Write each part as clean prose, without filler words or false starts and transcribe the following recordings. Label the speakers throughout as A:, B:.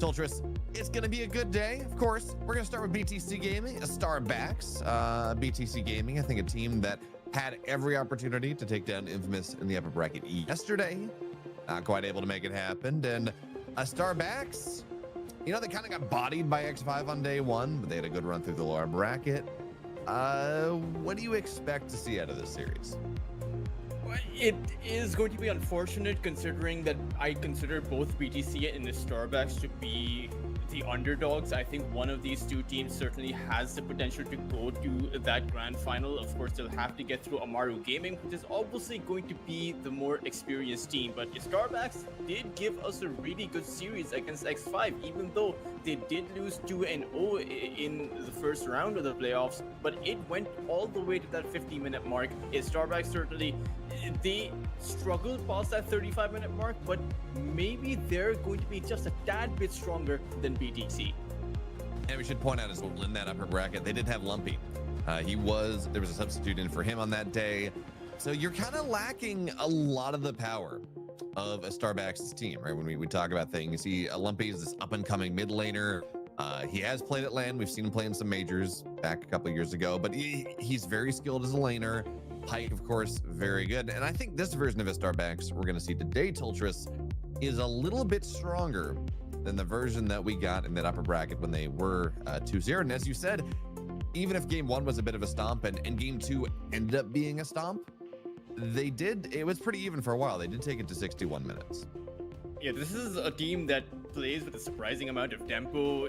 A: Toltris, it's going to be a good day. Of course, we're going to start with BTC Gaming, a Starbacks. BTC Gaming, I think a team that had every opportunity to take down Infamous in the upper bracket yesterday. Not quite able to make it happen. And Starbacks, you know, they kind of got bodied by X5 on day one, but they had a good run through the lower bracket. What do you expect to see out of this series?
B: It is going to be unfortunate considering that I consider both BTC and the Starbacks to be the underdogs. I think one of these two teams certainly has the potential to go to that grand final. Of course, they'll have to get through Amaru Gaming, which is obviously going to be the more experienced team. But Starbacks did give us a really good series against X5, even though they did lose 2-0 in the first round of the playoffs. But it went all the way to that 50-minute mark. Starbacks certainly, they struggled past that 35-minute mark, but maybe they're going to be just a tad bit stronger than BTC.
A: And we should point out as well, in that upper bracket, they did have Lumpy. There was a substitute in for him on that day. So you're kind of lacking a lot of the power of a Starbacks' team, right? When we talk about things, Lumpy is this up-and-coming mid laner. He has played at LAN. We've seen him play in some majors back a couple of years ago, but he's very skilled as a laner. Pike, of course, very good. And I think this version of a Starbacks we're going to see today, Toltris, is a little bit stronger than the version that we got in that upper bracket when they were 2-0. And as you said, even if game one was a bit of a stomp and game two ended up being a stomp, it was pretty even for a while. They did take it to 61 minutes.
B: Yeah, this is a team that plays with a surprising amount of tempo.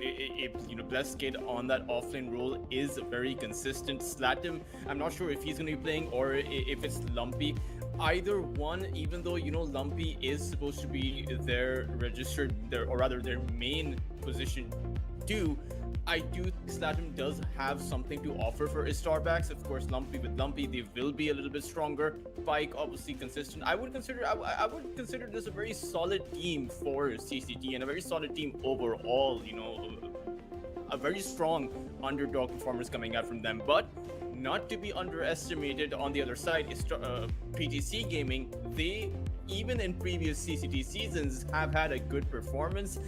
B: Blessed Kid on that offlane role is very consistent. Slatim, I'm not sure if he's going to be playing or if it's Lumpy. Either one, even though, Lumpy is supposed to be their main position too, I do think Slatim does have something to offer for his Starbacks. Of course, Lumpy, they will be a little bit stronger. Pike, obviously consistent. I would consider this a very solid team for CCT and a very solid team overall. A very strong underdog performance coming out from them. But not to be underestimated on the other side is PTC Gaming. They, even in previous CCT seasons, have had a good performance.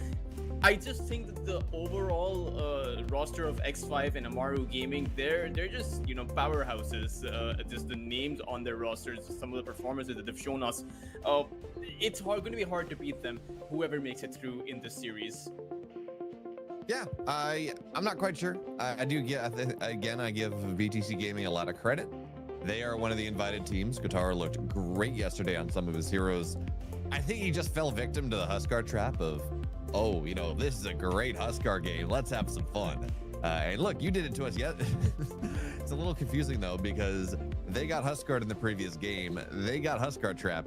B: I just think that the overall roster of X5 and Amaru Gaming, they're just, powerhouses. Just the names on their rosters, some of the performances that they've shown us. It's going to be hard to beat them, whoever makes it through in this series.
A: Yeah, I'm not quite sure. I give BTC Gaming a lot of credit. They are one of the invited teams. Kotaro looked great yesterday on some of his heroes. I think he just fell victim to the Huskar trap of, this is a great Huskar game. Let's have some fun. And look, you did it to us yet. It's a little confusing though, because they got Huskar in the previous game. They got Huskar trap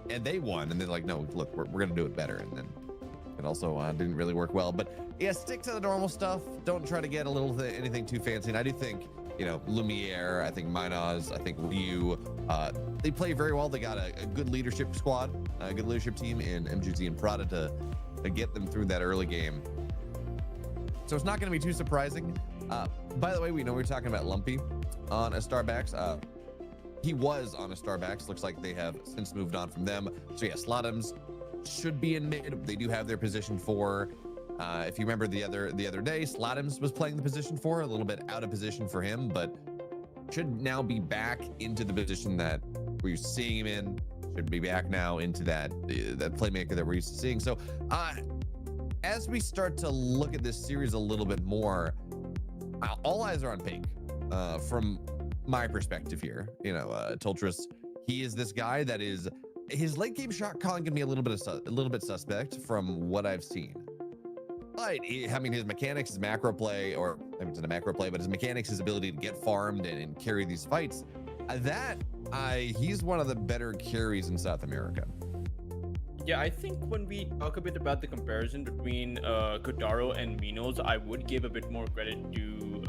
A: and they won. And they're like, no, look, we're going to do it better. And then it also didn't really work well. But yeah, stick to the normal stuff. Don't try to get anything too fancy. And I do think, Lumiere, I think Minaz, I think Ryu, they play very well. They got a good leadership squad, a good leadership team in MGZ and Prada to get them through that early game. So it's not going to be too surprising. By the way, we know we're talking about Lumpy on a Starbacks. He was on a Starbacks. Looks like they have since moved on from them. So yeah, Slotums should be in mid. They do have their position 4. If you remember the other day, Slotums was playing the position 4, a little bit out of position for him, but should now be back into the position that we're used to seeing him in. Should be back now into that playmaker that we're used to seeing. So as we start to look at this series a little bit more, all eyes are on Pink. From my perspective here, Toltris, he is this guy that is, his late game shot calling can be a little bit suspect from what I've seen. But his mechanics, his macro play, or maybe it's not a macro play, but his mechanics, his ability to get farmed and carry these fights, he's one of the better carries in South America.
B: Yeah, I think when we talk a bit about the comparison between Kotaro and Minos, I would give a bit more credit to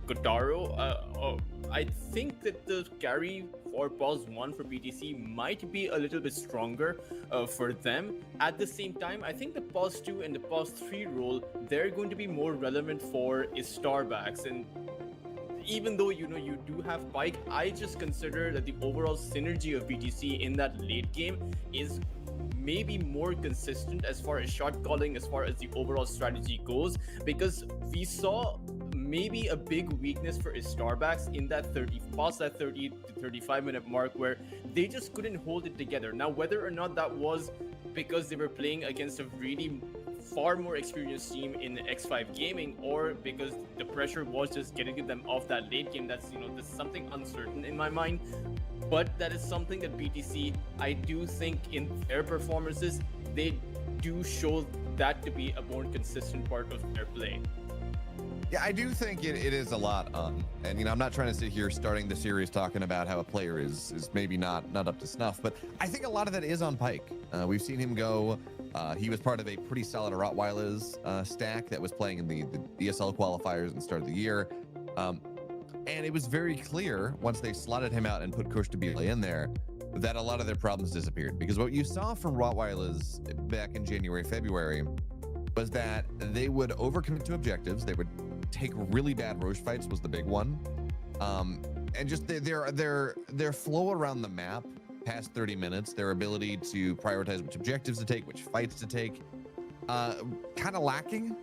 B: Kotaro. I think that the carry for pause 1 for BTC might be a little bit stronger for them. At the same time, I think the pause 2 and the pause 3 role, they're going to be more relevant for Starbacks. And even though you do have Pike, I just consider that the overall synergy of BTC in that late game is maybe more consistent as far as shot calling, as far as the overall strategy goes, because we saw maybe a big weakness for his starbacks in that 30 past that 30 to 35-minute mark where they just couldn't hold it together. Now, whether or not that was because they were playing against a really far more experienced team in X5 gaming, or because the pressure was just getting them off that late game, that's there's something uncertain in my mind. But that is something that BTC, I do think in their performances, they do show that to be a more consistent part of their play.
A: Yeah, I do think it is a lot on, and I'm not trying to sit here starting the series talking about how a player is maybe not up to snuff, but I think a lot of that is on Pyke. We've seen him go. He was part of a pretty solid Rottweilers stack that was playing in the ESL qualifiers at the start of the year, and it was very clear once they slotted him out and put Kush to be in there that a lot of their problems disappeared, because what you saw from Rottweilers back in January, February was that they would overcommit to objectives. They would take really bad Roche fights was the big one, and just their flow around the map past 30 minutes, their ability to prioritize which objectives to take, which fights to take, kind of lacking.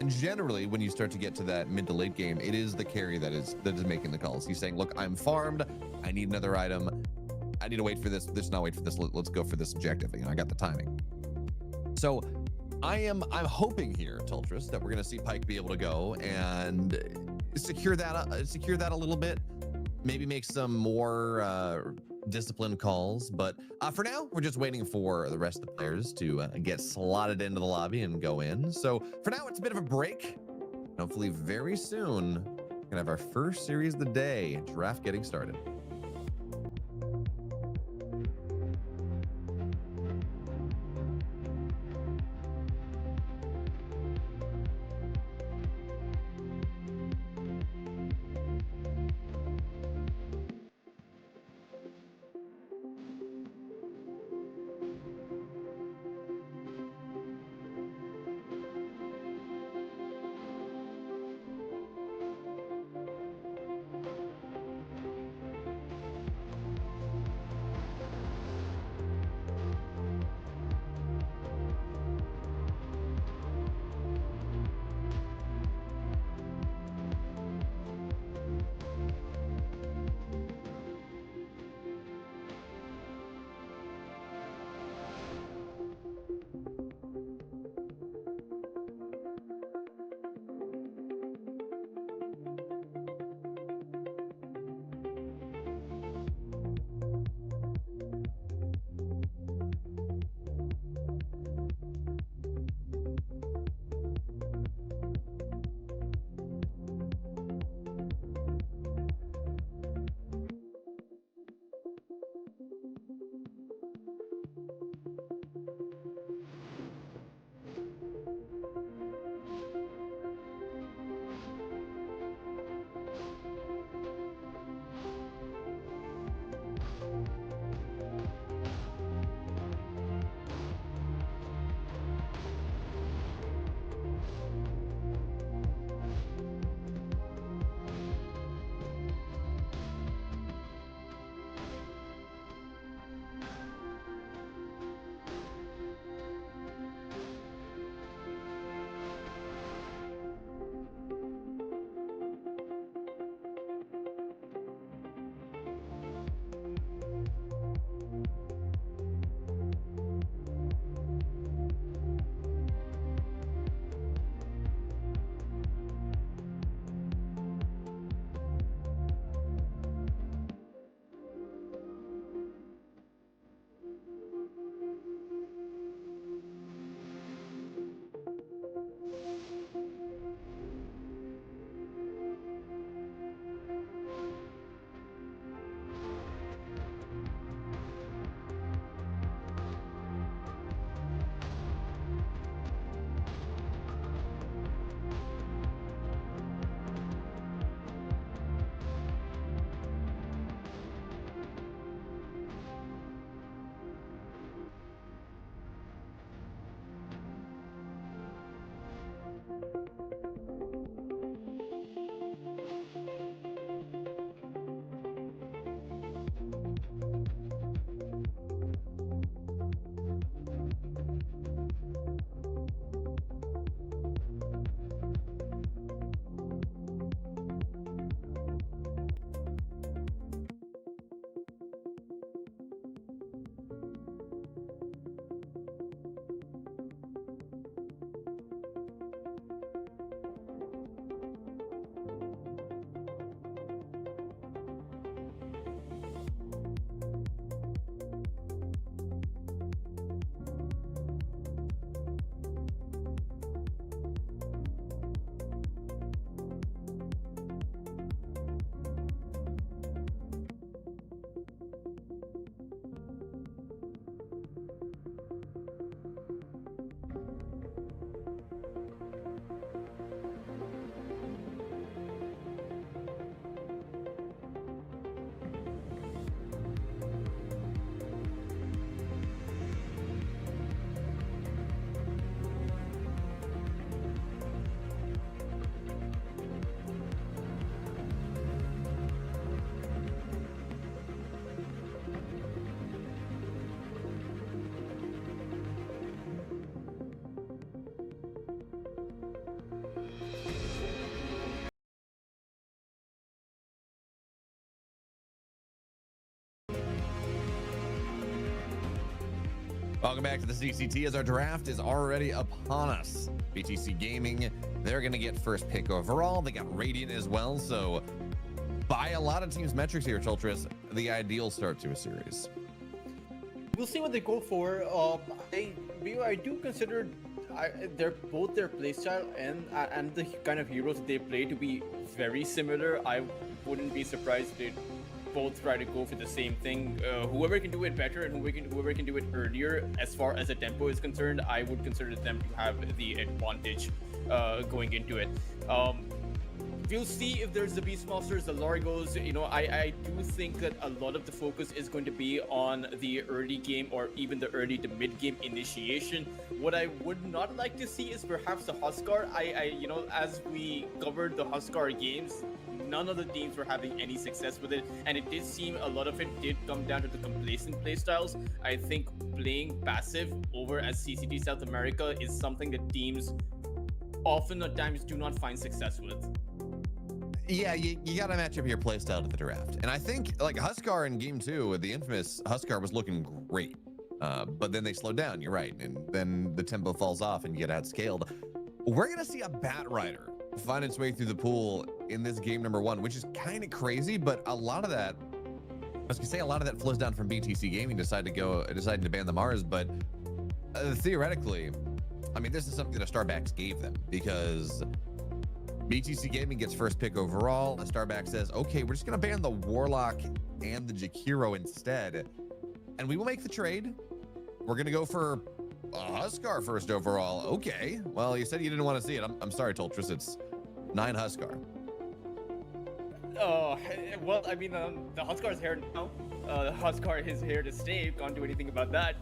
A: And generally, when you start to get to that mid to late game, it is the carry that is making the calls. He's saying, "Look, I'm farmed. I need another item. I need to wait for this. Not wait for this. Let's go for this objective. I got the timing." So I'm hoping here, Tultris, that we're going to see Pyke be able to go and secure that a little bit, maybe make some more disciplined calls. But for now, we're just waiting for the rest of the players to get slotted into the lobby and go in. So for now, it's a bit of a break. Hopefully very soon, we're gonna have our first series of the day, draft getting started. Welcome back to the CCT as our draft is already upon us. BTC Gaming, they're going to get first pick overall. They got Radiant as well. So by a lot of teams' metrics here, Chultris, the ideal start to a series.
B: We'll see what they go for. I do consider their playstyle and the kind of heroes that they play to be very similar. I wouldn't be surprised if they both try to go for the same thing. Whoever can do it better and whoever can do it earlier, as far as the tempo is concerned, I would consider them to have the advantage going into it. We'll see if there's the Beastmasters, the Largos. You know, I do think that a lot of the focus is going to be on the early game or even the early to mid game initiation. What I would not like to see is perhaps the Huskar. You know, as we covered the Huskar games, none of the teams were having any success with it, and it did seem a lot of it did come down to the complacent playstyles. I think playing passive over as CCT South America is something that teams often at times do not find success with.
A: Yeah, you got to match up your playstyle to the draft. And I think like Huskar in game 2, the infamous Huskar was looking great. But then they slowed down, you're right. And then the tempo falls off and you get outscaled. We're going to see a Bat Rider find its way through the pool in this game number 1, which is kind of crazy. But a lot of that, I was going to say, a lot of that flows down from BTC Gaming deciding to ban the Mars. But theoretically, I mean, this is something that Starbacks gave them because BTC Gaming gets first pick overall. Starback says, okay, we're just going to ban the Warlock and the Jakiro instead. And we will make the trade. We're going to go for a Huskar first overall. Okay. Well, you said you didn't want to see it. I'm sorry, Toltris. It's 9 Huskar.
B: Well, I mean, the Huskar is here now. The Huskar is here to stay. Can't do anything about that.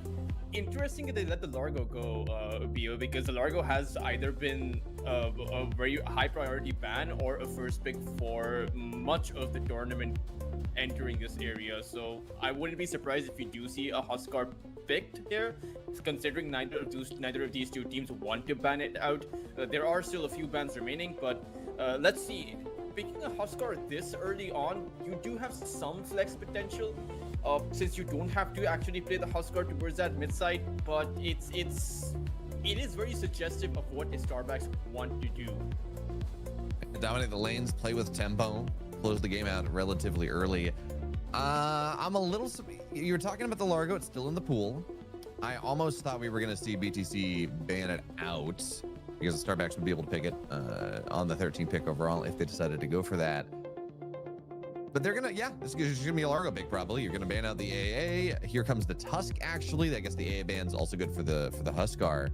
B: Interesting that they let the Largo go, BO, because the Largo has either been a very high priority ban or a first pick for much of the tournament entering this area. So I wouldn't be surprised if you do see a Huskar picked here, considering neither of these two teams want to ban it out. There are still a few bans remaining, but let's see. Picking a Huskar this early on, you do have some flex potential. Since you don't have to actually play the Huskar towards that mid side, but it is very suggestive of what the Starbacks want to do.
A: Dominate the lanes, play with tempo, close the game out relatively early. I'm a little. You were talking about the Largo; it's still in the pool. I almost thought we were going to see BTC ban it out because the Starbacks would be able to pick it on the 13th pick overall if they decided to go for that. But they're gonna, yeah, this is gonna be a Largo pick probably. You're gonna ban out the AA. Here comes the Tusk. Actually, I guess the AA ban's also good for the Huskar.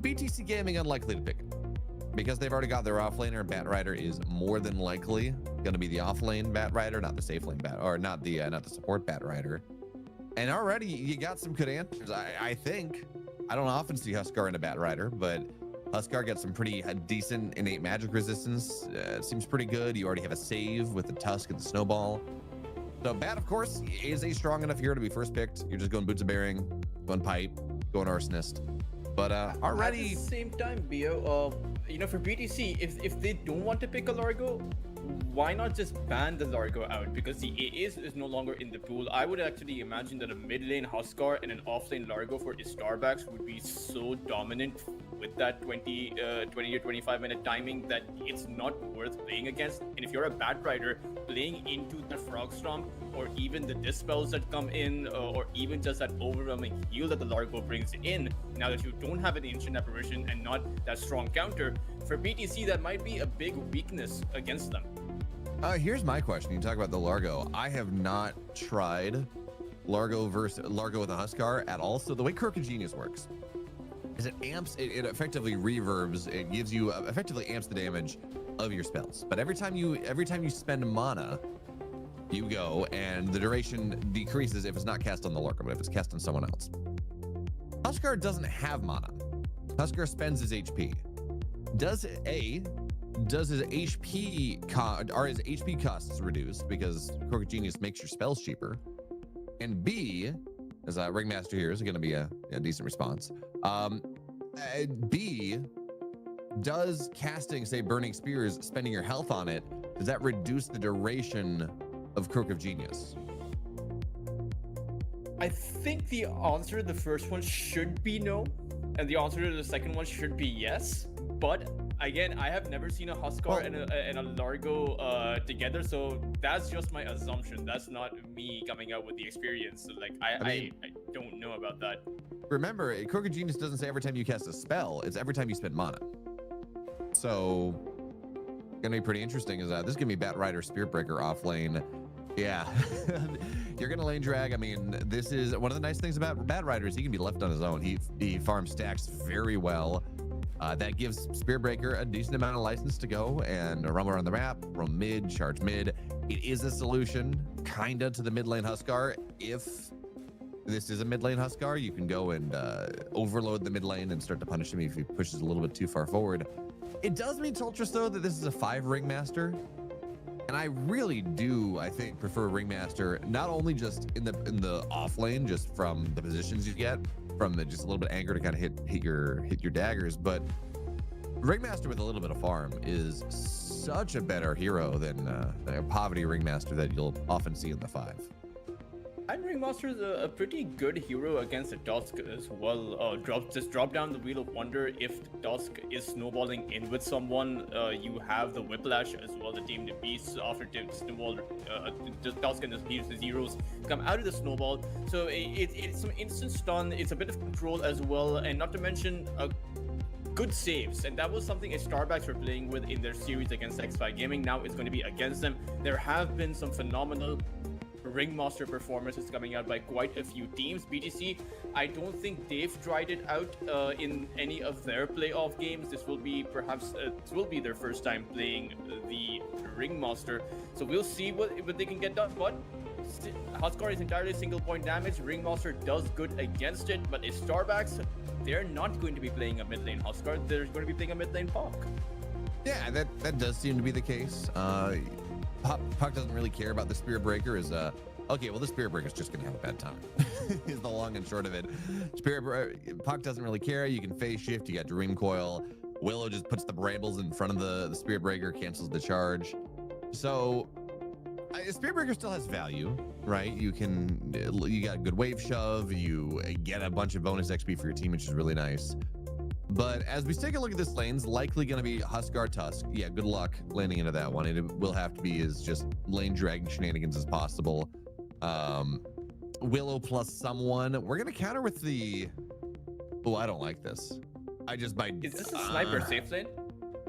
A: BTC Gaming unlikely to pick it because they've already got their offlaner. Bat Rider is more than likely gonna be the offlane Bat Rider, not the safe lane Bat, or not the support Bat Rider. And already you got some good answers. I think I don't often see Huskar in a Bat Rider, but Huskar gets some pretty decent innate magic resistance. It seems pretty good. You already have a save with the Tusk and the Snowball. So Bat, of course, is a strong enough hero to be first picked. You're just going Boots of Bearing, going Pipe, going Arsonist. But already...
B: At the same time, BO, you know, for BTC, if they don't want to pick a Largo, why not just ban the Largo out? Because the AA is no longer in the pool. I would actually imagine that a mid lane Huskar and an off lane Largo for the Starbacks would be so dominant with that 20 to 25 minute timing that it's not worth playing against. And if you're a Bat Rider, playing into the Frog Stomp or even the Dispels that come in or even just that overwhelming heal that the Largo brings in, now that you don't have an Ancient Apparition and not that strong counter, for BTC that might be a big weakness against them.
A: Here's my question. You talk about the Largo. I have not tried Largo with a Huskar at all. So the way Crooked Genius works is it effectively reverbs. It gives you effectively amps the damage of your spells. But every time you spend mana, you go and the duration decreases if it's not cast on the Largo, but if it's cast on someone else. Huskar doesn't have mana. Huskar spends his HP. Does his HP costs reduced because Crooked Genius makes your spells cheaper? And B, as a Ringmaster here is going to be a decent response. B, does casting, say, Burning Spears, spending your health on it, does that reduce the duration of Crook of Genius?
B: I think the answer to the first one should be no, and the answer to the second one should be yes. But again, I have never seen a Huskar and a Largo together, so that's just my assumption. That's not me coming out with the experience. So like, I don't know about that.
A: Remember, Crooked Genius doesn't say every time you cast a spell; it's every time you spend mana. So, gonna be pretty interesting. Is this is gonna be Bat Rider Spirit Breaker off lane? Yeah, you're gonna lane drag. I mean, this is one of the nice things about Bat Rider is he can be left on his own. He farms stacks very well. That gives Spirit Breaker a decent amount of license to go and roam around the map, roam mid, charge mid. It is a solution, kinda, to the mid lane Huskar. If this is a mid lane Huskar, you can go and overload the mid lane and start to punish him if he pushes a little bit too far forward. It does mean Tultras though that this is a 5 Ringmaster. And I really do, I think, prefer Ringmaster, not only just in the off lane, just from the positions you get, from the just a little bit of anger to kind of hit your daggers, but Ringmaster with a little bit of farm is such a better hero than a Poverty Ringmaster that you'll often see in the 5.
B: And Ringmaster is a pretty good hero against the Dusk as well. Drop down the Wheel of Wonder. If Dusk is snowballing in with someone, you have the Whiplash as well, the Tamed Beasts after Snowball. Dusk and his heroes come out of the snowball. So it's some instant stun, it's a bit of control as well, and not to mention good saves, and that was something Starbacks were playing with in their series against X5 Gaming. Now it's going to be against them. There have been some phenomenal Ringmaster performances coming out by quite a few teams. BTC, I don't think they've tried it out in any of their playoff games. This will be their first time playing the Ringmaster, so we'll see what they can get done. But Huskar is entirely single point damage. Ringmaster does good against it, but if Starbacks, they're not going to be playing a mid lane Huskar, they're going to be playing a mid lane Puck. Yeah,
A: that does seem to be the case. Puck doesn't really care about the Spirit Breaker. Okay, well, the Spirit Breaker is just gonna have a bad time. Is the long and short of it. Puck doesn't really care. You can phase shift. You got Dream Coil. Willow just puts the Brambles in front of the Spirit Breaker, cancels the charge. So Spirit Breaker still has value, right? You got good wave shove. You get a bunch of bonus XP for your team, which is really nice. But as we take a look at this lane, it's likely going to be Huskar Tusk. Yeah, good luck landing into that one. It will have to be as just lane dragging shenanigans as possible. Willow plus someone. We're going to counter with the... Oh, I don't like this.
B: Is this a sniper safe lane?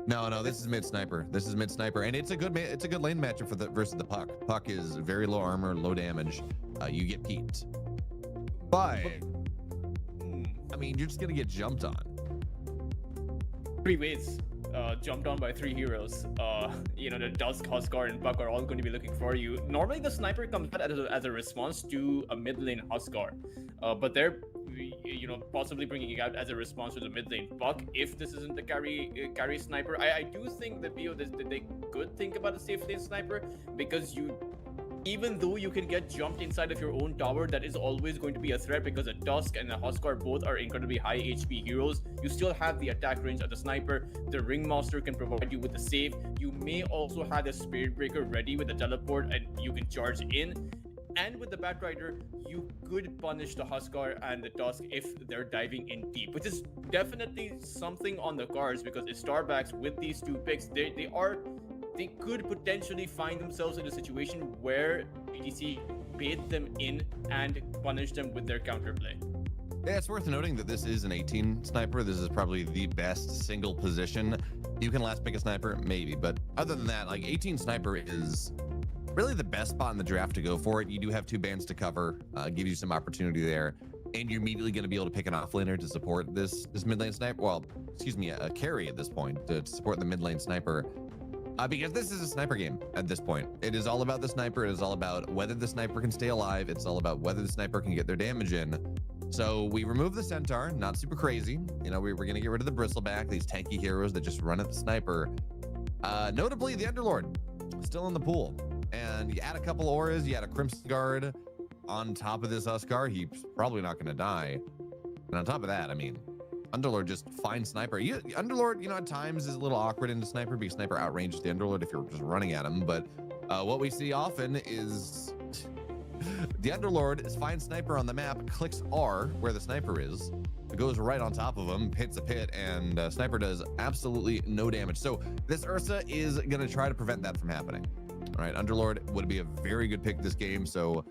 A: No, this is mid sniper. This is mid sniper, and it's a good lane matchup versus the Puck. Puck is very low armor, low damage. You get peaked. But I mean, you're just going to get jumped on.
B: 3 ways. Jumped on by 3 heroes. The Dusk, Huskar, and Puck are all going to be looking for you. Normally, the sniper comes out as a response to a mid lane Huskar, but they're possibly bringing it out as a response to the mid lane Puck. If this isn't the carry sniper, I do think that they could think about a safe lane sniper, because even though you can get jumped inside of your own tower, that is always going to be a threat, because a Dusk and a Huskar both are incredibly high HP heroes. You still have the attack range of the sniper. The Ringmaster can provide you with the save. You may also have the Spirit Breaker ready with the teleport, and you can charge in. And with the Bat Rider, you could punish the Huskar and the Tusk if they're diving in deep, which is definitely something on the cards, because if Starbacks with these 2 picks, they could potentially find themselves in a situation where BTC bait them in and punish them with their counterplay.
A: Yeah, it's worth noting that this is an 18 sniper. This is probably the best single position. You can last pick a sniper, maybe, but other than that, like 18 sniper is really the best spot in the draft to go for it. You do have 2 bands to cover, give you some opportunity there, and you're immediately going to be able to pick an offlaner to support this mid lane sniper. Well, excuse me, a carry at this point to support the mid lane sniper. Because this is a sniper game at this point. It is all about the sniper. It is all about whether the sniper can stay alive. It's all about whether the sniper can get their damage in. So we remove the Centaur, not super crazy. We're going to get rid of the Bristleback, these tanky heroes that just run at the sniper. Notably, the Underlord, still in the pool. And you add a couple auras, you add a Crimson Guard on top of this Huskar, he's probably not going to die. And on top of that, I mean, Underlord just fine sniper. Underlord, at times is a little awkward into sniper because sniper outranges the Underlord if you're just running at him. But what we see often is The Underlord is find sniper on the map, clicks R where the sniper is, goes right on top of him, hits a pit, and sniper does absolutely no damage. So this Ursa is gonna try to prevent that from happening. All right, Underlord would be a very good pick this game. So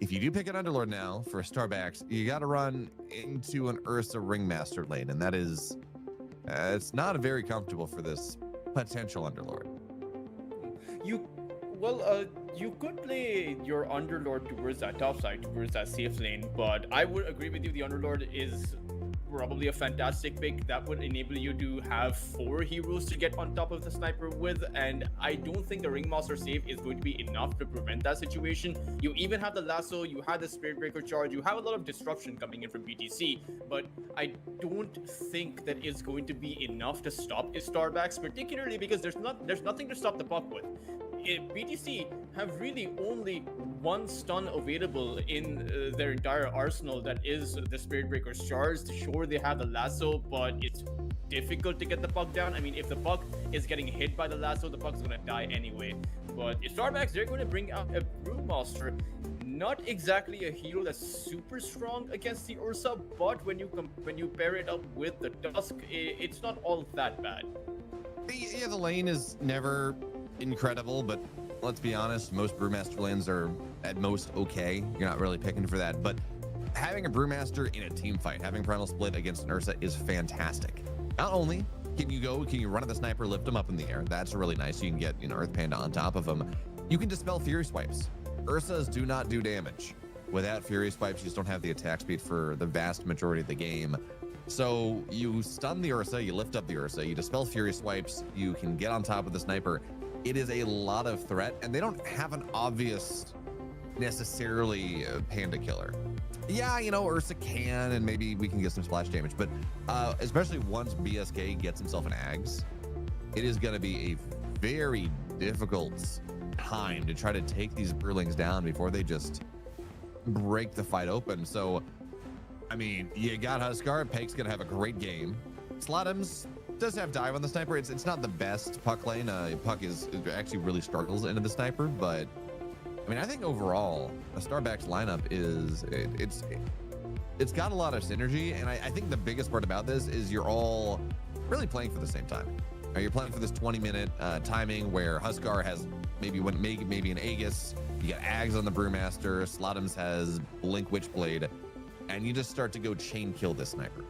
A: if you do pick an Underlord now for Starbacks, you got to run into an Ursa Ringmaster lane, and that is, it's not very comfortable for this potential Underlord.
B: You could play your Underlord towards that top side, towards that safe lane, but I would agree with you. The Underlord is probably a fantastic pick that would enable you to have 4 heroes to get on top of the sniper with, and I don't think the Ringmaster save is going to be enough to prevent that situation. You even have the lasso, you have the Spirit Breaker charge, you have a lot of disruption coming in from BTC, but I don't think that is going to be enough to stop his Starbacks, particularly because there's nothing to stop the puck with. BTC have really only one stun available in their entire arsenal, that is the Spirit Breaker's charge. Sure, they have the lasso, but it's difficult to get the puck down. I mean, if the puck is getting hit by the lasso, the puck's gonna die anyway. But Starbacks, they're going to bring out a Brewmaster. Not exactly a hero that's super strong against the Ursa, but when you pair it up with the Tusk, it's not all that bad.
A: Yeah, the lane is never incredible, but let's be honest, most Brewmaster lanes are at most okay. You're not really picking for that, but having a Brewmaster in a team fight, having Primal Split against an Ursa is fantastic. Not only can you run at the sniper, lift him up in the air, that's really nice. You can get, Earth Panda on top of him. You can dispel Fury Swipes. Ursas do not do damage. Without Fury Swipes, you just don't have the attack speed for the vast majority of the game. So you stun the Ursa, you lift up the Ursa, you dispel Fury Swipes, you can get on top of the sniper. It is a lot of threat, and they don't have an obvious, necessarily Panda killer. Yeah, Ursa can, and maybe we can get some splash damage, but especially once BSK gets himself an Ags, it is going to be a very difficult time to try to take these Brewlings down before they just break the fight open. So, I mean, you got Huskar. Pake's going to have a great game. Slotums does have dive on the sniper. It's not the best puck lane. Puck actually really struggles into the sniper, but I mean, I think overall a Starbacks lineup it's got a lot of synergy, and I think the biggest part about this is you're all really playing for the same time. You're playing for this 20-minute timing where Huskar has maybe an Aegis, you got Ags on the Brewmaster, Slotums has Blink Witchblade, and you just start to go chain kill this sniper.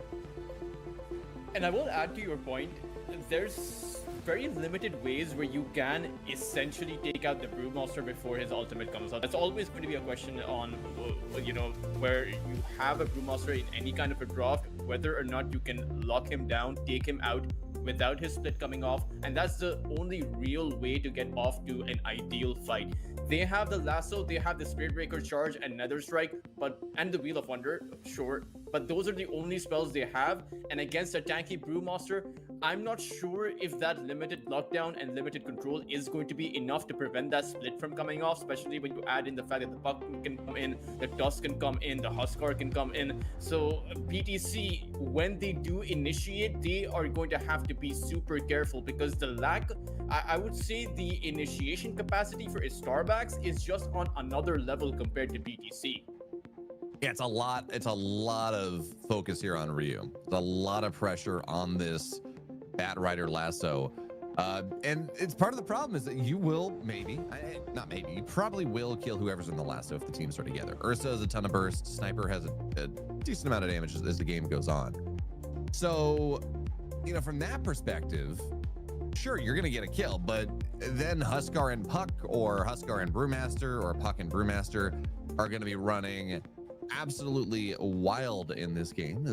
B: And I will add to your point, there's very limited ways where you can essentially take out the Brewmaster before his ultimate comes out. That's always going to be a question on, where you have a Brewmaster in any kind of a draft, whether or not you can lock him down, take him out without his split coming off, and that's the only real way to get off to an ideal fight. They have the lasso, they have the Spirit Breaker charge and Nether Strike, and the Wheel of Wonder, sure, but those are the only spells they have, and against a tanky Brewmaster, I'm not sure if that limited lockdown and limited control is going to be enough to prevent that split from coming off, especially when you add in the fact that the Puck can come in, the Tusk can come in, the Huskar can come in. So BTC, when they do initiate, they are going to have to be super careful, because I would say the initiation capacity for Starbacks is just on another level compared to BTC.
A: Yeah, it's a lot of focus here on Ryu. There's a lot of pressure on this Batrider lasso. And it's part of the problem is that you will you probably will kill whoever's in the lasso if the teams are together. Ursa has a ton of burst. Sniper has a decent amount of damage as the game goes on. So, from that perspective, sure, you're going to get a kill, but then Huskar and Puck, or Huskar and Brewmaster, or Puck and Brewmaster are going to be running absolutely wild in this game.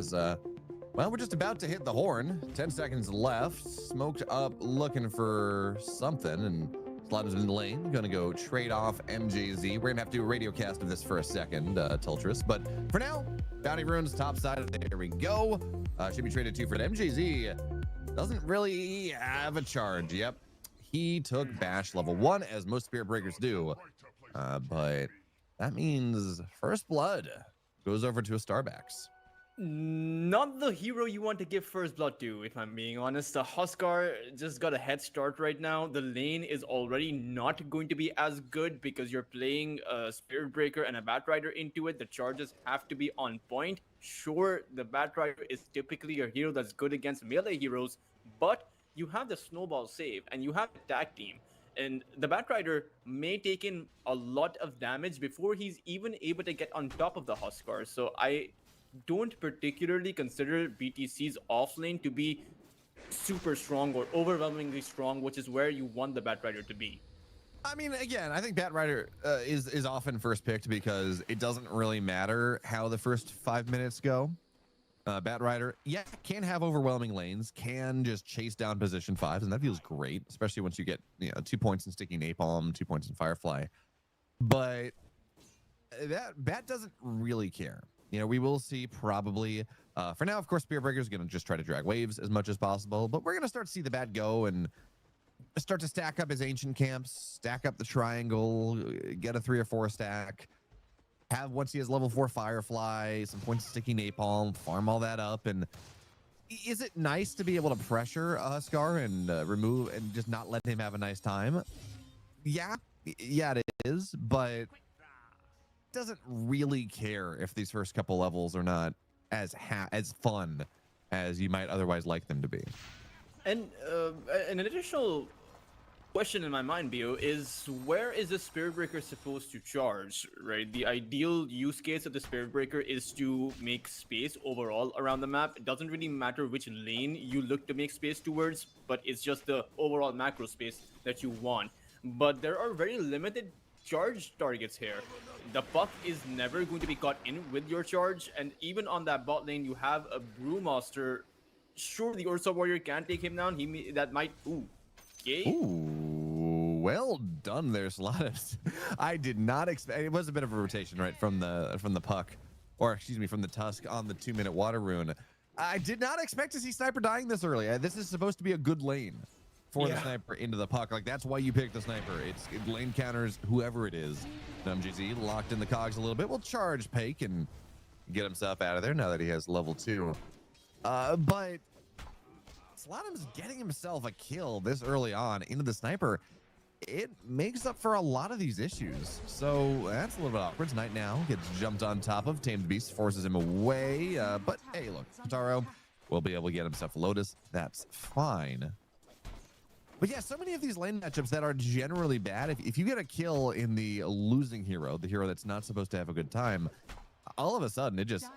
A: Well, we're just about to hit the horn. 10 seconds left. Smoked up, looking for something, and Slotums in the lane. Gonna go trade off MJZ. We're gonna have to do a radio cast of this for a second, Tultris. But for now, Bounty Runes top side. There we go. Should be traded to for MJZ. Doesn't really have a charge. Yep, he took Bash level 1, as most Spirit Breakers do. But that means First Blood goes over to a Starbacks.
B: Not the hero you want to give first blood to, if I'm being honest. The Huskar just got a head start right now. The lane is already not going to be as good because you're playing a Spirit Breaker and a Batrider into it. The charges have to be on point. Sure, the Batrider is typically a hero that's good against melee heroes, but you have the snowball save and you have the tag team. And the Batrider may take in a lot of damage before he's even able to get on top of the Huskar. So I don't particularly consider BTC's offlane to be super strong or overwhelmingly strong, which is where you want the Batrider to be.
A: I mean, again, I think Batrider is often first picked because it doesn't really matter how the first 5 minutes go. Batrider, yeah, can have overwhelming lanes, can just chase down position fives, and that feels great, especially once you get 2 points in Sticky Napalm, 2 points in Firefly. But that Bat doesn't really care. We will see probably. For now, of course, Spirit Breaker is going to just try to drag waves as much as possible, but we're going to start to see the Bat go and start to stack up his ancient camps, stack up the triangle, get a 3 or 4 stack. Once he has level 4 Firefly, some points of Sticky Napalm, farm all that up. And is it nice to be able to pressure Huskar and remove and just not let him have a nice time? Yeah, it is, but doesn't really care if these first couple levels are not as fun as you might otherwise like them to be.
B: And an additional question in my mind, Bio, is where is the Spirit Breaker supposed to charge, right? The ideal use case of the Spirit Breaker is to make space overall around the map. It doesn't really matter which lane you look to make space towards, but it's just the overall macro space that you want. But there are very limited charge targets here. The puck is never going to be caught in with your charge, and even on that bot lane, you have a Brewmaster. Sure, the Ursa Warrior can take him down. That might. Okay.
A: Ooh, well done there, Slatus. I did not expect. It was a bit of a rotation, right, from the puck, or excuse me, from the Tusk on the 2-minute water rune. I did not expect to see Sniper dying this early. This is supposed to be a good lane for the Sniper into the puck. Like, that's why you pick the Sniper. It lane counters whoever it is. MGZ locked in the cogs a little bit. Will charge Pake and get himself out of there now that he has level 2. But Slatum's getting himself a kill this early on into the Sniper. It makes up for a lot of these issues. So that's a little bit awkward. Night now gets jumped on top of. Tamed Beast forces him away. But hey, look, Taro will be able to get himself a Lotus. That's fine. But yeah, so many of these lane matchups that are generally bad. If you get a kill in the losing hero, the hero that's not supposed to have a good time, all of a sudden it just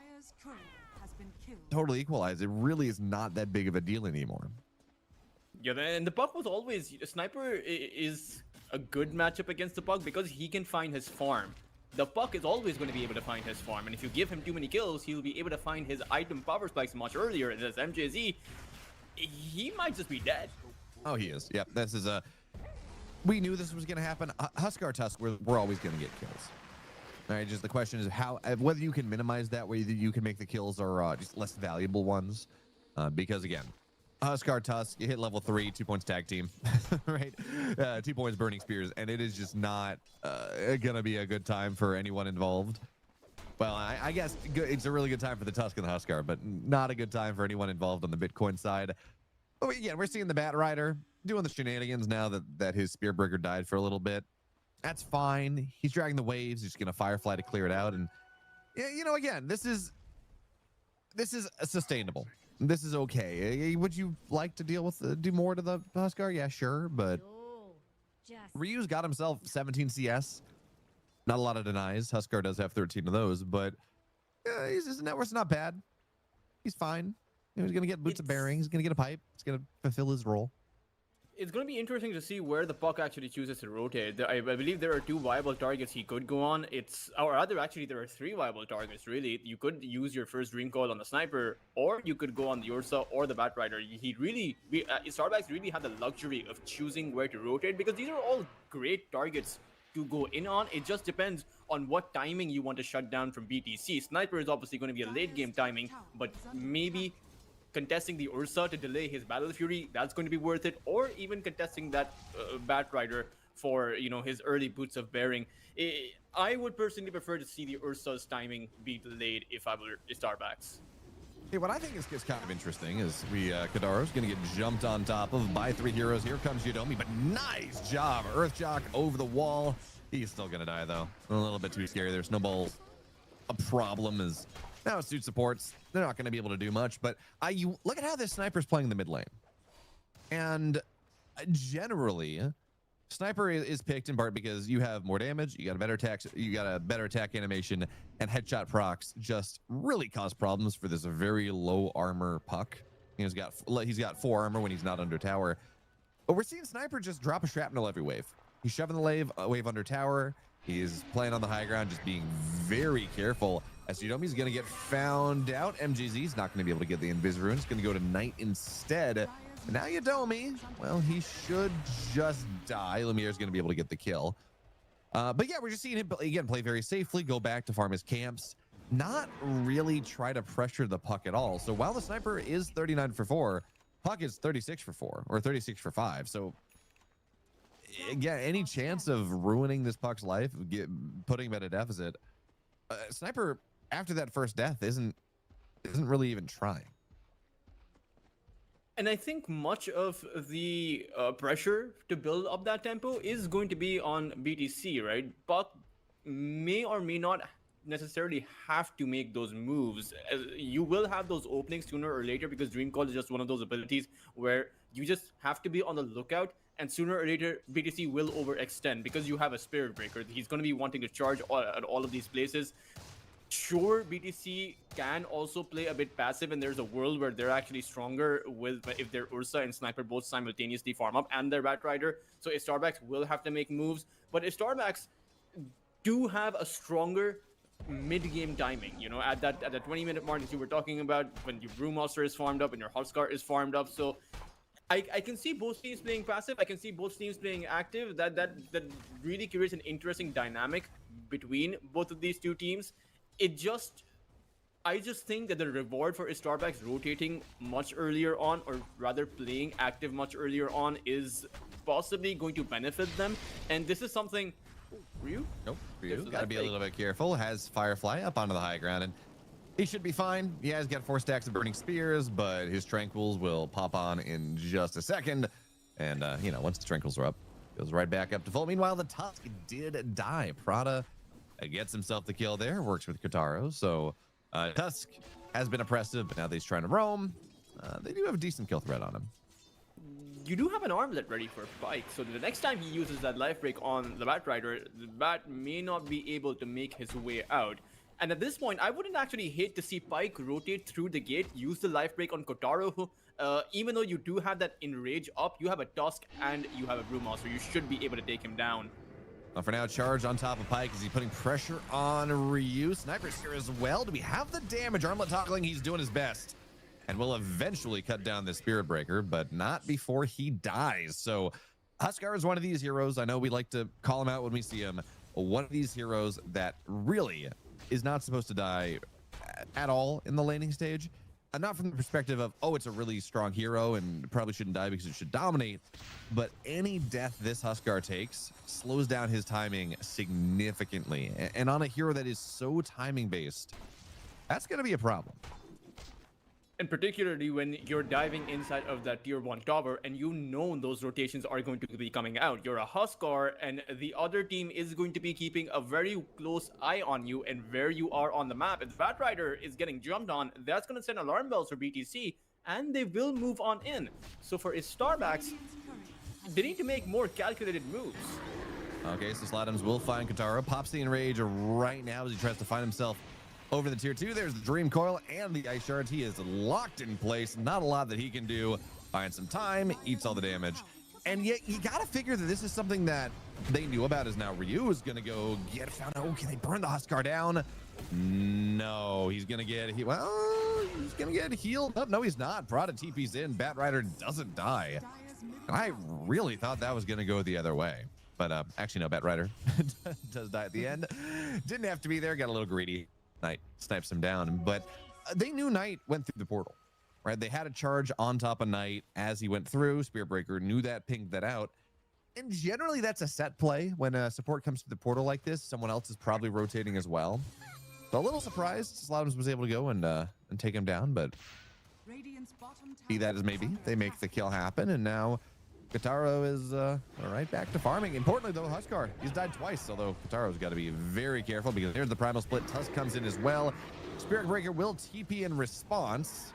A: totally equalized. It really is not that big of a deal anymore.
B: Yeah, and the Puck was always... Sniper is a good matchup against the Puck because he can find his farm. The Puck is always going to be able to find his farm, and if you give him too many kills, he'll be able to find his item power spikes much earlier. And as MJZ, he might just be dead.
A: Oh, he is. Yep, this is a... We knew this was going to happen. Huskar Tusk, we're always going to get kills. All right, just the question is how whether you can minimize that, whether you can make the kills or just less valuable ones. Because, again, Huskar Tusk, you hit level 3, 2 points tag team, right? 2 points burning spears, and it is just not going to be a good time for anyone involved. Well, I guess it's a really good time for the Tusk and the Huskar, but not a good time for anyone involved on the Bitcoin side. But again, we're seeing the Batrider doing the shenanigans now that his Spearbreaker died for a little bit. That's fine. He's dragging the waves. He's going to Firefly to clear it out. And, again, this is sustainable. This is okay. Would you like to do more to the Huskar? Yeah, sure. But Ryu's got himself 17 CS. Not a lot of denies. Huskar does have 13 of those, but his network's not bad. He's fine. He's going to get boots of bearing. He's going to get a pipe. He's going to fulfill his role.
B: It's going to be interesting to see where the Puck actually chooses to rotate. I believe there are 2 viable targets he could go on. Or rather, actually, there are 3 viable targets, really. You could use your first Dream Coil on the Sniper, or you could go on the Ursa or the Batrider. Starbacks really have the luxury of choosing where to rotate, because these are all great targets to go in on. It just depends on what timing you want to shut down from BTC. Sniper is obviously going to be a late game timing, but maybe contesting the Ursa to delay his Battle Fury, that's going to be worth it, or even contesting that Batrider for his early boots of bearing. I would personally prefer to see the Ursa's timing be delayed if I were Starbacks.
A: Hey, what I think is kind of interesting is Kadaro's going to get jumped on top of by 3 heroes. Here comes Yudomi, but nice job. Earthshock over the wall. He's still going to die, though. A little bit too scary. Their snowball's a problem is now suit supports. They're not going to be able to do much, but you look at how this sniper's playing the mid lane. And generally, sniper is picked in part because you have more damage, you got a better attack animation, and headshot procs just really cause problems for this very low armor puck. He's got 4 armor when he's not under tower. But we're seeing sniper just drop a shrapnel every wave. He's shoving the wave under tower. He's playing on the high ground, just being very careful. As Yudomi's going to get found out. MGZ's not going to be able to get the Invis rune. He's going to go to Knight instead. And now Yudomi, well, he should just die. Lumiere's going to be able to get the kill. But yeah, we're just seeing him, again, play very safely, go back to farm his camps, not really try to pressure the puck at all. So while the sniper is 39 for 4, puck is 36 for 4 or 36 for 5. So again, any chance of ruining this puck's life, putting him at a deficit, sniper after that first death isn't really even trying.
B: And I think much of the pressure to build up that tempo is going to be on BTC, right? But may or may not necessarily have to make those moves. You will have those openings sooner or later, because Dream Call is just one of those abilities where you just have to be on the lookout, and sooner or later BTC will overextend because you have a Spirit Breaker. He's going to be wanting to charge at all of these places. Sure, BTC can also play a bit passive, and there's a world where they're actually stronger if their Ursa and Sniper both simultaneously farm up, and their Bat Rider. So Starbacks will have to make moves, but Starbacks do have a stronger mid-game timing. You know, at that 20-minute mark that you were talking about, when your Brewmaster is farmed up and your Huskar is farmed up. So I can see both teams playing passive. I can see both teams playing active. That really creates an interesting dynamic between both of these two teams. I just think that the reward for Starbacks rotating much earlier on, or rather playing active much earlier on, is possibly going to benefit them. And this is something... Ryu?
A: Nope, Ryu. Got to be a little bit careful. Has Firefly up onto the high ground, and he should be fine. He has got 4 stacks of Burning Spears, but his Tranquils will pop on in just a second. And, you know, once the Tranquils are up, goes right back up to full. Meanwhile, the Tusk did die. Prada gets himself the kill there, works with Kataro. So Tusk has been oppressive, but now that he's trying to roam, they do have a decent kill threat on him.
B: You do have an armlet ready for Pike, so the next time he uses that life break on the Bat Rider, the Bat may not be able to make his way out. And at this point, I wouldn't actually hate to see Pike rotate through the gate, use the life break on Kotaro. Even though you do have that Enrage up, you have a Tusk and you have a Brewmaster. You should be able to take him down.
A: Well, for now, charge on top of Pike. Is he putting pressure on Ryu? Sniper's here as well. Do we have the damage? Armlet toggling, he's doing his best. And will eventually cut down the Spirit Breaker, but not before he dies. So Huskar is one of these heroes. I know we like to call him out when we see him. One of these heroes that really is not supposed to die at all in the laning stage. And not from the perspective of, oh, it's a really strong hero and probably shouldn't die because it should dominate. But any death this Huskar takes slows down his timing significantly. And on a hero that is so timing based, that's going to be a problem.
B: And particularly when you're diving inside of that tier 1 tower and you know those rotations are going to be coming out. You're a Huskar and the other team is going to be keeping a very close eye on you and where you are on the map. If the Bat Rider is getting jumped on, that's going to send alarm bells for BTC, and they will move on in. So for Starbacks, they need to make more calculated moves.
A: Okay, so Slatums will find Katara. Pops the Enrage right now as he tries to find himself over the tier 2. There's the Dream Coil and the Ice Shards. He is locked in place. Not a lot that he can do. Finds some time, eats all the damage. And yet you got to figure that this is something that they knew about, as now Ryu is going to go get found out. Oh, can they burn the Huskar down? No, he's going to get he's going to get healed. Oh, no, he's not. Prada TP's in. Bat Rider doesn't die. And I really thought that was going to go the other way. But actually, no, Bat Rider does die at the end. Didn't have to be there. Got a little greedy. Knight snipes him down, but they knew Knight went through the portal, right? They had a charge on top of Knight as he went through. Spirit Breaker knew that, pinged that out. And generally that's a set play. When a support comes to the portal like this, someone else is probably rotating as well. So a little surprised Slotums was able to go and take him down, but be that as maybe, they make the kill happen, and now Kataro is right back to farming. Importantly though, Huskar, he's died twice, although Kataro's got to be very careful because there's the primal split. Tusk comes in as well. Spirit Breaker will TP in response.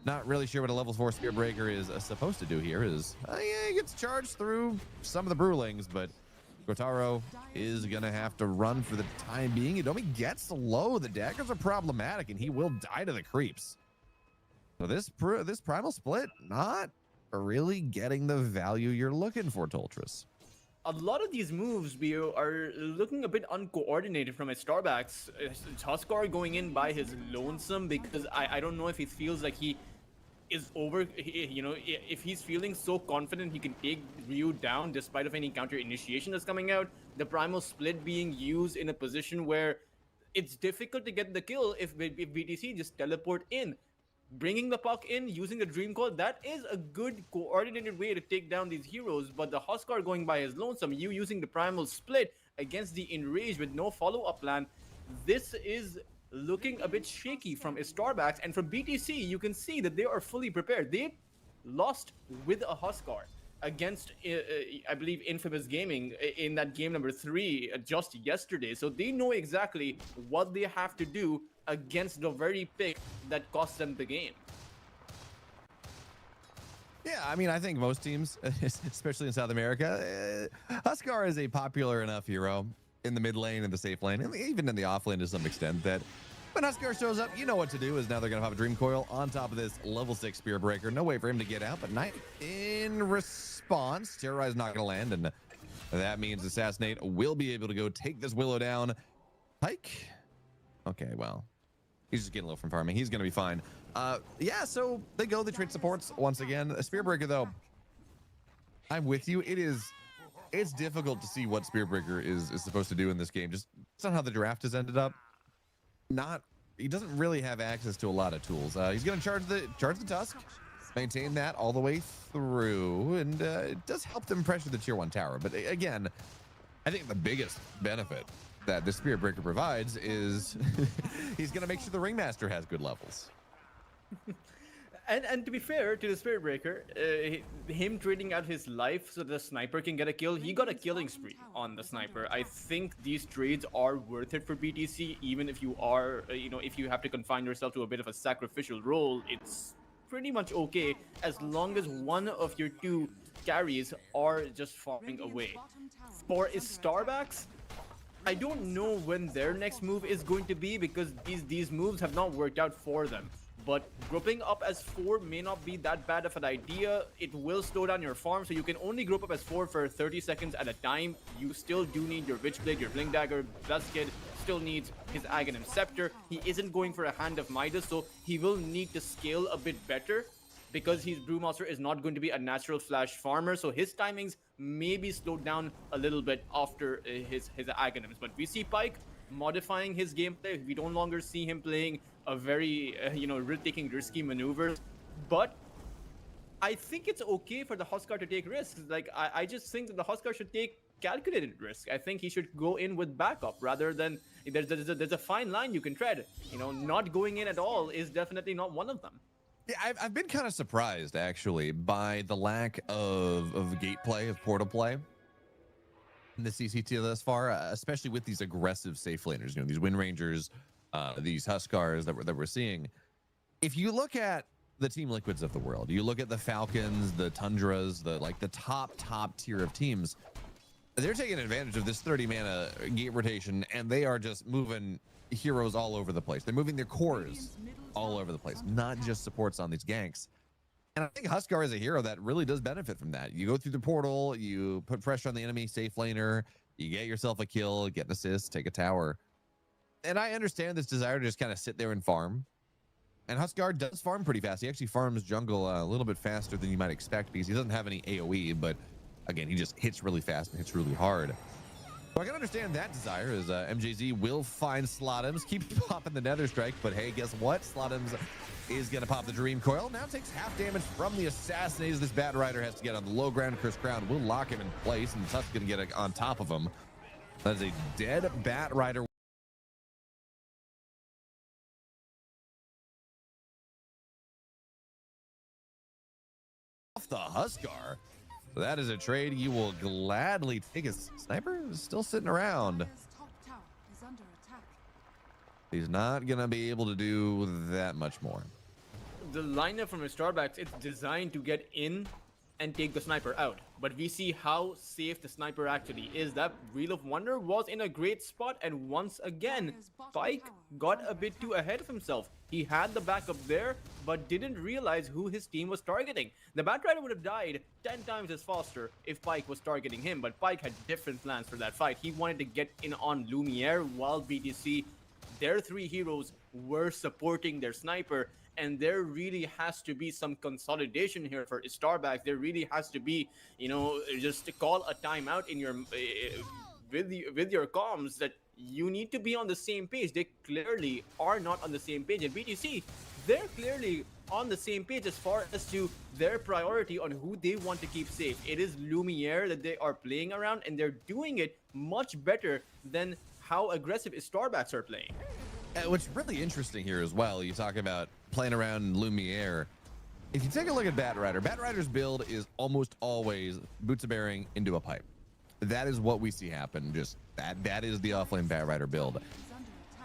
A: Not really sure what a level 4 Spirit Breaker is supposed to do here. Yeah, he gets charged through some of the Brewlings, but Kotaro is gonna have to run for the time being. Idomi gets low. The daggers are problematic, and he will die to the creeps. So this primal split not really getting the value you're looking for, Toltris.
B: A lot of these moves, BO, are looking a bit uncoordinated from his Starbacks. Huskar going in by his lonesome because I don't know if he feels like he is if he's feeling so confident he can take Ryu down despite of any counter initiation that's coming out. The primal split being used in a position where it's difficult to get the kill if BTC just teleport in. Bringing the puck in, using the Dream Coil, that is a good coordinated way to take down these heroes. But the Huskar going by his lonesome, you using the primal split against the Enraged with no follow-up plan, this is looking a bit shaky from his Starbacks. And from BTC, you can see that they are fully prepared. They lost with a Huskar against, I believe, Infamous Gaming in that game number 3 just yesterday. So they know exactly what they have to do against the very pick that cost them the game.
A: Yeah, I mean, I think most teams, especially in South America, Huskar is a popular enough hero in the mid lane and the safe lane, and even in the off lane to some extent, that when Huskar shows up, you know what to do. Is now they're going to have a Dream Coil on top of this level 6 Spear Breaker. No way for him to get out, but Knight in response. Terrorize not going to land, and that means Assassinate will be able to go take this Willow down. Pike? Okay, well, he's just getting low from farming. He's going to be fine. Yeah, so they trade supports once again. A Spear Breaker, though, I'm with you. It's difficult to see what Spear Breaker is supposed to do in this game. Just not how the draft has ended up. He doesn't really have access to a lot of tools. He's going to charge the Tusk, maintain that all the way through, and it does help them pressure the tier 1 tower. But again, I think the biggest benefit that the Spirit Breaker provides is he's going to make sure the Ringmaster has good levels.
B: And to be fair to the Spirit Breaker, him trading out his life so the sniper can get a kill, he got a killing spree on the sniper. I think these trades are worth it for BTC, even if you are, if you have to confine yourself to a bit of a sacrificial role, it's pretty much okay as long as one of your 2 carries are just farming away. For his Starbacks, I don't know when their next move is going to be because these moves have not worked out for them. But grouping up as 4 may not be that bad of an idea. It will slow down your farm, so you can only group up as 4 for 30 seconds at a time. You still do need your Witchblade, your Bling Dagger. Bloodskin still needs his Aghanim Scepter. He isn't going for a Hand of Midas, so he will need to scale a bit better because his Brewmaster is not going to be a natural flash farmer, so his timings may be slowed down a little bit after his Aghanims. But we see Pike modifying his gameplay. We no longer see him playing a very, taking risky maneuvers. But I think it's okay for the Huskar to take risks. Like, I just think that the Huskar should take calculated risk. I think he should go in with backup rather than there's a fine line you can tread. Not going in at all is definitely not one of them.
A: Yeah, I've been kind of surprised actually by the lack of gate play, of portal play in the CCT thus far, especially with these aggressive safe laners, these Wind Rangers, these Huskars that we're seeing. If you look at the Team Liquids of the world, you look at the Falcons, the Tundras, the top tier of teams, they're taking advantage of this 30 mana gate rotation, and they are just moving heroes all over the place. They're moving their cores all over the place, not just supports on these ganks. And I think Huskar is a hero that really does benefit from that. You go through the portal, you put pressure on the enemy safe laner, you get yourself a kill, get an assist, take a tower. And I understand this desire to just kind of sit there and farm. And Huskar does farm pretty fast. He actually farms jungle a little bit faster than you might expect because he doesn't have any AoE, but again, he just hits really fast and hits really hard. So I can understand that desire as MJZ will find Slotums, keep popping the Nether Strike, but hey, guess what? Slotums is going to pop the Dream Coil. Now takes half damage from the Assassinate as this Bat Rider has to get on the low ground. Chris Crown will lock him in place, and Tusk's going to get on top of him. That is a dead Bat Rider. off the Huskar. So that is a trade you will gladly take. His sniper is still sitting around. He's not going to be able to do that much more.
B: The lineup from Starbacks, it's designed to get in and take the sniper out. But we see how safe the sniper actually is. That Wheel of Wonder was in a great spot, and once again, Pyke got a bit too ahead of himself. He had the backup there, but didn't realize who his team was targeting. The Batrider would have died 10 times as faster if Pyke was targeting him, but Pyke had different plans for that fight. He wanted to get in on Lumiere while BTC, their 3 heroes, were supporting their sniper. And there really has to be some consolidation here for Starbacks. There really has to be, you know, just to call a timeout in your with your comms that you need to be on the same page. They clearly are not on the same page. And BTC, they're clearly on the same page as far as to their priority on who they want to keep safe. It is Lumiere that they are playing around, and they're doing it much better than how aggressive Starbacks are playing.
A: What's really interesting here as well, you talk about playing around Lumiere. If you take a look at Batrider's build is almost always boots of bearing into a pipe. That is what we see happen. Just that is the offlane Batrider build.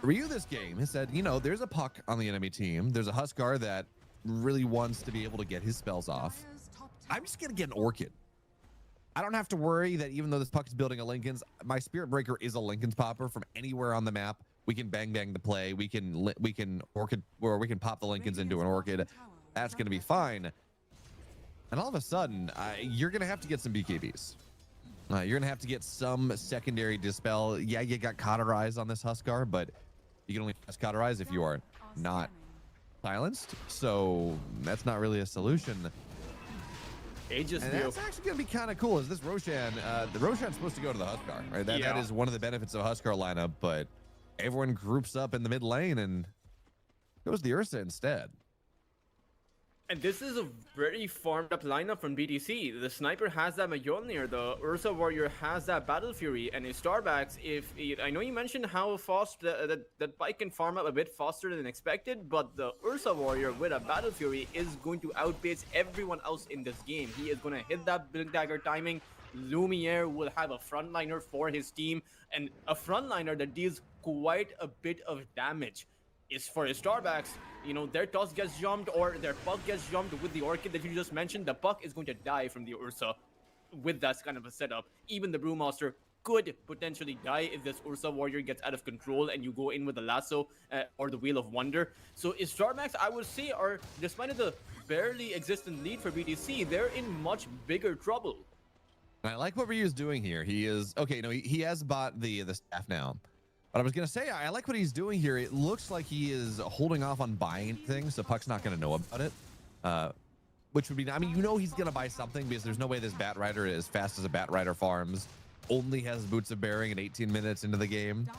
A: Ryu this game has said, you know, there's a puck on the enemy team. There's a Huskar that really wants to be able to get his spells off. I'm just gonna get an Orchid. I don't have to worry that even though this puck is building a Linken's, my Spirit Breaker is a Linken's popper from anywhere on the map. We can bang the play. We can Orchid, or we can pop the Linken's into an Orchid. That's going to be fine. And all of a sudden, you're going to have to get some BKBs. You're going to have to get some secondary dispel. Yeah, you got Cauterize on this Huskar, but you can only cast Cauterize if you are not silenced. So that's not really a solution. And that's actually going to be kind of cool. Is this Roshan? The Roshan's supposed to go to the Huskar, right? That is one of the benefits of a Huskar lineup, but everyone groups up in the mid lane and goes the Ursa instead.
B: And this is a very farmed up lineup from BTC. The Sniper has that Mjolnir, the Ursa Warrior has that Battle Fury, and in Starbacks, I know you mentioned how fast that Pyke can farm up a bit faster than expected, but the Ursa Warrior with a Battle Fury is going to outpace everyone else in this game. He is going to hit that Big Dagger timing. Lumiere will have a frontliner for his team, and a frontliner that deals quite a bit of damage. Is for his Starbacks, you know, their toss gets jumped or their puck gets jumped with the Orchid that you just mentioned, the puck is going to die from the Ursa with that kind of a setup. Even the Brewmaster could potentially die if this Ursa Warrior gets out of control and you go in with the lasso or the Wheel of Wonder. So Starbacks, I would say, are, despite the barely existent lead for BTC, they're in much bigger trouble.
A: I like what Ryu's doing here. He is okay. No, he has bought the staff now. But I was going to say, I like what he's doing here. It looks like he is holding off on buying things, so Puck's not going to know about it. Which would be, I mean, you know he's going to buy something because there's no way this Batrider, as fast as a Batrider farms, only has Boots of Bearing at 18 minutes into the game.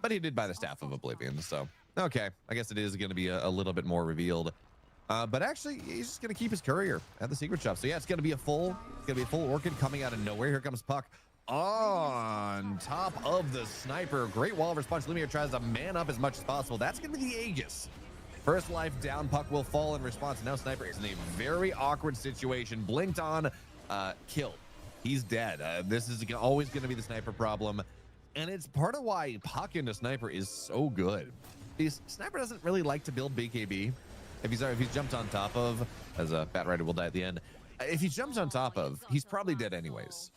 A: But he did buy the Staff of Oblivion, so okay. I guess it is going to be a little bit more revealed. But actually, he's just going to keep his courier at the secret shop. So yeah, it's going to be a full Orchid coming out of nowhere. Here comes Puck. On top of the Sniper. Great wall of response. Lumiere tries to man up as much as possible. That's going to be the Aegis. First life down. Puck will fall in response. Now Sniper is in a very awkward situation. Blinked on. Killed. He's dead. This is always going to be the Sniper problem. And it's part of why Puck into Sniper is so good. Because Sniper doesn't really like to build BKB. If he's jumped on top of, as a Batrider will die at the end. If he jumps on top of, he's probably dead anyways.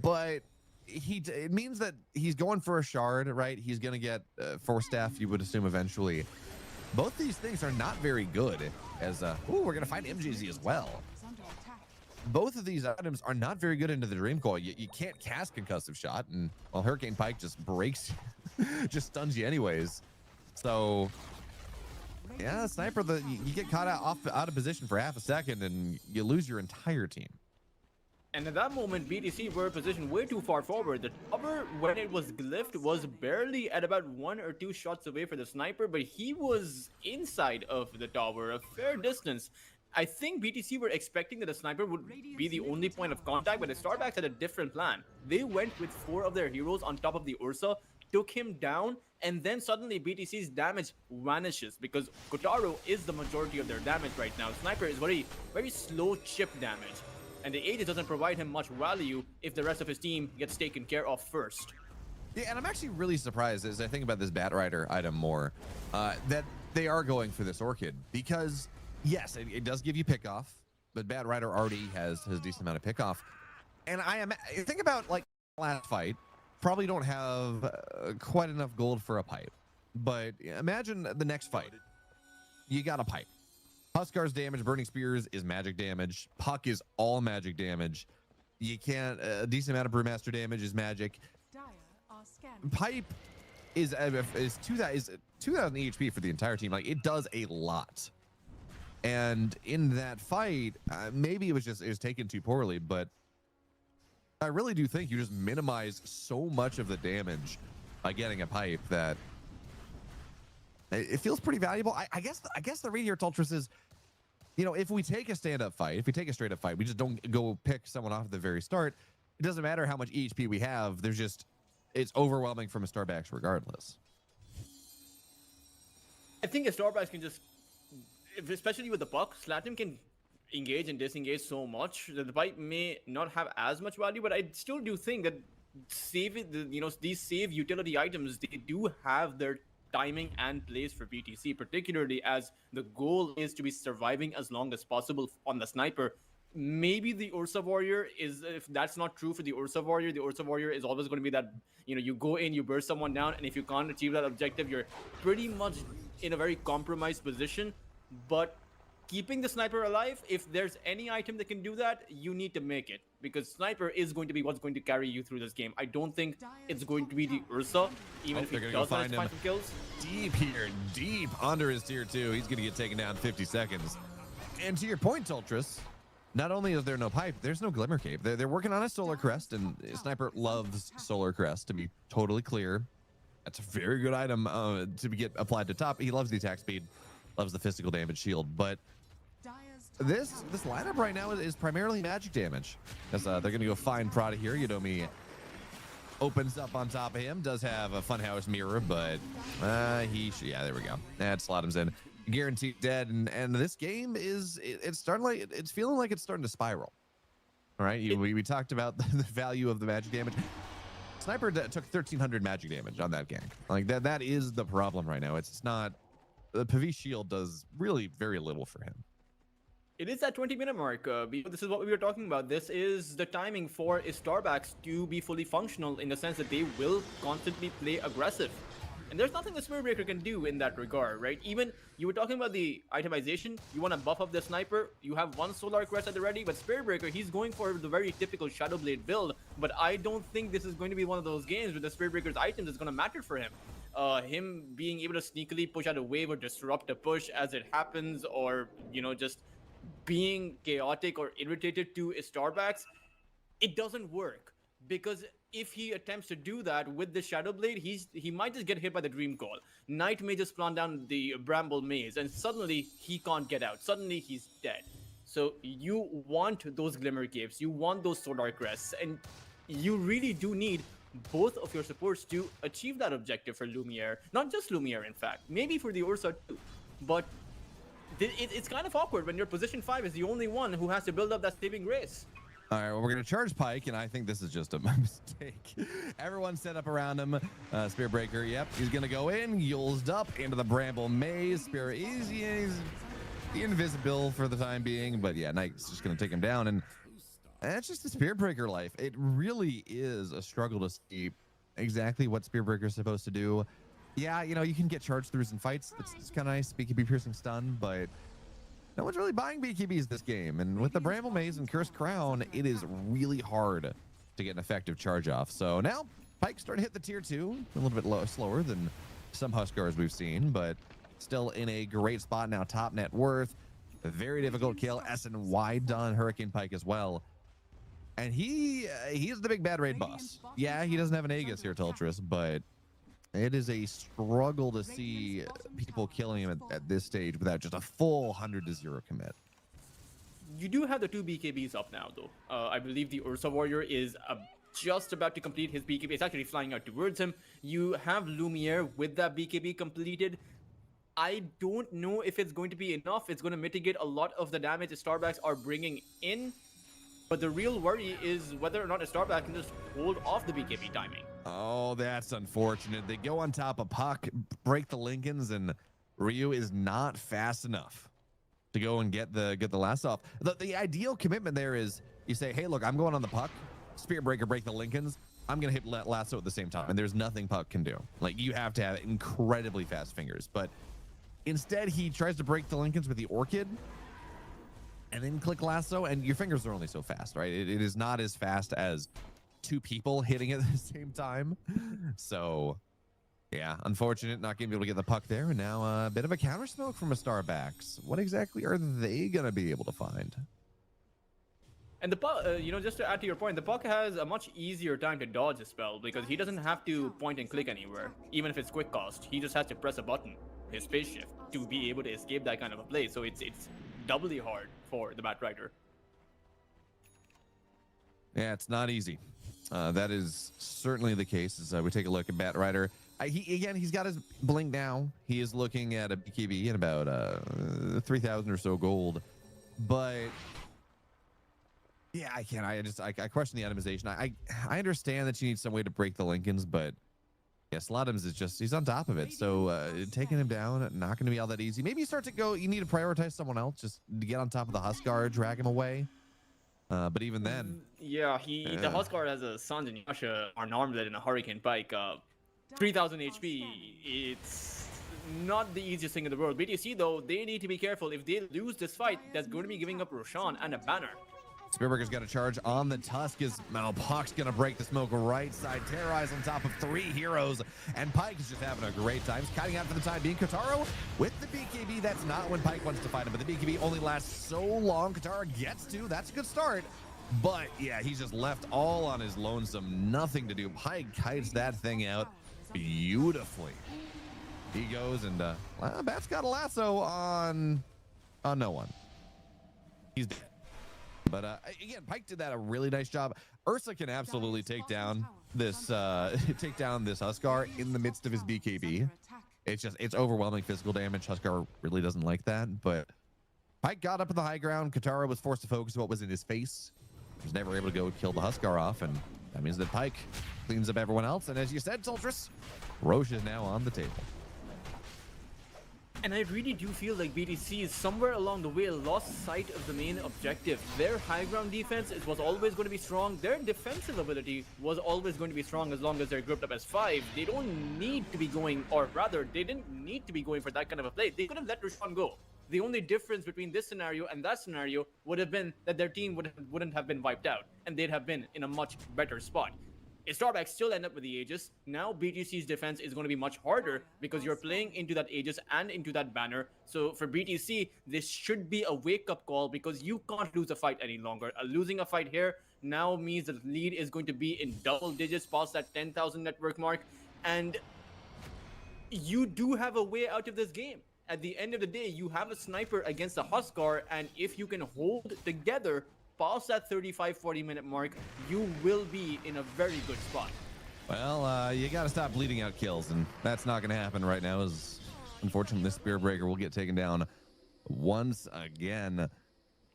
A: But it means that he's going for a shard, right? He's going to get 4 staff, you would assume, eventually. Both these things are not very good. As we're going to find MJZ as well. Both of these items are not very good into the Dream Coil. You can't cast Concussive Shot, and well, Hurricane Pyke just breaks, just stuns you anyways. So yeah, Sniper, you get caught out of position for half a second, and you lose your entire team.
B: And at that moment, BTC were positioned way too far forward. The tower, when it was glyphed, was barely at about 1 or 2 shots away for the Sniper, but he was inside of the tower, a fair distance. I think BTC were expecting that the Sniper would be the only point of contact, but the Starbacks had a different plan. They went with 4 of their heroes on top of the Ursa took him down, and then suddenly BTC's damage vanishes because Kotaro is the majority of their damage right now. Sniper is very, very slow chip damage, and the Aegis doesn't provide him much value if the rest of his team gets taken care of first.
A: Yeah, and I'm actually really surprised as I think about this Bat Rider item more, that they are going for this Orchid, because yes, it does give you pick off, but Bat Rider already has a decent amount of pick off. And think about like last fight, probably don't have quite enough gold for a pipe, but imagine the next fight, you got a pipe. Huskar's damage, Burning Spears is magic damage, Puck is all magic damage. You can't, a decent amount of Brewmaster damage is magic. Pipe is 2000 HP for the entire team. Like, it does a lot. And in that fight, maybe it was taken too poorly, but I really do think you just minimize so much of the damage by getting a pipe that it feels pretty valuable. I guess the read here, Tultris, is, you know, if we take a stand-up fight, if we take a straight-up fight, we just don't go pick someone off at the very start. It doesn't matter how much EHP we have. It's overwhelming from a Starbacks regardless.
B: I think a Starbacks can just, especially with the Puck, Slatim can engage and disengage so much that the pipe may not have as much value, but I still do think that these save utility items, they do have their timing and place for BTC, particularly as the goal is to be surviving as long as possible on the Sniper. Maybe the Ursa Warrior is, if that's not true for the Ursa Warrior is always going to be that, you know, you go in, you burst someone down, and if you can't achieve that objective, you're pretty much in a very compromised position. But keeping the Sniper alive, if there's any item that can do that, you need to make it, because Sniper is going to be what's going to carry you through this game. I don't think it's going to be the Ursa, even if he does manage to find some kills.
A: Deep here, deep under his tier 2. He's going to get taken down in 50 seconds. And to your point, Tultris, not only is there no pipe, there's no Glimmer Cape. They're working on a Solar Crest, and Sniper loves Solar Crest, to be totally clear. That's a very good item to get applied to top. He loves the attack speed, loves the physical damage shield, but this lineup right now is primarily magic damage, because they're going to go find Prada here. Yudomi opens up on top of him, does have a Funhouse mirror, but there we go. That slot him's in. Guaranteed dead, and this game it's feeling like it's starting to spiral. All right, we talked about the value of the magic damage. Sniper took 1300 magic damage on that gank. Like that is the problem right now. It's not, the Pavie shield does really very little for him.
B: It is that 20-minute mark. This is what we were talking about. This is the timing for Starbacks to be fully functional, in the sense that they will constantly play aggressive. And there's nothing the Spirit Breaker can do in that regard, right? Even, you were talking about the itemization. You want to buff up the Sniper. You have one Solar Crest at the ready, but Spirit Breaker, he's going for the very typical Shadow Blade build. But I don't think this is going to be one of those games where the Spirit Breaker's items is going to matter for him. Him being able to sneakily push out a wave or disrupt a push as it happens, or, you know, just being chaotic or irritated to Starbacks, it doesn't work. Because if he attempts to do that with the Shadow Blade, he might just get hit by the Dream Call. Knight may just plant down the Bramble Maze, and suddenly he can't get out. Suddenly he's dead. So you want those Glimmer Capes, you want those Solar Crests, and you really do need both of your supports to achieve that objective for Lumiere. Not just Lumiere, in fact. Maybe for the Ursa too. But it's kind of awkward when your position 5 is the only one who has to build up that saving grace.
A: All right, well, we're going to charge Pike, and I think this is just a mistake. Everyone's set up around him. Spirit Breaker, yep, he's going to go in, Yulesed up into the Bramble Maze. Spirit he's invisible for the time being, but yeah, Knight's just going to take him down, and that's just the Spirit Breaker life. It really is a struggle to see exactly what Spirit Breaker is supposed to do. Yeah, you know, you can get charge throughs in fights. It's kind of nice, BKB piercing stun, but no one's really buying BKBs this game, and with the Bramble Maze and Cursed Crown, it is really hard to get an effective charge off. So now Pike's starting to hit the tier 2, a little bit slower than some Huskars we've seen, but still in a great spot now. Top net worth, a very difficult kill. SNY done, Hurricane Pike as well, and he's the big bad raid boss. Yeah, he doesn't have an Aegis here, Tultris, but it is a struggle to see people killing him at this stage without just a full 100-0 commit.
B: You do have the 2 BKBs up now, though. I believe the Ursa Warrior is a just about to complete his BKB. It's actually flying out towards him. You have Lumiere with that BKB completed. I don't know if it's going to be enough. It's going to mitigate a lot of the damage the Starbacks are bringing in. But the real worry is whether or not a Starback can just hold off the BKB timing.
A: Oh, that's unfortunate. They go on top of Puck, break the Lincolns, and Ryu is not fast enough to go and get the last off. The ideal commitment there is you say, hey, look, I'm going on the Puck, Spear Breaker, break the Lincolns. I'm going to hit lasso at the same time, and there's nothing Puck can do. Like, you have to have incredibly fast fingers. But instead, he tries to break the Lincolns with the Orchid and then click lasso, and your fingers are only so fast, right? It is not as fast as two people hitting it at the same time. So, yeah, unfortunate not going to be able to get the Puck there. And now a bit of a counter smoke from a Starbacks. What exactly are they going to be able to find?
B: And the Puck, just to add to your point, the Puck has a much easier time to dodge a spell because he doesn't have to point and click anywhere, even if it's quick cost. He just has to press a button, his space shift, to be able to escape that kind of a play. So it's doubly hard for the Batrider.
A: Yeah, it's not easy. That is certainly the case as we take a look at Batrider. He's got his blink now. He is looking at a BKB in about 3,000 or so gold. But yeah, I question the itemization. I understand that you need some way to break the Lincolns, but yeah, Slotums is just, he's on top of it. So taking him down, not going to be all that easy. Maybe you start to go, you need to prioritize someone else just to get on top of the Huskar, drag him away. But even then.
B: Yeah, the Huskar has a Sanj and Yasha are armlet in a Hurricane Pike. 3,000 HP, it's not the easiest thing in the world. BTC, though, they need to be careful. If they lose this fight, that's going to be giving up Roshan and a banner.
A: Spearbreaker's got a charge on the Tusk as Puck's going to break the smoke right side. Terrorize on top of 3 heroes. And Pike is just having a great time. He's cutting out for the time being. Kotaro with the BKB. That's not when Pike wants to fight him. But the BKB only lasts so long. Kotaro gets to. That's a good start. But yeah, he's just left all on his lonesome. Nothing to do. Pike kites that thing out beautifully. He goes and Bat's got a lasso on no one. He's dead. But again, Pike did that a really nice job. Ursa can absolutely take down this Huskar in the midst of his BKB. It's overwhelming physical damage. Huskar really doesn't like that. But Pike got up to the high ground. Katara was forced to focus on what was in his face. He was never able to go kill the Huskar off, and that means that Pike cleans up everyone else. And as you said, Soltris, Roche is now on the table.
B: And I really do feel like BTC is somewhere along the way lost sight of the main objective. Their high ground defense was always going to be strong. Their defensive ability was always going to be strong as long as they're grouped up as 5. They don't need to be going, or rather, they didn't need to be going for that kind of a play. They could have let Roshan go. The only difference between this scenario and that scenario would have been that their team wouldn't have been wiped out, and they'd have been in a much better spot. If Starback still end up with the Aegis, now BTC's defense is going to be much harder because you're playing into that Aegis and into that banner. So for BTC, this should be a wake-up call because you can't lose a fight any longer. Losing a fight here now means the lead is going to be in double digits past that 10,000 network mark. And you do have a way out of this game. At the end of the day, you have a sniper against a Huskar, and if you can hold together past that 35-40 minute mark, you will be in a very good spot.
A: Well, you got to stop bleeding out kills, and that's not going to happen right now, as unfortunately this Spearbreaker will get taken down once again.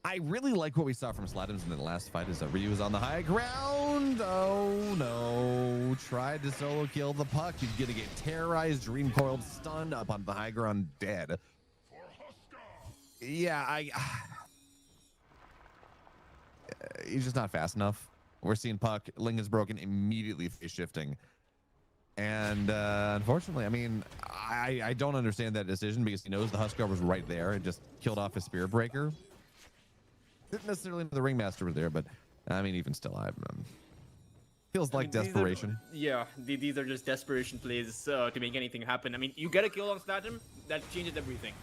A: I really like what we saw from Slatims in the last fight as Ryu was on the high ground. Oh no, tried to solo kill the Puck. He's going to get terrorized, dream coiled, stunned up on the high ground, dead. Yeah, he's just not fast enough. We're seeing Puck, Lincoln's broken, immediately face shifting. And unfortunately, I mean, I don't understand that decision because he knows the Huskar was right there and just killed off his Spearbreaker. Didn't necessarily know the Ringmaster was there, but I mean, even still, feels like desperation.
B: These are just desperation plays to make anything happen. I mean, you get a kill on Slatum, that changes everything.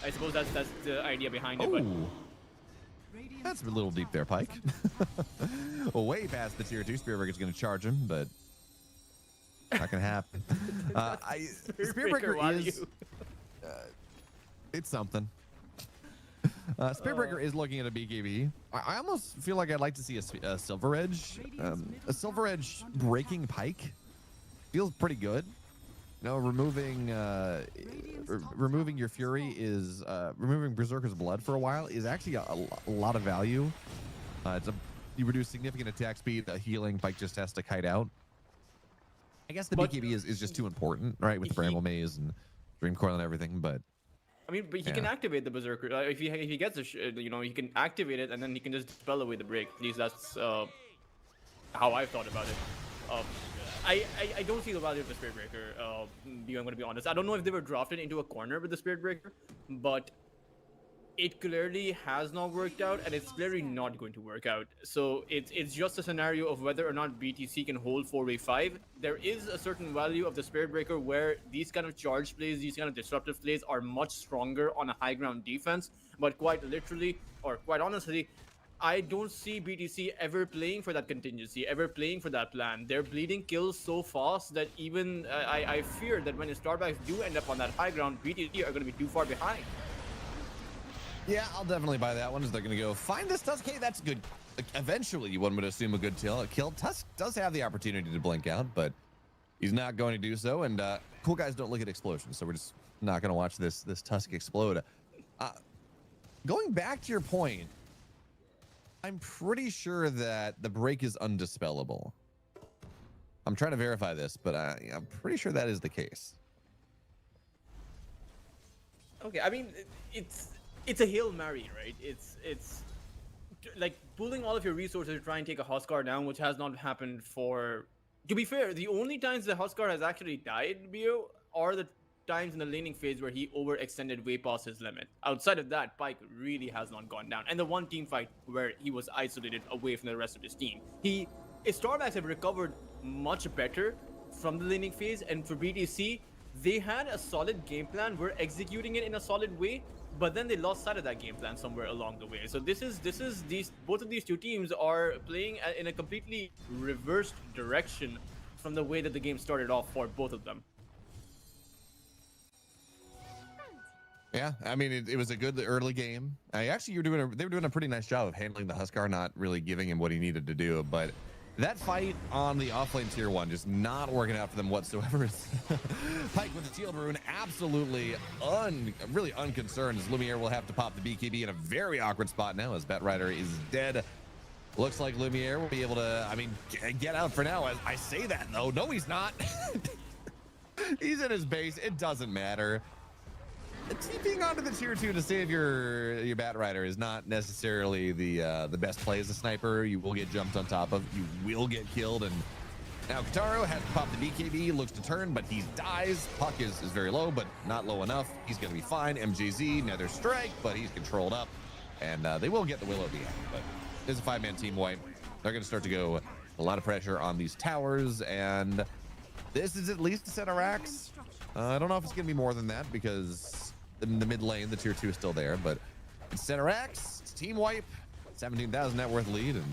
B: I suppose that's the idea behind it. But
A: that's a little deep there, Pike. Well, way past the tier 2. Spearbreaker is going to charge him, but not going to happen. Spearbreaker is... it's something. Spearbreaker is looking at a BKB. I almost feel like I'd like to see a Silver Edge. A Silver Edge breaking Pike feels pretty good. You know, removing your Fury is removing Berserker's Blood for a while is actually a lot of value. You reduce significant attack speed. The healing Pike just has to kite out. I guess the BKB is just too important, right? With the Bramble Maze and Dream Coil and everything, but.
B: I mean, but he can activate the Berserker. If he gets you know, he can activate it and then he can just dispel away the break. At least that's how I've thought about it. I don't see the value of the Spirit Breaker. I'm going to be honest. I don't know if they were drafted into a corner with the Spirit Breaker, but it clearly has not worked out, and it's clearly not going to work out. So it's just a scenario of whether or not BTC can hold 4v5. There is a certain value of the Spirit Breaker where these kind of charge plays, these kind of disruptive plays are much stronger on a high ground defense. But quite literally, or quite honestly, I don't see BTC ever playing for that contingency, ever playing for that plan. They're bleeding kills so fast that even I fear that when the Starbacks do end up on that high ground, BTC are going to be too far behind.
A: Yeah, I'll definitely buy that one. As they're going to go find this Tusk. Hey, that's good. Eventually, one would assume a good kill. Tusk does have the opportunity to blink out, but he's not going to do so. And cool guys don't look at explosions, so we're just not going to watch this Tusk explode. Going back to your point, I'm pretty sure that the break is undispellable. I'm trying to verify this, but I'm pretty sure that is the case.
B: Okay, I mean, it's a Hail Mary, right? It's like pulling all of your resources to try and take a Huskar down, which has not happened for... To be fair, the only times the Huskar has actually died, BO, are the times in the laning phase where he overextended way past his limit. Outside of that, Pike really has not gone down. And the one team fight where he was isolated away from the rest of his team. His Starbacks have recovered much better from the laning phase, and for BTC, they had a solid game plan, were executing it in a solid way, but then they lost sight of that game plan somewhere along the way. So both of these two teams are playing in a completely reversed direction from the way that the game started off for both of them.
A: Yeah, I mean, it was a good early game. They were doing a pretty nice job of handling the Huskar, not really giving him what he needed to do. But that fight on the offlane tier 1 just not working out for them whatsoever. Pike with the Teal Rune, absolutely really unconcerned, as Lumiere will have to pop the BKB in a very awkward spot now as Batrider is dead. Looks like Lumiere will be able to, I mean, get out for now. I say that though. No, he's not. He's in his base. It doesn't matter. TPing onto the tier 2 to save your Batrider is not necessarily the best play as a sniper. You will get jumped on top of. You will get killed. And now Kataro has to pop the BKB, looks to turn, but he dies. Puck is very low, but not low enough. He's going to be fine. MJZ, Nether Strike, but he's controlled up. And they will get the Willow BF, but there's a 5-man team wipe. They're going to start to go a lot of pressure on these towers, and this is at least a set of racks. I don't know if it's going to be more than that because the mid lane, the tier 2 is still there, but it's center X, it's team wipe, 17,000 net worth lead, and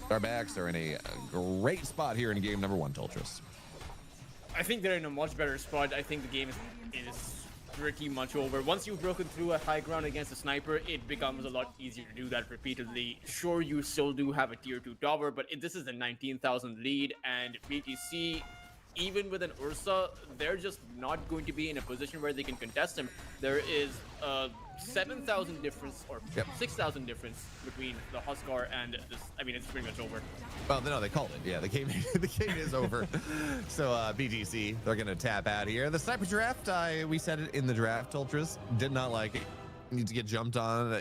A: Starbacks are in a great spot here in game number 1, Toltris.
B: I think they're in a much better spot. I think the game is pretty much over. Once you've broken through a high ground against a sniper, it becomes a lot easier to do that repeatedly. Sure, you still do have a tier 2 tower, but this is a 19,000 lead, and BTC, even with an Ursa, they're just not going to be in a position where they can contest him. There is a 7,000 difference, or 6,000 difference between the Huskar and this. I mean, it's pretty much over.
A: Well, no, they called it. Yeah, the game is over. So BTC, they're going to tap out here. The sniper draft, we said it in the draft, Ultras, did not like it. Needs to get jumped on.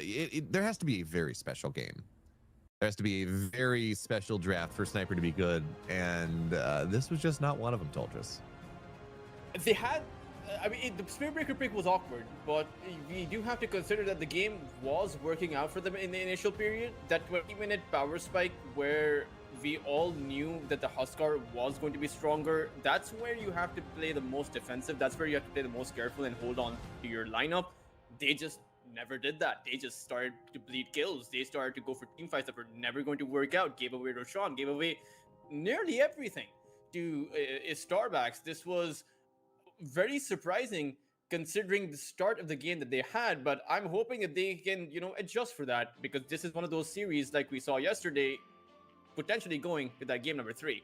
A: There has to be a very special game. There has to be a very special draft for sniper to be good, and this was just not one of them, Toltris.
B: They had, I mean, the Spirit Breaker pick was awkward, but we do have to consider that the game was working out for them in the initial period. That 20-minute power spike where we all knew that the Huskar was going to be stronger, that's where you have to play the most defensive. That's where you have to play the most careful and hold on to your lineup. They just never did that. They just started to bleed kills. They started to go for team fights that were never going to work out. Gave away Roshan, gave away nearly everything to Starbacks. This was very surprising considering the start of the game that they had, but I'm hoping that they can, adjust for that, because this is one of those series like we saw yesterday, potentially going to that game number 3.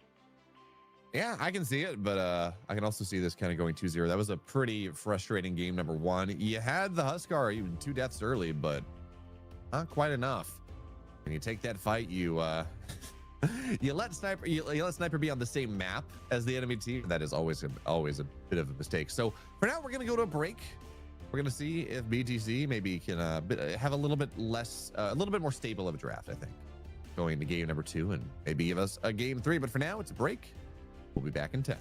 A: Yeah, I can see it, but I can also see this kind of going 2-0. That was a pretty frustrating game number 1. You had the Huskar even 2 deaths early, but not quite enough. When you take that fight, you you let Sniper be on the same map as the enemy team. That is always a bit of a mistake. So for now, we're gonna go to a break. We're gonna see if BTC maybe can have a little bit more stable of a draft, I think, going to game number 2 and maybe give us a game 3. But for now, it's a break. We'll be back in 10.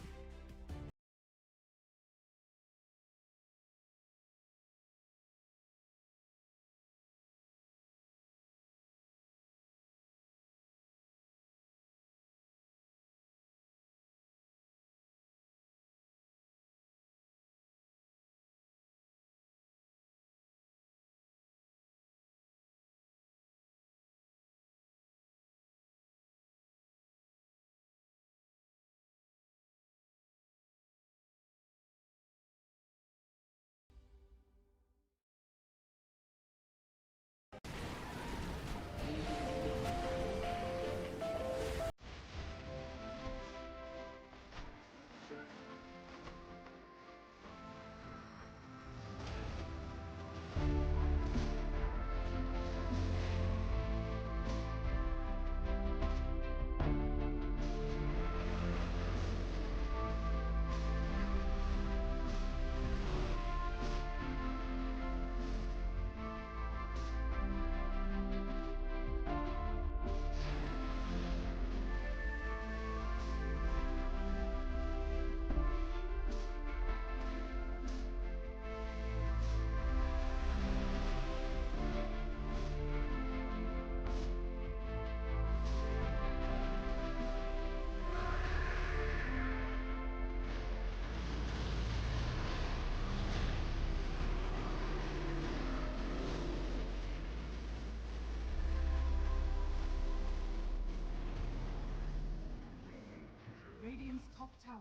C: Radiant's top tower.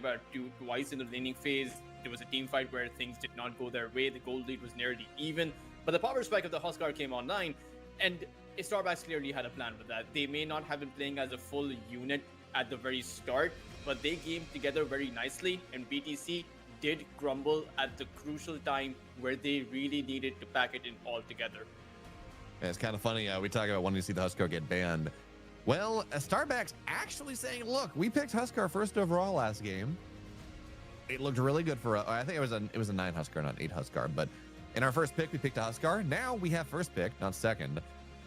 B: about twice in the laning phase. There was a team fight where things did not go their way. The gold lead was nearly even, but the power spike of the Huskar came online, and Starbucks clearly had a plan with that. They may not have been playing as a full unit at the very start, but they came together very nicely, and BTC did crumble at the crucial time where they really needed to pack it in all together.
A: Yeah, it's kind of funny. We talk about wanting to see the Huskar get banned. Well, Starbucks actually saying, look, we picked Huskar first overall last game. It looked really good for us. I think it was a 9 Huskar, not 8 Huskar. But in our first pick, we picked a Huskar. Now we have first pick, not second.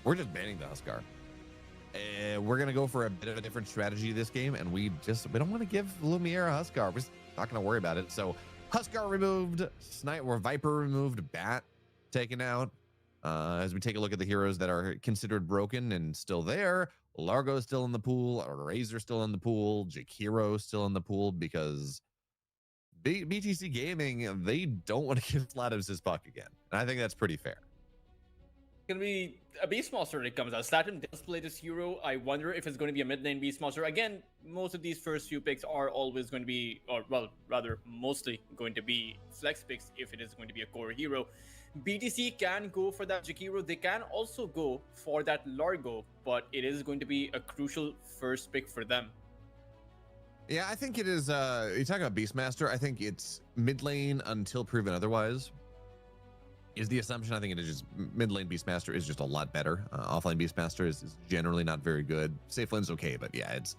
A: We're just banning the Huskar. We're going to go for a bit of a different strategy this game, and we don't want to give Lumiere a Huskar. We're just not going to worry about it. So Huskar removed, Sniper, Viper removed, Bat taken out. As we take a look at the heroes that are considered broken and still there, Largo still in the pool, Razor still in the pool, Jakiro still in the pool, because BTC Gaming, they don't want to give Slatovs his puck again. And I think that's pretty fair.
B: Gonna be a Beast Monster that comes out. Slatum does play this hero. I wonder if it's going to be a mid lane Beast Monster. Again, most of these first few picks are always going to be, or well, rather, mostly going to be flex picks if it is going to be a core hero. BTC can go for that Jakiro. They can also go for that Largo, but it is going to be a crucial first pick for them.
A: Yeah, I think it is. You talk about Beastmaster. I think it's mid lane until proven otherwise. Is the assumption. I think it is just mid lane Beastmaster is just a lot better. Offlane Beastmaster is generally not very good. Safe lane's okay, but yeah, it's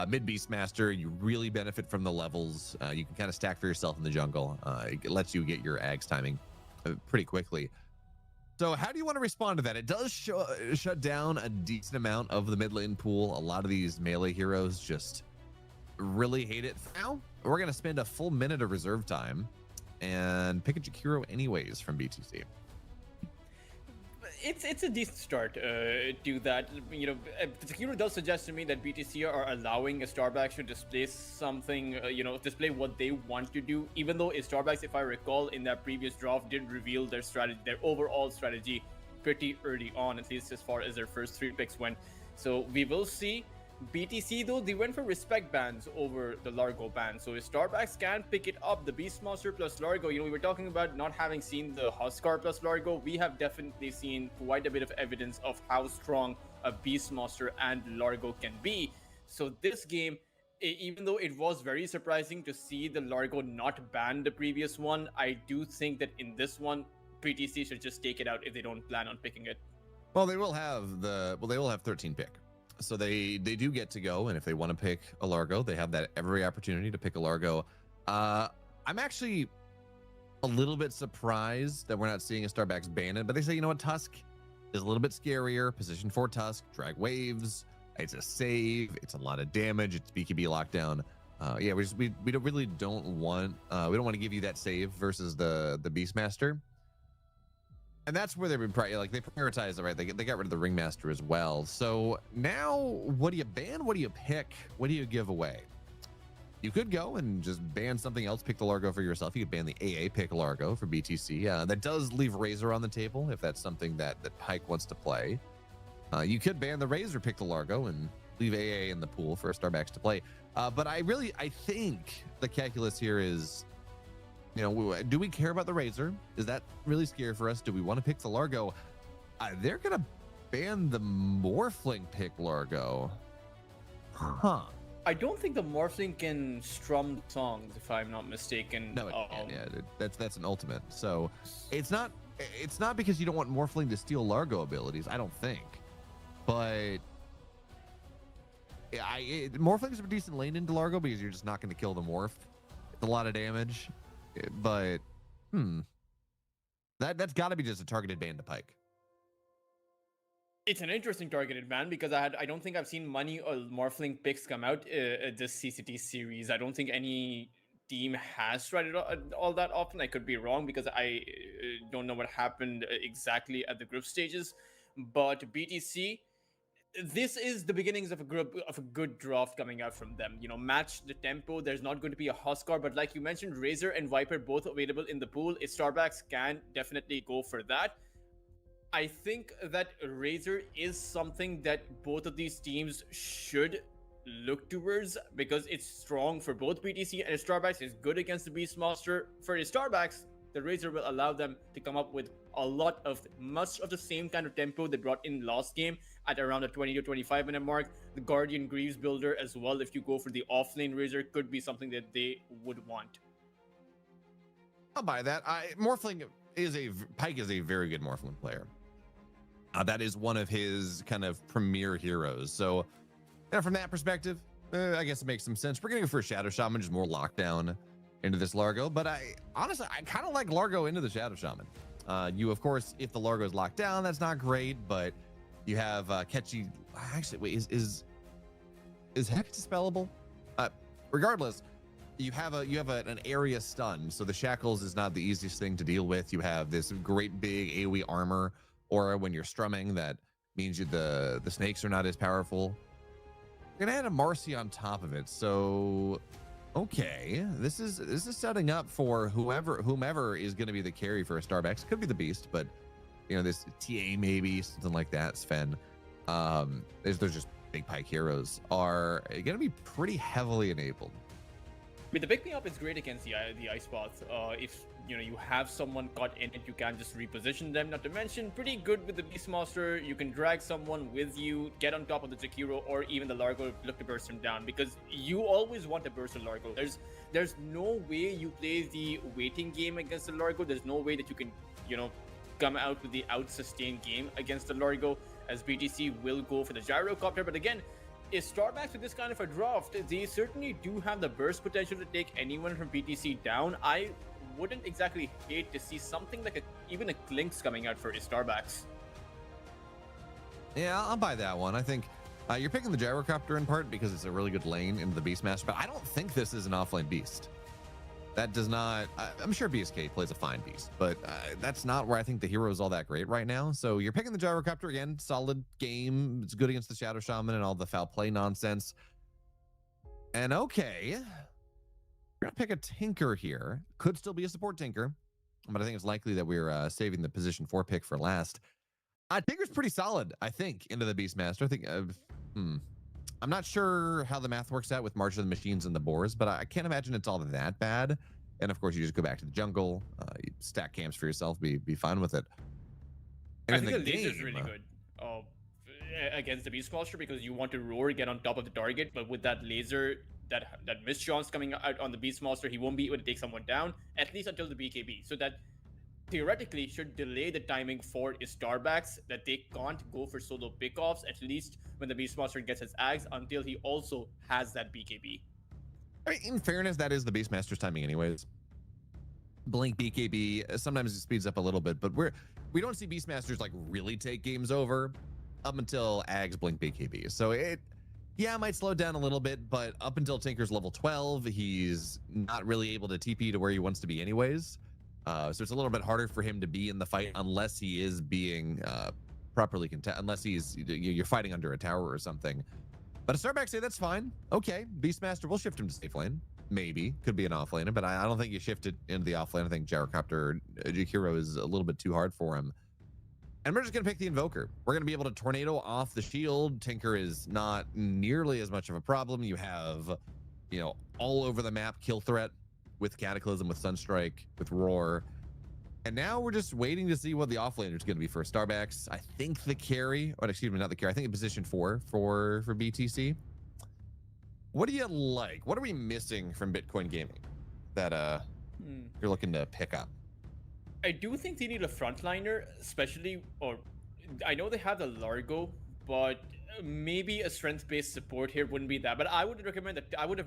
A: mid Beastmaster. You really benefit from the levels. You can kind of stack for yourself in the jungle. It lets you get your Ags timing pretty quickly. So how do you want to respond to that? It does shut down a decent amount of the mid lane pool. A lot of these melee heroes just really hate it. Now we're gonna spend a full minute of reserve time and pick a Jakiro anyways from BTC.
B: It's a decent start to that. You know, Jakiro does suggest to me that BTC are allowing Starbucks to display something, display what they want to do, even though Starbucks, if I recall, in that previous draft did reveal their strategy, their overall strategy pretty early on, at least as far as their first 3 picks went. So we will see. BTC, though, they went for respect bans over the Largo ban. So if Starbucks can pick it up, the Beast Monster plus Largo, we were talking about not having seen the Huskar plus Largo. We have definitely seen quite a bit of evidence of how strong a Beast Monster and Largo can be. So this game, even though it was very surprising to see the Largo not ban the previous one, I do think that in this one, BTC should just take it out if they don't plan on picking it.
A: Well, they will have 13 pick. So they do get to go, and if they want to pick a Largo, they have that every opportunity to pick a Largo. I'm actually a little bit surprised that we're not seeing a Starbucks ban it, but they say, you know what, Tusk is a little bit scarier. Position 4 Tusk, drag waves, it's a save, it's a lot of damage, it's BKB lockdown. Yeah, we don't want to give you that save versus the Beastmaster. And that's where they prioritize it, right? They got rid of the Ringmaster as well. So now, what do you ban? What do you pick? What do you give away? You could go and just ban something else, pick the Largo for yourself. You could ban the AA pick Largo for BTC. That does leave Razor on the table if that's something that Pike wants to play. You could ban the Razor, pick the Largo, and leave AA in the pool for Starbucks to play. But I think the calculus here is, do we care about the Razor? Is that really scary for us? Do we want to pick the Largo? They're going to ban the Morphling pick Largo. Huh.
B: I don't think the Morphling can strum songs, if I'm not mistaken.
A: No, it can. Yeah, that's an ultimate. So it's not because you don't want Morphling to steal Largo abilities, I don't think. But Morphling's a decent lane into Largo because you're just not going to kill the Morph. It's a lot of damage. But that's got to be just a targeted ban to Pike.
B: It's an interesting targeted ban because I don't think I've seen many Morphling picks come out this CCT series. I don't think any team has tried it all that often. I could be wrong because I don't know what happened exactly at the group stages. But BTC, this is the beginnings of a good draft coming out from them. Match the tempo. There's not going to be a Huskar, but like you mentioned, Razor and Viper both available in the pool. Starbucks can definitely go for that. I think that Razor is something that both of these teams should look towards because it's strong for both BTC and Starbacks. It's good against the Beastmaster. For Starbacks, the Razor will allow them to come up with much of the same kind of tempo they brought in last game at around the 20 to 25 minute mark. The Guardian Greaves builder as well, if you go for the offlane Razor, could be something that they would want.
A: I'll buy that. Pyke is a very good Morphling player. That is one of his kind of premier heroes. So from that perspective, I guess it makes some sense. We're going to go for a Shadow Shaman, just more lockdown into this Largo. But I kind of like Largo into the Shadow Shaman. Of course, if the Largo is locked down, that's not great. But you have Catchy. Actually, wait, is Hex dispellable? Regardless, you have an area stun. So the Shackles is not the easiest thing to deal with. You have this great big AoE armor aura when you're strumming. That means the snakes are not as powerful. You're gonna add a Marcy on top of it. So okay, this is setting up for whomever is going to be the carry for a Starbacks. Could be the Beast, but this TA maybe something like that. Sven, there's just big Pyke heroes are going to be pretty heavily enabled.
B: I mean, the pick me up is great against the ice path. If you have someone caught in it, you can just reposition them. Not to mention, pretty good with the Beastmaster. You can drag someone with you, get on top of the Jakiro or even the Largo, look to burst him down, because you always want to burst a Largo. There's no way you play the waiting game against the Largo. There's no way that you can come out with the out-sustained game against the Largo, as BTC will go for the Gyrocopter. But again, if Starbacks with this kind of a draft, they certainly do have the burst potential to take anyone from BTC down. I wouldn't exactly hate to see something like even a Clinks coming out for Starbacks.
A: Yeah, I'll buy that one. I think you're picking the Gyrocopter in part because it's a really good lane into the Beastmaster, but I don't think this is an offlane Beast. That does not. I'm sure BSK plays a fine Beast, but that's not where I think the hero is all that great right now. So you're picking the Gyrocopter again. Solid game. It's good against the Shadow Shaman and all the foul play nonsense. And okay, we're gonna pick a Tinker here. Could still be a support Tinker, but I think it's likely that we're saving the position 4 pick for last. Tinker's pretty solid, I think, into the Beastmaster. I think. I'm not sure how the math works out with March of the Machines and the Boars, but I can't imagine it's all that bad. And of course, you just go back to the jungle, you stack camps for yourself, be fine with it. And
B: I think the laser is really good against the Beastmaster, because you want to roar, get on top of the target, but with that laser, that mist shots coming out on the Beastmaster, he won't be able to take someone down, at least until the BKB. So that theoretically should delay the timing for Starbacks, that they can't go for solo pickoffs, at least when the Beastmaster gets his Ags, until he also has that BKB.
A: I mean, in fairness, that is the Beastmaster's timing anyways. Blink BKB, sometimes it speeds up a little bit, but we don't see Beastmasters like really take games over up until Ags blink BKB. So it might slow down a little bit, but up until Tinker's level 12, he's not really able to TP to where he wants to be anyways. So it's a little bit harder for him to be in the fight unless he is being properly unless you're fighting under a tower or something. But a Starback say that's fine. Okay, Beastmaster, we'll shift him to safe lane. Maybe could be an offlaner, but I don't think you shift it into the offlane. I think Gyrocopter Jakiro is a little bit too hard for him. And we're just gonna pick the Invoker. We're gonna be able to tornado off the shield. Tinker is not nearly as much of a problem. You have, all over the map kill threat with Cataclysm, with Sunstrike, with Roar. And now we're just waiting to see what the offlaner is going to be for Starbacks. I think the carry, or excuse me, not the carry, I think position 4 for BTC. What do you like? What are we missing from Bitcoin Gaming that you're looking to pick up?
B: I do think they need a frontliner, especially, or I know they have the Largo, but maybe a strength-based support here wouldn't be that. But I would have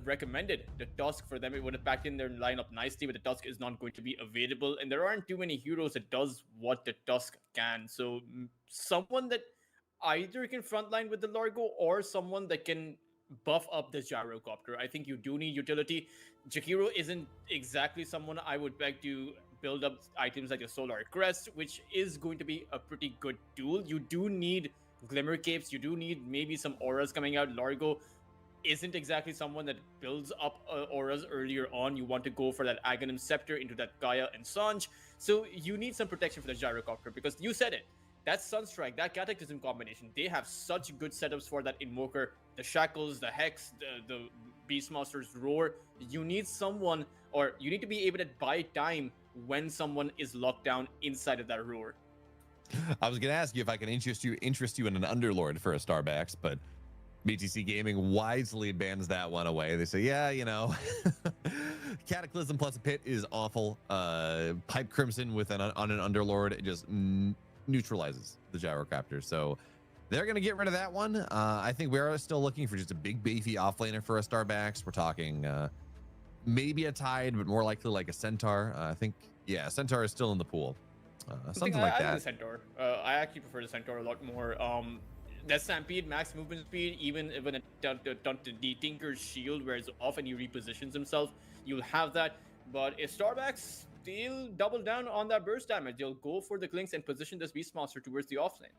B: recommended the Tusk for them. It would have packed in their lineup nicely, but the Tusk is not going to be available, and there aren't too many heroes that does what the Tusk can. So someone that either can frontline with the Largo or someone that can buff up the Gyrocopter. I think you do need utility. Jakiro isn't exactly someone I would beg to build up items like the Solar Crest, which is going to be a pretty good tool. You do need Glimmer Capes, you do need maybe some auras coming out. Largo isn't exactly someone that builds up auras earlier on. You want to go for that Aghanim Scepter into that Gaia and Sanj. So you need some protection for the Gyrocopter, because you said it. that Sunstrike, that Cataclysm combination, they have such good setups for that Invoker, the Shackles, the Hex, the Beastmaster's Roar. You need someone, or you need to be able to buy time when someone is locked down inside of that Roar.
A: I was going to ask you if I can interest you in an Underlord for a Starbucks, but BTC Gaming wisely bans that one away. They say, yeah, you know, Cataclysm plus a Pit is awful. Pipe Crimson with on an Underlord, it just neutralizes the Gyrocopter. So they're going to get rid of that one. I think we are still looking for just a big beefy offlaner for a Starbucks. We're talking maybe a Tide, but more likely like a Centaur. I think, yeah, Centaur is still in the pool. Something like that.
B: I like the Centaur. I actually prefer the Centaur a lot more. That Stampede, max movement speed, even when the Tinker's shield wears off and he repositions himself, you'll have that. But if Starbucks, they'll double down on that burst damage. They'll go for the Clinks and position this Beastmaster towards the offlane.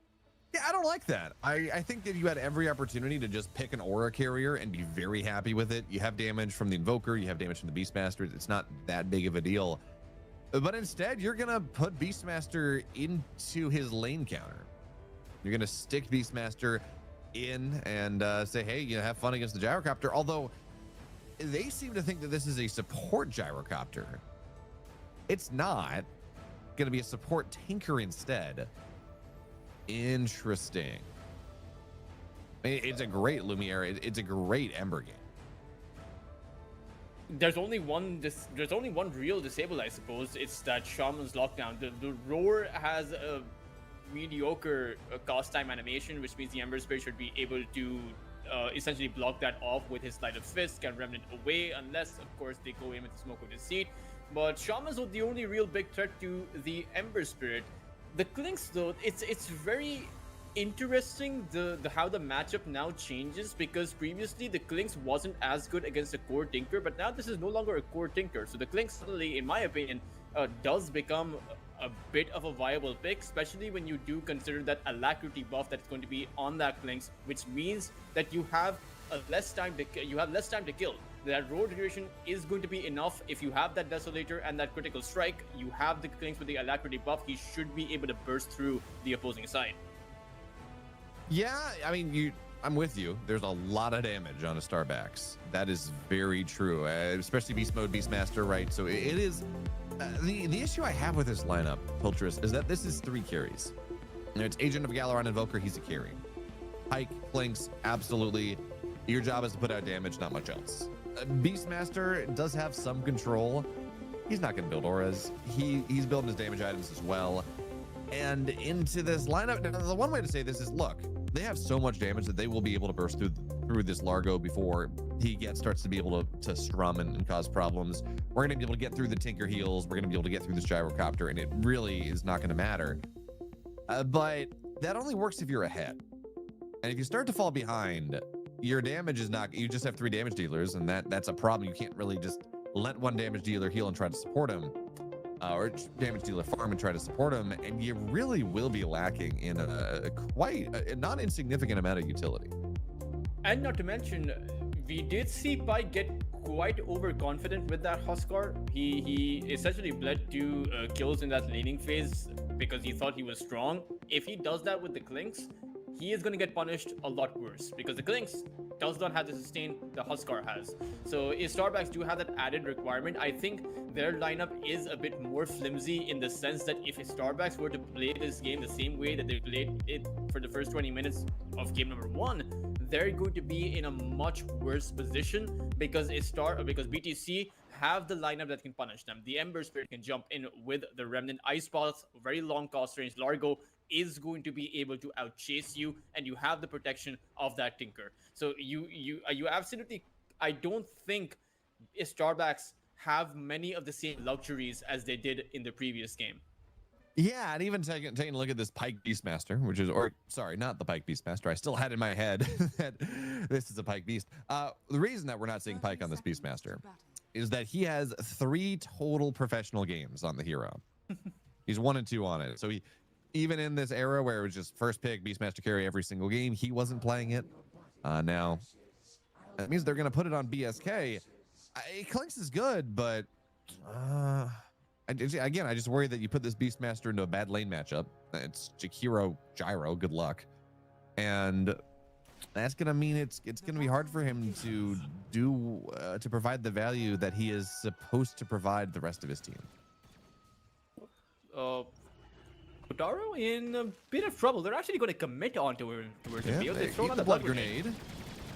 A: Yeah, I don't like that. I think that you had every opportunity to just pick an Aura Carrier and be very happy with it. You have damage from the Invoker, you have damage from the Beastmaster. It's not that big of a deal. But instead, you're going to put Beastmaster into his lane counter. You're going to stick Beastmaster in and say, hey, you know, have fun against the Gyrocopter. Although they seem to think that this is a support Gyrocopter. It's not. Going to be a support Tinker instead. Interesting. I mean, it's a great Lumiere. It's a great Ember game.
B: There's only one real disable, I suppose. It's that Shaman's Lockdown. The Roar has a mediocre cost time animation, which means the Ember Spirit should be able to essentially block that off with his Sleight of Fist, can Remnant away, unless, of course, they go in with the Smoke of Deceit. But Shaman's the only real big threat to the Ember Spirit. The Clinks, though, it's very interesting how the matchup now changes, because previously the Clinks wasn't as good against a core Tinker, but now this is no longer a core Tinker. So the Clinks suddenly, in my opinion, does become a bit of a viable pick, especially when you do consider that alacrity buff that's going to be on that Clinks, which means that you have less time to kill. That roar duration is going to be enough. If you have that Desolator and that critical strike, you have the Clinks with the alacrity buff. He should be able to burst through the opposing side.
A: Yeah, I mean, I'm with you. There's a lot of damage on a Starbucks. That is very true, especially Beast Mode, Beastmaster, right? So it is. The issue I have with this lineup, Piltrus, is that this is 3 carries. You know, it's Agent of Galaron Invoker, he's a carry. Pike, Clinks, absolutely. Your job is to put out damage, not much else. Beastmaster does have some control. He's not going to build auras. He's building his damage items as well. And into this lineup, now, the one way to say this is, look, they have so much damage that they will be able to burst through this Largo before he starts to be able to strum and cause problems. We're going to be able to get through the Tinker heals. We're going to be able to get through this Gyrocopter, and it really is not going to matter. But that only works if you're ahead. And if you start to fall behind, your damage is not, you just have 3 damage dealers, and that's a problem. You can't really just let one damage dealer heal and try to support him, or damage dealer farm and try to support him, and you really will be lacking in a not insignificant amount of utility.
B: And not to mention, we did see Pike get quite overconfident with that Huskar. He essentially bled 2 kills in that laning phase because he thought he was strong. If he does that with the Clinks, he is going to get punished a lot worse, because the Clinks does not have the sustain the Huskar has. So if Starbacks do have that added requirement, I think their lineup is a bit more flimsy, in the sense that if Starbacks were to play this game the same way that they played it for the first 20 minutes of game number 1, they're going to be in a much worse position, because BTC have the lineup that can punish them. The Ember Spirit can jump in with the Remnant. Ice Path, very long cost range Largo, is going to be able to outchase you, and you have the protection of that Tinker. So you absolutely, I don't think Starbacks have many of the same luxuries as they did in the previous game.
A: Yeah, and even taking a look at this Pike Beastmaster, which is, or sorry, not the Pike Beastmaster. I still had in my head that this is a Pike Beast. The reason that we're not seeing Pike on this Beastmaster is that he has 3 total professional games on the hero. He's 1 and 2 on it. So even in this era where it was just first pick Beastmaster carry every single game, he wasn't playing it. Now that means they're going to put it on BSK. Clinks is good, but Again, I just worry that you put this Beastmaster into a bad lane matchup. It's Jakiro Gyro. Good luck. And that's gonna mean it's gonna be hard for him to to provide the value that he is supposed to provide the rest of his team.
B: Kotaro in a bit of trouble. They're actually going to commit onto him towards the field. They throw on
A: the blood grenade.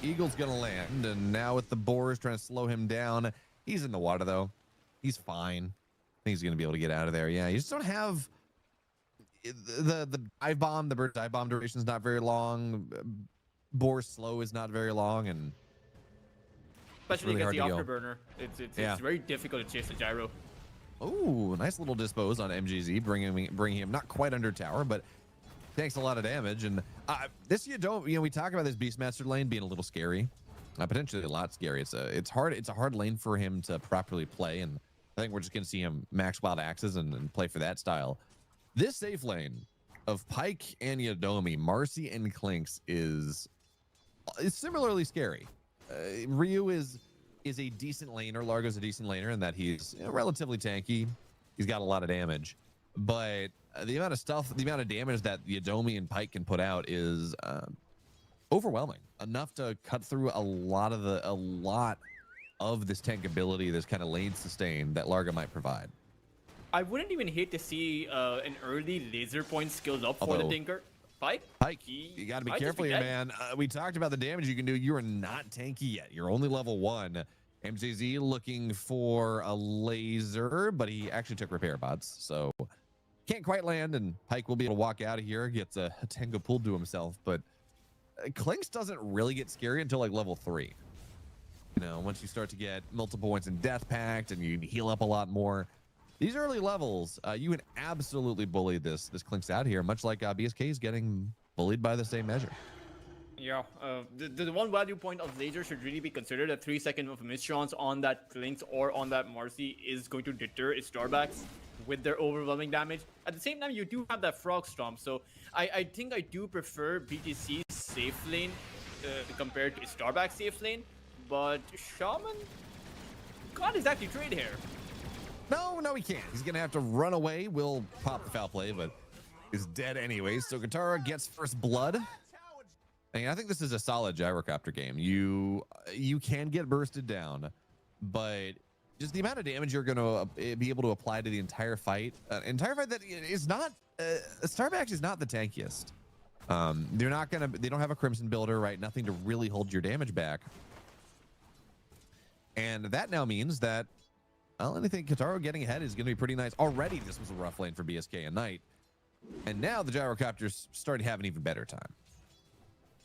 A: Eagle's gonna land, and now with the boars trying to slow him down, he's in the water though. He's fine. I think he's gonna be able to get out of there. Yeah, you just don't have the dive bomb. The bird dive bomb duration is not very long. Boar slow is not very long, and
B: especially really against the afterburner. It's very difficult to chase the gyro.
A: Oh, nice little dispose on MGZ, bringing him not quite under tower, but takes a lot of damage. And this we talk about this Beastmaster lane being a little scary, potentially a lot scary. It's a hard lane for him to properly play, and I think we're just gonna see him max wild axes and play for that style. This safe lane of Pyke and Yodomi, Marcy and Clinks is similarly scary. Ryu is a decent laner. Largo's a decent laner in that he's relatively tanky. He's got a lot of damage, but the amount of damage that Yodomi and Pyke can put out is overwhelming. Enough to cut through a lot of this tank ability, this kind of lane sustain that Largo might provide.
B: I wouldn't even hate to see an early laser point skilled up for the Tinker. Pyke,
A: you got to be careful here, man. We talked about the damage you can do. You are not tanky yet. You're only level 1. MJZ looking for a laser, but he actually took repair bots, so can't quite land, and Pyke will be able to walk out of here. Gets a tango pulled to himself, but Clinks doesn't really get scary until like level 3. You know, once you start to get multiple points in Death Pact and you heal up a lot more. These early levels, you can absolutely bully this Clinks out here, much like BSK is getting bullied by the same measure.
B: Yeah, the one value point of laser should really be considered. A 3 second of miss chance on that Clinks or on that Marcy is going to deter its starbacks with their overwhelming damage. At the same time, you do have that Frog Stomp, so I think I do prefer BTC's safe lane compared to its starback safe lane, but Shaman can't exactly trade here.
A: No, he can't. He's gonna have to run away. Will pop the foul play, but is dead anyway. So Katara gets first blood. And I think this is a solid gyrocopter game. You can get bursted down, but just the amount of damage you're gonna be able to apply to the entire fight, that is not Starback is not the tankiest. They don't have a Crimson builder, right? Nothing to really hold your damage back, and that now means that. Well, anything Kataro getting ahead is going to be pretty nice. Already, this was a rough lane for BSK and Knight. And now the Gyrocopters starting to have an even better time.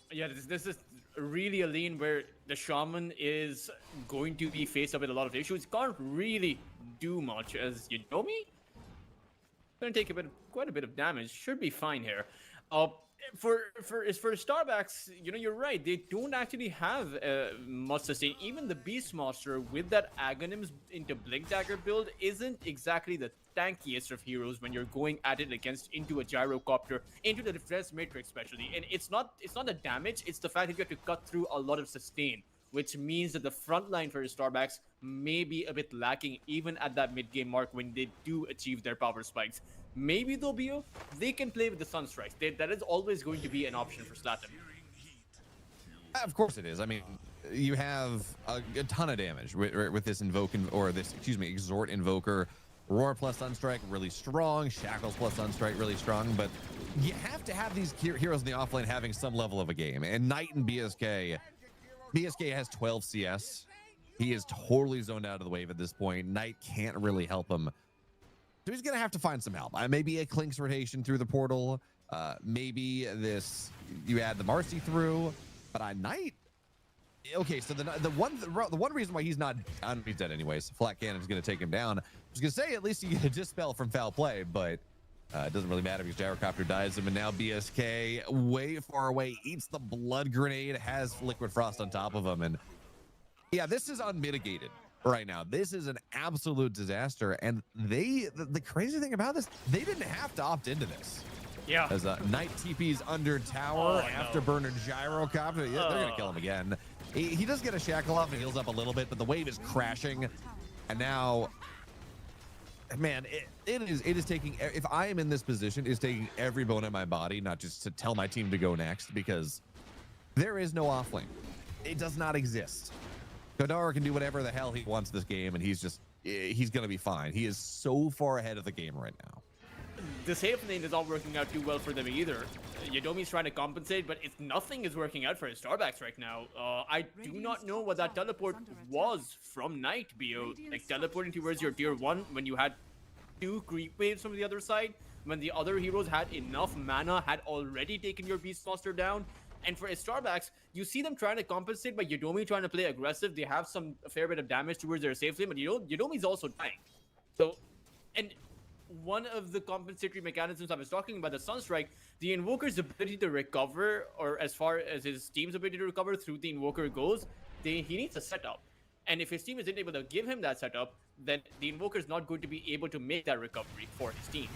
B: Yeah, this is really a lane where the Shaman is going to be faced up with a lot of issues. Can't really do much as Yodomi. Going to take quite a bit of damage. Should be fine here. For Starbacks, you're right. They don't actually have much sustain. Even the Beastmaster with that Aghanims into Blink Dagger build isn't exactly the tankiest of heroes when you're going at it into a gyrocopter, into the defense matrix especially. And it's not the damage, it's the fact that you have to cut through a lot of sustain, which means that the front line for Starbacks may be a bit lacking even at that mid-game mark when they do achieve their power spikes. Maybe they can play with the Sunstrikes. That is always going to be an option for Slatin.
A: Of course it is. I mean, you have a ton of damage with this Exhort Invoker. Roar plus Sunstrike, really strong. Shackles plus Sunstrike, really strong. But you have to have these heroes in the offlane having some level of a game. And Knight and BSK has 12 CS. He is totally zoned out of the wave at this point. Knight can't really help him. So he's going to have to find some help. Maybe a Clinks rotation through the portal. Maybe you add the Marcy through. But Knight... Okay, so the one reason why he's not... he's dead anyways. Flat Cannon's going to take him down. I was going to say, at least you get a Dispel from foul play, but it doesn't really matter because Gyrocopter dies him, and now BSK, way far away, eats the blood grenade, has Liquid Frost on top of him, and yeah, this is unmitigated right now. This is an absolute disaster, and the crazy thing about this, they didn't have to opt into this.
B: Yeah.
A: As Knight TP's under tower, Afterburner Gyrocopter, they're gonna kill him again. He does get a shackle off and heals up a little bit, but the wave is crashing, and now man, it is taking, if I am in this position, it's taking every bone in my body, not just to tell my team to go next, because there is no off lane. It does not exist. Kodara can do whatever the hell he wants this game, and he's going to be fine. He is so far ahead of the game right now.
B: The safe lane is not working out too well for them either. Yodomi's trying to compensate, but nothing is working out for his Starbacks right now. I do not know what that teleport was from Knight, BO. Like, teleporting towards your tier 1 when you had 2 creep waves from the other side, when the other heroes had enough mana, had already taken your Beastmaster down. And for his Starbacks, you see them trying to compensate by Yodomi trying to play aggressive. They have a fair bit of damage towards their safe lane, but Yodomi's also dying. So, and one of the compensatory mechanisms I was talking about, the Sunstrike, the Invoker's ability to recover, or as far as his team's ability to recover through the Invoker goes, he needs a setup. And if his team isn't able to give him that setup, then the Invoker's not going to be able to make that recovery for his team.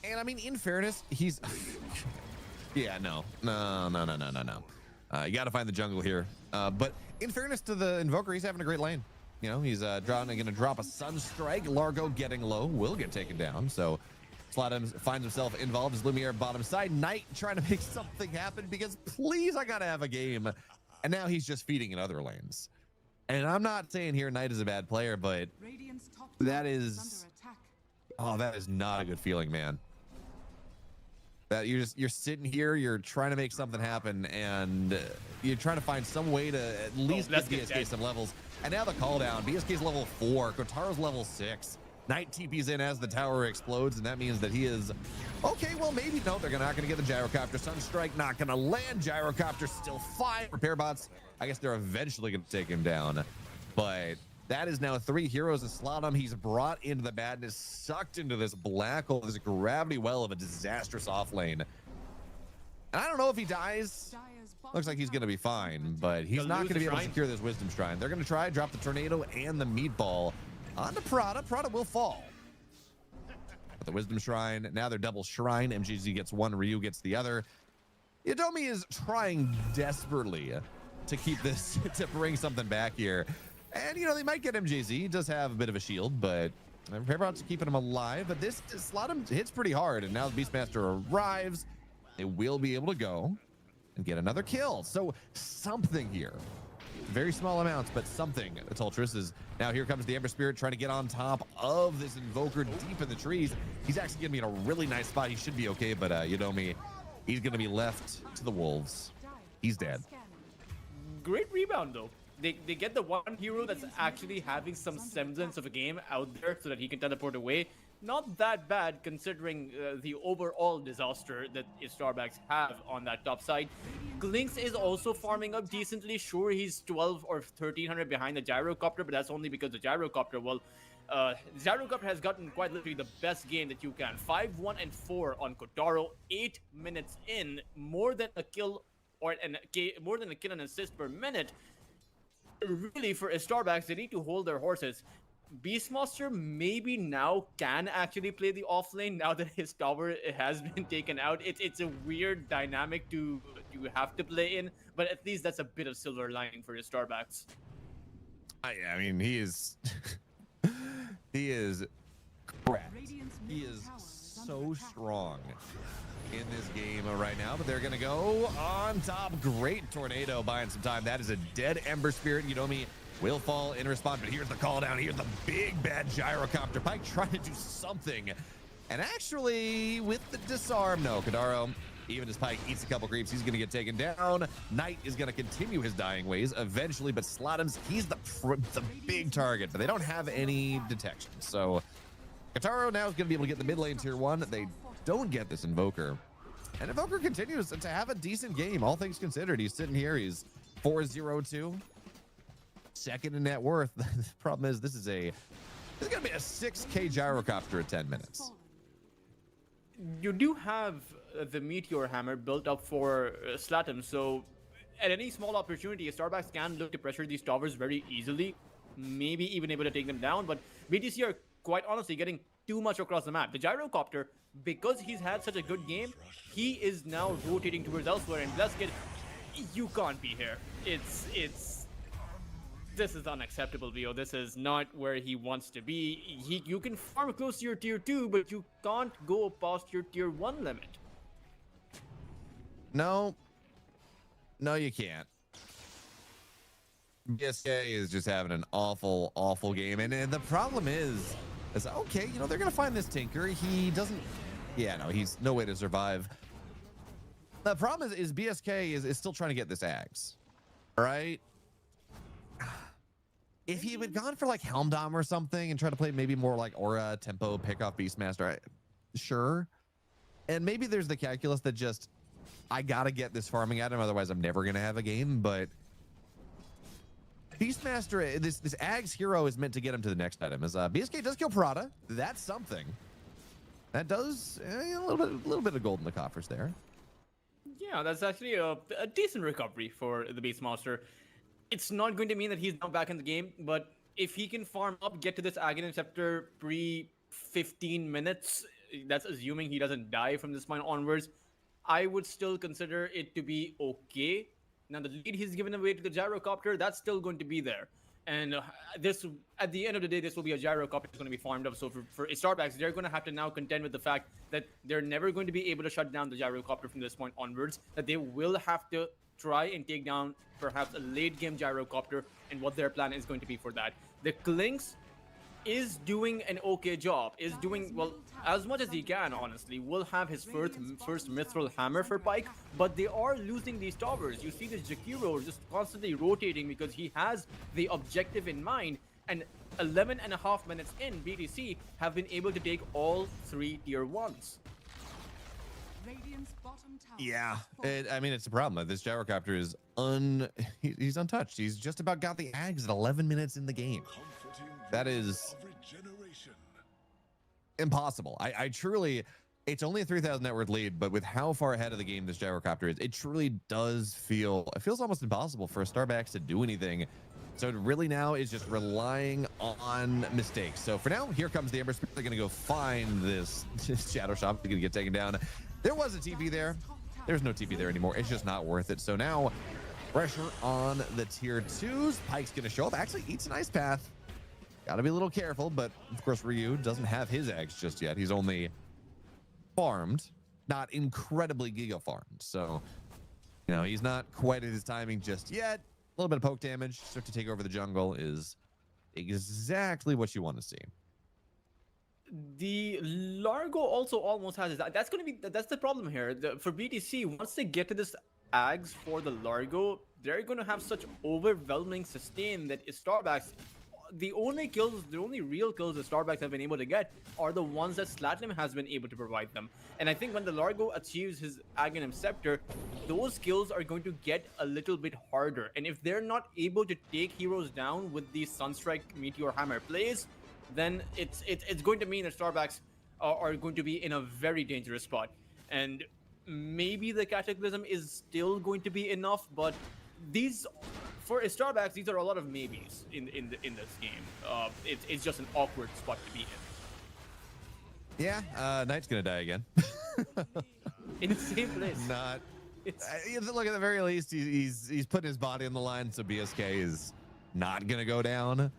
A: And I mean, in fairness, he's... yeah, no. You got to find the jungle here. But in fairness to the Invoker, he's having a great lane. You know, he's going to drop a Sunstrike. Largo getting low, will get taken down. So Slatum finds himself involved as Lumiere bottom side. Knight trying to make something happen because please, I got to have a game. And now he's just feeding in other lanes. And I'm not saying here Knight is a bad player, but that is... oh, that is not a good feeling, man. That you're sitting here, you're trying to make something happen, and you're trying to find some way to at least get BSK some levels. And now the call down. BSK's level 4, Kotaro's level 6. Knight TP's in as the tower explodes, and that means that he is okay. Well, maybe no, they're not going to get the gyrocopter. Sunstrike not going to land. Gyrocopter still fine. Repair bots, I guess they're eventually going to take him down, but that is now 3 heroes in Slatum. He's brought into the madness, sucked into this black hole, this gravity well of a disastrous off lane. And I don't know if he dies. Looks like he's going to be fine, but he's not going to be able to secure this Wisdom Shrine. They're going to try, drop the Tornado and the Meatball onto Prada. Prada will fall. But the Wisdom Shrine, now they're double Shrine. MGZ gets one, Ryu gets the other. Yodomi is trying desperately to keep this, to bring something back here. And, you know, they might get MJZ. He does have a bit of a shield, but Repairbots keeping him alive. But this Slatum hits pretty hard, and now the Beastmaster arrives. They will be able to go and get another kill. So something here. Very small amounts, but something. Tultris is now, here comes the Ember Spirit trying to get on top of this Invoker deep in the trees. He's actually going to be in a really nice spot. He should be okay, but Yodomi, he's going to be left to the wolves. He's dead.
B: Great rebound, though. They get the one hero that's actually having some semblance of a game out there so that he can teleport away. Not that bad considering the overall disaster that his Starbacks have on that top side. Glinks is also farming up decently. Sure, he's 12 or 1300 behind the Gyrocopter, but that's only because the Gyrocopter, well, the Gyrocopter has gotten quite literally the best game that you can. 5-1 and 4 on Kotaro, 8 minutes in, more than a kill and an assist per minute. Really, for Starbacks, they need to hold their horses. Beastmaster maybe now can actually play the offlane now that his tower has been taken out. It's a weird dynamic to have to play in, but at least that's a bit of silver lining for his Starbacks.
A: I mean, he is he is correct. He is so strong in this game right now, but they're gonna go on top. Great tornado buying some time. That is a dead Ember Spirit. Yodomi will fall in response, but here's the call down. Here's the big bad Gyrocopter. Pike trying to do something, and actually with the disarm, no, Kodaro, even as Pike eats a couple creeps, he's gonna get taken down. Knight is gonna continue his dying ways eventually, but Slatum's, he's the big target, but they don't have any detection. So Kotaro now is gonna be able to get the mid lane tier 1. They don't get this Invoker, and Invoker continues to have a decent game, all things considered. He's sitting here, he's 4-0-2, second in net worth. The problem is this is gonna be a 6k Gyrocopter at 10 minutes.
B: You do have the Meteor Hammer built up for Slatum, so at any small opportunity, Starbacks can look to pressure these towers very easily, maybe even able to take them down, but BTC are quite honestly getting too much across the map. The Gyrocopter, because he's had such a good game, he is now rotating towards elsewhere, and Bleskid, you can't be here. This is unacceptable, Vio. This is not where he wants to be. You can farm close to your tier 2, but you can't go past your tier 1 limit.
A: No, you can't. BSK is just having an awful game, and the problem is okay, you know, they're gonna find this Tinker. He doesn't, yeah, no, he's no way to survive. The problem is BSK is still trying to get this Axe. All right, if he had gone for like Helmdom or something and tried to play maybe more like Aura, Tempo, pick off Beastmaster, sure. And maybe there's the calculus that just, I gotta get this farming at him, otherwise I'm never gonna have a game. But Beastmaster, this Ags hero is meant to get him to the next item. As BSK does kill Prada, that's something. That does a little bit of gold in the coffers there.
B: Yeah, that's actually a decent recovery for the Beastmaster. It's not going to mean that he's now back in the game, but if he can farm up, get to this Aghanim Scepter pre-15 minutes, that's assuming he doesn't die from this point onwards, I would still consider it to be okay. Now, the lead he's given away to the Gyrocopter, that's still going to be there. And this, at the end of the day, this will be a Gyrocopter that's going to be farmed up. So for Starbacks, they're going to have to now contend with the fact that they're never going to be able to shut down the Gyrocopter from this point onwards, that they will have to try and take down perhaps a late game Gyrocopter, and what their plan is going to be for that. The Klinks is doing an okay job, is doing, well, as much as he can, honestly. Will have his first Mithril Hammer for Pyke, but they are losing these towers. You see this Jakiro just constantly rotating because he has the objective in mind, and 11.5 minutes in, BTC have been able to take all 3 tier 1s.
A: Yeah, I mean, it's a problem. This Gyrocopter is he's untouched. He's just about got the Ags at 11 minutes in the game. That is impossible. I truly, it's only a 3,000 net worth lead, but with how far ahead of the game this Gyrocopter is, it truly does feel, it feels almost impossible for a Starbacks to do anything. So it really now is just relying on mistakes. So for now, here comes the Ember Spirit. They're going to go find this Shadow Shop. They're going to get taken down. There was a TP there. There's no TP there anymore. It's just not worth it. So now pressure on the tier 2s. Pyke's going to show up. Actually eats an Ice Path. Got to be a little careful, but of course Ryu doesn't have his eggs just yet. He's only farmed, not incredibly giga farmed. So, you know, he's not quite at his timing just yet. A little bit of poke damage, start to take over the jungle is exactly what you want to see.
B: The Largo also almost has his, that's the problem here. For BTC, once they get to this Ags for the Largo, they're going to have such overwhelming sustain that Starbacks, the only real kills that Starbacks have been able to get are the ones that Slatlim has been able to provide them. And I think when the Largo achieves his Aghanim Scepter, those kills are going to get a little bit harder. And if they're not able to take heroes down with these Sunstrike Meteor Hammer plays, then it's going to mean that Starbacks are going to be in a very dangerous spot. And maybe the Cataclysm is still going to be enough, but these, for Starbacks, these are a lot of maybes in this game. It's just an awkward spot to be in.
A: Yeah, Knight's gonna die again.
B: In the same place.
A: Look, at the very least, he's putting his body on the line, so BSK is not gonna go down.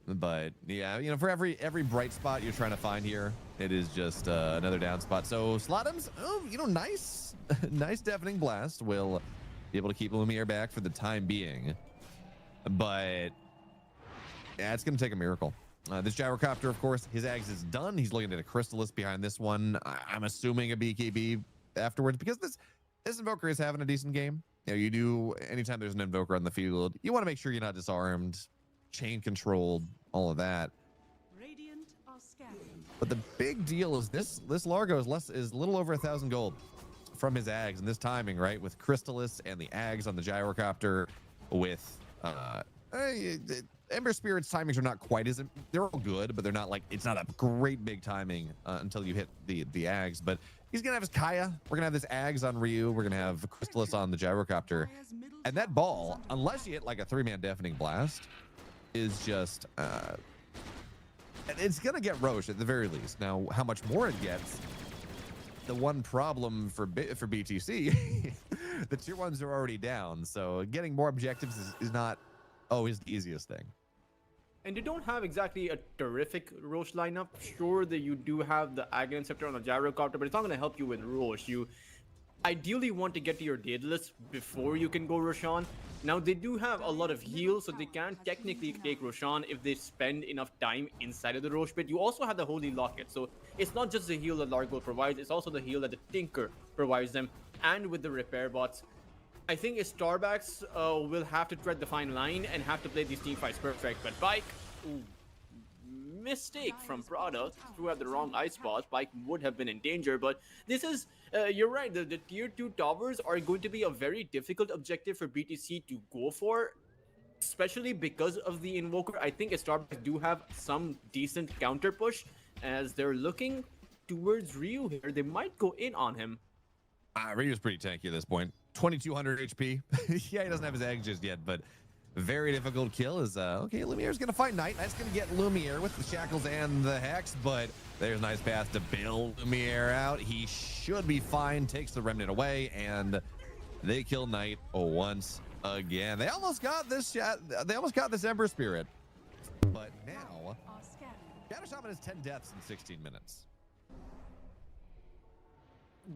A: But yeah, you know, for every bright spot you're trying to find here, it is just another down spot. So Slotums, oh, you know, nice deafening blast will be able to keep Lumiere back for the time being. But yeah, it's going to take a miracle. This Gyrocopter, of course, his Ags is done. He's looking at a Crystallis behind this one. I'm assuming a BKB afterwards, because this Invoker is having a decent game. You know, you do, anytime there's an Invoker on the field, you want to make sure you're not disarmed, chain controlled, all of that. But the big deal is this Largo is a little over 1,000 gold from his Ags, and this timing, right, with Crystallis and the Ags on the Gyrocopter, with Ember Spirit's timings are not quite as, they're all good, but they're not like, it's not a great big timing until you hit the Ags. But he's gonna have his Kaya, we're gonna have this Ags on Ryu, we're gonna have Crystallis on the Gyrocopter, and that ball, unless you hit like a 3-man deafening blast, is just it's gonna get Roche at the very least. Now, how much more it gets, the one problem for BTC, the tier 1s are already down, so getting more objectives is not always the easiest thing.
B: And you don't have exactly a terrific Roche lineup. Sure that you do have the Aghanim Scepter on the Gyrocopter, but it's not going to help you with Roche. You ideally want to get to your Daedalus before you can go Roshan. Now, they do have a lot of heals, so they can technically take Roshan if they spend enough time inside of the Roche pit. You also have the Holy Locket, so it's not just the heal that Largo provides, it's also the heal that the Tinker provides them. And with the repair bots, I think Starbacks will have to tread the fine line and have to play these team fights perfect. But Bike, ooh, mistake from Prada, threw out the wrong ice spot. Bike would have been in danger, but this is, you're right, the tier 2 towers are going to be a very difficult objective for BTC to go for, especially because of the Invoker. I think Starbacks do have some decent counter push as they're looking towards Ryu here. They might go in on him.
A: Ryu's pretty tanky at this point. 2200 HP. Yeah, he doesn't have his eggs just yet, but very difficult kill is, okay, Lumiere's going to fight Knight. Knight's going to get Lumiere with the Shackles and the Hex, but there's a nice pass to bail Lumiere out. He should be fine, takes the Remnant away, and they kill Knight once again. They almost got this Ember Spirit, but now Shadow Shaman has 10 deaths in 16 minutes.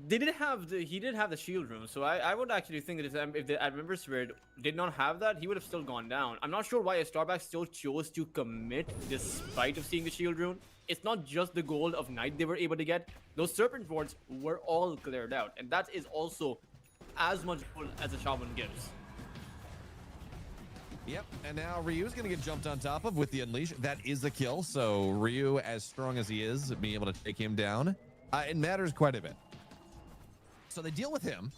B: They did have he did have the shield room, so I would actually think that if the Ember Spirit did not have that, he would have still gone down. I'm not sure why a Starback still chose to commit despite of seeing the shield rune. It's not just the gold of Knight they were able to get. Those Serpent Wards were all cleared out, and that is also as much gold as a Shaman gives.
A: Yep, and now Ryu's going to get jumped on top of with the Unleash. That is a kill, so Ryu, as strong as he is, being able to take him down, it matters quite a bit. So they deal with him.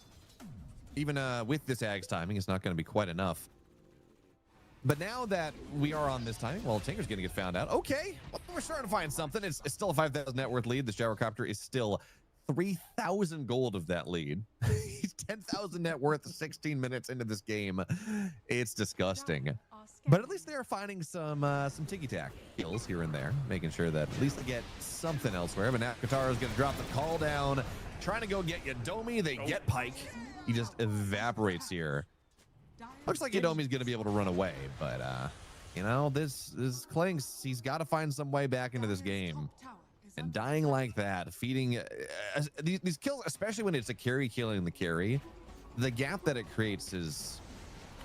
A: Even with this Ag's timing, it's not going to be quite enough. But now that we are on this timing, well, Tinker's going to get found out. Okay, well, we're starting to find something. It's still a 5,000 net worth lead. The Gyrocopter is still 3,000 gold of that lead. He's 10,000 net worth 16 minutes into this game. It's disgusting. But at least they're finding some ticky-tack kills here and there, making sure that at least they get something elsewhere. But now Kataro's going to drop the call down, trying to go get Yadomi. They get Pike. He just evaporates here. Looks like Yadomi's going to be able to run away, but you know, this Clinks, he's got to find some way back into this game. And dying like that, feeding these kills, especially when it's a carry killing the carry, the gap that it creates is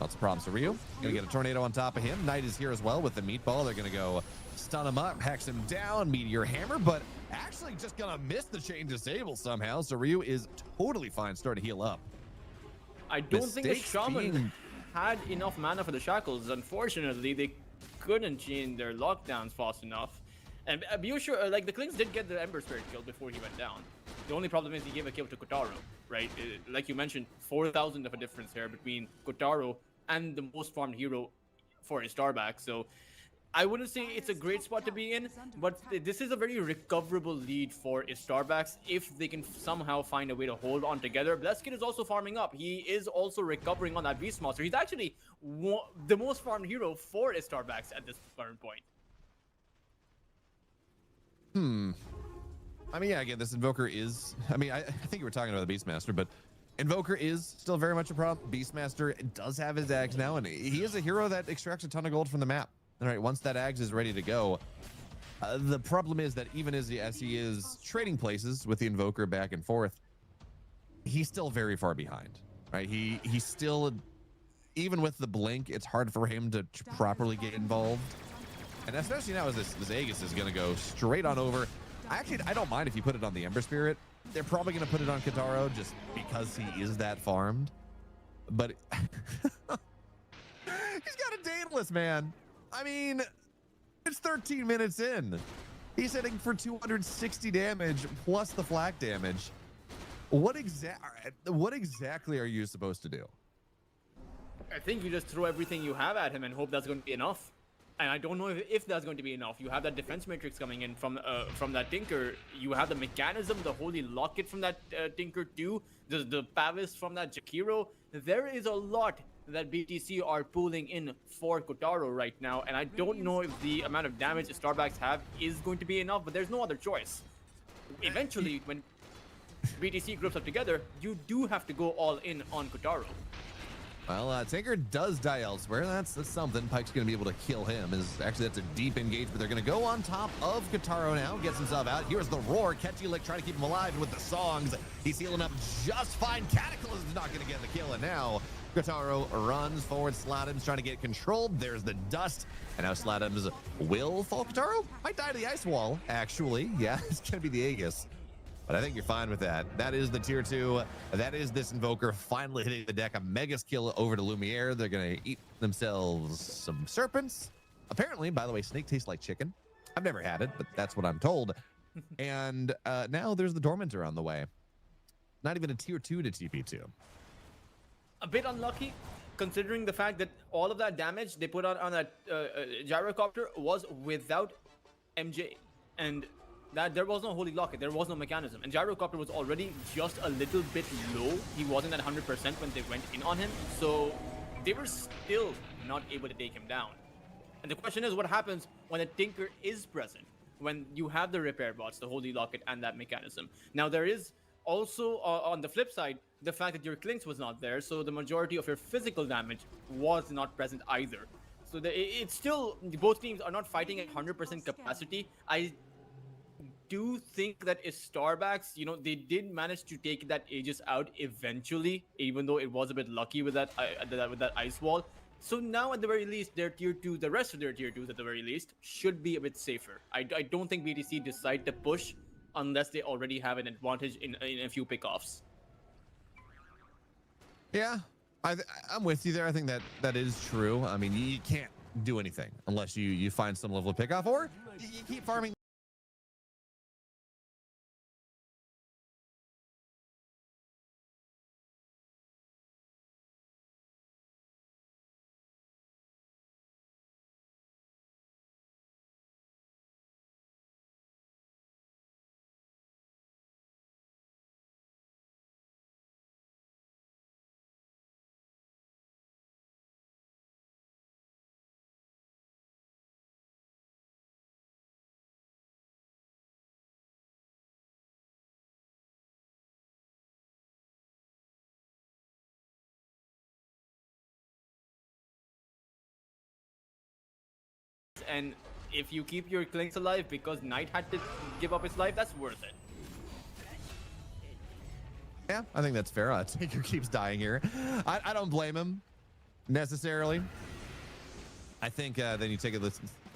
A: lots of problems. So Ryu gonna get a tornado on top of him. Knight is here as well with the meatball. They're gonna go stun him up, hex him down, meteor hammer, but actually just gonna miss the chain disable somehow. So Ryu is totally fine, starting to heal up.
B: I don't think the Shaman had enough mana for the Shackles. Unfortunately, they couldn't chain their lockdowns fast enough. And be sure, like, the Klings did get the Ember Spirit kill before he went down. The only problem is he gave a kill to Kotaro, right? Like you mentioned, 4,000 of a difference here between Kotaro and the most farmed hero for his Starback. So I wouldn't say it's a great spot to be in, but this is a very recoverable lead for his Starbacks if they can somehow find a way to hold on together. Bleskin is also farming up. He is also recovering on that Beast Monster. He's actually the most farmed hero for his Starbacks at this current point.
A: I mean, yeah, again, this Invoker is, I mean, I think you were talking about the Beastmaster, but Invoker is still very much a problem. Beastmaster does have his Ags now, and he is a hero that extracts a ton of gold from the map. All right, once that Ags is ready to go, the problem is that even as he is trading places with the Invoker back and forth, he's still very far behind, right? He's still, even with the blink, it's hard for him to properly get involved. And especially now as this Aegis is going to go straight on over. Actually, I don't mind if you put it on the Ember Spirit. They're probably going to put it on Kotaro just because he is that farmed. But he's got a Daedalus, man. I mean, it's 13 minutes in. He's hitting for 260 damage plus the flak damage. What exactly are you supposed to do?
B: I think you just throw everything you have at him and hope that's going to be enough. And I don't know if that's going to be enough. You have that defense matrix coming in from that Tinker. You have the mechanism, the Holy Locket from that Tinker too. The Pavis from that Jakiro. There is a lot that BTC are pulling in for Kotaro right now. And I don't know if the amount of damage the Starbacks have is going to be enough, but there's no other choice. Eventually, when BTC groups up together, you do have to go all in on Kotaro.
A: Well, Tinker does die elsewhere. That's something. Pike's going to be able to kill him. That's a deep engage, but they're going to go on top of Kataro now. Gets himself out. Here's the roar. Catchy Lick trying to keep him alive. And with the songs, he's healing up just fine. Cataclysm's not going to get the kill. And now Kataro runs forward. Slatums trying to get controlled. There's the dust. And now Slatums will fall. Kataro might die to the ice wall, actually. Yeah, it's going to be the Aegis. But I think you're fine with that. That is the tier 2. That is this Invoker finally hitting the deck. A mega skill over to Lumiere. They're going to eat themselves some serpents. Apparently, by the way, snake tastes like chicken. I've never had it, but that's what I'm told. And now there's the Tormentor on the way. Not even a tier 2 to TP2.
B: A bit unlucky, considering the fact that all of that damage they put on that gyrocopter was without MJ. And that there was no holy locket, there was no mechanism, and gyrocopter was already just a little bit low. He wasn't at 100% when they went in on him, so they were still not able to take him down. And the question is, what happens when a Tinker is present, when you have the repair bots, the holy locket, and that mechanism? Now there is also on the flip side the fact that your Clinks was not there, so the majority of your physical damage was not present either. So it's still, both teams are not fighting at 100% capacity. I do think that Starbacks, they did manage to take that Aegis out eventually, even though it was a bit lucky with that ice wall. So now at the very least, their tier 2, the rest of their tier 2s at the very least, should be a bit safer. I don't think BTC decide to push unless they already have an advantage in a few pickoffs.
A: Yeah, I'm with you there. I think that is true. I mean, you can't do anything unless you find some level of pickoff, or you keep farming.
B: And if you keep your Clinks alive because Knight had to give up his life, that's worth it.
A: Yeah, I think that's fair. Tinker keeps dying here. I don't blame him necessarily. I think then you take it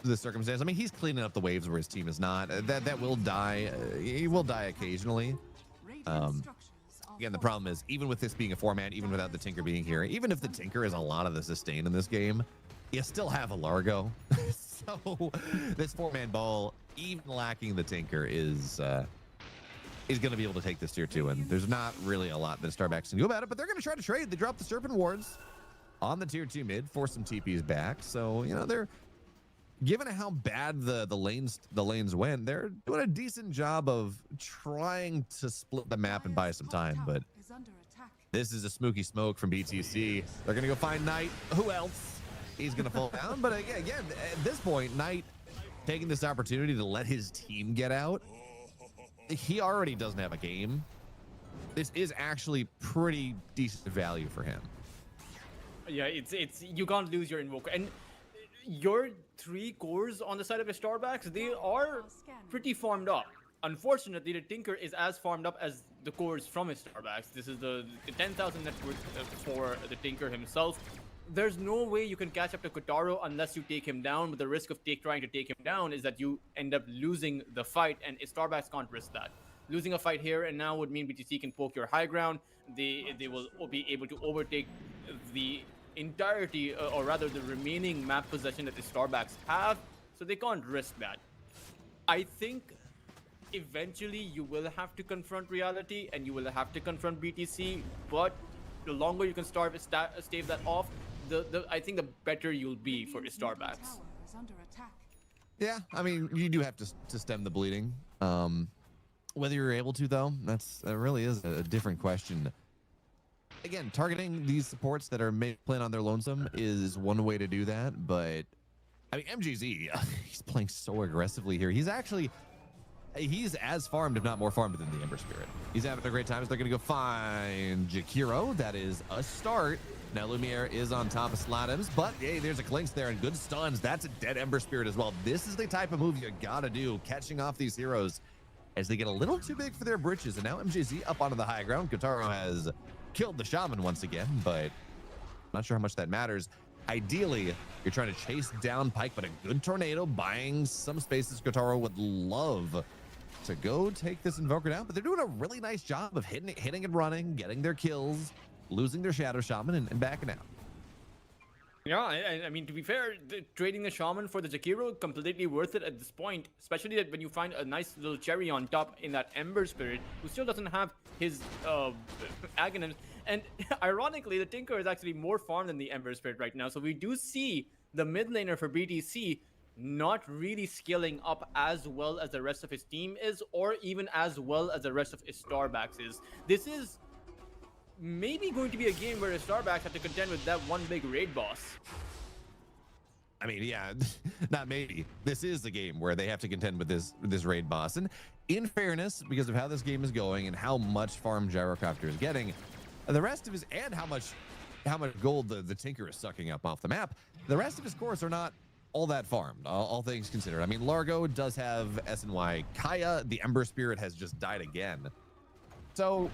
A: the circumstance. I mean, he's cleaning up the waves where his team is not. That will die. He will die occasionally. Again, the problem is, even with this being a 4-man, even without the Tinker being here, even if the Tinker is a lot of the sustain in this game, you still have a Largo. So this 4-man ball, even lacking the Tinker, is going to be able to take this tier 2, and there's not really a lot that Starbacks can do about it, but they're going to try to trade. They drop the Serpent Wards on the tier 2 mid, force some TPs back. So, they're, given how bad the lanes went, they're doing a decent job of trying to split the map and buy some time, but this is a smoky smoke from BTC. They're going to go find Knight. Who else? He's going to fall down. But again, at this point, Knight taking this opportunity to let his team get out. He already doesn't have a game. This is actually pretty decent value for him.
B: Yeah, it's you can't lose your Invoker. And your 3 cores on the side of a Starbacks, they are pretty farmed up. Unfortunately, the Tinker is as farmed up as the cores from his Starbacks. This is the 10,000 net worth for the Tinker himself. There's no way you can catch up to Kotaro unless you take him down, but the risk of trying to take him down is that you end up losing the fight, and Starbacks can't risk that. Losing a fight here and now would mean BTC can poke your high ground. They will be able to overtake the entirety, or rather the remaining map possession that the Starbacks have, so they can't risk that. I think eventually you will have to confront reality and you will have to confront BTC, but the longer you can stave that off, I think the better you'll be for the Starbacks.
A: Yeah, I mean, you do have to stem the bleeding. Whether you're able to, though, that really is a different question. Again, targeting these supports that are playing on their lonesome is one way to do that, but I mean, MGZ, he's playing so aggressively here. He's as farmed, if not more farmed, than the Ember Spirit. He's having a great time. So they're going to go find Jakiro. That is a start. Now Lumiere is on top of Slatims, but hey, there's a Clinks there and good stuns. That's a dead Ember Spirit as well. This is the type of move you gotta do, catching off these heroes as they get a little too big for their britches. And now MJZ up onto the high ground. Kotaro has killed the Shaman once again, but I'm not sure how much that matters. Ideally, you're trying to chase down Pyke, but a good tornado buying some spaces. Kotaro would love to go take this Invoker down, but they're doing a really nice job of hitting and running, getting their kills, losing their Shadow Shaman, and backing out.
B: Yeah, I mean, to be fair, trading the Shaman for the Jakiro, completely worth it at this point, especially that when you find a nice little cherry on top in that Ember Spirit, who still doesn't have his Aghanims. And ironically, the Tinker is actually more farmed than the Ember Spirit right now, so we do see the mid laner for BTC not really scaling up as well as the rest of his team is, or even as well as the rest of his Starbacks is. This is maybe going to be a game where the Starbacks have to contend with that one big raid boss.
A: I mean, yeah, not maybe. This is the game where they have to contend with this raid boss. And in fairness, because of how this game is going and how much farm Gyrocopter is getting, the rest of his, and how much gold the Tinker is sucking up off the map, the rest of his cores are not all that farmed, all things considered. I mean, Largo does have SNY Kaya. The Ember Spirit has just died again. So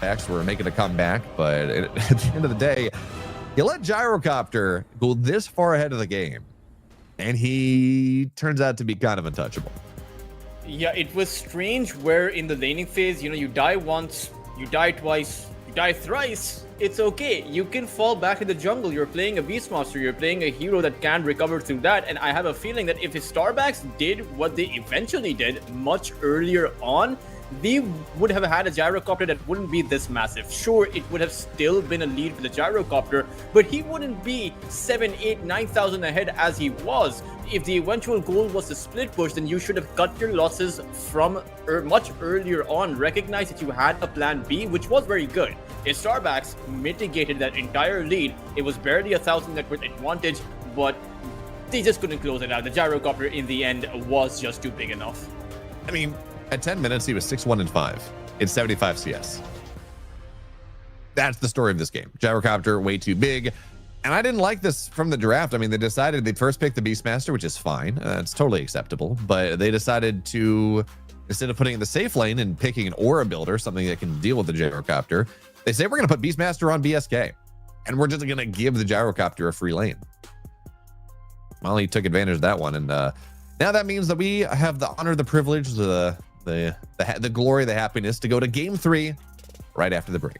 A: Starbucks were making a comeback, but at the end of the day, you let Gyrocopter go this far ahead of the game, and he turns out to be kind of untouchable.
B: Yeah, it was strange where in the laning phase, you die once, you die twice, you die thrice. It's okay. You can fall back in the jungle. You're playing a Beastmaster. You're playing a hero that can recover through that. And I have a feeling that if his Starbacks did what they eventually did much earlier on, they would have had a Gyrocopter that wouldn't be this massive. Sure, it would have still been a lead for the Gyrocopter, but he wouldn't be 7, 8, 9,000 ahead as he was. If the eventual goal was to split push, then you should have cut your losses from much earlier on. Recognize that you had a plan B, which was very good. His Starbacks mitigated that entire lead. It was barely 1,000 net worth advantage, but they just couldn't close it out. The Gyrocopter in the end was just too big enough.
A: I mean, at 10 minutes, he was 6-1-5 in 75 CS. That's the story of this game. Gyrocopter, way too big. And I didn't like this from the draft. I mean, they decided they'd first pick the Beastmaster, which is fine. It's totally acceptable. But they decided to, instead of putting in the safe lane and picking an Aura builder, something that can deal with the Gyrocopter, they say we're going to put Beastmaster on BSK. And we're just going to give the Gyrocopter a free lane. Well, he took advantage of that one. And now that means that we have the honor, the privilege, the glory, the happiness to go to game 3 right after the break.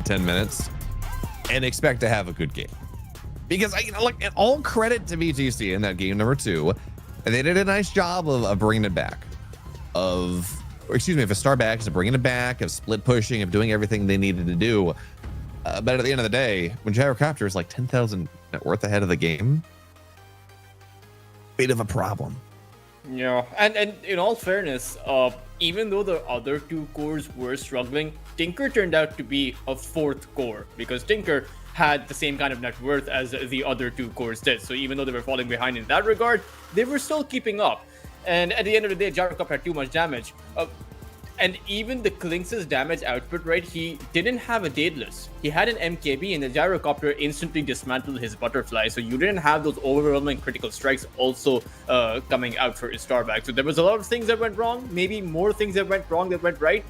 A: to 10 minutes and expect to have a good game. Because and all credit to BTC in that game number 2. They did a nice job of bringing it back. Excuse me, if a Starbacks, of bringing it back, of split pushing, of doing everything they needed to do. But at the end of the day, when Gyrocopter is like 10,000 net worth ahead of the game, bit of a problem.
B: Yeah, and in all fairness, even though the other 2 cores were struggling, Tinker turned out to be a 4th core because Tinker had the same kind of net worth as the other 2 cores did. So even though they were falling behind in that regard, they were still keeping up. And at the end of the day, Gyrocopter had too much damage. And even the Klinx's damage output, right, he didn't have a Daedalus. He had an MKB, and the Gyrocopter instantly dismantled his Butterfly, so you didn't have those overwhelming critical strikes also coming out for his Starbacks. So there was a lot of things that went wrong, maybe more things that went wrong that went right.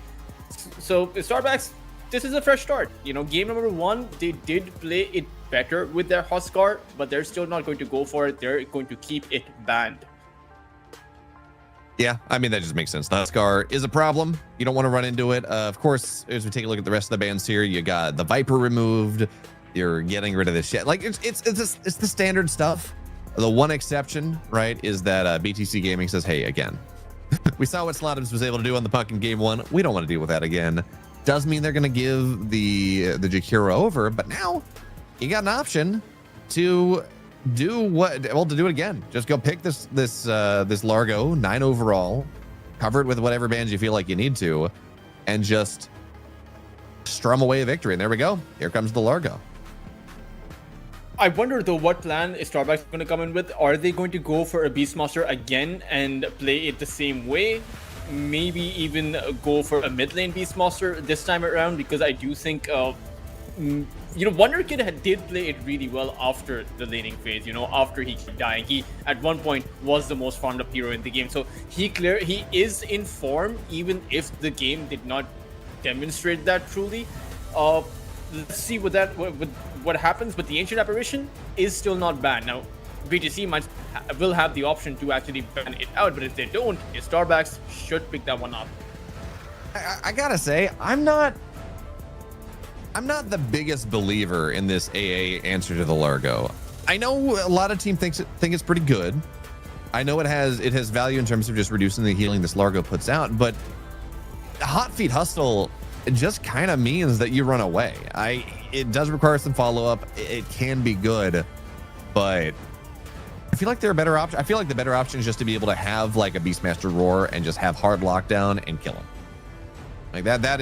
B: So Starbacks, this is a fresh start. You know, game number 1, they did play it better with their Huskar, but they're still not going to go for it. They're going to keep it banned.
A: Yeah, I mean, that just makes sense. The Huskar is a problem. You don't want to run into it. Of course, as we take a look at the rest of the bans here, you got the Viper removed. You're getting rid of this shit. Like, it's the standard stuff. The one exception, right, is that BTC Gaming says, hey, again, we saw what Slotums was able to do on the puck in game 1. We don't want to deal with that again. Does mean they're going to give the Jakiro over, but now you got an option to do to do it again. Just go pick this Largo 9 overall, cover it with whatever bands you feel like you need to, and just strum away a victory. And there we go. Here comes the Largo.
B: I wonder though what plan is Starbucks going to come in with. Are they going to go for a Beastmaster again and play it the same way? Maybe even go for a mid lane Beastmaster this time around, because I do think Wonder Kid did play it really well after the laning phase, after he kept dying. He, at one point, was the most farmed up hero in the game. So he is in form, even if the game did not demonstrate that truly. Let's see what happens, but the Ancient Apparition is still not banned. Now, BTC will have the option to actually ban it out, but if they don't, Starbacks should pick that one up.
A: I gotta say, I'm not the biggest believer in this AA answer to the Largo. I know a lot of teams think it's pretty good. I know it has value in terms of just reducing the healing this Largo puts out, but Hot Feet Hustle just kind of means that you run away. It does require some follow-up. It can be good, but I feel like there are better options. I feel like the better option is just to be able to have like a Beastmaster Roar and just have hard lockdown and kill him. Like that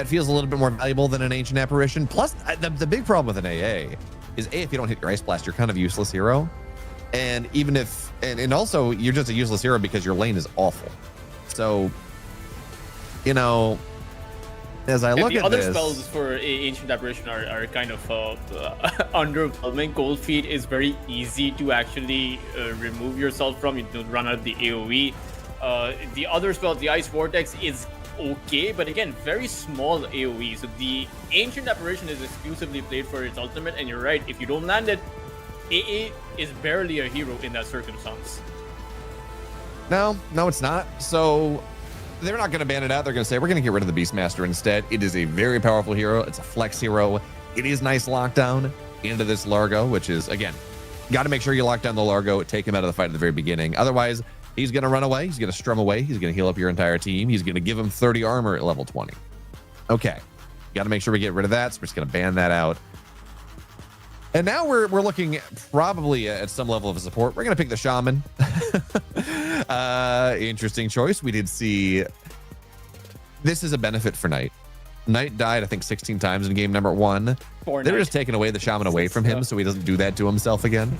A: feels a little bit more valuable than an Ancient Apparition. Plus, the big problem with an AA is if you don't hit your Ice Blast, you're kind of a useless hero. And even if, and also you're just a useless hero because your lane is awful. So, as I look at this, the
B: other spells for Ancient Apparition are kind of underwhelming. Cold Feet is very easy to actually remove yourself from. You don't run out of the AoE. The other spell, the Ice Vortex, is okay, but again, very small AoE. So the Ancient Apparition is exclusively played for its ultimate, and you're right, if you don't land it, AA is barely a hero in that circumstance.
A: No, it's not. So they're not going to ban it out. They're going to say, we're going to get rid of the Beastmaster instead. It is a very powerful hero. It's a flex hero. It is nice lockdown into this Largo, which is, again, got to make sure you lock down the Largo, take him out of the fight at the very beginning. Otherwise, he's going to run away. He's going to strum away. He's going to heal up your entire team. He's going to give him 30 armor at level 20. Okay. Got to make sure we get rid of that. So we're just going to ban that out. And now we're looking probably at some level of support. We're going to pick the Shaman. Interesting choice. We did see this is a benefit for Knight. Knight died, I think, 16 times in game number 1. They're just taking away the Shaman away from him so he doesn't do that to himself again.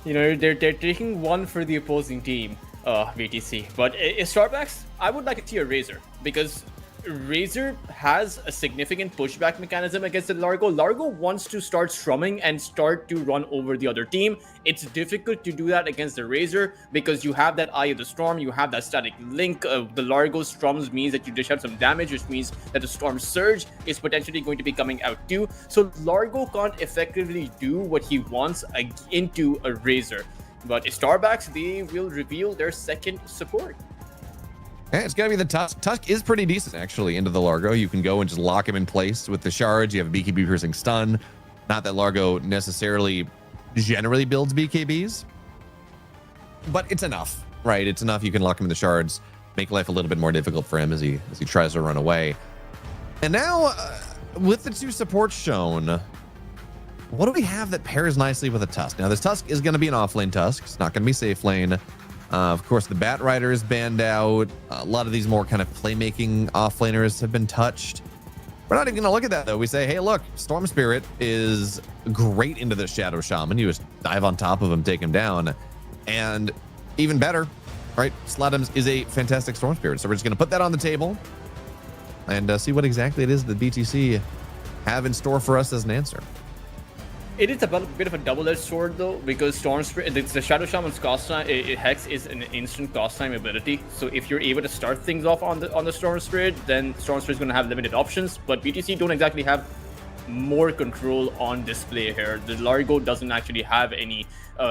B: They're taking one for the opposing team, VTC. But Starbacks, I would like to see a Razor, because Razor has a significant pushback mechanism against the Largo. Largo wants to start strumming and start to run over the other team. It's difficult to do that against the Razor because you have that Eye of the Storm, you have that static link. The Largo strums means that you dish out some damage, which means that the Storm Surge is potentially going to be coming out too. So Largo can't effectively do what he wants into a Razor. But Starbacks, they will reveal their second support.
A: Yeah, it's gonna be the Tusk. Tusk is pretty decent actually into the Largo. You can go and just lock him in place with the shards. You have a BKB piercing stun. Not that Largo necessarily generally builds BKBs, but it's enough, right? It's enough. You can lock him in the shards, make life a little bit more difficult for him as he tries to run away. And now with the two supports shown, what do we have that pairs nicely with a Tusk? Now this Tusk is going to be an offlane Tusk. It's not going to be safe lane. Of course, the Bat Rider is banned out. A lot of these more kind of playmaking offlaners have been touched. We're not even going to look at that, though. We say, hey, look, Storm Spirit is great into the Shadow Shaman. You just dive on top of him, take him down. And even better, right? Slatims is a fantastic Storm Spirit. So we're just going to put that on the table and see what exactly it is that BTC have in store for us as an answer.
B: It is a bit of a double-edged sword, though, because Storm Spirit, the Shadow Shaman's cost time, Hex is an instant cost time ability. So if you're able to start things off on the Storm Spirit, then Storm Spirit is going to have limited options. But BTC don't exactly have more control on display here. The Largo doesn't actually have any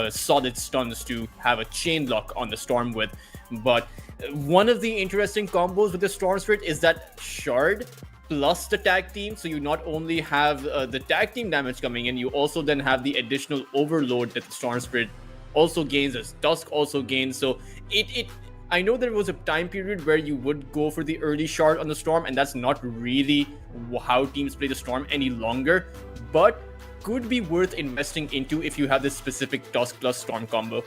B: solid stuns to have a chain lock on the Storm with. But one of the interesting combos with the Storm Spirit is that Shard plus the tag team. So you not only have the tag team damage coming in, you also then have the additional overload that the Storm Spirit also gains, as Tusk also gains. So I know there was a time period where you would go for the early Shard on the Storm, and that's not really how teams play the Storm any longer, but could be worth investing into if you have this specific Tusk plus Storm combo.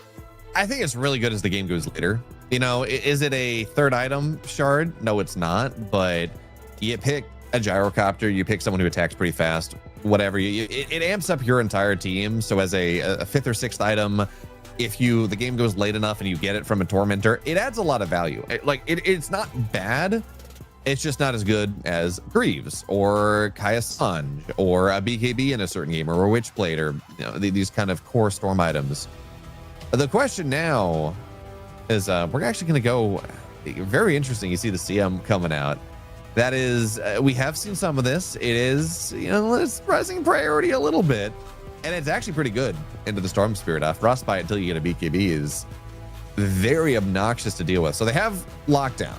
A: I think it's really good as the game goes later. You know, is it a third item Shard? No, it's not, but you pick a gyrocopter, you pick someone who attacks pretty fast, whatever. It amps up your entire team. So as a fifth or sixth item, if the game goes late enough and you get it from a Tormentor, it adds a lot of value. It's not bad. It's just not as good as Greaves or Kaya Sanj or a BKB in a certain game or a Witchblade or these kind of core Storm items. The question now is we're actually going to go very interesting. You see the CM coming out. That is, we have seen some of this. It is, it's rising priority a little bit. And it's actually pretty good into the Storm Spirit. Frostbite until you get a BKB is very obnoxious to deal with. So they have lockdown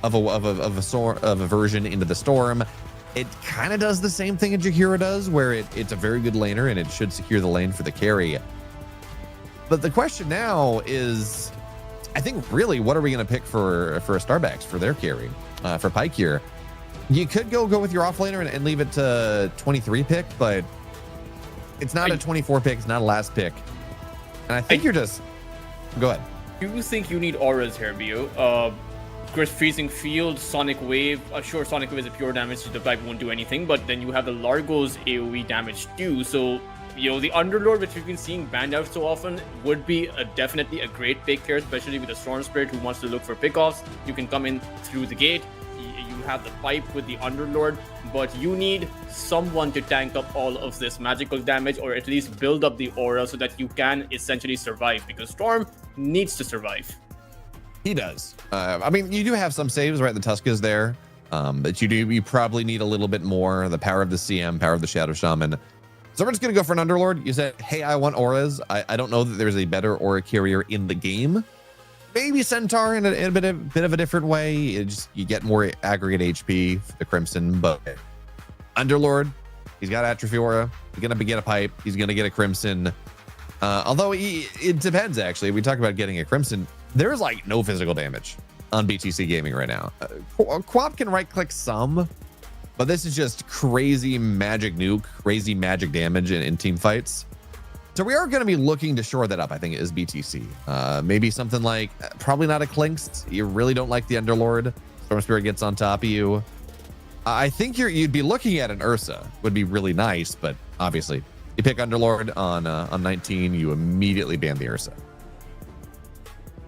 A: of a version into the Storm. It kind of does the same thing that Jaheira does, where it's a very good laner and it should secure the lane for the carry. But the question now is, I think really, what are we going to pick for a Starbucks for their carry? For Pyke here, you could go with your offlaner and leave it to 23 pick, but it's not a 24 pick. It's not a last pick. And I think you're just, go ahead.
B: You think you need auras here, BO? Of course, Freezing Field, Sonic Wave. Sure, Sonic Wave is a pure damage, so the pipe won't do anything, but then you have the Largo's AoE damage too. So, the Underlord, which we've been seeing banned out so often, would be definitely a great pick here, especially with the Storm Spirit who wants to look for pickoffs. You can come in through the gate. You have the pipe with the Underlord, but you need someone to tank up all of this magical damage, or at least build up the aura so that you can essentially survive, because Storm needs to survive.
A: He does. I mean, you do have some saves, right? The Tusk is there, but you probably need a little bit more. The power of the CM, power of the Shadow Shaman. So we're just going to go for an Underlord. You said, hey, I want auras. I don't know that there's a better aura carrier in the game. Maybe Centaur in a bit of a different way. You get more aggregate HP for the Crimson, but Underlord, he's got Atrophy Aura. He's going to get a pipe. He's going to get a Crimson. Although it depends, actually. We talk about getting a Crimson. There's like no physical damage on BTC Gaming right now. Quap can right-click some, but this is just crazy magic nuke, crazy magic damage in team fights. So we are going to be looking to shore that up, I think, is BTC. Maybe something like, probably not a Clinkz. You really don't like the Underlord. Storm Spirit gets on top of you. I think you'd be looking at an Ursa. Would be really nice, but obviously, you pick Underlord on 19, you immediately ban the Ursa.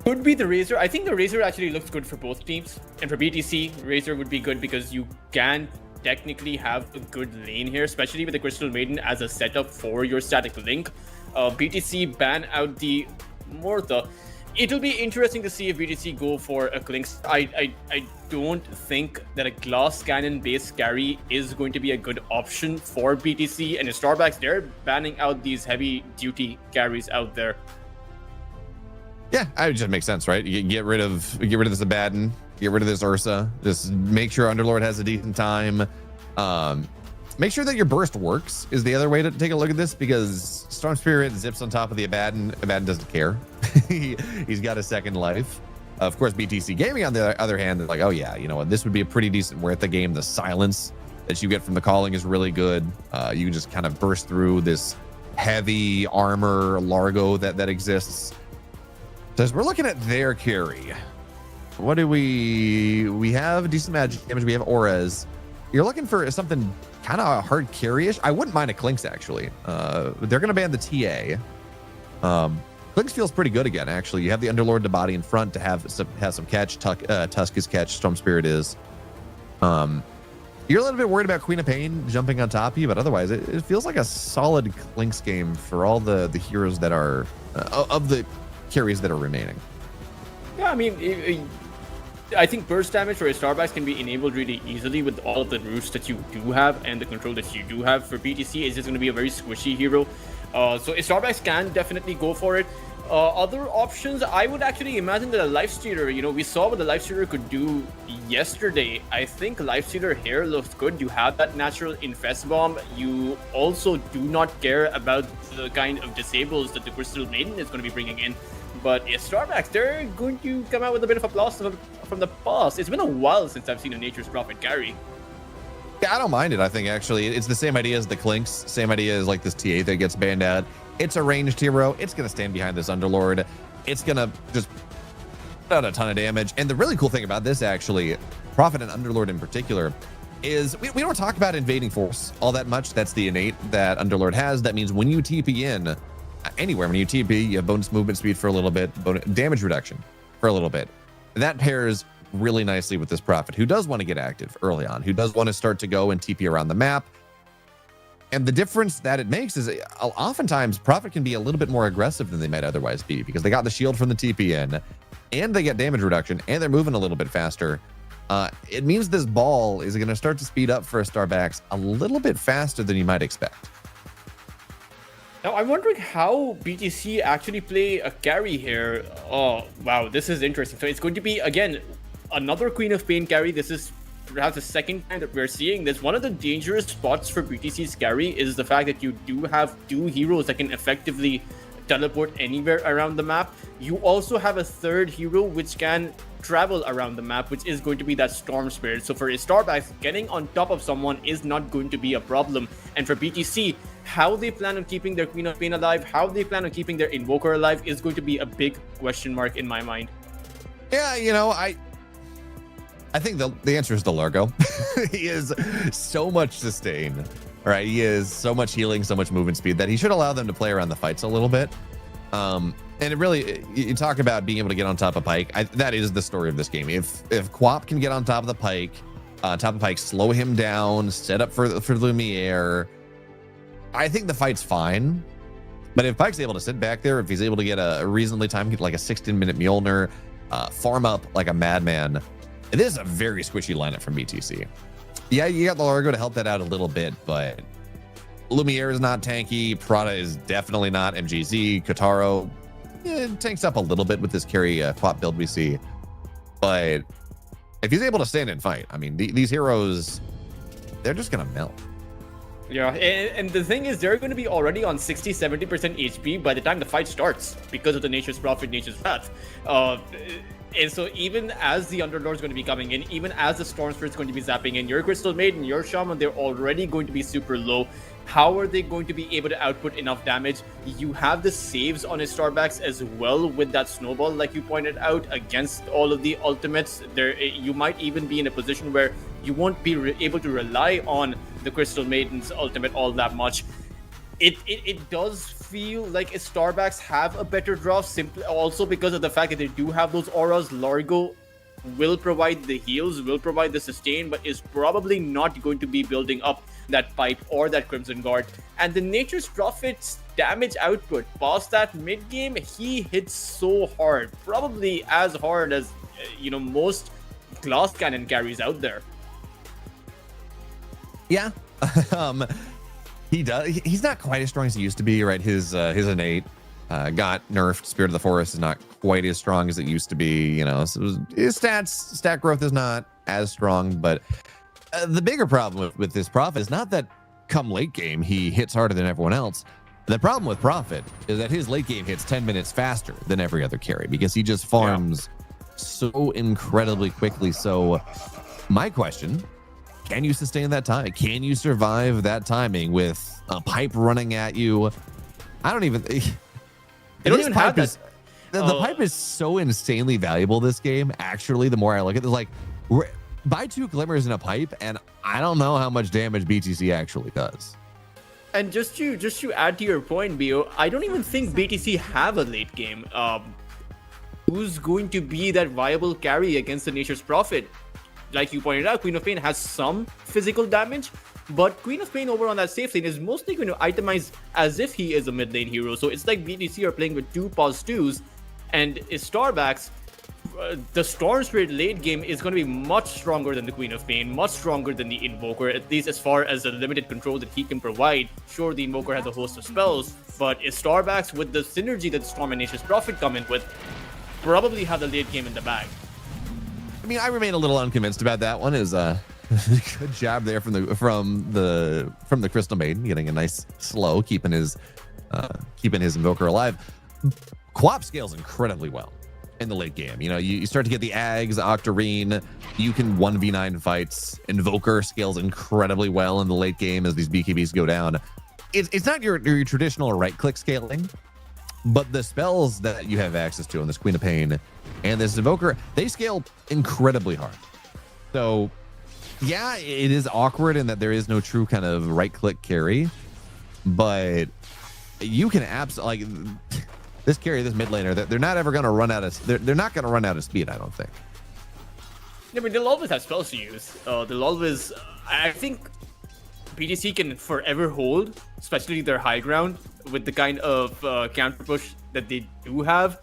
B: Could be the Razor. I think the Razor actually looks good for both teams. And for BTC, Razor would be good because you can technically have a good lane here, especially with the Crystal Maiden as a setup for your static link. BTC ban out the Mortha. It'll be interesting to see if BTC go for a Clinkz. I don't think that a glass cannon based carry is going to be a good option for BTC and his Starbacks. They're banning out these heavy duty carries out there.
A: Yeah, it just makes sense, right? You get rid of this Abaddon, get rid of this Ursa. Just make sure Underlord has a decent time. Make sure that your burst works is the other way to take a look at this, because Storm Spirit zips on top of the Abaddon. Abaddon doesn't care. He's got a second life. Of course, BTC Gaming, on the other hand, they're like, oh yeah, you know what? This would be a pretty decent worth the game. The silence that you get from the calling is really good. You can just kind of burst through this heavy armor Largo that exists. So as we're looking at their carry, what do we have decent magic damage. We have auras. You're looking for something kind of hard carry-ish. I wouldn't mind a Clinks, actually. They're going to ban the TA. Clinks feels pretty good again, actually. You have the Underlord to body in front to have some catch. Tusk is catch. Storm Spirit is. You're a little bit worried about Queen of Pain jumping on top of you, but otherwise, it feels like a solid Clinks game for all the heroes that are of the carries that are remaining.
B: Yeah, I mean, I think burst damage for a Starbacks can be enabled really easily with all of the roots that you do have and the control that you do have. For BTC, it's just going to be a very squishy hero. So a Starbacks can definitely go for it. Other options, I would actually imagine that a Lifestealer, you know, we saw what the Lifestealer could do yesterday. I think Lifestealer here looks good. You have that natural Infest Bomb. You also do not care about the kind of disables that the Crystal Maiden is going to be bringing in. But a Starbacks, they're going to come out with a bit of applause from the past. It's been a while since I've seen a Nature's Prophet carry.
A: Yeah, I don't mind it. I think actually it's the same idea as the Clinks. Same idea as like this TA that gets banned out. It's a ranged hero. It's going to stand behind this Underlord. It's going to just put out a ton of damage. And the really cool thing about this, actually, Prophet and Underlord in particular, is we don't talk about invading force all that much. That's the innate that Underlord has. That means when you TP in anywhere, when you TP, you have bonus movement speed for a little bit, bonus damage reduction for a little bit. That pairs really nicely with this Prophet, who does want to get active early on, who does want to start to go and TP around the map. And the difference that it makes is oftentimes Prophet can be a little bit more aggressive than they might otherwise be, because they got the shield from the TP in, and they get damage reduction, and they're moving a little bit faster. It means this ball is going to start to speed up for a Starbacks a little bit faster than you might expect.
B: Now, I'm wondering how BTC actually play a carry here. Oh, wow, this is interesting. So it's going to be, again, another Queen of Pain carry. This is perhaps the second time that we're seeing this. One of the dangerous spots for BTC's carry is the fact that you do have two heroes that can effectively teleport anywhere around the map. You also have a third hero which can travel around the map, which is going to be that Storm Spirit. So for a Starbacks, getting on top of someone is not going to be a problem. And for BTC, how they plan on keeping their Queen of Pain alive, how they plan on keeping their Invoker alive is going to be a big question mark in my mind.
A: Yeah, you know, I think the answer is the Largo. He is so much sustain, right? He is so much healing, so much movement speed that he should allow them to play around the fights a little bit. And it really, you talk about being able to get on top of Pyke. That is the story of this game. If Quap can get on top of the Pyke, slow him down, set up for Lumiere, I think the fight's fine. But if Pyke's able to sit back there, if he's able to get a reasonably time, get like a 16-minute Mjolnir, farm up like a madman, it is a very squishy lineup from BTC. Yeah, you got the Largo to help that out a little bit, but Lumiere is not tanky. Prada is definitely not. MGZ, Kotaro, it tanks up a little bit with this carry Quap build we see. But if he's able to stand and fight, I mean, these heroes, they're just going to melt.
B: Yeah, and the thing is, they're going to be already on 60-70% HP by the time the fight starts because of the Nature's Prophet, Nature's Wrath. And so even as the Underlord's going to be coming in, even as the Storm Spirit's going to be zapping in, your Crystal Maiden, your Shaman, they're already going to be super low. How are they going to be able to output enough damage? You have the saves on his Starbacks as well with that Snowball, like you pointed out, against all of the ultimates. You might even be in a position where you won't be able to rely on the Crystal Maiden's ultimate all that much. It does feel like its Starbacks have a better draw, simply also because of the fact that they do have those auras. Largo will provide the heals, will provide the sustain, but is probably not going to be building up that pipe or that Crimson Guard. And the Nature's Prophet's damage output past that mid game, he hits so hard, probably as hard as most glass cannon carries out there.
A: Yeah. He does. He's not quite as strong as he used to be, right? His innate got nerfed. Spirit of the Forest is not quite as strong as it used to be. You know, so his stat growth is not as strong. But the bigger problem with this Prophet is not that come late game he hits harder than everyone else. The problem with Prophet is that his late game hits 10 minutes faster than every other carry because he just farms so incredibly quickly. So my question, can you sustain that time? Can you survive that timing with a pipe running at you? I don't even...
B: They don't even have that.
A: The pipe is so insanely valuable this game. Actually, the more I look at this, like, buy 2 glimmers in a pipe, and I don't know how much damage BTC actually does.
B: And just to add to your point, BO, I don't even think BTC have a late game. Who's going to be that viable carry against the Nature's Prophet? Like you pointed out, Queen of Pain has some physical damage, but Queen of Pain over on that safe lane is mostly going to itemize as if he is a mid lane hero. So it's like BTC are playing with 2 pos 2s, and Starbacks, the Storm Spirit late game is going to be much stronger than the Queen of Pain, much stronger than the Invoker, at least as far as the limited control that he can provide. Sure, the Invoker has a host of spells, but Starbacks, with the synergy that Storm and Nature's Prophet come in with, probably have the late game in the bag.
A: I mean, I remain a little unconvinced about that one. Is good job there from the Crystal Maiden, getting a nice slow, keeping his Invoker alive. Quap scales incredibly well in the late game. You know, you start to get the Ags, Octarine, you can 1v9 fights. Invoker scales incredibly well in the late game as these BKBs go down. It's not your traditional right-click scaling, but the spells that you have access to on this Queen of Pain and this Invoker, they scale incredibly hard. So, yeah, it is awkward in that there is no true kind of right-click carry, but you can absolutely, like, this carry, this mid laner, they're not ever going to run out of, they're not going to run out of speed, I don't think.
B: Yeah, but they'll always have spells to use. They'll always, I think BTC can forever hold, especially their high ground, with the kind of counter push that they do have.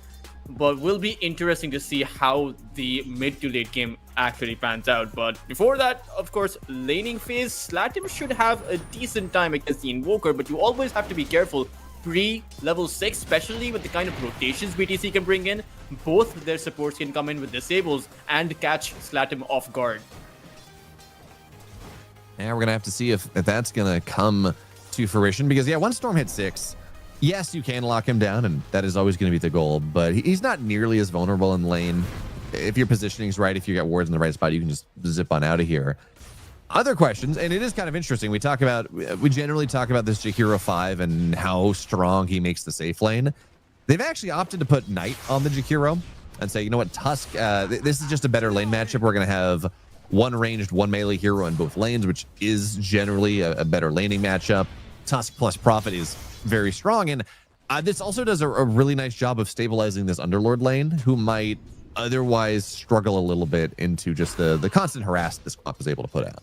B: But will be interesting to see how the mid to late game actually pans out. But before that, of course, laning phase, Slatim should have a decent time against the Invoker, but you always have to be careful pre-level 6, especially with the kind of rotations BTC can bring in. Both their supports can come in with disables and catch Slatim off guard.
A: And we're going to have to see if that's going to come to fruition, because, yeah, once Storm hits 6, yes, you can lock him down, and that is always going to be the goal, but he's not nearly as vulnerable in lane. If your positioning's right, if you got wards in the right spot, you can just zip on out of here. Other questions, and it is kind of interesting. We generally talk about this Jakiro 5 and how strong he makes the safe lane. They've actually opted to put Knight on the Jakiro and say, you know what, Tusk, this is just a better lane matchup. We're going to have one ranged, one melee hero in both lanes, which is generally a better laning matchup. Tusk plus Prophet is very strong, and this also does a really nice job of stabilizing this Underlord lane, who might otherwise struggle a little bit into just the constant harass this Quap is able to put out.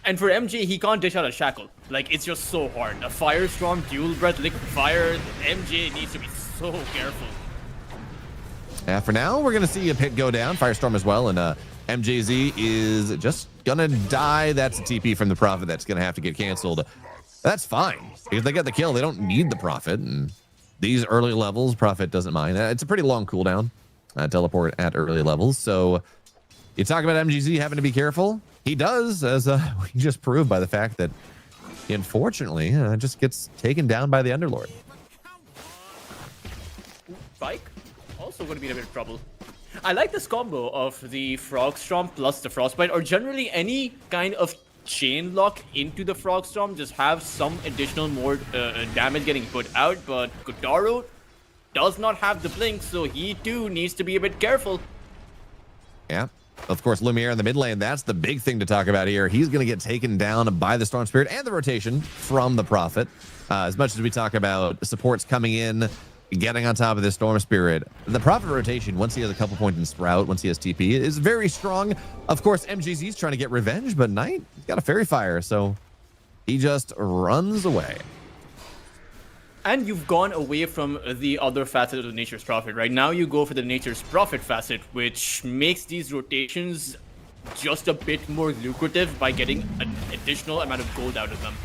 B: And for MJ, he can't dish out a shackle. Like, it's just so hard. A Firestorm, Dual Breath, Liquid Fire, MJ needs to be so careful.
A: Yeah, for now, we're going to see a pit go down, Firestorm as well, and MJZ is just going to die. That's a TP from the Prophet that's going to have to get canceled. That's fine, because they get the kill. They don't need the Prophet, and these early levels, Prophet doesn't mind. It's a pretty long cooldown, teleport at early levels, so you talk about MGZ having to be careful. He does, as we just proved by the fact that he unfortunately just gets taken down by the Underlord.
B: Spike, also going to be in a bit of trouble. I like this combo of the Frogstorm plus the Frostbite, or generally any kind of chain lock into the Frogstorm, just have some additional more damage getting put out, but Kotaro does not have the blink, so he too needs to be a bit careful.
A: Yeah. Of course, Lumiere in the mid lane, that's the big thing to talk about here. He's going to get taken down by the Storm Spirit and the rotation from the Prophet. As much as we talk about supports coming in, getting on top of this Storm Spirit, the Prophet rotation, once he has a couple points in Sprout, once he has TP, is very strong. Of course, MGZ's trying to get revenge, but Knight, he's got a Fairy Fire, so he just runs away.
B: And you've gone away from the other facet of the Nature's Prophet. Right now you go for the Nature's Prophet facet, which makes these rotations just a bit more lucrative by getting an additional amount of gold out of them.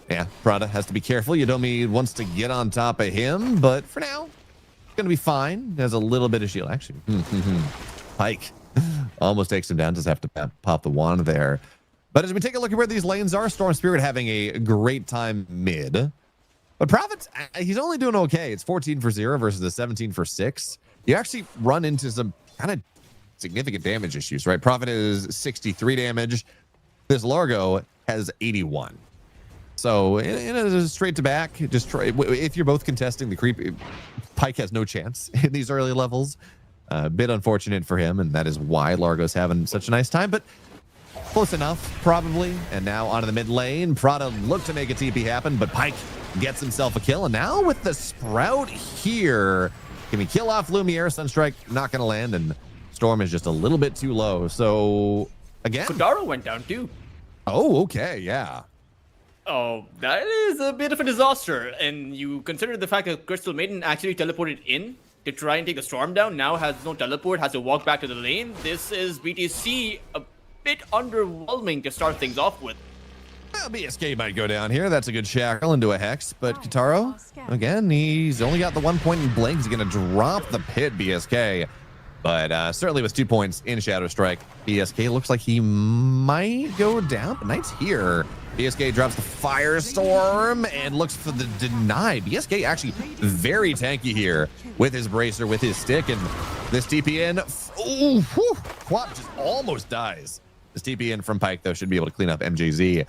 A: Yeah, Prada has to be careful. Yodomi wants to get on top of him, but for now, it's going to be fine. Has a little bit of shield. Actually, Pike almost takes him down. Does have to pop the wand there. But as we take a look at where these lanes are, Storm Spirit having a great time mid. But Prophet, he's only doing okay. It's 14 for 0 versus a 17 for 6. You actually run into some kind of significant damage issues, right? Prophet is 63 damage. This Largo has 81. So in a straight to back, just try. If you're both contesting the creep, Pike has no chance in these early levels. A bit unfortunate for him, and that is why Largo's having such a nice time. But close enough, probably. And now onto the mid lane. Prada looked to make a TP happen, but Pike gets himself a kill. And now with the Sprout here, can we kill off Lumiere? Sunstrike not going to land, and Storm is just a little bit too low. So again,
B: Kodaro went down too.
A: Oh, okay, yeah.
B: Oh, that is a bit of a disaster. And you consider the fact that Crystal Maiden actually teleported in to try and take the Storm down, now has no teleport, has to walk back to the lane. This is BTC a bit underwhelming to start things off with.
A: Well, BSK might go down here. That's a good shackle into a Hex. But Kitaro, again, he's only got the 1 point in Blink. He's going to drop the pit, BSK. But certainly with 2 points in Shadow Strike, BSK looks like he might go down. But Knight's here. BSK drops the Firestorm and looks for the deny. BSK actually very tanky here with his bracer, with his stick, and this TP in. Ooh, whew, Quap just almost dies. This TP in from Pike, though, should be able to clean up MJZ.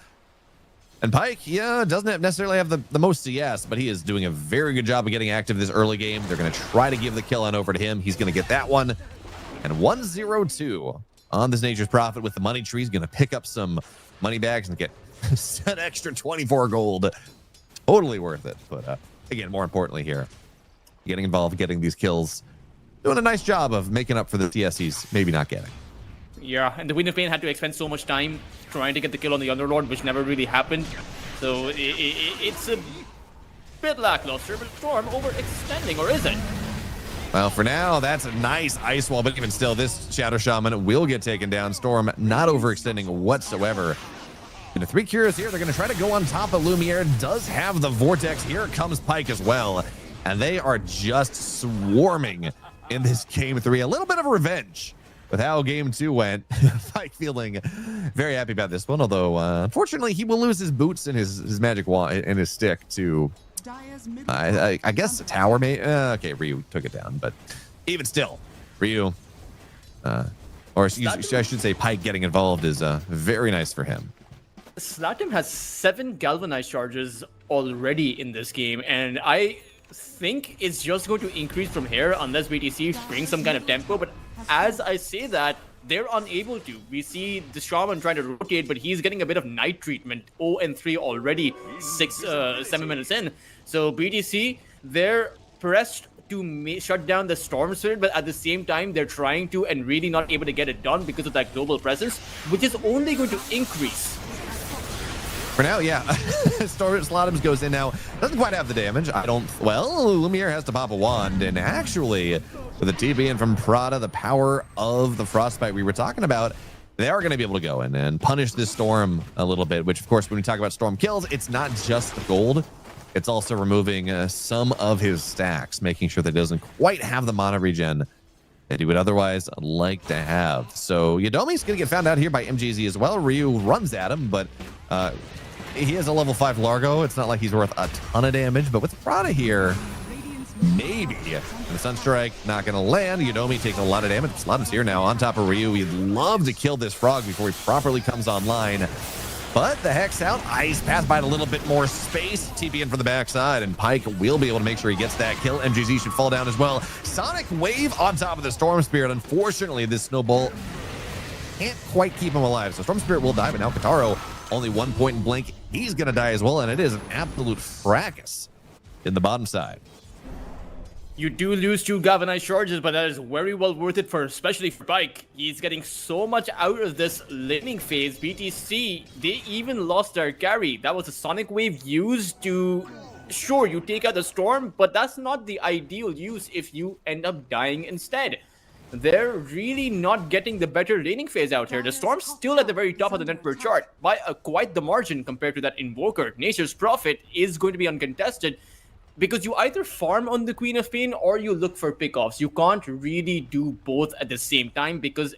A: And Pike, yeah, doesn't necessarily have the most CS, but he is doing a very good job of getting active this early game. They're going to try to give the kill on over to him. He's going to get that one. And 1-0-2 on this Nature's Prophet with the money tree. He's going to pick up some money bags and get an extra 24 gold. Totally worth it. But again, more importantly here, getting involved, getting these kills, doing a nice job of making up for the CS he's maybe not getting.
B: Yeah, and the Wind of Pain had to expend so much time trying to get the kill on the Underlord, which never really happened. So it's a bit lackluster, but Storm overextending, or is it?
A: Well, for now, that's a nice ice wall, but even still, this Shadow Shaman will get taken down. Storm not overextending whatsoever. And the 3 Cures here, they're going to try to go on top of Lumiere. Does have the Vortex. Here comes Pike as well. And they are just swarming in this game 3. A little bit of revenge with how game 2 went. Pike feeling very happy about this one, although unfortunately he will lose his boots and his magic wand and his stick to I guess a tower mate. Okay, Ryu took it down, but even still, Ryu or I should say Pike getting involved is very nice for him.
B: Slatim has 7 galvanized charges already in this game, and I think it's just going to increase from here unless BTC brings some kind of tempo. But as I say that, they're unable to. We see the Shaman trying to rotate, but he's getting a bit of night treatment. 0-3 already, 7 minutes in. So BTC, they're pressed to shut down the Storm Spirit, but at the same time, they're trying to and really not able to get it done because of that global presence, which is only going to increase.
A: For now, yeah. Slotums goes in now. Doesn't quite have the damage. Well, Lumiere has to pop a wand. And actually, with the TP in from Prada, the power of the Frostbite we were talking about, they are going to be able to go in and punish this Storm a little bit, which, of course, when we talk about Storm kills, it's not just the gold. It's also removing some of his stacks, making sure that he doesn't quite have the mana regen that he would otherwise like to have. So Yodomi's going to get found out here by MGZ as well. Ryu runs at him, but he has a level 5 Largo. It's not like he's worth a ton of damage, but with Prada here, maybe. And the Sunstrike not going to land. Yodomi takes a lot of damage. Slatim's here now on top of Ryu. He'd love to kill this frog before he properly comes online. But the Hex out. Ice Pass by a little bit more space. TP in from the backside, and Pike will be able to make sure he gets that kill. MGZ should fall down as well. Sonic Wave on top of the Storm Spirit. Unfortunately, this Snowball can't quite keep him alive. So Storm Spirit will die, but now Kataro, only 1 point in Blink. He's going to die as well, and it is an absolute fracas in the bottom side.
B: You do lose 2 galvanized charges, but that is very well worth it, especially for Pike. He's getting so much out of this laning phase. BTC, they even lost their carry. That was a Sonic Wave used to... Sure, you take out the Storm, but that's not the ideal use if you end up dying instead. they're really not getting the better laning phase out here. The Storm's still at the very top of the net per chart by quite the margin compared to that Invoker. Nature's Prophet is going to be uncontested because you either farm on the Queen of Pain or you look for pickoffs. You can't really do both at the same time because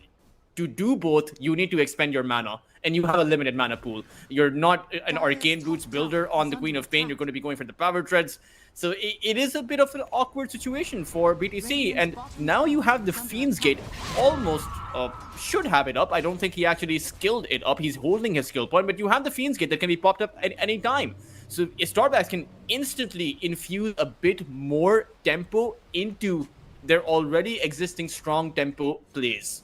B: to do both, you need to expend your mana. And you have a limited mana pool. You're not an Arcane Roots builder on the Queen of Pain. You're going to be going for the Power Treads. So it is a bit of an awkward situation for BTC. And now you have the Fiend's Gate almost should have it up. I don't think he actually skilled it up. He's holding his skill point. But you have the Fiend's Gate that can be popped up at any time. So Starbacks can instantly infuse a bit more tempo into their already existing strong tempo plays.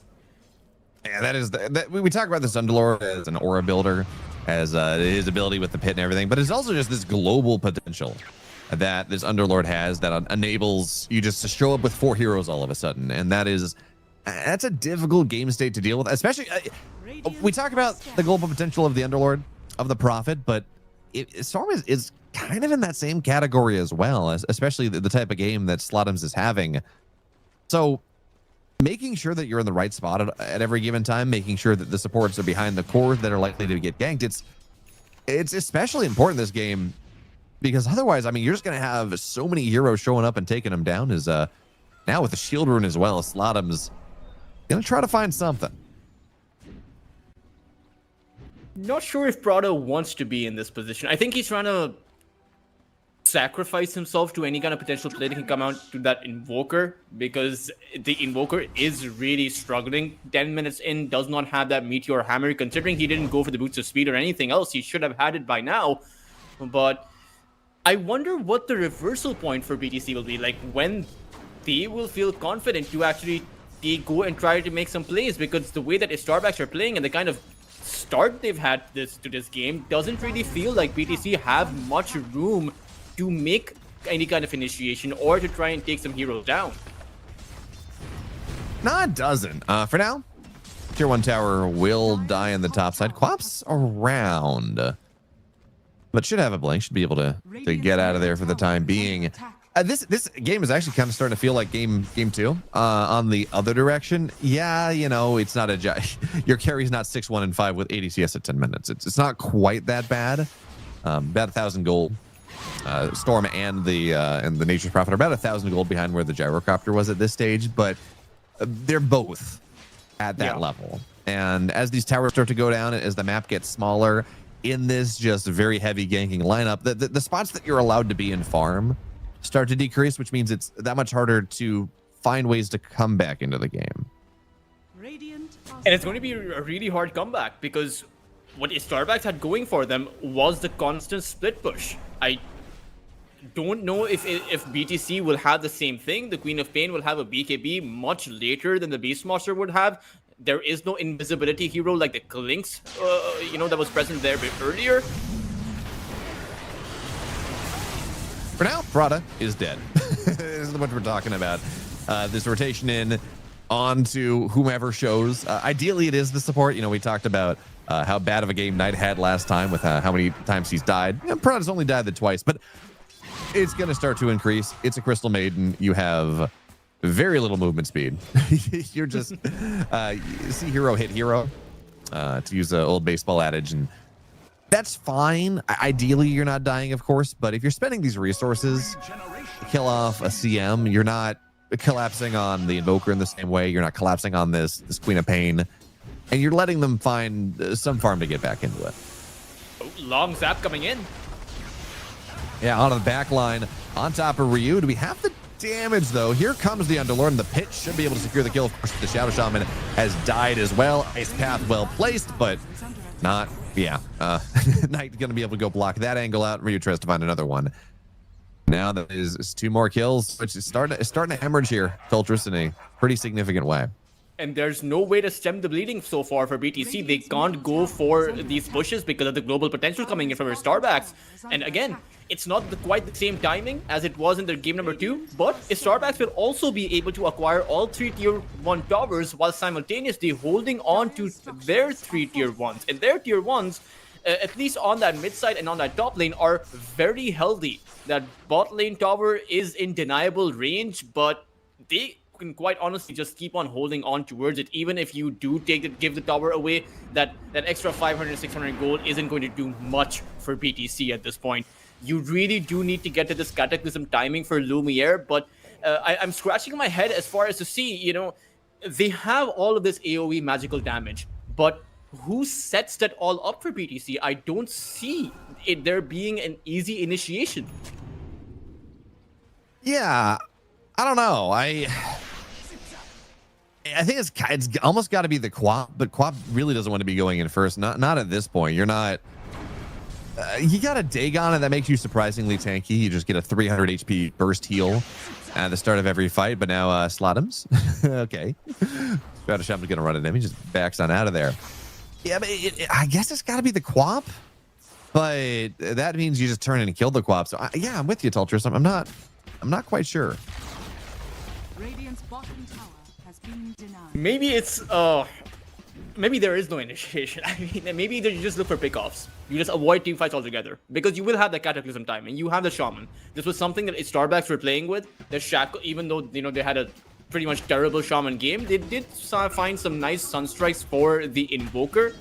A: Yeah, that is we talk about this Underlord as an aura builder, as his ability with the pit and everything, but it's also just this global potential that this Underlord has that enables you just to show up with 4 heroes all of a sudden, and that's a difficult game state to deal with. Especially, we talk about the global potential of the Underlord, of the Prophet, but Storm is kind of in that same category as well, especially the type of game that Slotums is having. So making sure that you're in the right spot at every given time, making sure that the supports are behind the cores that are likely to get ganked, it's especially important this game, because otherwise, I mean, you're just going to have so many heroes showing up and taking them down. Is now with the shield rune as well, Slotums going to try to find something.
B: Not sure if Prada wants to be in this position. I think he's trying to sacrifice himself to any kind of potential play that can come out to that Invoker, because the Invoker is really struggling. 10 minutes in, does not have that Meteor Hammer. Considering he didn't go for the Boots of Speed or anything else, he should have had it by now. But I wonder what the reversal point for BTC will be, like when they will feel confident to actually go and try to make some plays, because the way that Starbacks are playing and the kind of start they've had to this game doesn't really feel like BTC have much room to make any kind of initiation or to try and take some heroes down.
A: No, it doesn't. For now, Tier 1 tower will die on the top side. Quap's around, but should have a blink. Should be able to get out of there for the time being. This game is actually kind of starting to feel like game 2 on the other direction. Yeah, you know, it's not your carry's not 6-1 and 5 with ADCS at 10 minutes. It's not quite that bad. About 1,000 gold. Storm and the Nature's Prophet are about 1,000 gold behind where the Gyrocopter was at this stage, but they're both at that level. And as these towers start to go down, as the map gets smaller, in this just very heavy ganking lineup, the spots that you're allowed to be in farm start to decrease, which means it's that much harder to find ways to come back into the game.
B: And it's going to be a really hard comeback, because what Starbacks had going for them was the constant split push. I don't know if BTC will have the same thing. The Queen of Pain will have a BKB much later than the Beastmaster would have. There is no invisibility hero like the Klinks, that was present there a bit earlier.
A: For now, Prada is dead. This is what we're talking about. This rotation in onto whomever shows. Ideally, it is the support. You know, we talked about how bad of a game Knight had last time with how many times he's died. Prada's only died twice, but it's going to start to increase. It's a Crystal Maiden. You have very little movement speed. You're just see hero hit hero, to use an old baseball adage, and that's fine. Ideally, you're not dying, of course, but if you're spending these resources to kill off a CM, you're not collapsing on the Invoker in the same way. You're not collapsing on this Queen of Pain, and you're letting them find some farm to get back into it.
B: Oh, long zap coming in.
A: Yeah, onto the back line, on top of Ryu. Do we have the damage, though? Here comes the Underlord, and the pit should be able to secure the kill. Of course, the Shadow Shaman has died as well. Ice Path well placed, but not... Yeah, Knight going to be able to go block that angle out. Ryu tries to find another one. Now that is 2 more kills, which is starting to hemorrhage here, Filtress, in a pretty significant way.
B: And there's no way to stem the bleeding so far for BTC. They can't go for these pushes because of the global potential coming in from their Starbacks. And again, it's not quite the same timing as it was in their game number 2, but Starbacks will also be able to acquire all 3 tier 1 towers while simultaneously holding on to their 3 tier 1s. And their tier 1s, at least on that mid side and on that top lane, are very healthy. That bot lane tower is in deniable range, but they can quite honestly just keep on holding on towards it. Even if you do give the tower away, that extra 500, 600 gold isn't going to do much for BTC at this point. You really do need to get to this Cataclysm timing for Lumiere, but I'm scratching my head as far as to see, they have all of this AoE magical damage, but who sets that all up for BTC? I don't see it there being an easy initiation.
A: Yeah, I don't know. I think it's almost got to be the Quap, but Quap really doesn't want to be going in first. Not at this point. You're not. You got a Dagon, and that makes you surprisingly tanky. You just get a 300 HP burst heal at the start of every fight. But now Slotums, okay. Shadow gonna run at him. He just backs on out of there. Yeah, but I guess it's got to be the Quap, but that means you just turn in and kill the Quap. So yeah, I'm with you, Tultrus. I'm not quite sure.
C: Radiant's bottom tower has been denied.
B: Maybe it's maybe there is no initiation. I mean, maybe you just look for pickoffs. You just avoid team fights altogether because you will have the Cataclysm time and you have the Shaman. This was something that Starbacks were playing with. The Shackle, even though they had a pretty much terrible Shaman game, they did find some nice Sunstrikes for the Invoker.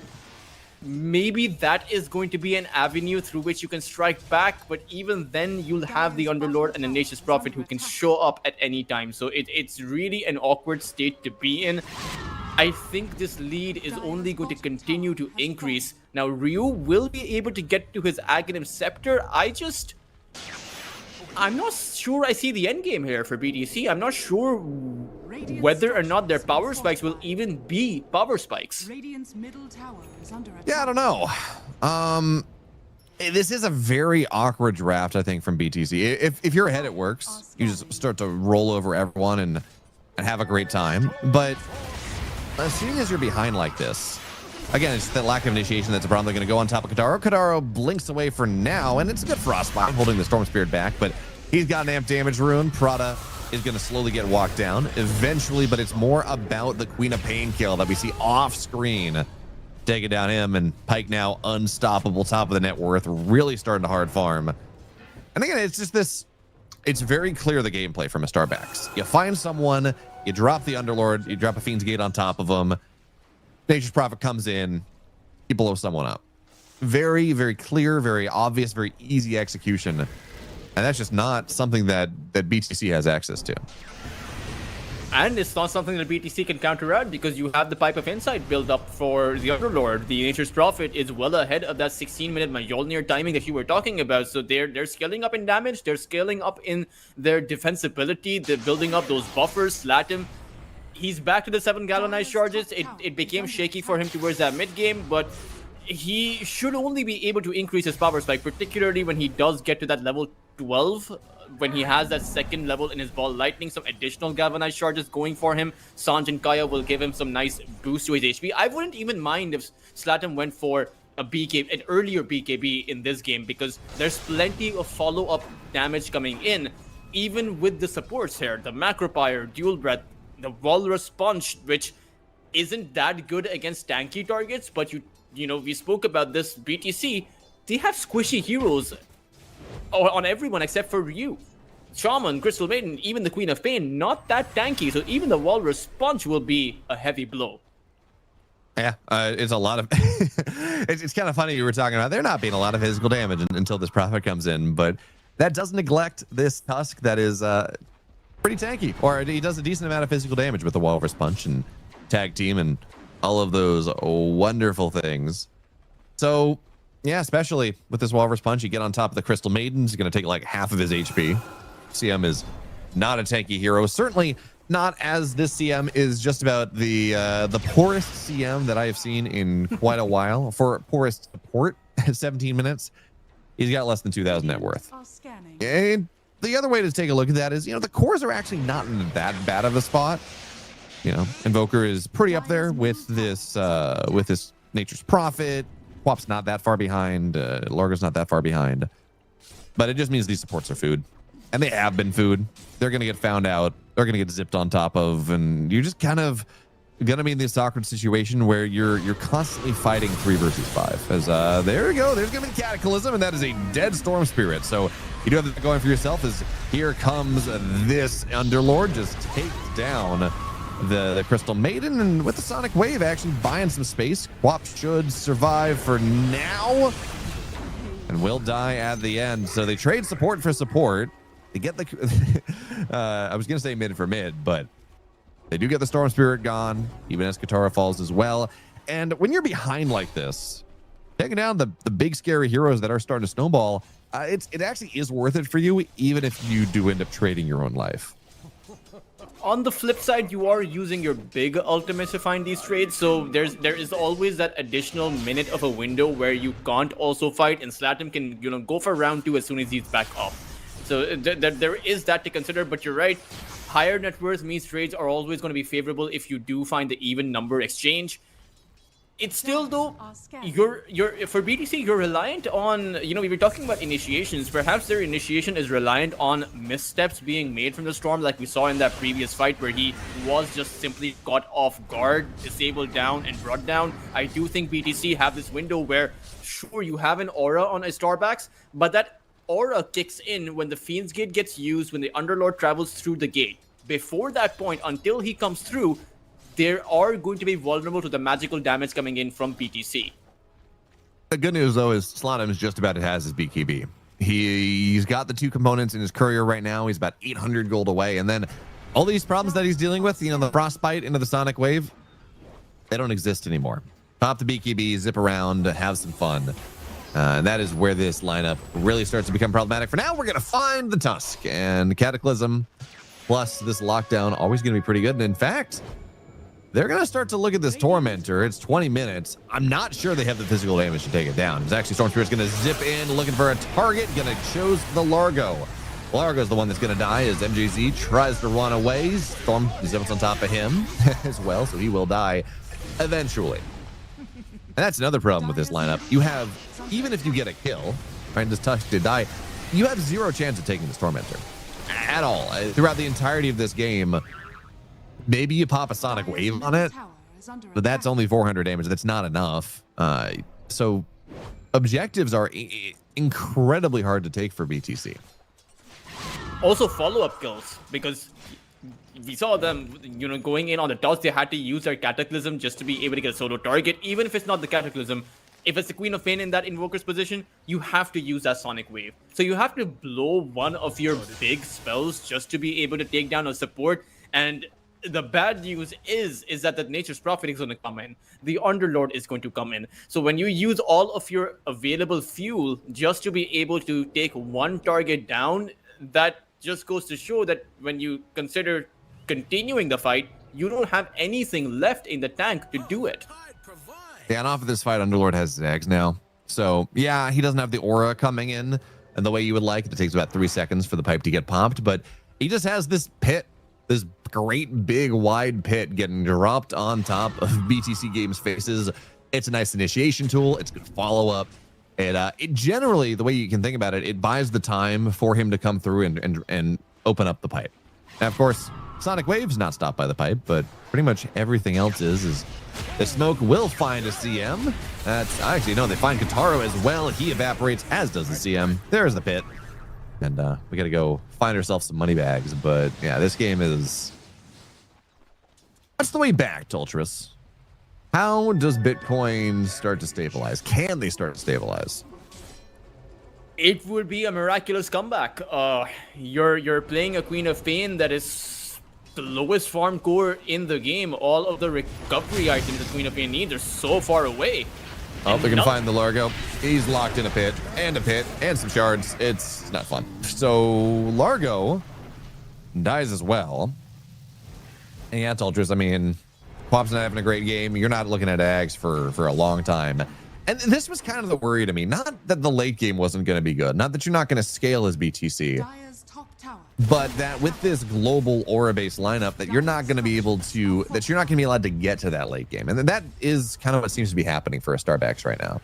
B: Maybe that is going to be an avenue through which you can strike back, but even then you'll have the Underlord and the Nature's Prophet who can show up at any time. So it's really an awkward state to be in. I think this lead is only going to continue to increase. Now Ryu will be able to get to his Aghanim Scepter. I'm not sure I see the end game here for BTC. I'm not sure whether or not their power spikes will even be power spikes.
C: Radiant's middle tower is under attack.
A: Yeah, I don't know. This is a very awkward draft, I think, from BTC. If you're ahead, it works. You just start to roll over everyone and have a great time. But as soon as you're behind like this, again, it's the lack of initiation that's a problem. They're going to go on top of Kadaro. Kadaro blinks away for now, and it's a good Frostbite holding the Storm Spirit back, but he's got an amp damage rune. Prada is going to slowly get walked down eventually, but it's more about the Queen of Pain kill that we see off screen. Taking down him, and Pyke now unstoppable, top of the net worth, really starting to hard farm. And again, it's just this, it's very clear the gameplay from a Starbacks. You find someone, you drop the Underlord, you drop a Fiend's Gate on top of them, Nature's Prophet comes in, you blow someone up. Very, very clear, very obvious, very easy execution. And that's just not something that BTC has access to.
B: And it's not something that BTC can counteract because you have the Pipe of Insight build up for the Underlord. The Nature's Prophet is well ahead of that 16-minute Mjolnir timing that you were talking about. So they're scaling up in damage. They're scaling up in their defensibility. They're building up those buffers. Slatim, he's back to the 7 galvanized charges. It became shaky for him towards that mid game, but he should only be able to increase his power spike, particularly when he does get to that level 12. When he has that second level in his Ball Lightning, some additional galvanized charges going for him. Sanj and Kaya will give him some nice boost to his HP. I wouldn't even mind if Slatum went for an earlier BKB in this game, because there's plenty of follow-up damage coming in, even with the supports here. The Macropyre, Dual Breath, the Walrus Punch, which isn't that good against tanky targets, but we spoke about this BTC. They have squishy heroes on everyone except for Ryu. Shaman, Crystal Maiden, even the Queen of Pain, not that tanky, so even the Walrus Punch will be a heavy blow.
A: Yeah, it's a lot of it's kind of funny you were talking about there not being a lot of physical damage until this Prophet comes in, but that does neglect this Tusk that is pretty tanky, or he does a decent amount of physical damage with the Walrus Punch and Tag Team and all of those wonderful things. So yeah, especially with this Walrus Punch, you get on top of the Crystal Maidens, you're going to take like half of his HP. CM is not a tanky hero. Certainly not, as this CM is just about the poorest CM that I have seen in quite a while. For poorest support at 17 minutes, he's got less than 2,000 net worth. And the other way to take a look at that is, the cores are actually not in that bad of a spot. Invoker is pretty up there with this Nature's Prophet. Quap's not that far behind. Largo's not that far behind. But it just means these supports are food. And they have been food. They're going to get found out. They're going to get zipped on top of. And you're just kind of going to be in this awkward situation where you're constantly fighting 3 versus 5. As there we go. There's going to be Cataclysm. And that is a dead Storm Spirit. So You do have that going for yourself as here comes this Underlord, just takes down the Crystal Maiden, and with the Sonic Wave actually buying some space. Quap should survive for now and will die at the end. So they trade support for support. They get the I was gonna say mid for mid, but they do get the Storm Spirit gone, even as Katara falls as well. And when you're behind like this, taking down the big scary heroes that are starting to snowball, it actually is worth it for you, even if you do end up trading your own life.
B: On the flip side, you are using your big ultimates to find these trades, so there is always that additional minute of a window where you can't also fight, and Slatum can go for round 2 as soon as he's back up. So there is that to consider, but you're right. Higher net worth means trades are always going to be favorable if you do find the even number exchange. It's still though, you're for BTC, you're reliant on, we were talking about initiations. Perhaps their initiation is reliant on missteps being made from the Storm, like we saw in that previous fight where he was just simply caught off guard, disabled down, and brought down. I do think BTC have this window where, sure, you have an aura on a Starbacks, but that aura kicks in when the Fiend's Gate gets used, when the Underlord travels through the gate. Before that point, until he comes through, they are going to be vulnerable to the magical damage coming in from BTC.
A: The good news, though, is Slatum is just about to has his BKB. He's got the 2 components in his courier right now. He's about 800 gold away. And then all these problems that he's dealing with, the Frostbite into the Sonic Wave, they don't exist anymore. Pop the BKB, zip around, have some fun. And that is where this lineup really starts to become problematic. For now, we're going to find the Tusk. And Cataclysm plus this lockdown always going to be pretty good. And in fact, they're going to start to look at this Tormentor. It's 20 minutes. I'm not sure they have the physical damage to take it down. It's actually Storm Spirit's going to zip in, looking for a target. Going to choose the Largo. Largo's the one that's going to die as MJZ tries to run away. Storm zips on top of him as well, so he will die eventually. And that's another problem with this lineup. You have, even if you get a kill, right, this Tusk did die, you have 0 chance of taking this Tormentor at all. Throughout the entirety of this game, maybe you pop a Sonic Wave on it, but that's only 400 damage. That's not enough. So objectives are incredibly hard to take for BTC.
B: Also follow-up kills, because we saw them, going in on the toss. They had to use their Cataclysm just to be able to get a solo target. Even if it's not the Cataclysm, if it's the Queen of Pain in that Invoker's position, you have to use that Sonic Wave. So you have to blow one of your big spells just to be able to take down a support. And the bad news is that the Nature's Prophet is going to come in. The Underlord is going to come in. So when you use all of your available fuel just to be able to take one target down, that just goes to show that when you consider continuing the fight, you don't have anything left in the tank to do it.
A: Yeah, and off of this fight, Underlord has Zags now. So, yeah, he doesn't have the aura coming in and the way you would like. It takes about 3 seconds for the pipe to get popped, but he just has this pit, this great big wide pit getting dropped on top of BTC Games' faces. It's a nice initiation tool. It's good follow-up. It generally, the way you can think about it, it buys the time for him to come through and open up the pipe. Now, of course, Sonic Wave's not stopped by the pipe, but pretty much everything else is the smoke will find a CM. That's actually, no, they find Kataro as well. He evaporates, as does the CM. There's the pit. And we got to go find ourselves some money bags. But yeah, this game is... What's the way back, Tultris? How does Bitcoin start to stabilize? Can they start to stabilize?
B: It would be a miraculous comeback. You're playing a Queen of Pain that is the lowest farm core in the game. All of the recovery items the Queen of Pain needs are so far away.
A: Oh, they're gonna find the Largo. He's locked in a pit and some shards. It's not fun. So Largo dies as well. And yeah, Tultris, I mean, Quap's not having a great game. You're not looking at Ags for a long time. And this was kind of the worry to me. Not that the late game wasn't going to be good. Not that you're not going to scale as BTC. But that with this global aura-based lineup, that you're not going to be able to, that you're not going to be allowed to get to that late game. And that is kind of what seems to be happening for Starbacks right now.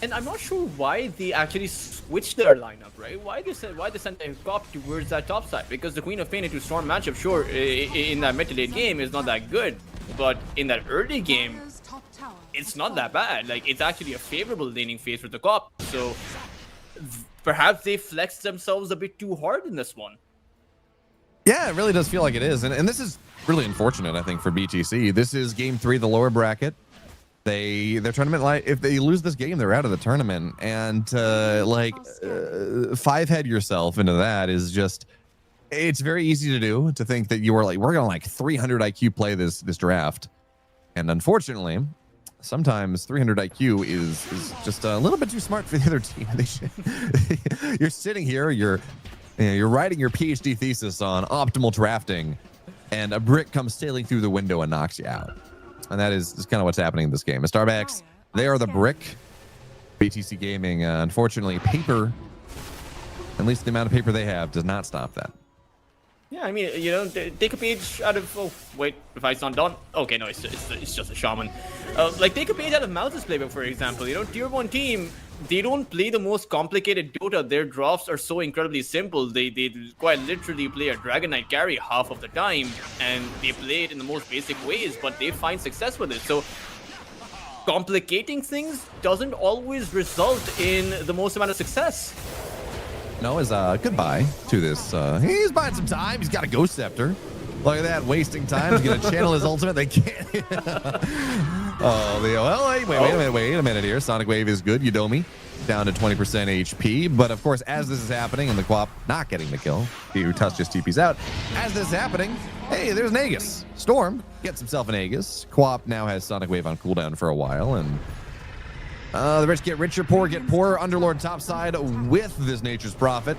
B: And I'm not sure why they actually switched their lineup, right? Why they sent their cop towards that top side? Because the Queen of Pain into Storm matchup, sure, in that mid to late game is not that good, but in that early game, it's not that bad. Like, it's actually a favorable laning phase for the cop. So perhaps they flexed themselves a bit too hard in this one.
A: Yeah, it really does feel like it is. And this is really unfortunate, I think, for BTC. This is game 3, the lower bracket. Their tournament, like, if they lose this game, they're out of the tournament. And five-head yourself into that is just, it's very easy to do, to think that you are like, we're going to like 300 IQ play this draft. And unfortunately, sometimes 300 IQ is just a little bit too smart for the other team. You're sitting here, you're writing your PhD thesis on optimal drafting, and a brick comes sailing through the window and knocks you out. And that is kind of what's happening in this game. Starbacks, they are the brick. BTC Gaming, unfortunately, paper, at least the amount of paper they have, does not stop that.
B: Yeah, I mean, you know, take a page out of... Oh, wait, the fight's not done. Okay, no, it's just a shaman. Like, take a page out of Mouse's playbook, for example. You know, tier 1 team, they don't play the most complicated Dota. Their drafts are so incredibly simple. They quite literally play a Dragon Knight carry half of the time, and they play it in the most basic ways, but they find success with it. So, complicating things doesn't always result in the most amount of success.
A: No is goodbye to this. He's buying some time. He's got a Ghost Scepter. Look at that, wasting time. He's gonna channel his ultimate. They can't. Oh, well, wait a minute here. Sonic Wave is good. Yudomi down to 20% HP. But of course, as this is happening, and the Quap not getting the kill, who touched just TP's out. As this is happening, hey, there's an Aegis. Storm gets himself an Aegis. Quap now has Sonic Wave on cooldown for a while, and the rich get richer, poor get poorer. Underlord topside with this Nature's Prophet.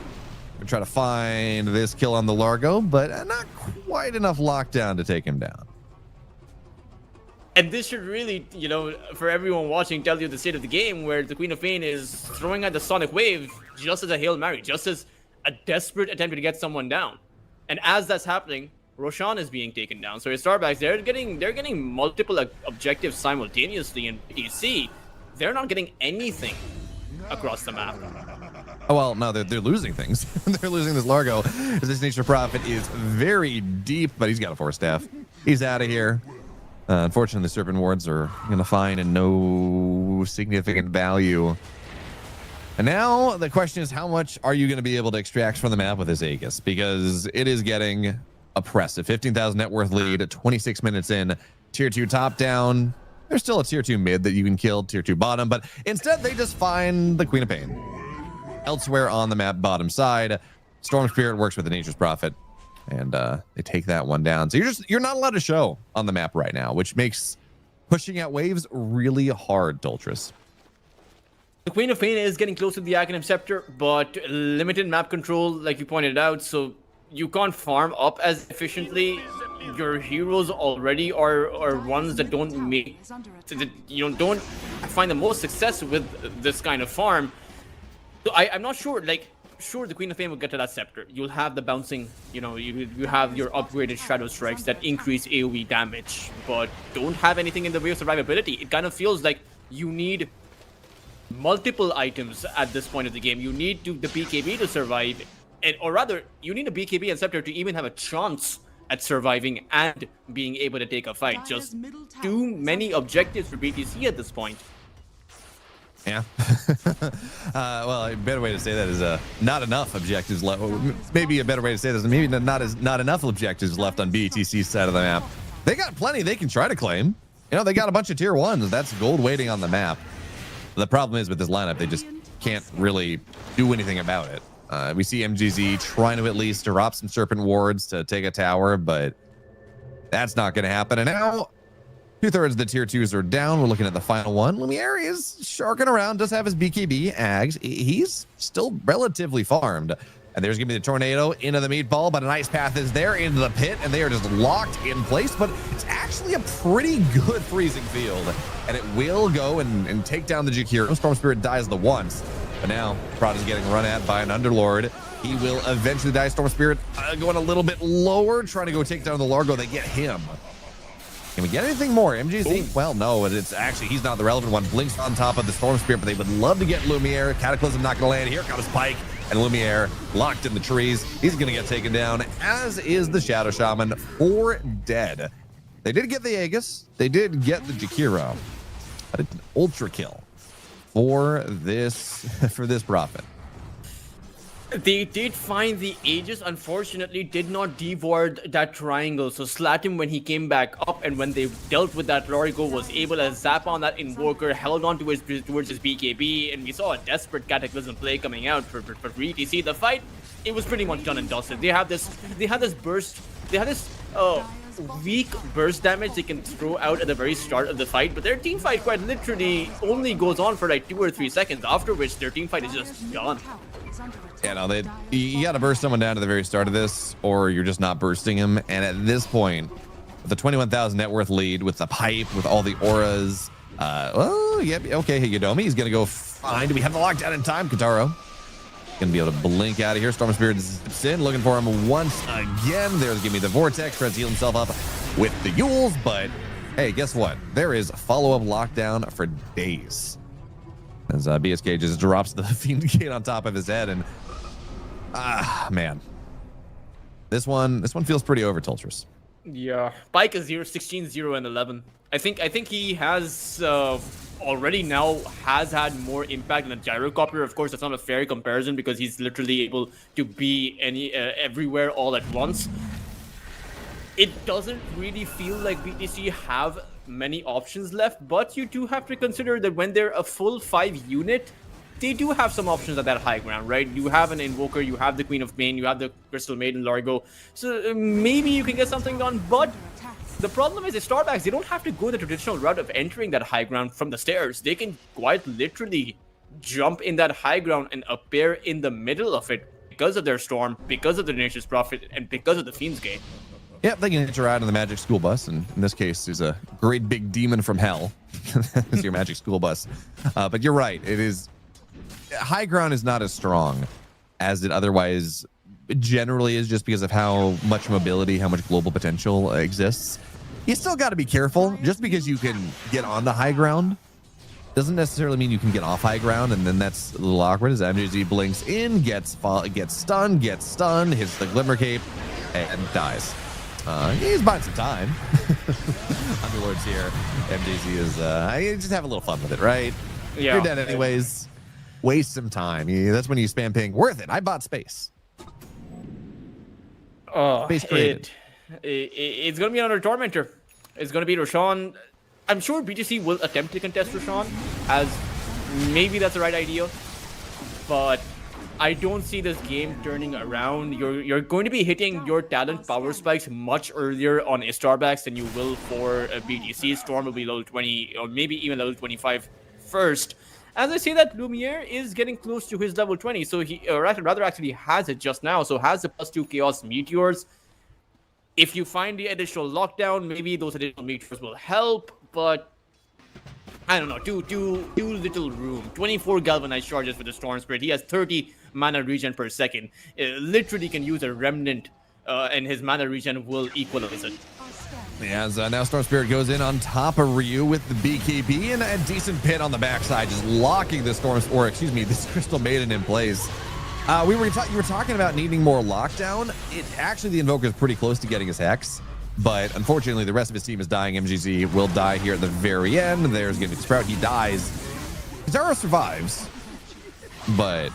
A: We're trying to find this kill on the Largo, but not quite enough lockdown to take him down.
B: And this should really, you know, for everyone watching, tell you the state of the game, where the Queen of Pain is throwing out the Sonic Wave just as a Hail Mary, just as a desperate attempt to get someone down. And as that's happening, Roshan is being taken down. So his Starbacks, they're getting multiple objectives simultaneously in PC. They're not getting anything across the map.
A: Oh, well, no, they're losing things. They're losing this Largo. This Nature Prophet is very deep, but he's got a Force Staff. He's out of here. Unfortunately, the Serpent Wards are going to find no significant value. And now the question is, how much are you going to be able to extract from the map with this Aegis? Because it is getting oppressive. 15,000 net worth lead, 26 minutes in. Tier 2 top down. There's still a tier 2 mid that you can kill, tier 2 bottom, but instead they just find the Queen of Pain. Elsewhere on the map, bottom side, Storm Spirit works with the Nature's Prophet, and they take that one down. So you're not allowed to show on the map right now, which makes pushing out waves really hard, Doltrus.
B: The Queen of Pain is getting close to the Arcanum Scepter, but limited map control, like you pointed out, so you can't farm up as efficiently. Your heroes already are ones that don't make, that don't find the most success with this kind of farm. So I'm not sure, like, sure, the Queen of Pain will get to that scepter. You'll have the bouncing, you know, you have your upgraded Shadow Strikes that increase AoE damage, but don't have anything in the way of survivability. It kind of feels like you need multiple items at this point of the game. You need the BKB to survive, or rather, you need a BKB and scepter to even have a chance at surviving and being able to take a fight. Just too many objectives for BTC at this point.
A: Yeah. Well, a better way to say that is not enough objectives left. Maybe a better way to say this is maybe not enough objectives left on BTC's side of the map. They got plenty they can try to claim. You know, they got a bunch of tier 1s. That's gold waiting on the map. The problem is with this lineup, they just can't really do anything about it. We see MGZ trying to at least drop some Serpent Wards to take a tower, but that's not going to happen. And now 2/3 of the tier 2s are down. We're looking at the final one. Lumiere is sharking around, does have his BKB, Ags. He's still relatively farmed. And there's going to be the tornado into the meatball, but an ice path is there into the pit, and they are just locked in place. But it's actually a pretty good freezing field, and it will go and take down the Jakiro. Storm Spirit dies the once, but now Prod is getting run at by an Underlord. He will eventually die. Storm Spirit going a little bit lower, trying to go take down the Largo. They get him. Can we get anything more? MGZ? Ooh. Well, no, it's actually, he's not the relevant one. Blinks on top of the Storm Spirit, but they would love to get Lumiere. Cataclysm not going to land. Here comes Pike, and Lumiere locked in the trees. He's going to get taken down, as is the Shadow Shaman, 4 dead. They did get the Aegis. They did get the Jakiro, but it's an ultra kill for this Prophet.
B: They did find the Aegis, unfortunately, did not devour that triangle. So Slatim, when he came back up and when they dealt with that Lorigo, was able to zap on that Invoker, held on to towards his BKB, and we saw a desperate Cataclysm play coming out for ETC. The fight, it was pretty much done and dusted. They had this burst, they had this weak burst damage they can throw out at the very start of the fight, but their team fight quite literally only goes on for like 2 or 3 seconds, after which their team fight is just done.
A: Yeah, no, you got to burst someone down to the very start of this, or you're just not bursting him. And at this point, with the 21,000 net worth lead, with the pipe, with all the auras, oh, yeah, okay, Yudomi, he's going to go fine. Do we have the lockdown in time? Kataro going to be able to blink out of here. Storm Spirit zips in, looking for him once again. There's give me the Vortex, tries to heal himself up with the Yules, but hey, guess what? There is follow-up lockdown for days. As BSK just drops the Fiend Gate on top of his head, and man, this one feels pretty over, Tultrus.
B: Yeah, Pike is 16, 0, and 11. I think he has already now has had more impact than a Gyrocopter. Of course, that's not a fair comparison because he's literally able to be everywhere all at once. It doesn't really feel like BTC have many options left, but you do have to consider that when they're a full 5 unit, they do have some options at that high ground, right? You have an Invoker, you have the Queen of Pain, you have the Crystal Maiden Largo, so maybe you can get something done. But the problem is the Starbacks, they don't have to go the traditional route of entering that high ground from the stairs. They can quite literally jump in that high ground and appear in the middle of it because of their Storm, because of the Nature's Prophet, and because of the Fiend's Gate.
A: Yep, they can hitch a ride on the Magic School Bus, and in this case, there's a great big demon from hell. It's your Magic School Bus. But you're right, it is... High ground is not as strong as it otherwise generally is, just because of how much mobility, how much global potential exists. You still got to be careful. Just because you can get on the high ground doesn't necessarily mean you can get off high ground, and then that's a little awkward as MJZ blinks in, gets stunned, hits the Glimmer Cape, and dies. He's buying some time. Underlords here. MJZ is, you just have a little fun with it, right?
B: Yeah.
A: You're dead anyways. Waste some time. That's when you spam ping. Worth it. I bought space. Space created.
B: It's going to be another Tormentor. It's going to be Roshan. I'm sure BTC will attempt to contest Roshan, as maybe that's the right idea. But I don't see this game turning around. You're going to be hitting your talent power spikes much earlier on Starbacks than you will for BTC. Storm will be level 20 or maybe even level 25 first. As I say that, Lumiere is getting close to his level 20, so he rather actually has it just now. So has the +2 Chaos Meteors. If you find the additional lockdown, maybe those additional meteors will help, but I don't know, too little room. 24 galvanized charges for the Storm Spirit. He has 30 mana regen per second. Literally can use a remnant, and his mana regen will equalize it.
A: Yeah, as now Storm Spirit goes in on top of Ryu with the BKB and a decent pit on the backside, just locking the this Crystal Maiden in place. You were talking about needing more lockdown. Actually, the Invoker is pretty close to getting his Hex, but unfortunately, the rest of his team is dying. MGZ will die here at the very end. There's going to be Sprout. He dies. Zara survives, but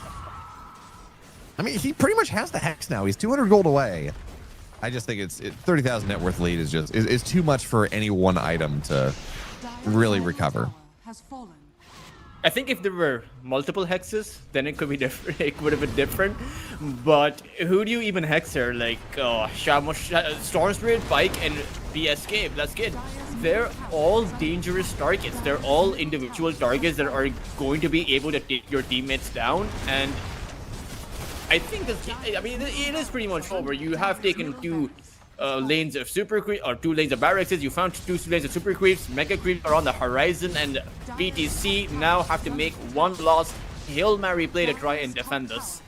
A: I mean, he pretty much has the Hex now. He's 200 gold away. I just think 30,000 net worth lead is too much for any one item to really recover.
B: I think if there were multiple hexes, then it could be different. It would have been different. But who do you even hex here? Like Storm Spirit, Pike, and BSK, Blesskid. They're all dangerous targets. They're all individual targets that are going to be able to take your teammates down. And I think it is pretty much over. You have taken 2 lanes of super creep, or 2 lanes of barracks. You found 2 lanes of super creeps. Mega creeps are on the horizon, and BTC now have to make one last Hail Mary play to try and defend this.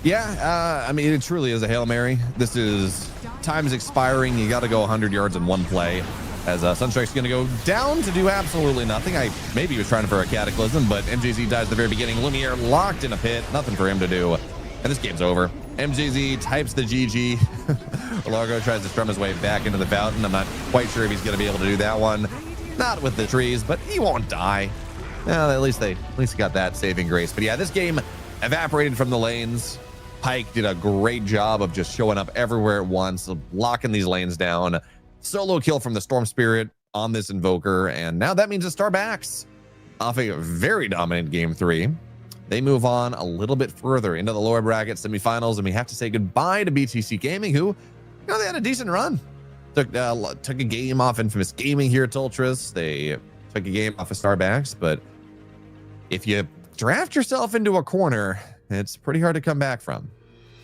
A: Yeah, I mean, it truly is a Hail Mary. This is time's expiring. You got to go 100 yards in one play. As Sunstrike's going to go down to do absolutely nothing. Maybe he was trying for a Cataclysm, but MJZ dies at the very beginning. Lumiere locked in a pit. Nothing for him to do. And this game's over. MJZ types the GG. Largo tries to strum his way back into the fountain. I'm not quite sure if he's going to be able to do that one. Not with the trees, but he won't die. Well, at least he got that saving grace. But yeah, this game evaporated from the lanes. Pyke did a great job of just showing up everywhere at once, locking these lanes down. Solo kill from the Storm Spirit on this Invoker, and now that means a Star backs off a very dominant game 3. They move on a little bit further into the lower bracket semifinals, and we have to say goodbye to BTC Gaming, who, they had a decent run. Took a game off Infamous Gaming here at Ultras. They took a game off of Starbacks, but if you draft yourself into a corner, it's pretty hard to come back from.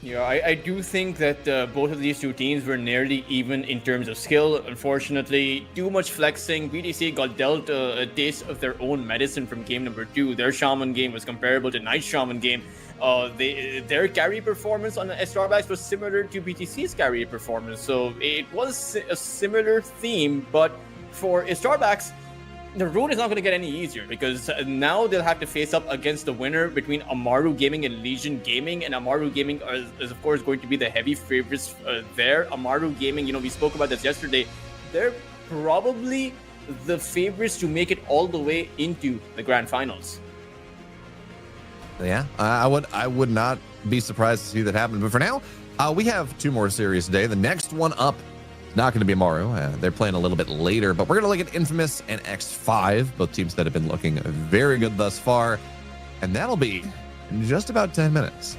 B: Yeah, I do think that both of these two teams were nearly even in terms of skill. Unfortunately, too much flexing. BTC got dealt a taste of their own medicine from game number 2. Their Shaman game was comparable to Night Shaman game. Their carry performance on the Starbacks was similar to BTC's carry performance. So it was a similar theme, but for Starbacks, the road is not going to get any easier because now they'll have to face up against the winner between Amaru Gaming and Legion Gaming, and Amaru Gaming is of course going to be the heavy favorites there. Amaru Gaming, we spoke about this yesterday. They're probably the favorites to make it all the way into the grand finals.
A: Yeah, I would not be surprised to see that happen. But for now, we have 2 more series today. The next one up, not going to be Amaru. They're playing a little bit later, but we're going to look at Infamous and X5, both teams that have been looking very good thus far. And that'll be in just about 10 minutes.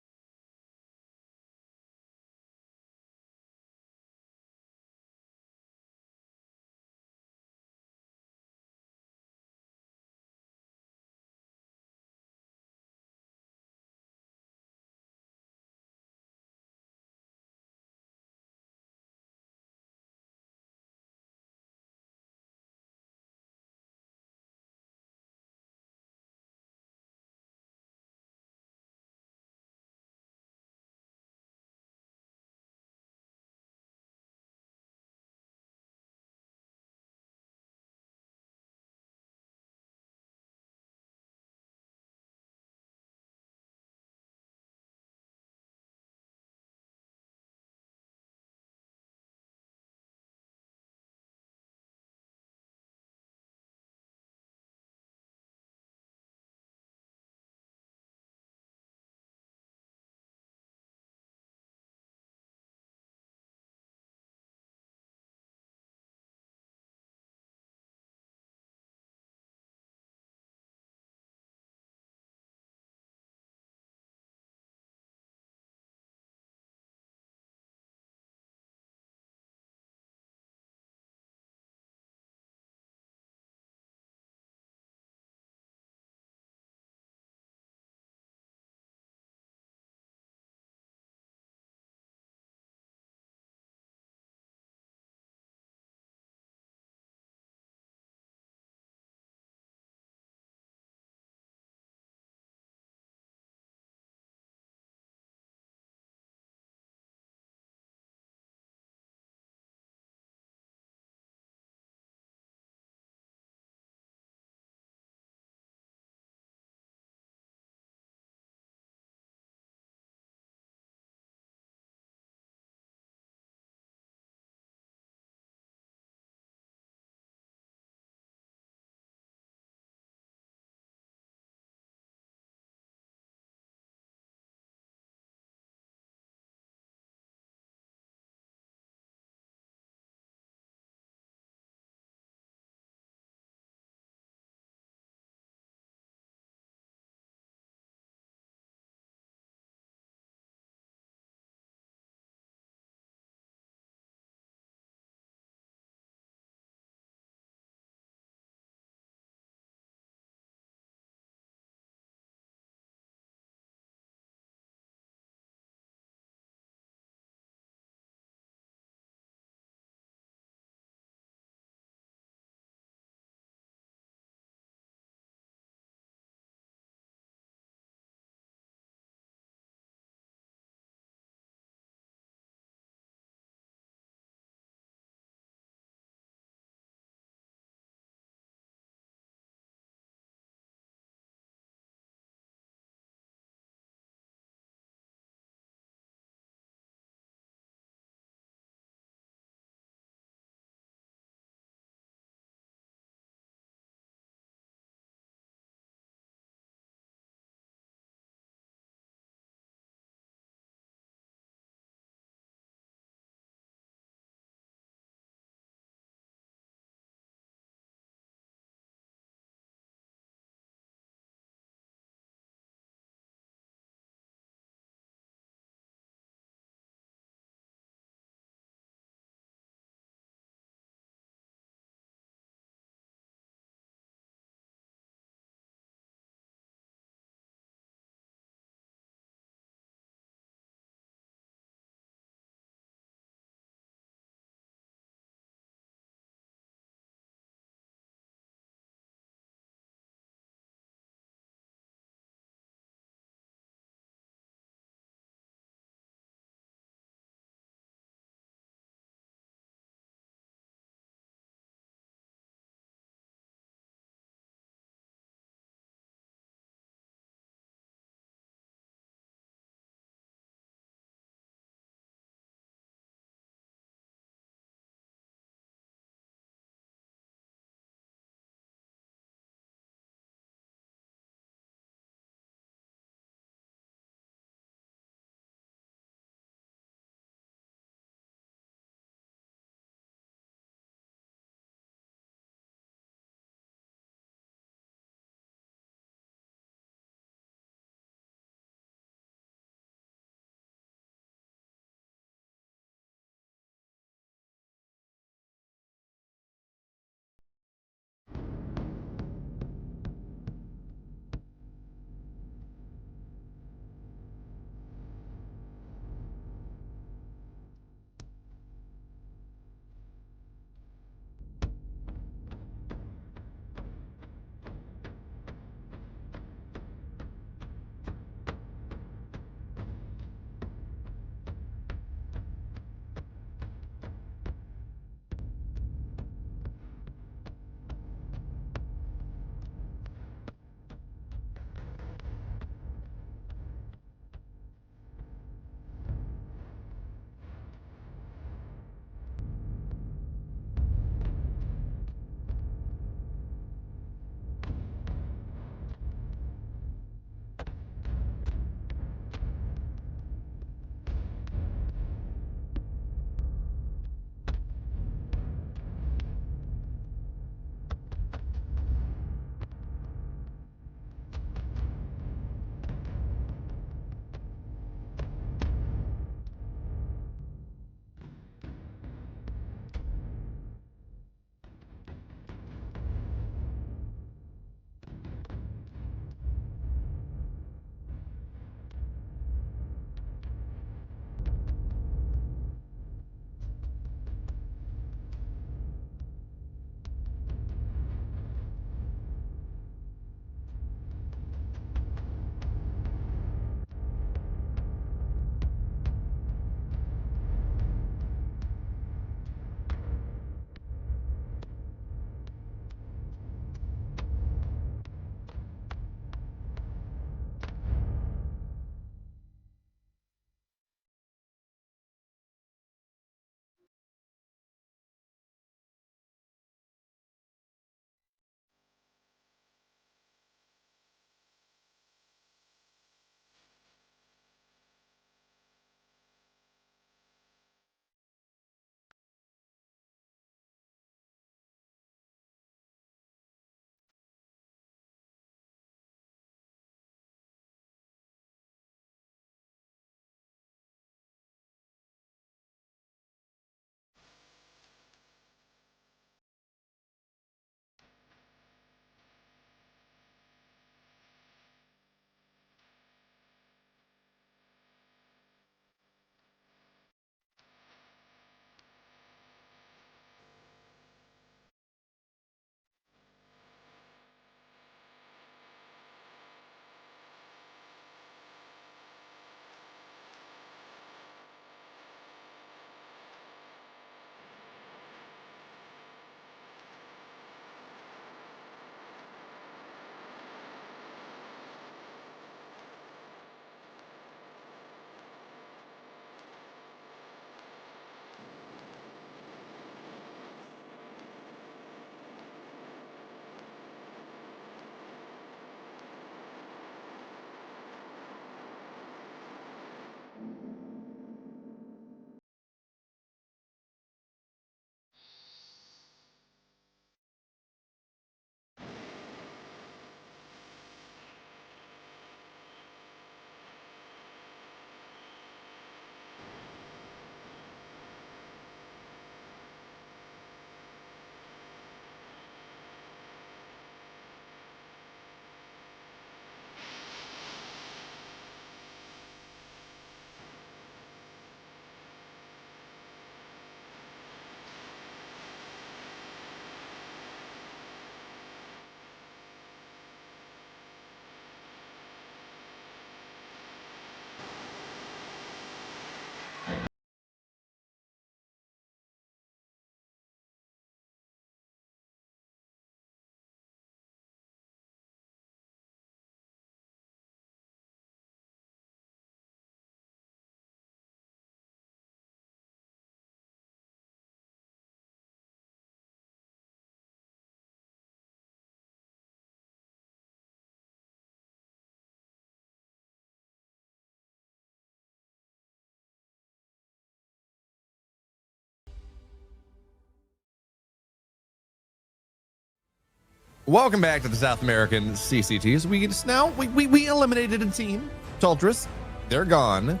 A: Welcome back to the South American CCTs. We eliminated a team, Tultris. They're gone.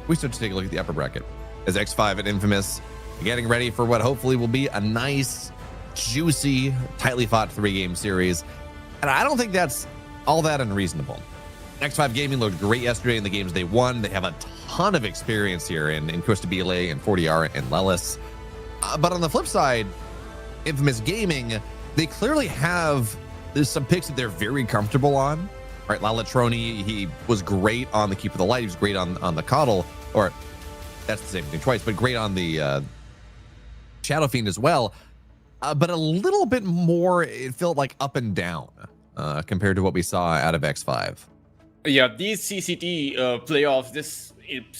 A: We start to take a look at the upper bracket as X5 and Infamous getting ready for what hopefully will be a nice, juicy, tightly fought 3-game series. And I don't think that's all that unreasonable. X5 Gaming looked great yesterday in the games they won. They have a ton of experience here in Costabile and 40R and Lelis. But on the flip side, Infamous Gaming, they clearly have some picks that they're very comfortable on. Right, Lalatroni, he was great on the Keep of the Light. He was great on the Coddle, or that's the same thing twice, but great on the Shadow Fiend as well. But a little bit more, it felt like up and down compared to what we saw out of X5.
B: Yeah, these CCT playoffs, this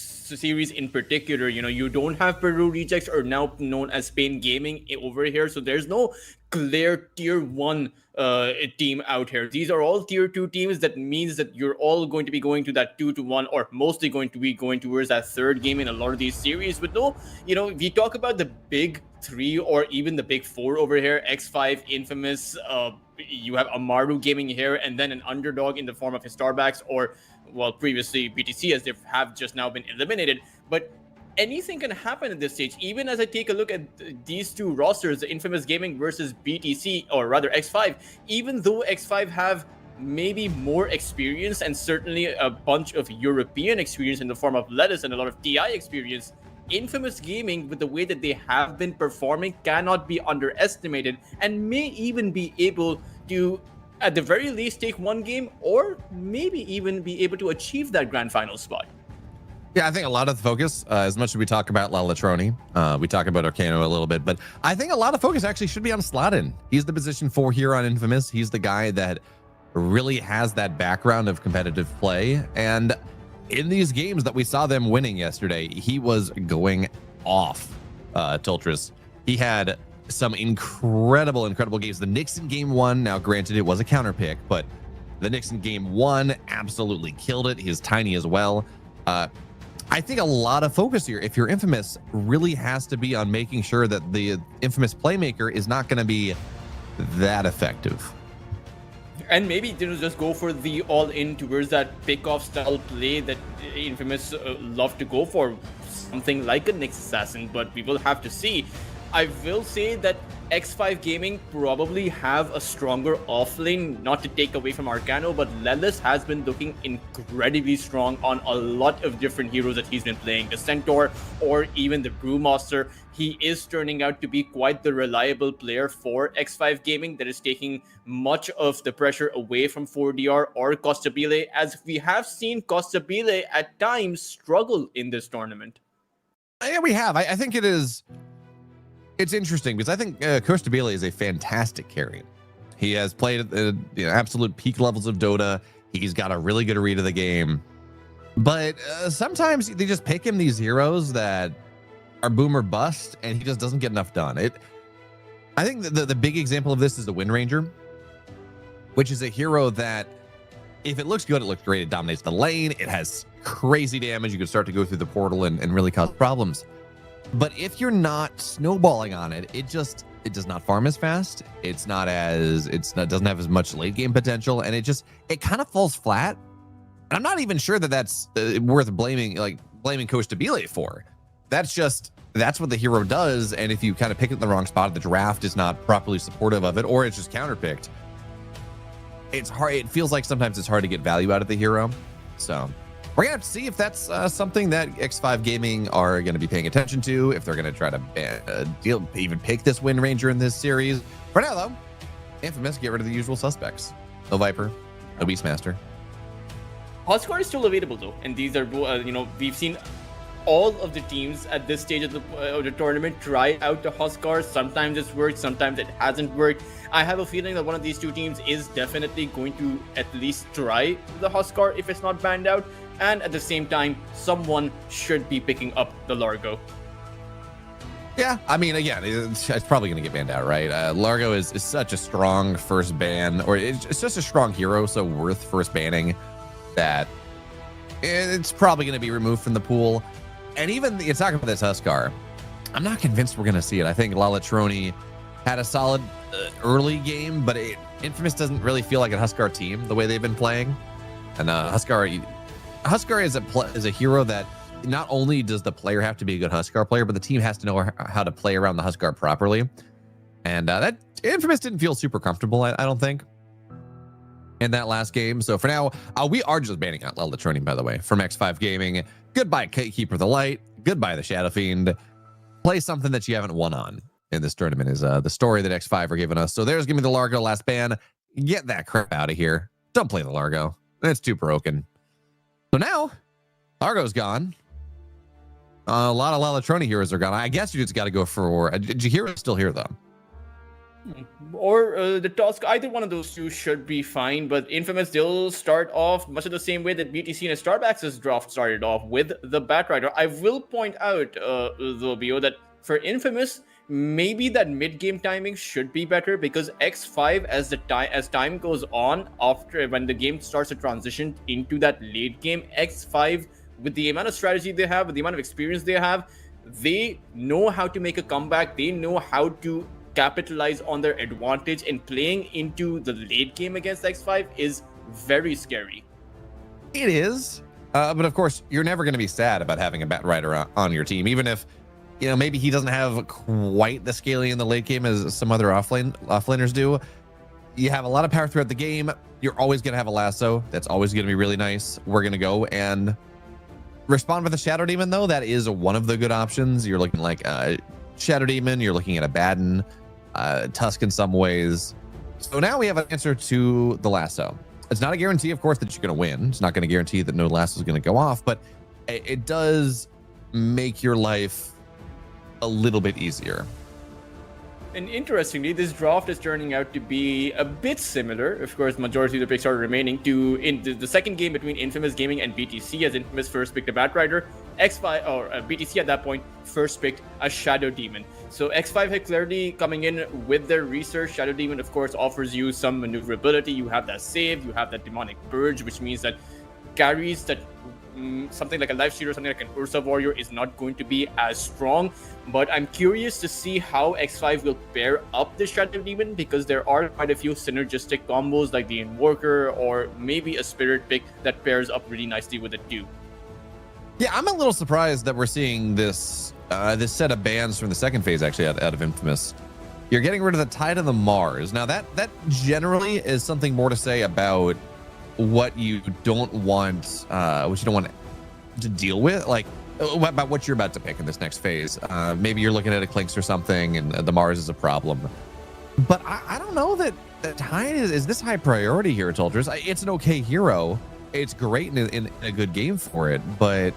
B: series in particular, you don't have Peru Rejects, or now known as Spain Gaming, over here. So there's no clear tier 1 team out here. These are all tier 2 teams. That means that you're all going to be going to that 2-1, or mostly going to be going towards that 3rd game in a lot of these series. But no, we talk about the big 3 or even the big 4 over here: X5, Infamous, you have Amaru Gaming here, and then an underdog in the form of his Starbacks, or well, previously BTC, as they have just now been eliminated. But anything can happen at this stage. Even as I take a look at these two rosters, the Infamous Gaming versus BTC, or rather X5, even though X5 have maybe more experience and certainly a bunch of European experience in the form of Lettuce and a lot of TI experience, Infamous Gaming, with the way that they have been performing, cannot be underestimated, and may even be able to, at the very least, take 1 game, or maybe even be able to achieve that grand final spot.
A: Yeah, I think a lot of the focus, as much as we talk about Lalatroni, we talk about Arcano a little bit, but I think a lot of focus actually should be on Sladin. He's the position 4 here on Infamous. He's the guy that really has that background of competitive play, and in these games that we saw them winning yesterday, he was going off. Tultris, he had some incredible games. The Nixon game 1, now granted it was a counter pick, but the Nixon game 1 absolutely killed it. He's tiny as well. I think a lot of focus here, if you're Infamous, really has to be on making sure that the Infamous playmaker is not going to be that effective.
B: And maybe just go for the all-in towards that pick-off style play that Infamous love to go for, something like a Nyx Assassin, but we will have to see. I will say that X5 Gaming probably have a stronger offlane, not to take away from Arcano, but Lelis has been looking incredibly strong on a lot of different heroes that he's been playing. The Centaur or even the Brewmaster, he is turning out to be quite the reliable player for X5 Gaming that is taking much of the pressure away from 4DR or Costabile, as we have seen Costabile at times struggle in this tournament.
A: Yeah, we have. I think it's interesting because I think Costabile is a fantastic carry. He has played at absolute peak levels of Dota. He's got a really good read of the game. But sometimes they just pick him these heroes that are boom or bust, and he just doesn't get enough done. I think the big example of this is the Wind Ranger, which is a hero that, if it looks good, it looks great. It dominates the lane. It has crazy damage. You can start to go through the portal and really cause problems. But if you're not snowballing on it, it does not farm as fast. Doesn't have as much late game potential, and it kind of falls flat. And I'm not even sure that that's worth blaming Costabile for. That's what the hero does. And if you kind of pick it in the wrong spot, the draft is not properly supportive of it, or it's just counterpicked, it's hard. It feels like sometimes it's hard to get value out of the hero. So we're gonna have to see if that's something that X5 Gaming are going to be paying attention to, if they're going to try to even pick this Wind Ranger in this series. For now, though, Infamous get rid of the usual suspects: no Viper, no Beastmaster.
B: Huskar is still available though, and these are we've seen all of the teams at this stage of the tournament try out the Huskar. Sometimes it's worked, sometimes it hasn't worked. I have a feeling that one of these two teams is definitely going to at least try the Huskar if it's not banned out. And at the same time, someone should be picking up the Largo.
A: Yeah, I mean, again, it's probably going to get banned out, right? Largo is such a strong first ban, or it's just a strong hero, so worth first banning, that it's probably going to be removed from the pool. And even you're talking about this Huskar, I'm not convinced we're going to see it. I think Lalatroni had a solid early game, but Infamous doesn't really feel like a Huskar team the way they've been playing. And Huskar is a hero that not only does the player have to be a good Huskar player, but the team has to know how to play around the Huskar properly. And that Infamous didn't feel super comfortable, I don't think, in that last game. So for now, we are just banning out Lelatroni, by the way, from X5 Gaming. Goodbye, Keeper of the Light. Goodbye, the Shadow Fiend. Play something that you haven't won on in this tournament is the story that X5 are giving us. So there's gonna be the Largo last ban. Get that crap out of here. Don't play the Largo. It's too broken. So now, Largo's gone. A lot of Lelatroni heroes are gone. I guess you just got to go for... Jahira's still here, though.
B: Or the Tusk, either one of those two should be fine, but Infamous, they'll start off much of the same way that BTC and Starbucks' draft started off with the Batrider. I will point out, though, BO, that for Infamous, maybe that mid-game timing should be better, because X5, as time goes on, after when the game starts to transition into that late game, X5, with the amount of strategy they have, with the amount of experience they have, they know how to make a comeback. They know how to capitalize on their advantage, and playing into the late game against X5 is very scary.
A: It is, but of course, you're never going to be sad about having a Batrider on your team, even if, you know, maybe he doesn't have quite the scaling in the late game as some other offlaners do. You have a lot of power throughout the game. You're always going to have a lasso. That's always going to be really nice. We're going to go and respond with a Shadow Demon, though. That is one of the good options. You're looking like a Shadow Demon. You're looking at a Baden, Tusk in some ways. So now we have an answer to the lasso. It's not a guarantee, of course, that you're going to win. It's not going to guarantee that no lasso is going to go off, but it does make your life a little bit easier.
B: And interestingly, this draft is turning out to be a bit similar. Of course, majority of the picks are remaining to in the second game between Infamous Gaming and BTC, as Infamous first picked a Batrider. X5 or BTC at that point first picked a Shadow Demon. So X5 had clearly coming in with their research. Shadow Demon, of course, offers you some maneuverability. You have that save, you have that demonic purge, which means that carries that something like a Life Stealer, something like an Ursa Warrior is not going to be as strong. But I'm curious to see how X5 will pair up the Shadow Demon, because there are quite a few synergistic combos like the Inworker or maybe a Spirit pick that pairs up really nicely with it too.
A: Yeah, I'm a little surprised that we're seeing this this set of bans from the second phase actually out of Infamous. You're getting rid of the Tide of the Mars. Now that generally is something more to say about what you don't want to deal with, like about what you're about to pick in this next phase. Maybe you're looking at a Clinks or something, and the Mars is a problem. But I don't know that Tide is this high priority here at Ultras. It's an okay hero. It's great in a good game for it, but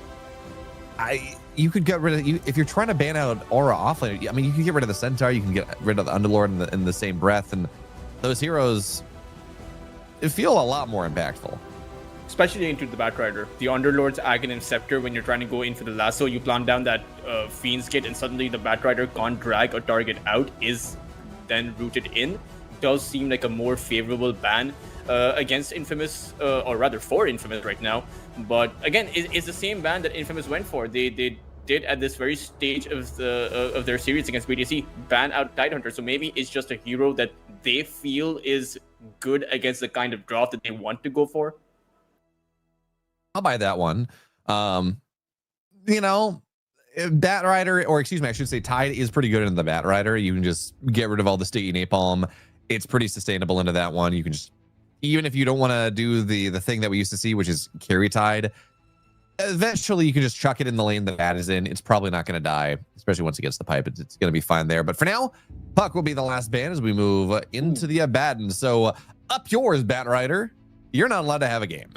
A: you could get rid of, if you're trying to ban out Aura offlane, I mean, you can get rid of the Centaur, you can get rid of the Underlord in the same breath, and those heroes feel a lot more impactful.
B: Especially into the Batrider. The Underlord's Aghanim and Scepter, when you're trying to go in for the lasso, you plant down that Fiend's Gate, and suddenly the Batrider can't drag a target out, is then rooted in. Does seem like a more favorable ban against Infamous, or rather for Infamous right now. But again, it's the same ban that Infamous went for. They did at this very stage of their series against BTC ban out Tidehunter. So maybe it's just a hero that they feel is good against the kind of draft that they want to go for.
A: I'll buy that one. You know, Batrider, or excuse me, I should say Tide is pretty good in the Batrider. You can just get rid of all the sticky napalm. It's pretty sustainable into that one. You can just, even if you don't want to do the thing that we used to see, which is carry Tide, eventually you can just chuck it in the lane that Bat is in. It's probably not going to die, especially once it gets the pipe. It's going to be fine there. But for now, Puck will be the last ban as we move into the Abaddon. So up yours, Batrider. You're not allowed to have a game.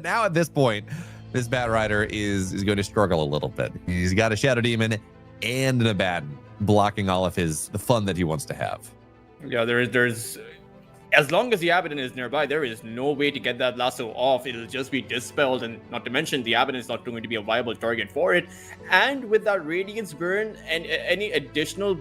A: Now at this point, this Batrider is going to struggle a little bit. He's got a Shadow Demon and an Abaddon blocking all of the fun that he wants to have.
B: Yeah, there's as long as the Abaddon is nearby, there is no way to get that lasso off. It'll just be dispelled, and not to mention the Abaddon is not going to be a viable target for it. And with that Radiance Burn and any additional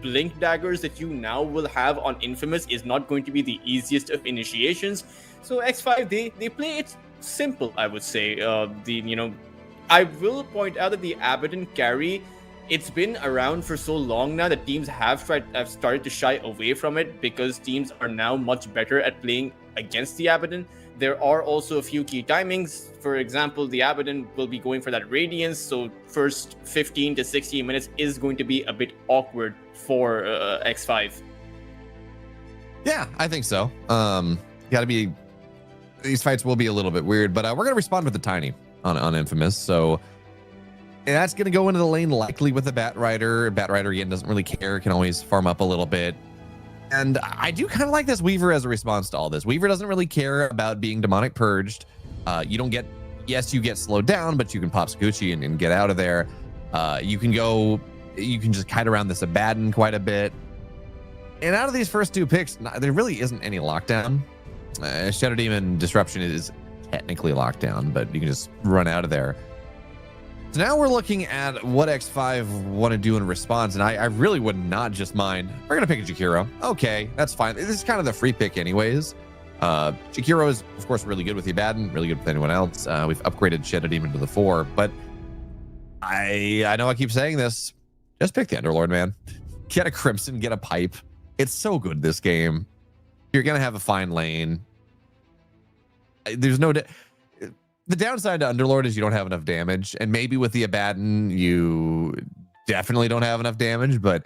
B: Blink Daggers that you now will have on Infamous is not going to be the easiest of initiations. So X5, they play it simple, I would say. I will point out that the Abaddon carry it's been around for so long now that teams have started to shy away from it because teams are now much better at playing against the Abaddon. There are also a few key timings. For example, the Abaddon will be going for that Radiance, so first 15 to 16 minutes is going to be a bit awkward for X5.
A: Yeah, I think so. Got to be. These fights will be a little bit weird, but we're gonna respond with the Tiny on Infamous. So that's gonna go into the lane likely with the Bat Rider. Bat Rider again doesn't really care, can always farm up a little bit. And I do kind of like this Weaver as a response to all this. Weaver doesn't really care about being demonic purged. You don't get, yes, you get slowed down, but you can pop Sakuchi and get out of there. You can just kite around this Abaddon quite a bit. And out of these first two picks, there really isn't any lockdown. Shadow Demon Disruption is technically locked down, but you can just run out of there. So now we're looking at what X5 want to do in response, and I really would not just mind. We're going to pick a Jakiro. Okay, that's fine. This is kind of the free pick anyways. Jakiro is, of course, really good with the Abaddon, really good with anyone else. We've upgraded Shadow Demon to the 4, but I know I keep saying this. Just pick the Underlord, man. Get a Crimson, get a Pipe. It's so good, this game. You're going to have a fine lane. There's no... The downside to Underlord is you don't have enough damage, and maybe with the Abaddon, you definitely don't have enough damage, but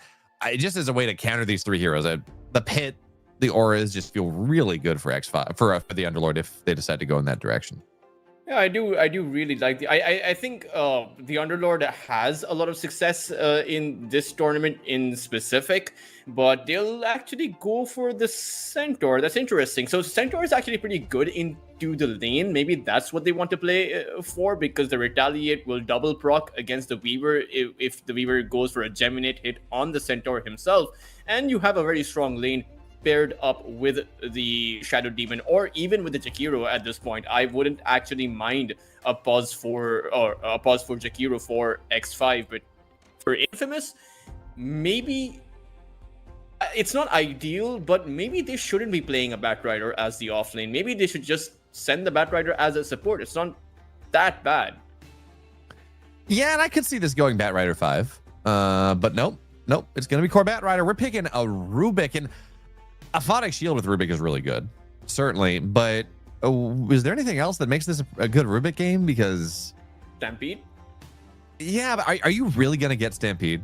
A: just as a way to counter these three heroes, the Pit, the Auras just feel really good for X5, for the Underlord if they decide to go in that direction.
B: Yeah, I do really like the. I think the Underlord has a lot of success in this tournament in specific, but they'll actually go for the Centaur. That's interesting. So Centaur is actually pretty good into the lane. Maybe that's what they want to play for, because the Retaliate will double proc against the Weaver if the Weaver goes for a Geminate hit on the Centaur himself, and you have a very strong lane paired up with the Shadow Demon or even with the Jakiro at this point. I wouldn't actually mind a pause for Jakiro for X5, but for Infamous, maybe it's not ideal, but maybe they shouldn't be playing a Batrider as the offlane. Maybe they should just send the Batrider as a support. It's not that bad.
A: Yeah, and I could see this going Batrider 5, but nope, it's gonna be core Batrider. We're picking a Rubik, and a Aphotic Shield with Rubik is really good, certainly, but is there anything else that makes this a good Rubik game? Because
B: Stampede?
A: Yeah, but are you really going to get Stampede?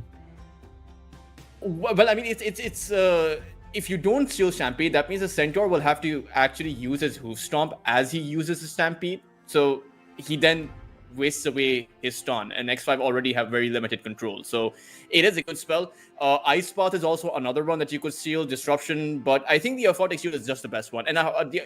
B: Well, I mean, it's if you don't steal Stampede, that means the Centaur will have to actually use his Hoof Stomp as he uses the Stampede, so he then wastes away his stun, and X5 already have very limited control, so it is a good spell. Ice Path is also another one that you could steal, Disruption, but I think the Aphotic Shield is just the best one, and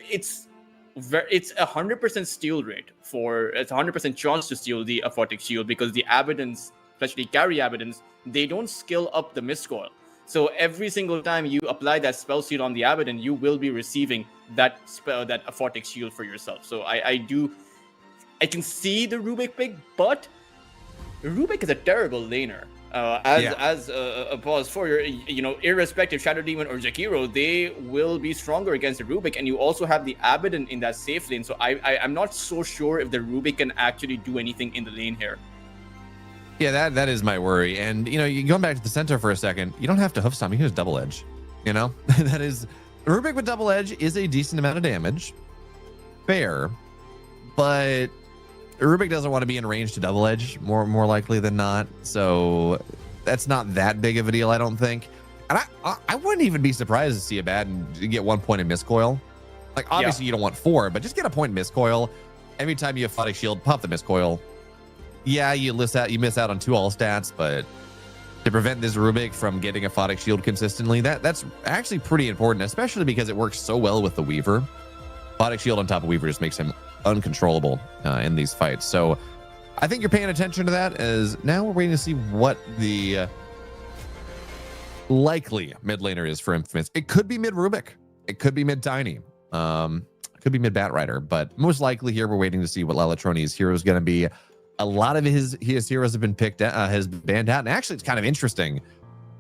B: it's 100% steal rate it's 100% chance to steal the Aphotic Shield, because the Abaddons, especially carry Abaddons, they don't skill up the Mistcoil. So every single time you apply that spell seed on the Abaddon, you will be receiving that spell, that Aphotic Shield for yourself. So I can see the Rubik pick, but Rubik is a terrible laner. As a pause for your, irrespective Shadow Demon or Jakiro, they will be stronger against the Rubik, and you also have the Abaddon in that safe lane. So I'm not so sure if the Rubik can actually do anything in the lane here.
A: Yeah, that is my worry. And you going back to the center for a second, you don't have to hoof stomp, you can just double edge. That is, Rubik with double edge is a decent amount of damage. Fair, but Rubik doesn't want to be in range to double edge more likely than not, so that's not that big of a deal, I don't think. And I wouldn't even be surprised to see Abaddon get 1 point in Mistcoil. Like, obviously you don't want 4, but just get a point in Mistcoil. Every time you have Aphotic Shield, pop the Mistcoil. Yeah, you miss out on 2 all stats, but to prevent this Rubik from getting a Aphotic Shield consistently, that's actually pretty important, especially because it works so well with the Weaver. Aphotic Shield on top of Weaver just makes him uncontrollable in these fights. So I think you're paying attention to that, as now we're waiting to see what the likely mid laner is for Infamous. It could be mid Rubik, it could be mid Tiny, it could be mid Batrider, but most likely here we're waiting to see what Lalatroni's hero is going to be. A lot of his heroes have been picked out, has been banned out, and actually it's kind of interesting.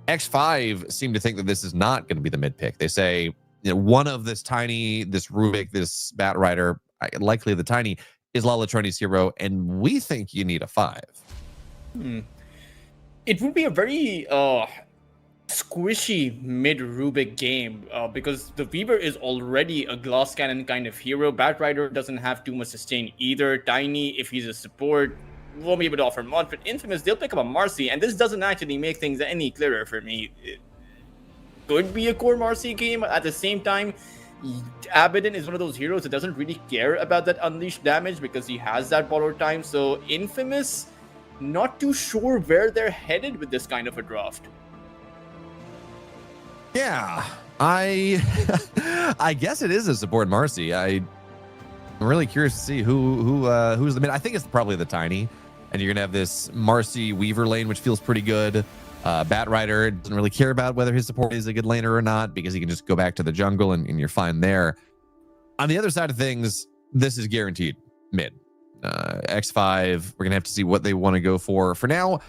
A: X5 seem to think that this is not going to be the mid pick. They say one of this Tiny, this Rubik, this Batrider, likely the Tiny, is Lalatroni's hero, and we think you need a 5.
B: It would be a very squishy mid Rubik game because the Weaver is already a glass cannon kind of hero. Batrider doesn't have too much sustain either. Tiny, if he's a support, won't be able to offer much. But Infamous, they'll pick up a Marcy, and this doesn't actually make things any clearer for me. It could be a core Marcy game. At the same time, Abaddon is one of those heroes that doesn't really care about that unleashed damage because he has that borrowed time. So Infamous, not too sure where they're headed with this kind of a draft.
A: Yeah, I guess it is a support Marcy. I'm really curious to see who's the mid. I think it's probably the Tiny, and you're gonna have this Marcy Weaver lane, which feels pretty good. Batrider doesn't really care about whether his support is a good laner or not because he can just go back to the jungle and you're fine there. On the other side of things, this is guaranteed mid. X5, we're gonna have to see what they want to go for. For now,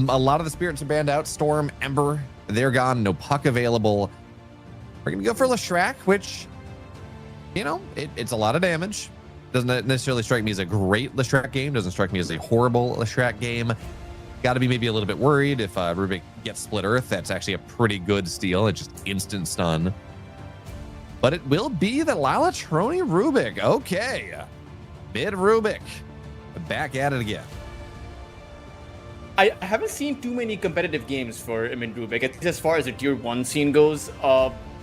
A: a lot of the spirits are banned out. Storm, Ember, they're gone. No puck available. We're gonna go for Leshrac, which, you know, it's a lot of damage. Doesn't necessarily strike me as a great Leshrac game. Doesn't strike me as a horrible Leshrac game. Got to be maybe a little bit worried if Rubik gets Split Earth. That's actually a pretty good steal. It's just instant stun. But it will be the Lalatroni Rubik. Okay. Mid Rubik. Back at it again.
B: I haven't seen too many competitive games for Mid Rubik, at least as far as the tier 1 scene goes.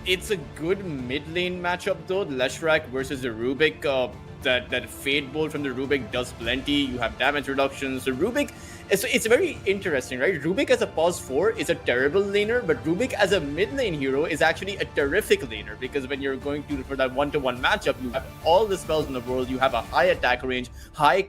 B: It's a good mid lane matchup though. The Leshrac versus the Rubik. That Fade Bolt from the Rubik does plenty. You have damage reductions. The Rubik, it's very interesting, right? Rubik as a pause 4 is a terrible laner, but Rubik as a mid lane hero is actually a terrific laner because when you're going for that 1-to-1 matchup, you have all the spells in the world. You have a high attack range, high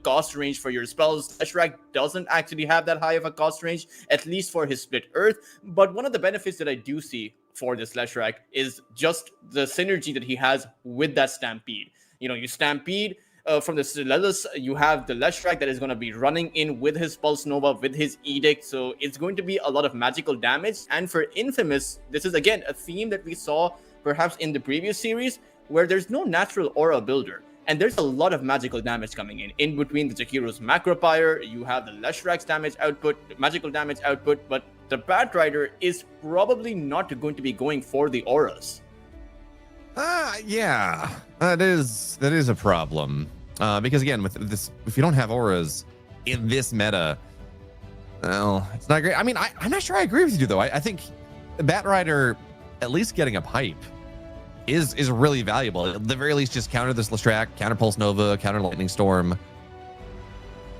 B: cost range for your spells. Leshrac doesn't actually have that high of a cost range, at least for his Split Earth. But one of the benefits that I do see for this Leshrac is just the synergy that he has with that Stampede. You know, you Stampede from the Stellatus, you have the Leshrac that is going to be running in with his Pulse Nova, with his Edict. So it's going to be a lot of magical damage. And for Infamous, this is again a theme that we saw perhaps in the previous series where there's no natural aura builder. And there's a lot of magical damage coming in between the Jakiro's Macropyre. You have the Leshrac's damage output, magical damage output, but the Batrider is probably not going to be going for the auras.
A: Yeah, that is a problem. Because again, with this, if you don't have auras in this meta, well, it's not great. I mean, I'm not sure I agree with you though. I think Batrider, at least getting a pipe, is really valuable. At the very least, just counter this Leshrac, counter Pulse Nova, counter Lightning Storm.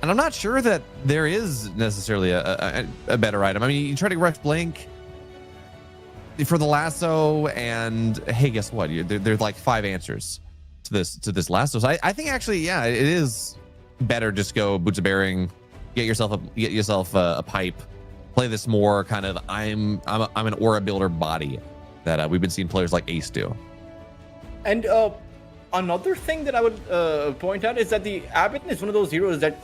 A: And I'm not sure that there is necessarily a better item. I mean, you try to Rex Blink for the lasso, and hey, guess what? There's like 5 answers to this lasso. So I think actually, yeah, it is better just go Boots of Bearing, get yourself a pipe, play this more kind of I'm an aura builder body that we've been seeing players like Ace do. And
B: another thing that I would point out is that the Abaddon is one of those heroes that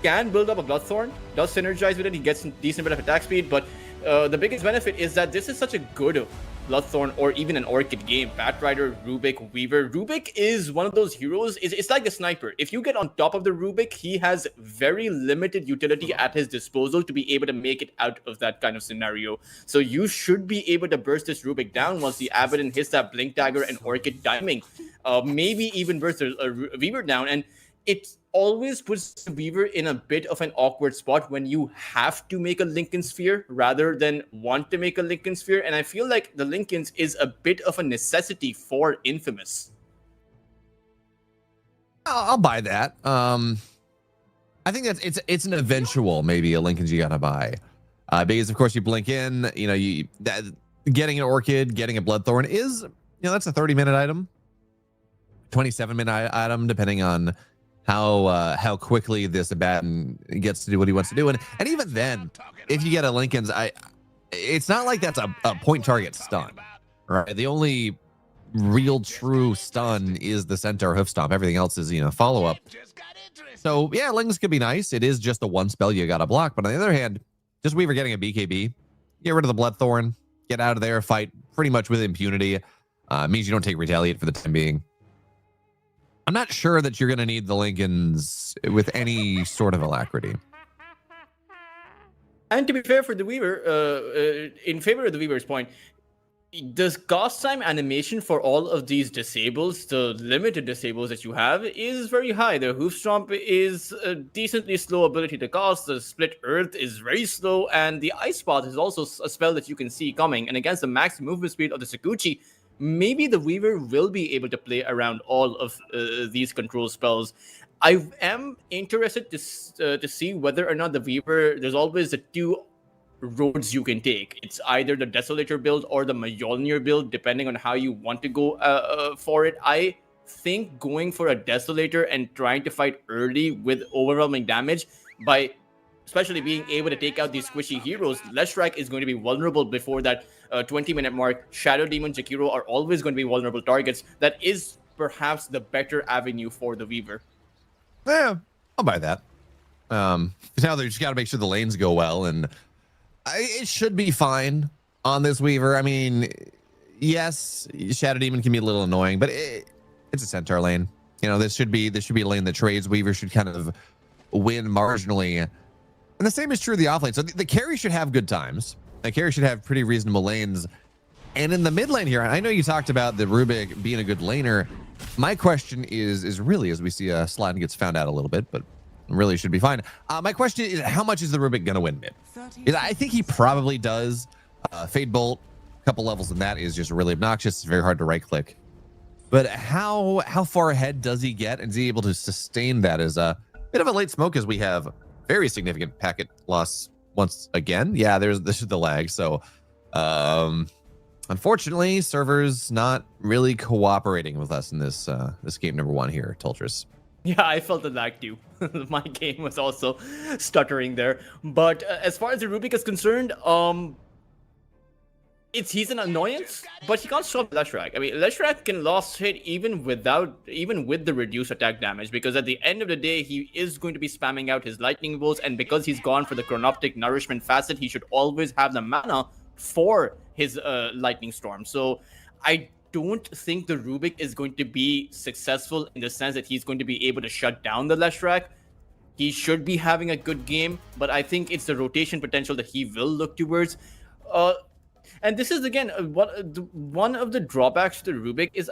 B: can build up a Bloodthorn, does synergize with it, he gets a decent bit of attack speed, but the biggest benefit is that this is such a good Bloodthorn or even an Orchid game. Batrider, Rubik, Weaver. Rubik is one of those heroes. It's like the Sniper. If you get on top of the Rubik, he has very limited utility at his disposal to be able to make it out of that kind of scenario. So you should be able to burst this Rubik down once the Abaddon hits that Blink Dagger and Orchid timing. Maybe even burst a Weaver down. And it always puts the Weaver in a bit of an awkward spot when you have to make a Lincoln Sphere rather than want to make a Lincoln Sphere. And I feel like the Lincolns is a bit of a necessity for Infamous.
A: I'll buy that. I think that's it's an eventual maybe a Lincoln's you gotta buy, because of course you blink in. You know, getting an Orchid, getting a Bloodthorn is, you know, that's a 30-minute item, 27-minute item depending on how quickly this Abaddon gets to do what he wants to do. And even then, if you get a Lincoln's, it's not like that's a point target stun, right? The only real true stun is the Centaur Hoof Stomp. Everything else is, you know, follow up. So yeah, Lincoln's could be nice. It is just the one spell you gotta block. But on the other hand, just Weaver getting a BKB, get rid of the Bloodthorn, get out of there, fight pretty much with impunity. Means you don't take Retaliate for the time being. I'm not sure that you're going to need the Lincolns with any sort of alacrity.
B: And to be fair for the Weaver, in favor of the Weaver's point, the cost time animation for all of these disables, the limited disables that you have, is very high. The Hoof Stomp is a decently slow ability to cast, the Split Earth is very slow, and the Ice Path is also a spell that you can see coming. And against the max movement speed of the Sakuchi, maybe the Weaver will be able to play around all of these control spells. I am interested to see whether or not the Weaver, there's always the two roads you can take. It's either the Desolator build or the Mjolnir build, depending on how you want to go for it. I think going for a Desolator and trying to fight early with overwhelming damage by especially being able to take out these squishy heroes, Leshrac is going to be vulnerable before that 20-minute mark. Shadow Demon, Jakiro are always going to be vulnerable targets. That is perhaps the better avenue for the Weaver.
A: Yeah, I'll buy that. Now they just got to make sure the lanes go well, and it should be fine on this Weaver. I mean, yes, Shadow Demon can be a little annoying, but it's a Centaur lane. You know, this should be a lane that trades. Weaver should kind of win marginally. And the same is true of the off lane. So the carry should have good times. The carry should have pretty reasonable lanes. And in the mid lane here, I know you talked about the Rubik being a good laner. My question is really, as we see Slide gets found out a little bit, but really should be fine. My question is, how much is the Rubik going to win mid? I think he probably does. Fade Bolt, a couple levels in that is just really obnoxious. It's very hard to right click. But how far ahead does he get? And is he able to sustain that as a bit of a late smoke, as we have very significant packet loss once again? Yeah, this is the lag. So unfortunately, servers not really cooperating with us in this this game number 1 here, Tultris.
B: Yeah, I felt the lag too. My game was also stuttering there. But as far as the Rubik is concerned, he's an annoyance, but he can't stop Leshrac. I mean, Leshrac can lost hit even with the reduced attack damage, because at the end of the day, he is going to be spamming out his lightning bolts, and because he's gone for the chronoptic nourishment facet, he should always have the mana for his lightning storm. So I don't think the Rubik is going to be successful in the sense that he's going to be able to shut down the Leshrac. He should be having a good game, but I think it's the rotation potential that he will look towards. And this is, again, one of the drawbacks to the Rubik is,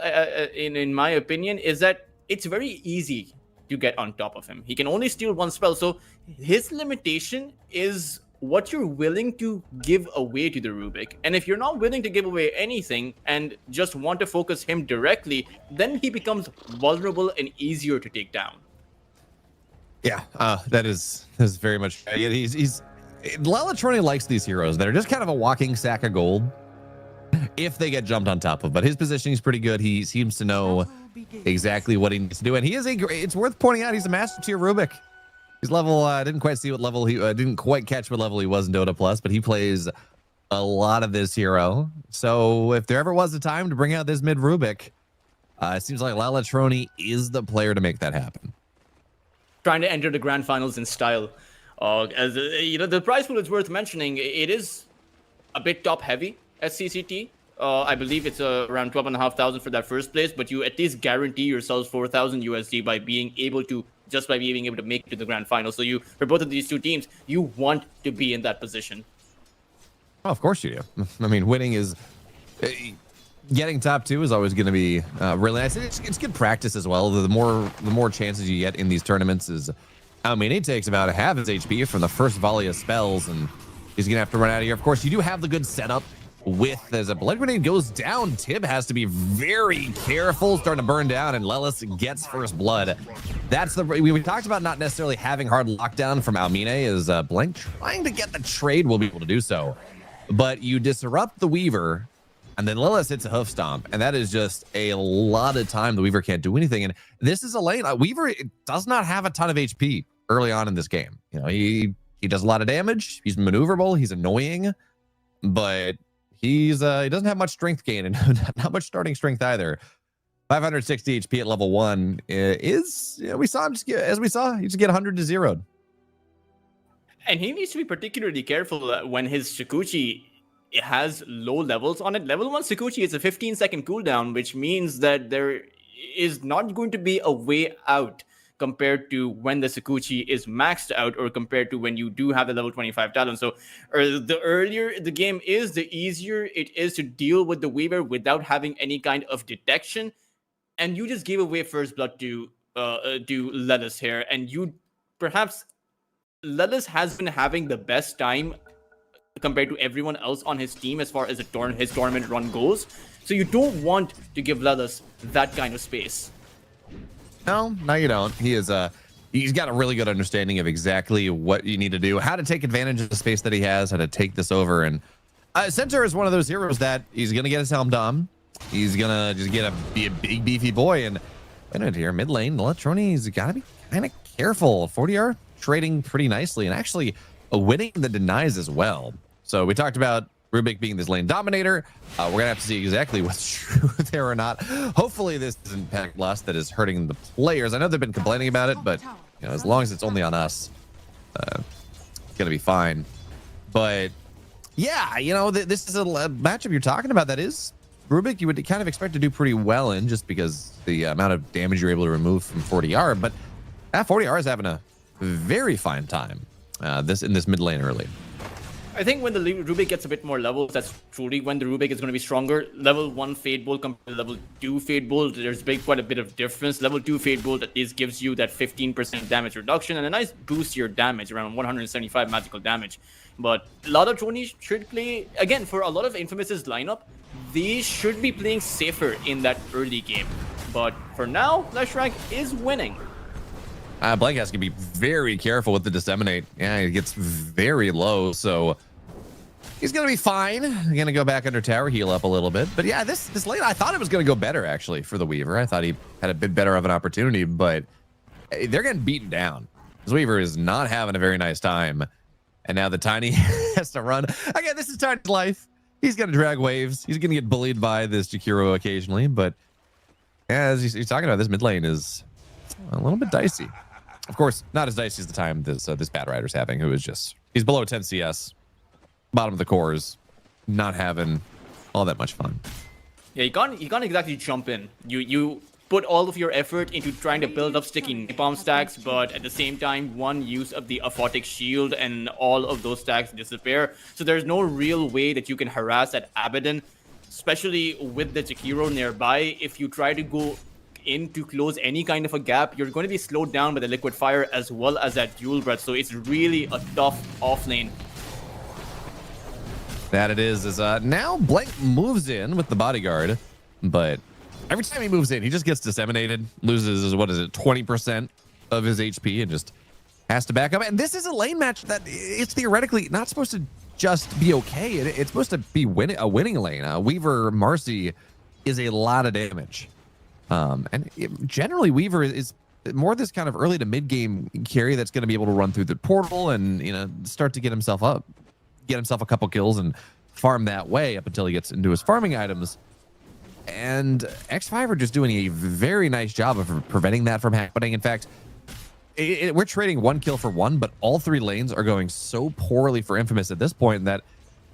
B: in my opinion, is that it's very easy to get on top of him. He can only steal one spell, so his limitation is what you're willing to give away to the Rubik. And if you're not willing to give away anything and just want to focus him directly, then he becomes vulnerable and easier to take down.
A: Yeah, that is very much. He's Lalatroni likes these heroes that are just kind of a walking sack of gold if they get jumped on top of. But his positioning is pretty good. He seems to know exactly what he needs to do, and he is it's worth pointing out, he's a master tier Rubik. He's level, I didn't quite see what level he, didn't quite catch what level he was in Dota Plus, but he plays a lot of this hero. So if there ever was a time to bring out this mid Rubik, it seems like Lalatroni is the player to make that happen.
B: Trying to enter the grand finals in style. As you know, the prize pool is worth mentioning. It is a bit top heavy at CCT. I believe it's around 12,500 for that first place, but you at least guarantee yourselves 4,000 USD by being able to make it to the grand final. So for both of these two teams, you want to be in that position.
A: Oh, of course you do. I mean, winning is getting top 2 is always going to be really nice. It's good practice as well. The more chances you get in these tournaments is, I mean, he takes about half his HP from the first volley of spells, and he's going to have to run out of here. Of course, you do have the good setup as a blood grenade goes down. Tib has to be very careful, starting to burn down, and Lelis gets first blood. That's we talked about not necessarily having hard lockdown from Almine, is Blank trying to get the trade will be able to do so. But you disrupt the Weaver, and then Lelis hits a hoof stomp, and that is just a lot of time the Weaver can't do anything. And this is a lane. Weaver does not have a ton of HP early on in this game. You know, he does a lot of damage. He's maneuverable. He's annoying, but he doesn't have much strength gain and not much starting strength either. 560 HP at level 1 is, we saw him he just get 100 to 0.
B: And he needs to be particularly careful when his Shikuchi has low levels on it. Level 1 Shikuchi is a 15-second cooldown, which means that there is not going to be a way out compared to when the Sakuchi is maxed out, or compared to when you do have the level 25 talent. So the earlier the game is, the easier it is to deal with the Weaver without having any kind of detection. And you just gave away first blood to Lelis here, and you perhaps Lelis has been having the best time compared to everyone else on his team as far as his tournament run goes. So you don't want to give Lelis that kind of space.
A: No, you don't. He's got a really good understanding of exactly what you need to do, how to take advantage of the space that he has, how to take this over. And Centaur is one of those heroes that he's gonna get his helm dom. He's gonna just be a big beefy boy. And wait a minute here, mid lane, Electroni's gotta be kind of careful. 40R trading pretty nicely and actually winning the denies as well. So we talked about Rubik being this lane dominator. We're gonna have to see exactly what's true there or not. Hopefully this isn't pack lust that is hurting the players. I know they've been complaining about it, but you know, as long as it's only on us, it's gonna be fine. But yeah, you know, this is a matchup you're talking about that is Rubik you would kind of expect to do pretty well in, just because the amount of damage you're able to remove from 40R. But 40R is having a very fine time in this mid lane early.
B: I think when the Rubik gets a bit more levels, that's truly when the Rubik is going to be stronger. Level 1 Fade Bolt compared to level 2 Fade Bolt, there's quite a bit of difference. Level 2 Fade Bolt at least gives you that 15% damage reduction and a nice boost to your damage, around 175 magical damage. But a lot of Tronies should play, again, for a lot of Infamous's lineup, they should be playing safer in that early game. But for now, Leshrac is winning.
A: Blank has to be very careful with the disseminate. Yeah, it gets very low, so he's gonna be fine. He's gonna go back under tower, heal up a little bit. But yeah, this lane, I thought it was gonna go better actually for the Weaver. I thought he had a bit better of an opportunity, but they're getting beaten down. This Weaver is not having a very nice time, and now the Tiny has to run again. This is Tiny's life. He's gonna drag waves. He's gonna get bullied by this Jakiro occasionally, but yeah, as he's talking about, this mid lane is a little bit dicey. Of course, not as dicey as the time this Bad Rider's having, who is just, he's below 10 CS, bottom of the cores, not having all that much fun.
B: Yeah, you can't exactly jump in. You put all of your effort into trying to build up sticky napalm stacks, but at the same time, one use of the aphotic shield and all of those stacks disappear. So there's no real way that you can harass at Abaddon, especially with the Jakiro nearby. If you try to go in to close any kind of a gap, you're going to be slowed down by the liquid fire as well as that dual breath. So it's really a tough off lane.
A: That it is now Blank moves in with the bodyguard, but every time he moves in, he just gets disseminated, loses, what is it, 20% of his HP, and just has to back up. And this is a lane match that it's theoretically not supposed to just be okay. It's supposed to be a winning lane. Weaver Marcy is a lot of damage. Generally, Weaver is more this kind of early to mid game carry that's going to be able to run through the portal and, you know, start to get himself up, get himself a couple kills and farm that way up until he gets into his farming items. And X5 are just doing a very nice job of preventing that from happening. In fact, we're trading 1 kill for 1, but all 3 lanes are going so poorly for Infamous at this point that,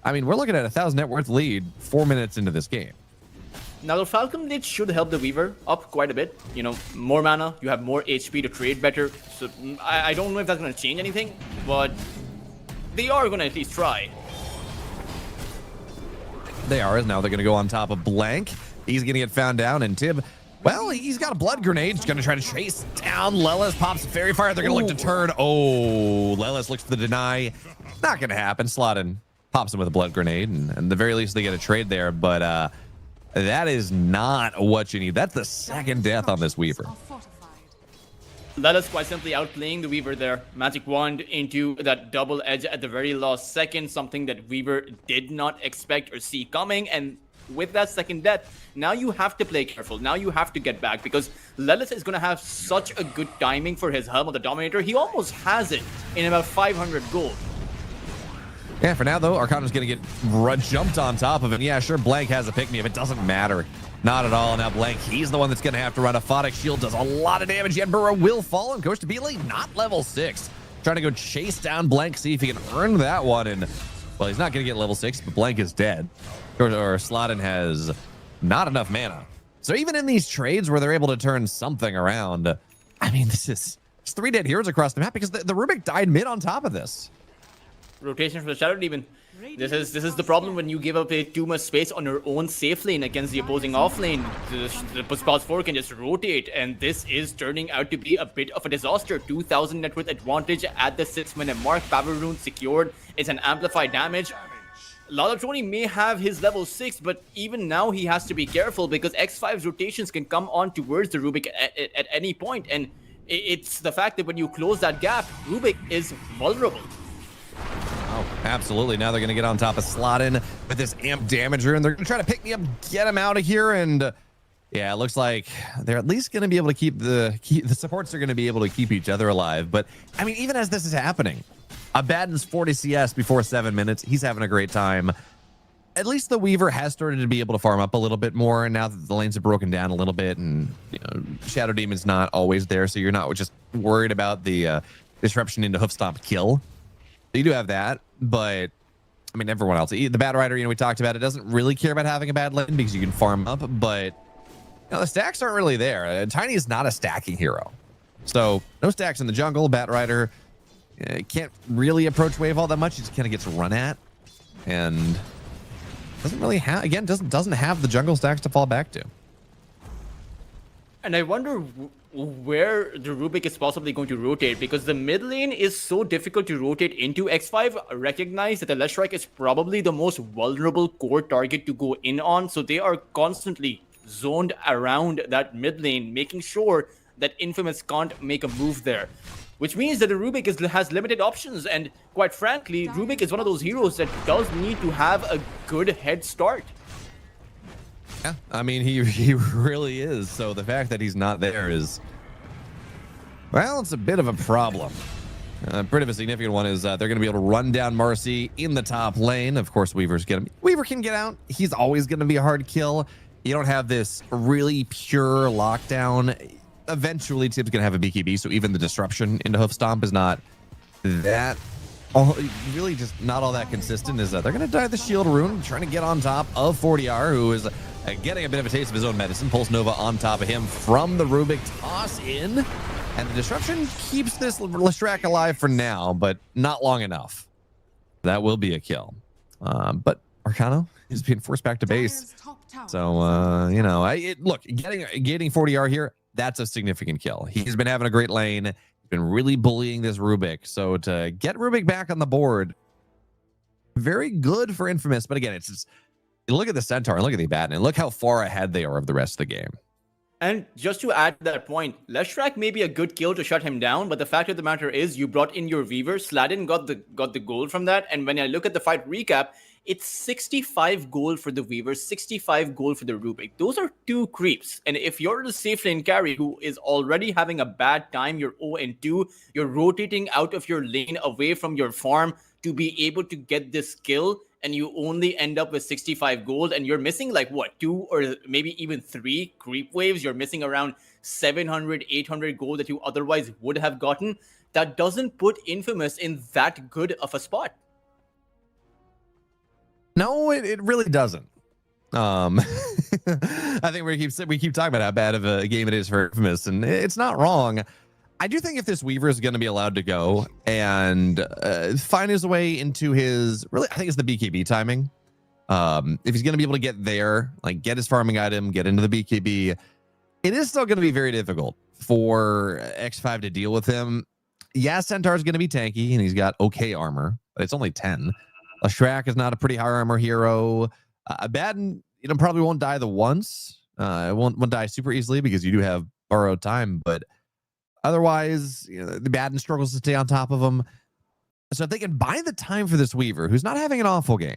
A: I mean, we're looking at a 1,000 net worth lead 4 minutes into this game.
B: Now, the Falcon Blade should help the Weaver up quite a bit. You know, more mana, you have more HP to trade better. So I don't know if that's going to change anything, but they are going to at least try.
A: They are. Now they're going to go on top of Blank. He's going to get found down, and Tib, well, he's got a blood grenade. He's going to try to chase down Lelis. Pops a fairy fire. They're going to look to turn. Oh, Lelis looks for the deny. Not going to happen. Slottin pops him with a blood grenade, and at the very least, they get a trade there, but that is not what you need. That's the second death on this Weaver.
B: Lelis quite simply outplaying the Weaver there. Magic Wand into that double edge at the very last second, something that Weaver did not expect or see coming. And with that second death, now you have to play careful. Now you have to get back, because Lelis is going to have such a good timing for his Helm of the Dominator. He almost has it in about 500 gold.
A: Yeah, for now, though, Arcana's going to get jumped on top of him. Yeah, sure, Blank has a pick-me-up. It doesn't matter. Not at all. Now, Blank, he's the one that's going to have to run. A Photic Shield does a lot of damage. Yetbura will fall, and Coach Tabili not level 6. Trying to go chase down Blank, see if he can earn that one. And, well, he's not going to get level 6, but Blank is dead. Or Slottin has not enough mana. So even in these trades where they're able to turn something around, I mean, it's 3 dead heroes across the map because the Rubik died mid on top of this.
B: Rotation from the Shadow Demon. This is the problem when you give up too much space on your own safe lane against the opposing off lane. The Spouse 4 can just rotate, and this is turning out to be a bit of a disaster. 2,000 net worth advantage at the 6-minute mark. Power Rune secured. It's an amplified damage. Lalatroni may have his level 6, but even now he has to be careful because X5's rotations can come on towards the Rubik at any point, and it's the fact that when you close that gap, Rubik is vulnerable.
A: Oh, absolutely. Now they're going to get on top of Slottin with this amp damager, and they're going to try to pick me up, get him out of here, and yeah, it looks like they're at least going to be able to keep the supports are going to be able to keep each other alive. But I mean, even as this is happening, Abaddon's 40 CS before 7 minutes. He's having a great time. At least the Weaver has started to be able to farm up a little bit more, and now that the lanes have broken down a little bit, and you know, Shadow Demon's not always there, so you're not just worried about the disruption into Hoofstomp kill. You do have that, but I mean, everyone else, the Bad Rider, you know, we talked about it, doesn't really care about having a bad lane because you can farm up, but you know, the stacks aren't really there. Tiny is not a stacking hero, so no stacks in the jungle. Bat Rider can't really approach wave all that much. He just kind of gets run at, and doesn't really have, again, doesn't have the jungle stacks to fall back to.
B: And I wonder where the Rubik is possibly going to rotate, because the mid lane is so difficult to rotate into. X5 recognize that the Leshrac is probably the most vulnerable core target to go in on, so they are constantly zoned around that mid lane, making sure that Infamous can't make a move there. Which means that the Rubik has limited options, and quite frankly, Rubik is one of those heroes that does need to have a good head start.
A: Yeah, I mean, he really is. So the fact that he's not there is, well, it's a bit of a problem. Pretty of a significant one is they're going to be able to run down Marcy in the top lane. Of course, Weaver can get out. He's always going to be a hard kill. You don't have this really pure lockdown. Eventually, Tip's going to have a BKB, so even the disruption into Hoofstomp is not that, really just not all that consistent. Is that they're going to die the shield rune, trying to get on top of 40R, who is getting a bit of a taste of his own medicine. Pulse Nova on top of him from the Rubik toss in, and the disruption keeps this Leshrac alive for now, but not long enough. That will be a kill. But Arcano is being forced back to base. So, you know, look, getting 40R here, that's a significant kill. He's been having a great lane. He's been really bullying this Rubik. So to get Rubik back on the board, very good for Infamous. But again, it's just, look at the Centaur and look at the Abaddon and look how far ahead they are of the rest of the game.
B: And just to add to that point, Leshrac may be a good kill to shut him down, but the fact of the matter is you brought in your Weaver. Sladin got the gold from that. And when I look at the fight recap, it's 65 gold for the Weaver, 65 gold for the Rubik. Those are 2 creeps. And if you're the safe lane carry who is already having a bad time, you're 0-2, you're rotating out of your lane away from your farm to be able to get this kill, and you only end up with 65 gold, and you're missing like what, 2 or maybe even 3 creep waves. You're missing around 700, 800 gold that you otherwise would have gotten. That doesn't put Infamous in that good of a spot.
A: No, it really doesn't. I think we keep talking about how bad of a game it is for Infamous, and it's not wrong. I do think if this Weaver is going to be allowed to go and find his way into his, really, I think it's the BKB timing. If he's going to be able to get there, like get his farming item, get into the BKB, it is still going to be very difficult for X5 to deal with him. Yeah, Centaur is going to be tanky, and he's got okay armor, but it's only 10. Leshrac is not a pretty high armor hero. Abaddon, you know, probably won't die the once. It won't die super easily because you do have borrowed time, but otherwise, you know, the Abaddon struggles to stay on top of him. So if they can buy the time for this Weaver, who's not having an awful game,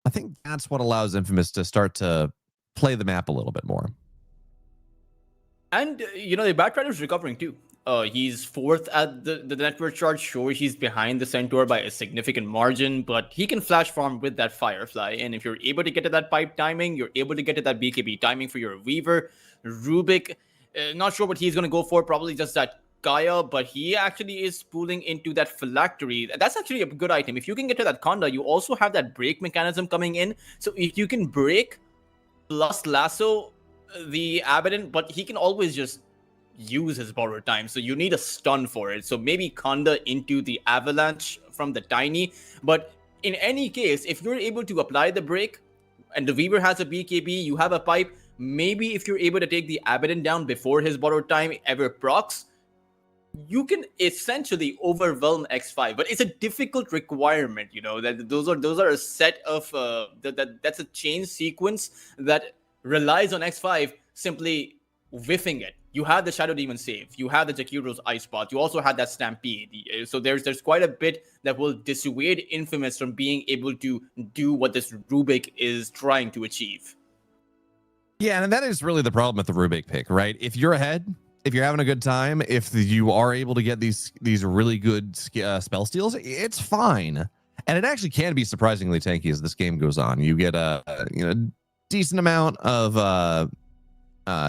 A: I think that's what allows Infamous to start to play the map a little bit more.
B: And, you know, the Bat Rider's recovering too. He's 4th at the network chart. Sure, he's behind the Centaur by a significant margin, but he can flash farm with that Firefly. And if you're able to get to that pipe timing, you're able to get to that BKB timing for your Weaver. Rubik, not sure what he's going to go for, probably just that Gaia, but he actually is pulling into that Phylactery. That's actually a good item. If you can get to that Conda, you also have that break mechanism coming in. So if you can break plus lasso the Abaddon, but he can always just use his borrowed time. So you need a stun for it. So maybe Kanda into the avalanche from the Tiny. But in any case, if you're able to apply the break and the Weaver has a BKB, you have a pipe, maybe if you're able to take the Abaddon down before his borrowed time ever procs, you can essentially overwhelm X5, but it's a difficult requirement. You know that those are a set of that's a chain sequence that relies on X5 simply whiffing it. You have the Shadow Demon save, you have the Jakiro's Ice Spot, you also had that Stampede. So there's quite a bit that will dissuade Infamous from being able to do what this Rubik is trying to achieve.
A: Yeah, and that is really the problem with the Rubik pick, right? If you're ahead, if you're having a good time, if you are able to get these really good spell steals, it's fine. And it actually can be surprisingly tanky as this game goes on. You get a decent amount of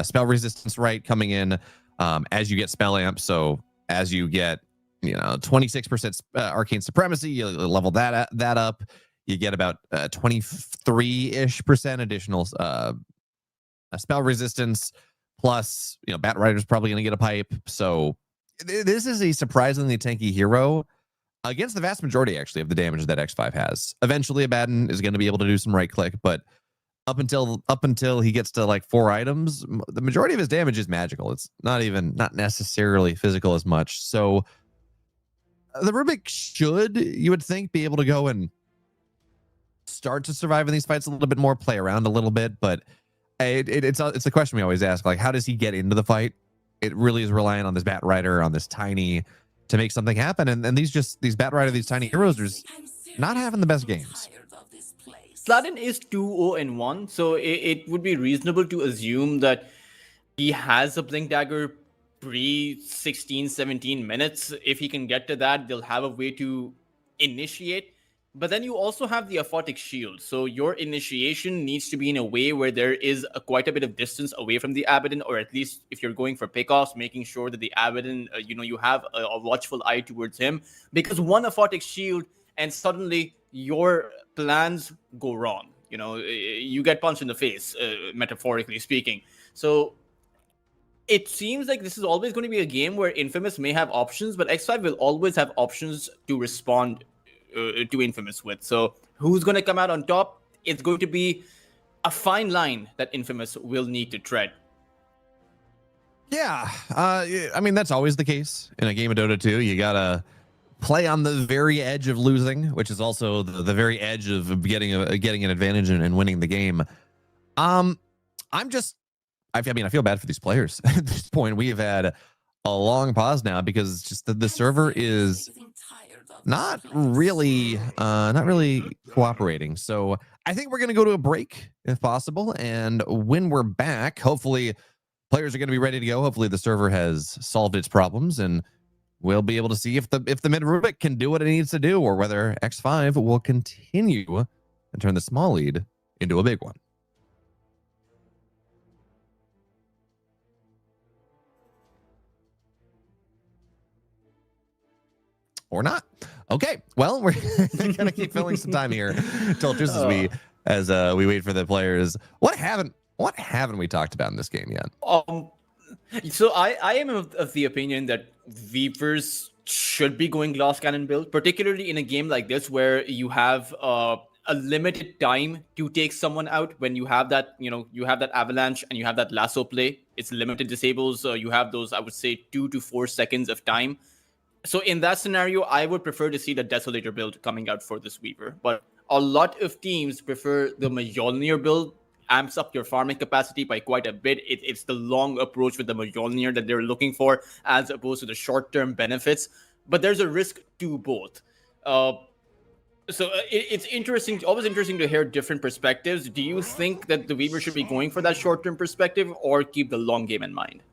A: spell resistance, right, coming in as you get spell amp. So as you get 26% arcane supremacy, you level that up. You get about 23-ish% additional spell resistance. Plus, Bat Rider's probably going to get a pipe. So this is a surprisingly tanky hero against the vast majority, actually, of the damage that X5 has. Eventually, Abaddon is going to be able to do some right click, but up until he gets to like 4 items, the majority of his damage is magical. It's not necessarily physical as much. So the Rubik should, you would think, be able to go and start to survive in these fights a little bit more, play around a little bit, but it's a question we always ask, like, how does he get into the fight? It really is relying on this Bat Rider, on this Tiny, to make something happen. And these Bat Rider, these Tiny heroes are just not having the best games.
B: Sladin is 2-0-1, so it would be reasonable to assume that he has a Blink Dagger pre-16, 17 minutes. If he can get to that, they'll have a way to initiate. But then you also have the Aphotic Shield. So your initiation needs to be in a way where there is quite a bit of distance away from the Abaddon, or at least if you're going for pickoffs, making sure that the Abaddon, you have a watchful eye towards him. Because one Aphotic Shield and suddenly your plans go wrong. You get punched in the face, metaphorically speaking. So it seems like this is always going to be a game where Infamous may have options, but X5 will always have options to respond to Infamous with. So who's going to come out on top? It's going to be a fine line that Infamous will need to tread.
A: Yeah, I mean, that's always the case in a game of Dota 2. You gotta play on the very edge of losing, which is also the very edge of getting an advantage and winning the game. I feel bad for these players at this point. We have had a long pause now because just the server is not really cooperating. So I think we're going to go to a break if possible. And when we're back, hopefully players are going to be ready to go. Hopefully the server has solved its problems and we'll be able to see if the mid Rubik can do what it needs to do, or whether X5 will continue and turn the small lead into a big one. Or not. Okay, well, we're gonna keep filling some time here till just as we wait for the players. What haven't we talked about in this game yet?
B: So I am of the opinion that Weavers should be going glass cannon build, particularly in a game like this where you have a limited time to take someone out. When you have that, you have that avalanche and you have that lasso play. It's limited disables. You have those, I would say, 2 to 4 seconds of time. So in that scenario, I would prefer to see the Desolator build coming out for this Weaver. But a lot of teams prefer the Mjolnir build. Amps up your farming capacity by quite a bit. It's the long approach with the Mjolnir that they're looking for, as opposed to the short-term benefits. But there's a risk to both. It's interesting, always interesting to hear different perspectives. Do you think that the Weaver should be going for that short-term perspective or keep the long game in mind?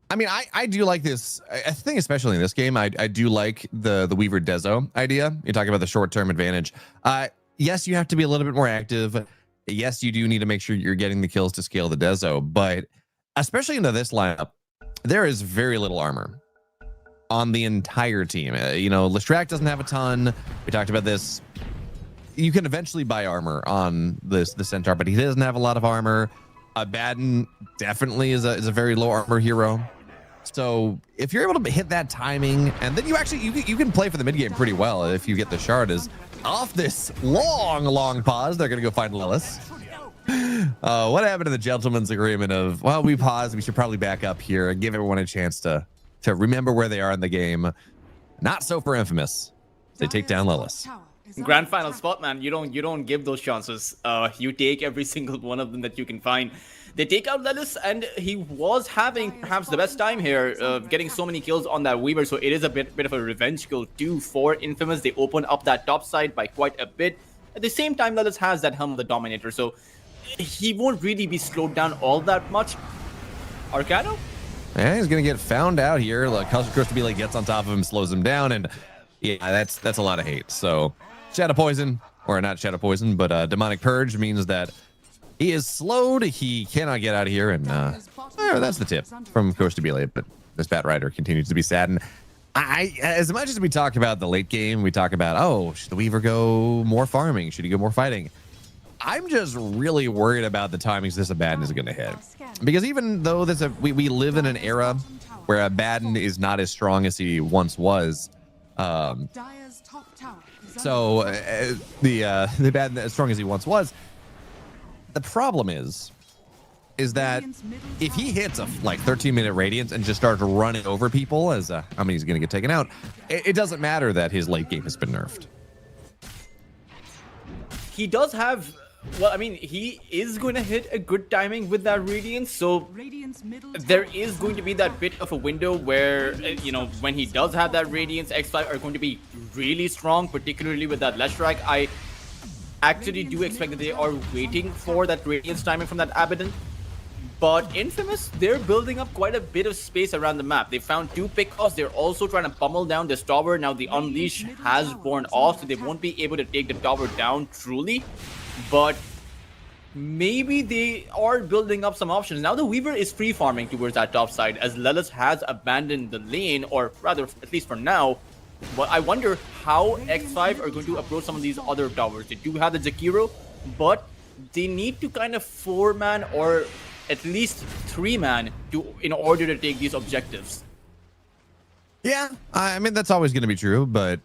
A: I mean, I do like this. I think especially in this game, I do like the Weaver Dezo idea. You talk about the short-term advantage. Yes, you have to be a little bit more active. Yes, you do need to make sure you're getting the kills to scale the Dezo. But especially into this lineup, there is very little armor on the entire team. Lestrak doesn't have a ton. We talked about this. You can eventually buy armor on the Centaur, but he doesn't have a lot of armor. Abaddon definitely is a very low armor hero. So if you're able to hit that timing, and then you can play for the mid game pretty well if you get the shard. Is off this long pause. They're gonna go find Lilith. What happened to the gentleman's agreement of, well, we paused, we should probably back up here and give everyone a chance to remember where they are in the game. Not so for Infamous. They take down Lilith.
B: Grand final spot, man. You don't give those chances. You take every single one of them that you can find. They take out Lilith, and he was having perhaps the best time here, getting so many kills on that Weaver. So it is a bit of a revenge kill too for Infamous. They open up that top side by quite a bit. At the same time, Lilith has that Helm of the Dominator, so he won't really be slowed down all that much. Arcano?
A: Yeah, he's gonna get found out here. Like, Crystabile gets on top of him, slows him down, and yeah, that's a lot of hate. So Shadow Poison, or not Shadow Poison, but Demonic Purge means that he is slowed. He cannot get out of here, and that's the tip from Crystabile. But this Bat Rider continues to be sad. And as much as we talk about the late game, we talk about, oh, should the Weaver go more farming? Should he go more fighting? I'm just really worried about the timings this Abaddon is going to hit, because even though we live in an era where Abaddon is not as strong as he once was, so the Abaddon as strong as he once was. The problem is that if he hits a 13-minute radiance and just starts running over people, as I mean, he's going to get taken out. It doesn't matter that his late game has been nerfed.
B: He does have, well, I mean, he is going to hit a good timing with that Radiance, so there is going to be that bit of a window where, you know, when he does have that Radiance, X5 are going to be really strong, particularly with that Leshrac. I actually do expect that they are waiting for that Radiance timing from that Abaddon. But Infamous, they're building up quite a bit of space around the map. They found 2 pickoffs. They're also trying to pummel down this tower. Now the Unleash has worn off, so they won't be able to take the tower down truly. But maybe they are building up some options. Now the Weaver is free farming towards that top side, as Lilith has abandoned the lane, or rather, at least for now. But I wonder how X5 are going to approach some of these other towers. They do have the Jakiro, but they need to kind of 4-man or at least 3-man in order to take these objectives.
A: Yeah, I mean, that's always going to be true, but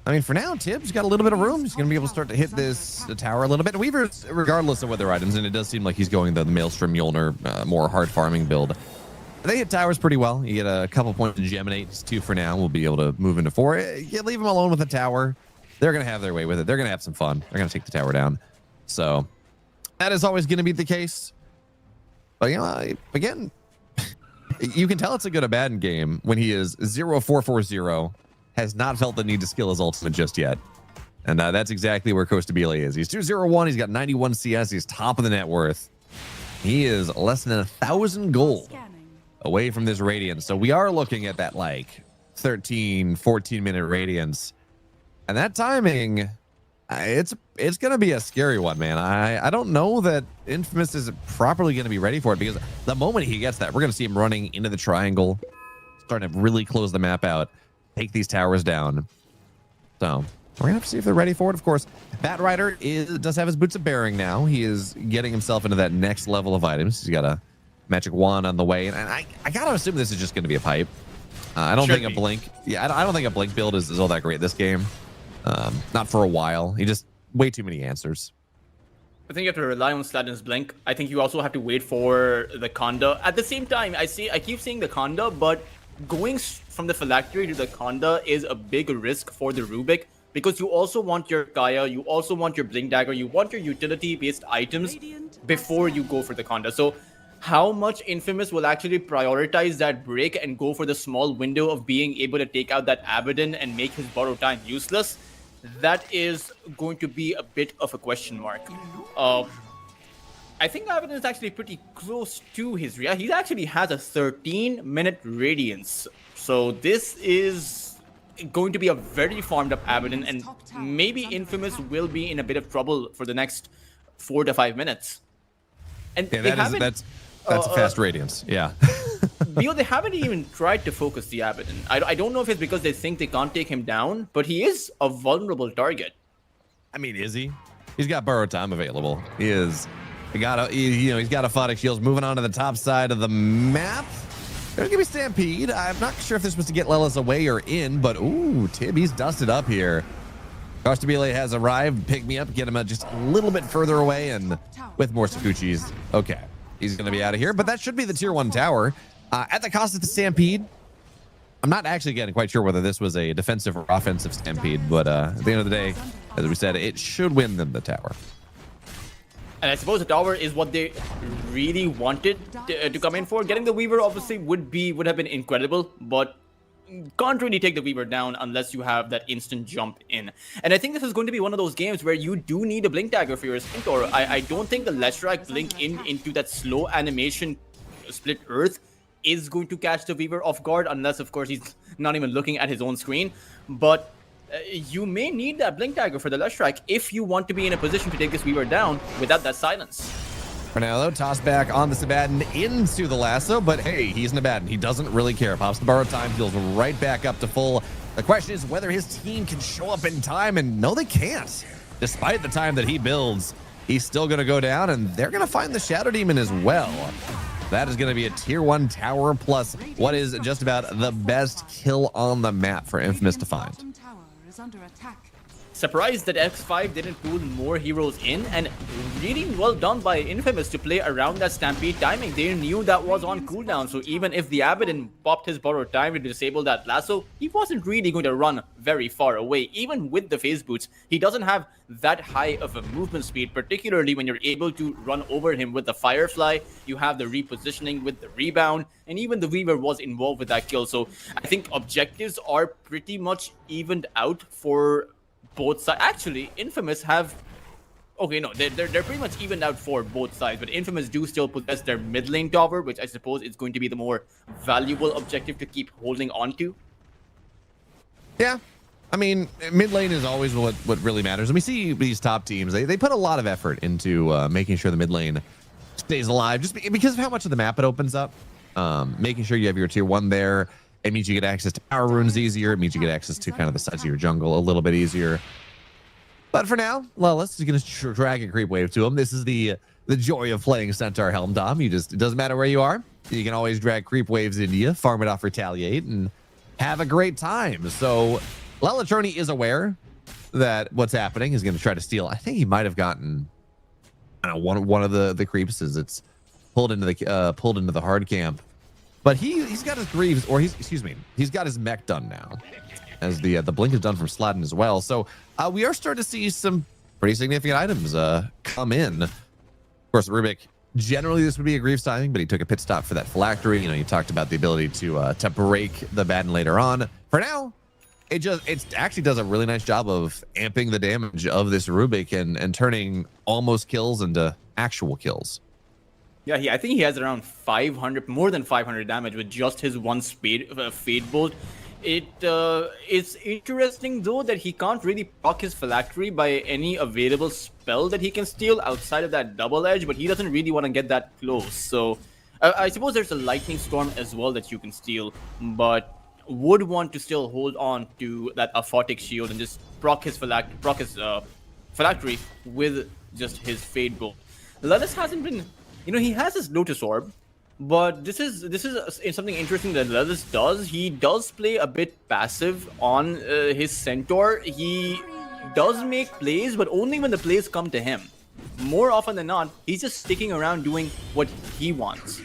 A: I mean, for now, Tibbs got a little bit of room. He's going to be able to start to hit the tower a little bit. Weaver's, regardless of weather items, and it does seem like he's going the Maelstrom Mjolnir, more hard farming build. They hit towers pretty well. You get a couple points to Geminate. It's 2 for now. We'll be able to move into 4. You leave them alone with the tower. They're going to have their way with it. They're going to have some fun. They're going to take the tower down. So that is always going to be the case. But, you know, again, you can tell it's a good Abaddon game when he is 0-4-4-0, has not felt the need to skill his ultimate just yet. And that's exactly where Crystabile is. He's 2-0-1. He's got 91 CS. He's top of the net worth. He is less than 1,000 gold away from this Radiance. So we are looking at that 13, 14-minute Radiance. And that timing, it's going to be a scary one, man. I don't know that Infamous is properly going to be ready for it, because the moment he gets that, we're going to see him running into the triangle, starting to really close the map out, take these towers down. So we're going to have to see if they're ready for it. Of course, Bat Rider does have his boots of bearing now. He is getting himself into that next level of items. He's got a magic wand on the way. And I got to assume this is just going to be a pipe. I don't think a Blink. Yeah, I don't think a Blink build is all that great this game. Not for a while. He just way too many answers.
B: I think you have to rely on Sladin's Blink. I think you also have to wait for the Conda. At the same time, I keep seeing the Conda, but going from the Phylactery to the Conda is a big risk for the Rubik, because you also want your Kaya, you also want your Blink Dagger, you want your utility-based items before you go for the Conda. So how much Infamous will actually prioritize that break and go for the small window of being able to take out that Abaddon and make his borrow time useless, that is going to be a bit of a question mark. I think Abaddon is actually pretty close to his Rhea. He actually has a 13-minute Radiance. So this is going to be a very farmed up Abaddon, and maybe Infamous will be in a bit of trouble for the next 4 to 5 minutes. And
A: yeah, that's a fast Radiance. Yeah.
B: They haven't even tried to focus the Abaddon. I don't know if it's because they think they can't take him down, but he is a vulnerable target.
A: I mean, is he? He's got borrow time available. He is. He's got a Aphotic Shields moving on to the top side of the map. Gonna give me Stampede. I'm not sure if this was to get Lelis away or in, but ooh, Tibby's dusted up here. Carstabile has arrived. Pick me up, get him just a little bit further away, and with more Sakuchis. Okay, he's gonna be out of here, but that should be the tier 1 tower. At the cost of the Stampede. I'm not actually getting quite sure whether this was a defensive or offensive Stampede, but at the end of the day, as we said, it should win them the tower.
B: And I suppose the tower is what they really wanted to come in for. Getting the Weaver obviously would have been incredible, but can't really take the Weaver down unless you have that instant jump in. And I think this is going to be one of those games where you do need a Blink Dagger for your Centaur. I don't think the Leshrac Blink into that slow animation split earth is going to catch the Weaver off guard, unless of course he's not even looking at his own screen. But you may need that Blink Dagger for the Leshrac if you want to be in a position to take this Weaver down without that silence.
A: For now, though, toss back on the Sabaton into the lasso, but hey, he's Nabadan. He doesn't really care. Pops the borrowed time, heals right back up to full. The question is whether his team can show up in time, and no, they can't. Despite the time that he builds, he's still going to go down, and they're going to find the Shadow Demon as well. That is going to be a tier 1 tower plus what is just about the best kill on the map for Infamous to find.
B: Surprised that X5 didn't pull more heroes in, and really well done by Infamous to play around that Stampede timing. They knew that was on cooldown, so even if the Abaddon popped his borrowed time to disable that lasso, he wasn't really going to run very far away. Even with the phase boots, he doesn't have that high of a movement speed, particularly when you're able to run over him with the Firefly. You have the repositioning with the rebound, and even the Weaver was involved with that kill. So I think objectives are pretty much evened out for both sides. Actually, Infamous have... Okay, no, they're pretty much evened out for both sides, but Infamous do still possess their mid lane tower, which I suppose is going to be the more valuable objective to keep holding on to.
A: Yeah. I mean, mid lane is always what really matters. And we see these top teams, they put a lot of effort into making sure the mid lane stays alive, just because of how much of the map it opens up. Making sure you have your tier 1 there. It means you get access to power runes easier. It means you get access to kind of the size of your jungle a little bit easier. But for now, Lelis is going to drag a creep wave to him. This is the joy of playing Centaur Helm Dom. It doesn't matter where you are. You can always drag creep waves into you, farm it off Retaliate, and have a great time. So Lelatroni is aware that what's happening is going to try to steal. I think he might have gotten, I don't know, one of the creeps as it's pulled into the hard camp. But he's got his Greaves, or he's got his mech done now, as the blink is done from Slatin as well. So we are starting to see some pretty significant items come in. Of course, Rubik, generally this would be a Greaves timing, but he took a pit stop for that phylactery. You know, you talked about the ability to break the Baton later on. For now, it actually does a really nice job of amping the damage of this Rubik and turning almost kills into actual kills.
B: Yeah, I think he has around 500, more than 500 damage with just his one Fade Bolt. It's interesting though that he can't really proc his phylactery by any available spell that he can steal outside of that double edge, but he doesn't really want to get that close. So I suppose there's a Lightning Storm as well that you can steal, but would want to still hold on to that Aphotic Shield and just proc his phylactery with just his Fade Bolt. Lelis hasn't been... You know, he has his Lotus Orb, but this is something interesting that Lelis does. He does play a bit passive on his Centaur. He does make plays, but only when the plays come to him. More often than not, he's just sticking around doing what he wants.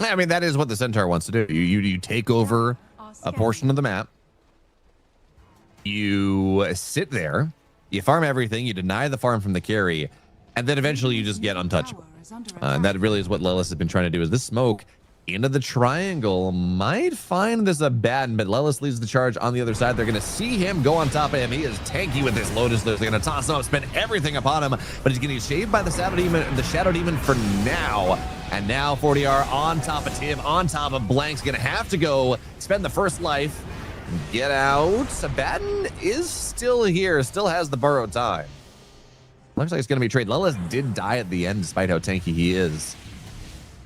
A: I mean, that is what the Centaur wants to do. You take over a portion of the map. You sit there. You farm everything. You deny the farm from the carry. And then eventually you just get untouchable. And that really is what Lelis has been trying to do, is this smoke into the triangle might find this a bad, but Lelis leads the charge on the other side. They're going to see him go on top of him. He is tanky with this Lotus. They're going to toss him up, spend everything upon him, but he's getting shaved by the Shadow Demon for now. And now 40R on top of Tim, on top of Blank's going to have to go spend the first life. Get out. Sabaton is still here, still has the borrowed time. Looks like it's going to be a trade. Lelis did die at the end, despite how tanky he is.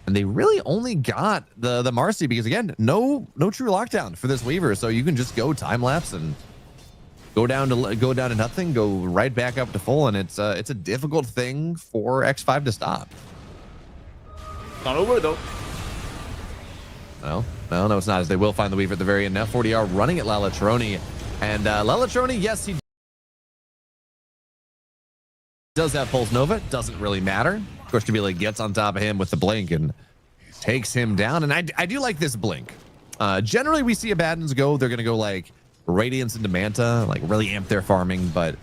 A: And they really only got the Marcy because, again, no true lockdown for this Weaver. So you can just go time lapse and go down to nothing, go right back up to full, and it's a difficult thing for X5 to stop.
B: Not over though.
A: No, it's not, as they will find the Weaver at the very end. Now 40R running at Lalatroni. And Lalatroni, yes, he does have Pulse Nova. Doesn't really matter. Of course, Kabila gets on top of him with the blink and takes him down. And I do like this blink. Generally, we see Abaddons go, they're going to go like Radiance into Manta, like really amp their farming. But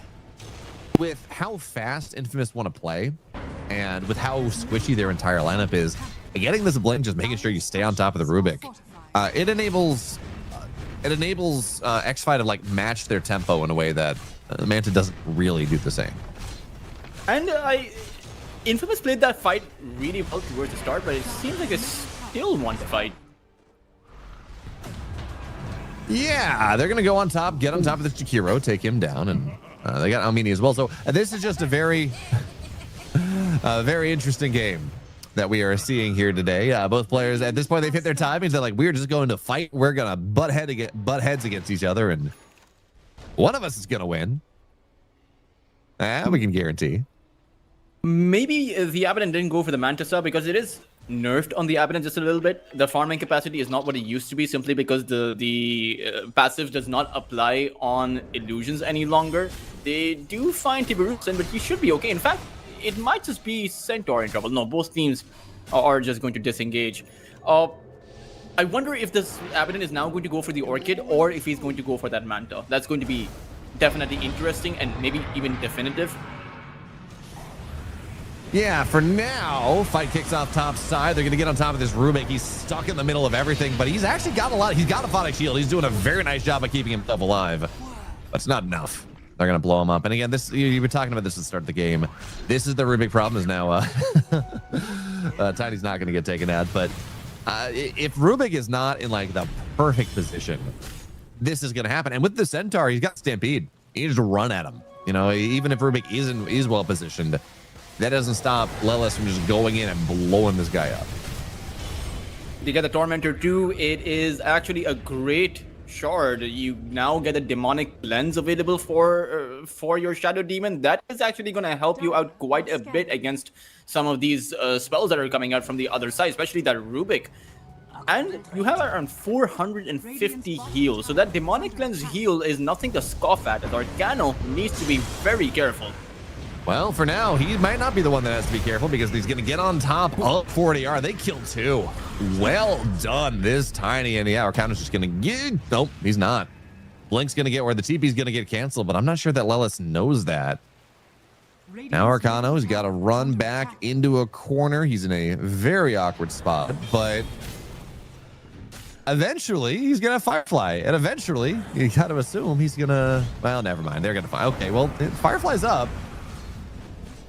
A: with how fast Infamous want to play and with how squishy their entire lineup is, getting this blink, just making sure you stay on top of the Rubik, it enables X5 to like match their tempo in a way that Manta doesn't really do the same.
B: And Infamous played that fight really well towards the start, but it seems like they still want to fight.
A: Yeah, they're gonna go on top, get on top of the Chikiro, take him down, and they got Almini as well. So this is just a very, very interesting game that we are seeing here today. Both players at this point, they've hit their timings. They're like, we're just going to fight. We're gonna butt heads against each other, and one of us is gonna win. We can guarantee.
B: Maybe the Abaddon didn't go for the Manta sub because it is nerfed on the Abaddon just a little bit. The farming capacity is not what it used to be, simply because the passive does not apply on illusions any longer. They do find Tiberusen, but he should be okay. In fact, it might just be Centaur in trouble. No, both teams are just going to disengage. I wonder if this Abaddon is now going to go for the Orchid or if he's going to go for that Manta. That's going to be definitely interesting and maybe even definitive.
A: Yeah, for now, fight kicks off top side. They're going to get on top of this Rubik. He's stuck in the middle of everything, but he's actually got a lot. He's got a Phonic Shield. He's doing a very nice job of keeping himself alive, but it's not enough. They're going to blow him up. And again, this you were talking about this at the start of the game. This is the Rubik problem is now Tiny's not going to get taken out. But if Rubik is not in like the perfect position, this is going to happen. And with the Centaur, he's got Stampede. He needs to run at him. You know, even if Rubik is well positioned, that doesn't stop Lelis from just going in and blowing this guy up.
B: You get the Tormentor too. It is actually a great shard. You now get a demonic lens available for your Shadow Demon. That is actually going to help you out quite a bit against some of these spells that are coming out from the other side, especially that Rubik. And you have around 450 heal. So that demonic lens heal is nothing to scoff at, as Arcano needs to be very careful.
A: Well, for now, he might not be the one that has to be careful because he's going to get on top of 40R. They killed two. Well done, this Tiny. And yeah, Arcano's just going to get... Nope, he's not. Blink's going to get where the TP's going to get canceled, but I'm not sure that Lelis knows that. Now Arcano's got to run back into a corner. He's in a very awkward spot, but eventually he's going to Firefly. And eventually, you got to assume he's going to... Well, never mind. They're going to... Okay, well, Firefly's up.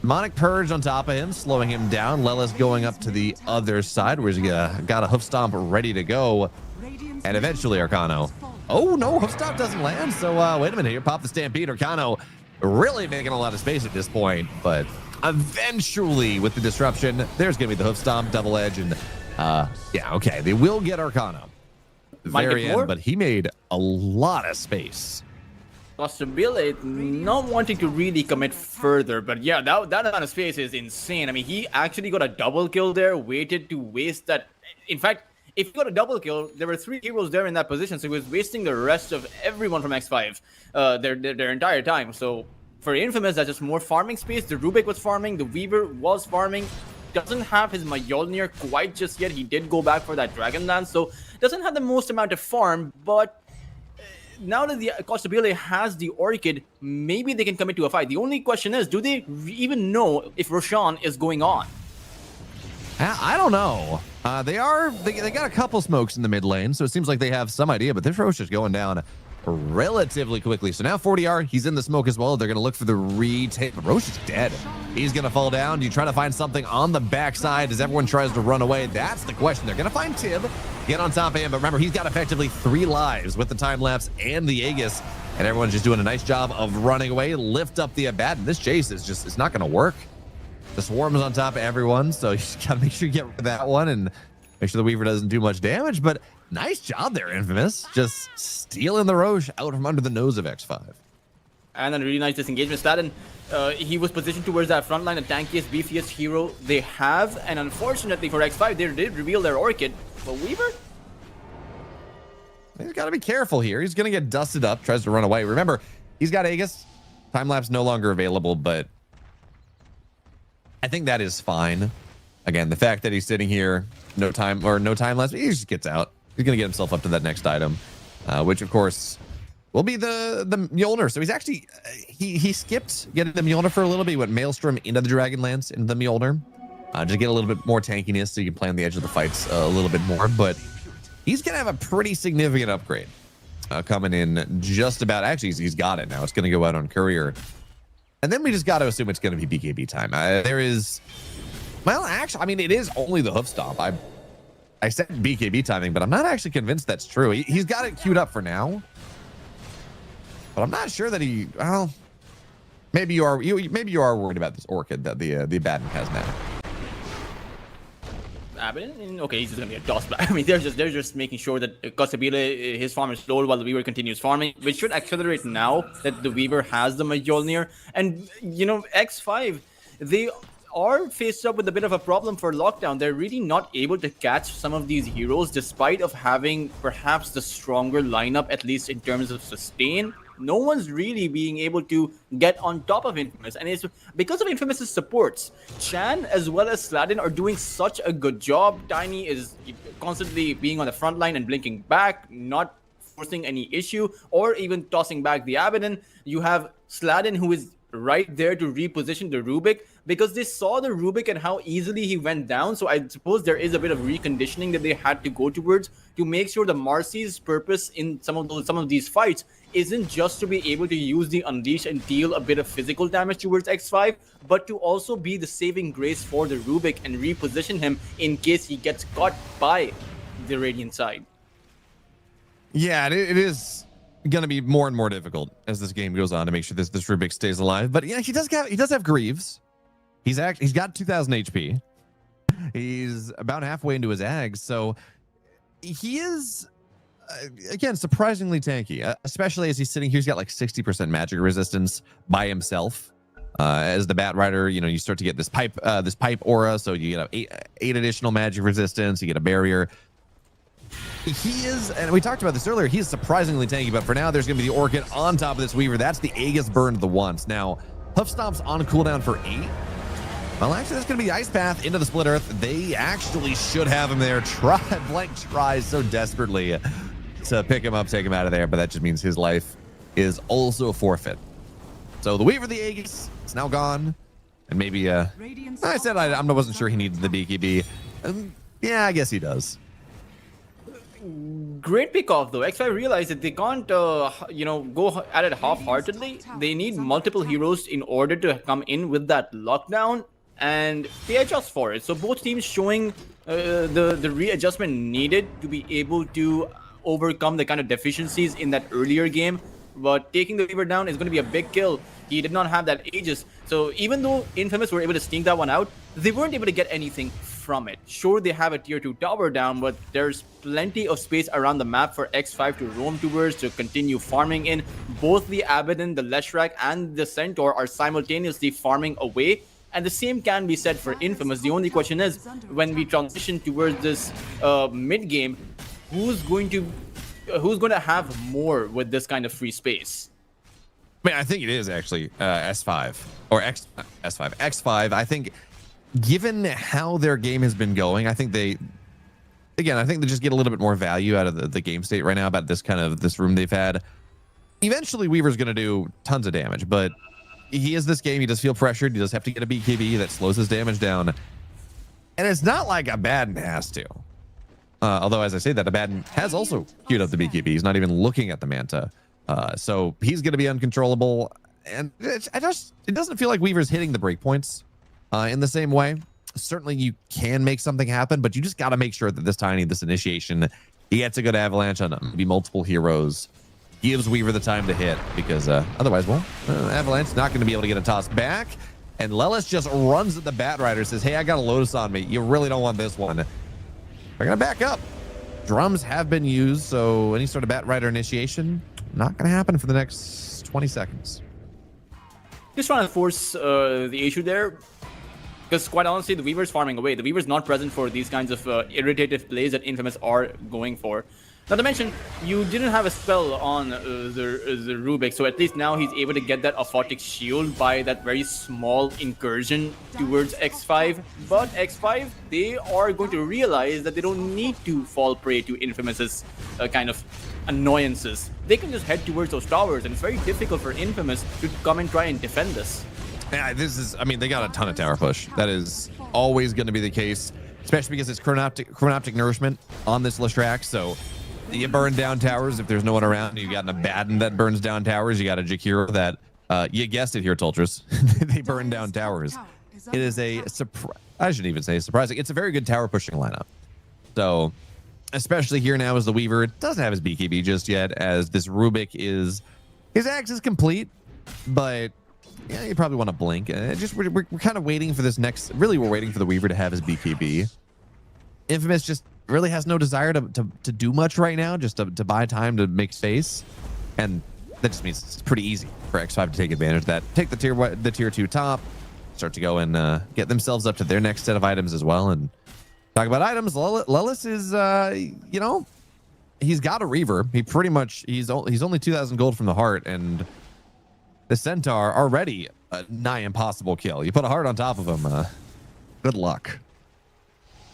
A: Demonic Purge on top of him, slowing him down. Lelis going up to the other side where he's got a Hoof Stomp ready to go. And eventually Arcano. Oh, no, Hoof Stomp doesn't land. So wait a minute here. Pop the Stampede. Arcano really making a lot of space at this point. But eventually with the disruption, there's going to be the Hoof Stomp, Double Edge. And yeah, okay. They will get Arcano. The very end, but he made a lot of space.
B: Possibility, not wanting to really commit further, but yeah, that amount of space is insane. I mean, he actually got a double kill there, waited to waste that. In fact, if he got a double kill, there were 3 heroes there in that position, so he was wasting the rest of everyone from X5 their entire time. So for Infamous, that's just more farming space. The Rubik was farming, the Weaver was farming. Doesn't have his Mjolnir quite just yet. He did go back for that Dragonlance, so doesn't have the most amount of farm, but now that the Costabile has the Orchid, maybe they can commit to a fight. The only question is, do they even know if Roshan is going on?
A: I don't know. They got a couple smokes in the mid lane, so it seems like they have some idea, but this Rosh is going down relatively quickly. So now 40R, he's in the smoke as well. They're going to look for the retake. Rosh is dead. He's going to fall down. Do you try to find something on the backside as everyone tries to run away? That's the question. They're going to find Tib, get on top of him. But remember, he's got effectively 3 lives with the time lapse and the Aegis. And everyone's just doing a nice job of running away. Lift up the Abaddon. This chase is just, it's not going to work. The Swarm is on top of everyone. So you just got to make sure you get rid of that one and make sure the Weaver doesn't do much damage. But nice job there, Infamous. Just stealing the Roche out from under the nose of X5.
B: And then really nice disengagement. Statin, he was positioned towards that front line, the tankiest, beefiest hero they have. And unfortunately for X5, they did reveal their Orchid. But Weaver,
A: He's got to be careful here. He's going to get dusted up, tries to run away. Remember, he's got Aegis. Time lapse no longer available, but I think that is fine. Again, the fact that he's sitting here, no time lapse, he just gets out. He's going to get himself up to that next item, which of course will be the Mjolnir. So he's actually, he skipped getting the Mjolnir for a little bit. He went Maelstrom into the Dragonlance, into the Mjolnir, to get a little bit more tankiness so you can play on the edge of the fights a little bit more. But he's going to have a pretty significant upgrade coming in just about. Actually, he's got it now. It's going to go out on Courier. And then we just got to assume it's going to be BKB time. There is, well, actually, I mean, it is only the hoof stomp. I said BKB timing, but I'm not actually convinced that's true. He's got it queued up for now. But I'm not sure that he, well, maybe you are worried about this Orchid that the Abaddon has now.
B: Abaddon? Okay, he's just gonna be a toss back. I mean, they're just making sure that Kasabila, his farm is slowed while the Weaver continues farming, which should accelerate now that the Weaver has the Mjolnir. And you know, X5, they are faced up with a bit of a problem for lockdown. They're really not able to catch some of these heroes, despite of having perhaps the stronger lineup, at least in terms of sustain. No one's really being able to get on top of Infamous, and it's because of Infamous's supports. Chan as well as Sladin are doing such a good job. Tiny is constantly being on the front line and blinking back, not forcing any issue, or even tossing back the Abaddon. You have Sladin, who is right there to reposition the Rubik, because they saw the Rubik and how easily he went down. So I suppose there is a bit of reconditioning that they had to go towards to make sure the Marcy's purpose in some of these fights isn't just to be able to use the Unleash and deal a bit of physical damage towards X5, but to also be the saving grace for the Rubik and reposition him in case he gets caught by the Radiant side.
A: Yeah, it is going to be more and more difficult as this game goes on to make sure this Rubik stays alive. But yeah, he does have Greaves. He's got 2,000 HP. He's about halfway into his Ags, so he is again surprisingly tanky, especially as he's sitting here. He's got like 60% magic resistance by himself. As the Bat Rider, you know, you start to get this pipe aura, so you get eight additional magic resistance. You get a barrier. He is, and we talked about this earlier, he's surprisingly tanky, but for now, there's going to be the Orchid on top of this Weaver. That's the Aegis burn to the once. Now, Hoof Stomp's on cooldown for 8. Well, actually, that's going to be the Ice Path into the Split Earth. They actually should have him there. Blank tries so desperately to pick him up, take him out of there, but that just means his life is also a forfeit. So the Weaver, the Aegis, it's now gone. And maybe, I said I wasn't sure he needed the BKB. Yeah, I guess he does.
B: Great pick off though. X5 realized that they can't, go at it half-heartedly. They need multiple heroes in order to come in with that lockdown, and they adjust for it. So both teams showing the readjustment needed to be able to overcome the kind of deficiencies in that earlier game. But taking the Weaver down is going to be a big kill. He did not have that Aegis. So even though Infamous were able to sneak that one out, they weren't able to get anything from it. Sure, they have a tier 2 tower down, but there's plenty of space around the map for X5 to roam towards, to continue farming in. Both the Abaddon, the Leshrac, and the Centaur are simultaneously farming away. And the same can be said for Infamous. The only question is, when we transition towards this mid-game, who's going to have more with this kind of free space?
A: I mean, I think it is actually S5 or S5. X5, I think, given how their game has been going, I think they just get a little bit more value out of the game state right now about this room they've had. Eventually, Weaver's going to do tons of damage, but he is this game. He does feel pressured. He does have to get a BKB that slows his damage down. And it's not like Abaddon has to. Although, as I say that, Abaddon has also queued up the BKB. He's not even looking at the Manta. So he's going to be uncontrollable. And it doesn't feel like Weaver's hitting the breakpoints in the same way. Certainly you can make something happen, but you just got to make sure that this initiation, he gets a good avalanche on maybe multiple heroes, gives Weaver the time to hit, because otherwise, Avalanche's not going to be able to get a toss back. And Lelis just runs at the Bat Rider, says, hey, I got a Lotus on me. You really don't want this one. They're going to back up. Drums have been used, so any sort of Bat Rider initiation, not going to happen for the next 20 seconds.
B: Just trying to force the issue there. Because quite honestly, the Weaver's farming away. The Weaver's not present for these kinds of irritative plays that Infamous are going for. Not to mention, you didn't have a spell on the Rubik, so at least now he's able to get that aphotic shield by that very small incursion towards X5. But X5, they are going to realize that they don't need to fall prey to Infamous's kind of annoyances. They can just head towards those towers, and it's very difficult for Infamous to come and try and defend this.
A: Yeah, I mean, they got a ton of tower push. That is always going to be the case, especially because it's chronoptic nourishment on this Leshrac, so you burn down towers if there's no one around. You got an Abaddon that burns down towers. You got a Jakiro that, you guessed it here, Tultras. They burn down towers. It is a surprise. I shouldn't even say surprising. It's a very good tower pushing lineup. So, especially here now as the Weaver doesn't have his BKB just yet, as this Rubik his axe is complete, but yeah, you probably want to blink. We're kind of waiting for this next. Really, we're waiting for the Weaver to have his BKB. Infamous just really has no desire to do much right now, just to buy time to make space, and that just means it's pretty easy for X5 to take advantage of that. Take the tier 2 top, start to go and get themselves up to their next set of items as well. And talk about items, Lelis is you know, he's got a Reaver. He pretty much he's only 2,000 gold from the heart, and the Centaur already a nigh impossible kill. You put a heart on top of him, good luck.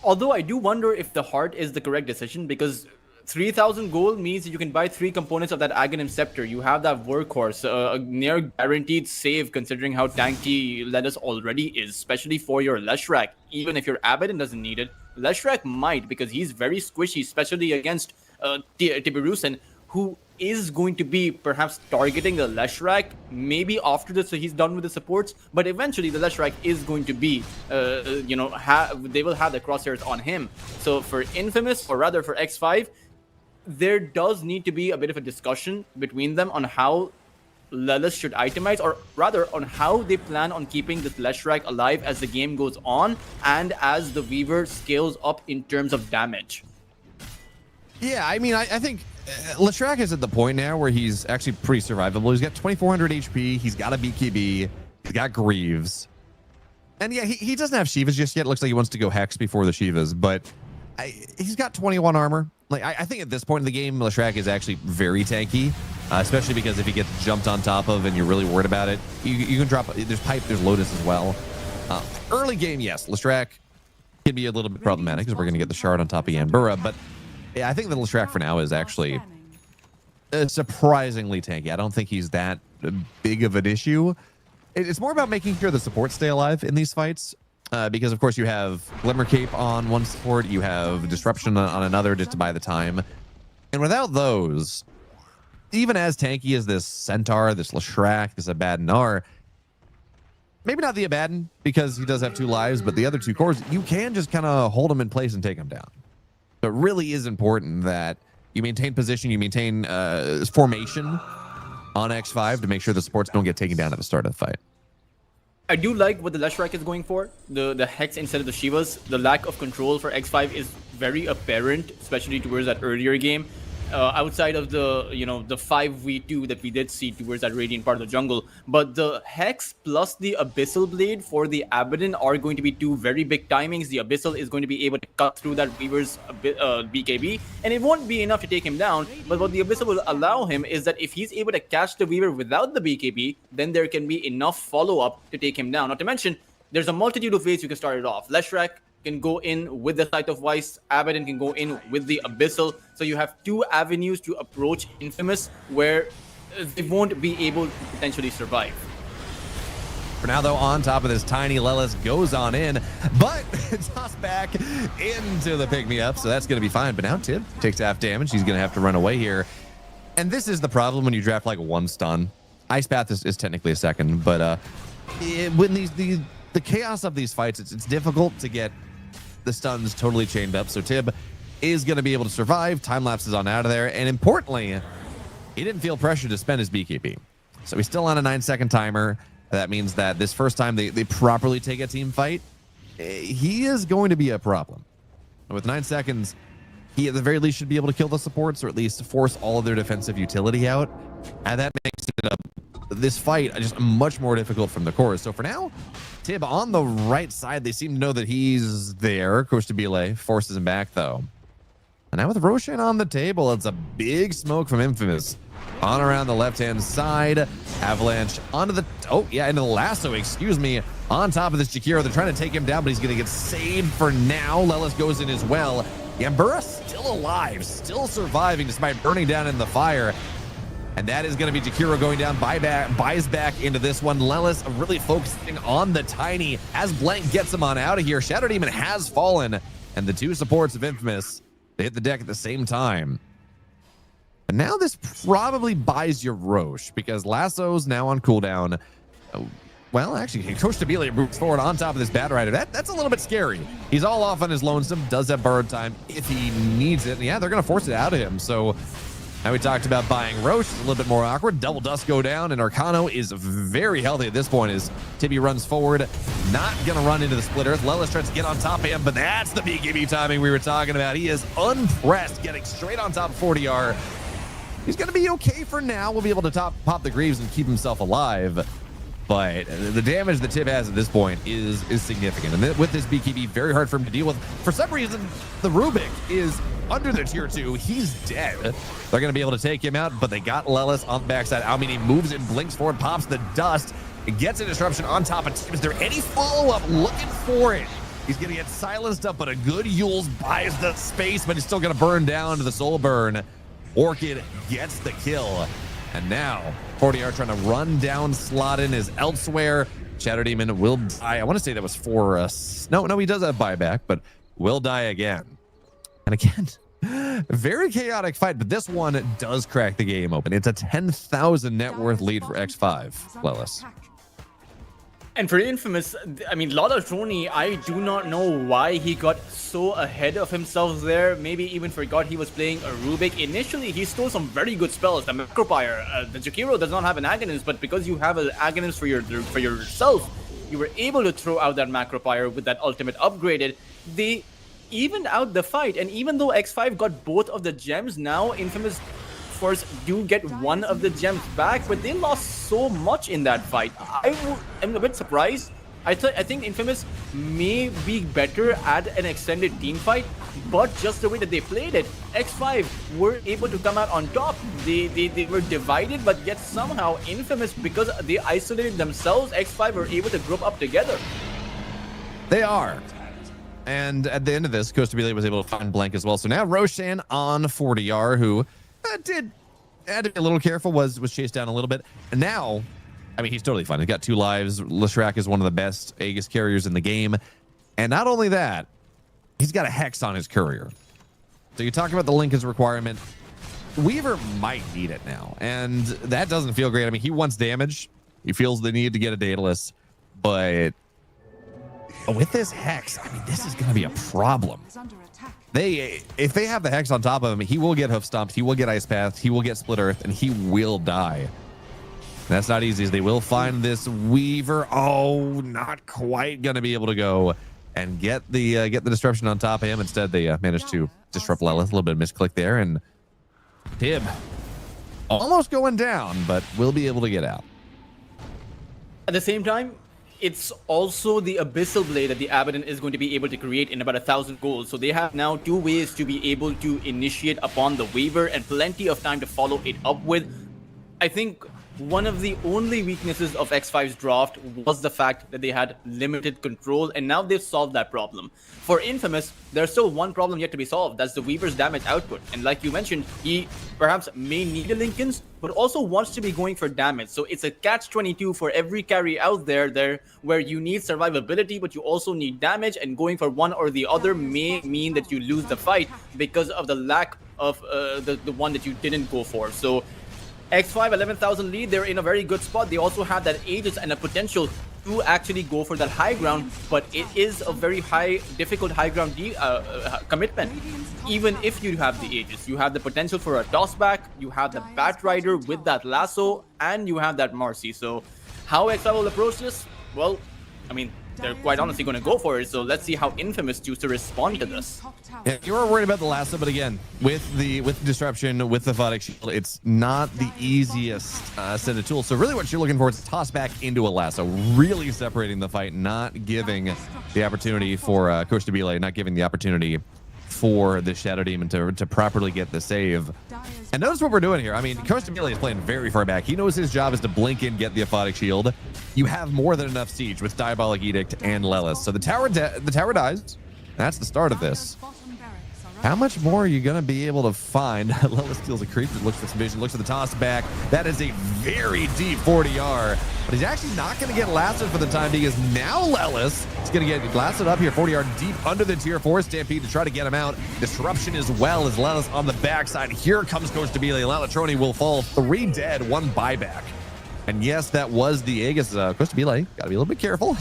B: Although I do wonder if the heart is the correct decision, because 3,000 gold means that you can buy 3 components of that Aghanim Scepter. You have that workhorse, a near guaranteed save considering how tanky Lelis already is, especially for your Leshrac. Even if your Abaddon doesn't need it, Leshrac might, because he's very squishy, especially against Tibirusen, who is going to be perhaps targeting the Leshrac maybe after this, so he's done with the supports, but eventually the Leshrac is going to be you know, they will have the crosshairs on him. So for Infamous, or rather for X5, there does need to be a bit of a discussion between them on how Lelis should itemize, or rather on how they plan on keeping this Leshrac alive as the game goes on and as the Weaver scales up in terms of damage.
A: Yeah, I mean, I think Leshrac is at the point now where he's actually pretty survivable. He's got 2,400 HP. He's got a BKB. He's got Greaves. And yeah, he doesn't have Shivas just yet. It looks like he wants to go Hex before the Shivas, but he's got 21 armor. Like, I think at this point in the game, Leshrac is actually very tanky, especially because if he gets jumped on top of and you're really worried about it, you can drop. There's Pipe, there's Lotus as well. Early game, yes, Leshrac can be a little bit problematic because we're going to get the shard on top of Yambura, but yeah, I think the Leshrac for now is actually surprisingly tanky. I don't think he's that big of an issue. It's more about making sure the supports stay alive in these fights, because of course you have Glimmer Cape on one support, you have Disruption on another just to buy the time, and without those, even as tanky as this Centaur, this Leshrac, this Abaddon are, maybe not the Abaddon because he does have 2 lives, but the other 2 cores, you can just kind of hold him in place and take him down. So it really is important that you maintain position, you maintain formation on X5 to make sure the supports don't get taken down at the start of the fight.
B: I do like what the Leshrac is going for, the Hex instead of the Shivas. The lack of control for X5 is very apparent, especially towards that earlier game. Outside of the, you know, the 5v2 that we did see towards that Radiant part of the jungle. But the Hex plus the Abyssal Blade for the Abaddon are going to be 2 very big timings. The Abyssal is going to be able to cut through that Weaver's BKB, and it won't be enough to take him down. But what the Abyssal will allow him is that if he's able to catch the Weaver without the BKB, then there can be enough follow-up to take him down. Not to mention, there's a multitude of ways you can start it off. Leshrac can go in with the Sight of Vice, Abaddon can go in with the Abyssal, so you have 2 avenues to approach Infamous where they won't be able to potentially survive.
A: For now, though, on top of this, Tiny Lelis goes on in, but tossed back into the pick-me-up, so that's going to be fine. But now Tib takes half damage. He's going to have to run away here. And this is the problem when you draft, like, 1 stun. Ice Path is technically a second, but when the chaos of these fights, it's difficult to get the stuns totally chained up. So Tib is going to be able to survive. Time lapses on out of there. And importantly, he didn't feel pressure to spend his BKB. So he's still on a 9-second timer. That means that this first time they properly take a team fight, he is going to be a problem. With 9 seconds, he at the very least should be able to kill the supports, or at least force all of their defensive utility out. And that makes it this fight just much more difficult from the cores. So for now, Tib on the right side, they seem to know that he's there. Coach Tabile forces him back, though. And now with Roshan on the table, it's a big smoke from Infamous. On around the left-hand side. Avalanche onto the... Oh, yeah, into the lasso, excuse me. On top of this Jakiro. They're trying to take him down, but he's going to get saved for now. Lelis goes in as well. Yambura still alive, still surviving despite burning down in the fire. And that is going to be Jakiro going down, buys back into this one. Lelis really focusing on the Tiny as Blank gets him on out of here. Shadow Demon has fallen, and the two supports of Infamous, they hit the deck at the same time. And now this probably buys your Roche because Lasso's now on cooldown. Well, actually, Coach Stabile moves forward on top of this Bat Rider. That's a little bit scary. He's all off on his lonesome, does have borrowed time if he needs it. And yeah, they're going to force it out of him. So now we talked about buying Roche. It's a little bit more awkward. Double Dust go down, and Arcano is very healthy at this point as Tibby runs forward. Not going to run into the Split Earth. Lelis tries to get on top of him, but that's the BKB timing we were talking about. He is unpressed, getting straight on top of 40R. He's going to be okay for now. We'll be able to pop the Greaves and keep himself alive. But the damage that Tib has at this point is significant. And with this BKB, very hard for him to deal with. For some reason, the Rubik is under the tier 2. He's dead. They're going to be able to take him out, but they got Lelis on the backside. Almini moves and blinks forward, pops the dust, gets a disruption on top of Tib. Is there any follow-up? Looking for it. He's going to get silenced up, but a good Yules buys the space, but he's still going to burn down to the soul burn. Orchid gets the kill. And now 40R trying to run down Slottin is elsewhere. Shadow Demon will die. I want to say that was for us. No, he does have buyback, but will die again. And again, very chaotic fight, but this one does crack the game open. It's a 10,000 net worth lead for X5. Lelis.
B: And for Infamous, I mean, Lola Troni, I do not know why he got so ahead of himself there. Maybe even forgot he was playing a Rubik. Initially, he stole some very good spells. The Macropire, the Jakiro does not have an Agonist, but because you have an Agonist for yourself, you were able to throw out that Macropire with that ultimate upgraded. They evened out the fight, and even though X5 got both of the gems, now Infamous Force do get one of the gems back, but they lost so much in that fight. I'm a bit surprised. I think Infamous may be better at an extended team fight, but just the way that they played it, X5 were able to come out on top. They were divided, but yet somehow Infamous, because they isolated themselves, X5 were able to group up together.
A: They are. And at the end of this, Coach Stabile was able to find Blank as well. So now Roshan on 40R, who had to be a little careful, was chased down a little bit. And now, I mean, he's totally fine. He's got 2 lives. Leshrac is one of the best Aegis carriers in the game. And not only that, he's got a Hex on his courier. So you talk about the Lincoln's requirement. Weaver might need it now. And that doesn't feel great. I mean, he wants damage. He feels the need to get a Daedalus. But with this Hex, I mean, this is going to be a problem. If they have the Hex on top of him, he will get Hoof Stomps, he will get Ice Path, he will get Split Earth, and he will die. And that's not easy, as they will find this Weaver. Oh, not quite gonna be able to go and get the disruption on top of him. Instead, they managed to disrupt Lelis. A little bit of misclick there, and Tib almost going down, but will be able to get out.
B: At the same time, it's also the Abyssal Blade that the Abaddon is going to be able to create in about 1,000 gold. So they have now 2 ways to be able to initiate upon the Weaver and plenty of time to follow it up with. I think one of the only weaknesses of X5's draft was the fact that they had limited control, and now they've solved that problem. For Infamous, there's still one problem yet to be solved. That's the Weaver's damage output. And like you mentioned, he perhaps may need a Lincoln's, but also wants to be going for damage. So it's a catch-22 for every carry out there where you need survivability, but you also need damage, and going for one or the other may mean that you lose the fight because of the lack of the one that you didn't go for. So X5, 11,000 lead, they're in a very good spot. They also have that Aegis and a potential to actually go for that high ground, but it is a very difficult high ground commitment. Even if you have the Aegis, you have the potential for a toss back, you have the Bat Rider with that lasso, and you have that Marcy. So how X5 will approach this? Well, I mean, they're quite honestly going to go for it. So let's see how Infamous choose to respond to this.
A: Yeah, you were worried about the lasso, but again, with disruption, with the Photic Shield, it's not the easiest set of tools. So really what you're looking for is a toss back into a lasso, really separating the fight, not giving the opportunity for Coach Stabile, not giving the opportunity for the Shadow Demon to properly get the save. And notice what we're doing here. I mean, Coach Amelia is playing very far back. He knows his job is to blink in, get the Aphotic Shield. You have more than enough siege with Diabolic Edict and Lelis. So the tower dies. That's the start of this. How much more are you going to be able to find? Lelis steals a creep, looks for some vision, looks at the toss back. That is a very deep 40R, but he's actually not going to get lasted for the time being, as now Lelis is going to get lasted up here, 40R deep under the tier 4 Stampede to try to get him out. Disruption as well as Lelis on the backside. Here comes Coach Debele. Lalatroni will fall 3 dead, 1 buyback. And yes, that was the Aegis. Coach Debele, gotta be a little bit careful.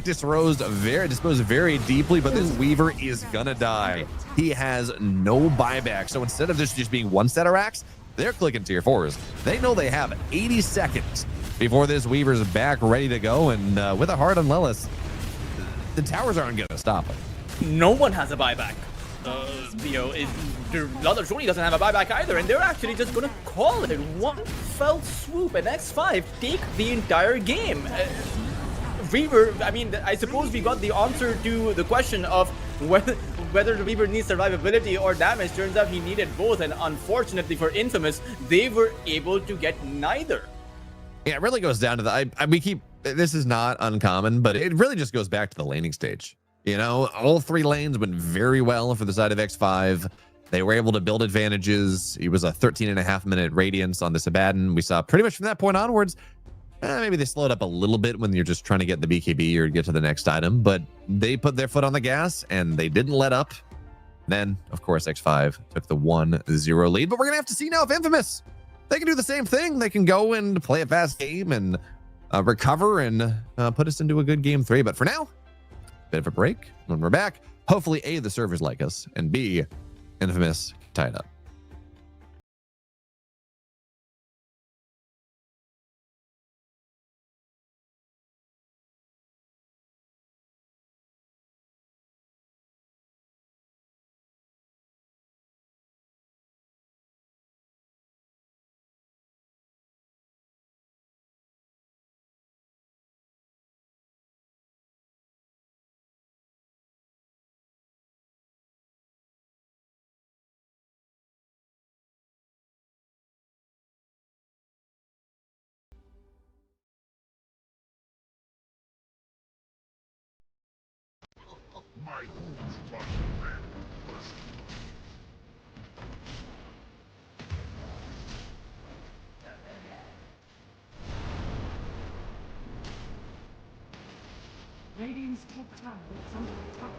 A: Disposed very deeply, but this Weaver is gonna die. He has no buyback. So instead of this just being 1 set of racks, they're clicking tier 4s. They know they have 80 seconds before this Weaver's back ready to go. And with a heart on Lelis, the towers aren't gonna stop him.
B: No one has a buyback. Lalatroni doesn't have a buyback either, and they're actually just gonna call it one fell swoop, and X5 take the entire game. Reaver, I mean, I suppose we got the answer to the question of whether the Reaver needs survivability or damage. Turns out he needed both, and unfortunately for Infamous, they were able to get neither.
A: Yeah, it really goes down to the, this is not uncommon, but it really just goes back to the laning stage. You know, all 3 lanes went very well for the side of X5. They were able to build advantages. It was a 13.5-minute radiance on the Abaddon. We saw pretty much from that point onwards, maybe they slowed up a little bit when you're just trying to get the BKB or get to the next item, but they put their foot on the gas and they didn't let up. Then, of course, X5 took the 1-0 lead, but we're going to have to see now if Infamous, they can do the same thing. They can go and play a fast game and recover and put us into a good game 3. But for now, bit of a break. When we're back, hopefully A, the servers like us, and B, Infamous tied up.
C: Radiant's top tower is under attack.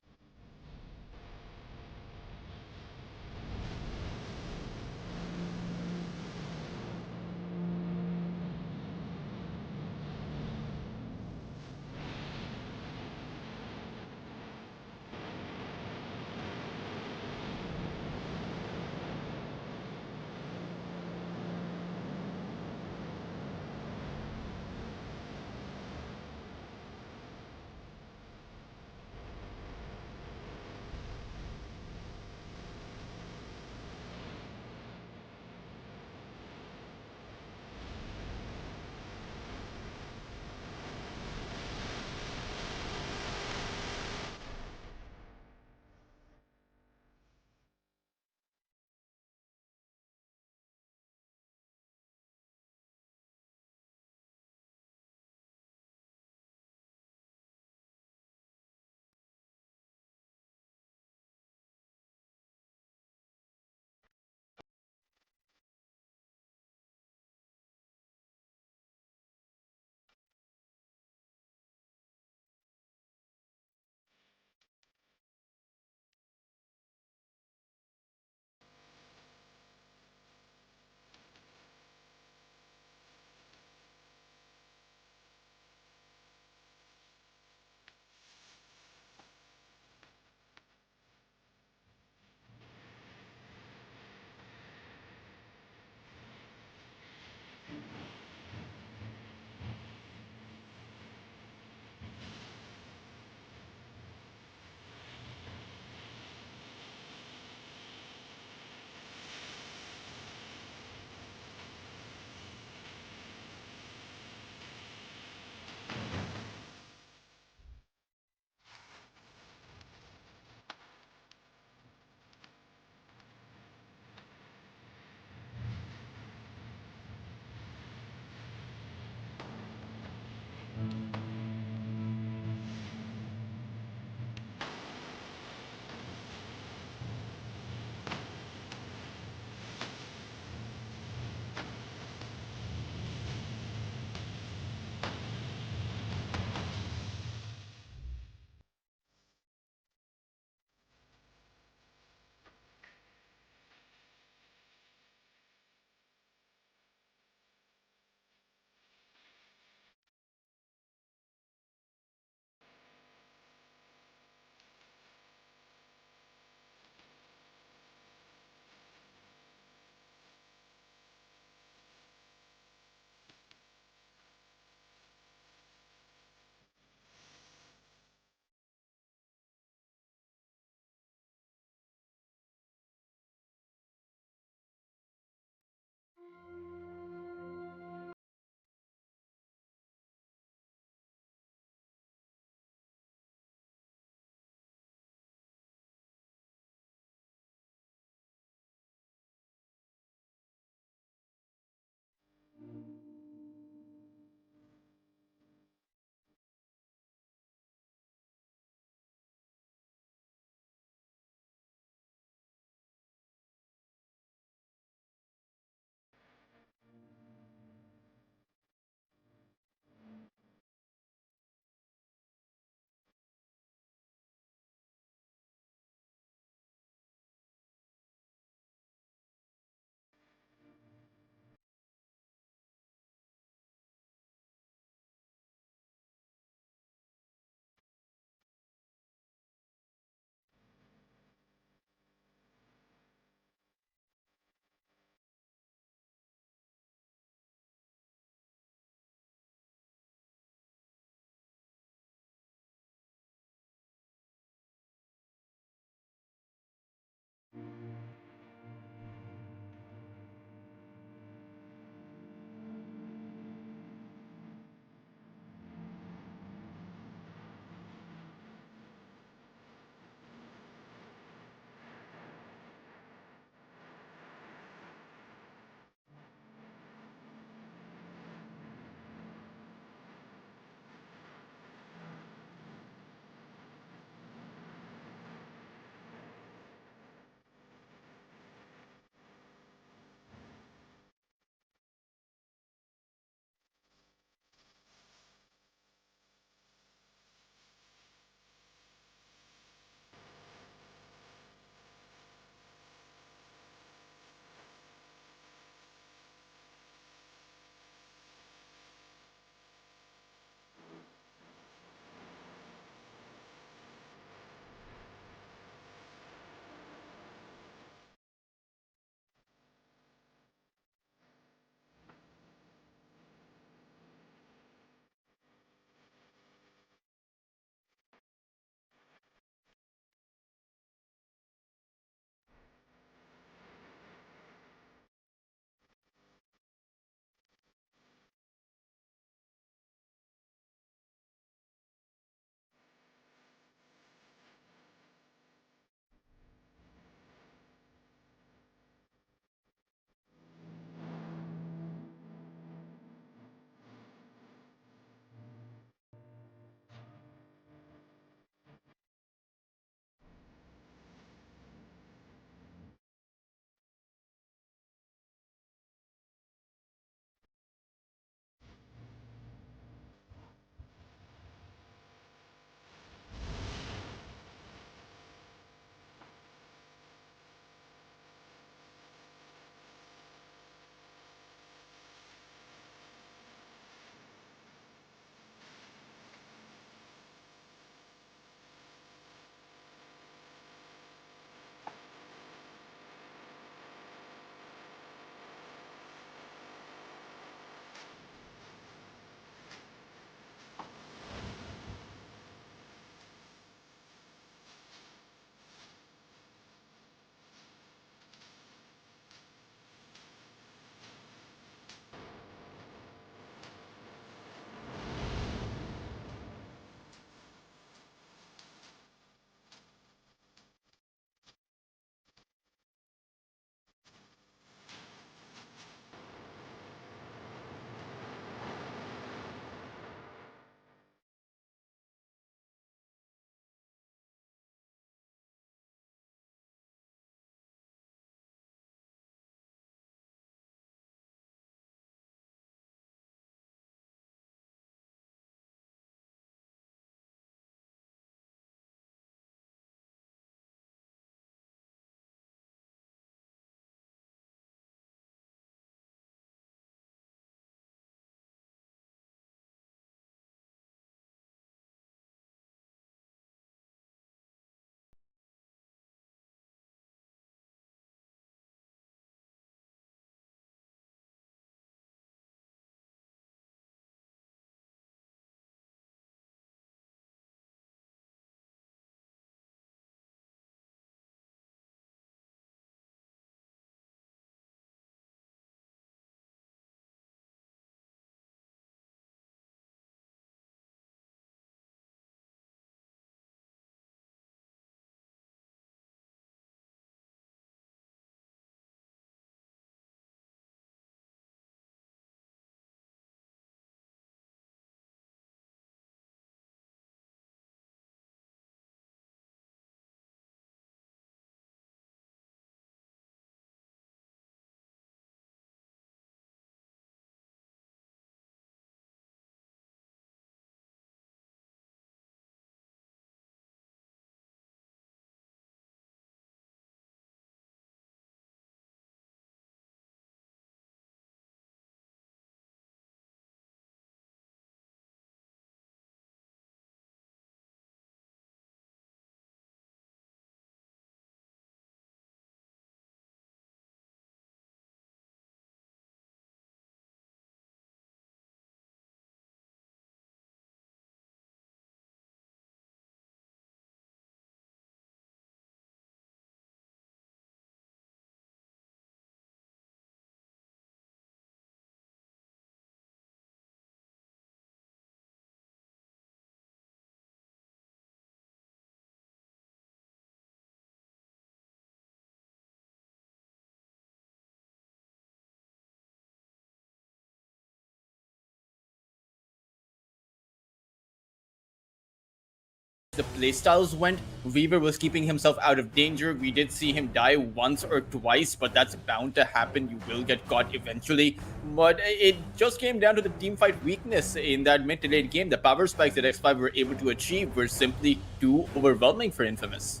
B: the playstyles went, Weaver was keeping himself out of danger. We did see him die once or twice, but that's bound to happen. You will get caught eventually. But it just came down to the teamfight weakness in that mid to late game. The power spikes that X5 were able to achieve were simply too overwhelming for Infamous.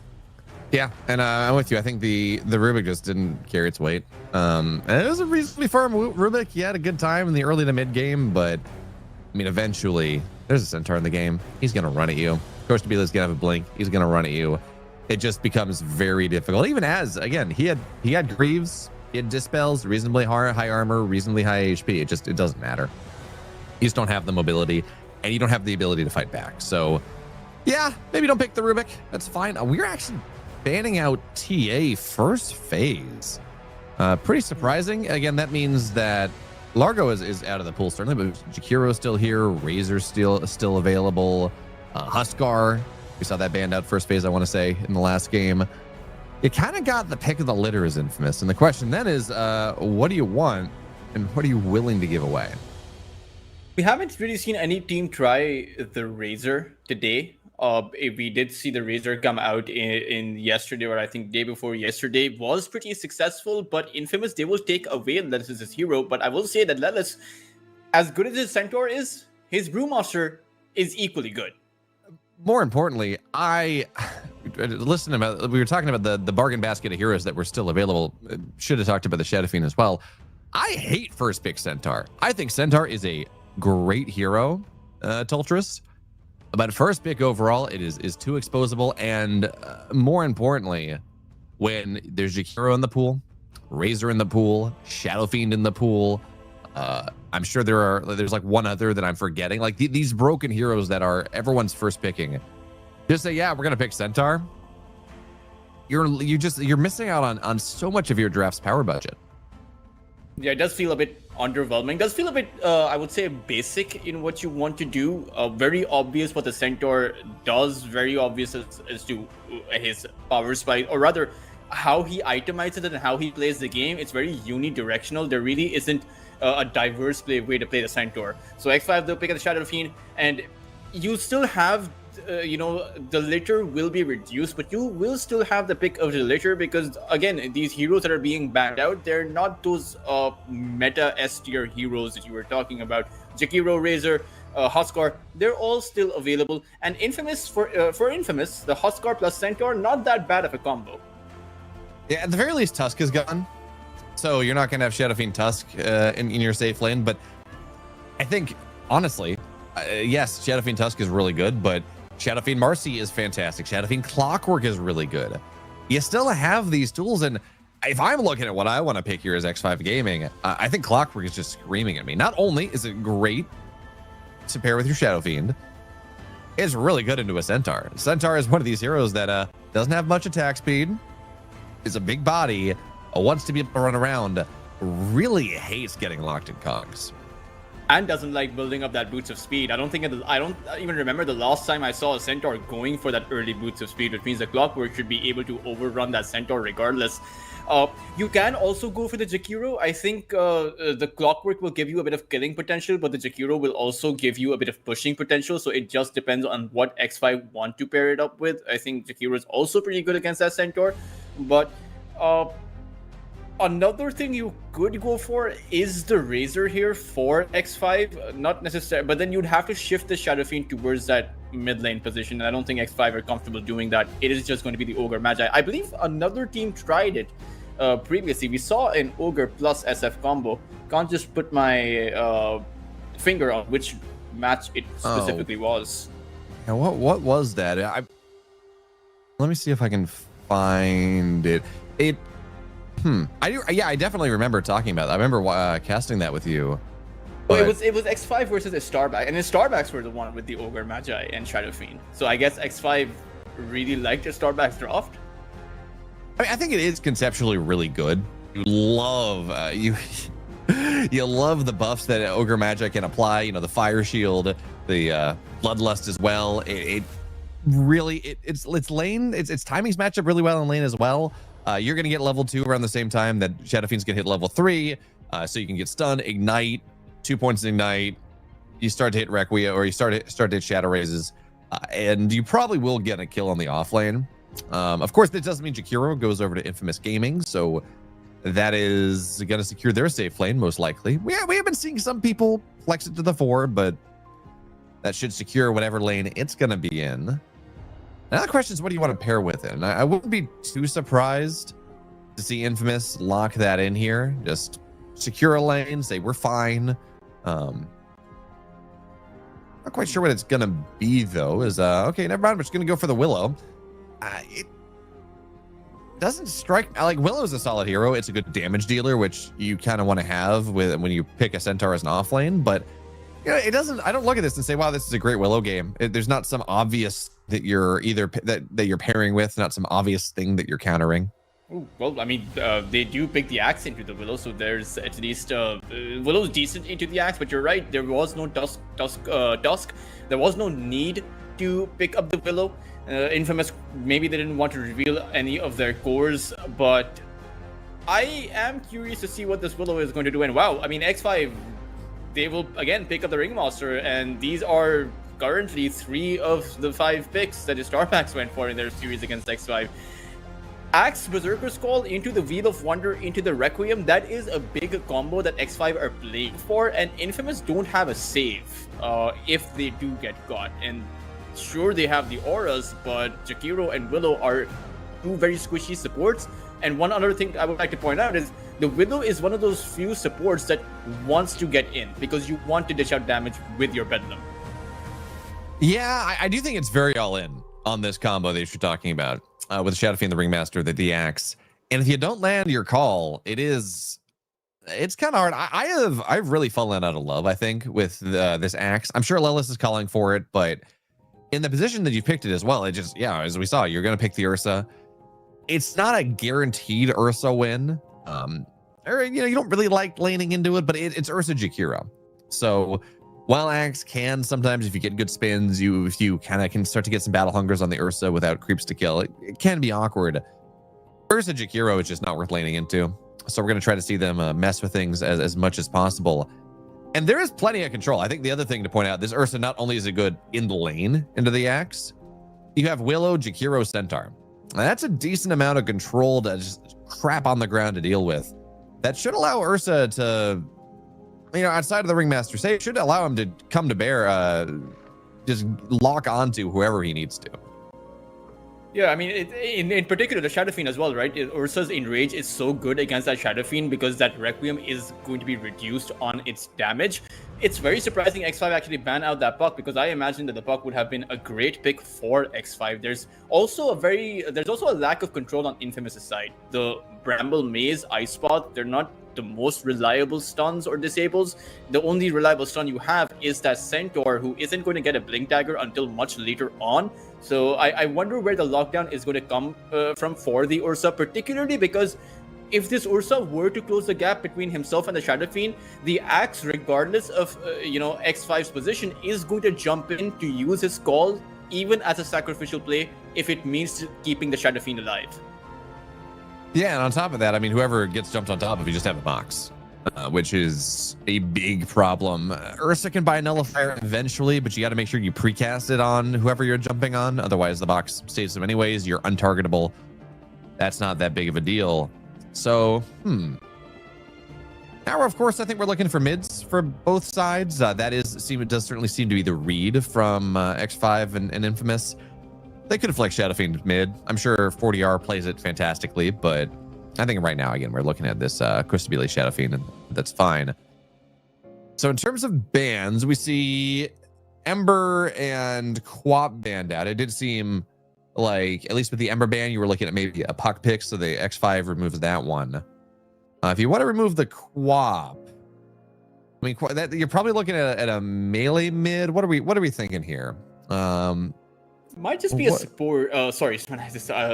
A: Yeah, and I'm with you. I think the Rubik just didn't carry its weight. And it was a reasonably firm Rubik. He had a good time in the early to mid game, but I mean, eventually there's a Centaur in the game. He's gonna run at you. Of course, Tabila's gonna have a blink. He's gonna run at you. It just becomes very difficult. Even as again, he had Greaves, he had Dispels, reasonably high armor, reasonably high HP. It doesn't matter. You just don't have the mobility, and you don't have the ability to fight back. So, yeah, maybe don't pick the Rubik. That's fine. We're actually banning out TA first phase. Pretty surprising. Again, that means that Largo is out of the pool, certainly, but Jakiro's still here. Razor's still available. Huskar, we saw that banned out first phase, I want to say, in the last game. It kind of got the pick of the litter as Infamous. And the question then is, what do you want and what are you willing to give away?
B: We haven't really seen any team try the Razor today. We did see the Razor come out in yesterday, or I think day before yesterday, was pretty successful, but Infamous, they will take away Lelis as his hero. But I will say that Lelis, as good as his Centaur is, his Brewmaster is equally good.
A: More importantly, we were talking about the bargain basket of heroes that were still available. Should have talked about the Shadow Fiend as well. I hate first pick Centaur. I think Centaur is a great hero, Tultris. But first pick overall, it is too exposable, and more importantly, when there's Jakiro in the pool, Razor in the pool, Shadow Fiend in the pool, I'm sure there's like one other that I'm forgetting. Like these broken heroes that are everyone's first picking. Just say, yeah, we're gonna pick Centaur. You're missing out on so much of your draft's power budget.
B: Yeah, it does feel a bit underwhelming. Does feel a bit, I would say, basic in what you want to do. Very obvious what the Centaur does. Very obvious as to his power spike, or rather, how he itemizes it and how he plays the game. It's very unidirectional. There really isn't a diverse way to play the Centaur. So X5, they'll pick up the Shadow Fiend, and you still have the litter will be reduced, but you will still have the pick of the litter, because again, these heroes that are being banned out, they're not those meta S tier heroes that you were talking about. Jakiro, Razor, Huskar, they're all still available. And Infamous, for Infamous, the Huskar plus Centaur, not that bad of a combo.
A: Yeah, at the very least, Tusk is gone, so you're not gonna have Shadow Fiend Tusk in your safe lane. But I think honestly, yes, Shadow Fiend Tusk is really good, but Shadow Fiend Marcy is fantastic. Shadow Fiend Clockwork is really good. You still have these tools, and if I'm looking at what I want to pick here as X5 Gaming, I think Clockwork is just screaming at me. Not only is it great to pair with your Shadow Fiend, it's really good into a Centaur. Centaur is one of these heroes that doesn't have much attack speed, is a big body, wants to be able to run around, really hates getting locked in cogs.
B: And doesn't like building up that boots of speed. I don't even remember the last time I saw a Centaur going for that early boots of speed, which means the Clockwork should be able to overrun that Centaur regardless. You can also go for the Jakiro. I think the Clockwork will give you a bit of killing potential, but the Jakiro will also give you a bit of pushing potential. So it just depends on what X5 want to pair it up with. I think Jakiro is also pretty good against that Centaur, but another thing you could go for is the Razor here for X5. Not necessarily, but then you'd have to shift the Shadow Fiend towards that mid lane position, and I don't think X5 are comfortable doing that. It is just going to be the Ogre Magi. I believe another team tried it previously. We saw an Ogre plus SF combo. Can't just put my finger on which match it specifically was.
A: And what was that? Let me see if I can find it. I definitely remember talking about that. I remember casting that with you.
B: Well, it was X5 versus a Starback, and the Starbacks were the one with the Ogre Magi and Shadow Fiend. So I guess X5 really liked the Starbacks draft.
A: I mean, I think it is conceptually really good. You love you love the buffs that Ogre Magi can apply. You know, the Fire Shield, the Bloodlust as well. It's lane. Its timings match up really well in lane as well. You're going to get level 2 around the same time that Shadow Fiend's going to hit level 3. So you can get stunned, ignite, 2 points in ignite. You start to hit Requiem, or you start to hit Shadow Raises. And you probably will get a kill on the off lane. Of course, this doesn't mean Jakiro goes over to Infamous Gaming, so that is going to secure their safe lane, most likely. We have been seeing some people flex it to the 4, but that should secure whatever lane it's going to be in. Now the question is, what do you want to pair with it? And I wouldn't be too surprised to see Infamous lock that in here. Just secure a lane, say we're fine. Not quite sure what it's going to be, though. Okay, never mind. I'm just going to go for the Willow. It doesn't strike like Willow's a solid hero. It's a good damage dealer, which you kind of want to have when you pick a Centaur as an offlane. But it doesn't. I don't look at this and say, "Wow, this is a great Willow game." There's not some obvious that you're either that you're pairing with, not some obvious thing that you're countering.
B: Well, I mean, they do pick the axe into the Willow, so there's at least Willow's decent into the axe. But you're right, there was no Dusk. There was no need to pick up the Willow. Infamous, maybe they didn't want to reveal any of their cores, but I am curious to see what this Willow is going to do. And wow, I mean, X5, they will again pick up the Ringmaster, and these are currently 3 of the 5 picks that the Starbucks went for in their series against X5. Axe, Berserker's Call into the Wheel of Wonder into the Requiem, that is a big combo that X5 are playing for, and Infamous don't have a save if they do get caught. And sure, they have the auras, but Jakiro and Willow are 2 very squishy supports. And one other thing I would like to point out is the Willow is one of those few supports that wants to get in because you want to dish out damage with your Bedlam.
A: Yeah, I do think it's very all in on this combo that you're talking about with the Shadow Fiend, the Ringmaster, the Axe. And if you don't land your call, it's kind of hard. I've really fallen out of love, I think, with this Axe. I'm sure Lelis is calling for it, but in the position that you picked it as well, it just, yeah, as we saw, you're going to pick the Ursa. It's not a guaranteed Ursa win. Or, you don't really like laning into it, but it's Ursa Jakiro. So while Axe can sometimes, if you get good spins, if you kind of can start to get some battle hungers on the Ursa without creeps to kill, it can be awkward. Ursa Jakiro is just not worth laning into. So we're going to try to see them mess with things as much as possible. And there is plenty of control. I think the other thing to point out, this Ursa not only is it good in the lane into the Axe, you have Willow, Jakiro, Centaur. Now, that's a decent amount of control to just crap on the ground to deal with. That should allow Ursa to, outside of the Ringmaster, say it should allow him to come to bear, just lock onto whoever he needs to.
B: Yeah, I mean, in particular, the Shadow Fiend as well, right? Ursa's Enrage is so good against that Shadow Fiend because that Requiem is going to be reduced on its damage. It's very surprising X5 actually banned out that Puck because I imagine that the Puck would have been a great pick for X5. There's also a lack of control on Infamous's side. The Bramble Maze, Ice Spot, they're not the most reliable stuns or disables. The only reliable stun you have is that Centaur, who isn't going to get a Blink Dagger until much later on. So I wonder where the lockdown is going to come from for the Ursa, particularly because if this Ursa were to close the gap between himself and the Shadow Fiend, the Axe, regardless of X5's position, is going to jump in to use his call, even as a sacrificial play, if it means keeping the Shadow Fiend alive.
A: Yeah, and on top of that, I mean, whoever gets jumped on top of, you just have a box, which is a big problem. Ursa can buy a nullifier eventually, but you got to make sure you precast it on whoever you're jumping on. Otherwise, the box stays them anyways. You're untargetable. That's not that big of a deal. So, Now, of course, I think we're looking for mids for both sides. It does certainly seem to be the read from X5 and Infamous. They could have flexed Shadow Fiend mid. I'm sure 40R plays it fantastically, but I think right now, again, we're looking at this Crystabile Shadow Fiend, and that's fine. So in terms of bans, we see Ember and Quap banned out. It did seem like, at least with the Ember ban, you were looking at maybe a Puck pick, so the X5 removes that one. If you want to remove the Quap, I mean, you're probably looking at a melee mid. What are we thinking here?
B: Might just be a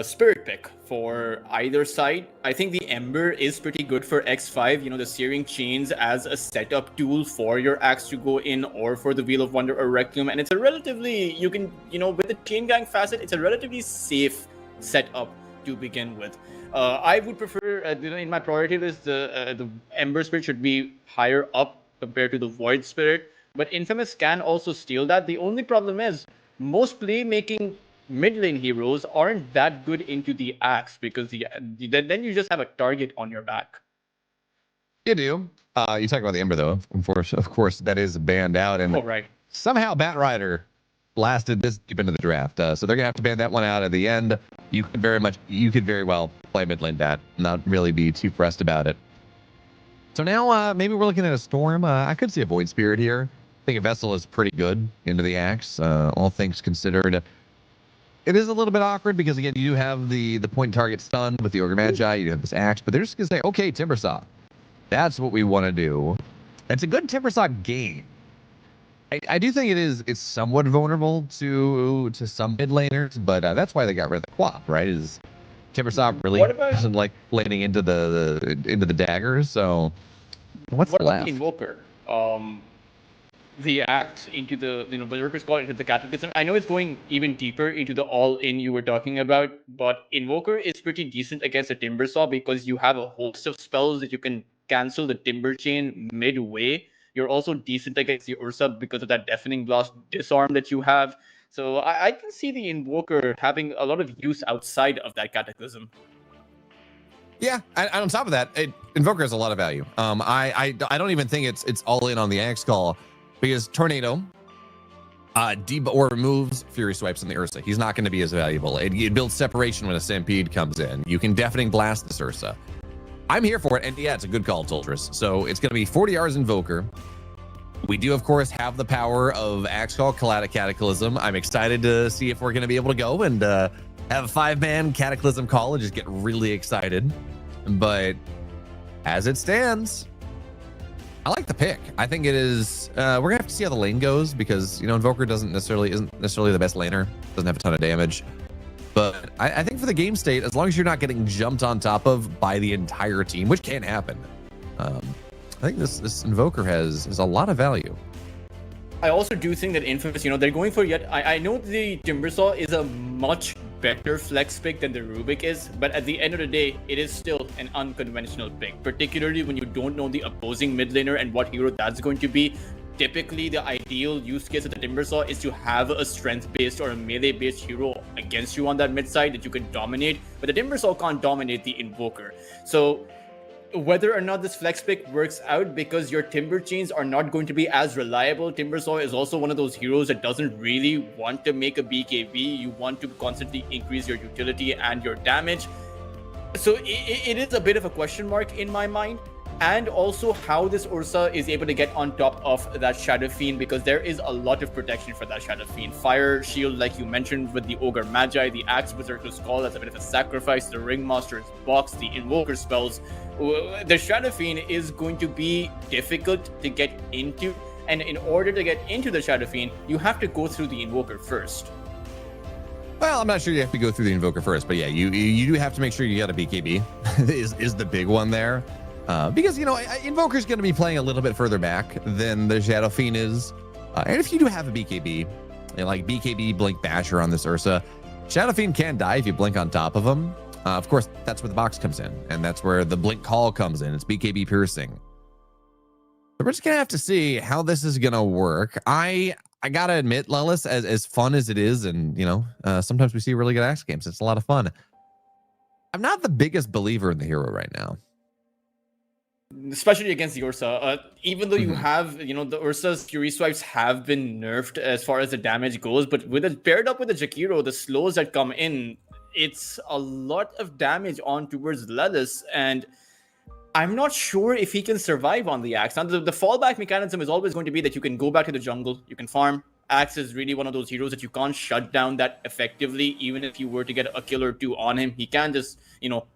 B: spirit pick for either side. I think the Ember is pretty good for X5. The Searing Chains as a setup tool for your Axe to go in, or for the Wheel of Wonder or Requiem. And it's a relatively, with the Chain Gang facet, it's a relatively safe setup to begin with. I would prefer, in my priority list, the Ember Spirit should be higher up compared to the Void Spirit. But Infamous can also steal that. The only problem is, most playmaking mid lane heroes aren't that good into the axe because then you just have a target on your back.
A: You do. You talk about the Ember though. Of course, that is banned out, and
B: Oh, right.
A: somehow Batrider lasted this deep into the draft. So they're gonna have to ban that one out at the end. You could very well play mid lane Bat, not really be too pressed about it. So now maybe we're looking at a Storm. I could see a Void Spirit here. I think a Vessel is pretty good into the Axe, all things considered. It is a little bit awkward because again, you do have the point target stun with the Ogre Magi. You have this Axe, but they're just gonna say, okay, Timbersaw, that's what we want to do. It's a good Timbersaw game. I do think it's somewhat vulnerable to some mid laners, but that's why they got rid of the Quap, right? Is Timbersaw really doesn't like landing into the daggers, so what's
B: What about
A: left?
B: the Invoker? The axe into the Berserker's Call into the Cataclysm. I know it's going even deeper into the all-in you were talking about, but Invoker is pretty decent against a Timbersaw because you have a host of spells that you can cancel the Timber Chain midway. You're also decent against the Ursa because of that Deafening Blast disarm that you have. So I can see the Invoker having a lot of use outside of that Cataclysm.
A: Yeah, and on top of that, Invoker has a lot of value. I don't even think it's all in on the Axe Call because Tornado or removes Fury Swipes on the Ursa. He's not going to be as valuable. It builds separation when a Stampede comes in. You can Deafening Blast this Ursa. I'm here for it, and yeah, it's a good call, Toltris. So it's going to be 40 R's Invoker. We do, of course, have the power of Axe Call, Cataclysm. I'm excited to see if we're going to be able to go and have a 5-man Cataclysm call and just get really excited. But as it stands, I like the pick. I think it is. We're gonna have to see how the lane goes because Invoker isn't necessarily the best laner. Doesn't have a ton of damage. But I think for the game state, as long as you're not getting jumped on top of by the entire team, which can happen, I think this Invoker has a lot of value.
B: I also do think that Infamous, they're going for I know the Timbersaw is a much better flex pick than the Rubik is, but at the end of the day, it is still an unconventional pick, particularly when you don't know the opposing mid laner and what hero that's going to be. Typically, the ideal use case of the Timbersaw is to have a strength-based or a melee-based hero against you on that mid side that you can dominate, but the Timbersaw can't dominate the Invoker. So whether or not this flex pick works out because your Timber Chains are not going to be as reliable. Timbersaw is also one of those heroes that doesn't really want to make a BKB. You want to constantly increase your utility and your damage. So it is a bit of a question mark in my mind. And also how this Ursa is able to get on top of that Shadow Fiend, because there is a lot of protection for that Shadow Fiend. Fire Shield, like you mentioned, with the Ogre Magi, the Axe Berserker's Call, that's a bit of a sacrifice, the Ringmaster's Box, the Invoker spells. The Shadow Fiend is going to be difficult to get into, and in order to get into the Shadow Fiend, you have to go through the Invoker first.
A: Well, I'm not sure you have to go through the Invoker first, but yeah, you do have to make sure you got a BKB is the big one there. Because, Invoker's going to be playing a little bit further back than the Shadow Fiend is. And if you do have a BKB, like BKB, Blink Basher on this Ursa, Shadow Fiend can die if you blink on top of him. Of course, that's where the box comes in, and that's where the Blink Call comes in. It's BKB piercing. So we're just going to have to see how this is going to work. I got to admit, Lellis, as fun as it is, and, sometimes we see really good Axe games. It's a lot of fun. I'm not the biggest believer in the hero right now.
B: Especially against the Ursa. Even though you have, the Ursa's Fury Swipes have been nerfed as far as the damage goes, but with it paired up with the Jakiro, the slows that come in, it's a lot of damage on towards Lelis, and I'm not sure if he can survive on the Axe. Now, the fallback mechanism is always going to be that you can go back to the jungle, you can farm. Axe is really one of those heroes that you can't shut down that effectively, even if you were to get a kill or two on him. He can just,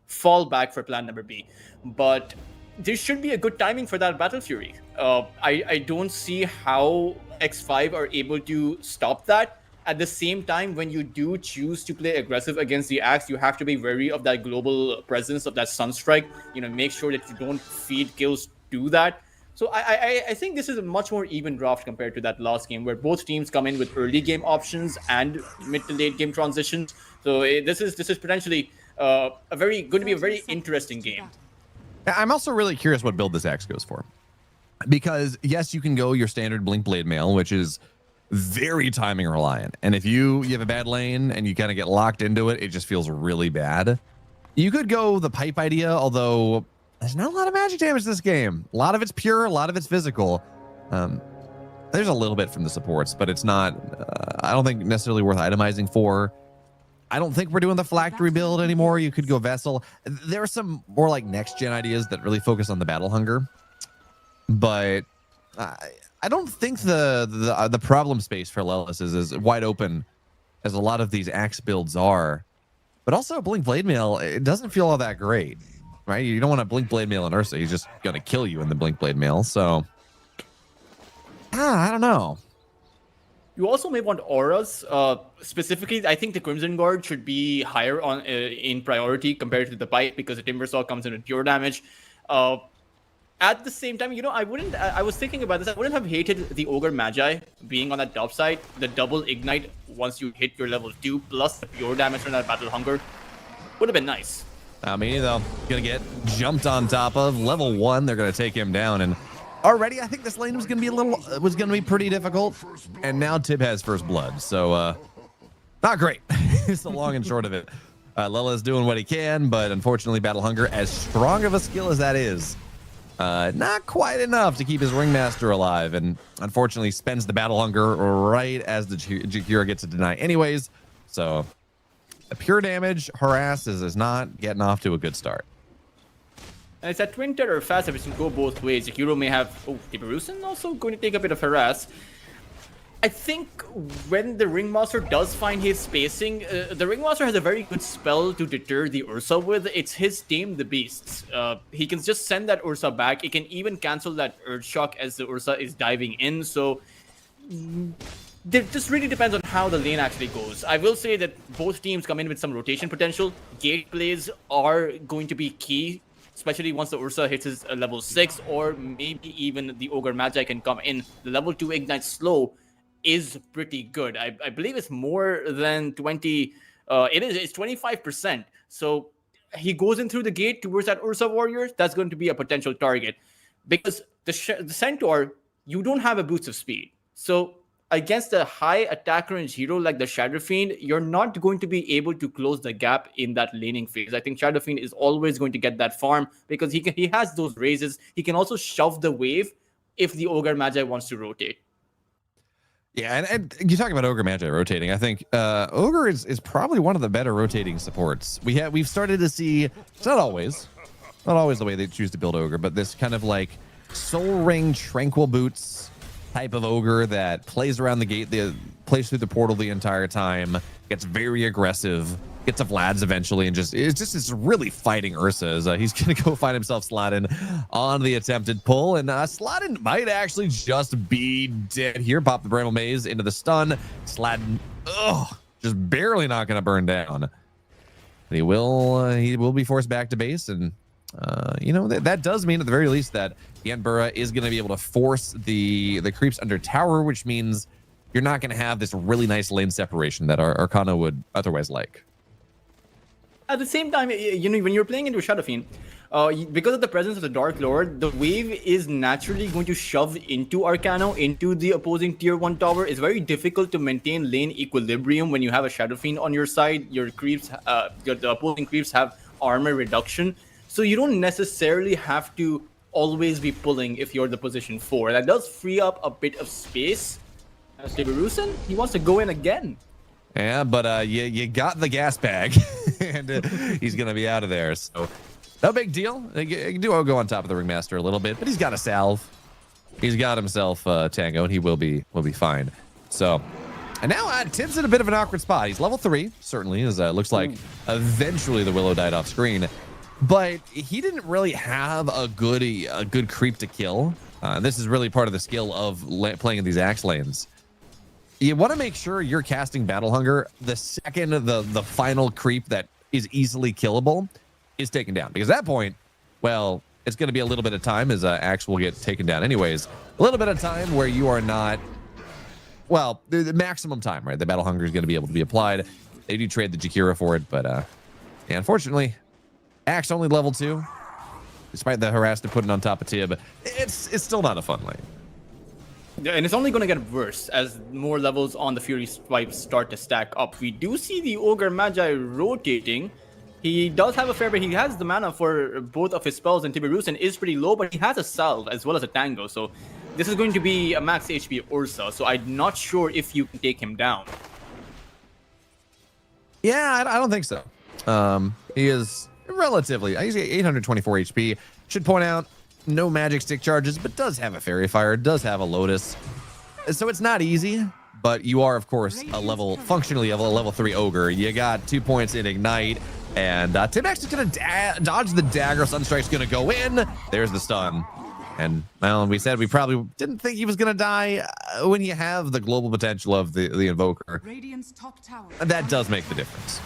B: fall back for plan number B. But there should be a good timing for that Battle Fury. I don't see how X5 are able to stop that. At the same time, when you do choose to play aggressive against the Axe, you have to be wary of that global presence of that Sunstrike. Make sure that you don't feed kills to that. So I think this is a much more even draft compared to that last game, where both teams come in with early game options and mid to late game transitions. So this is potentially going to be a very interesting game.
A: I'm also really curious what build this Axe goes for, because yes, you can go your standard Blink Blade Mail, which is very timing reliant. And if you have a bad lane and you kind of get locked into it, it just feels really bad. You could go the pipe idea, although there's not a lot of magic damage this game. A lot of it's pure, a lot of it's physical. There's a little bit from the supports, but it's not, I don't think necessarily worth itemizing for. I don't think we're doing the phylactery build anymore. You could go Vessel. There are some more like next gen ideas that really focus on the battle hunger, but I don't think the problem space for Lelis is as wide open as a lot of these axe builds are. But also Blink Blade Mail, it doesn't feel all that great, right? You don't want to Blink Blade Mail on Ursa. He's just going to kill you in the Blink Blade Mail. So, I don't know.
B: You also may want auras. Specifically, I think the Crimson Guard should be higher on in priority compared to the Pipe because the Timber Saw comes in with pure damage. At the same time, you know, I was thinking about this. I wouldn't have hated the Ogre Magi being on that top side. The double ignite once you hit your level 2 plus the pure damage from that Battle Hunger would have been nice.
A: I mean, though, gonna get jumped on top of level 1. They're gonna take him down, and already I think this lane was gonna be pretty difficult. And now Tib has first blood, so not great. It's the long and short of it. Lela's doing what he can, but unfortunately, Battle Hunger, as strong of a skill as that is, not quite enough to keep his Ringmaster alive, and unfortunately spends the Battle Hunger right as the Jakira gets a deny anyways. So the pure damage harass is not getting off to a good start.
B: And it's at Twin Terror fast if it can go both ways. Jakiro may have... Oh, Tiberusen also going to take a bit of harass. I think when the Ringmaster does find his spacing, the Ringmaster has a very good spell to deter the Ursa with. It's his Tame the Beasts. He can just send that Ursa back. He can even cancel that Earth Shock as the Ursa is diving in. So it just really depends on how the lane actually goes. I will say that both teams come in with some rotation potential. Gate plays are going to be key, especially once the Ursa hits his level 6, or maybe even the Ogre Magi can come in. The level 2 Ignite slow is pretty good. I believe it's more than 20. It's 25%. So he goes in through the gate towards that Ursa warrior. That's going to be a potential target because the Centaur, you don't have a boost of speed. So against a high attack range hero like the Shadow Fiend, you're not going to be able to close the gap in that laning phase. I think Shadow Fiend is always going to get that farm because he has those raises. He can also shove the wave if the Ogre Magi wants to rotate.
A: Yeah, and you talk about Ogre Magi rotating. I think Ogre is probably one of the better rotating supports. We've started to see, it's not always the way they choose to build Ogre, but this kind of like Soul Ring Tranquil Boots type of Ogre that plays around the gate, plays through the portal the entire time, gets very aggressive, gets to Vlad's eventually, and it's really fighting Ursa. He's gonna go find himself Sladin on the attempted pull, and Sladin might actually just be dead here. Pop the Bramble Maze into the stun. Sladin, just barely not gonna burn down. But he will be forced back to base, and you know, that does mean at the very least that the Enbura is going to be able to force the creeps under tower, which means you're not going to have this really nice lane separation that Arcana would otherwise like.
B: At the same time, you know, when you're playing into Shadow Fiend, because of the presence of the Dark Lord, the wave is naturally going to shove into Arcana, into the opposing tier 1 tower. It's very difficult to maintain lane equilibrium when you have a Shadow Fiend on your side. Your creeps, the opposing creeps have armor reduction. So you don't necessarily have to always be pulling if you're the position 4. That does free up a bit of space. As Tiberusen, he wants to go in again.
A: Yeah, but you got the gas bag, and he's going to be out of there. So no big deal. You do go on top of the Ringmaster a little bit, but he's got a salve. He's got himself Tango, and he will be fine. So, and now Tib's in a bit of an awkward spot. He's level 3, certainly, as looks like eventually the Willow died off screen. But he didn't really have a good creep to kill. This is really part of the skill of playing in these axe lanes. You want to make sure you're casting Battle Hunger the second the final creep that is easily killable is taken down. Because at that point, well, it's going to be a little bit of time as Axe will get taken down anyways. A little bit of time where you are not, well, the maximum time, right? The Battle Hunger is going to be able to be applied. They do trade the Jakira for it, but yeah, unfortunately, Axe only level 2. Despite the harass to put it on top of Tib, it's still not a fun lane.
B: Yeah, and it's only going to get worse as more levels on the Fury swipes start to stack up. We do see the Ogre Magi rotating. He does have a fair bit. He has the mana for both of his spells, and Tiberusen is pretty low, but he has a Salve as well as a Tango. So this is going to be a max HP Ursa. So I'm not sure if you can take him down.
A: Yeah, I don't think so. He is relatively, he's 824 HP. Should point out, no magic stick charges, but does have a Fairy Fire, does have a Lotus. So it's not easy, but you are, of course, functionally a level 3 Ogre. You got 2 points in Ignite, and Tibex is going to dodge the dagger. Sunstrike's going to go in. There's the stun. And, well, we said we probably didn't think he was going to die when you have the global potential of the Invoker.
C: Radiant's top tower.
A: That does make the difference.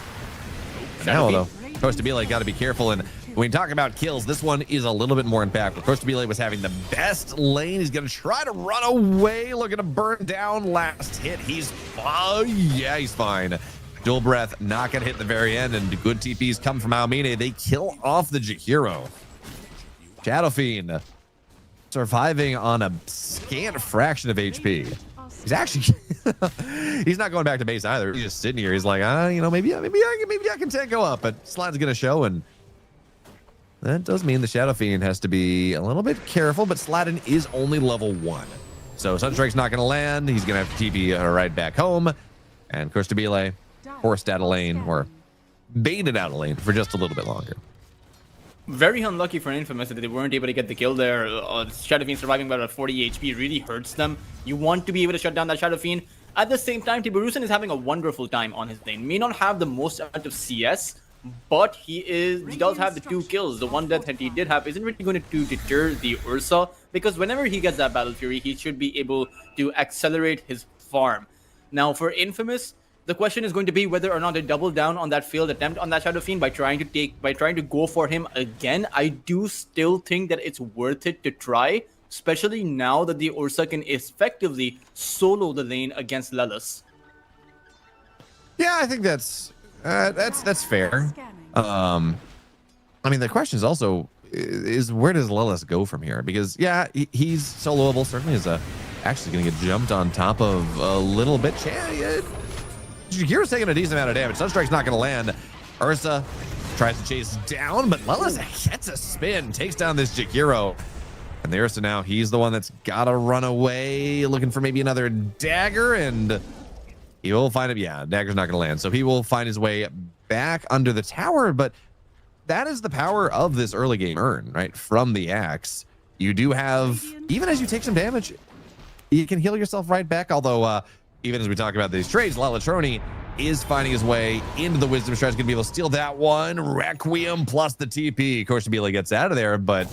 A: Now, though, Costabile got to be careful. And when we talk about kills, this one is a little bit more impactful. Costabile was having the best lane. He's going to try to run away, looking to burn down. Last hit. He's yeah, he's fine. Dual Breath not going to hit the very end. And good TPs come from Aomine. They kill off the Jihiro. Shadow Fiend surviving on a scant fraction of HP. He's actually he's not going back to base either. He's just sitting here. He's like, you know, maybe I can tank go up, but Slide's gonna show, and that does mean the Shadow Fiend has to be a little bit careful. But Sladin is only level 1, so Sunstrike's not gonna land. He's gonna have to TP right back home, and Costabile forced out of lane, or baited out of lane for just a little bit longer.
B: Very unlucky for Infamous that they weren't able to get the kill there. Shadow Fiend surviving by about 40 HP really hurts them. You want to be able to shut down that Shadow Fiend. At the same time, Tiberusen is having a wonderful time on his lane. May not have the most amount of CS, but he does have the 2 kills. The one death that he did have isn't really going to deter the Ursa, because whenever he gets that Battle Fury, he should be able to accelerate his farm. Now, for Infamous, the question is going to be whether or not they double down on that failed attempt on that Shadow Fiend by trying to go for him again. I do still think that it's worth it to try, especially now that the Ursa can effectively solo the lane against Lelis.
A: Yeah, I think that's fair. I mean, the question is also where does Lelis go from here? Because yeah, he's soloable. Certainly is actually going to get jumped on top of a little bit. Jihiro's taking a decent amount of damage. Sunstrike's not going to land. Ursa tries to chase down, but Lelis gets a spin, takes down this Jihiro. And the Ursa now, he's the one that's got to run away, looking for maybe another dagger, and he will find it. Yeah, dagger's not going to land. So he will find his way back under the tower, but that is the power of this early game earn, right? From the axe. You do have, even as you take some damage, you can heal yourself right back, although even as we talk about these trades, Lalatroni is finding his way into the Wisdom Stride. He's going to be able to steal that one. Requiem plus the TP. Costabile gets out of there, but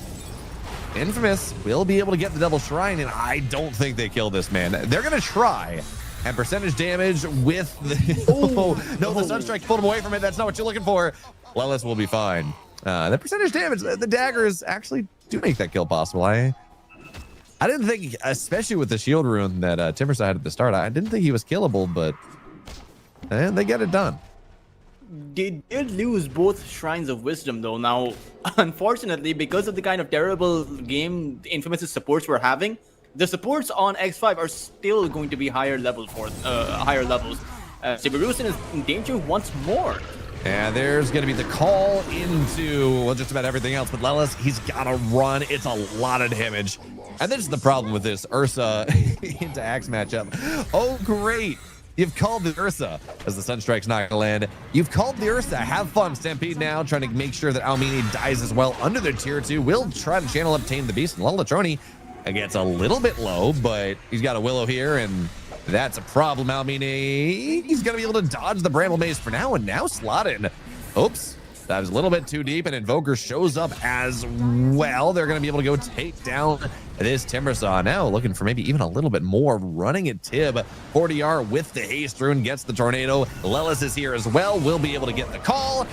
A: Infamous will be able to get the double shrine, and I don't think they kill this man. They're going to try. And percentage damage with the... Oh, no, the Sunstrike pulled him away from it. That's not what you're looking for. Lelis will be fine. The percentage damage, the daggers actually do make that kill possible. I didn't think, especially with the shield rune that Timbersaw had at the start, I didn't think he was killable, but they get it done.
B: They did lose both Shrines of Wisdom, though. Now, unfortunately, because of the kind of terrible game Infamous' supports were having, the supports on X5 are still going to be higher levels. Tiberusen is in danger once more.
A: And there's going to be the call into, well, just about everything else. But Lelis, he's got to run. It's a lot of damage. And this is the problem with this Ursa into Axe matchup. Oh, great. You've called the Ursa as the Sunstrike's not going to land. You've called the Ursa. Have fun, Stampede now, trying to make sure that Aomine dies as well under their tier 2. Will try to channel obtain the beast. And Lalatroni gets a little bit low, but he's got a Willow here, and that's a problem. Aomine, he's going to be able to dodge the Bramble Maze for now, and now Sladin. Oops. That was a little bit too deep, and Invoker shows up as well. They're going to be able to go take down this Timbersaw now, looking for maybe even a little bit more. Running at Tib. 40R with the haste rune gets the tornado. Lelis is here as well. Will be able to get the call,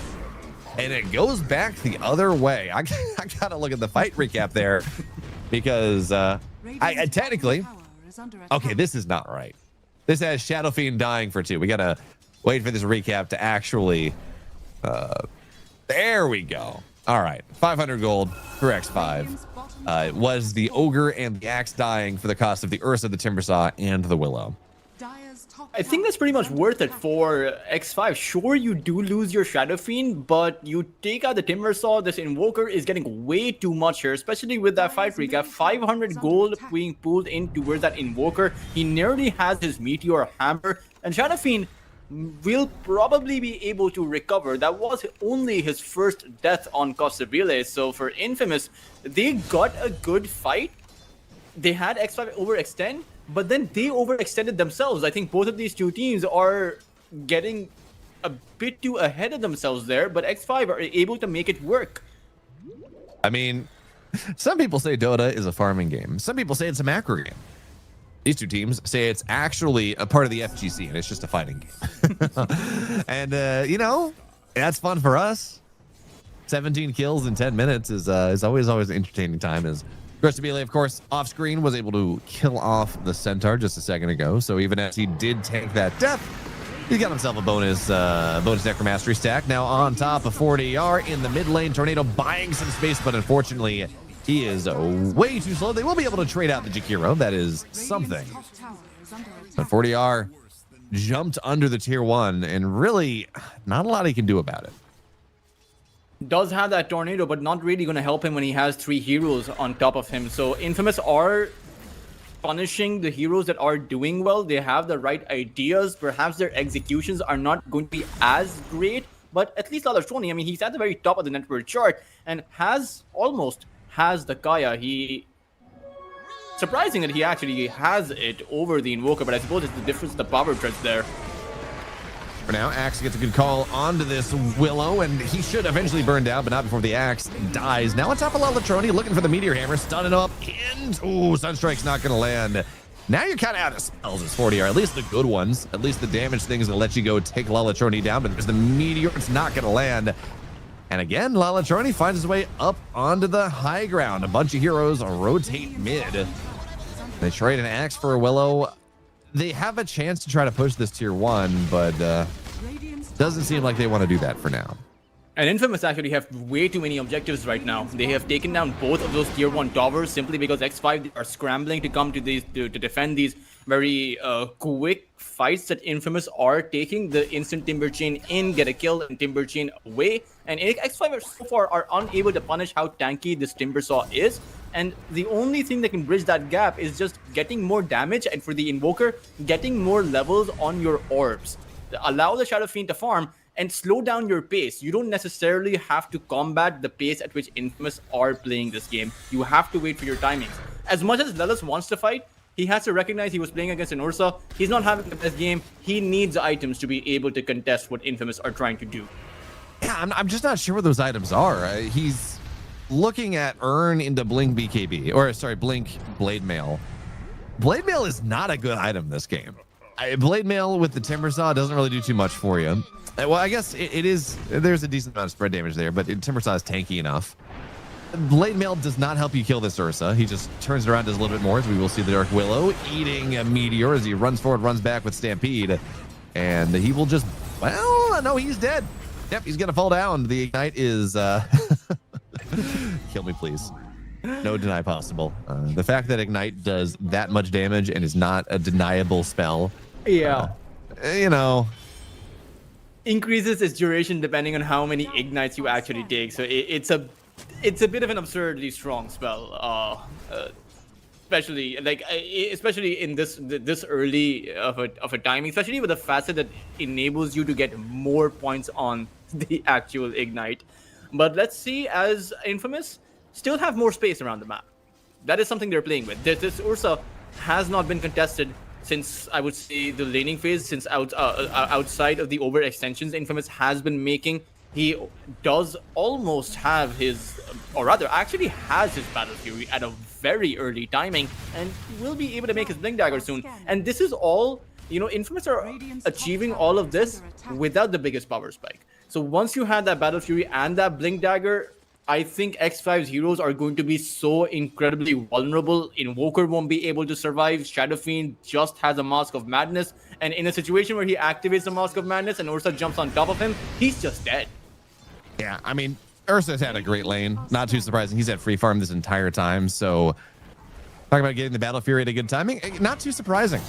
A: and it goes back the other way. I got to look at the fight recap there because I technically... Okay, this is not right. This has Shadow Fiend dying for 2. We got to wait for this recap to actually... there we go. All right, 500 gold for X5. It was the Ogre and the Axe dying for the cost of the Ursa, the Timbersaw, and the Willow.
C: Dire's top
B: I think that's pretty much worth it for X5. Sure, you do lose your Shadow Fiend, but you take out the Timbersaw. This Invoker is getting way too much here, especially with that fight recap. 500 gold being pulled in towards that Invoker. He nearly has his Meteor Hammer, and Shadow Fiend will probably be able to recover. That was only his first death on Costa Relay, so for Infamous, they got a good fight. They had X5 overextend, but then they overextended themselves. I think both of these two teams are getting a bit too ahead of themselves there, but X5 are able to make it work.
A: I mean, some people say Dota is a farming game. Some people say it's a macro game. These two teams say it's actually a part of the FGC and it's just a fighting game. And, you know, that's fun for us. 17 kills in 10 minutes is always an entertaining time. As Grestabile, of course, off screen was able to kill off the Centaur just a second ago. So even as he did tank that death, he got himself a bonus Necromastery stack. Now on top of 40R in the mid lane, Tornado buying some space, but unfortunately, he is way too slow. They will be able to trade out the Jakiro. That is something. But 40R jumped under the tier 1, and really not a lot he can do about it.
B: Does have that Tornado, but not really going to help him when he has 3 heroes on top of him. So Infamous are punishing the heroes that are doing well. They have the right ideas. Perhaps their executions are not going to be as great, but at least Lalatoni, I mean, he's at the very top of the network chart and almost has the Kaya. Surprising that he actually has it over the Invoker, but I suppose it's the difference, the power treads there.
A: For now, Axe gets a good call onto this Willow, and he should eventually burn down, but not before the Axe dies. Now on top of Lalatroni, looking for the Meteor Hammer, stunning up into... Ooh, Sunstrike's not going to land. Now you're kind of out of spells as 40R, at least the good ones. At least the damage things will let you go take Lalatroni down, but there's the Meteor, it's not going to land. And again, Lalatroni finds his way up onto the high ground. A bunch of heroes rotate mid. They trade an Axe for a Willow. They have a chance to try to push this tier 1, but doesn't seem like they want to do that for now.
B: And Infamous actually have way too many objectives right now. They have taken down both of those tier 1 towers simply because X5 are scrambling to come to these to defend these very quick fights that Infamous are taking. The instant Timber Chain in, get a kill, and Timber Chain away. And X5 are so far are unable to punish how tanky this Timbersaw is. And the only thing that can bridge that gap is just getting more damage, and for the Invoker, getting more levels on your orbs. Allow the Shadow Fiend to farm and slow down your pace. You don't necessarily have to combat the pace at which Infamous are playing this game. You have to wait for your timings. As much as Lelis wants to fight, he has to recognize he was playing against an Ursa. He's not having the best game. He needs items to be able to contest what Infamous are trying to do.
A: Yeah, I'm just not sure what those items are. He's looking at Earn into Blink BKB, or sorry, Blink Blade Mail. Blade Mail is not a good item this game. Blade Mail with the Timbersaw doesn't really do too much for you. Well, I guess it is. There's a decent amount of spread damage there, but Timbersaw is tanky enough. Blade Mail does not help you kill this Ursa. He just turns it around, does a little bit more, as we will see the Dark Willow eating a Meteor as he runs forward, runs back with Stampede. And he will just, well, no, he's dead. Yep, he's going to fall down. The Ignite is... Kill me, please. No deny possible. The fact that Ignite does that much damage and is not a deniable spell.
B: Yeah.
A: You know...
B: Increases its duration depending on how many Ignites you actually take. So it's a bit of an absurdly strong spell. Especially in this early of a timing, especially with a facet that enables you to get more points on the actual Ignite. But let's see, as Infamous still have more space around the map. That is something they're playing with. This Ursa has not been contested since, I would say, the laning phase, since outside of the overextensions Infamous has been making. He does almost have his, or rather actually has his Battle Fury at a very early timing, and will be able to make his Blink Dagger soon. And this is all, you know, Infamous are achieving all of this without the biggest power spike. So once you have that Battle Fury and that Blink Dagger, I think X5's heroes are going to be so incredibly vulnerable. Invoker won't be able to survive. Shadow Fiend just has a Mask of Madness, and in a situation where he activates the Mask of Madness and Ursa jumps on top of him, he's just dead.
A: Yeah, I mean, Ursa's had a great lane. Not too surprising. He's had free farm this entire time. So talking about getting the Battle Fury at a good timing, not too surprising,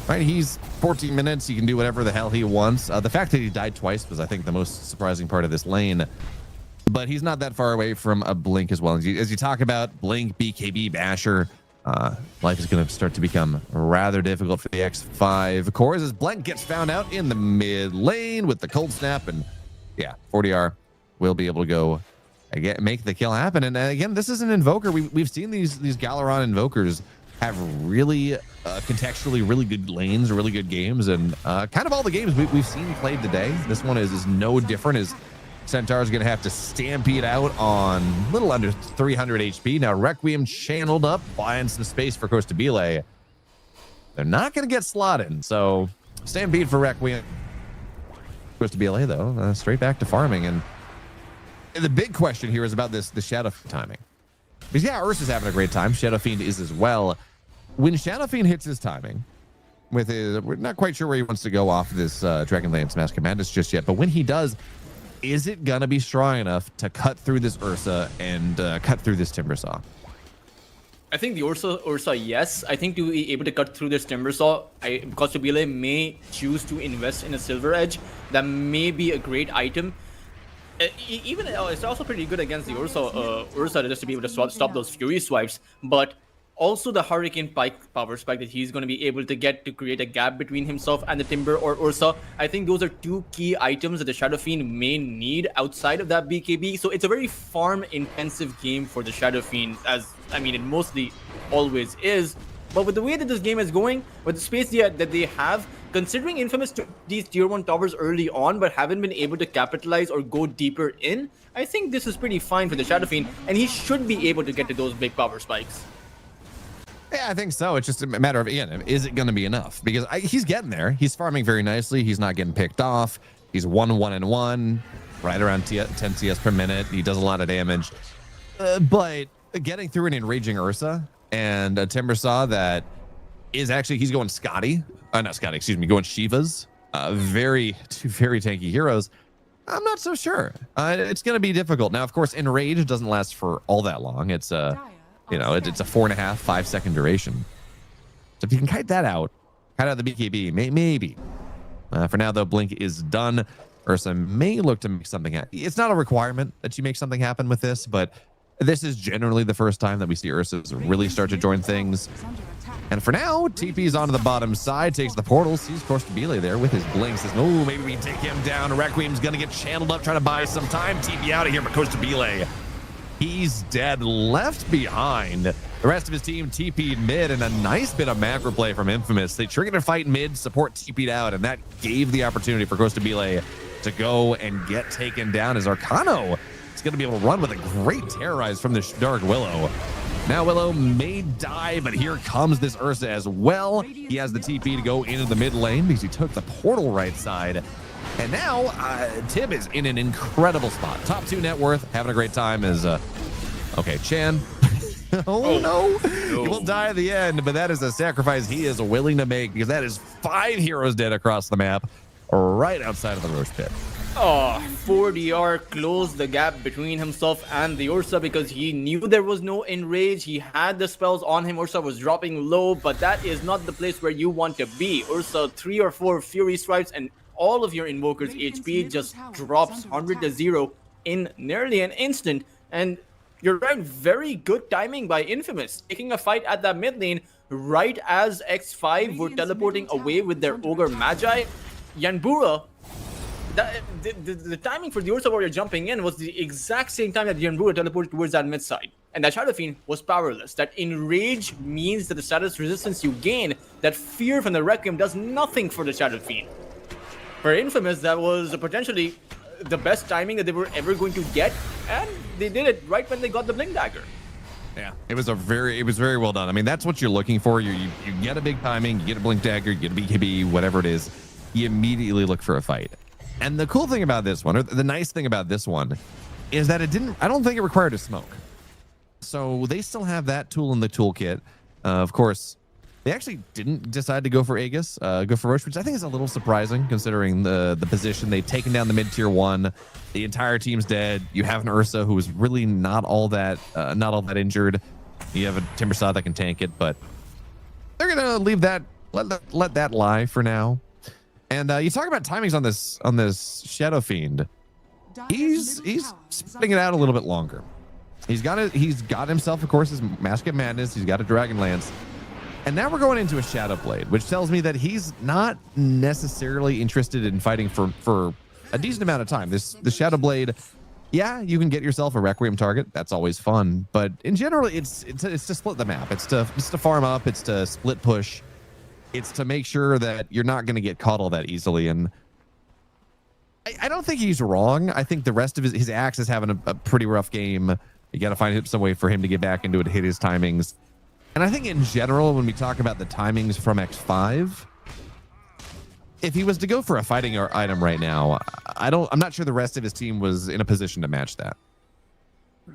A: right? He's 14 minutes. He can do whatever the hell he wants. The fact that he died twice was, I think, the most surprising part of this lane. But he's not that far away from a Blink as well. As you talk about Blink, BKB, Basher, life is going to start to become rather difficult for the X5 cores as Blink gets found out in the mid lane with the cold snap. And yeah, 40R will be able to go again, make the kill happen. And again, this is an invoker. We've seen these Galaron invokers have really contextually really good lanes, really good games, and kind of all the games we've seen played today. This one is no different, as Centaur's going to have to stampede out on a little under 300 HP. Now, Requiem channeled up, buying some space for Costabile. They're not going to get slotted, so stampede for Requiem. Costabile, though, straight back to farming. And the big question here is about the Shadow timing. Because, yeah, Ursa's having a great time. Shadow Fiend is as well. When Shadow Fiend hits his timing, with his, we're not quite sure where he wants to go off this Dragonlance Mask of Madness just yet, but when he does, is it going to be strong enough to cut through this Ursa and cut through this Timbersaw?
B: I think the Ursa, yes. I think to be able to cut through this Timbersaw, Costabile may choose to invest in a Silver Edge. That may be a great item. Even it's also pretty good against the Ursa just to be able to stop those Fury swipes. But also the Hurricane Pike power spike that he's going to be able to get to create a gap between himself and the Timber or Ursa. I think those are two key items that the Shadow Fiend may need outside of that BKB. So it's a very farm-intensive game for the Shadow Fiend, as, I mean, it mostly always is. But with the way that this game is going, with the space that they have, considering Infamous took these tier 1 towers early on but haven't been able to capitalize or go deeper in, I think this is pretty fine for the Shadow Fiend, and he should be able to get to those big power spikes.
A: Yeah, I think so. It's just a matter of, again, is it going to be enough? Because he's getting there. He's farming very nicely. He's not getting picked off. He's 1-1-1, right around 10 CS per minute. He does a lot of damage. But getting through an enraging Ursa and a Timbersaw that is actually, he's going Scotty. Not Scotty, excuse me, going Shivas. Two very tanky heroes. I'm not so sure. It's going to be difficult. Now, of course, Enrage doesn't last for all that long. It's it's a 4.5-5 second duration. So if you can kite that out, kite out the BKB, maybe. For now, though, Blink is done. Ursa may look to make something happen. It's not a requirement that you make something happen with this, but this is generally the first time that we see Ursa's really start to join things. And for now, TP's onto the bottom side, takes the portal, sees Costabile there with his blink, says, oh, maybe we take him down. Requiem's going to get channeled up, trying to buy some time. TP out of here, but Costabile, he's dead, left behind. The rest of his team TP'd mid, and a nice bit of macro play from Infamous. They triggered a fight mid, support TP'd out, and that gave the opportunity for Costabile to go and get taken down as Arcano is going to be able to run with a great terrorize from the Dark Willow. Now Willow may die, but here comes this Ursa as well. He has the TP to go into the mid lane because he took the portal right side. And now Tib is in an incredible spot. Top 2 net worth, having a great time as, okay, Chan. oh no, he will die at the end, but that is a sacrifice he is willing to make because that is 5 heroes dead across the map right outside of the Roche pit.
B: Oh, 4DR closed the gap between himself and the Ursa because he knew there was no enrage. He had the spells on him. Ursa was dropping low, but that is not the place where you want to be. Ursa 3 or 4 Fury Stripes and all of your invokers HP just drops 100 to 0 in nearly an instant. And you're right, very good timing by Infamous, taking a fight at that mid lane right as X5 were teleporting away with their Ogre Magi. Yanbura, the timing for the Ursa Warrior jumping in was the exact same time that Yanbura teleported towards that mid side. And that Shadow Fiend was powerless. That Enrage means that the status resistance you gain, that fear from the Requiem does nothing for the Shadow Fiend. For Infamous, that was potentially the best timing that they were ever going to get, and they did it right when they got the Blink Dagger.
A: Yeah, it was very well done. I mean, that's what you're looking for. You get a big timing, you get a Blink Dagger, you get a BKB, whatever it is, you immediately look for a fight. And the cool thing about this one, or the nice thing about this one, is that I don't think it required a smoke. So they still have that tool in the toolkit. Of course, They actually didn't decide to go for Aegis, go for Roche, which I think is a little surprising considering the position. They've taken down the mid tier 1. The entire team's dead. You have an Ursa who is really not all that injured. You have a Timbersaw that can tank it, but they're gonna leave that, let that lie for now. And you talk about timings on this Shadow Fiend. He's spreading it out a little bit longer. He's got himself, of course, his Mask of Madness. He's got a Dragon Lance. And now we're going into a Shadow Blade, which tells me that he's not necessarily interested in fighting for a decent amount of time. The Shadow Blade, yeah, you can get yourself a Requiem target. That's always fun. But in general, it's to split the map. It's to farm up. It's to split push. It's to make sure that you're not going to get caught all that easily. And I don't think he's wrong. I think the rest of his Axe is having a pretty rough game. You got to find some way for him to get back into it, hit his timings. And I think in general, when we talk about the timings from X5, if he was to go for a fighting item right now, I'm not sure the rest of his team was in a position to match that.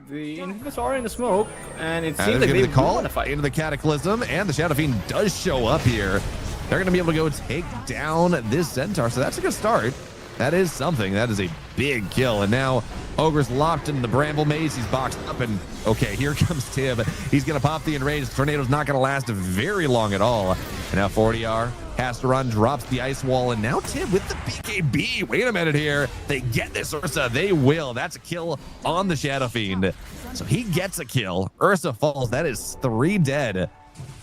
B: The Infamous are in the smoke, and it seems
A: they're
B: like they
A: the call
B: want to fight
A: into the Cataclysm, and the Shadow Fiend does show up here. They're going to be able to go take down this Centaur, so that's a good start. That is something. That is a big kill. And now Ogre's locked in the Bramble Maze. He's boxed up, and okay, here comes Tib. He's going to pop the Enraged. Tornado's not going to last very long at all. And now 40R has to run, drops the Ice Wall, and now Tib with the BKB. Wait a minute here. They get this Ursa. They will. That's a kill on the Shadow Fiend. So he gets a kill. Ursa falls. That is 3 dead.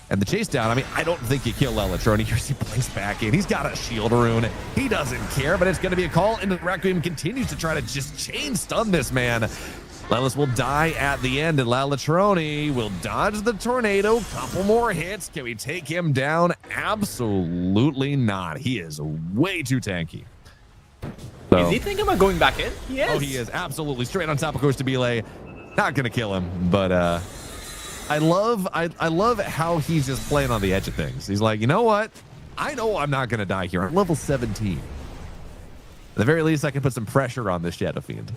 A: And the chase down, I mean, I don't think you kill Elatroni. Here's he plays back in. He's got a shield rune. He doesn't care, but it's going to be a call. And the Requiem continues to try to just chain stun this man. Lelis will die at the end, and Elatroni will dodge the tornado. Couple more hits. Can we take him down? Absolutely not. He is way too tanky. So,
B: is he thinking about going back in? He is.
A: Oh, he is absolutely straight on top of Kostabile. Not going to kill him, but I love how he's just playing on the edge of things. He's like, you know what? I know I'm not going to die here. I'm level 17. At the very least, I can put some pressure on this Shadow Fiend.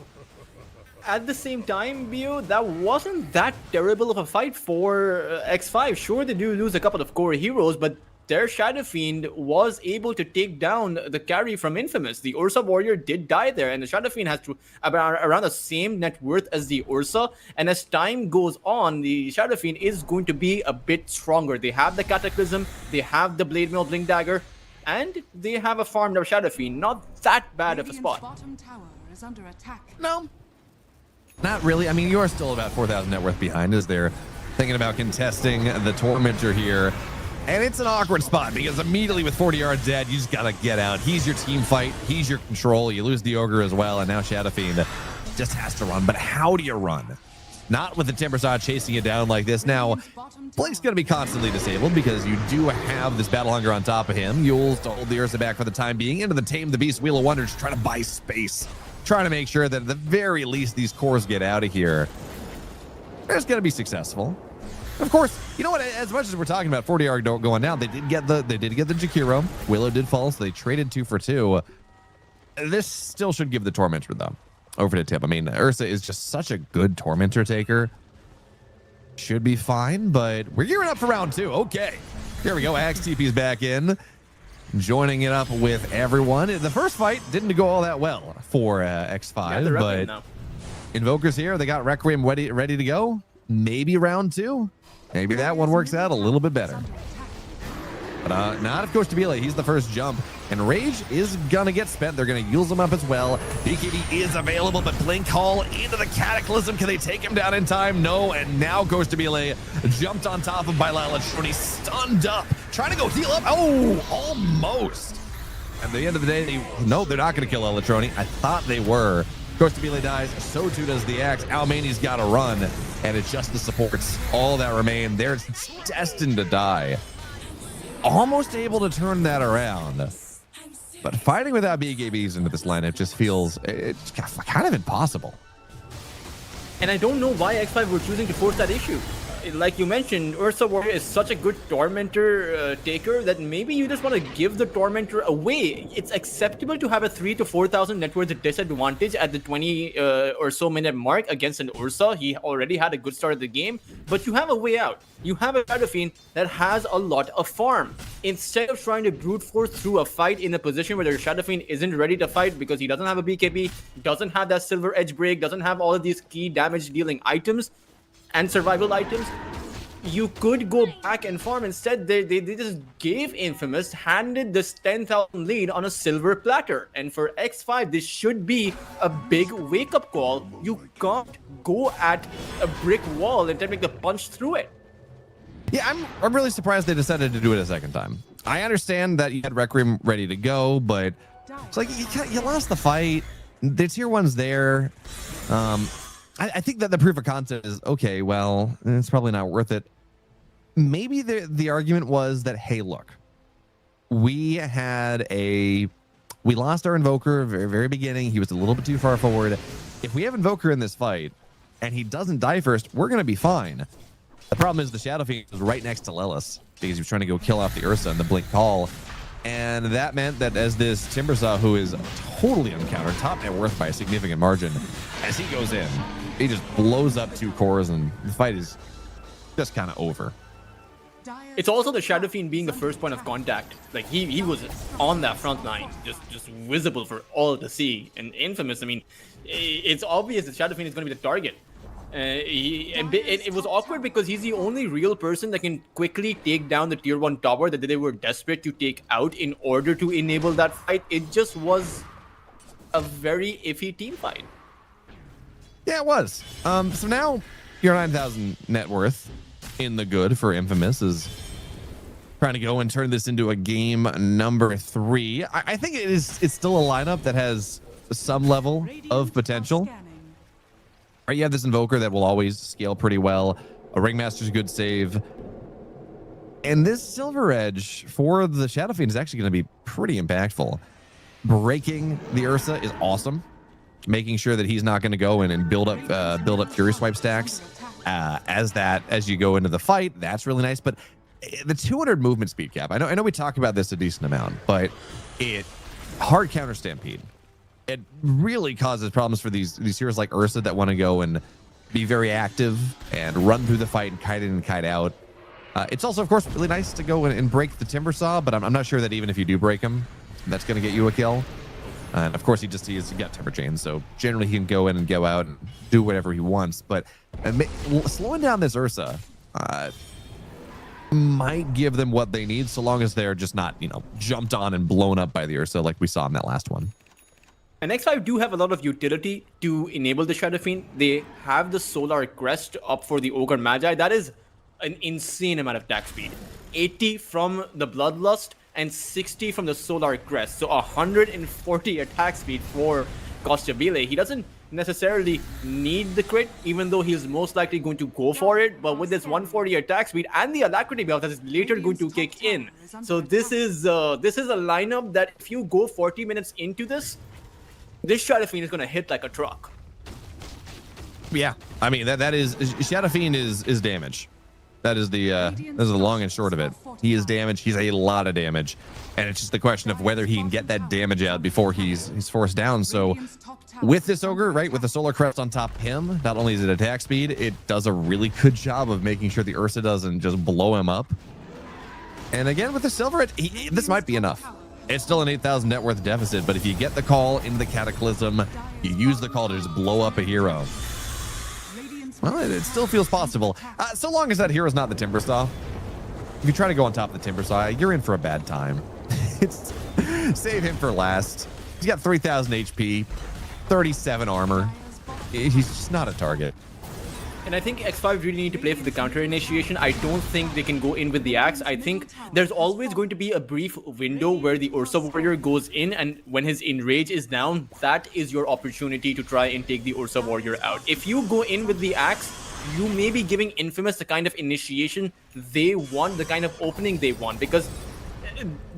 B: At the same time, BO, that wasn't that terrible of a fight for X5. Sure, they do lose a couple of core heroes, but their Shadow Fiend was able to take down the carry from Infamous. The Ursa Warrior did die there, and the Shadow Fiend has to around the same net worth as the Ursa. And as time goes on, the Shadow Fiend is going to be a bit stronger. They have the Cataclysm, they have the Blade Mail Blink Dagger, and they have a farmed up Shadow Fiend. Not that bad of a spot.
C: Bottom tower is under attack.
A: No, not really. I mean, you are still about 4,000 net worth behind as they're thinking about contesting the Tormentor here. And it's an awkward spot because immediately with 40R dead, you just got to get out. He's your team fight. He's your control. You lose the Ogre as well. And now Shadow Fiend just has to run. But how do you run? Not with the Timbersaw chasing you down like this. Now, Blake's going to be constantly disabled because you do have this Battle Hunger on top of him. Yules to hold the Ursa back for the time being. Into the Tame the Beast Wheel of Wonder, just trying to buy space. Trying to make sure that at the very least these cores get out of here. They're just going to be successful. Of course, you know what? As much as we're talking about 40R going down, they did get the Jakiro. Willow did fall, so they traded 2 for 2. This still should give the Tormentor though over to Tip. I mean, Ursa is just such a good Tormentor taker. Should be fine, but we're gearing up for round 2. Okay, here we go. Axe TP's back in, joining it up with everyone. The first fight didn't go all that well for X5, but Invokers here. They got Requiem ready to go. Maybe round 2. Maybe that one works out a little bit better. But not if Kostabile. He's the first jump. And Rage is going to get spent. They're going to use him up as well. BKB is available, but Blink Call into the Cataclysm. Can they take him down in time? No. And now Kostabile jumped on top of Elatroni, stunned up. Trying to go heal up. Oh, almost. At the end of the day, no, they're not going to kill Elatroni. I thought they were. Kostabile dies, so too does the Axe. Almani's got to run, and it's just the supports, all that remain. They're destined to die. Almost able to turn that around. But fighting without BKBs into this lineup just feels it's kind of impossible.
B: And I don't know why X5 were choosing to force that issue. like you mentioned, Ursa Warrior is such a good Tormentor taker that maybe you just want to give the Tormentor away. It's acceptable to have a 3,000 to 4,000 net worth disadvantage at the 20 or so minute mark against an Ursa. He already had a good start of the game, but you have a way out. You have a Shadow Fiend that has a lot of farm. Instead of trying to brute force through a fight in a position where the Shadow Fiend isn't ready to fight because he doesn't have a BKB, doesn't have that Silver Edge break, doesn't have all of these key damage dealing items and survival items, you could go back and farm. Instead, they just gave Infamous, handed this 10,000 lead on a silver platter. And for X5, this should be a big wake-up call. You can't go at a brick wall and make the punch through it.
A: Yeah, I'm really surprised they decided to do it a second time. I understand that you had Requiem ready to go, but it's like you lost the fight. The tier 1's there. I think that the proof of concept is, okay, well, it's probably not worth it. Maybe the argument was that, hey, look, we lost our Invoker very, very beginning. He was a little bit too far forward. If we have Invoker in this fight and he doesn't die first, we're going to be fine. The problem is the Shadow Fiend was right next to Lelis because he was trying to go kill off the Ursa in the Blink Call. And that meant that as this Timbersaw, who is totally uncountered, top net worth by a significant margin, as he goes in, he just blows up 2 cores and the fight is just kind of over.
B: It's also the Shadow Fiend being the first point of contact. Like he was on that front line, just visible for all to see. And Infamous, I mean, it's obvious that Shadow Fiend is going to be the target. It was awkward because he's the only real person that can quickly take down the tier 1 tower that they were desperate to take out in order to enable that fight. It just was a very iffy team fight.
A: Yeah, it was. So now your 9,000 net worth in the good for Infamous is trying to go and turn this into a game number 3. I think it's still a lineup that has some level of potential. Right, you have this Invoker that will always scale pretty well. A Ringmaster's a good save. And this Silver Edge for the Shadow Fiend is actually going to be pretty impactful. Breaking the Ursa is awesome. Making sure that he's not going to go in and build up Fury Swipe stacks as you go into the fight. That's really nice. But the 200 movement speed cap, I know we talk about this a decent amount, but hard counter Stampede. It really causes problems for these heroes like Ursa that want to go and be very active and run through the fight and kite in and kite out. It's also, of course, really nice to go and break the Timbersaw, but I'm not sure that even if you do break him, that's going to get you a kill. And of course, he's got Temper Chain, so generally he can go in and go out and do whatever he wants. But slowing down this Ursa might give them what they need, so long as they're just not, jumped on and blown up by the Ursa like we saw in that last one.
B: And X5 do have a lot of utility to enable the Shadow Fiend. They have the Solar Crest up for the Ogre Magi. That is an insane amount of attack speed. 80 from the Bloodlust and 60 from the Solar Crest. So 140 attack speed for Costabile. He doesn't necessarily need the crit, even though he's most likely going to go for it. But with this 140 attack speed and the Alacrity buff that is later going to kick in. So this is a lineup that if you go 40 minutes into this Shadow Fiend is going to hit like a truck.
A: Yeah, I mean that is Shadow Fiend is damage. That is the long and short of it. He is damage. He's a lot of damage, and it's just the question of whether he can get that damage out before he's forced down. So with this Ogre, right, with the Solar Crest on top of him, not only is it attack speed, it does a really good job of making sure the Ursa doesn't just blow him up. And again with the Silver, this might be enough. It's still an 8,000 net worth deficit, but if you get the call into the Cataclysm, you use the call to just blow up a hero. Well, it still feels possible. So long as that hero's not the Timbersaw. If you try to go on top of the Timbersaw, you're in for a bad time. Save him for last. He's got 3,000 HP, 37 armor. He's just not a target.
B: And I think X5 really need to play for the counter initiation. I don't think they can go in with the axe. I think there's always going to be a brief window where the Ursa Warrior goes in, and when his enrage is down, that is your opportunity to try and take the Ursa Warrior out. If you go in with the axe, you may be giving Infamous the kind of initiation they want, the kind of opening they want, because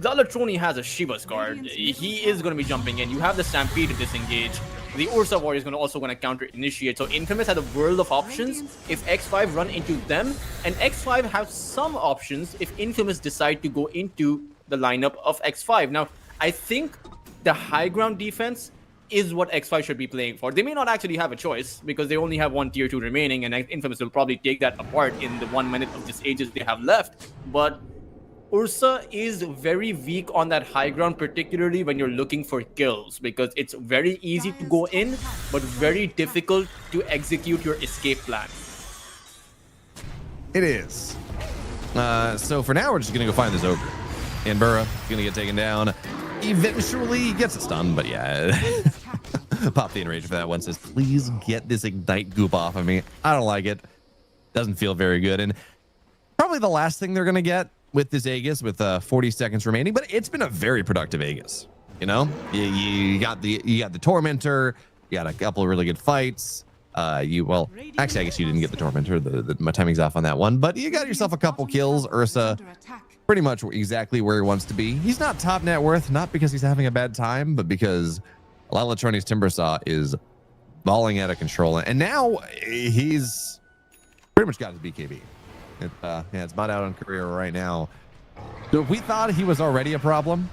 B: the Latroni has a Shiva's card. He is going to be jumping in. You have the Stampede to disengage. the Ursa Warrior is also going to counter initiate. So Infamous had a world of options if X5 run into them, and X5 have some options if Infamous decide to go into the lineup of X5. Now, I think the high ground defense is what X5 should be playing for. They may not actually have a choice because they only have one tier 2 remaining, and Infamous will probably take that apart in the 1 minute of this Aegis they have left. But Ursa is very weak on that high ground, particularly when you're looking for kills, because it's very easy to go in, but very difficult to execute your escape plan.
A: It is. So for now, we're just going to go find this ogre. And Burra is going to get taken down. Eventually he gets a stun, but yeah. Pop the enrage for that one. Says, please get this ignite goop off of me. I don't like it. Doesn't feel very good. And probably the last thing they're going to get with this Aegis with 40 seconds remaining, but it's been a very productive Aegis. You know, you got the Tormentor, you got a couple of really good fights. Well, actually, I guess you didn't get the Tormentor. My timing's off on that one, but you got yourself a couple kills. Ursa pretty much exactly where he wants to be. He's not top net worth, not because he's having a bad time, but because Lalatroni's Timbersaw is balling out of control. And now he's pretty much got his BKB. Yeah, it's about out on career right now. So if we thought he was already a problem,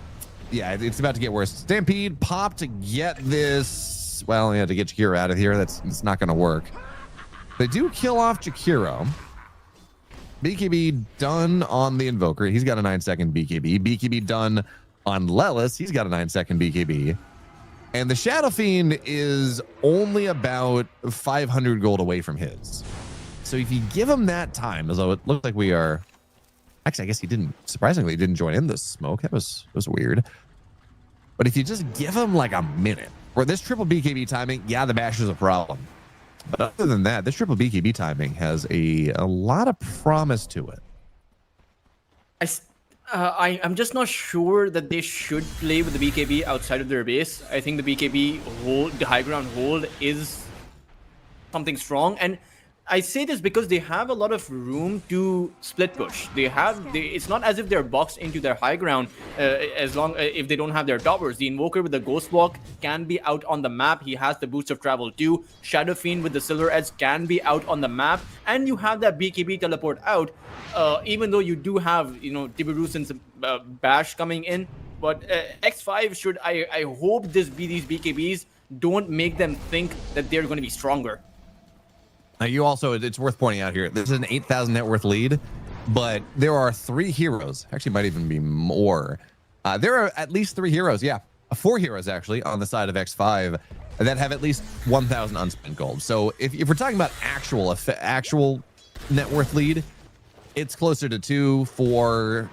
A: yeah, it's about to get worse. Stampede pop to get this. Well, yeah, to get Jakiro out of here. It's not going to work. They do kill off Jakiro. BKB done on the Invoker. He's got a 9-second BKB. BKB done on Lelis. He's got a 9-second BKB. And the Shadow Fiend is only about 500 gold away from his. So if you give him that time, as though it looked like we are... Actually, I guess he didn't... Surprisingly, he didn't join in the smoke. That was weird. But if you just give him like a minute, for this triple BKB timing, yeah, the bash is a problem. But other than that, this triple BKB timing has a lot of promise to it.
B: I'm just not sure that they should play with the BKB outside of their base. I think the BKB hold, the high ground hold, is something strong. And I say this because they have a lot of room to split push. It's not as if they're boxed into their high ground if they don't have their towers. The Invoker with the Ghost Walk can be out on the map. He has the boost of travel too. Shadow Fiend with the Silver Edge can be out on the map, and you have that BKB teleport out. Even though you do have, Tiburusin's bash coming in, but X5 should. I hope these BKBs don't make them think that they're going to be stronger.
A: You also, it's worth pointing out here, this is an 8,000 net worth lead, but there are 3 heroes, actually might even be more. There are at least 3 heroes, yeah, 4 heroes actually on the side of X5 that have at least 1,000 unspent gold. So if we're talking about actual net worth lead, it's closer to 2, 4,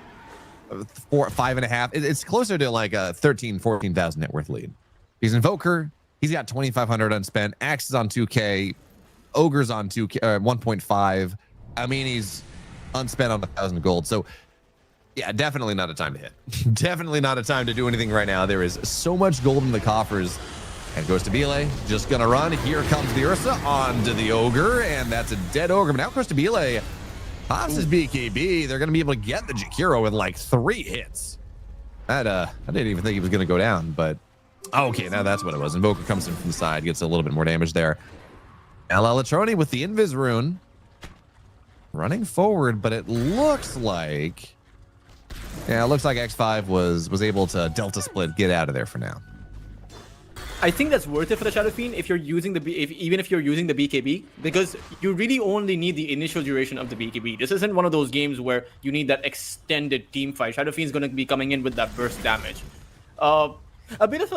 A: 5.5. It's closer to like a 14,000 net worth lead. He's Invoker, he's got 2,500 unspent, Axe is on 2K, Ogre's on 1.5. I mean, he's unspent on 1,000 gold. So, yeah, definitely not a time to hit. Definitely not a time to do anything right now. There is so much gold in the coffers. And goes to Bile, just gonna run. Here comes the Ursa onto the Ogre, and that's a dead Ogre. But now goes to Bile. Pops his BKB. They're gonna be able to get the Jakiro with like 3 hits. I didn't even think he was gonna go down, but okay, now that's what it was. Invoker comes in from the side, gets a little bit more damage there. Lalatroni with the Invis rune running forward, but it looks like X5 was able to Delta split, get out of there for now.
B: I think that's worth it for the Shadow Fiend if you're using even if you're using the BKB, because you really only need the initial duration of the BKB. This isn't one of those games where you need that extended team fight. Shadow Fiend's going to be coming in with that burst damage. A bit of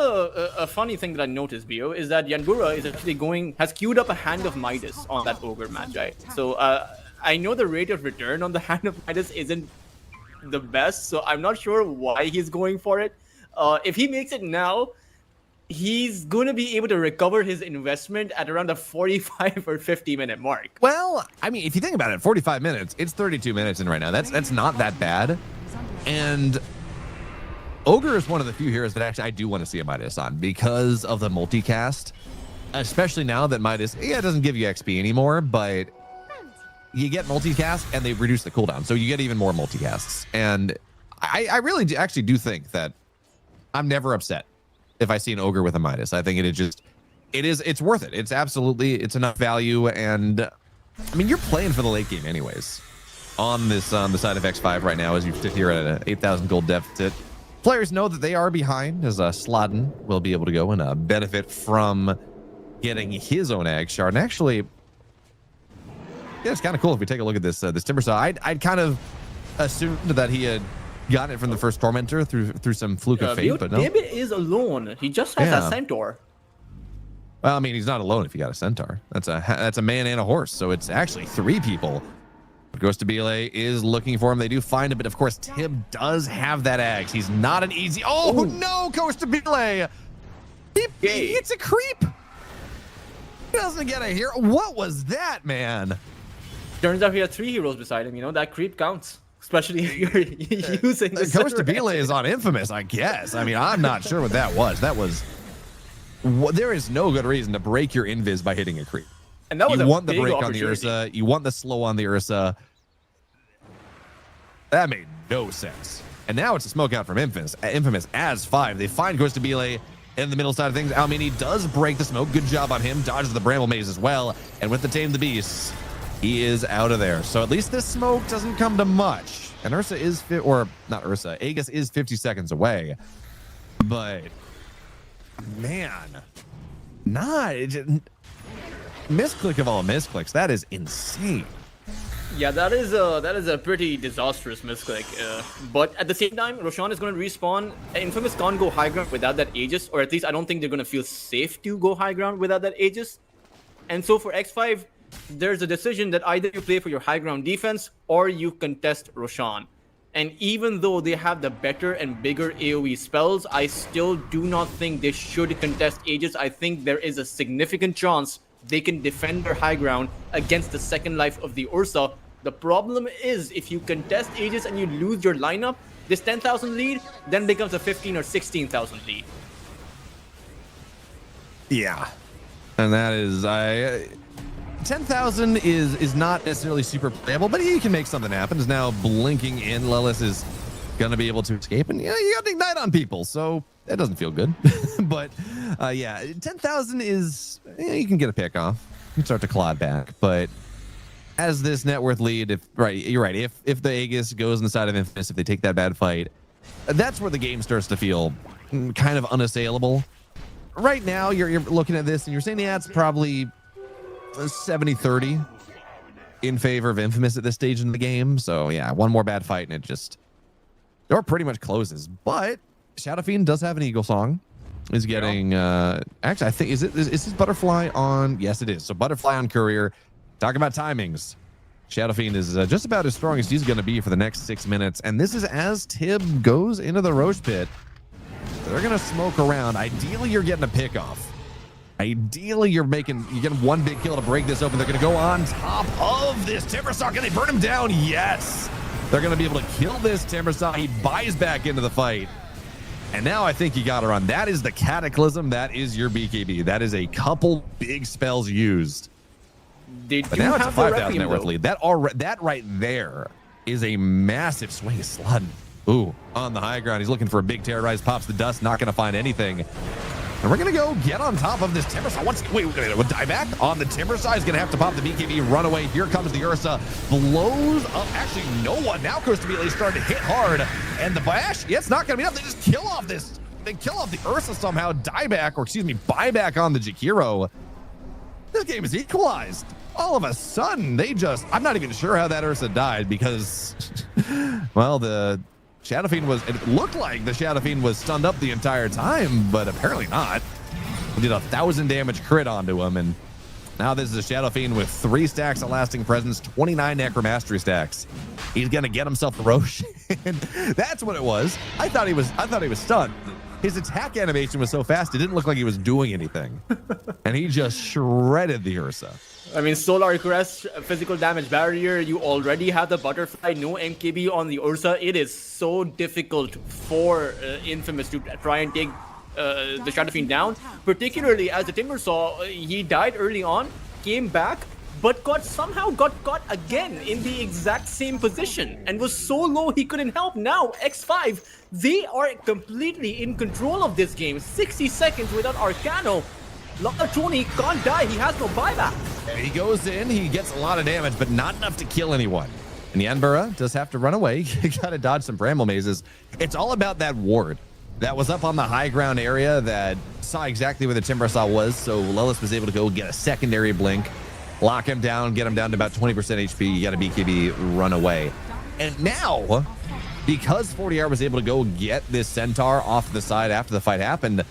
B: a funny thing that I noticed, Bio, is that Yanbura is actually has queued up a Hand of Midas on that Ogre Magi. So I know the rate of return on the Hand of Midas isn't the best, so I'm not sure why he's going for it. If he makes it now, he's going to be able to recover his investment at around the 45 or 50 minute mark.
A: Well, I mean, if you think about it, 45 minutes, it's 32 minutes in right now. That's not that bad. And Ogre is one of the few heroes that actually I do want to see a Midas on because of the multicast, especially now that Midas, it doesn't give you XP anymore, but you get multicast and they reduce the cooldown. So you get even more multicasts. And I really do think that I'm never upset if I see an Ogre with a Midas. I think it just It's worth it. It's enough value, and I mean, you're playing for the late game anyways. On the side of X5 right now, as you sit here at an 8,000 gold deficit, players know that they are behind, as Sladden will be able to go and benefit from getting his own ag shard. And actually, yeah, it's kind of cool if we take a look at this Timber Saw. I'd kind of assumed that he had gotten it from the first Tormentor through some fluke of fate, but no.
B: David is alone. He just has a Centaur.
A: Well, I mean, he's not alone if you got a Centaur. That's a man and a horse, so it's actually 3 people. Ghost of Bile is looking for him. They do find him, but of course, Tib does have that axe. He's not an easy. Oh no, Ghost of Bile! It's a creep. He doesn't get a hero. What was that, man?
B: Turns out he had 3 heroes beside him. You know, that creep counts, especially if you're using the
A: Ghost of Bile is on Infamous, I guess. I mean, I'm not sure what that was. That was. There is no good reason to break your invis by hitting a creep.
B: And that was
A: you want the break on the Ursa. You want the slow on the Ursa. That made no sense. And now it's a smoke out from Infamous as 5. They find Ghost of Bile in the middle side of things. Almini does break the smoke. Good job on him. Dodges the Bramble Maze as well. And with the Tame the Beast, he is out of there. So at least this smoke doesn't come to much. And Ursa is, Aegis is 50 seconds away. But, man, misclick of all misclicks. That is insane.
B: Yeah, that is a pretty disastrous misclick. But at the same time, Roshan is going to respawn. Infamous can't go high ground without that Aegis, or at least I don't think they're going to feel safe to go high ground without that Aegis. And so for X5, there's a decision that either you play for your high ground defense or you contest Roshan. And even though they have the better and bigger AoE spells, I still do not think they should contest Aegis. I think there is a significant chance they can defend their high ground against the second life of the Ursa. The problem is, if you contest Aegis and you lose your lineup, this 10,000 lead then becomes a 15 or 16,000 lead.
A: Yeah, and that is 10,000 is not necessarily super playable, but he can make something happen. Is now blinking in. Lelis is gonna be able to escape, and yeah, you got to ignite on people, so that doesn't feel good. But yeah, 10,000 is you can get a pick off, you can start to claw back, but as this net worth lead, you're right. If the Aegis goes on the side of Infamous, if they take that bad fight, that's where the game starts to feel kind of unassailable. Right now, you're looking at this and you're saying, yeah, it's probably 70-30 in favor of Infamous at this stage in the game. So yeah, one more bad fight and or pretty much closes. But Shadow Fiend does have an Eagle Song. Is getting actually, I think is this Butterfly on? Yes, it is. So Butterfly on Courier. Talk about timings. Shadow Fiend is just about as strong as he's going to be for the next 6 minutes. And this is as Tib goes into the Roche Pit. They're going to smoke around. Ideally, you're getting a pick off. Ideally, you're getting one big kill to break this open. They're going to go on top of this Timbersaw. Can they burn him down? Yes. They're going to be able to kill this Timbersaw. He buys back into the fight. And now I think you got to run. That is the Cataclysm. That is your BKB. That is a couple big spells used. But now it's a 5,000 net worth lead. That right there is a massive swing. Sladden. Ooh, on the high ground. He's looking for a big terrorize. Pops the dust. Not going to find anything. And we're going to go get on top of this Timbersaw. Wait, die back on the Timbersaw. He's going to have to pop the BKB, run away. Here comes the Ursa. Blows up. Actually, no one. Now Ghost of Bile starting to hit hard. And the bash, yeah, it's not going to be enough. They just kill off this. They kill off the Ursa somehow. Buy back on the Jakiro. This game is equalized. All of a sudden, I'm not even sure how that Ursa died because, well, the Shadow Fiend it looked like the Shadow Fiend was stunned up the entire time, but apparently not. We did 1,000 damage crit onto him, and now this is a Shadow Fiend with 3 stacks of Lasting Presence, 29 Necromastery stacks. He's gonna get himself the Roche. And that's what it was. I thought he was stunned. His attack animation was so fast, it didn't look like he was doing anything. And he just shredded the Ursa.
B: I mean, Solar Crest, physical damage barrier, you already have the Butterfly, no MKB on the Ursa. It is so difficult for Infamous to try and take the Shadow Fiend down, particularly as the Timbersaw, he died early on, came back, but somehow got caught again in the exact same position and was so low he couldn't help. Now, X5, they are completely in control of this game. 60 seconds without Arcano. Latroni can't die. He has no buyback.
A: He goes in, he gets a lot of damage, but not enough to kill anyone. And Yanbura does have to run away. You gotta dodge some bramble mazes. It's all about that ward that was up on the high ground area that saw exactly where the Timber Saw was. So Lelis was able to go get a secondary blink, lock him down, get him down to about 20% HP. You gotta BKB, run away. And now, because 40R was able to go get this Centaur off the side after the fight happened,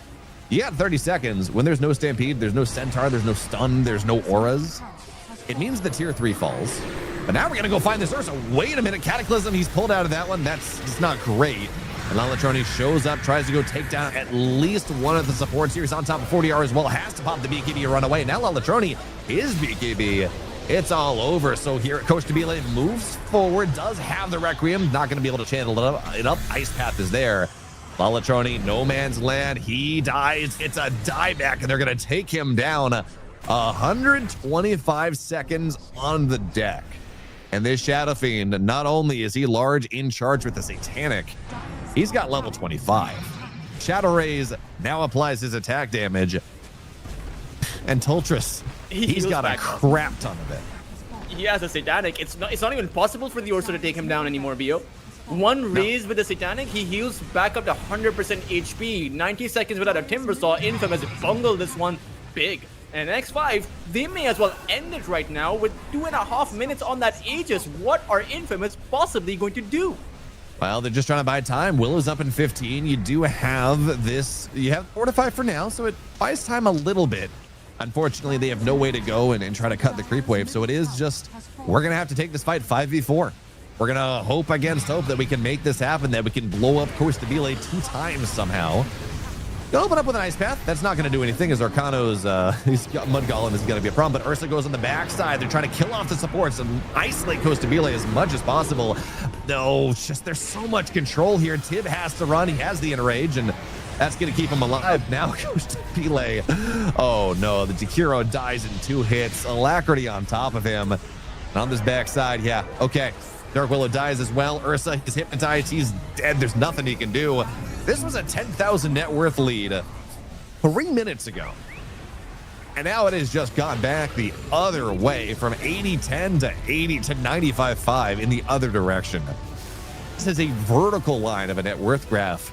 A: you got 30 seconds. When there's no Stampede, there's no Centaur, there's no stun, there's no auras. It means the tier 3 falls. But now we're going to go find this Ursa. Wait a minute, Cataclysm, he's pulled out of that one. That's not great. And Latroni shows up, tries to go take down at least one of the supports here. He's on top of 40R as well, has to pop the BKB to run away. Now Latroni, his BKB, it's all over. So here, Coach Tabile moves forward, does have the Requiem, not going to be able to channel it up. Ice Path is there. Latroni, no man's land. He dies. It's a dieback, and they're going to take him down. 125 seconds on the deck. And this Shadow Fiend, not only is he large in charge with the Satanic, he's got level 25. Shadow Rays now applies his attack damage. And Tultras, he's got a crap ton of it.
B: He has a Satanic. It's not even possible for the Ursa to take him down anymore, BO. One raise with the Satanic, he heals back up to 100% HP. 90 seconds without a Timber Saw. Infamous bungled this one big. And X5, they may as well end it right now with 2.5 minutes on that Aegis. What are Infamous possibly going to do?
A: Well, they're just trying to buy time. Willow's up in 15. You do have this. You have Fortify for now, so it buys time a little bit. Unfortunately, they have no way to go and try to cut the creep wave. So it is just, we're going to have to take this fight 5v4. We're going to hope against hope that we can make this happen, that we can blow up Coach Stabile 2 times somehow. Gonna open up with an Ice Path. That's not going to do anything as Arcano's he's got Mud Golem is going to be a problem, but Ursa goes on the backside. They're trying to kill off the supports and isolate Coach Stabile as much as possible. No, it's just there's so much control here. Tib has to run. He has the Enrage, and that's going to keep him alive. Now Coach Stabile. Oh no, the Jakiro dies in 2 hits. Alacrity on top of him. And on this backside, yeah, okay. Dark Willow dies as well. Ursa is hypnotized. He's dead. There's nothing he can do. This was a 10,000 net worth lead 3 minutes ago. And now it has just gone back the other way from 80-10 to 80 to 95-5 in the other direction. This is a vertical line of a net worth graph.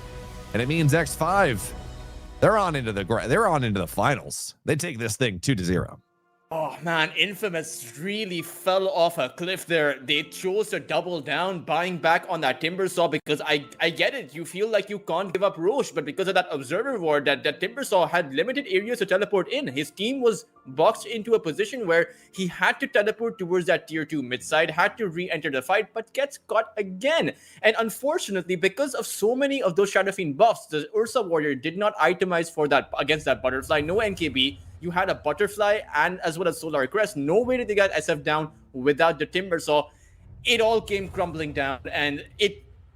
A: And it means X5, they're on into the finals. They take this thing 2-0.
B: Oh man, Infamous really fell off a cliff there. They chose to double down, buying back on that Timber Saw, because I get it. You feel like you can't give up Roche, but because of that Observer Ward, that Timber Saw had limited areas to teleport in. His team was boxed into a position where he had to teleport towards that tier 2 mid side, had to re-enter the fight, but gets caught again. And unfortunately, because of so many of those Shadow Fiend buffs, the Ursa Warrior did not itemize for that against that Butterfly. No NKB. You had a Butterfly and as well as Solar Crest. No way did they get SF down without the Timber Saw. It all came crumbling down, and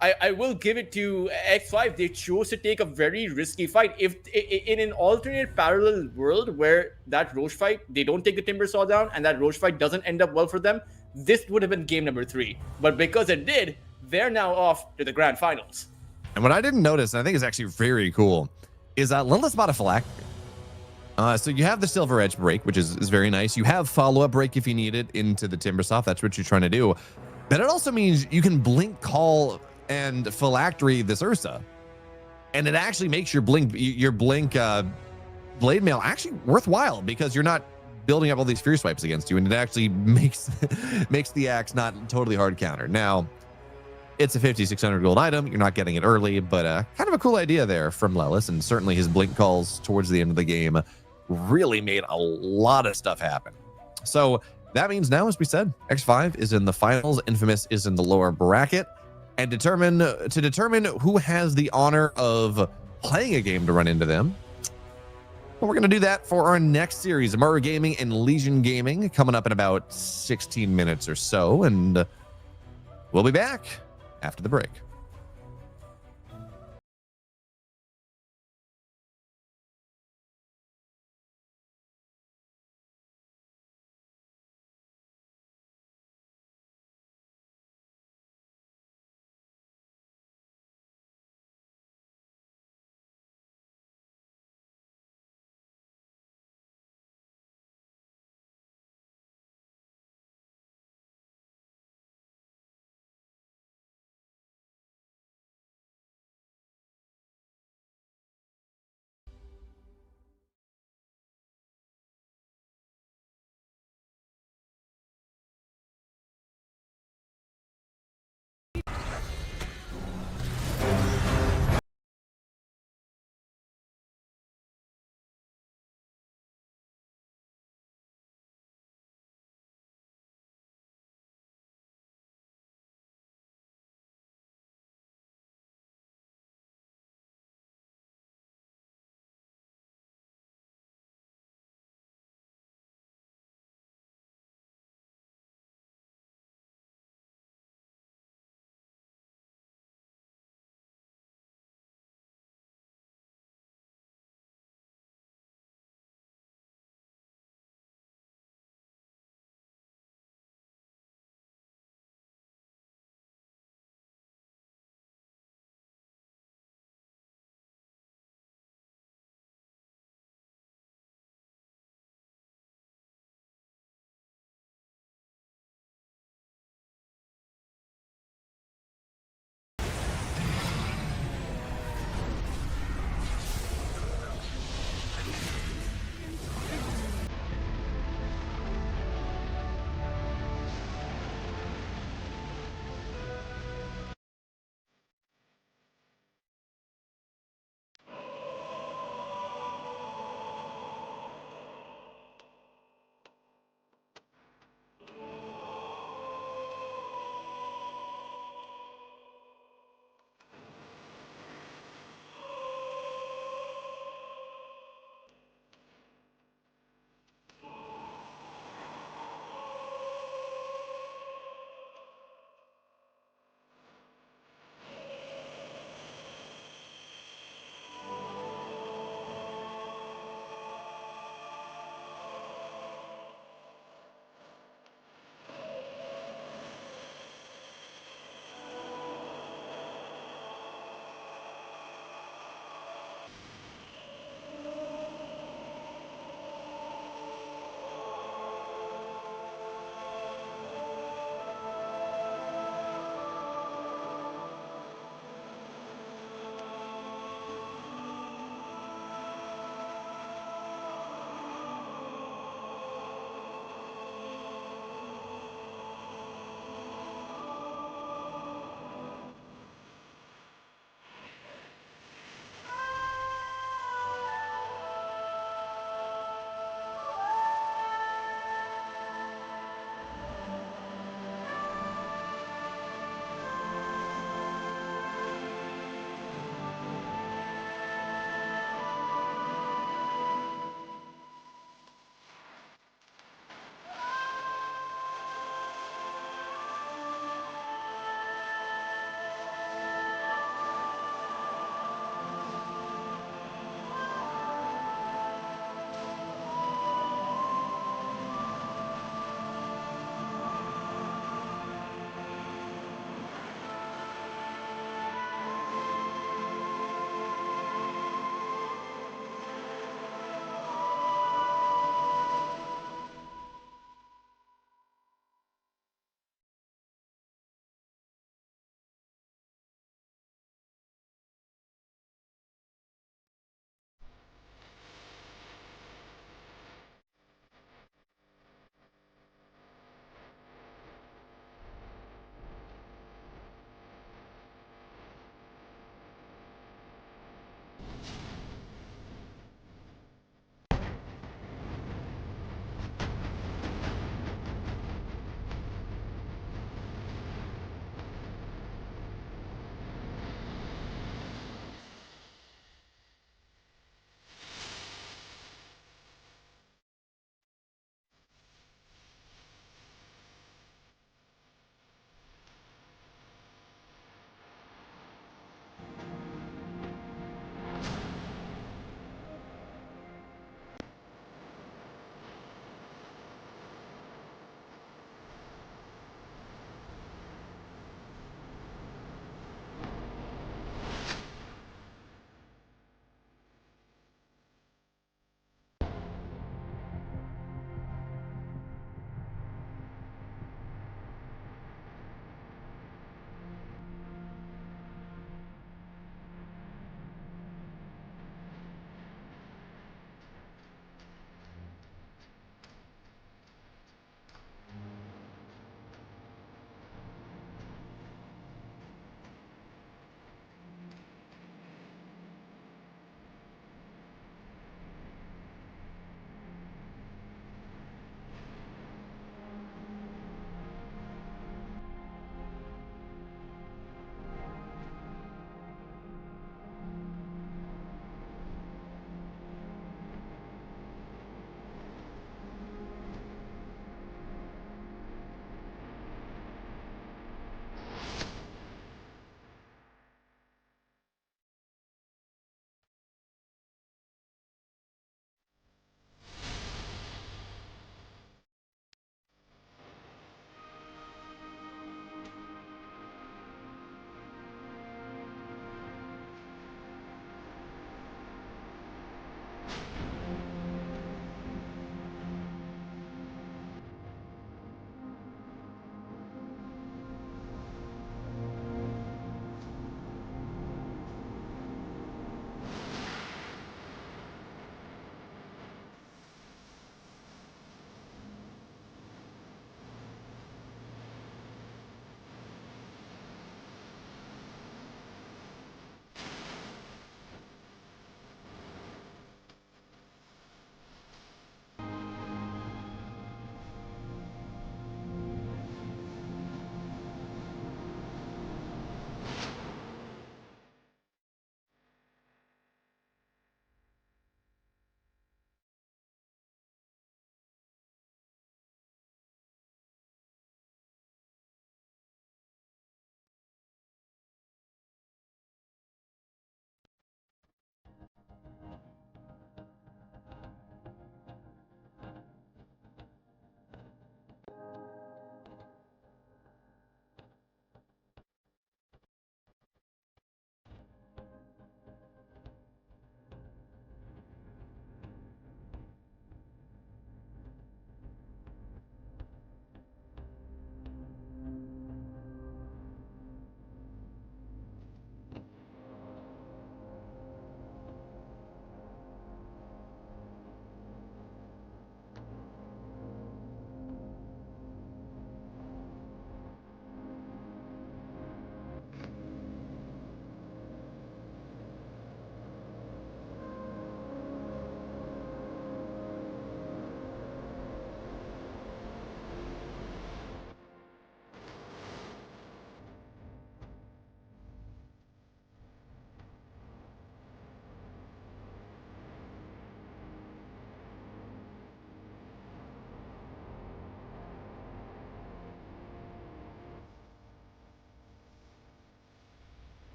B: I will give it to X5. They chose to take a very risky fight. If in an alternate parallel world where that Roche fight, they don't take the Timber Saw down and that Roche fight doesn't end up well for them, this would have been game number 3. But because it did, they're now off to the grand finals.
A: And what I didn't notice, and I think is actually very cool, is that Lilith's bought a phylactery. So you have the Silver Edge break, which is very nice. You have follow-up break if you need it into the Timbersaw. That's what you're trying to do. But it also means you can blink, call, and phylactery this Ursa. And it actually makes your blink blade mail actually worthwhile, because you're not building up all these Fierce Swipes against you, and it actually makes the axe not totally hard counter. Now, it's a 5,600 gold item. You're not getting it early, but kind of a cool idea there from Lelis, and certainly his blink calls towards the end of the game really made a lot of stuff happen. So that means now, as we said, X5 is in the finals, Infamous is in the lower bracket, and to determine who has the honor of playing a game to run into them. Well, we're going to do that for our next series, Amaru Gaming and Legion Gaming, coming up in about 16 minutes or so, and we'll be back after the break.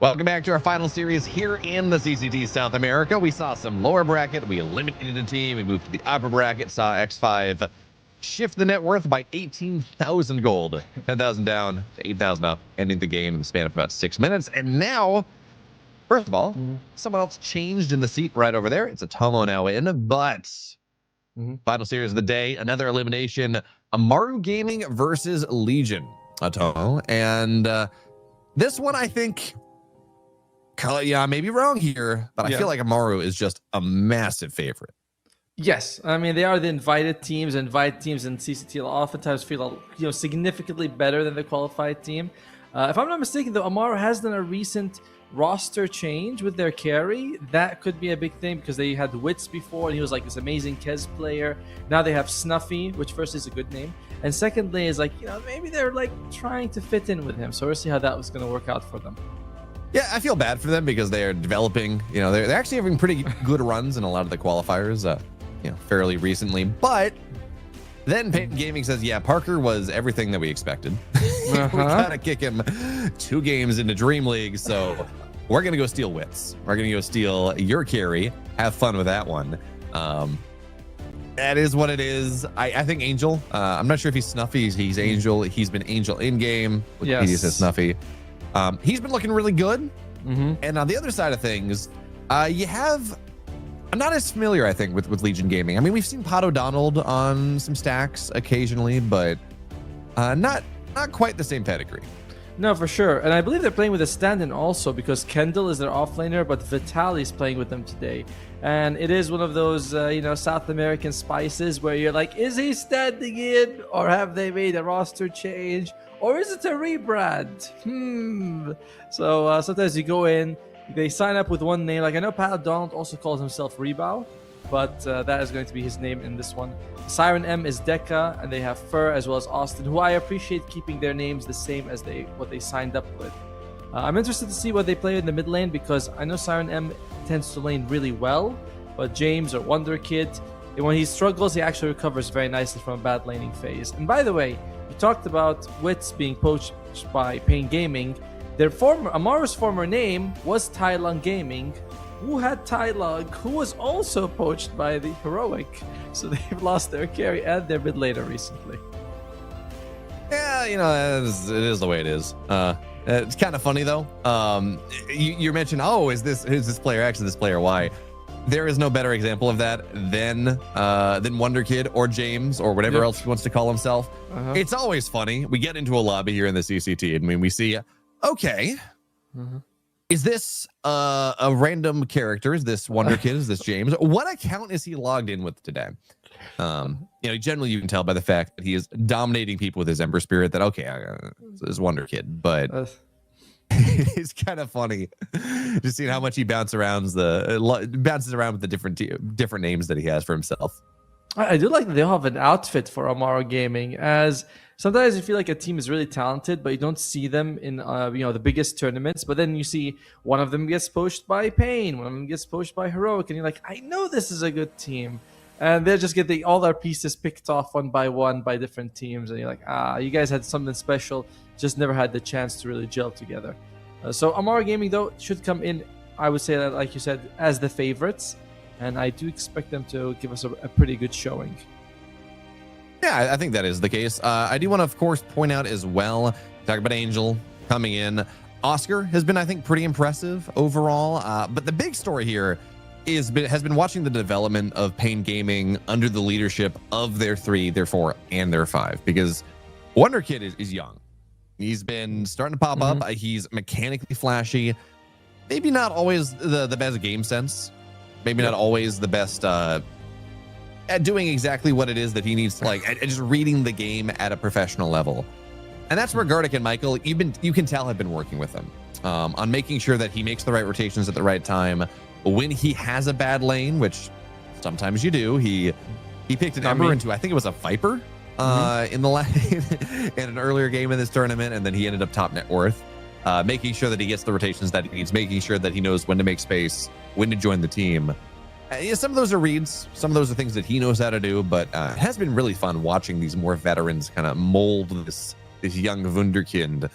A: Welcome back to our final series here in the CCT South America. We saw some lower bracket. We eliminated a team. We moved to the upper bracket, saw X5 shift the net worth by 18,000 gold. 10,000 down to 8,000 up, ending the game in the span of about 6 minutes. And now, first of all, someone else changed in the seat right over there. It's a Tomo now in, but final series of the day, another elimination. Amaru Gaming versus Legion. Tomo. And this one, I think... Yeah, I may be wrong here, but I feel like Amaru is just a massive favorite.
D: Yes, I mean they are the invited teams. Invited teams in CCT oftentimes feel significantly better than the qualified team. If I'm not mistaken, though, Amaru has done a recent roster change with their carry. That could be a big thing because they had Wits before, and he was like this amazing Kez player. Now they have Snuffy, which first is a good name, and secondly is like maybe they're like trying to fit in with him. So we'll see how that was going to work out for them.
A: Yeah, I feel bad for them because they're developing, they're actually having pretty good runs in a lot of the qualifiers, fairly recently. But then Pain Gaming says, yeah, Parker was everything that we expected. We gotta kick him 2 games into Dream League, so we're gonna go steal Wits. We're gonna go steal your carry. Have fun with that one. That is what it is. I think Angel. I'm not sure if he's Snuffy. He's Angel. He's been Angel in game. Wikipedia says Snuffy. He's been looking really good. And on the other side of things, you have... I'm not as familiar, I think, with Legion Gaming. I mean, we've seen Pato Donald on some stacks occasionally, but not quite the same pedigree.
D: No, for sure. And I believe they're playing with a stand-in also because Kendall is their offlaner, but Vitaly's playing with them today. And it is one of those, South American spices where you're like, is he standing in or have they made a roster change? Or is it a rebrand? So sometimes you go in, they sign up with one name. Like I know Pat Donald also calls himself Rebow, but that is going to be his name in this one. Siren M is Deca, and they have Fur as well as Austin, who I appreciate keeping their names the same as what they signed up with. I'm interested to see what they play in the mid lane because I know Siren M tends to lane really well, but James or Wonder Kid, when he struggles, he actually recovers very nicely from a bad laning phase. And by the way, we talked about Wits being poached by Pain Gaming. Amaru's former name was Tylung Gaming, who had Tylung, who was also poached by the Heroic. So they've lost their carry and their mid laner recently.
A: Yeah, it is the way it is. It's kind of funny though. You mentioned, is this player X, is this player Y? There is no better example of that than Wonder Kid or James or whatever else he wants to call himself. It's always funny. We get into a lobby here in the CCT and we see, okay, is this a random character? Is this Wonder Kid? Is this James? What account is he logged in with today? Generally you can tell by the fact that he is dominating people with his Ember Spirit that, this is Wonder Kid, but... it's kind of funny just seeing how much he bounces around with the different names that he has for himself.
D: I do like that they have an outfit for Amaru Gaming, as sometimes you feel like a team is really talented, but you don't see them in the biggest tournaments. But then you see one of them gets poached by Pain, one of them gets poached by Heroic, and you're like, I know this is a good team. And they just get all their pieces picked off one by different teams, and you're like, you guys had something special, just never had the chance to really gel together. So Amaru Gaming, though, should come in, I would say that, like you said, as the favorites, and I do expect them to give us a pretty good showing.
A: Yeah, I think that is the case. I do want to, of course, point out as well, talk about Angel coming in. Oscar has been, I think, pretty impressive overall, but the big story here has been watching the development of Pain Gaming under the leadership of their 3, their 4, and their 5, because Wonder Kid is young. He's been starting to pop up. He's mechanically flashy. Maybe not always the best game sense. Maybe not always the best at doing exactly what it is that he needs to, at just reading the game at a professional level. And that's where Gardic and Michael, you can tell, have been working with him on making sure that he makes the right rotations at the right time. When he has a bad lane, which sometimes you do, he picked an Ember into, I think it was a Viper in an earlier game in this tournament, and then he ended up top net worth, making sure that he gets the rotations that he needs, making sure that he knows when to make space, when to join the team. Some of those are reads, some of those are things that he knows how to do, but it has been really fun watching these more veterans kind of mold this young Wunderkind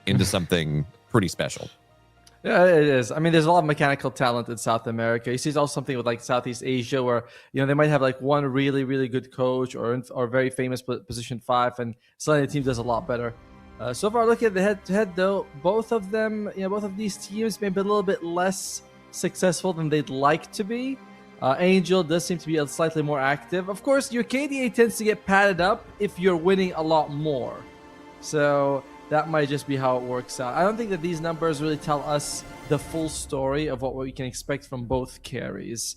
A: into something pretty special.
D: Yeah, it is. I mean, there's a lot of mechanical talent in South America. You see also something with like Southeast Asia, where they might have like one really, really good coach or very famous position five, and suddenly the team does a lot better. So far, looking at the head-to-head, though, both of them, both of these teams may be a little bit less successful than they'd like to be. Angel does seem to be slightly more active. Of course, your KDA tends to get padded up if you're winning a lot more. So that might just be how it works out. I don't think that these numbers really tell us the full story of what we can expect from both carries.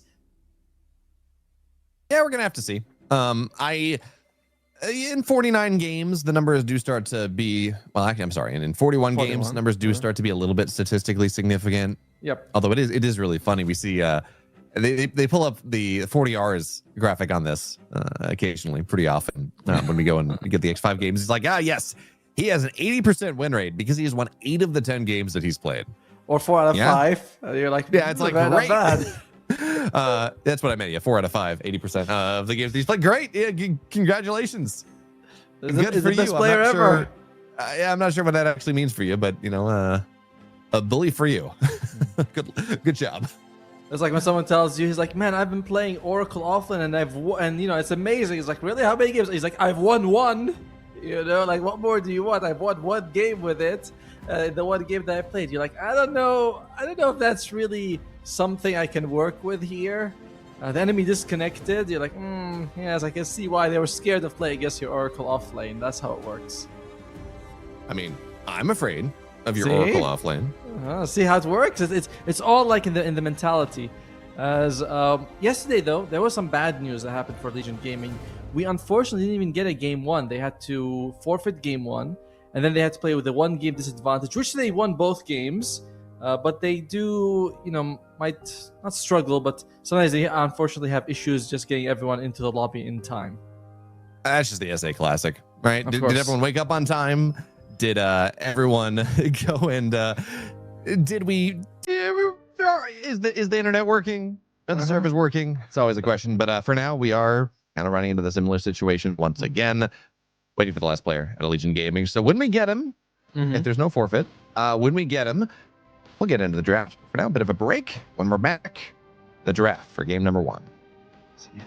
A: Yeah, we're gonna have to see. In 49 games, the numbers do start to be actually, I'm sorry, and in 41 games, numbers do start to be a little bit statistically significant.
D: Yep.
A: Although it is really funny. We see they pull up the 40 R's graphic on this occasionally, pretty often when we go and get the X5 games. It's like, yes, he has an 80% win rate because he has won 8 of the 10 games that he's played.
D: Or 4 out of 5. You're like,
A: yeah, it's like
D: not
A: great.
D: Bad.
A: That's what I meant. Yeah, 4 out of 5, 80% of the games he's played. Great. Yeah, congratulations. Good for
D: the best
A: you.
D: player ever.
A: I'm not sure what that actually means for you, but a bully for you. good job.
D: It's like when someone tells you, he's like, man, I've been playing Oracle offline and it's amazing. He's like, really? How many games? He's like, I've won 1. Like, what more do you want? I've won 1 game with it. The 1 game that I played. You're like, I don't know if that's really something I can work with here. The enemy disconnected. You're like, yes, I can see why they were scared of playing against your Oracle offlane. That's how it works.
A: I mean, I'm afraid of your Oracle offlane.
D: See how it works? It's all like in the mentality. As yesterday though, there was some bad news that happened for Legion Gaming. We unfortunately didn't even get a game 1. They had to forfeit game 1, and then they had to play with a 1 game disadvantage, which they won both games. But they do, might not struggle, but sometimes they unfortunately have issues just getting everyone into the lobby in time.
A: That's just the SA Classic, right? Did everyone wake up on time? Did everyone go and is the internet working? Is the servers working? It's always a question. But for now, we are kind of running into the similar situation once again, waiting for the last player at Legion Gaming. So when we get him, if there's no forfeit, when we get him, we'll get into the draft. For now, a bit of a break. When we're back, the draft for game number 1. See ya.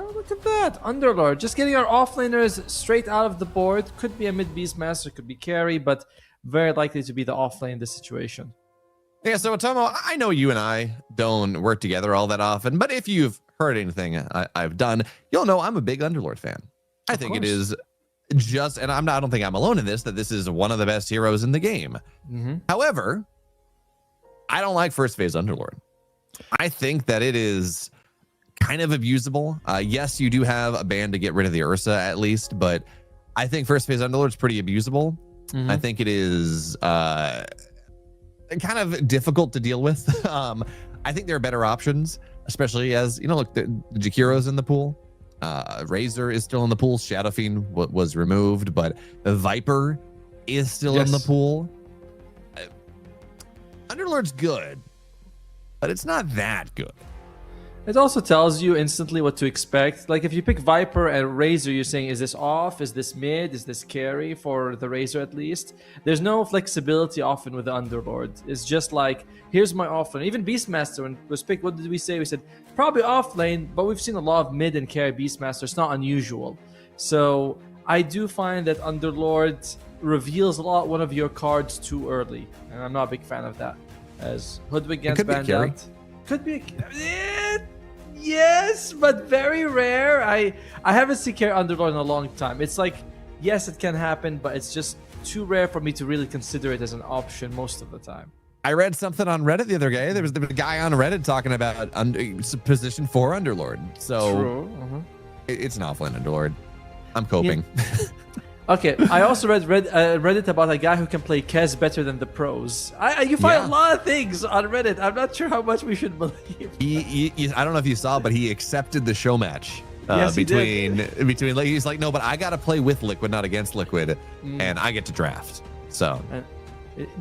D: Oh, look at that. Underlord. Just getting our offlaners straight out of the board. Could be a mid Beastmaster, could be carry, but very likely to be the offlane in this situation.
A: Yeah, so Otomo, I know you and I don't work together all that often, but if you've heard anything I've done, you'll know I'm a big Underlord fan. I think it is just, and I don't think I'm alone in this, that this is one of the best heroes in the game. However, I don't like first phase Underlord. I think that it is kind of abusable. Yes, you do have a ban to get rid of the Ursa at least, but I think first phase Underlord's pretty abusable. I think it is kind of difficult to deal with. I think there are better options, especially as, you know, look, the Jakiro's in the pool. Razor is still in the pool. Shadow Fiend was removed, but the Viper is still in the pool. Underlord's good, but it's not that good.
D: It also tells you instantly what to expect. Like if you pick Viper and Razor, you're saying, is this off? Is this mid? Is this carry for the Razor at least? There's no flexibility often with the Underlord. It's just like, here's my offlane. Even Beastmaster, when it was picked, what did we say? We said, probably offlane, but we've seen a lot of mid and carry Beastmaster. It's not unusual. So I do find that Underlord reveals a lot one of your cards too early. And I'm not a big fan of that. As Hoodwink gets banned out. Could be yes, but very rare. I haven't seen carry Underlord in a long time. It's like, yes, it can happen, but it's just too rare for me to really consider it as an option most of the time.
A: I read something on Reddit the other day. There was a guy on Reddit talking about position 4 Underlord. So
D: true.
A: It's an offlane Underlord. I'm coping.
D: Yeah. Okay, I also read Reddit about a guy who can play Kez better than the pros. You find a lot of things on Reddit. I'm not sure how much we should believe.
A: I don't know if you saw, but he accepted the show match
D: yes,
A: between like, he's like, no, but I got to play with Liquid, not against Liquid, and I get to draft. So,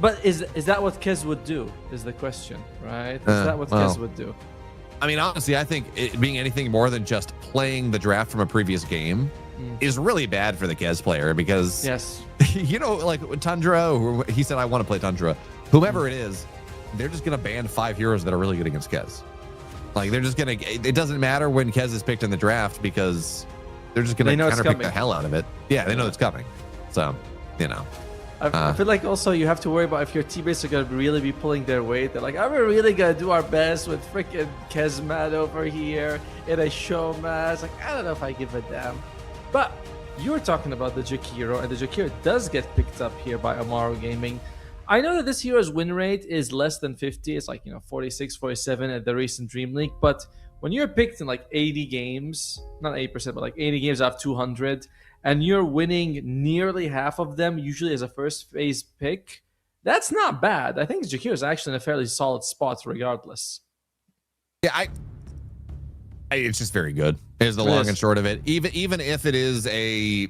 D: but is that what Kez would do? Is the question, right? Is that what Kez would do?
A: I mean, honestly, I think it being anything more than just playing the draft from a previous game is really bad for the Kez player because, you know, like Tundra, he said, I want to play Tundra. Whomever it is, they're just going to ban 5 heroes that are really good against Kez. Like, they're just going to, it doesn't matter when Kez is picked in the draft because they're just going to counterpick the hell out of it. Yeah, they know it's coming. So, you know.
D: I feel like also you have to worry about if your teammates are going to really be pulling their weight. They're like, are we really going to do our best with freaking Kezmat over here in a show match? Like, I don't know if I give a damn. But you were talking about the Jakiro, and the Jakiro does get picked up here by Amaru Gaming. I know that this hero's win rate is less than 50. It's like, 46, 47 at the recent Dream League. But when you're picked in like 80 games, not 8%, but like 80 games out of 200, and you're winning nearly half of them, usually as a first phase pick, that's not bad. I think Jakiro is actually in a fairly solid spot regardless.
A: Yeah, it's just very good. Is the long and short of it. Even if it is a,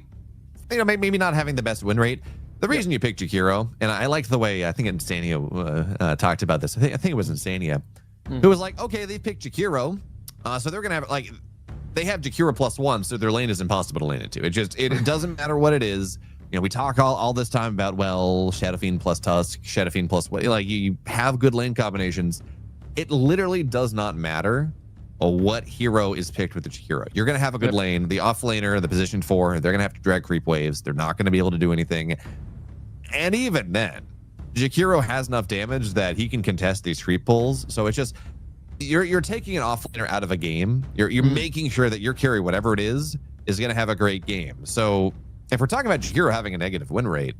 A: maybe not having the best win rate. The reason you picked Jakiro, and I liked the way I think Insania talked about this. I think it was Insania, who was like, okay, they picked Jakiro, so they're gonna have like they have Jakiro +1, so their lane is impossible to lane into. It doesn't matter what it is. We talk all this time about Shadow Fiend plus Tusk, Shadow Fiend plus what. Like you have good lane combinations. It literally does not matter what hero is picked with the Jakiro. You're going to have a good lane. The off laner, the position 4, they're going to have to drag creep waves. They're not going to be able to do anything. And even then, Jakiro has enough damage that he can contest these creep pulls. So it's just, you're taking an off laner out of a game. You're making sure that your carry, whatever it is going to have a great game. So if we're talking about Jakiro having a negative win rate,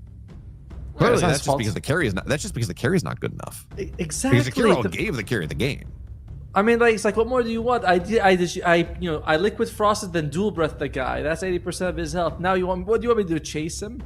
A: clearly that's just because the carry is not. That's just because the carry is not good enough.
D: Exactly.
A: Because Jakiro gave the carry the game.
D: I mean, like, it's like, what more do you want? I liquid frosted then dual breath the guy. That's 80% of his health. Now what do you want me to do? Chase him?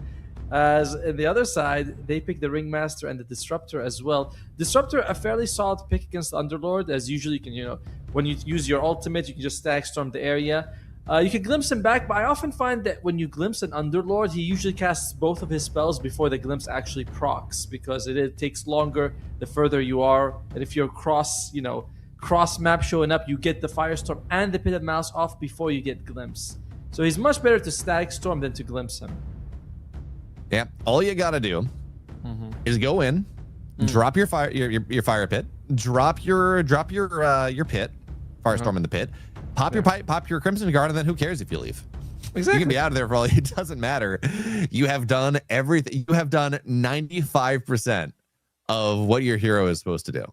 D: As in the other side, they pick the Ringmaster and the Disruptor as well. Disruptor, a fairly solid pick against Underlord, as usually you can, when you use your ultimate, you can just stack storm the area. You can glimpse him back, but I often find that when you glimpse an Underlord, he usually casts both of his spells before the glimpse actually procs, because it takes longer the further you are. And if you're cross map showing up, you get the Firestorm and the Pit of Mouse off before you get glimpse. So he's much better to static storm than to glimpse him.
A: Yeah, all you gotta do is go in, drop your fire pit, drop your pit, Firestorm in the pit, Pop your pipe, pop your Crimson Guard, and then who cares if you leave?
D: Exactly.
A: You can be out of there for all. It doesn't matter. You have done everything. You have done 95% of what your hero is supposed to do.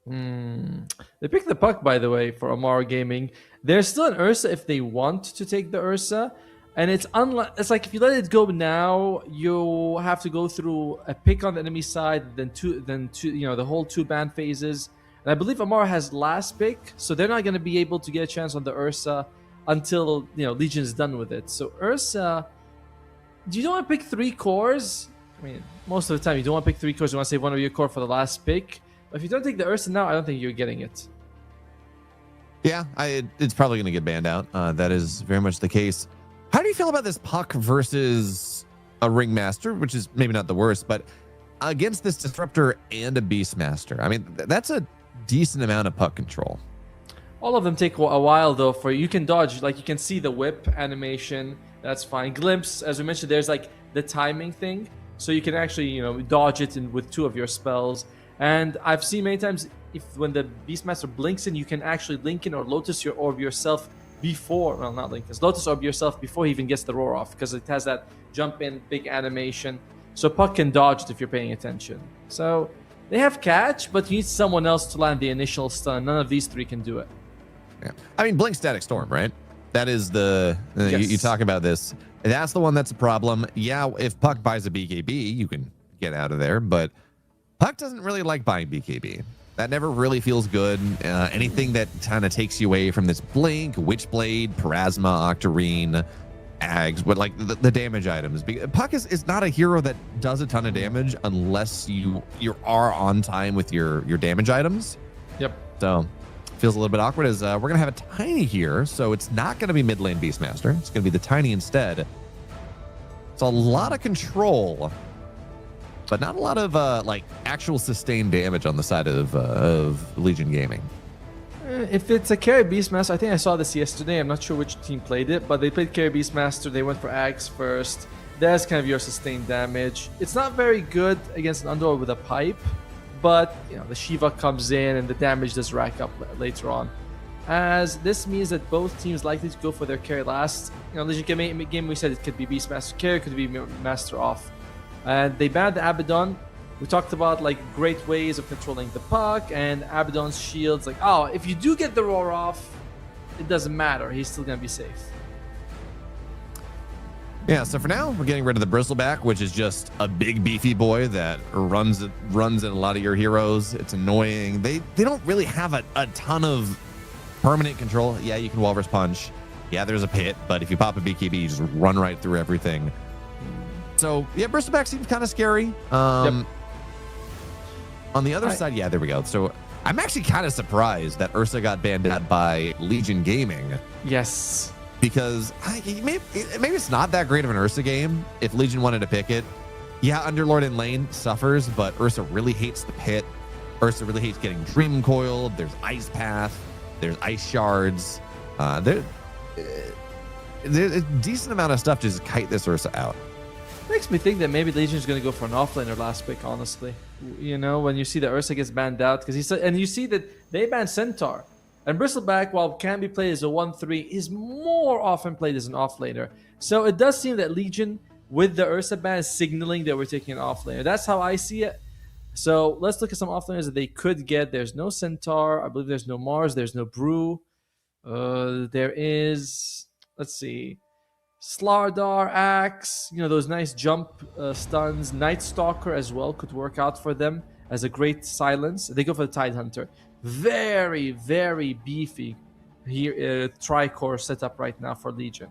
D: They picked the puck, by the way, for Amaru Gaming. There's still an Ursa if they want to take the Ursa. And it's like if you let it go now, you have to go through a pick on the enemy side, then two, the whole 2 ban phases. And I believe Amaru has last pick, so they're not going to be able to get a chance on the Ursa until Legion's done with it. So Ursa, do you don't want to pick 3 cores? I mean, most of the time you don't want to pick 3 cores. You want to save one of your core for the last pick. But if you don't take the Ursa now, I don't think you're getting it.
A: Yeah, it's probably going to get banned out. That is very much the case. How do you feel about this puck versus a Ringmaster, which is maybe not the worst, but against this Disruptor and a Beastmaster? I mean, that's a decent amount of puck control.
D: All of them take a while, though. For you can dodge, like you can see the whip animation. That's fine. Glimpse, as we mentioned, there's like the timing thing, so you can actually dodge it with 2 of your spells. And I've seen many times when the Beastmaster blinks in, you can actually link in or Lotus your orb yourself before, well, not link this, Lotus orb yourself before he even gets the roar off, because it has that jump in big animation. So puck can dodge it if you're paying attention. So they have catch, but you need someone else to land the initial stun. None of these 3 can do it.
A: Yeah. I mean, Blink Static Storm, right? That is the
D: Yes.
A: you talk about this. That's the one that's a problem. Yeah, if Puck buys a BKB, you can get out of there, but Puck doesn't really like buying BKB. That never really feels good. Anything that kind of takes you away from this Blink, Witchblade, Parasma, Octarine, Ags, but like the damage items. Puck is not a hero that does a ton of damage unless you are on time with your damage items.
D: Yep.
A: So feels a little bit awkward as we're going to have a Tiny here. So it's not going to be mid lane Beastmaster. It's going to be the Tiny instead. It's a lot of control, but not a lot of like actual sustained damage on the side of Legion Gaming.
D: If it's a carry Beastmaster, I think I saw this yesterday. I'm not sure which team played it, but they played carry Beastmaster. They went for Axe first. That's kind of your sustained damage. It's not very good against an Underlord with a pipe, but the Shiva comes in and the damage does rack up later on. As this means that both teams likely to go for their carry last. Legion game we said it could be Beastmaster carry, could be Master off. And they banned the Abaddon. We talked about like great ways of controlling the puck and Abaddon's shields. Like, oh, if you do get the roar off, it doesn't matter. He's still gonna be safe.
A: Yeah, so for now, we're getting rid of the Bristleback, which is just a big beefy boy that runs in a lot of your heroes. It's annoying. They don't really have a ton of permanent control. Yeah, you can Walrus Punch. Yeah, there's a pit, but if you pop a BKB, you just run right through everything. So yeah, Bristleback seems kind of scary.
D: Yep.
A: On the other side, yeah, there we go. So I'm actually kind of surprised that Ursa got banned out by Legion Gaming.
D: Yes.
A: Because maybe it's not that great of an Ursa game if Legion wanted to pick it. Yeah, Underlord in lane suffers, but Ursa really hates the pit. Ursa really hates getting Dream Coiled. There's Ice Path. There's Ice Shards. There's a decent amount of stuff to just kite this Ursa out.
D: Makes me think that maybe Legion's going to go for an offlaner last pick, honestly. When you see that Ursa gets banned out, because you see that they banned Centaur. And Bristleback, while can be played as a 1-3, is more often played as an offlaner. So it does seem that Legion, with the Ursa ban, is signaling that we're taking an offlaner. That's how I see it. So let's look at some offlaners that they could get. There's no Centaur. I believe there's no Mars. There's no Brew. There is, let's see, Slardar, Axe, those nice jump stuns. Night Stalker as well could work out for them as a great silence. They go for the Tide Hunter. Very, very beefy here tri-core setup right now for Legion.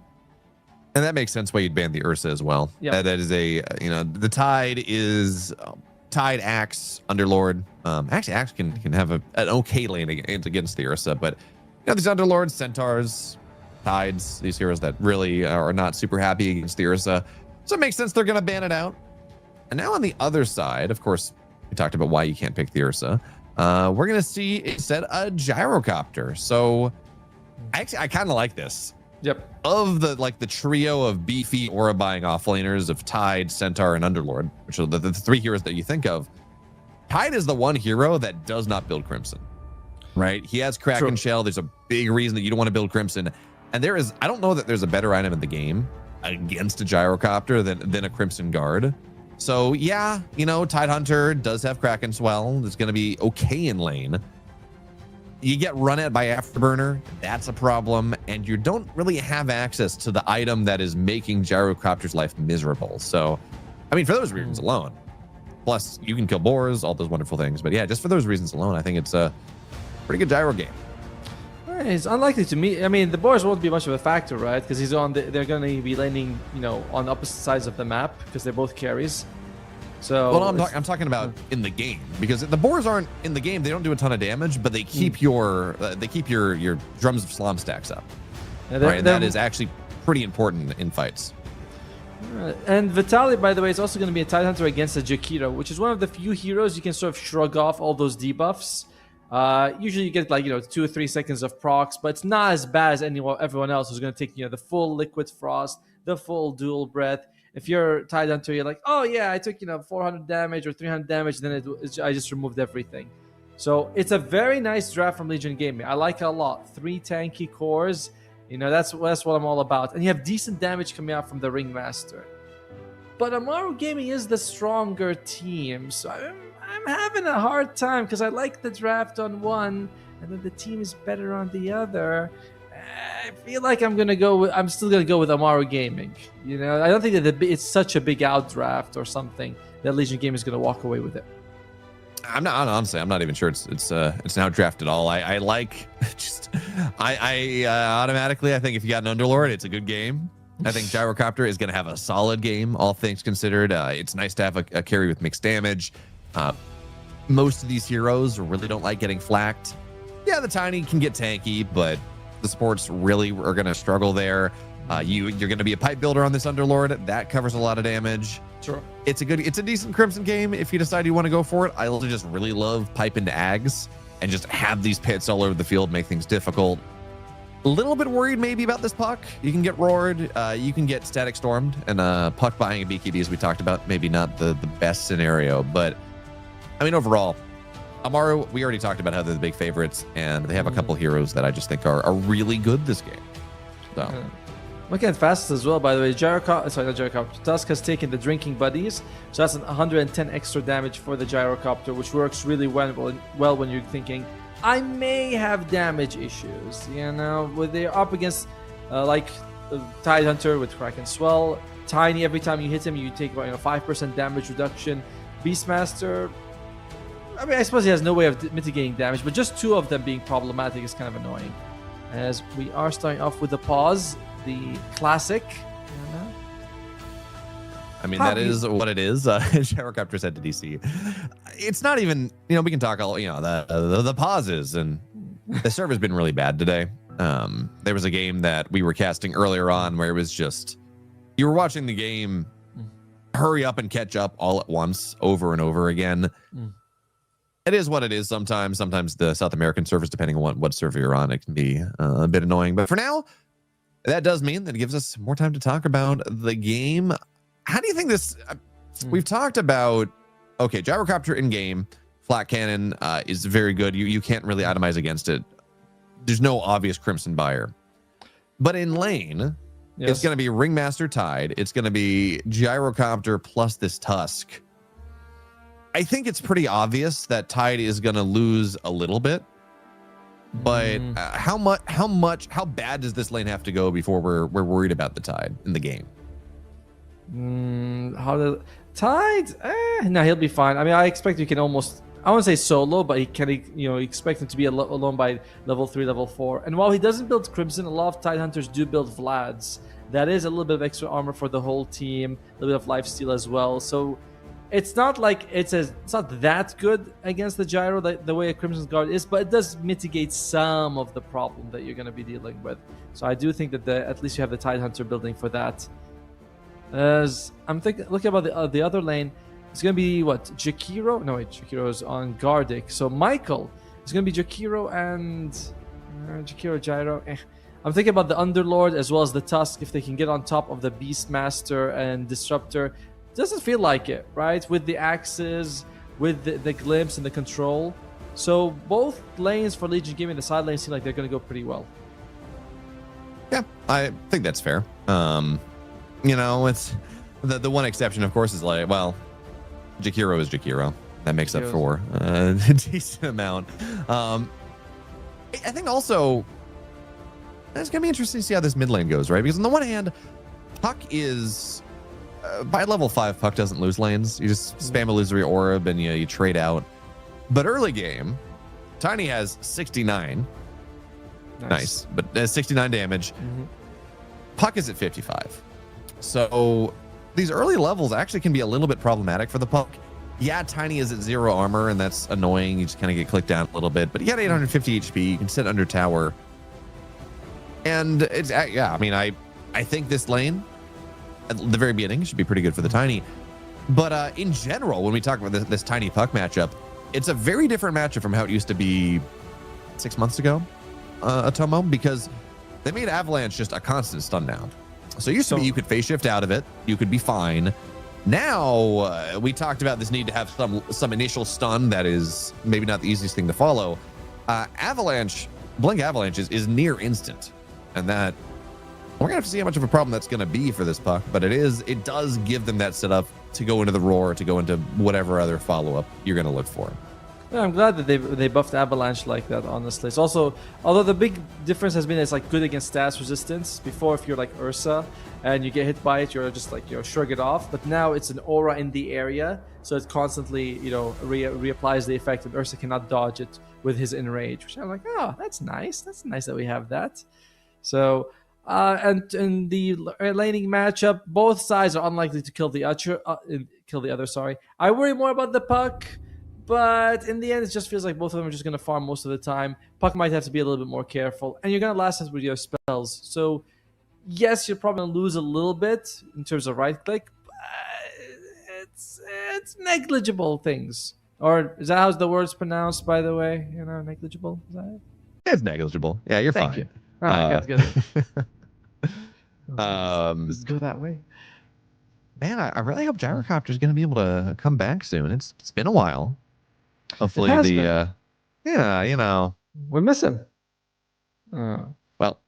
A: And that makes sense why you'd ban the Ursa as well.
D: Yep.
A: That is the Tide is Tide, Axe, Underlord. Actually, Axe can have an okay lane against the Ursa, but these Underlords, Centaurs, Tides, these heroes that really are not super happy against the Ursa. So it makes sense they're going to ban it out. And now on the other side, of course, we talked about why you can't pick the Ursa. We're going to see instead a Gyrocopter. So actually, I kind of like this.
D: Yep.
A: Of the trio of beefy aura buying offlaners of Tide, Centaur, and Underlord, which are the 3 heroes that you think of, Tide is the one hero that does not build Crimson. right? He has Kraken Shell. There's a big reason that you don't want to build Crimson. And I don't know that there's a better item in the game against a Gyrocopter than a Crimson Guard. So yeah, Tidehunter does have Kraken Swell. It's going to be okay in lane. You get run at by Afterburner, that's a problem, and you don't really have access to the item that is making Gyrocopter's life miserable. So, I mean, for those reasons alone, plus you can kill boars, all those wonderful things. But yeah, just for those reasons alone, I think it's a pretty good gyro game.
D: It's unlikely to me. I mean, the boars won't be much of a factor, right? Because they're going to be laning, on opposite sides of the map because they're both carries. So
A: well, I'm talking about in the game, because the boars aren't in the game. They don't do a ton of damage, but they keep your drums of Slom stacks up. Right, and that is actually pretty important in fights.
D: And Vitaly, by the way, is also going to be a Tidehunter against a Jakiro, which is one of the few heroes you can sort of shrug off all those debuffs. Usually you get 2 or 3 seconds of procs, but it's not as bad as everyone else who's going to take the full Liquid Frost, the full Dual Breath. If you're Tidehunter, you're like, oh yeah, I took 400 damage or 300 damage, then I just removed everything. So it's a very nice draft from Legion Gaming. I like it a lot. 3 tanky cores, that's what I'm all about. And you have decent damage coming out from the Ringmaster. But Amaru Gaming is the stronger team, so I'm having a hard time because I like the draft on one, and then the team is better on the other. I feel like I'm still gonna go with Amaru Gaming. I don't think that it's such a big outdraft or something that Legion Gaming is gonna walk away with it.
A: I'm not even sure it's an outdraft at all. I automatically I think if you got an Underlord, it's a good game. I think Gyrocopter is gonna have a solid game, all things considered. It's nice to have a carry with mixed damage. Most of these heroes really don't like getting flacked. Yeah, the Tiny can get tanky, but the supports really are going to struggle there. You're going to be a pipe builder on this Underlord. That covers a lot of damage.
D: Sure.
A: It's a decent Crimson game if you decide you want to go for it. I also just really love pipe into Ags and just have these pits all over the field, make things difficult. A little bit worried maybe about this Puck. You can get roared. You can get static stormed, and Puck buying a BKB, as we talked about, maybe not the best scenario. But I mean, overall, Amaru, we already talked about how they're the big favorites, and they have a couple heroes that I just think are really good this game. So,
D: looking at fastest as well, by the way, Tusk has taken the Drinking Buddies, so that's an 110 extra damage for the Gyrocopter, which works really well when you're thinking, I may have damage issues. When they're up against Tidehunter with Kraken Swell, Tiny, every time you hit him, you take about 5% damage reduction. Beastmaster, I mean, I suppose he has no way of mitigating damage, but just 2 of them being problematic is kind of annoying. As we are starting off with the pause, the classic.
A: I mean, that is what it is. Gyrocopter said to DC. It's not even, we can talk all, the pauses, and the server's been really bad today. There was a game that we were casting earlier on where it was just, you were watching the game hurry up and catch up all at once over and over again. It is what it is sometimes. Sometimes the South American servers, depending on what server you're on, it can be a bit annoying. But for now, that does mean that it gives us more time to talk about the game. How do you think this... We've talked about... Okay, Gyrocopter in-game, Flat Cannon is very good. You can't really itemize against it. There's no obvious Crimson buyer. But in lane, it's going to be Ringmaster Tide. It's going to be Gyrocopter plus this Tusk. I think it's pretty obvious that Tide is going to lose a little bit, but how bad does this lane have to go before we're worried about the Tide in the game?
D: Tide? No, he'll be fine. I mean, I expect you can almost, I won't say solo, but he can, expect him to be alone by level 3, level 4. And while he doesn't build Crimson, a lot of Tidehunters do build Vlads. That is a little bit of extra armor for the whole team, a little bit of lifesteal as well. So it's not like it's not that good against the Gyro the way a Crimson Guard is, but it does mitigate some of the problem that you're going to be dealing with. So I do think that at least you have the Tidehunter building for that. As I'm looking about the other lane, it's going to be what? Jakiro? No, wait, Jakiro's on Gardic. So Michael is going to be Jakiro and Jakiro Gyro. I'm thinking about the Underlord as well as the Tusk if they can get on top of the Beastmaster and Disruptor. Doesn't feel like it, right? With the axes, with the glimpse and the control. So both lanes for Legion Gaming, the side lanes seem like they're going to go pretty well.
A: Yeah, I think that's fair. It's the one exception, of course, is like, well, Jakiro is Jakiro. That makes up for a decent amount. I think also it's gonna be interesting to see how this mid lane goes, right? Because on the one hand, Puck is by level 5, Puck doesn't lose lanes. You just spam Illusory Orb and you trade out. But early game, Tiny has 69. Nice. But 69 damage. Puck is at 55. So these early levels actually can be a little bit problematic for the Puck. Yeah, Tiny is at 0 armor, and that's annoying. You just kind of get clicked down a little bit. But you got 850 HP. You can sit under tower. And it's, yeah, I mean, I think this lane at the very beginning should be pretty good for the Tiny. But in general, when we talk about this Tiny Puck matchup, it's a very different matchup from how it used to be 6 months ago, Atomo, because they made Avalanche just a constant stun now. So it used to be you could phase shift out of it. You could be fine. Now, we talked about this need to have some initial stun that is maybe not the easiest thing to follow. Blink Avalanche is near instant. And that, we're going to have to see how much of a problem that's going to be for this Puck. But it does give them that setup to go into the Roar, to go into whatever other follow-up you're going to look for.
D: Yeah, I'm glad that they buffed Avalanche like that, honestly. It's also, although the big difference has been it's like good against status resistance. Before, if you're like Ursa and you get hit by it, you're just like, shrug it off. But now it's an aura in the area, so it constantly, reapplies the effect, and Ursa cannot dodge it with his enrage, which I'm like, oh, that's nice. That's nice that we have that. So, and in the laning matchup, both sides are unlikely to kill the other. Sorry, I worry more about the Puck. But in the end, it just feels like both of them are just going to farm most of the time. Puck might have to be a little bit more careful. And you're going to last us with your spells. So, yes, you're probably going to lose a little bit in terms of right-click. But it's negligible things. Or is that how the word's pronounced, by the way? Negligible? Is that it?
A: It's negligible. Yeah, you're fine.
D: Thank you. All right, good.
A: Let's
D: go that way.
A: Man, I really hope Gyrocopter's going to be able to come back soon. It's been a while. Hopefully
D: We miss him.
A: Well,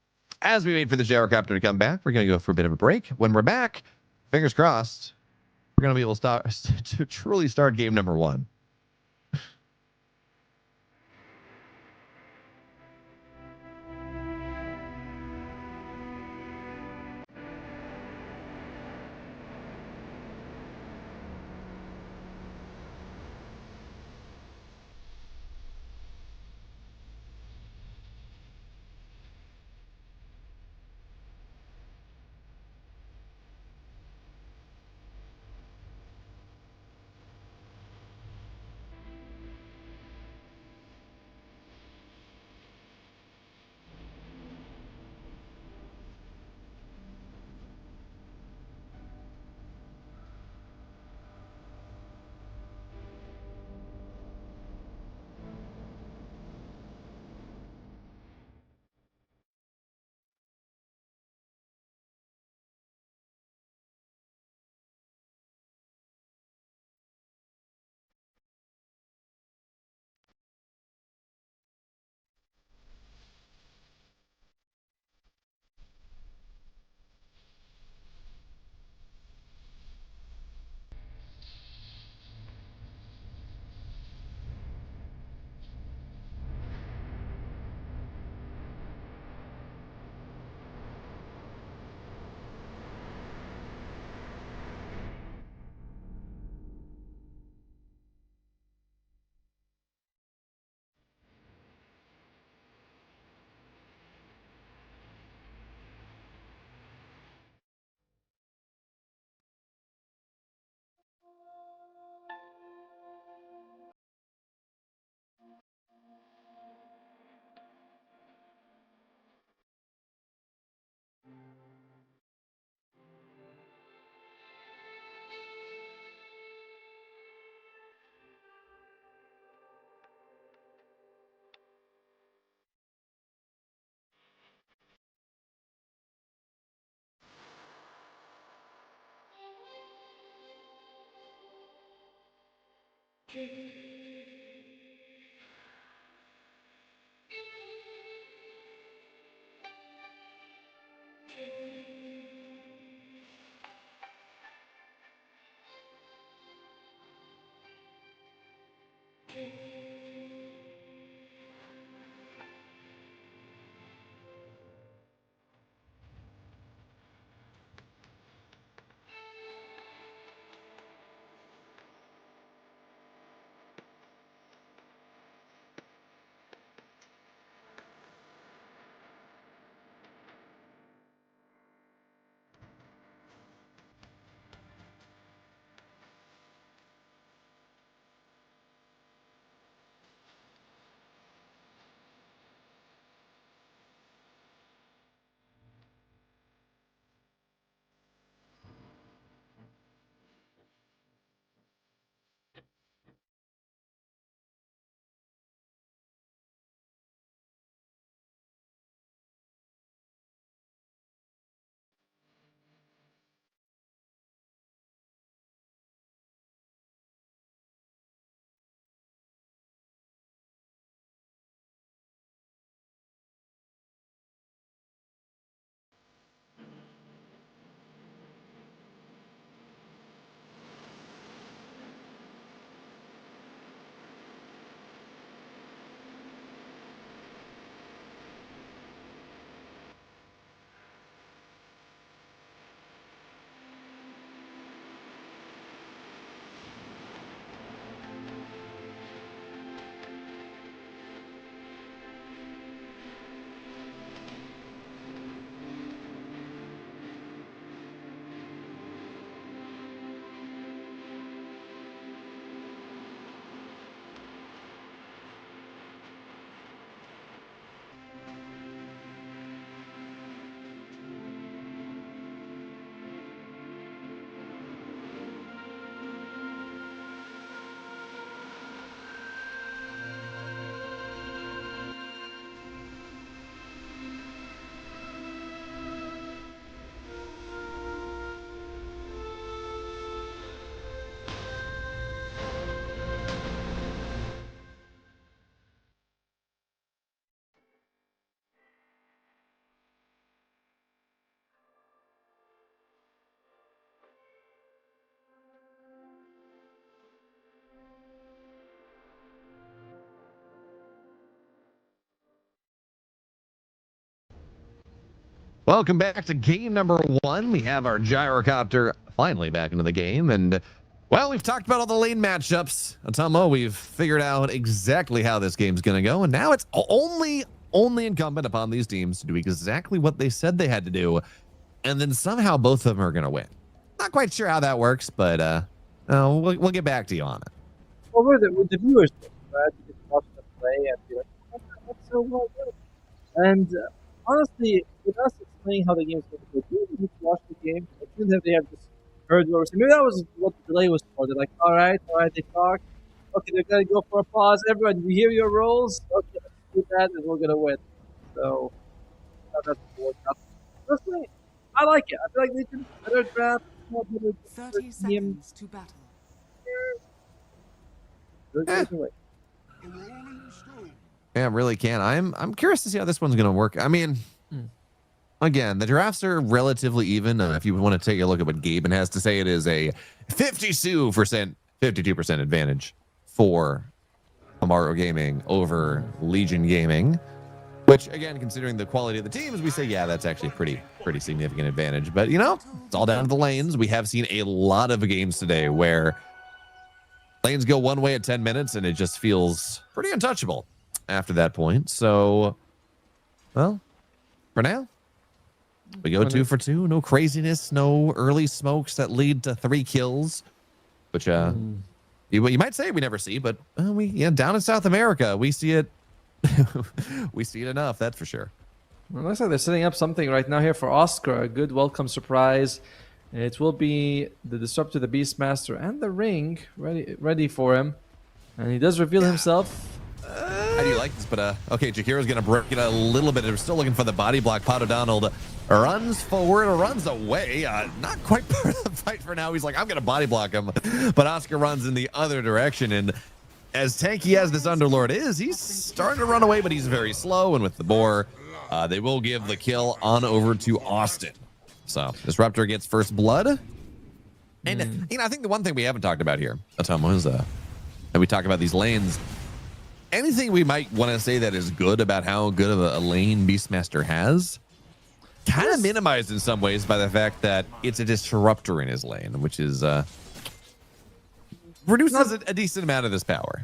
A: as we wait for the Gyrocopter to come back, we're going to go for a bit of a break. When we're back, fingers crossed, we're going to be able to truly start game number 1. Welcome back to game number 1. We have our gyrocopter finally back into the game, and well, we've talked about all the lane matchups. Atomo, we've figured out exactly how this game's going to go, and now it's only incumbent upon these teams to do exactly what they said they had to do, and then somehow both of them are going to win. Not quite sure how that works, but we'll get back to you on it.
D: Well, with the viewers, right? You can watch them play and be like, oh, that's so well done. And honestly, with us explaining how the game's going to go, do you need to watch the game? I shouldn't have they have just heard what we're saying. Maybe that was what the delay was for. They're like, all right, they talk. Okay, they're going to go for a pause. Everyone, we hear your roles. Okay, let's do that, and we're going to win. So, that's what worked out. Personally, I like it. I feel like they did a better draft.
C: 30 seconds to battle.
A: Yeah, really can. I'm curious to see how this one's going to work. I mean, again, the drafts are relatively even. If you want to take a look at what Gaben has to say, it is a 52% advantage for Amaru Gaming over Legion Gaming. Which, again, considering the quality of the teams, we say, yeah, that's actually a pretty significant advantage. But, you know, it's all down to the lanes. We have seen a lot of games today where lanes go one way at 10 minutes, and it just feels pretty untouchable after that point. So, well, for now, we go 2 for 2. No craziness, no early smokes that lead to 3 kills, which you might say we never see, but down in South America, we see it. We see it enough, that's for sure.
D: Well, looks like they're setting up something right now here for Oscar. A good welcome surprise. It will be the Disruptor, the Beastmaster, and the Ring ready for him. And he does reveal himself.
A: How do you like this? But okay, Jakiro's gonna break it a little bit. We're still looking for the body block. Pato Donald runs forward, runs away. Not quite part of the fight for now. He's like, I'm gonna body block him. But Oscar runs in the other direction, and as tanky as this Underlord is, he's starting to run away, but he's very slow. And with the boar, they will give the kill on over to Austin. So Disruptor gets first blood. And I think the one thing we haven't talked about here, Atomo, is and we talk about these lanes, anything we might want to say that is good about how good of a lane Beastmaster has, kind of minimized in some ways by the fact that it's a disruptor in his lane, which is reduces a decent amount of this power.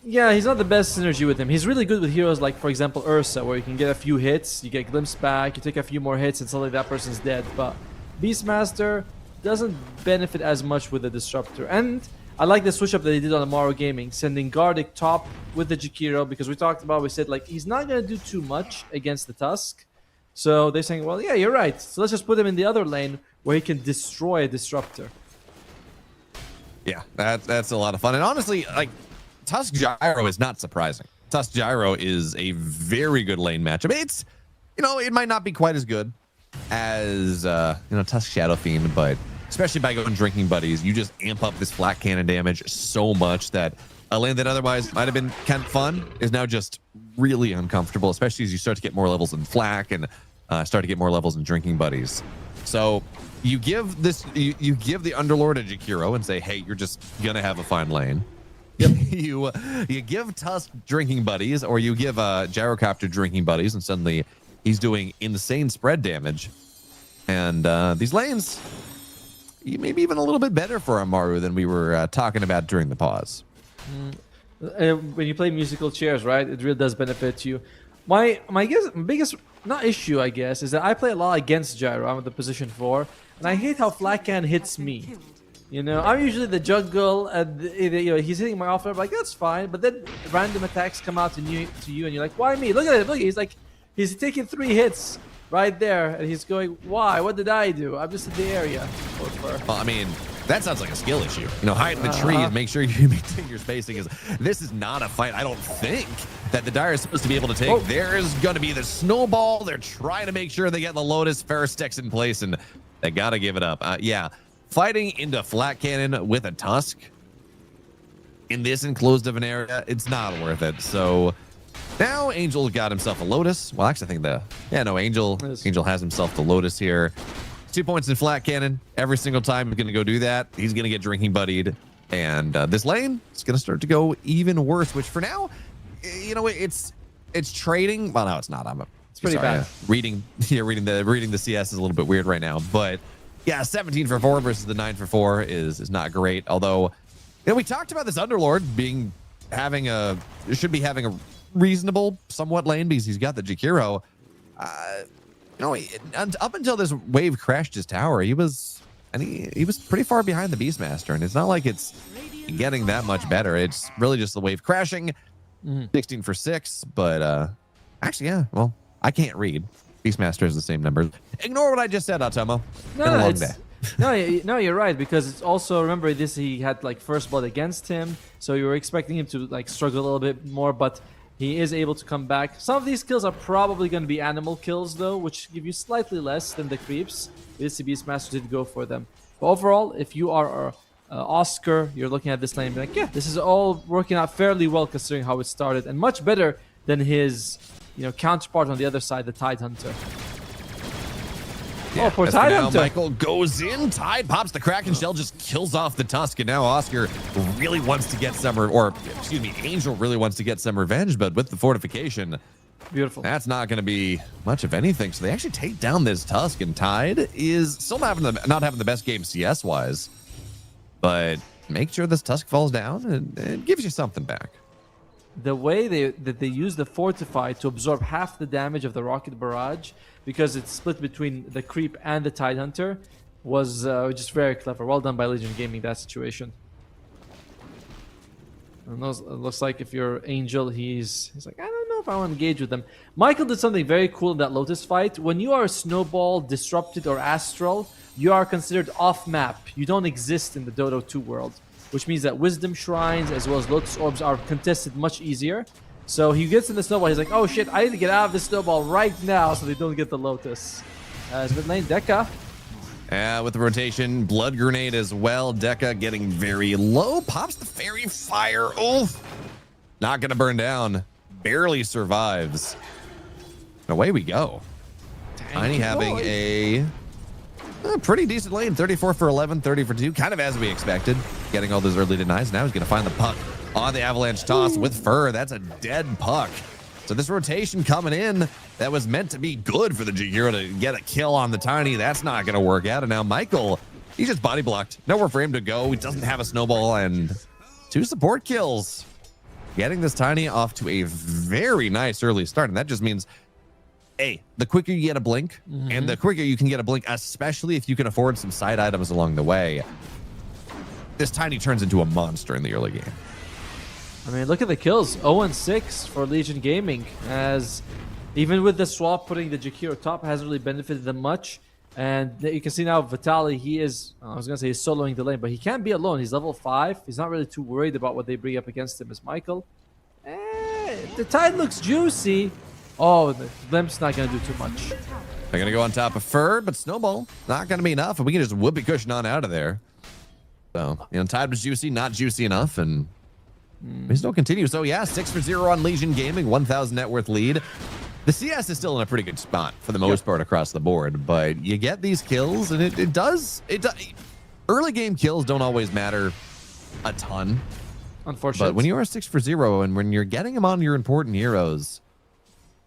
D: Yeah, he's not the best synergy with him. He's really good with heroes like, for example, Ursa, where you can get a few hits, you get glimpse back, you take a few more hits, and suddenly that person's dead. But Beastmaster doesn't benefit as much with the Disruptor. And I like the switch up that he did on Amaru Gaming, sending Gardic top with the Jakiro, because we talked about, we said, like, he's not going to do too much against the Tusk. So they're saying, well, yeah, you're right. So let's just put him in the other lane where he can destroy a Disruptor.
A: Yeah, that's a lot of fun. And honestly, like, Tusk Gyro is not surprising. Tusk Gyro is a very good lane matchup. It's, you know, it might not be quite as good as, you know, Tusk Shadow Fiend, but especially by going Drinking Buddies, you just amp up this flat cannon damage so much that a lane that otherwise might have been kind of fun is now just really uncomfortable, especially as you start to get more levels in Flak and start to get more levels in Drinking Buddies. So you give this, you give the Underlord a Jakiro and say, hey, you're just gonna have a fine lane. Yep. you give Tusk Drinking Buddies, or you give Gyrocopter Drinking Buddies, and suddenly he's doing insane spread damage. And these lanes, maybe even a little bit better for Amaru than we were talking about during the pause.
D: When you play musical chairs, right, it really does benefit you. My biggest not issue, I guess, is that I play a lot against Gyro. I'm at the position 4, and I hate how Flatcan hits me. You know, I'm usually the jungle, and you know, he's hitting my off, like, that's fine. But then random attacks come out to you, and you're like, why me? Look at it, look, he's taking 3 hits right there, and he's going, why? What did I do? I'm just in the area.
A: Well, I mean, that sounds like a skill issue. You know, hide in the tree and make sure you maintain your spacing. This is not a fight, I don't think, that the Dire is supposed to be able to take. Oh. There's going to be the snowball. They're trying to make sure they get the Lotus. Ferris sticks in place, and they got to give it up. Yeah. Fighting into Flat Cannon with a Tusk in this enclosed of an area, it's not worth it. So now Angel got himself a Lotus. Well, actually, I think Angel has himself the Lotus here. 2 points in Flat Cannon. Every single time he's going to go do that, he's going to get Drinking Buddied. And this lane is going to start to go even worse, which for now, you know, it's trading. Well, no, it's not.
D: It's pretty bad.
A: Reading the CS is a little bit weird right now, but yeah, 17 for 4 versus the 9 for 4 is not great. Although, you know, we talked about this Underlord should be having a reasonable, somewhat lane because he's got the Jakiro. You know, up until this wave crashed his tower, he was pretty far behind the Beastmaster, and it's not like it's getting that much better. It's really just the wave crashing. 16 for 6, but actually, yeah. Well, I can't read. Beastmaster is the same number. Ignore what I just said, Atomo.
D: No, you're right, because it's also, remember, he had like first blood against him, so you were expecting him to like struggle a little bit more, but he is able to come back. Some of these kills are probably going to be animal kills though, which give you slightly less than the creeps. This Beastmaster did go for them. But overall, if you are Oscar, you're looking at this lane and be like, yeah, this is all working out fairly well considering how it started, and much better than his, you know, counterpart on the other side, the Tidehunter.
A: Yeah, poor Tidehunter. Michael goes in. Tide pops the Kraken Shell, just kills off the Tusk, and now Oscar really wants to get some, Angel really wants to get some revenge, but with the fortification,
D: beautiful.
A: That's not going to be much of anything. So they actually take down this Tusk, and Tide is still not having the best game CS wise, but make sure this Tusk falls down and it gives you something back.
D: The way they use the Fortify to absorb half the damage of the Rocket Barrage, because it's split between the Creep and the Tidehunter, was just very clever. Well done by Legion Gaming, that situation. And it looks like if you're Angel, he's like, I don't know if I want to engage with them. Michael did something very cool in that Lotus fight. When you are Snowball, Disrupted, or Astral, you are considered off-map. You don't exist in the Dota 2 world, which means that Wisdom Shrines as well as Lotus Orbs are contested much easier. So he gets in the Snowball, he's like, oh shit, I need to get out of this Snowball right now so they don't get the Lotus. Mid lane, Deka.
A: With the rotation, Blood Grenade as well. Deka getting very low, pops the Fairy Fire. Oof. Not going to burn down. Barely survives. And away we go. Tiny having a Pretty decent lane. 34 for 11, 30 for 2. Kind of as we expected. Getting all those early denies. Now he's going to find the puck on the avalanche toss with Fur. That's a dead puck. So this rotation coming in that was meant to be good for the G-Hero to get a kill on the Tiny. That's not going to work out. And now Michael, he's just body blocked. Nowhere for him to go. He doesn't have a snowball and 2 support kills. Getting this Tiny off to a very nice early start. And that just means, hey, the quicker you get a blink and the quicker you can get a blink, especially if you can afford some side items along the way, this Tiny turns into a monster in the early game.
D: I mean, look at the kills. 0-6 for Legion Gaming, as even with the swap putting the Jakiro top hasn't really benefited them much. And you can see now Vitaly, he is, I was going to say he's soloing the lane, but he can't be alone. He's level 5. He's not really too worried about what they bring up against him as Michael. The tide looks juicy. Oh, the glimpse not going to do too much.
A: They're going to go on top of Fur, but Snowball, not going to be enough. And we can just whoopee cushion on out of there. So, tide was juicy, not juicy enough. And we still continue. So, yeah, 6 for 0 on Legion Gaming, 1,000 net worth lead. The CS is still in a pretty good spot for the most part across the board. But you get these kills, and it does. Early game kills don't always matter a ton.
D: Unfortunately.
A: But when you are 6 for 0 and when you're getting them on your important heroes,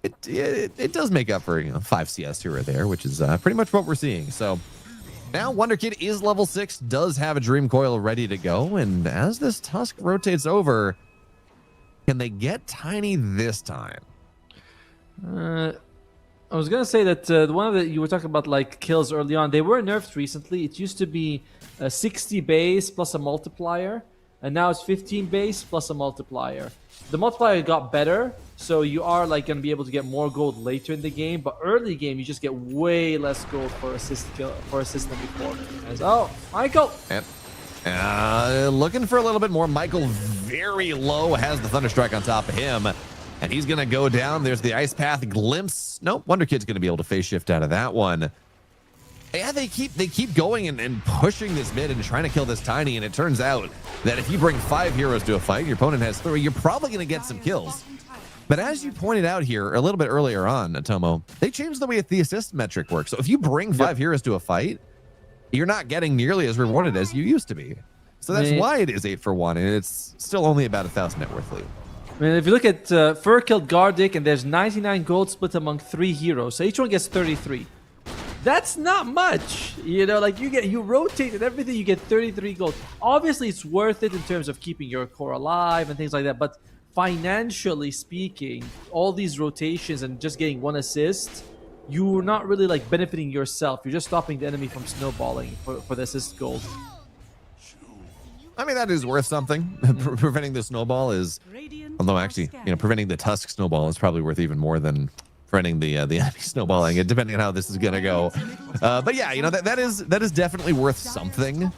A: it does make up for 5 CS here or there, which is pretty much what we're seeing. So now Wonder Kid is level 6, does have a Dream Coil ready to go, and as this Tusk rotates over, can they get Tiny this time?
D: I was gonna say that the one that you were talking about, like kills early on, they were nerfed recently. It used to be 60 base plus a multiplier, and now it's 15 base plus a multiplier. The multiplier got better, so you are like gonna be able to get more gold later in the game, but early game you just get way less gold for assist than before. Michael.
A: Yep. Looking for a little bit more. Michael very low, has the Thunderstrike on top of him, and he's gonna go down. There's the Ice Path glimpse. Nope, Wonder Kid's gonna be able to phase shift out of that one. Yeah, they keep going and pushing this mid and trying to kill this Tiny, and it turns out that if you bring 5 heroes to a fight, your opponent has 3, you're probably going to get some kills. But as you pointed out here a little bit earlier on, Atomo, they changed the way the assist metric works. So if you bring 5 heroes to a fight, you're not getting nearly as rewarded as you used to be. So that's why it is 8 for 1, and it's still only about 1,000 net worth lead.
D: I mean, if you look at Fur killed Gardic, and there's 99 gold split among 3 heroes, so each one gets 33. That's not much, like you rotate and everything, you get 33 gold. Obviously, it's worth it in terms of keeping your core alive and things like that, but financially speaking, all these rotations and just getting 1 assist, you're not really like benefiting yourself. You're just stopping the enemy from snowballing for the assist gold.
A: I mean, that is worth something. Preventing the snowball is, although actually, preventing the Tusk snowball is probably worth even more than preventing the enemy snowballing, depending on how this is gonna go. But yeah, that is definitely worth something.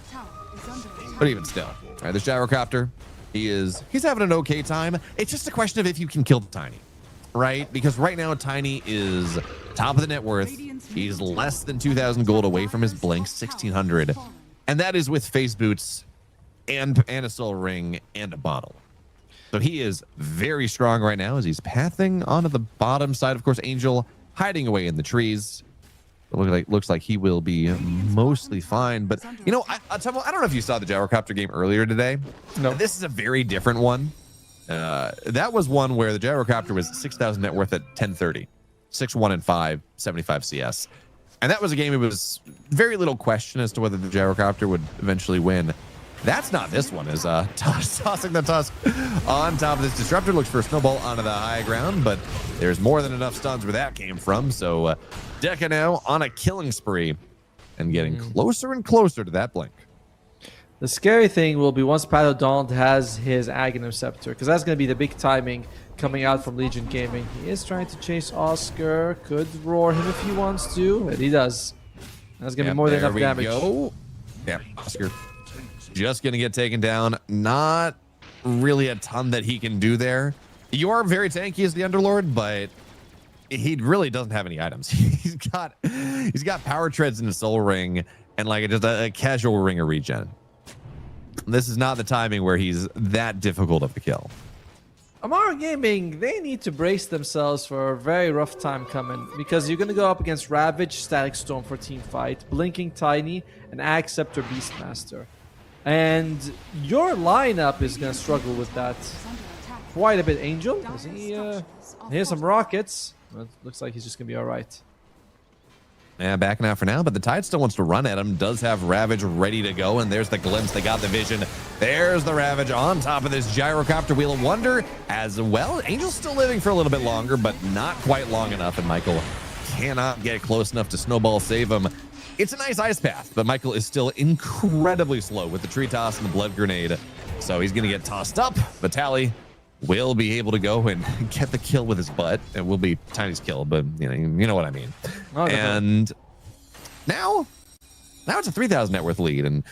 A: But even still, all right, this gyrocopter, he's having an okay time. It's just a question of if you can kill the Tiny, right? Because right now Tiny is top of the net worth. He's less than 2,000 gold away from his blink, 1,600, and that is with face boots and a soul ring and a bottle. So he is very strong right now as he's pathing onto the bottom side. Of course, Angel hiding away in the trees. It looks like he will be mostly fine. But, I don't know if you saw the gyrocopter game earlier today.
D: No.
A: This is a very different one. That was one where the gyrocopter was 6,000 net worth at 1030. 6-1 and 5, 75 CS. And that was a game it was very little question as to whether the gyrocopter would eventually win. That's not this one, is tossing the Tusk on top of this Disruptor. Looks for a snowball onto the high ground, but there's more than enough stuns where that came from. So Deca now on a killing spree and getting closer and closer to that blink.
D: The scary thing will be once Paddledon has his Aghanim Scepter, because that's going to be the big timing coming out from Legion Gaming. He is trying to chase Oscar, could roar him if he wants to, and he does. That's going to be more than enough damage.
A: Go. Yeah, Oscar just going to get taken down. Not really a ton that he can do there. You are very tanky as the Underlord, but he really doesn't have any items. He's got power treads in his soul ring and like just a casual ring of regen. This is not the timing where he's that difficult of a kill.
D: Amaru Gaming, they need to brace themselves for a very rough time coming because you're going to go up against Ravage, Static Storm for team fight, Blinking Tiny, and Acceptor Beastmaster. And your lineup is going to struggle with that quite a bit. Angel, is he, here's some rockets. Well, looks like he's just going to be all right.
A: Yeah, backing out for now, but the Tide still wants to run at him. Does have Ravage ready to go, and there's the glimpse. They got the vision. There's the Ravage on top of this gyrocopter wheel of wonder as well. Angel's still living for a little bit longer, but not quite long enough, and Michael cannot get close enough to snowball save him. It's a nice ice path, but Michael is still incredibly slow with the tree toss and the blood grenade, so he's going to get tossed up. Vitaly will be able to go and get the kill with his butt. It will be Tiny's kill, but you know what I mean. And now it's a 3,000 net worth lead, and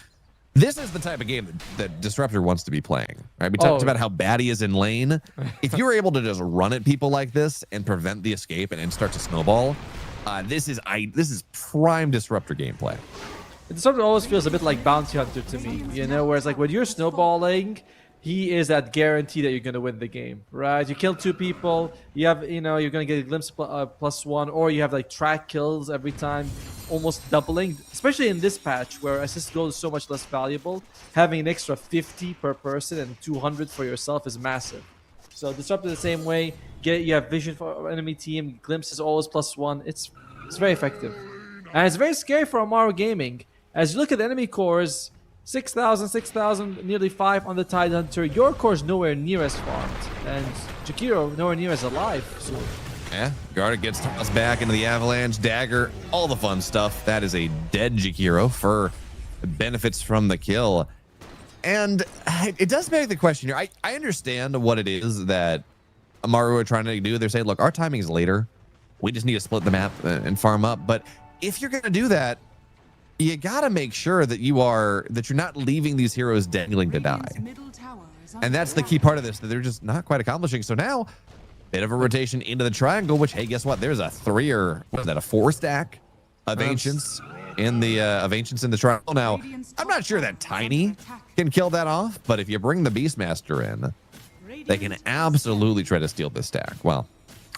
A: this is the type of game that Disruptor wants to be playing. Right? We talked about how bad he is in lane. If you're able to just run at people like this and prevent the escape and start to snowball, this is prime Disruptor gameplay.
D: Disruptor always feels a bit like Bounty Hunter to me, you know, whereas like when you're snowballing, he is that guarantee that you're going to win the game, right? You kill 2 people, you have, you know, you're going to get a glimpse +1, or you have like track kills every time, almost doubling, especially in this patch where assist gold is so much less valuable. Having an extra 50 per person and 200 for yourself is massive. So Disruptor the same way, you have vision for enemy team, glimpse is always +1. It's very effective. And it's very scary for Amaru Gaming. As you look at enemy cores, 6,000, nearly 5 on the Tide Hunter. Your core's nowhere near as farmed, and Jakiro nowhere near as alive. So
A: yeah, Garda gets tossed back into the avalanche, dagger, all the fun stuff. That is a dead Jakiro. Fur benefits from the kill, and it does beg the question here. I understand what it is that Amaru are trying to do. They're saying, look, our timing is later. We just need to split the map and farm up. But if you're going to do that, you gotta make sure that you're not leaving these heroes dangling to die. And that's the key part of this, that they're just not quite accomplishing. So now, bit of a rotation into the triangle, which, hey, guess what? There's a 3 or what is that, a 4 stack of ancients in the triangle. Now, I'm not sure that Tiny can kill that off, but if you bring the Beastmaster in, they can absolutely try to steal this stack. Well,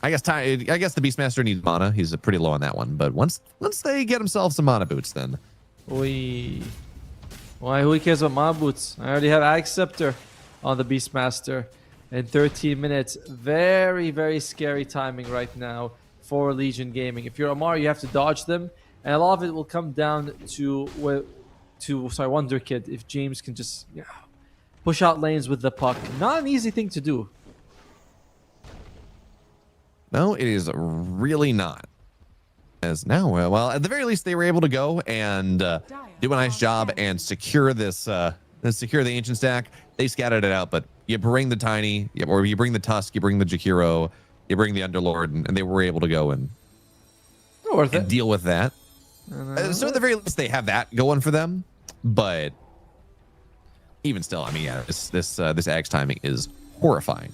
A: I guess the Beastmaster needs mana. He's pretty low on that one. But once they get themselves some mana boots, then.
D: Why? Who cares about mana boots? I already have Acceptor on the Beastmaster in 13 minutes. Very, very scary timing right now for Legion Gaming. If you're Amaru, you have to dodge them, and a lot of it will come down to Wonder Kid. If James can just push out lanes with the puck, not an easy thing to do.
A: No, it is really not. As now, well, at the very least, they were able to go and do a nice job and secure secure the ancient stack. They scattered it out, but you bring the Tiny, or you bring the Tusk, you bring the Jakiro, you bring the Underlord, and they were able to go and deal with that. So at the very least, they have that going for them. But even still, I mean, yeah, this Ag's timing is horrifying.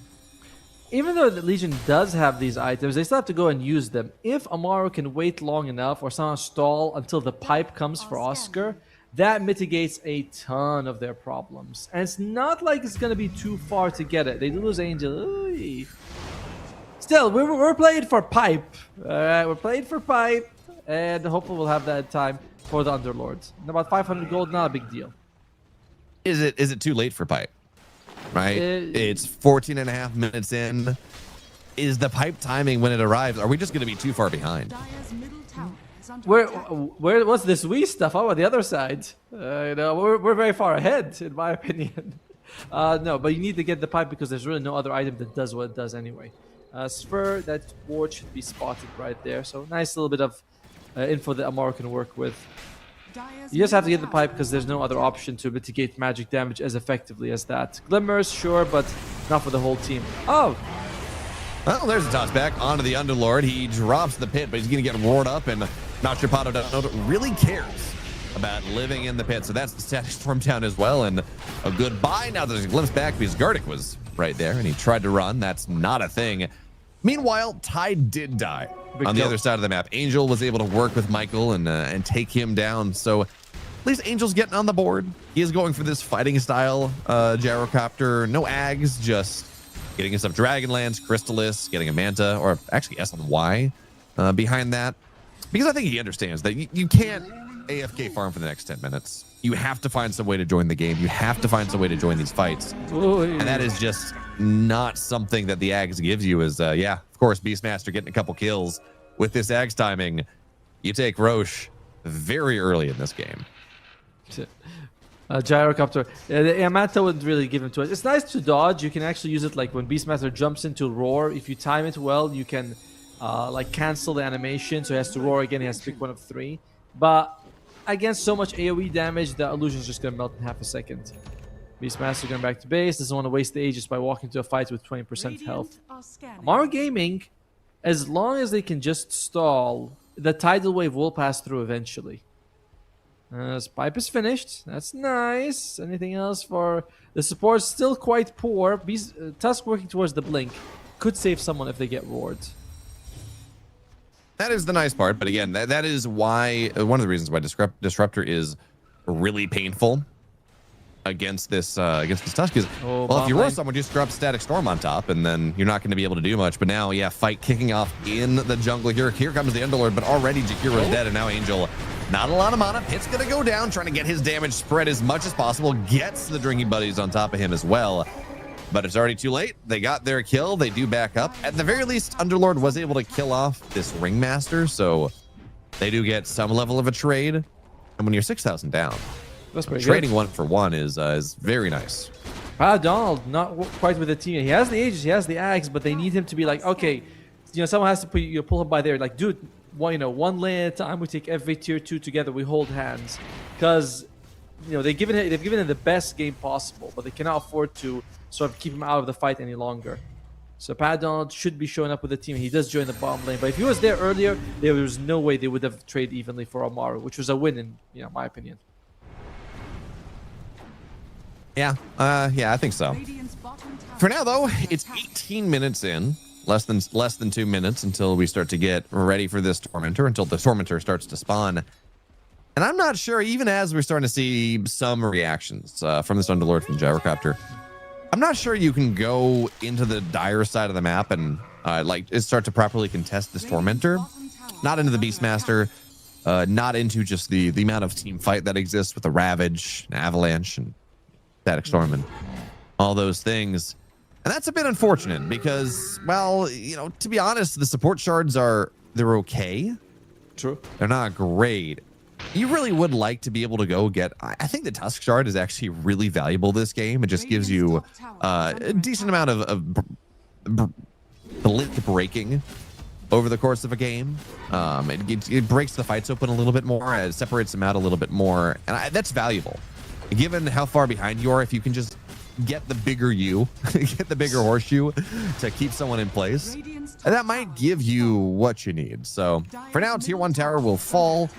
D: Even though the Legion does have these items, they still have to go and use them. If Amaru can wait long enough or somehow stall until the pipe comes for Oscar, that mitigates a ton of their problems. And it's not like it's going to be too far to get it. They lose Angel. Ooh. Still, we're playing for pipe. Alright, we're playing for pipe. And hopefully we'll have that time for the Underlords. And about 500 gold, not a big deal.
A: Is it too late for pipe? Right, it's 14 and a half minutes in. Is the pipe timing when it arrives? Are we just going to be too far behind?
D: What's this Wii stuff? How about the other side? We're very far ahead, in my opinion. No, but you need to get the pipe because there's really no other item that does what it does anyway. Spur, that ward should be spotted right there. So nice little bit of info that Amaru can work with. You just have to get the pipe because there's no other option to mitigate magic damage as effectively as that. Glimmers, sure, but not for the whole team. Oh!
A: Well, there's a toss back onto the Underlord. He drops the pit, but he's going to get roared up, and not sure Pato really cares about living in the pit. So that's the Static Storm down as well, and a goodbye. Now there's a glimpse back because Gardic was right there, and he tried to run. That's not a thing. Meanwhile, Tide did die on the other side of the map. Angel was able to work with Michael and take him down. So at least Angel's getting on the board. He is going for this fighting style gyrocopter. No ags, just getting us up Dragonlance, Crystallis, getting a Manta, or actually S and Y behind that. Because I think he understands that you can't AFK farm for the next 10 minutes. You have to find some way to join the game. You have to find some way to join these fights. And that is just not something that the Ags gives you is, yeah, of course, Beastmaster getting a couple kills with this Ags timing. You take Roche very early in this game.
D: Gyrocopter. The Manta wouldn't really give him to us. It's nice to dodge. You can actually use it like when Beastmaster jumps into roar. If you time it well, you can like cancel the animation. So he has to roar again. He has to pick one of 3. But against so much AoE damage, the illusion's just going to melt in half a second. Beastmaster going back to base. Doesn't want to waste the Aegis by walking to a fight with 20% health. Amaru Gaming, as long as they can just stall, the tidal wave will pass through eventually. His pipe is finished. That's nice. Anything else for the support? Still quite poor. Tusk working towards the blink. Could save someone if they get roared.
A: That is the nice part. But again, that is why one of the reasons why Disruptor is really painful against this Tusk is, well, if you roar someone, just drop Static Storm on top, and then you're not going to be able to do much. But now, yeah, fight kicking off in the jungle here. Here comes the Underlord, but already Jakiro's dead, and now Angel, not a lot of mana. Pit's going to go down, trying to get his damage spread as much as possible. Gets the Drinking Buddies on top of him as well. But it's already too late. They got their kill. They do back up. At the very least, Underlord was able to kill off this Ringmaster, so they do get some level of a trade. And when you're 6,000 down,
D: that's pretty
A: trading
D: good.
A: 1 for 1 is very nice.
D: Donald, not quite with the team. He has the Aegis, he has the Axe, but they need him to be like, okay, someone has to pull him by there. Like, dude, one lane at a time. We take every tier 2 together. We hold hands, because they've given him the best game possible, but they cannot afford to sort of keep him out of the fight any longer. So Donald should be showing up with the team. He does join the bottom lane, but if he was there earlier, there was no way they would have traded evenly for Amaru, which was a win in my opinion.
A: Yeah, I think so. For now, though, it's 18 minutes in, less than 2 minutes until we start to get ready for this Tormentor, until the Tormentor starts to spawn. And I'm not sure, even as we're starting to see some reactions from this Underlord from Gyrocopter, I'm not sure you can go into the dire side of the map and start to properly contest this Tormentor. Not into the Beastmaster, not into just the amount of team fight that exists with the Ravage, and Avalanche, and Static Storm, and all those things. And that's a bit unfortunate because, well, to be honest, the support shards they're okay.
D: True.
A: They're not great. You really would like to be able to go get, I think the Tusk Shard is actually really valuable this game. It just gives you a decent amount of blink breaking over the course of a game. It breaks the fights open a little bit more. It separates them out a little bit more. And that's valuable. Given how far behind you are, if you can just get the bigger get the bigger horseshoe to keep someone in place, and that might give you what you need. So for now, tier 1 tower will fall.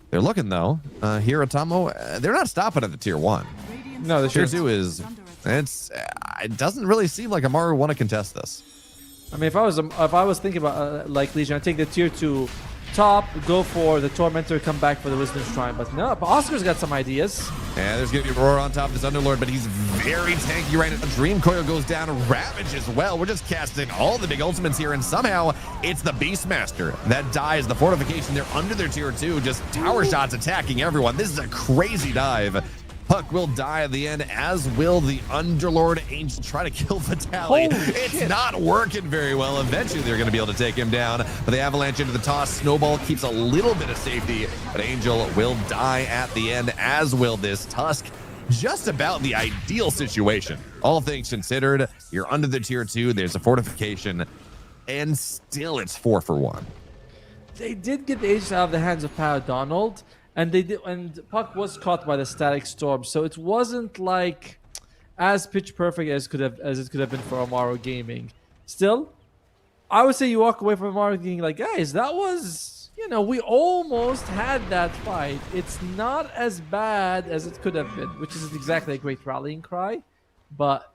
A: They're looking, though. Here at Tomo, they're not stopping at the tier 1.
D: No, the
A: tier 2 is, it doesn't really seem like Amaru want to contest this.
D: I mean, if I was thinking about like Legion, I'd take the tier 2 top, go for the Tormentor, come back for the Wisdom Shrine. But no, Oscar's got some ideas.
A: Yeah, there's going to be a roar on top of this Underlord, but he's very tanky right now. Dream Coil goes down, Ravage as well. We're just casting all the big ultimates here, and somehow it's the Beastmaster that dies. The fortification, they're under their tier 2, just tower shots attacking everyone. This is a crazy dive. Puck will die at the end, as will the Underlord. Angel try to kill Vitaly. It's not working very well. Eventually, they're going to be able to take him down. But the Avalanche into the toss. Snowball keeps a little bit of safety, but Angel will die at the end, as will this Tusk. Just about the ideal situation. All things considered, you're under the tier 2. There's a fortification, and still it's 4 for 1.
D: They did get the Aegis out of the hands of Donald. And they did, and Puck was caught by the Static Storm, so it wasn't like as pitch perfect as it could have been for Amaru Gaming. Still, I would say you walk away from Amaru Gaming like, guys, that was, we almost had that fight. It's not as bad as it could have been, which is exactly a great rallying cry, but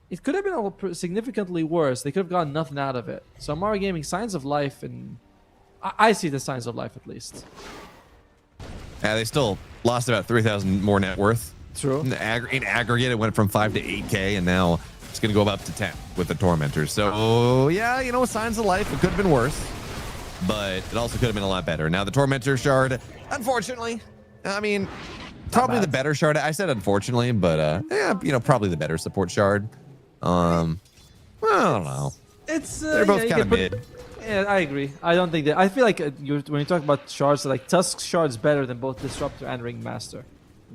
D: it could have been significantly worse. They could have gotten nothing out of it. So Amaru Gaming, signs of life, and I see the signs of life at least.
A: Yeah, they still lost about 3,000 more net worth.
D: True.
A: In aggregate, it went from 5 to 8K, and now It's going to go up to 10 with the Tormentors. So, yeah, you know, signs of life. It could have been worse, but it also could have been a lot better. Now, the Tormentor Shard, unfortunately, I mean, probably the better shard. I said unfortunately, but yeah, you know, probably the better support shard. Well, I don't know.
D: It's
A: They're both kind of mid.
D: Yeah, I agree. I don't think that. I feel like when you talk about shards, like Tusk shard's better than both Disruptor and Ringmaster.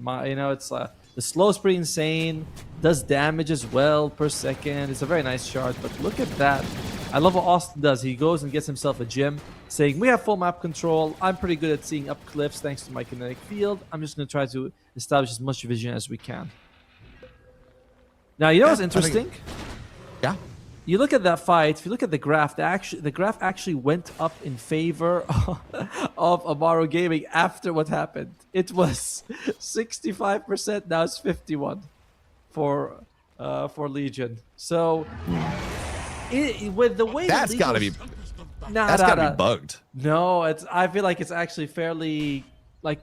D: You know, it's the slow's pretty insane. Does damage as well per second. It's a very nice shard. But look at that. I love what Austin does. He goes and gets himself a gym, saying, we have full map control. I'm pretty good at seeing up cliffs thanks to my kinetic field. I'm just going to try to establish as much vision as we can. Now, you know what's interesting?
A: Yeah.
D: You look at that fight, if you look at the graph, the graph actually went up in favor of Amaru Gaming after what happened. It was 65%, now it's 51% for Legion. So, with the way
A: that's got to be... That's got to be bugged.
D: No, I feel like it's actually fairly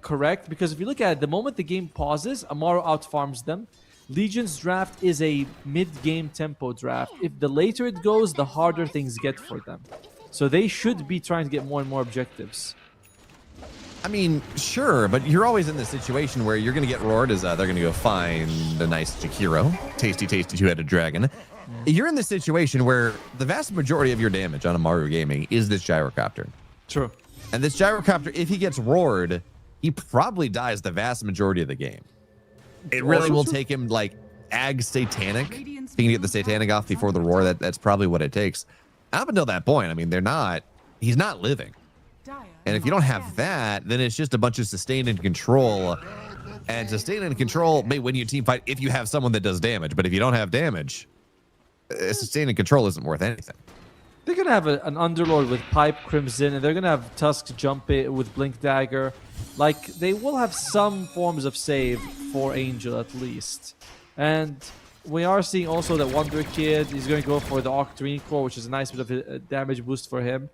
D: correct, because if you look at it, the moment the game pauses, Amaru outfarms them. Legion's draft is a mid-game tempo draft. If the later it goes, the harder things get for them. So they should be trying to get more and more objectives.
A: I mean, sure, but you're always in this situation where you're going to get roared as they're going to go find a nice Jakiro, tasty two-headed dragon. You're in this situation where the vast majority of your damage on Amaru Gaming is this gyrocopter.
D: True.
A: And this gyrocopter, if he gets roared, he probably dies the vast majority of the game. It really will take him ag satanic. If you can get the satanic off before the roar, that's probably what it takes. Up until that point, I mean, he's not living. And if you don't have that, then it's just a bunch of sustain and control. And sustain and control may win you a team fight if you have someone that does damage. But if you don't have damage, sustain and control isn't worth anything.
D: They're going to have an Underlord with Pipe, Crimson, and they're going to have Tusk jump it with Blink Dagger. They will have some forms of save for Angel at least. And we are seeing also that Wonder Kid is going to go for the Octarine Core, which is a nice bit of a damage boost for him.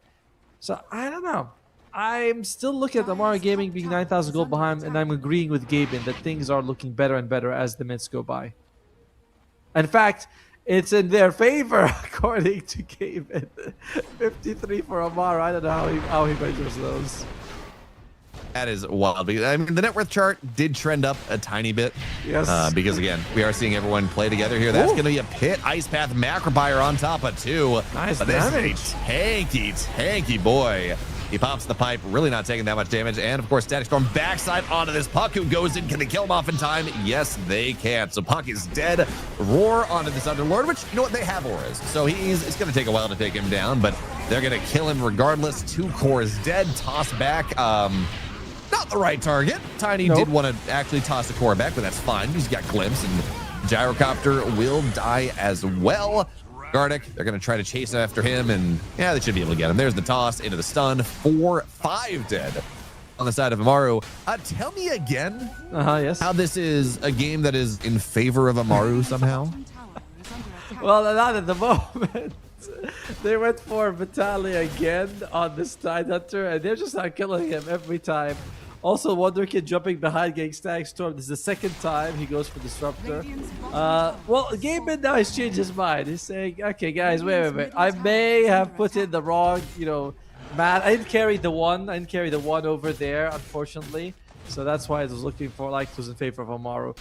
D: So, I don't know. I'm still looking at Amaru Gaming being 9,000 gold behind, and I'm agreeing with Gaben that things are looking better and better as the minutes go by. In fact, it's in their favor, according to Gaben. 53 for Amaru. I don't know how he measures those.
A: That is wild. I mean, the net worth chart did trend up a tiny bit.
D: Yes.
A: Because, again, we are seeing everyone play together here. That's going to be a Pit, Ice Path, Macrobuyer on top of 2.
D: Nice
A: damage. This is a tanky boy. He pops the pipe, really not taking that much damage. And, of course, Static Storm backside onto this Puck, who goes in. Can they kill him off in time? Yes, they can. So Puck is dead. Roar onto this Underlord, which, you know what, they have auras. So it's going to take a while to take him down, but they're going to kill him regardless. 2 cores dead. Toss back. Not the right target. Tiny did want to actually toss the core back, but that's fine. He's got Glimpse, and Gyrocopter will die as well. Gardic, they're going to try to chase after him, and yeah, they should be able to get him. There's the toss into the stun. 4-5 dead on the side of Amaru. Tell me again
D: yes.
A: how this is a game that is in favor of Amaru somehow.
D: Well, not at the moment. They went for Vitaly again on this Tide Hunter, and they're just not killing him every time. Also, Wonder Kid jumping behind, getting Static Storm. This is the second time he goes for Disruptor. Well, Gaben now has changed his mind. He's saying, okay, guys, wait. I may have put in the wrong, man. I didn't carry the one. I didn't carry the one over there, unfortunately. So that's why I was looking for, it was in favor of Amaru.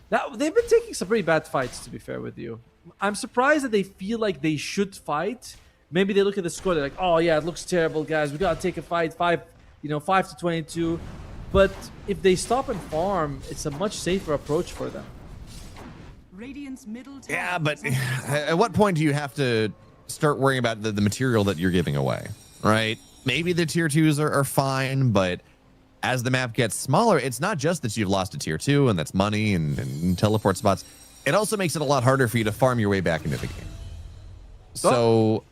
D: Now, they've been taking some pretty bad fights, to be fair with you. I'm surprised that they feel like they should fight. Maybe they look at the score, they're like, oh yeah, it looks terrible, guys. We gotta take a fight, 5 to 22. But if they stop and farm, it's a much safer approach for them.
A: Yeah, but at what point do you have to start worrying about the material that you're giving away, right? Maybe the tier 2s are fine, but as the map gets smaller, it's not just that you've lost a tier 2 and that's money and teleport spots. It also makes it a lot harder for you to farm your way back into the game. So,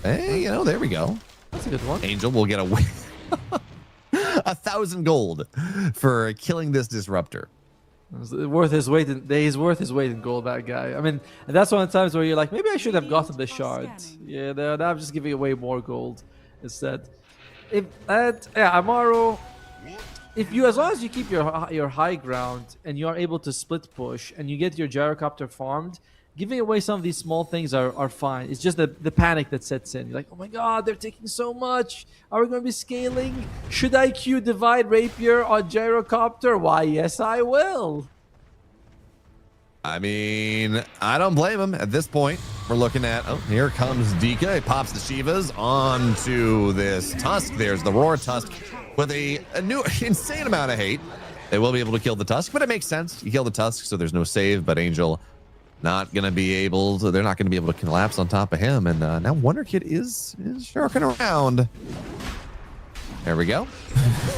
A: hey, there we go.
D: That's a good one.
A: Angel will get a 1,000 gold for killing this disruptor.
D: He's worth his weight in gold, that guy. I mean, and that's one of the times where you're like, maybe I should have gotten the shard. Yeah, now I'm just giving away more gold instead. Amaru, as long as you keep your high ground and you are able to split push and you get your gyrocopter farmed, giving away some of these small things are fine. It's just the panic that sets in. You're like, oh my god, they're taking so much. Are we going to be scaling? Should I queue Divide Rapier on Gyrocopter? Why, yes, I will.
A: I mean, I don't blame him at this point. We're looking at, oh, here comes Dika. He pops the Shivas onto this Tusk. There's the Roar Tusk with a new insane amount of hate. They will be able to kill the Tusk, but it makes sense. You kill the Tusk, so there's no save, but Angel not going to be able to, they're not going to be able to collapse on top of him. And now Wonder Kid is sharking around. There we go.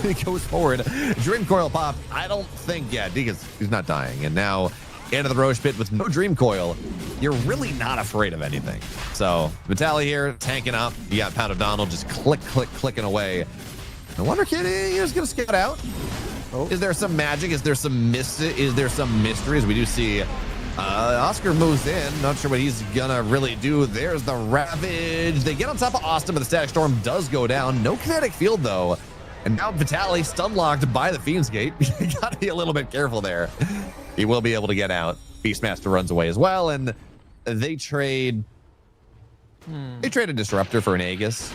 A: He goes forward. Dream Coil pop. I don't think, yeah, he's not dying. And now into the Roche pit with no Dream Coil. You're really not afraid of anything. So Vitaly here tanking up. You got Pound O'Donnell just clicking away. The Wonder Kid is going to scout out. Oh. Is there some magic? Is there some mysteries? We do see Oscar moves in. Not sure what he's gonna really do. There's the Ravage. They get on top of Austin, but the Static Storm does go down. No kinetic field though. And now Vitaly stun locked by the Fiend's Gate. You gotta be a little bit careful there. He will be able to get out. Beastmaster runs away as well, and they trade. They trade a Disruptor for an Aegis.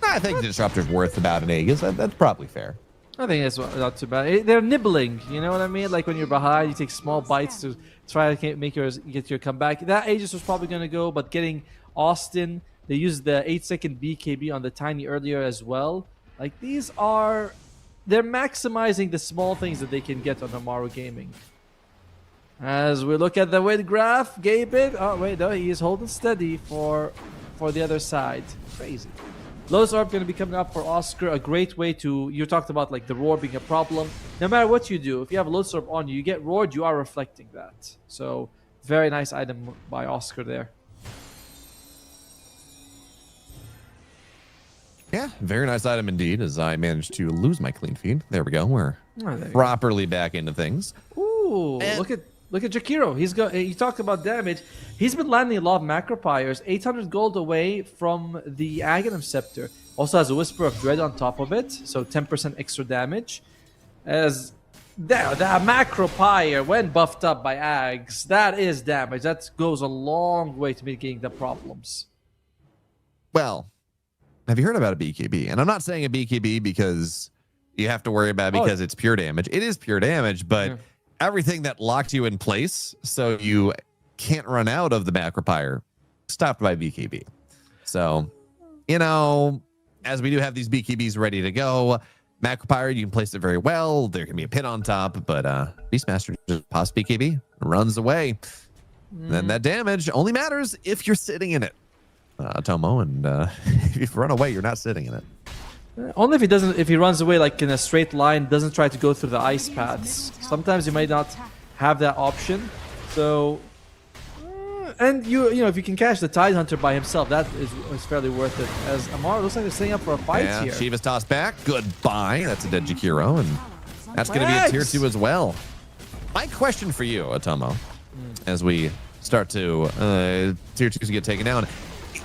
A: I think the Disruptor's worth about an Aegis. That's probably fair.
D: I think that's not too bad. They're nibbling, you know what I mean? Like when you're behind, you take small bites to try to get your comeback. That Aegis was probably going to go, but getting Austin, they used the 8-second BKB on the Tiny earlier as well. Like they're maximizing the small things that they can get on Amaru Gaming. As we look at the win graph, Gabin, oh wait, no, he is holding steady for the other side. Crazy. Lotus Orb going to be coming up for Oscar. A great way to... You talked about like the roar being a problem. No matter what you do, if you have a Lotus Orb on you, you get roared, you are reflecting that. So, very nice item by Oscar there.
A: Yeah, very nice item indeed, as I managed to lose my clean feed. There we go. We're properly back into things.
D: Ooh, and look at Jakiro. He talked about damage. He's been landing a lot of Macropyres. 800 gold away from the Aghanim Scepter. Also has a Whisper of Dread on top of it, so 10% extra damage. As that Macropyre, when buffed up by Ags, that is damage. That goes a long way to mitigating the problems.
A: Well, have you heard about a BKB? And I'm not saying a BKB because you have to worry about it because it's pure damage. It is pure damage, but everything that locked you in place so you can't run out of the Macropyre stopped by BKB. So, you know, as we do have these BKBs ready to go, Macropyre, you can place it very well. There can be a pin on top, but Beastmaster just pops BKB, runs away. Then that damage only matters if you're sitting in it, Tomo, and if you run away, you're not sitting in it.
D: Only if he runs away like in a straight line, doesn't try to go through the ice paths. Sometimes you might not have that option. So, and you know, if you can catch the Tidehunter by himself, that is fairly worth it. As Amaru looks like they're setting up for a fight here.
A: Shiva's tossed back. Goodbye. That's a dead Jakiro, and that's going to be a tier 2 as well. My question for you, Atomo, as we start to tier 2s get taken down,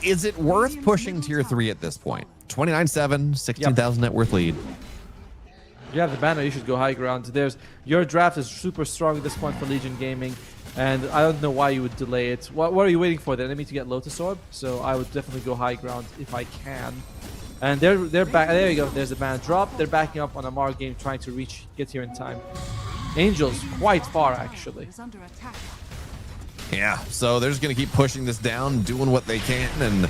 A: is it worth pushing tier 3 at this point? 29-7, 16,000 net worth lead.
D: You have the banner, you should go high ground. Your draft is super strong at this point for Legion Gaming, and I don't know why you would delay it. What are you waiting for? The enemy to get Lotus Orb? So I would definitely go high ground if I can. And they're back. There you go. There's the banner drop. They're backing up on Amaru game, trying to get here in time. Angel's quite far actually.
A: Yeah, so they're just going to keep pushing this down, doing what they can, and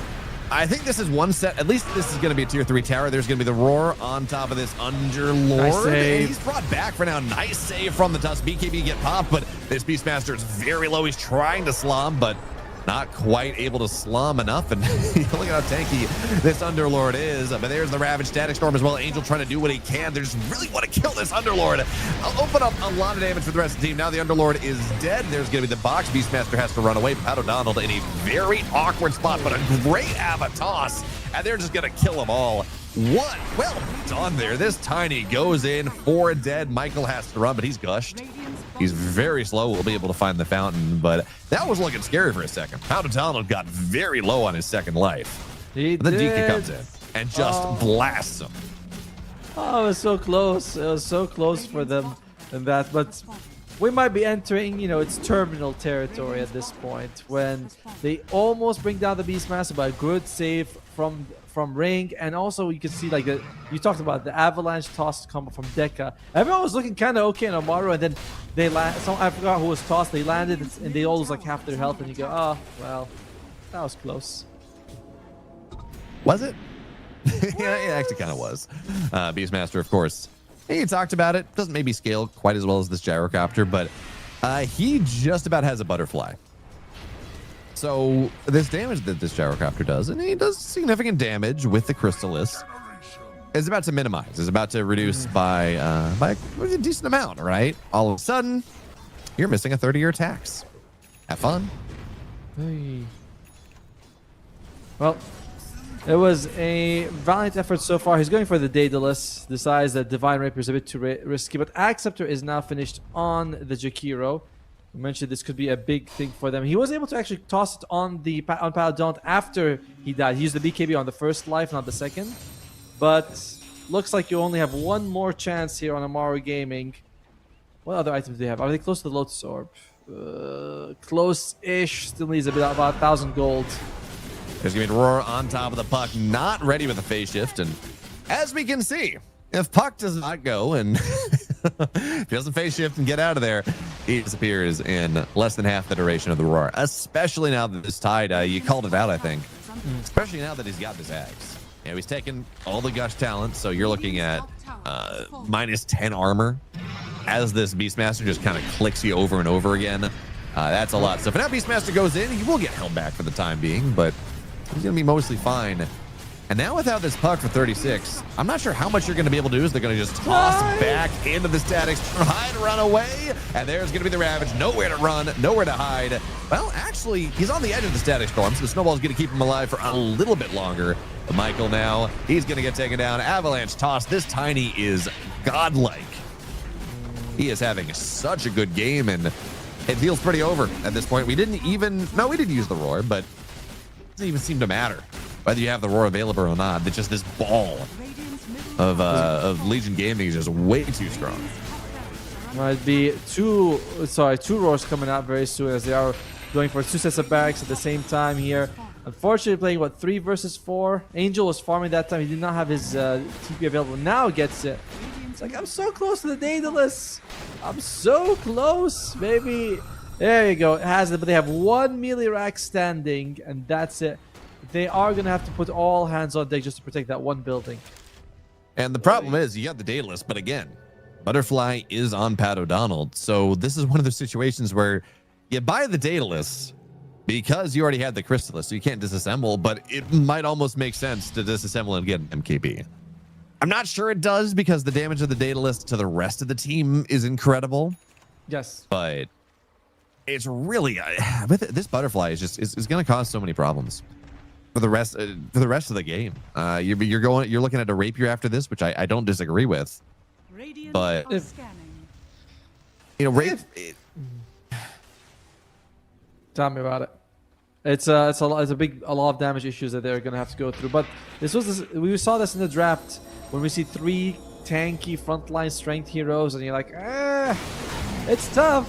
A: I think this is one set. At least this is going to be a tier 3 tower. There's going to be the Roar on top of this Underlord.
D: Nice save.
A: And he's brought back for now. Nice save from the Tusk. BKB get popped, but this Beastmaster is very low. He's trying to slum, but not quite able to slum enough. And look at how tanky this Underlord is. But there's the Ravage Static Storm as well. Angel trying to do what he can. They just really want to kill this Underlord. I'll open up a lot of damage for the rest of the team. Now the Underlord is dead. There's going to be the box. Beastmaster has to run away. Pat O'Donnell in a very awkward spot, but a great Avatos. And they're just going to kill them all. What? Well done there. This Tiny goes in for dead. Michael has to run, but he's gushed. He's very slow. We'll be able to find the fountain, but that was looking scary for a second. Pound O'Donnell got very low on his second life.
D: Then
A: Dika comes in and just blasts him.
D: Oh, it was so close. It was so close for them and that, but we might be entering, it's terminal territory at this point when they almost bring down the Beastmaster by a good save from Ring, and also you can see like you talked about the avalanche toss combo from Deka. Everyone was looking kind of okay in Amaru, and then they land. I forgot who was tossed. They landed, and they all lose like half their health, and you go, oh well, that was close.
A: Was it? Yeah, it actually kind of was. Beastmaster, of course. He talked about it. Doesn't maybe scale quite as well as this gyrocopter, but he just about has a butterfly. So this damage that this gyrocopter does, and he does significant damage with the Crystallis, is about to minimize. Is about to reduce by a decent amount, right? All of a sudden, you're missing a 30-year tax. Have fun.
D: Hey. Well, it was a valiant effort so far. He's going for the Daedalus. Decides that Divine Rapier is a bit too risky, but Acceptor is now finished on the Jakiro. We mentioned this could be a big thing for them. He was able to actually toss it on Paladon after he died. He used the BKB on the first life, not the second. But looks like you only have one more chance here on Amaru Gaming. What other items do they have? Are they close to the Lotus Orb? Close-ish. Still needs about 1,000 gold.
A: There's going to be Roar on top of the Puck, not ready with a phase shift. And as we can see, if Puck does not go and if he doesn't phase shift and get out of there, he disappears in less than half the duration of the Roar. Especially now that this Tide, you called it out, I think. Especially now that he's got this Axe. You know, he's taken all the Gush talent, so you're looking at minus 10 armor as this Beastmaster just kind of clicks you over and over again. That's a lot. So for now, Beastmaster goes in. He will get held back for the time being, but he's going to be mostly fine. And now without this Puck for 36, I'm not sure how much you're going to be able to do. Is they're going to just toss back into the statics, try to run away, and there's going to be the Ravage. Nowhere to run, nowhere to hide. Well, actually, he's on the edge of the static storm, so the Snowball's going to keep him alive for a little bit longer. But Michael now, he's going to get taken down. Avalanche toss. This Tiny is godlike. He is having such a good game, and it feels pretty over at this point. We didn't use the Roar, but it doesn't even seem to matter whether you have the Roar available or not. It's just this ball of Legion Gaming is just way too strong.
D: Might be two Roars coming out very soon, as they are going for 2 sets of barracks at the same time here. Unfortunately, playing 3 versus 4. Angel was farming that time. He did not have his TP available. Now gets it. It's like, I'm so close to the Daedalus. I'm so close. Maybe. There you go. It has it, but they have 1 melee rack standing, and that's it. They are going to have to put all hands on deck just to protect that one building.
A: And the problem is, you got the Daedalus, but again, Butterfly is on Pat O'Donnell. So this is one of those situations where you buy the Daedalus because you already had the Crystallis, so you can't disassemble, but it might almost make sense to disassemble and get an MKB. I'm not sure it does because the damage of the Daedalus to the rest of the team is incredible.
D: Yes.
A: But it's really, with it, this Butterfly is going to cause so many problems for the rest of the game. You're looking at a Rapier after this, which I don't disagree with. But
D: tell me about it. It's a lot of damage issues that they're gonna have to go through. But we saw this in the draft when we see 3 tanky frontline strength heroes, and you're like, it's tough.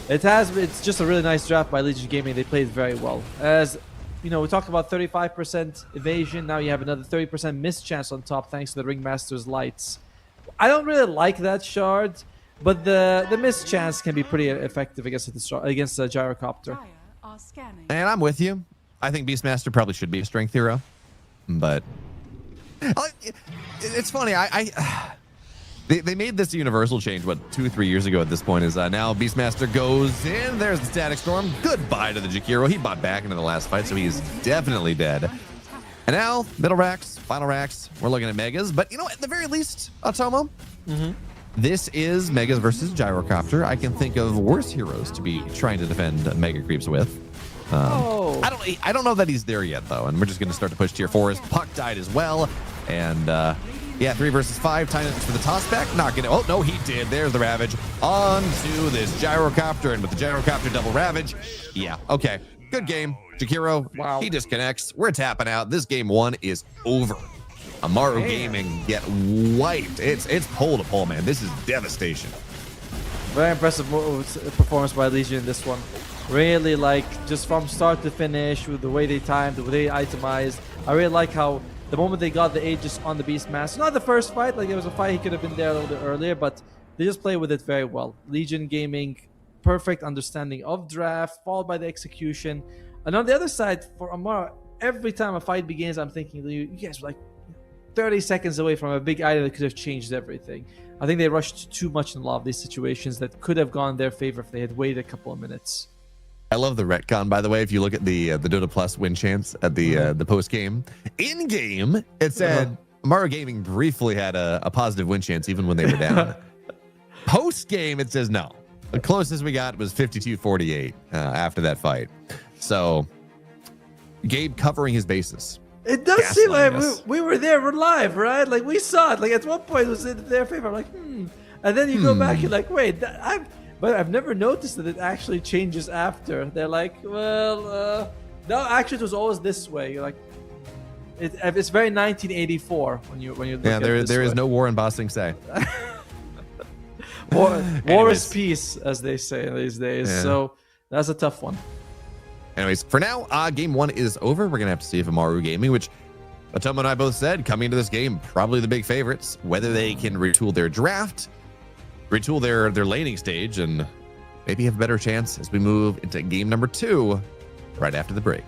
D: It's just a really nice draft by Legion Gaming. They played very well. As you know, we talked about 35% evasion. Now you have another 30% miss chance on top, thanks to the Ringmaster's lights. I don't really like that shard, but the miss chance can be pretty effective against the gyrocopter.
A: And I'm with you. I think Beastmaster probably should be a strength hero, but it's funny. They made this universal change 2 or 3 years ago. At this point, is now Beastmaster goes in. There's the static storm. Goodbye to the Jakiro. He bought back into the last fight, so he's definitely dead. And now middle racks, final racks. We're looking at megas, but you know, at the very least, Atomo. This is Megas versus Gyrocopter. I can think of worse heroes to be trying to defend Mega Creeps with. I don't know that he's there yet, though, and we're just going to start to push tier 4s. Puck died as well, and yeah, 3 versus 5. Tinus for the toss back. Not going to. Oh, no, he did. There's the Ravage. On to this Gyrocopter, and with the Gyrocopter double Ravage. Yeah, okay. Good game. Jakiro, wow. He disconnects. We're tapping out. This game 1 is over. Amaru Gaming get wiped. It's pole to pole, man. This is devastation.
D: Very impressive performance by Legion in this one. Really, like, just from start to finish, with the way they timed, the way they itemized. I really like how the moment they got the Aegis on the Beastmaster, not the first fight, like there was a fight he could have been there a little bit earlier, but they just play with it very well. Legion Gaming, perfect understanding of draft, followed by the execution. And on the other side, for Amaru, every time a fight begins, I'm thinking, you guys were like 30 seconds away from a big item that could have changed everything. I think they rushed too much in a lot of these situations that could have gone in their favor if they had waited a couple of minutes.
A: I love the retcon, by the way. If you look at the Dota Plus win chance at the post game, in game it said Amaru Gaming briefly had a positive win chance even when they were down. Post game it says no. The closest we got was 52-48 after that fight. So Gabe covering his bases.
D: It does seem like
A: us.
D: we were there, we're live, right? Like we saw it. Like at one point it was in their favor. I'm like, and then you go back, you're like, wait, I've never noticed that it actually changes after. They're like, well, no, actually it was always this way. You're like, it's very 1984 when you look at it
A: there is no war in Ba Sing Se.
D: war is peace, as they say these days.
A: Yeah.
D: So that's a tough one.
A: Anyways, for now, game one is over. We're going to have to see if Amaru Gaming, which Atomo and I both said, coming into this game, probably the big favorites, whether they can retool their draft, retool their laning stage, and maybe have a better chance as we move into game number 2 right after the break.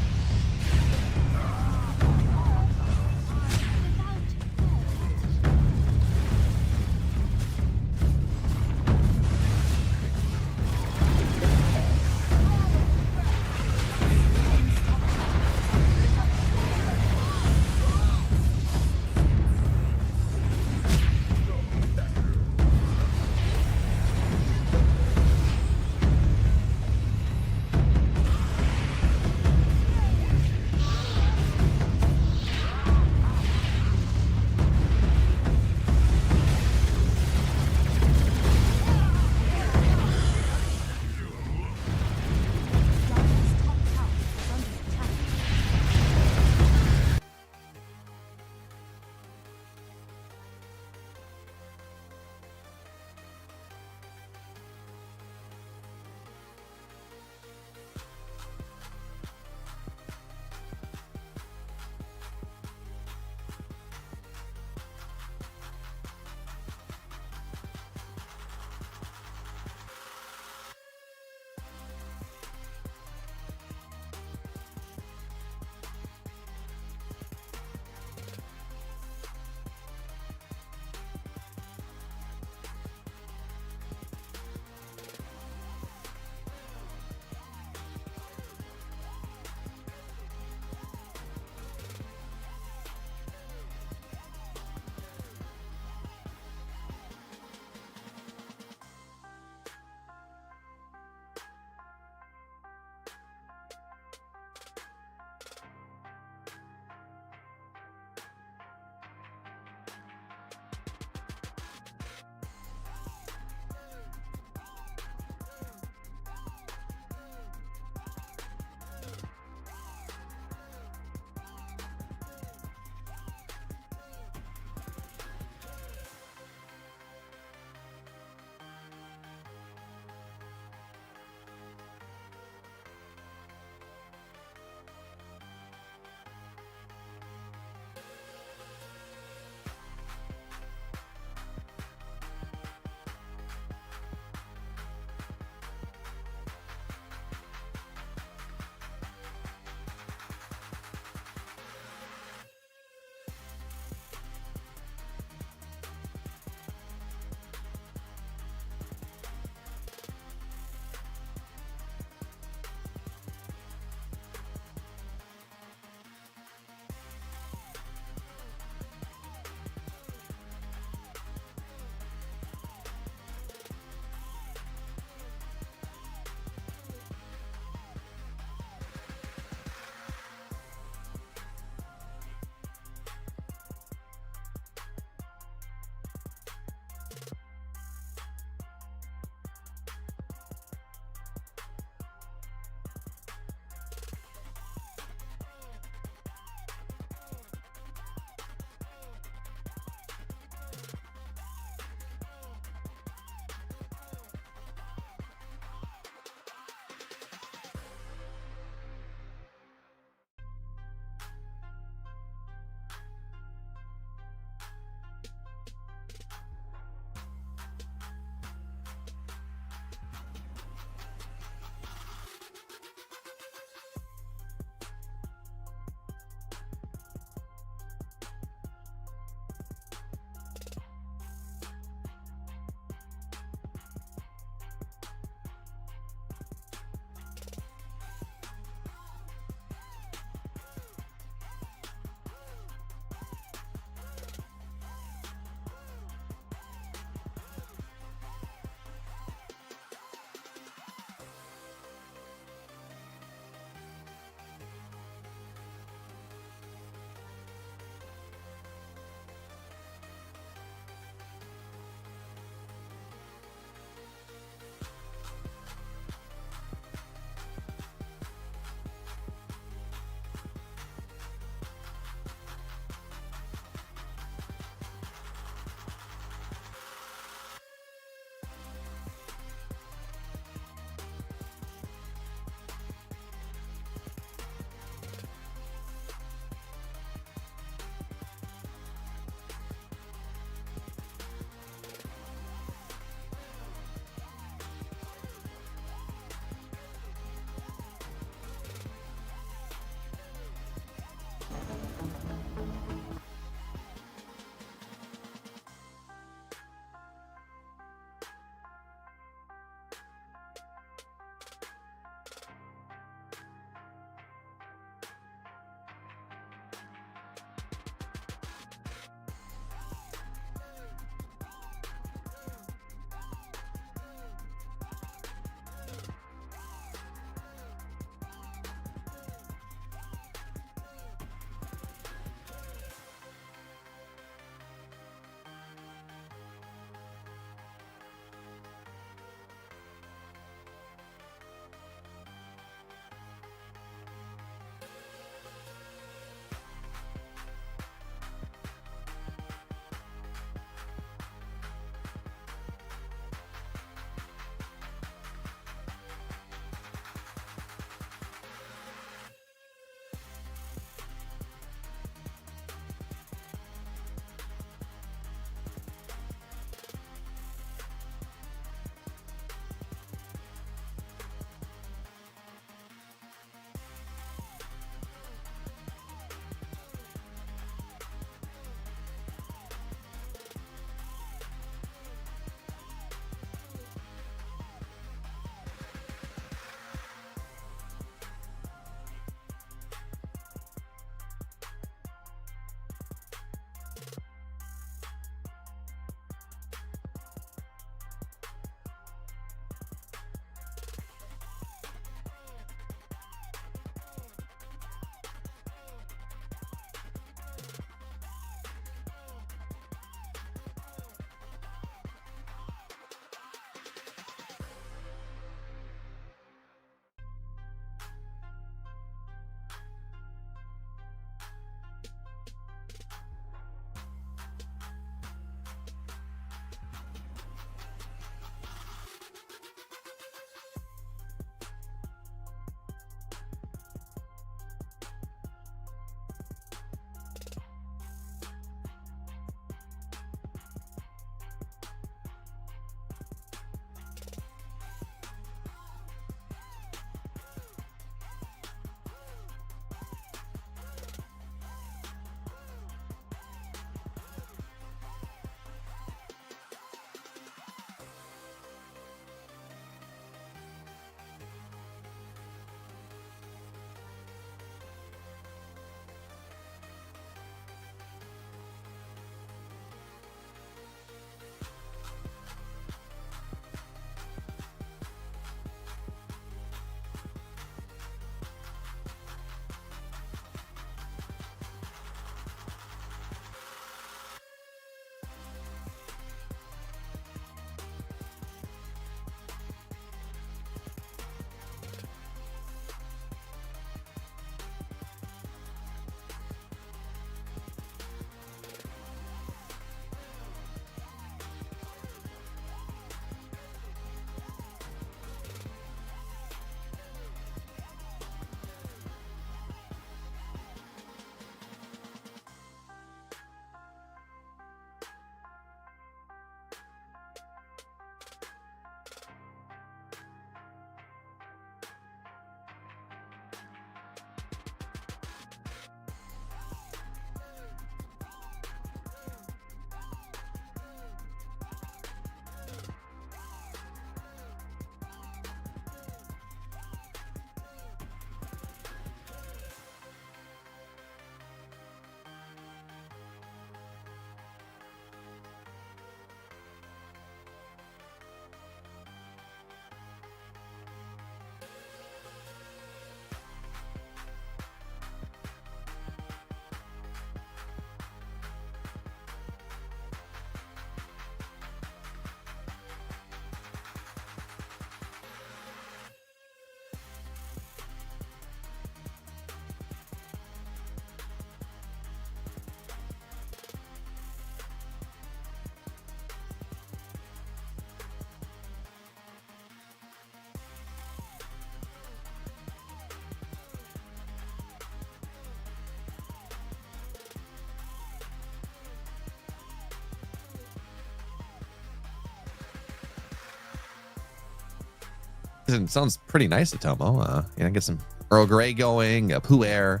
A: sounds pretty nice, Atomo. Get some Earl Grey going, a Pu'er,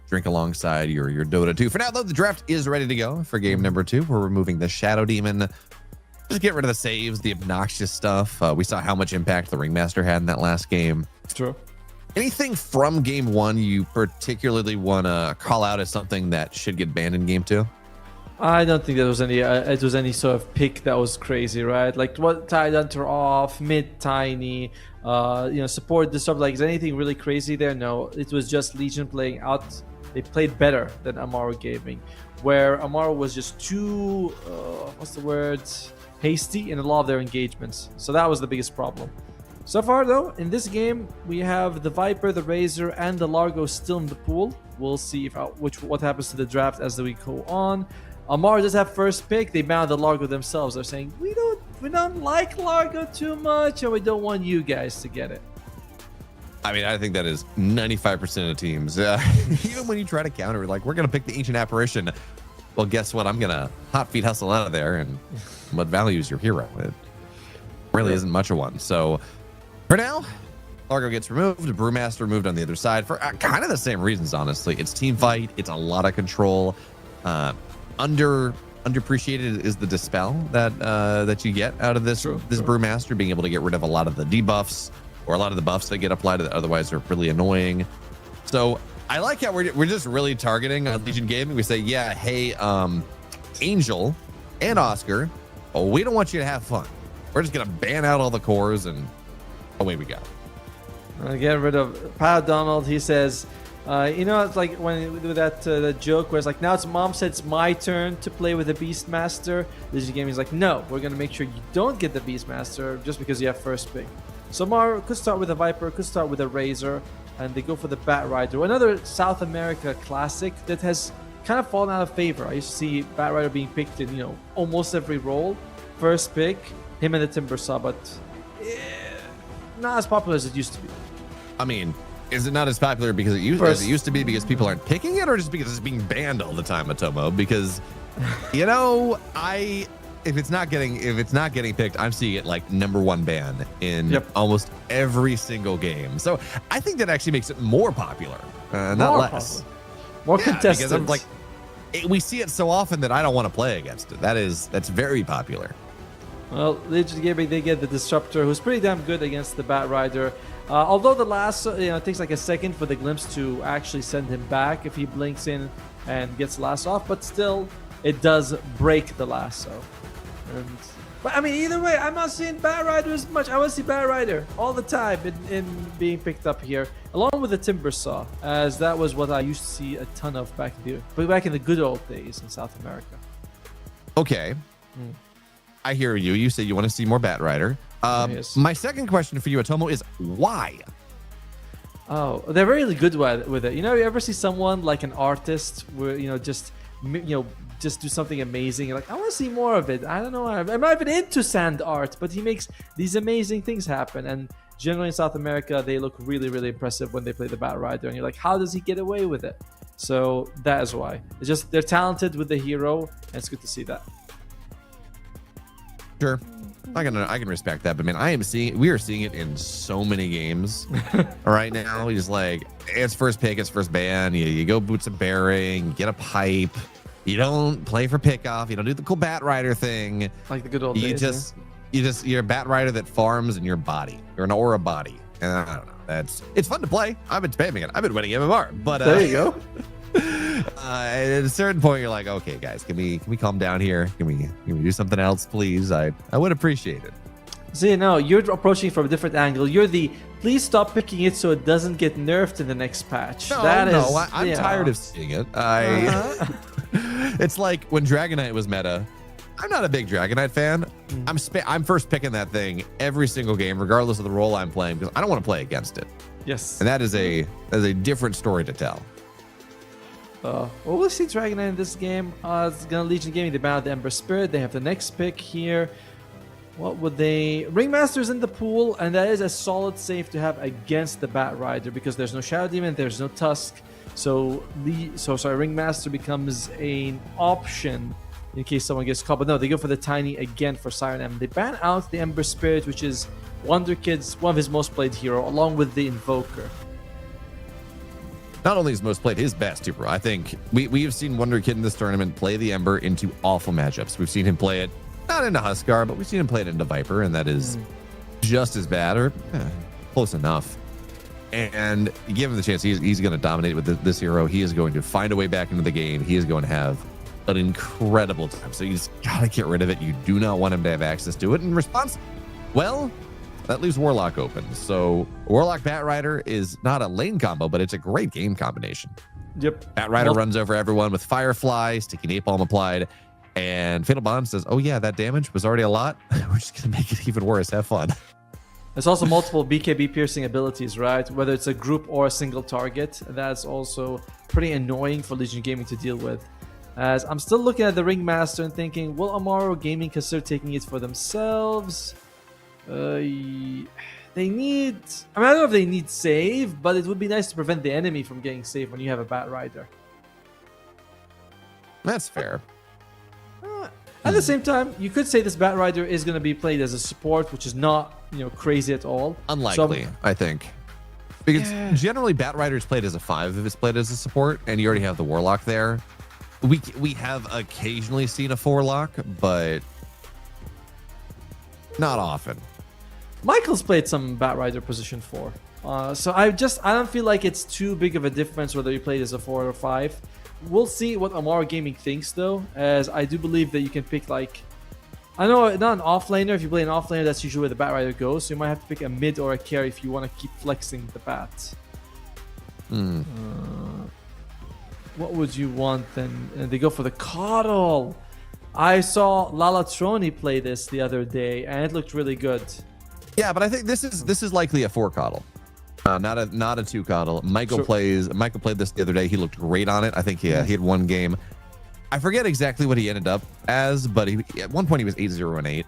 A: drink alongside your Dota 2. For now, though, the draft is ready to go for game number 2. We're removing the Shadow Demon. Just get rid of the saves, the obnoxious stuff. We saw how much impact the Ringmaster had in that last game.
D: True.
A: Anything from game 1 you particularly want to call out as something that should get banned in game 2?
D: I don't think there was any sort of pick that was crazy, right? Like what Tide Hunter off, mid tiny, support disrupt. Like is anything really crazy there? No, it was just Legion playing out. They played better than Amaru Gaming, where Amaru was just too hasty in a lot of their engagements. So that was the biggest problem. So far though, in this game we have the Viper, the Razor, and the Largo still in the pool. We'll see what happens to the draft as the week go on. Amaru does have first pick. They banned the Largo themselves. They're saying we don't like Largo too much, and we don't want you guys to get it.
A: I mean, I think that is 95% of teams. Even when you try to counter, like we're gonna pick the Ancient Apparition. Well, guess what? I'm gonna hot feet hustle out of there, and what value is your hero? It really isn't much of one. So for now, Largo gets removed. Brewmaster removed on the other side for kind of the same reasons, honestly. It's team fight. It's a lot of control. Underappreciated is the dispel that you get out of this Brewmaster, being able to get rid of a lot of the debuffs or a lot of the buffs that get applied that otherwise are really annoying. So I like how we're just really targeting on Legion Gaming. We say, yeah, hey, Angel and Oscar, we don't want you to have fun. We're just gonna ban out all the cores and away we go.
D: Get rid of Pat Donald. He says, it's like when we do that joke where it's like, now it's mom said it's my turn to play with the Beastmaster. Legion Gaming is like, no, we're going to make sure you don't get the Beastmaster just because you have first pick. So Amaru could start with a Viper, could start with a Razor, and they go for the Bat Rider. Another South America classic that has kind of fallen out of favor. I used to see Bat Rider being picked in, almost every role. First pick, him and the Timber Saw, but not as popular as it used to be.
A: I mean, is it not as popular because it used to be because people aren't picking it, or just because it's being banned all the time, Atomo? Because, if it's not getting picked, I'm seeing it like #1 ban in almost every single game. So I think that actually makes it more popular, not less.
D: More contested.
A: Because I'm like, we see it so often that I don't want to play against it. That's very popular.
D: Well, Legion Gaming, they get the Disruptor, who's pretty damn good against the Bat Rider. Although the lasso, it takes like a second for the Glimpse to actually send him back if he blinks in and gets the lasso off, but still, it does break the lasso. But I mean, either way, I'm not seeing Bat Rider as much. I want to see Bat Rider all the time in being picked up here, along with the Timber Saw, as that was what I used to see a ton of back in the good old days in South America.
A: Okay. I hear you. You say you want to see more Bat Rider.
D: Yes.
A: My second question for you, Atomo, is why?
D: Oh, they're really good with it. You ever see someone like an artist where just do something amazing? You're like, I want to see more of it. I don't know. I'm not even into sand art, but he makes these amazing things happen. And generally in South America, they look really, really impressive when they play the Bat Rider. And you're like, how does he get away with it? So that is why. It's just they're talented with the hero, and it's good to see that.
A: Sure. I can respect that, but man, we are seeing it in so many games right now. He's like, it's first pick, it's first ban. You go boots of bearing, get a pipe. You don't play for pickoff. You don't do the cool Bat Rider thing.
D: Like the good old days.
A: You're a Bat Rider that farms in your body. You're an aura body, and I don't know. It's fun to play. I've been spamming it. I've been winning MMR, but
D: there you go.
A: At a certain point, you're like, okay, guys, can we calm down here? Can we do something else, please? I would appreciate it.
D: See, you're approaching from a different angle. You're please stop picking it so it doesn't get nerfed in the next patch.
A: I'm tired of seeing it. It's like when Dragonite was meta. I'm not a big Dragonite fan. I'm first picking that thing every single game, regardless of the role I'm playing, because I don't want to play against it.
D: Yes.
A: And that is a different story to tell.
D: We'll see Dragonite in this game. It's gonna Legion Gaming. They ban the Ember Spirit. They have the next pick here. What would they? Ringmaster's in the pool, and that is a solid save to have against the Bat Rider because there's no Shadow Demon, there's no Tusk. So Ringmaster becomes an option in case someone gets caught. But no, they go for the Tiny again for Siren M. They ban out the Ember Spirit, which is Wonder Kid's one of his most played hero, along with the Invoker.
A: Not only his most played, his best too, bro. I think we have seen Wonder Kid in this tournament play the Ember into awful matchups. We've seen him play it not into Huskar, but we've seen him play it into Viper, and that is just as bad or close enough. And give him the chance, he's going to dominate with this hero. He is going to find a way back into the game. He is going to have an incredible time. So you just got to get rid of it. You do not want him to have access to it. In response, well, that leaves Warlock open. So Warlock Batrider is not a lane combo, but it's a great game combination.
D: Yep.
A: Batrider runs over everyone with Firefly, sticky napalm applied, and Fatal Bond says, oh yeah, that damage was already a lot. We're just going to make it even worse. Have fun.
D: There's also multiple BKB piercing abilities, right? Whether it's a group or a single target. That's also pretty annoying for Legion Gaming to deal with. As I'm still looking at the Ringmaster and thinking, will Amaru Gaming consider taking it for themselves? They need... I don't know if they need save, but it would be nice to prevent the enemy from getting saved when you have a Batrider.
A: That's fair.
D: At the same time, you could say this Batrider is going to be played as a support, which is not, crazy at all.
A: Unlikely, I think. Because generally Batrider is played as a 5 if it's played as a support, and you already have the Warlock there. We have occasionally seen a 4-lock, but not often.
D: Michael's played some Batrider position 4. So I don't feel like it's too big of a difference whether you play it as a 4 or 5. We'll see what Amaru Gaming thinks though, as I do believe that you can pick I know not an offlaner. If you play an offlaner, that's usually where the Batrider goes. So you might have to pick a mid or a carry if you want to keep flexing the bat. What would you want then? They go for the Coddle. I saw Lalatroni play this the other day, and it looked really good.
A: Yeah, but I think this is likely a 4 Coddle. Not a 2 Coddle. Michael played this the other day. He looked great on it. I think he had one game. I forget exactly what he ended up as, but at one point he was 8-0 and 8.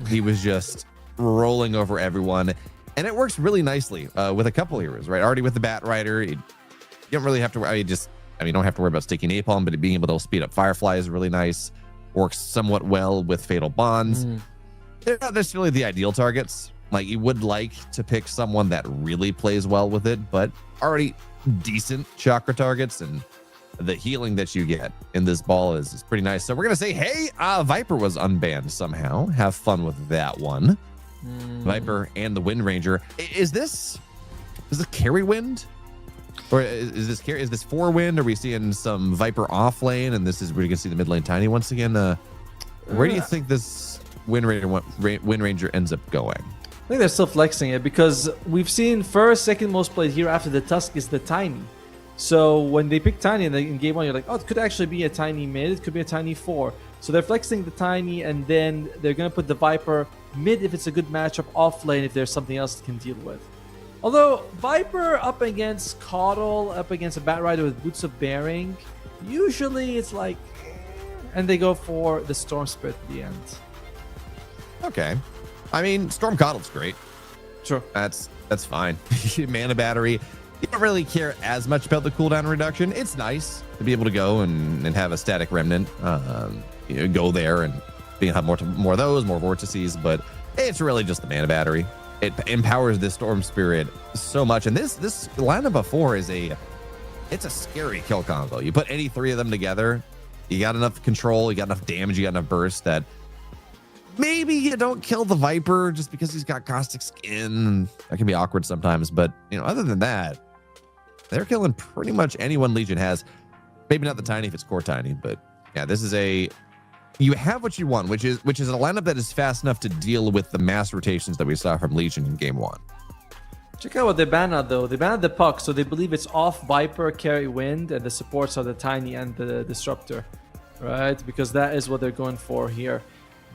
A: He was just rolling over everyone, and it works really nicely with a couple heroes, right? Already with the Batrider, you don't really have to. You don't have to worry about sticky napalm, but being able to speed up Firefly is really nice. Works somewhat well with Fatal Bonds. They're not necessarily the ideal targets. Like, you would like to pick someone that really plays well with it, but already decent chakra targets, and the healing that you get in this ball is pretty nice. So we're going to say, hey, Viper was unbanned somehow. Have fun with that one. Viper and the Wind Ranger. Is this carry wind? Or is this 4 wind? Are we seeing some Viper off lane? And this is where you can see the mid lane Tiny once again. Where do you think this Wind Ranger ends up going?
D: I think they're still flexing it because we've seen first, second most played hero after the Tusk is the Tiny. So when they pick Tiny in game 1, you're like, oh, it could actually be a Tiny mid. It could be a Tiny 4. So they're flexing the Tiny, and then they're going to put the Viper mid if it's a good matchup, off lane if there's something else it can deal with. Although Viper up against Coddle, up against a Batrider with Boots of Bearing, usually it's like, and they go for the Storm Spirit at the end.
A: Okay. I mean, Storm Coddle's great.
D: Sure.
A: That's fine. Mana battery. You don't really care as much about the cooldown reduction. It's nice to be able to go and have a static remnant. Go there and have more of those, more vortices, but it's really just the mana battery. It empowers this Storm Spirit so much. And this lineup before it's a scary kill combo. You put any 3 of them together, you got enough control, you got enough damage, you got enough burst that maybe you don't kill the Viper just because he's got caustic skin. That can be awkward sometimes, but other than that, they're killing pretty much anyone Legion has. Maybe not the Tiny if it's core Tiny, but yeah, this is you have what you want, which is a lineup that is fast enough to deal with the mass rotations that we saw from Legion in game 1.
D: Check out what they banned out though. They banned the puck, so they believe it's off Viper, carry wind, and the supports are the Tiny and the Disruptor, right? Because that is what they're going for here.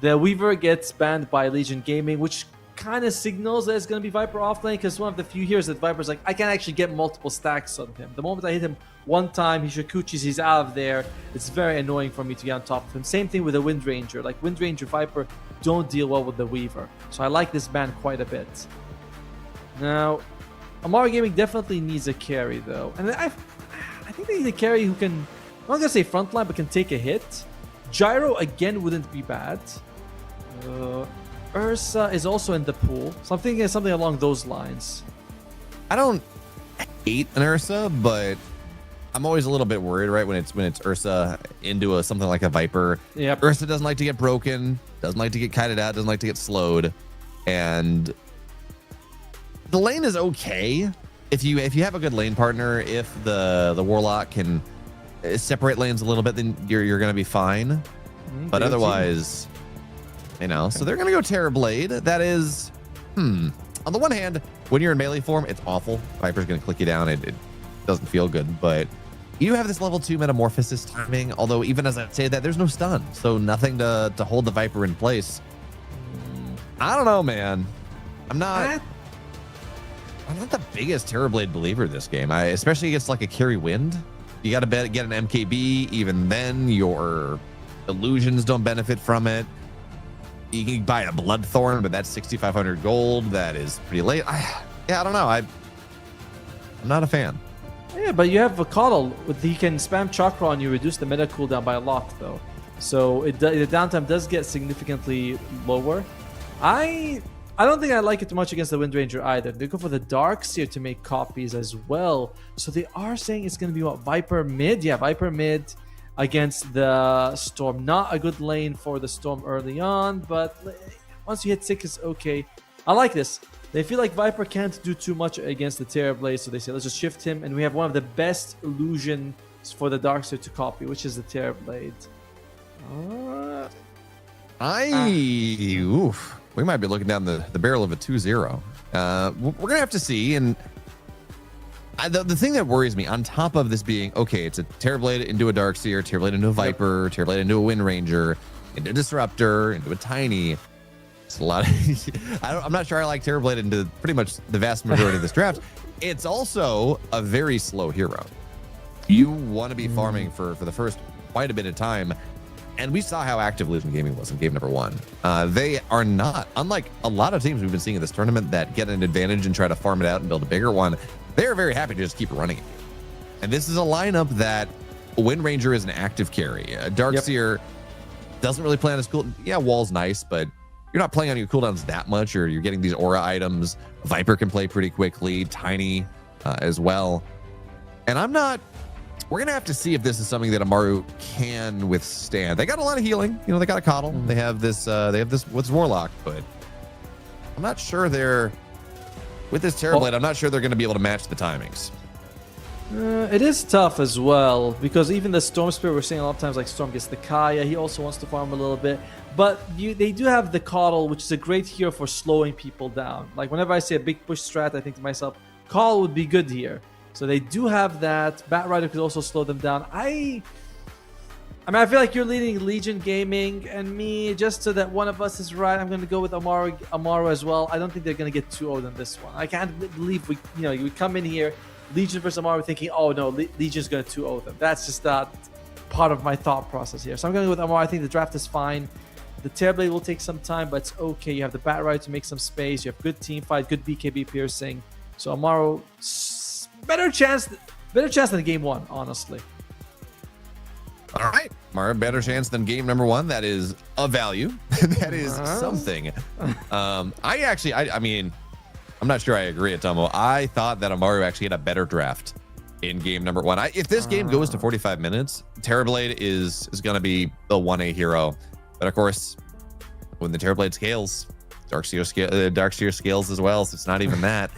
D: The Weaver gets banned by Legion Gaming, which kind of signals that it's going to be Viper offlane, because one of the few heroes that Viper's like, I can actually get multiple stacks on him. The moment I hit him one time, he Shakuchis, he's out of there. It's very annoying for me to get on top of him. Same thing with the Wind Ranger. Like, Wind Ranger, Viper don't deal well with the Weaver. So I like this ban quite a bit. Now, Amaru Gaming definitely needs a carry, though. And I think they need a carry who can, I'm not going to say frontline, but can take a hit. Gyro again wouldn't be bad. Ursa is also in the pool. Something along those lines.
A: I don't hate an Ursa, but I'm always a little bit worried, right? When it's Ursa into something like a Viper.
D: Yep.
A: Ursa doesn't like to get broken, doesn't like to get kited out, doesn't like to get slowed, and the lane is okay if you have a good lane partner. If the Warlock can separate lanes a little bit, then you're gonna be fine. But otherwise, so they're gonna go Terrorblade. That is, on the one hand, when you're in melee form, it's awful. Viper's gonna click you down. It doesn't feel good, but you have this level 2 metamorphosis timing. Although even as I say that, there's no stun, so nothing to hold the Viper in place. I don't know, man. I'm not the biggest Terrorblade believer this game. Especially against like a carry wind. You got to get an MKB. Even then, your illusions don't benefit from it. You can buy a Bloodthorn, but that's 6,500 gold. That is pretty late. I don't know. I'm not a fan.
D: Yeah, but you have a Coddle. He can spam Chakra on you, reduce the meta cooldown by a lot, though. So the downtime does get significantly lower. I don't think I like it too much against the Wind Ranger either. They go for the Darkseer to make copies as well. So they are saying it's going to be what? Viper mid? Yeah, Viper mid against the Storm. Not a good lane for the Storm early on, but once you hit 6, it's okay. I like this. They feel like Viper can't do too much against the Terrorblade, so they say, let's just shift him, and we have one of the best illusions for the Darkseer to copy, which is the Terrorblade.
A: We might be looking down the barrel of a 2-0. We're going to have to see, and the thing that worries me, on top of this being, okay, it's a Terrorblade into a Darkseer, Terrorblade into a Viper, Terrorblade into a Wind Ranger, into a Disruptor, into a Tiny. It's a lot of, I'm not sure I like Terrorblade into pretty much the vast majority of this draft. It's also a very slow hero. You want to be farming for the first quite a bit of time. And we saw how active Legion Gaming was in game number 1. They are not, unlike a lot of teams we've been seeing in this tournament that get an advantage and try to farm it out and build a bigger one, they are very happy to just keep running it. And this is a lineup that Wind Ranger is an active carry. Darkseer doesn't really play on his cooldown. Yeah, Wall's nice, but you're not playing on your cooldowns that much, or you're getting these aura items. Viper can play pretty quickly, Tiny as well. And we're going to have to see if this is something that Amaru can withstand. They got a lot of healing. They got a Coddle. They have this what's Warlock, but I'm not sure with this Terrorblade, I'm not sure they're going to be able to match the timings.
D: It is tough as well, because even the Storm Spirit, we're seeing a lot of times, like Storm gets the Kaya. He also wants to farm a little bit. But they do have the Coddle, which is a great hero for slowing people down. Like, whenever I see a big push strat, I think to myself, Coddle would be good here. So they do have that. Bat Rider could also slow them down. I feel like you're leading Legion Gaming, and me, just so that one of us is right, I'm going to go with Amaru as well. I don't think they're going to get 2-0 in this one. I can't believe we come in here, Legion versus Amaru, thinking, oh no, Legion's going to 2-0 them. That's just not part of my thought process here. So I'm going to go with Amaru. I think the draft is fine. The Terrorblade will take some time, but it's okay. You have the Bat Rider to make some space. You have good team fight, good BKB piercing. So Amaru, better chance than game 1, honestly.
A: All right, Amaru, better chance than game number 1. That is a value. That is something. I mean, I'm not sure I agree, Atomo. I thought that Amaru actually had a better draft in game number 1. If this game goes to 45 minutes, Terrorblade is going to be the 1A hero. But of course, when the Terrorblade scales, Darkseer scales as well, so it's not even that.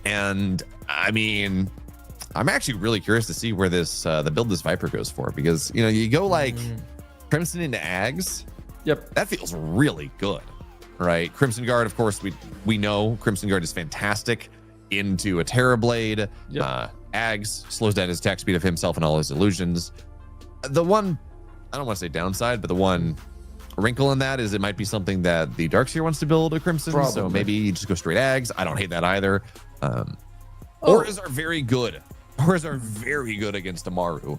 A: And I mean, I'm actually really curious to see where the build this Viper goes for, because you go like Crimson into Ags.
D: Yep,
A: that feels really good, right? Crimson Guard, of course, we know Crimson Guard is fantastic into a Terrorblade. Yep. Ags slows down his attack speed of himself and all his illusions. The one, I don't want to say downside, but the one wrinkle in that is it might be something that the Darkseer wants to build a Crimson. Probably. So maybe you just go straight Ags. I don't hate that either. Auras are very good. Auras are very good against Amaru.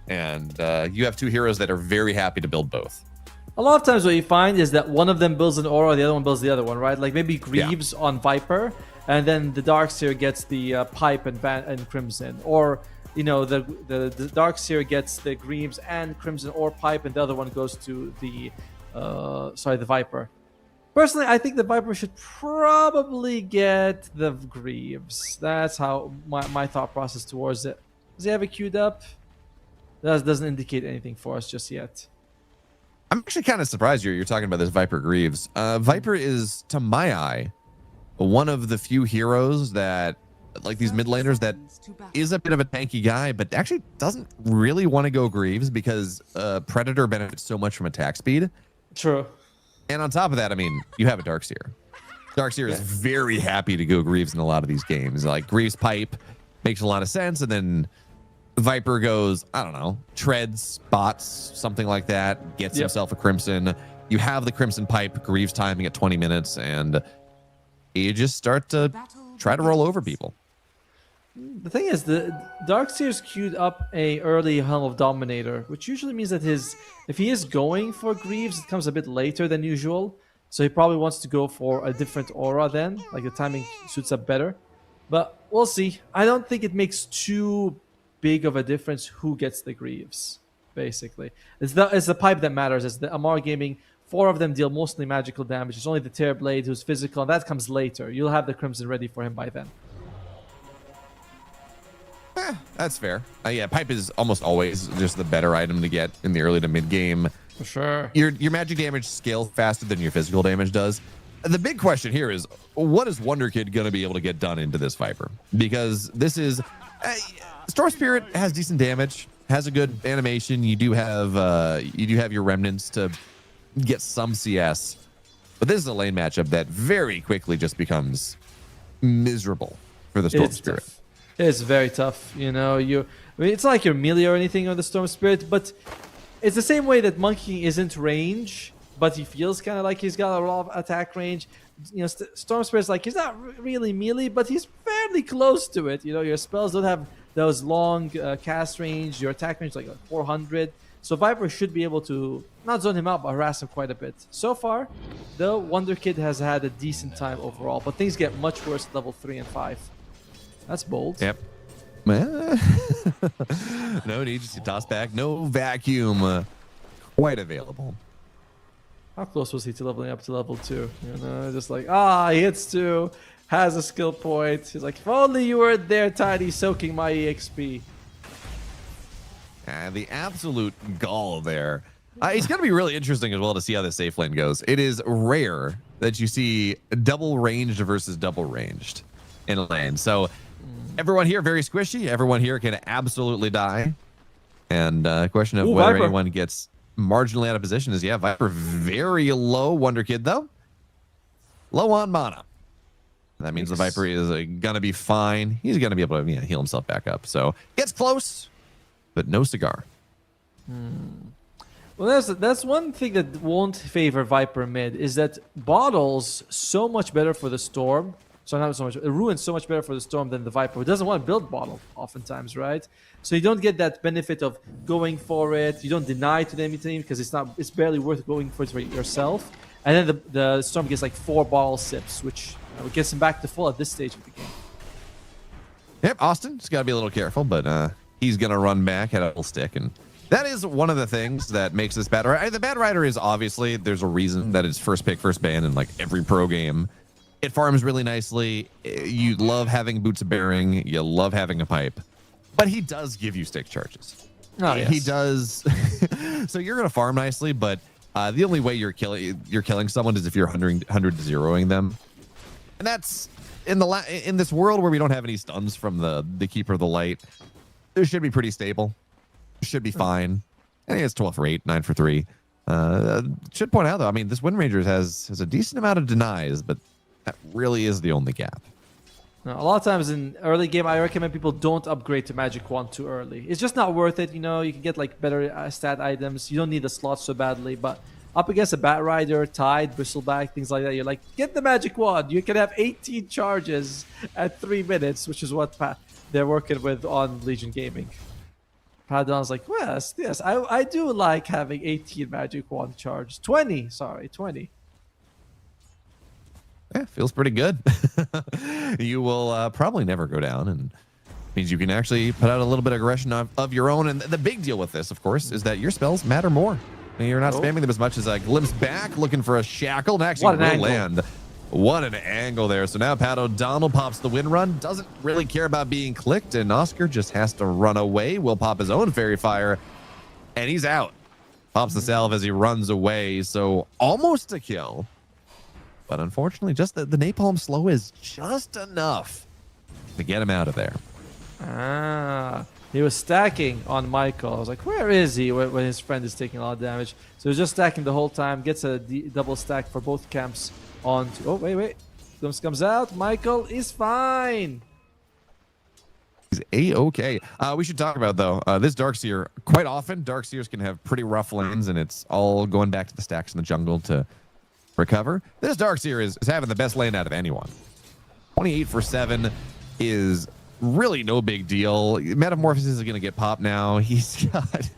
A: And you have 2 heroes that are very happy to build both.
D: A lot of times what you find is that one of them builds an aura, the other one builds the other one, right? Like maybe Greaves on Viper, and then the Darkseer gets the Pipe and Crimson. Or the Darkseer gets the Greaves and Crimson Ore Pipe, and the other one goes to the the Viper. Personally, I think the Viper should probably get the Greaves. That's how my thought process towards it. Does he have it queued up? That doesn't indicate anything for us just yet.
A: I'm actually kind of surprised you're talking about this Viper Greaves. Viper is, to my eye, one of the few heroes that, like these mid laners, that is a bit of a tanky guy, but actually doesn't really want to go Greaves because Predator benefits so much from attack speed.
D: True.
A: And on top of that, I mean, you have a Darkseer. Darkseer is very happy to go Greaves in a lot of these games. Like Greaves Pipe makes a lot of sense, and then Viper goes, I don't know, treads, bots, something like that, gets himself a Crimson. You have the Crimson Pipe, Greaves timing at 20 minutes, and you just start to try to roll over people.
D: The thing is, the Darkseer's queued up a early Helm of Dominator, which usually means that if he is going for Greaves, it comes a bit later than usual. So he probably wants to go for a different aura then, like the timing suits up better. But we'll see. I don't think it makes too big of a difference who gets the Greaves, basically. It's the pipe that matters. It's the Amaru Gaming. 4 of them deal mostly magical damage. It's only the Tearblade who's physical, and that comes later. You'll have the Crimson ready for him by then.
A: That's fair. Yeah, Pipe is almost always just the better item to get in the early to mid game.
D: For sure.
A: Your magic damage scales faster than your physical damage does. The big question here is, what is Wonder Kid going to be able to get done into this Viper? Because this is... Storm Spirit has decent damage, has a good animation. You do have your remnants to get some CS. But this is a lane matchup that very quickly just becomes miserable for the Storm Spirit.
D: Tough. It's very tough, it's not like you're melee or anything on the Storm Spirit, but it's the same way that Monkey isn't range, but he feels kind of like he's got a lot of attack range. Storm Spirit's like, he's not really melee, but he's fairly close to it. Your spells don't have those long cast range, your attack range is like 400. So Viper should be able to not zone him out, but harass him quite a bit. So far, though, Wonder Kid has had a decent time overall, but things get much worse at level 3 and 5. That's bold.
A: Yep. No need to toss back. No vacuum quite available.
D: How close was he to leveling up to level 2? Just like, he hits 2, has a skill point. He's like, if only you were there, Tiny, soaking my EXP.
A: The absolute gall there. It's going to be really interesting as well to see how the safe lane goes. It is rare that you see double ranged versus double ranged in a lane. So everyone here very squishy. Everyone here can absolutely die. And question of whether
D: Viper.
A: anyone gets marginally out of position is, Viper very low. Wonder Kid, though, low on mana. That means the Viper is going to be fine. He's going to be able to heal himself back up. So gets close, but no cigar.
D: Well, that's one thing that won't favor Viper mid, is that Bottle's so much better for the Storm. So not so much. It ruins so much better for the Storm than the Viper, who doesn't want to build Bottle oftentimes, right? So you don't get that benefit of going for it. You don't deny to the enemy team because it's barely worth going for it for yourself. And then the Storm gets like 4 Bottle sips, which gets him back to full at this stage of the game.
A: Yep, Austin's got to be a little careful, but he's going to run back at a little stick. And that is one of the things that makes this bad. The Bad Rider is obviously, there's a reason that it's first pick, first ban in like every pro game. It farms really nicely. You love having Boots of Bearing. You love having a pipe. But he does give you stick charges.
D: Oh, yes.
A: He does. So you're going to farm nicely, but the only way you're killing someone is if you're 100 to 0ing them. And that's in this world where we don't have any stuns from the Keeper of the Light. It should be pretty stable. Should be fine. I think it's 12 for 8, 9 for 3. Should point out though, I mean, this Wind Rangers has a decent amount of denies, but that really is the only gap.
D: A lot of times in early game, I recommend people don't upgrade to Magic Wand too early. It's just not worth it. You can get like better stat items. You don't need the slot so badly, but up against a Bat Rider, Tide, Bristleback, things like that, you're like, get the Magic Wand. You can have 18 charges at 3 minutes, which is what they're working with on Legion Gaming. Padon's like, well, yes, I do like having 18 Magic Wand charges. 20.
A: Yeah, feels pretty good. You will probably never go down, and Means you can actually put out a little bit of aggression of your own. And the big deal with this, of course, is that your spells matter more. You're not spamming them as much as a glimpse back, looking for a shackle, and actually will land. What an angle there. So now Pat O'Donnell pops the win run, doesn't really care about being clicked, and Oscar just has to run away. Will pop his own fairy fire, and he's out. Pops the salve as he runs away, so almost a kill. But unfortunately, just the napalm slow is just enough to get him out of there.
D: Ah, he was stacking on Michael. I was like, where is he when his friend is taking a lot of damage? So he's just stacking the whole time. Gets a double stack for both camps on. Oh, wait. Glimpse comes out. Michael is fine.
A: He's A-okay. We should talk about, though, this Darkseer. Quite often, Darkseers can have pretty rough lanes, and it's all going back to the stacks in the jungle to recover. This Darkseer is having the best lane out of anyone. 28 for 7 is really no big deal. Metamorphosis is going to get popped now. He's got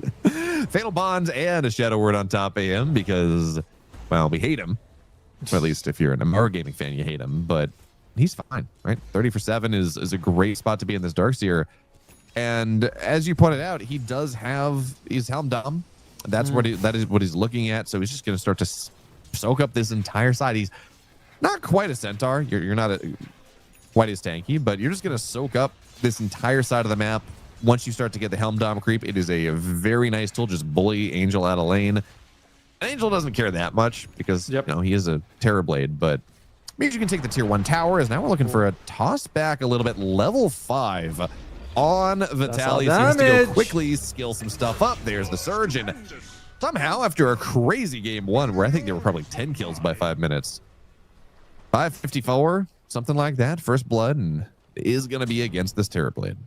A: Fatal Bonds and a Shadow Word on top of him because, well, we hate him. Or at least if you're an Amaru gaming fan, you hate him. But he's fine, right? 30 for 7 is a great spot to be in this Darkseer. And as you pointed out, he does have his Helm Dom. That's that is what he's looking at. So he's just going to start to soak up this entire side. He's not quite a Centaur. You're not quite as tanky, but you're just going to soak up this entire side of the map. Once you start to get the Helm Dom creep, it is a very nice tool. Just bully Angel out of lane. And Angel doesn't care that much because you know, he is a Terrorblade, but means you can take the tier 1 tower. As now we're looking for a toss back a little bit. Level 5 on Vitaly. Seems to go quickly, skill some stuff up. There's the surge, and somehow after a crazy game 1 where I think there were probably 10 kills by 5 minutes, 554, something like that, first blood, and is going to be against this Terrorblade.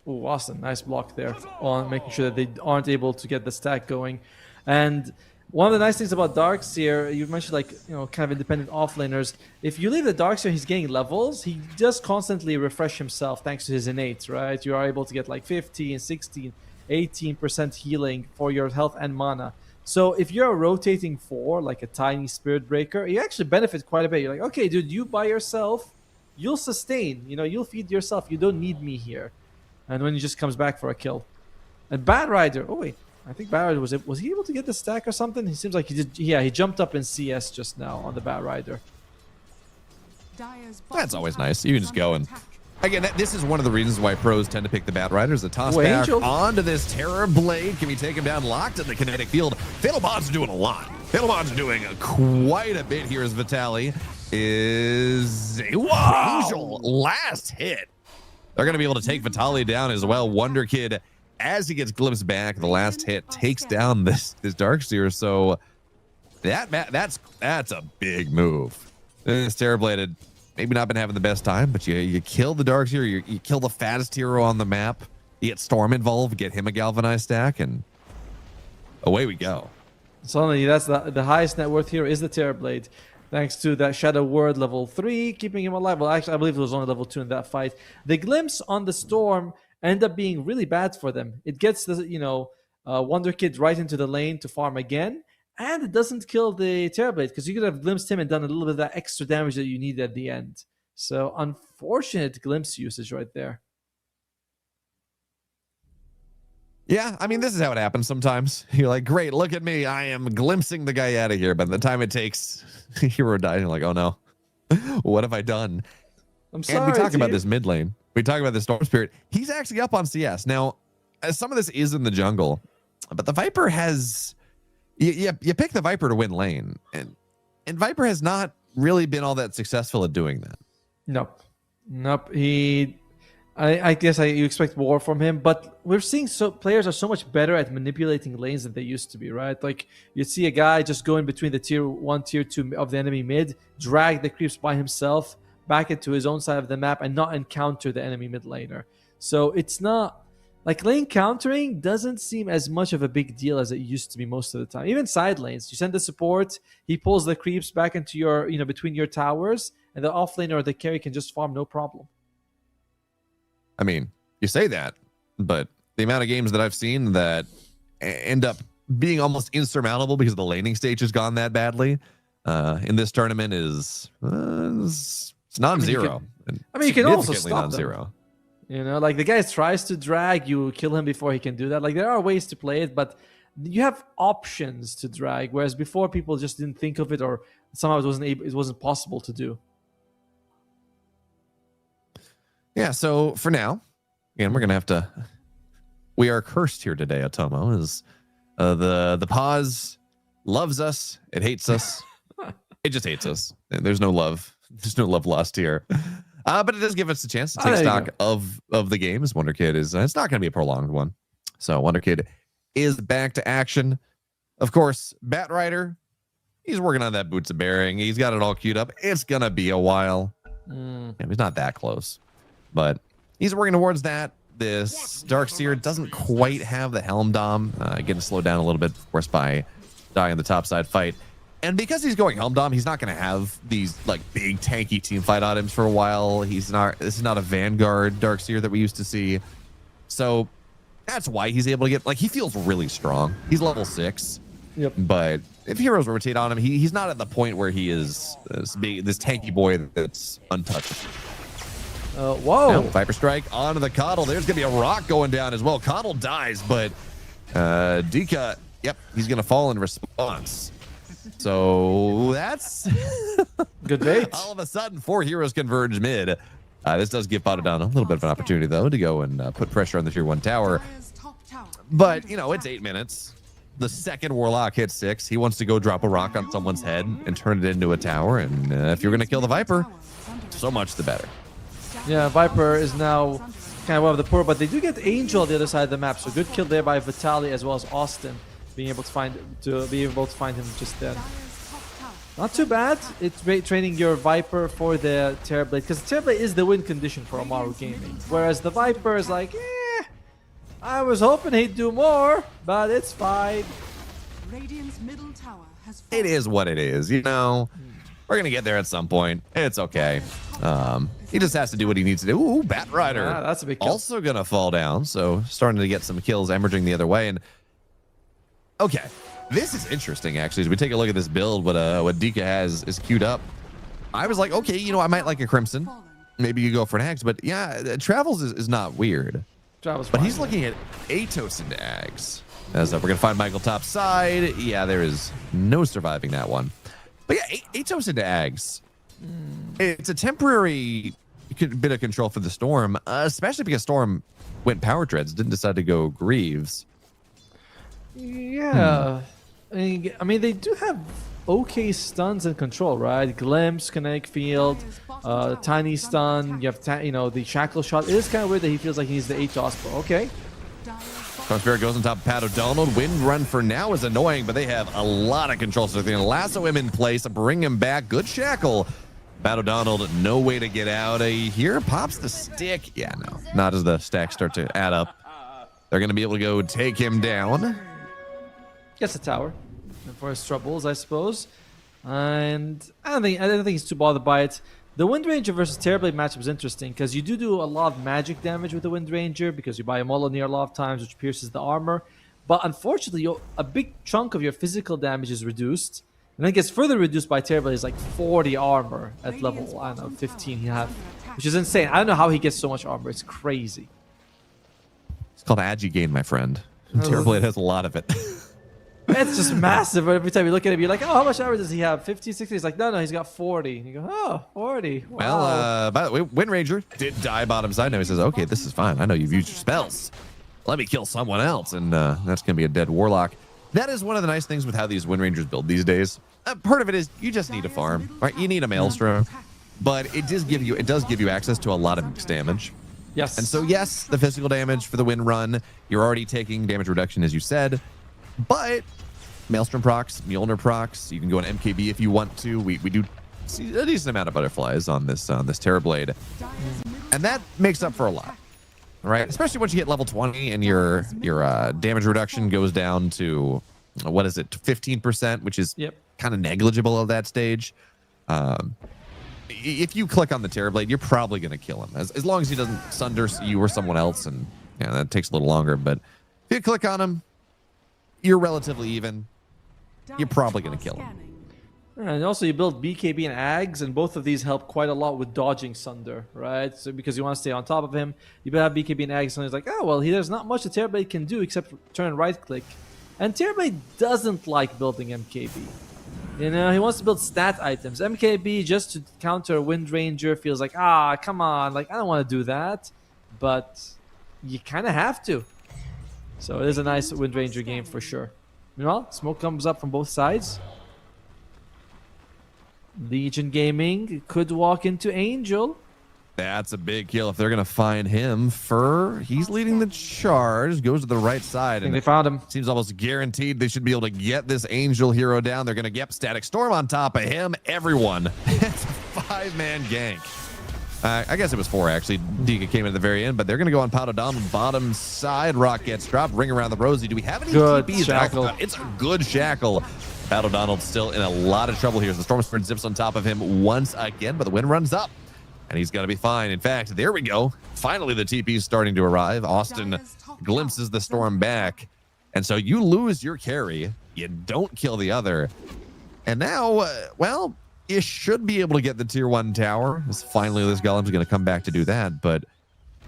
D: Oh, Austin, nice block there on making sure that they aren't able to get the stack going. And one of the nice things about Darkseer, you mentioned, like, you know, kind of independent offlaners. If you leave the Darkseer, he's getting levels. He does constantly refresh himself thanks to his innate, right? You are able to get like 15, 16, 18% healing for your health and mana. So if you're a rotating 4, like a tiny Spirit Breaker, you actually benefit quite a bit. You're like, okay, dude, you by yourself, you'll sustain. You know, you'll feed yourself. You don't need me here. And when he just comes back for a kill. And Bad Rider, oh wait, I think Bad Rider was he able to get the stack or something? He seems like he did. Yeah, he jumped up in CS just now on the Bad Rider.
A: That's always nice. You can just go and again, this is one of the reasons why pros tend to pick the Bad Riders. The toss back onto this Terrorblade. Can we take him down? Locked in the kinetic field. Fatal Bonds are doing a lot. Fatal Bonds are doing quite a bit here as Vitaly is Angel last hit. They're going to be able to take Vitaly down as well. Wonder Kid, as he gets glimpsed back, the last hit takes down this Darkseer. So that's a big move. This Terrorblade had maybe not been having the best time, but you kill the Darkseer, you kill the fattest hero on the map, you get Storm involved, get him a galvanized stack, and away we go.
D: Suddenly, that's the highest net worth hero is the Terrorblade. Thanks to that Shadow Word level 3, keeping him alive. Well, actually, I believe it was only level 2 in that fight. The glimpse on the Storm end up being really bad for them. It gets the, you know, Wonder Kid right into the lane to farm again, and it doesn't kill the Terrorblade because you could have glimpsed him and done a little bit of that extra damage that you need at the end. So unfortunate glimpse usage right there.
A: Yeah, I mean, this is how it happens sometimes. You're like, great, look at me. I am glimpsing the guy out of here. But by the time it takes, hero dies, you're like, oh no, what have I done?
D: I'm sorry.
A: And we talk about this mid lane. We talk about the Storm Spirit. He's actually up on CS. Now, some of this is in the jungle, but the Viper has, you pick the Viper to win lane. And Viper has not really been all that successful at doing that.
D: Nope. I guess you expect more from him, but we're seeing players are so much better at manipulating lanes than they used to be, right? Like you'd see a guy just go in between the tier 1, tier 2 of the enemy mid, drag the creeps by himself back into his own side of the map and not encounter the enemy mid laner. So it's not like lane countering doesn't seem as much of a big deal as it used to be most of the time. Even side lanes, you send the support, he pulls the creeps back into your, you know, between your towers, and the off laner or the carry can just farm no problem.
A: I mean, you say that, but the amount of games that I've seen that end up being almost insurmountable because the laning stage has gone that badly in this tournament is it's non-zero.
D: I mean, you can also stop
A: non-zero.
D: them. You know, like the guy tries to drag, you kill him before he can do that. Like there are ways to play it, but you have options to drag, whereas before people just didn't think of it, or somehow it wasn't possible to do.
A: Yeah, so for now, again, we're gonna have to. We are cursed here today, Otomo. Is the pause loves us, it hates us, it just hates us. There's no love. There's no love lost here. But it does give us a chance to take stock of the games. Wonder Kid is it's not gonna be a prolonged one. So Wonder Kid is back to action. Of course, Bat Rider, he's working on that boots of bearing. He's got it all queued up. It's gonna be a while. He's not that close, but he's working towards that. This Darkseer doesn't quite have the Helm Dom. Getting slowed down a little bit, of course, by dying in the topside fight. And because he's going Helm Dom, he's not going to have these like big tanky team fight items for a while. This is not a Vanguard Darkseer that we used to see. So that's why he's able to get, like, he feels really strong. He's level 6.
D: Yep.
A: But if heroes rotate on him, he's not at the point where he is this tanky boy that's untouchable.
D: Whoa.
A: Now, Viper Strike onto the Coddle. There's going to be a rock going down as well. Coddle dies, but Dika, yep, he's going to fall in response. So that's
D: good bait.
A: All of a sudden, 4 heroes converge mid. This does give Pato a little bit of an opportunity, though, to go and put pressure on the tier 1 tower. But, you know, it's 8 minutes. The second Warlock hits 6. He wants to go drop a rock on someone's head and turn it into a tower. And if you're going to kill the Viper, so much the better.
D: Yeah, Viper is now kind of one of the poor, but they do get Angel on the other side of the map. So good kill there by Vitaly as well as Austin, being able to find him just then. Not too bad. It's great training your Viper for the Terrorblade, because the Terrorblade is the win condition for Amaru Gaming. Whereas the Viper is like, I was hoping he'd do more, but it's fine.
C: Radiant's middle tower has
A: It is what it is, you know. We're gonna get there at some point. It's okay. He just has to do what he needs to do. Ooh, Bat Rider.
D: Yeah, that's a big kill.
A: Also gonna fall down, so starting to get some kills emerging the other way. And okay, this is interesting actually. As we take a look at this build, what Dika has is queued up. I was like, okay, you know, I might like a Crimson. Maybe you go for an Axe, but yeah, Travels is not weird.
D: Travels
A: but
D: fine,
A: he's looking at Atos into Ags. As we're gonna find Michael top side. Yeah, there is no surviving that one. But yeah, Atos into Ags. It's a temporary bit of control for the Storm, especially because Storm went Power Treads, didn't decide to go Greaves.
D: Yeah. I mean, they do have okay stuns and control, right? Glimpse, Kinetic Field, Tiny Stun, you have, the Shackle Shot. It is kind of weird that he feels like he needs the Atos, but okay.
A: Crossbear goes on top of Pat O'Donnell. Wind Run for now is annoying, but they have a lot of control, so they're going to lasso him in place, bring him back. Good Shackle. Pat O'Donnell, no way to get out of here. Pops the stick. Yeah, no. Not as the stacks start to add up. They're going to be able to go take him down.
D: Gets a tower for his troubles, I suppose. And I don't think he's too bothered by it. The Wind Ranger versus Terrorblade matchup is interesting because you do a lot of magic damage with the Wind Ranger because you buy a Molo near a lot of times, which pierces the armor. But unfortunately, a big chunk of your physical damage is reduced. And then it gets further reduced by Terrorblade. It's like 40 armor at level, I don't know, 15 he has, which is insane. I don't know how he gets so much armor. It's crazy.
A: It's called Agi Gain, my friend. Terrorblade has a lot of it.
D: It's just massive. Every time you look at him, you're like, oh, how much armor does he have? 50, 60? He's like, no, he's got 40. And you go, oh, 40. Wow.
A: Well, by the way, Wind Ranger did die bottom side. Now he says, okay, this is fine. I know you've used your spells. Let me kill someone else. And that's going to be a dead Warlock. That is one of the nice things with how these Wind Rangers build these days. Part of it is you just need a farm, right? You need a Maelstrom, but it does give you access to a lot of mixed damage.
D: Yes.
A: And so, yes, the physical damage for the Wind Run, you're already taking damage reduction, as you said, but Maelstrom procs, Mjolnir procs, you can go on MKB if you want to. We do see a decent amount of butterflies on this Terrorblade, and that makes up for a lot, right? Especially once you hit level 20 and your damage reduction goes down to, what is it, 15%, which is kind of negligible at that stage. If you click on the Terrorblade, you're probably going to kill him, as long as he doesn't sunder you or someone else, and yeah, that takes a little longer. But if you click on him, you're relatively even. You're probably going to kill him.
D: And also you build BKB and Ags, and both of these help quite a lot with dodging Sunder, right? So because you want to stay on top of him, you have BKB and Ags, and he's like, oh, well, there's not much that Terrorblade can do except turn right-click. And Terrorblade doesn't like building MKB. You know, he wants to build stat items. MKB, just to counter Wind Ranger, feels like, come on, like, I don't want to do that. But you kind of have to. So it is a nice Wind Ranger game for sure. Meanwhile, smoke comes up from both sides. Legion Gaming could walk into Angel.
A: That's a big kill if they're going to find him. He's leading the charge, goes to the right side.
D: I think
A: and
D: they found him.
A: Seems almost guaranteed they should be able to get this Angel hero down. They're going to get Static Storm on top of him. Everyone. It's a 5-man gank. I guess it was 4, actually. Dika came in at the very end, but they're going to go on Pato Donald. Bottom side, Rock gets dropped. Ring around the Rosie. Do we have any
D: good
A: TPs?
D: shackle?
A: It's a good shackle. Pato Donald still in a lot of trouble here. So the Storm Spirit zips on top of him once again, but the wind runs up, and he's going to be fine. In fact, there we go. Finally, the TP is starting to arrive. Austin glimpses the Storm back, and so you lose your carry. You don't kill the other. And now, well, you should be able to get the tier 1 tower. Finally, this Golem's going to come back to do that, but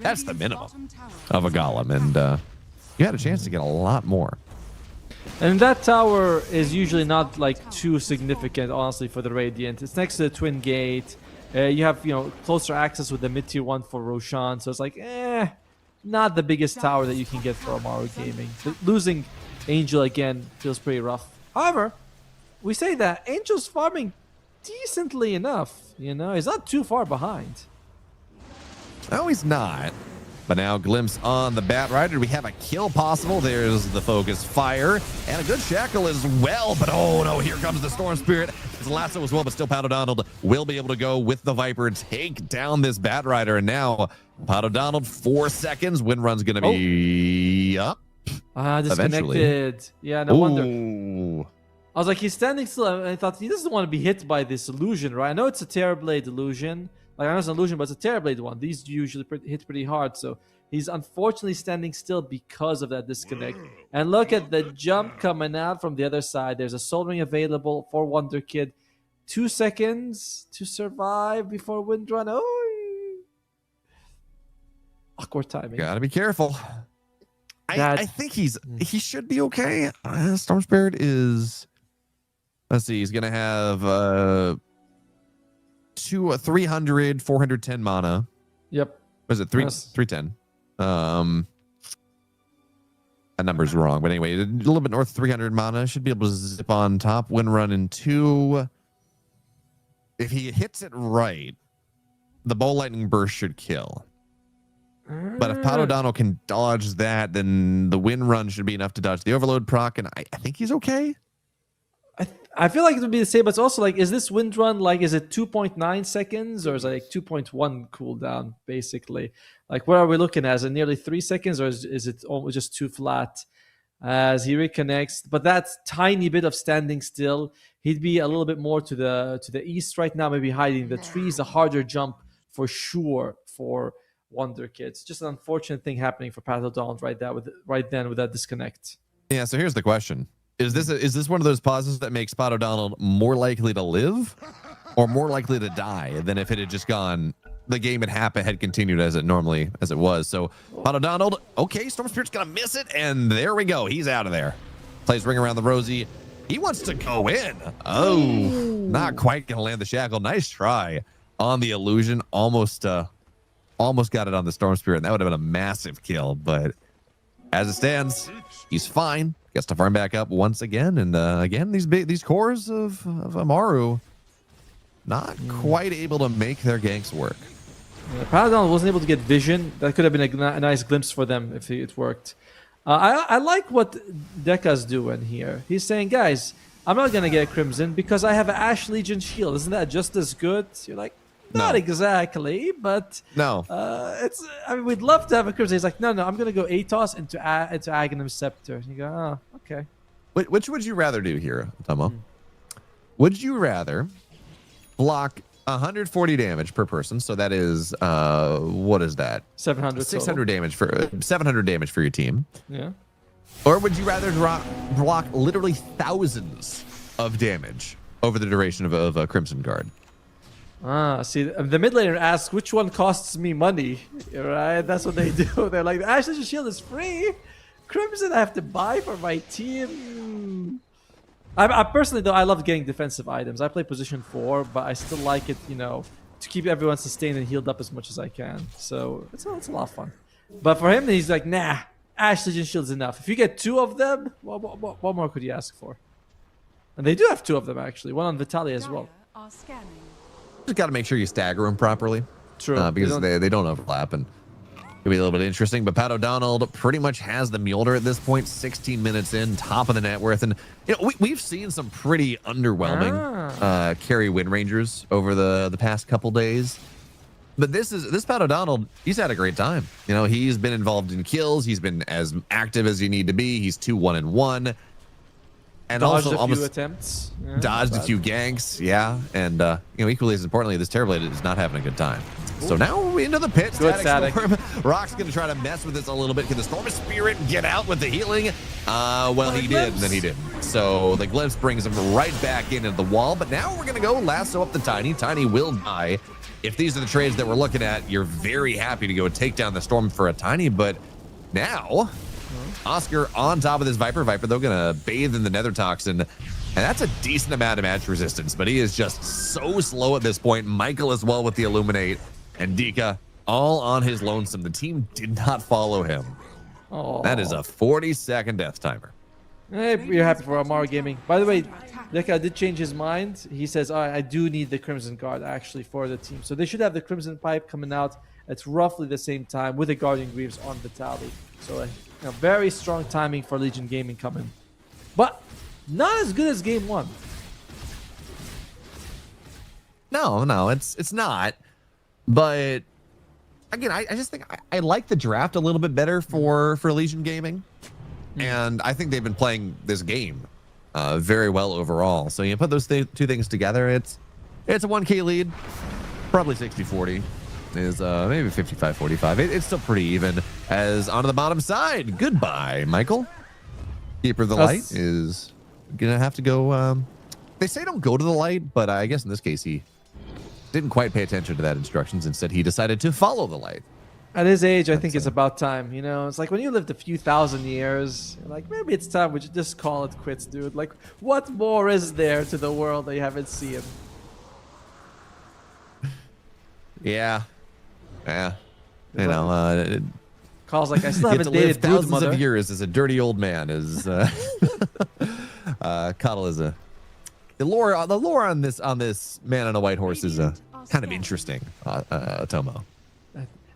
A: that's the minimum of a Golem, and you had a chance to get a lot more.
D: And that tower is usually not like too significant, honestly, for the Radiant. It's next to the Twin Gate. You have, closer access with the mid-tier 1 for Roshan, so it's like, not the biggest tower that you can get for Amaru Gaming. But losing Angel again feels pretty rough. However, we say that Angel's farming decently enough, he's not too far behind.
A: No, he's not. But now glimpse on the Bat Rider. We have a kill possible. There's the focus fire and a good shackle as well. But oh no, here comes the Storm Spirit. It's lasso as well, but still Pato Donald will be able to go with the Viper, take down this Bat Rider. And now Pato Donald, 4 seconds. Wind run's going to be up.
D: Disconnected. Eventually. Yeah, no wonder. I was like, he's standing still, and I thought he doesn't want to be hit by this illusion, right? I know it's a Terrorblade illusion. Like, I know it's an illusion, but it's a Terrorblade one. These usually hit pretty hard, so he's unfortunately standing still because of that disconnect. And look at the jump coming out from the other side. There's a Soul Ring available for Wonder Kid. 2 seconds to survive before Wind Run. Oh, awkward timing.
A: Gotta be careful. I think he should be okay. Storm Spirit is... Let's see, he's going to have 300, 410 mana.
D: Yep.
A: Was it 310? That number's wrong. But anyway, a little bit north of 300 mana. Should be able to zip on top. Wind run in 2. If he hits it right, the Bow Lightning Burst should kill. But if Pato Donald can dodge that, then the Wind Run should be enough to dodge the Overload proc, and I think he's okay.
D: I feel like it would be the same, but it's also like, is this Wind Run, like, is it 2.9 seconds, or is it like 2.1 cooldown, basically? Like, what are we looking at? Is it nearly 3 seconds, or is it almost just too flat? As he reconnects, but that tiny bit of standing still, he'd be a little bit more to the east right now, maybe hiding the trees. A harder jump for sure for Wonder Kids. Just an unfortunate thing happening for Pato Donald right then with that disconnect.
A: Yeah, so here's the question. Is this one of those pauses that makes Pato Donald more likely to live or more likely to die than if it had just gone, the game had continued as it was? So Pato Donald, okay, Storm Spirit's gonna miss it, and there we go. He's out of there. Plays Ring Around the Rosie. He wants to go in. Oh, not quite gonna land the shackle. Nice try on the illusion. Almost got it on the Storm Spirit, and that would have been a massive kill, but as it stands, he's fine. Gets to farm back up once again, and again, these cores of Amaru not quite able to make their ganks work.
D: Yeah, Pato Donald wasn't able to get vision. That could have been a nice glimpse for them if it worked. I like what Deka's doing here. He's saying, guys, I'm not going to get Crimson because I have an Ash Legion shield. Isn't that just as good? You're like, not exactly, but
A: no.
D: We'd love to have a Crimson. He's like, no, I'm going to go Atos into Aghanim Scepter. And you go, oh, okay.
A: Which would you rather do here, Tomo? Would you rather block 140 damage per person? So that is, what is that?
D: 700.
A: 600 damage for 700 damage for your team.
D: Yeah.
A: Or would you rather block literally thousands of damage over the duration of a Crimson Guard.
D: See, the mid laner asks which one costs me money, right? That's what they do. They're like, the Ash Legend Shield is free. Crimson I have to buy for my team. I personally, though, I love getting defensive items. I play position 4, but I still like it, you know, to keep everyone sustained and healed up as much as I can. So it's a lot of fun. But for him, he's like, nah, Ash Legend Shield's enough. If you get 2 of them, what more could you ask for? And they do have 2 of them, actually. One on Vitaly as well.
C: Dire are scanning.
A: Just got to make sure you stagger them properly.
D: True.
A: Because they don't overlap, and it'll be a little bit interesting. But Pat O'Donnell pretty much has the Mjolnir at this point, 16 minutes in, top of the net worth. And you know, we've seen some pretty underwhelming carry win rangers over the past couple days. But this Pat O'Donnell, he's had a great time. You know, he's been involved in kills. He's been as active as you need to be. He's 2-1-1. And
D: Dodged
A: also
D: a few attempts. Yeah,
A: dodged a few ganks, yeah. And you know, equally as importantly, this Terrorblade is not having a good time. So now into the pit.
D: Good
A: Static Storm. Rock's gonna try to mess with this a little bit. Can the Storm of Spirit get out with the healing? Well, he did, and then he didn't. So the Glimpse brings him right back into the wall. But now we're gonna go lasso up the Tiny. Tiny will die. If these are the trades that we're looking at, you're very happy to go take down the Storm for a Tiny. But now Oscar on top of this Viper. Viper, though, gonna bathe in the Nether Toxin. And that's a decent amount of match resistance, but he is just so slow at this point. Michael as well with the Illuminate. And Dika all on his lonesome. The team did not follow him.
D: Oh.
A: That is a 40-second death timer.
D: Hey, you're happy for Amaru Gaming. By the way, Dika did change his mind. He says, I do need the Crimson Guard, actually, for the team. So they should have the Crimson Pipe coming out at roughly the same time with the Guardian Greaves on Vitaly. So very strong timing for Legion Gaming coming. But not as good as Game 1.
A: No, it's not. But again, I just think I like the draft a little bit better for Legion Gaming. And I think they've been playing this game very well overall. So you put those two things together, it's a 1K lead, probably 60-40. Is maybe 55-45. It's still pretty even. As onto the bottom side, goodbye, Michael. Keeper of the Light is gonna have to go. They say don't go to the light, but I guess in this case he didn't quite pay attention to that instructions. Instead, he decided to follow the light.
D: At his age, I think it's about time. You know, it's like when you lived a few thousand years, you're like, maybe it's time we should just call it quits, dude. Like, what more is there to the world that you haven't seen?
A: Yeah. You know,
D: Carl's like, I still haven't dated
A: thousands
D: mother.
A: of years as a dirty old man. Is Coddle is the lore on this man on a white horse is kind of interesting. Tomo.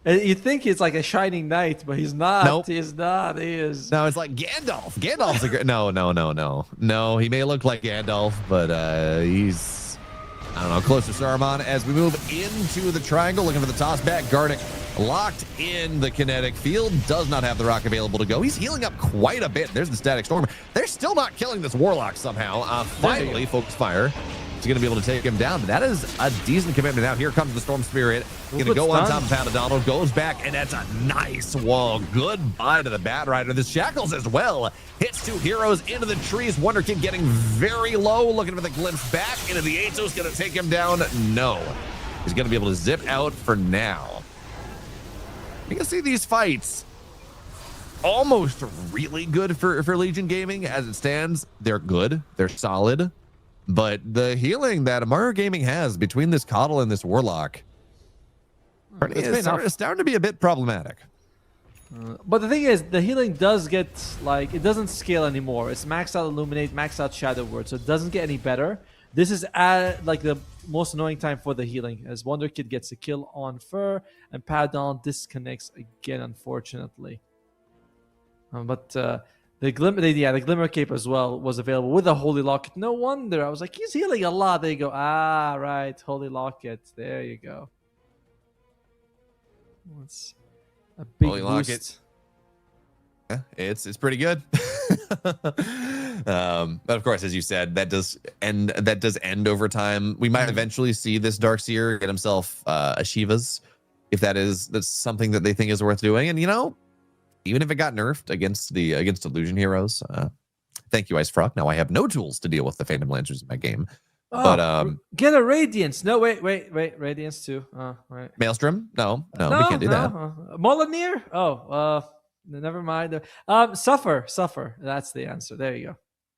D: You think he's like a shining knight, but he's not.
A: Nope.
D: He's not. He is.
A: No, it's like Gandalf. Gandalf's a great. No. He may look like Gandalf, but he's, I don't know, close to Saruman. As we move into the triangle, looking for the toss back. Gardic locked in the kinetic field. Does not have the rock available to go. He's healing up quite a bit. There's the Static Storm. They're still not killing this Warlock somehow. Finally, Focus Fire is going to be able to take him down. But that is a decent commitment. Now here comes the Storm Spirit. Going to go on top of Pat O'Donnell. Goes back, and that's a nice wall. Goodbye to the Bat Rider. The Shackles as well. Hits 2 heroes into the trees. Wonder Kid getting very low. Looking for the glimpse back into the Atos. Going to take him down. No. He's going to be able to zip out for now. You can see these fights almost really good for Legion Gaming as it stands. They're good. They're solid. But the healing that Amaru Gaming has between this Coddle and this Warlock is starting to be a bit problematic.
D: But the thing is, the healing does get, like, it doesn't scale anymore. It's maxed out Illuminate, maxed out Shadow Word, so it doesn't get any better. This is like the most annoying time for the healing, as Wonder Kid gets a kill on Fur, and Padon disconnects again, unfortunately. But the Glimmer Cape as well was available with a Holy Locket. No wonder. I was like, he's healing a lot. There you go. Ah, right. Holy Locket. There you go. It's a big
A: Holy
D: boost.
A: Locket. Yeah, it's pretty good. But of course, as you said, that does end over time. We might eventually see this Darkseer get himself a Shiva's, if that's something that they think is worth doing. And you know, even if it got nerfed against Illusion Heroes, thank you, Ice Frog. Now I have no tools to deal with the Phantom Lancers in my game. But
D: Get a Radiance. No, wait. Radiance too. Right.
A: Maelstrom? No, we can't do that.
D: Molineer? Never mind. Suffer. That's the answer. There you go.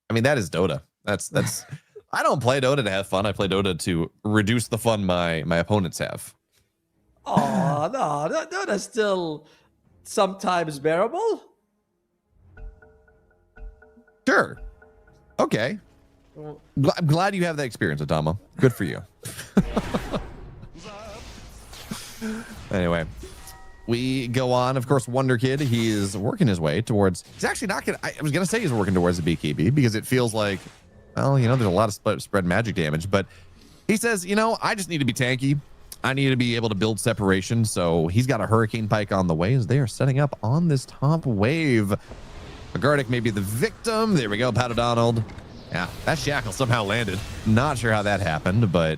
A: I mean, that is Dota. That's I don't play Dota to have fun. I play Dota to reduce the fun my opponents have.
D: Oh, no, Dota's still sometimes bearable.
A: Sure. Okay. I'm glad you have that experience, Adama. Good for you. Anyway, we go on. Of course, Wonder Kid, he is working his way towards... He's actually not going to... I was going to say he's working towards the BKB because it feels like, well, there's a lot of spread magic damage. But he says, I just need to be tanky. I need to be able to build separation. So he's got a Hurricane Pike on the way as they are setting up on this top wave. Gardic may be the victim. There we go, Pat O'Donnell. Yeah, that shackle somehow landed. Not sure how that happened, but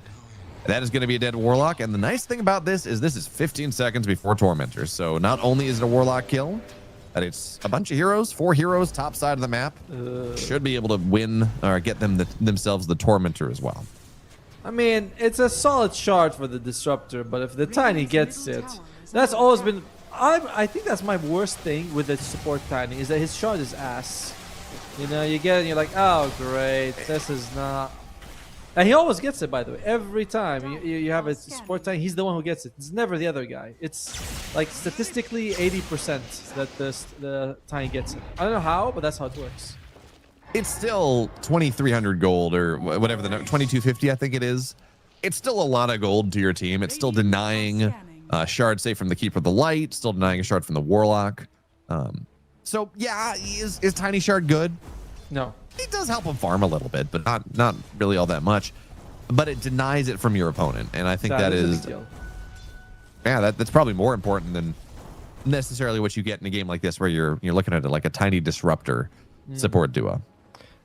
A: that is going to be a dead Warlock. And the nice thing about this is 15 seconds before Tormentor. So not only is it a Warlock kill, but it's a bunch of heroes, 4 heroes, top side of the map. Should be able to win or get themselves the Tormentor as well.
D: I mean, it's a solid shard for the Disruptor, but if the Tiny gets it, that's always been... I think that's my worst thing with the support Tiny, is that his shard is ass. You get it and you're like, oh, great, this is not... And he always gets it, by the way. Every time you have a support Tiny, he's the one who gets it. It's never the other guy. It's like statistically 80% that the Tiny gets it. I don't know how, but that's how it works.
A: It's still 2,300 gold or whatever 2,250, I think it is. It's still a lot of gold to your team. It's still denying shard safe from the Keeper of the Light, still denying a shard from the Warlock. So yeah, is Tiny Shard good?
D: No.
A: It does help him farm a little bit, but not really all that much. But it denies it from your opponent, and I think that is that's probably more important than necessarily what you get in a game like this, where you're looking at it like a Tiny Disruptor support duo.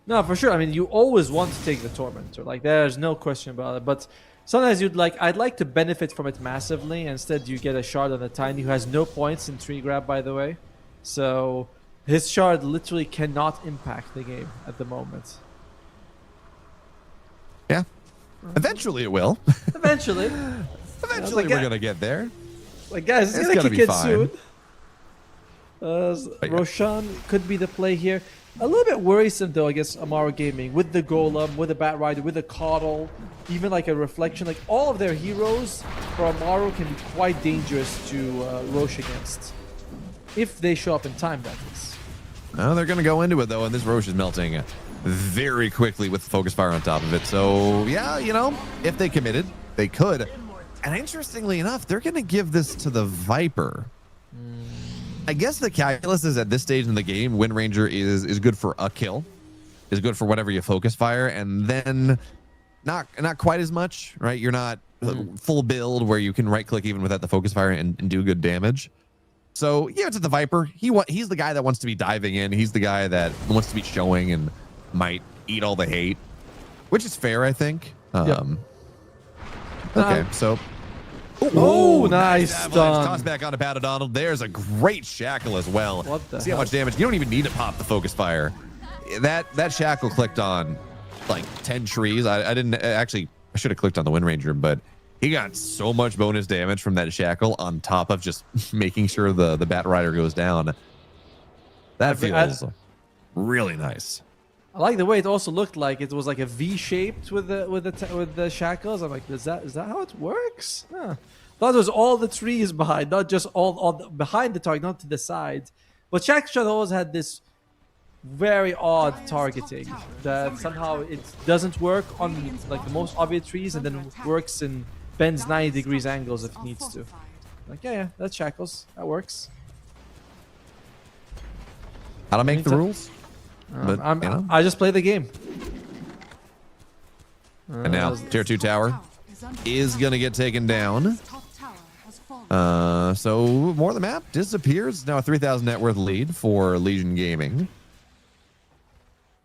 D: No, for sure. I mean, you always want to take the Tormentor. Like, there's no question about it. But sometimes I'd like to benefit from it massively. Instead, you get a shard on the Tiny who has no points in tree grab, by the way. So his shard literally cannot impact the game at the moment.
A: Yeah. Eventually it will.
D: Eventually
A: We're going to get there.
D: Like, guys, it's going to kick in soon. Roshan could be the play here. A little bit worrisome, though, against Amaru Gaming. With the Golem, with the Bat Rider, with the Coddle, even like a Reflection. Like, all of their heroes for Amaru can be quite dangerous to Rosh against. If they show up in time, that is.
A: No, they're going to go into it, though, and this Rosh is melting very quickly with the Focus Fire on top of it. So, yeah, if they committed, they could. And interestingly enough, they're going to give this to the Viper. I guess the calculus is at this stage in the game, Wind Ranger is good for a kill, is good for whatever you Focus Fire, and then not quite as much, right? You're not full build where you can right-click even without the Focus Fire and do good damage. So, yeah, it's at the Viper. He's the guy that wants to be diving in. He's the guy that wants to be showing and might eat all the hate, which is fair, I think. Okay, so...
D: Oh, nice stun.
A: Toss back onto Pat O'Donnell. There's a great shackle as well.
D: What the
A: See how much damage. You don't even need to pop the Focus Fire. That shackle clicked on like 10 trees. I didn't actually. I should have clicked on the Wind Ranger, but he got so much bonus damage from that shackle on top of just making sure the Bat Rider goes down. That feels really nice.
D: I like the way it also looked like it was like a V-shaped with the shackles. I'm like, is that how it works? Huh. Thought it was all the trees behind, not just all behind the target, not to the side. But Shackshot always had this very odd targeting that somehow it doesn't work on like the most obvious trees, and then works in bends 90 degrees angles if it needs to. Like, yeah, that's shackles. That works.
A: How to make the rules? But,
D: I just play the game.
A: And now tier 2 tower is going to get taken down. So more of the map disappears. Now a 3,000 net worth lead for Legion Gaming.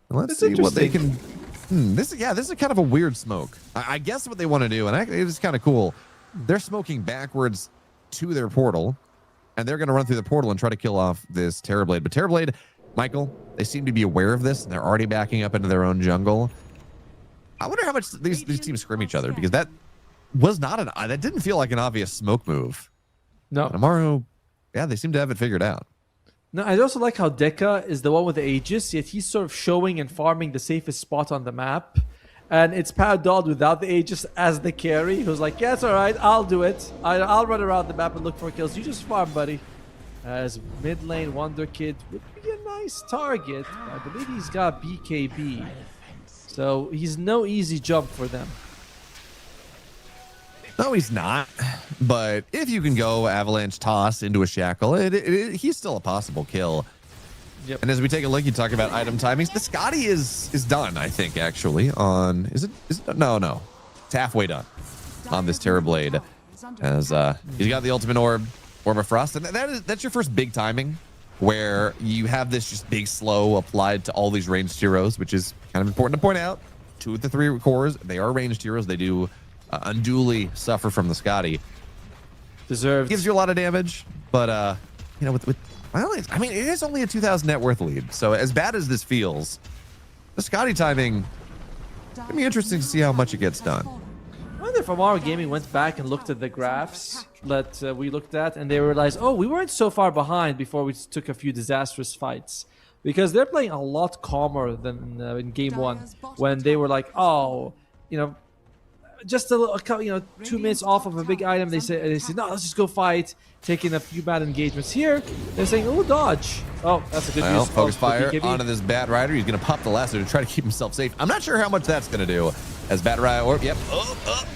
A: Let's see what they can... This is kind of a weird smoke. I guess what they want to do, and it's kind of cool. They're smoking backwards to their portal, and they're going to run through the portal and try to kill off this Terrorblade. But Terrorblade... Michael, they seem to be aware of this, and they're already backing up into their own jungle. I wonder how much these teams scrim each other, because that was not that didn't feel like an obvious smoke move.
D: No.
A: But Amaru, yeah, they seem to have it figured out.
D: No, I also like how Deka is the one with the Aegis, yet he's sort of showing and farming the safest spot on the map. And it's Paradold without the Aegis as the carry, who's like, yeah, it's all right, I'll do it. I'll run around the map and look for kills. You just farm, buddy. As mid lane Wonder Kid would be a nice target. I believe he's got BKB. So he's no easy jump for them.
A: No, he's not. But if you can go Avalanche Toss into a Shackle, he's still a possible kill.
D: Yep.
A: And as we take a look, you talk about item timings. The Scotty is done, I think, actually. On is it? No. It's halfway done on this Terrorblade. As he's got the ultimate orb of frost, and that's your first big timing, where you have this just big slow applied to all these ranged heroes, which is kind of important to point out. 2 of the 3 cores, they are ranged heroes. They do unduly suffer from the Scotty.
D: Deserved.
A: Gives you a lot of damage, but you know, with I mean, it is only a 2,000 net worth lead. So as bad as this feels, the Scotty timing, it'll be interesting to see how much it gets done.
D: I wonder if Amaru Gaming went back and looked at the graphs that we looked at, and they realized, oh, we weren't so far behind before we took a few disastrous fights. Because they're playing a lot calmer than in game 1, when they were like, oh, you know, just a little, you know, 2 minutes off of a big item. They say no, let's just go fight. Taking a few bad engagements here. They're saying, oh, dodge. Oh, that's a good use.
A: Focus fire onto this Bat Rider. He's going to pop the lasso to try to keep himself safe. I'm not sure how much that's going to do. As Bat Rider, yep,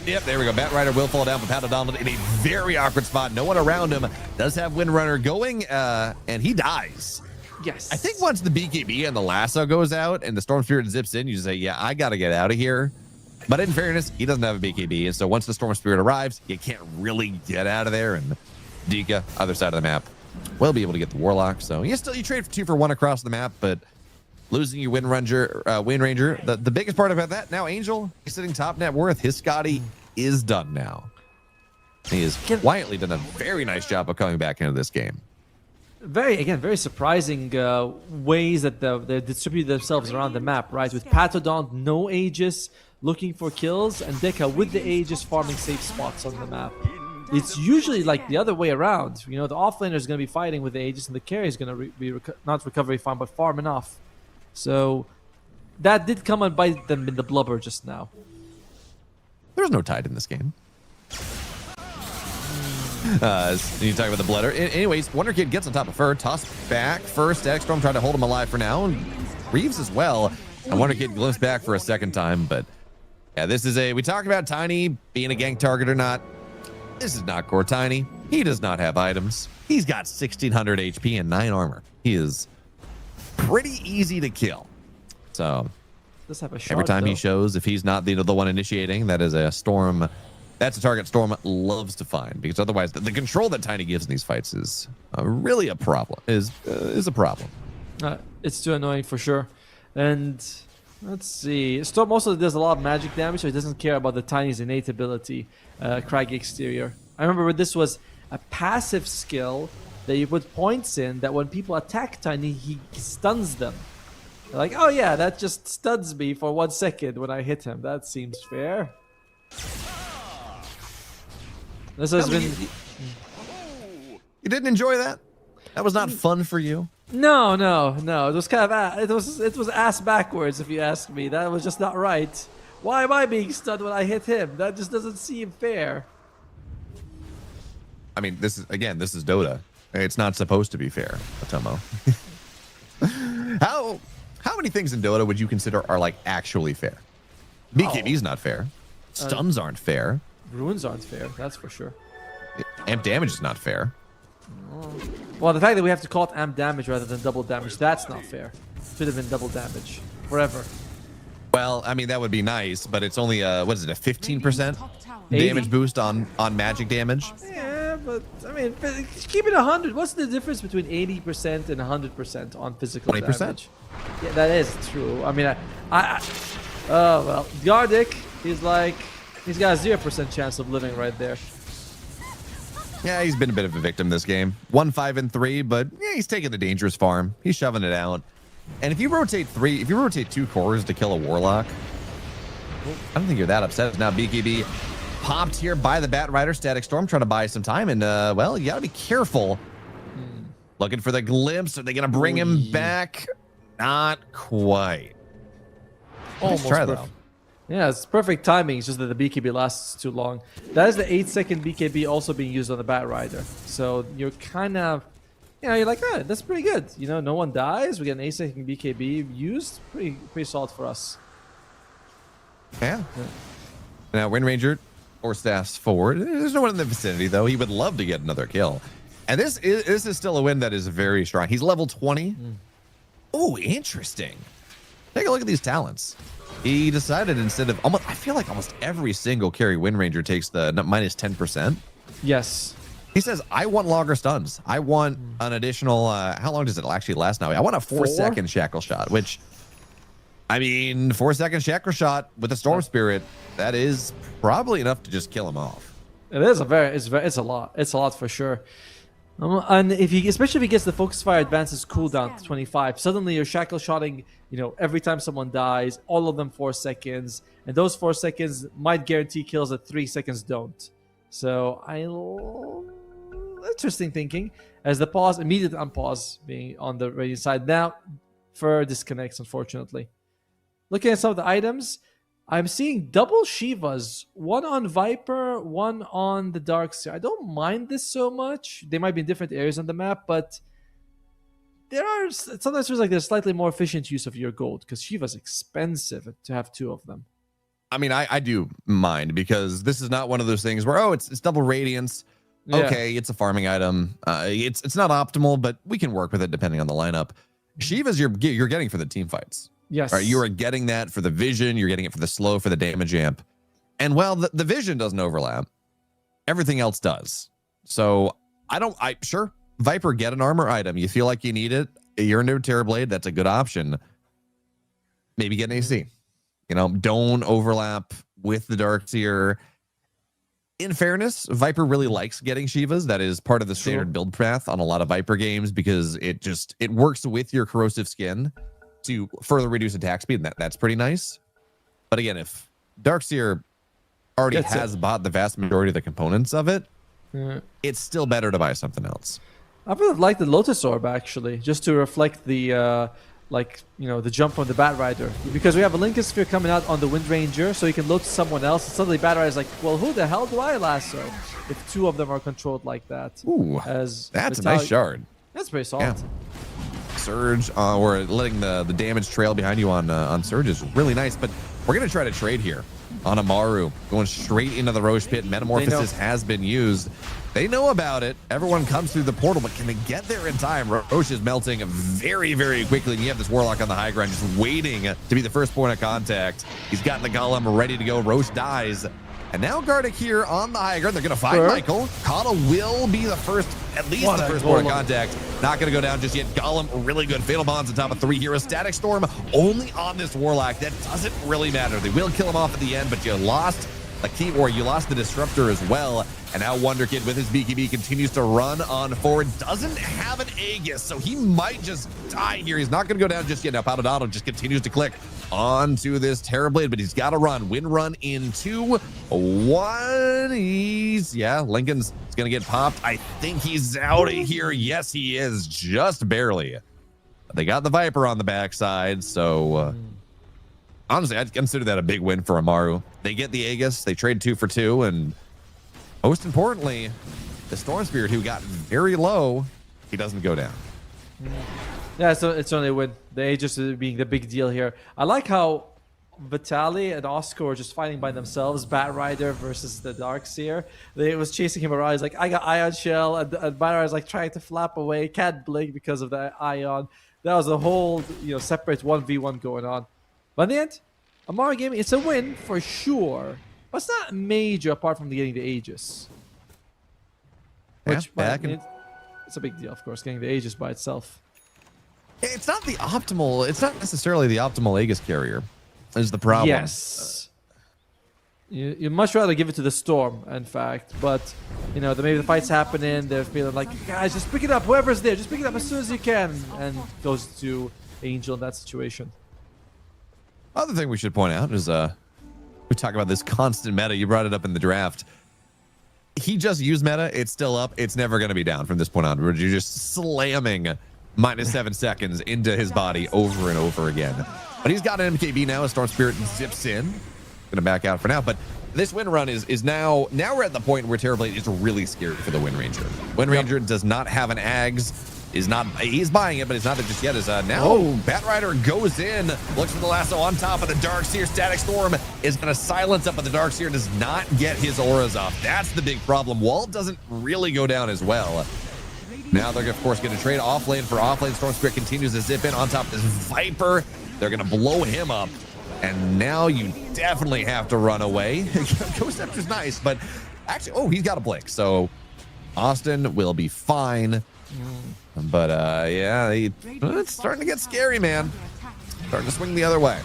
A: yep, there we go. Bat Rider will fall down, but Pattodonald in a very awkward spot. No one around him. Does have Windrunner going, and he dies.
D: Yes.
A: I think once the BKB and the lasso goes out and the Storm Spirit zips in, you just say, yeah, I got to get out of here. But in fairness, he doesn't have a BKB, and so once the Storm Spirit arrives, you can't really get out of there. And Dika, other side of the map, will be able to get the Warlock. So you trade for 2 for 1 across the map, but losing your Wind Ranger, the biggest part about that now, Angel, he's sitting top net worth. His Scotty is done now. He has quietly done a very nice job of coming back into this game.
D: Very surprising ways that they distribute themselves around the map, right? With Patodon, no Aegis, looking for kills, and Deka with the Aegis farming safe spots on the map. It's usually like the other way around. You know, the offlaner is going to be fighting with the Aegis, and the carry is going to be not recovery farm, but farm enough. So that did come and bite them in the blubber just now.
A: There's no tide in this game. You talk about the blooder. Anyways, Wonder Kid gets on top of Fur, tossed back first. X-Storm trying to hold him alive for now. Reeves as well. And Wonder Kid glimpsed back for a second time, but yeah, this is we talk about Tiny being a gank target or not. This is not core Tiny. He does not have items. He's got 1,600 HP and 9 armor. He is pretty easy to kill. So
D: Let's have a shot,
A: every time
D: though.
A: he shows, if he's not the one initiating, that is a Storm. That's a target Storm loves to find, because otherwise the control that Tiny gives in these fights is really a problem. Is a problem.
D: It's too annoying for sure. And let's see. Storm also does a lot of magic damage, so he doesn't care about the Tiny's innate ability. Craggy Exterior. I remember this was a passive skill that you put points in, that when people attack Tiny, he stuns them. They're like, oh yeah, that just stuns me for 1 second when I hit him. That seems fair. This has been...
A: You didn't enjoy that? That was not fun for you?
D: No. It was kind of it was ass backwards, if you ask me. That was just not right. Why am I being stunned when I hit him? That just doesn't seem fair.
A: I mean, this is Dota. It's not supposed to be fair, Otomo. How many things in Dota would you consider are like actually fair? BKB's not fair. Stuns aren't fair.
D: Runes aren't fair, that's for sure.
A: Amp damage is not fair.
D: Well, the fact that we have to call it amp damage rather than double damage, that's not fair. Should have been double damage. Forever.
A: Well, I mean, that would be nice, but it's only a 15% damage boost on magic damage?
D: Yeah, but I mean, keep it 100. What's the difference between 80% and 100% on physical
A: 20%.
D: damage? Yeah, that is true. I mean, oh well, Gardic, he's got a 0% chance of living right there.
A: Yeah, he's been a bit of a victim this game. 1, 5, and 3, but yeah, he's taking the dangerous farm. He's shoving it out. And if you rotate 2 cores to kill a Warlock, I don't think you're that upset. Now BKB popped here by the Bat Rider. Static Storm trying to buy some time. And, well, you got to be careful. Looking for the glimpse. Are they going to bring him back? Not quite.
D: Almost
A: Nice try,
D: perfect.
A: though.
D: Yeah, it's perfect timing. It's just that the BKB lasts too long. That is the 8-second BKB also being used on the Bat Rider. So you're kind of, you're like, oh, that's pretty good. You know, no one dies. We get an 8-second BKB used. Pretty solid for us.
A: Yeah. Now, Wind Ranger or staffs forward. There's no one in the vicinity, though. He would love to get another kill. And this is still a win that is very strong. He's level 20. Oh, interesting. Take a look at these talents. He decided instead of I feel like almost every single carry Wind Ranger takes the minus 10%.
D: Yes.
A: He says, I want longer stuns. I want an additional, how long does it actually last now? I want a 4-second shackle shot, which, I mean, 4-second shackle shot with a Storm Spirit, that is probably enough to just kill him off.
D: It is it's a lot. It's a lot for sure. And especially if he gets the focus fire advances cooldown to 25, suddenly you're shackle shotting, every time someone dies, all of them 4 seconds, and those 4 seconds might guarantee kills that 3 seconds don't. So interesting thinking. As the pause, immediate unpause being on the Radiant side. Now, Fur disconnects, unfortunately. Looking at some of the items, I'm seeing double Shivas, one on Viper, one on the Darkseer. I don't mind this so much. They might be in different areas on the map, but sometimes there's like a slightly more efficient use of your gold because Shiva's expensive to have 2 of them.
A: I mean, I do mind because this is not one of those things where, it's double Radiance.
D: Yeah.
A: Okay, it's a farming item. It's not optimal, but we can work with it depending on the lineup. Shiva's you're getting for the team fights.
D: Yes.
A: All right, you are getting that for the vision. You're getting it for the slow, for the damage amp. And while the vision doesn't overlap, everything else does. So sure, Viper, get an armor item. You feel like you need it. You're into Terrorblade. That's a good option. Maybe get an AC. Don't overlap with the Darkseer. In fairness, Viper really likes getting Shivas. That is part of the standard build path on a lot of Viper games because it works with your corrosive skin to further reduce attack speed, and that's pretty nice. But again, if Darkseer already has bought the vast majority of the components of it, it's still better to buy something else.
D: I would have liked the Lotus Orb actually, just to reflect the the jump on the Bat Rider, because we have a Lincoln Sphere coming out on the Wind Ranger, so you can look to someone else, and suddenly Bat Rider's like, well, who the hell do I lasso if 2 of them are controlled like that?
A: Ooh, that's a nice shard.
D: That's pretty solid.
A: Yeah. Surge, or letting the damage trail behind you on Surge is really nice, but we're going to try to trade here on Amaru, going straight into the Roche Pit. Metamorphosis has been used. They know about it. Everyone comes through the portal, but can they get there in time? Roche is melting very, very quickly, and you have this Warlock on the high ground just waiting to be the first point of contact. He's got the Golem ready to go. Roche dies. And now Gardic here on the high ground. They're going to find Michael. Kata will be the first, at least the first point of contact. Not going to go down just yet. Golem, really good. Fatal Bonds on top of 3 heroes. Static Storm only on this Warlock. That doesn't really matter. They will kill him off at the end, but you lost a key, or you lost the Disruptor as well. And now Wonder Kid with his BKB continues to run on forward. Doesn't have an Aegis, so he might just die here. He's not going to go down just yet. Now Powdodado just continues to click onto this Terrorblade, but he's got to run. Wind run in 2, 1. Lincoln's going to get popped. I think he's out of here. Yes, he is, just barely. They got the Viper on the backside, so honestly, I'd consider that a big win for Amaru. They get the Aegis, they trade 2 for 2, and most importantly, the Storm Spirit, who got very low, he doesn't go down.
D: Yeah, so it's only a win. The Aegis being the big deal here. I like how Vitaly and Oscar are just fighting by themselves. Bat Rider versus the Darkseer. They was chasing him around. He's like, I got Ion Shell, and Bat Rider's like trying to flap away, can't blink because of the Ion. That was a whole separate 1v1 going on. But in the end, Amaru Gaming, it's a win for sure. But it's not major apart from getting the Aegis. Which, it's a big deal, of course, getting the Aegis by itself.
A: It's not necessarily the optimal Aegis carrier is the problem.
D: Yes. You much rather give it to the Storm, in fact. But, maybe the fight's happening. They're feeling like, guys, just pick it up. Whoever's there, just pick it up as soon as you can. And goes to Angel in that situation.
A: Other thing we should point out is We talk about this constant meta. You brought it up in the draft. He just used meta. It's still up. It's never going to be down from this point onward. You're just slamming -7 seconds into his body over and over again. But he's got an MKB now. A Storm Spirit zips in. Going to back out for now. But this win run is now we're at the point where Terrorblade is really scared for the Wind Ranger. Wind Ranger does not have an Ags. He's buying it, but it's not there just yet. Now Bat Rider goes in, looks for the lasso on top of the Darkseer. Static Storm is going to silence up, but the Darkseer does not get his auras off. That's the big problem. Wall doesn't really go down as well. Now they're, of course, going to trade offlane for offlane. Storm Spirit continues to zip in on top of this Viper. They're going to blow him up. And now you definitely have to run away. Ghost Scepter's nice, but actually, he's got a blink. So Austin will be fine. But yeah, it's starting to get scary, man. Starting to swing the other way.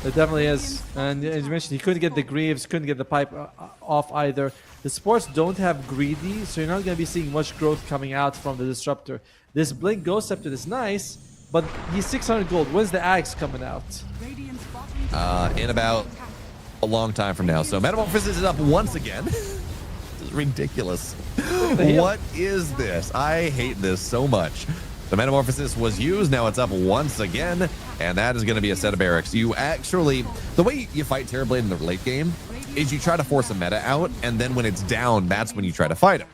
D: It definitely is. And as you mentioned, he couldn't get the Greaves, couldn't get the pipe off either. The sports don't have greedy, so you're not going to be seeing much growth coming out from the Disruptor. This Blink Ghost Scepter is nice, but he's 600 gold. When's the Axe coming out?
A: In about a long time from now. So Metamorphosis is up once again. This is ridiculous. What is this? I hate this so much. The Metamorphosis was used. Now it's up once again. And that is going to be a set of barracks. You actually, the way you fight Terrorblade in the late game is you try to force a meta out. And then when it's down, that's when you try to fight him.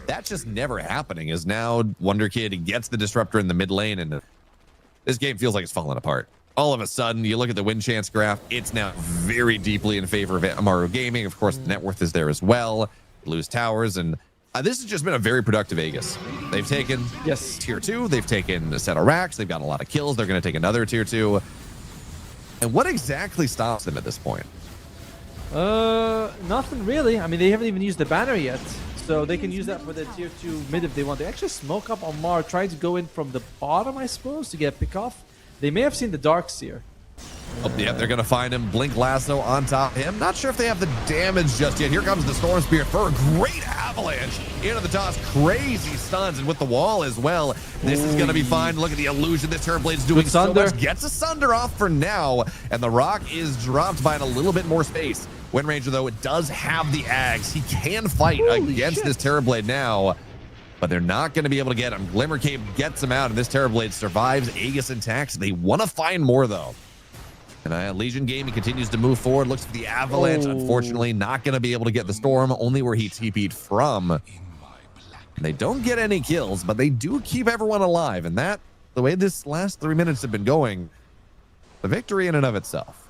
A: That's just never happening. Is now Wonder Kid gets the Disruptor in the mid lane. And this game feels like it's falling apart. All of a sudden, you look at the win chance graph, it's now very deeply in favor of Amaru Gaming. Of course, the net worth is there as well. Lose towers, and this has just been a very productive Aegis. They've taken tier 2, they've taken a set of racks, they've got a lot of kills, they're going to take another tier 2. And what exactly stops them at this point?
D: Nothing really. I mean, they haven't even used the banner yet, so they can use that for the tier 2 mid if they want. They actually smoke up Amaru, trying to go in from the bottom, I suppose, to get a pick off. They may have seen the Darkseer.
A: Oh, yeah, they're going to find him. Blink Lasso on top of him. Not sure if they have the damage just yet. Here comes the Storm Spear for a great avalanche into the toss. Crazy stuns, and with the wall as well. This is going to be fine. Look at the illusion this Terrorblade's doing so much. Gets a Sunder off for now, and the rock is dropped by in a little bit more space. Wind Ranger, though, it does have the Ags. He can fight against this Terrorblade now, but they're not going to be able to get him. Glimmer Cape gets him out, and this Terrorblade survives. Aegis intact. They want to find more, though. And Legion Gaming continues to move forward. Looks for the Avalanche. Unfortunately, not going to be able to get the Storm. Only where he TP'd from. They don't get any kills, but they do keep everyone alive. And that, the way this last 3 minutes have been going, the victory in and of itself.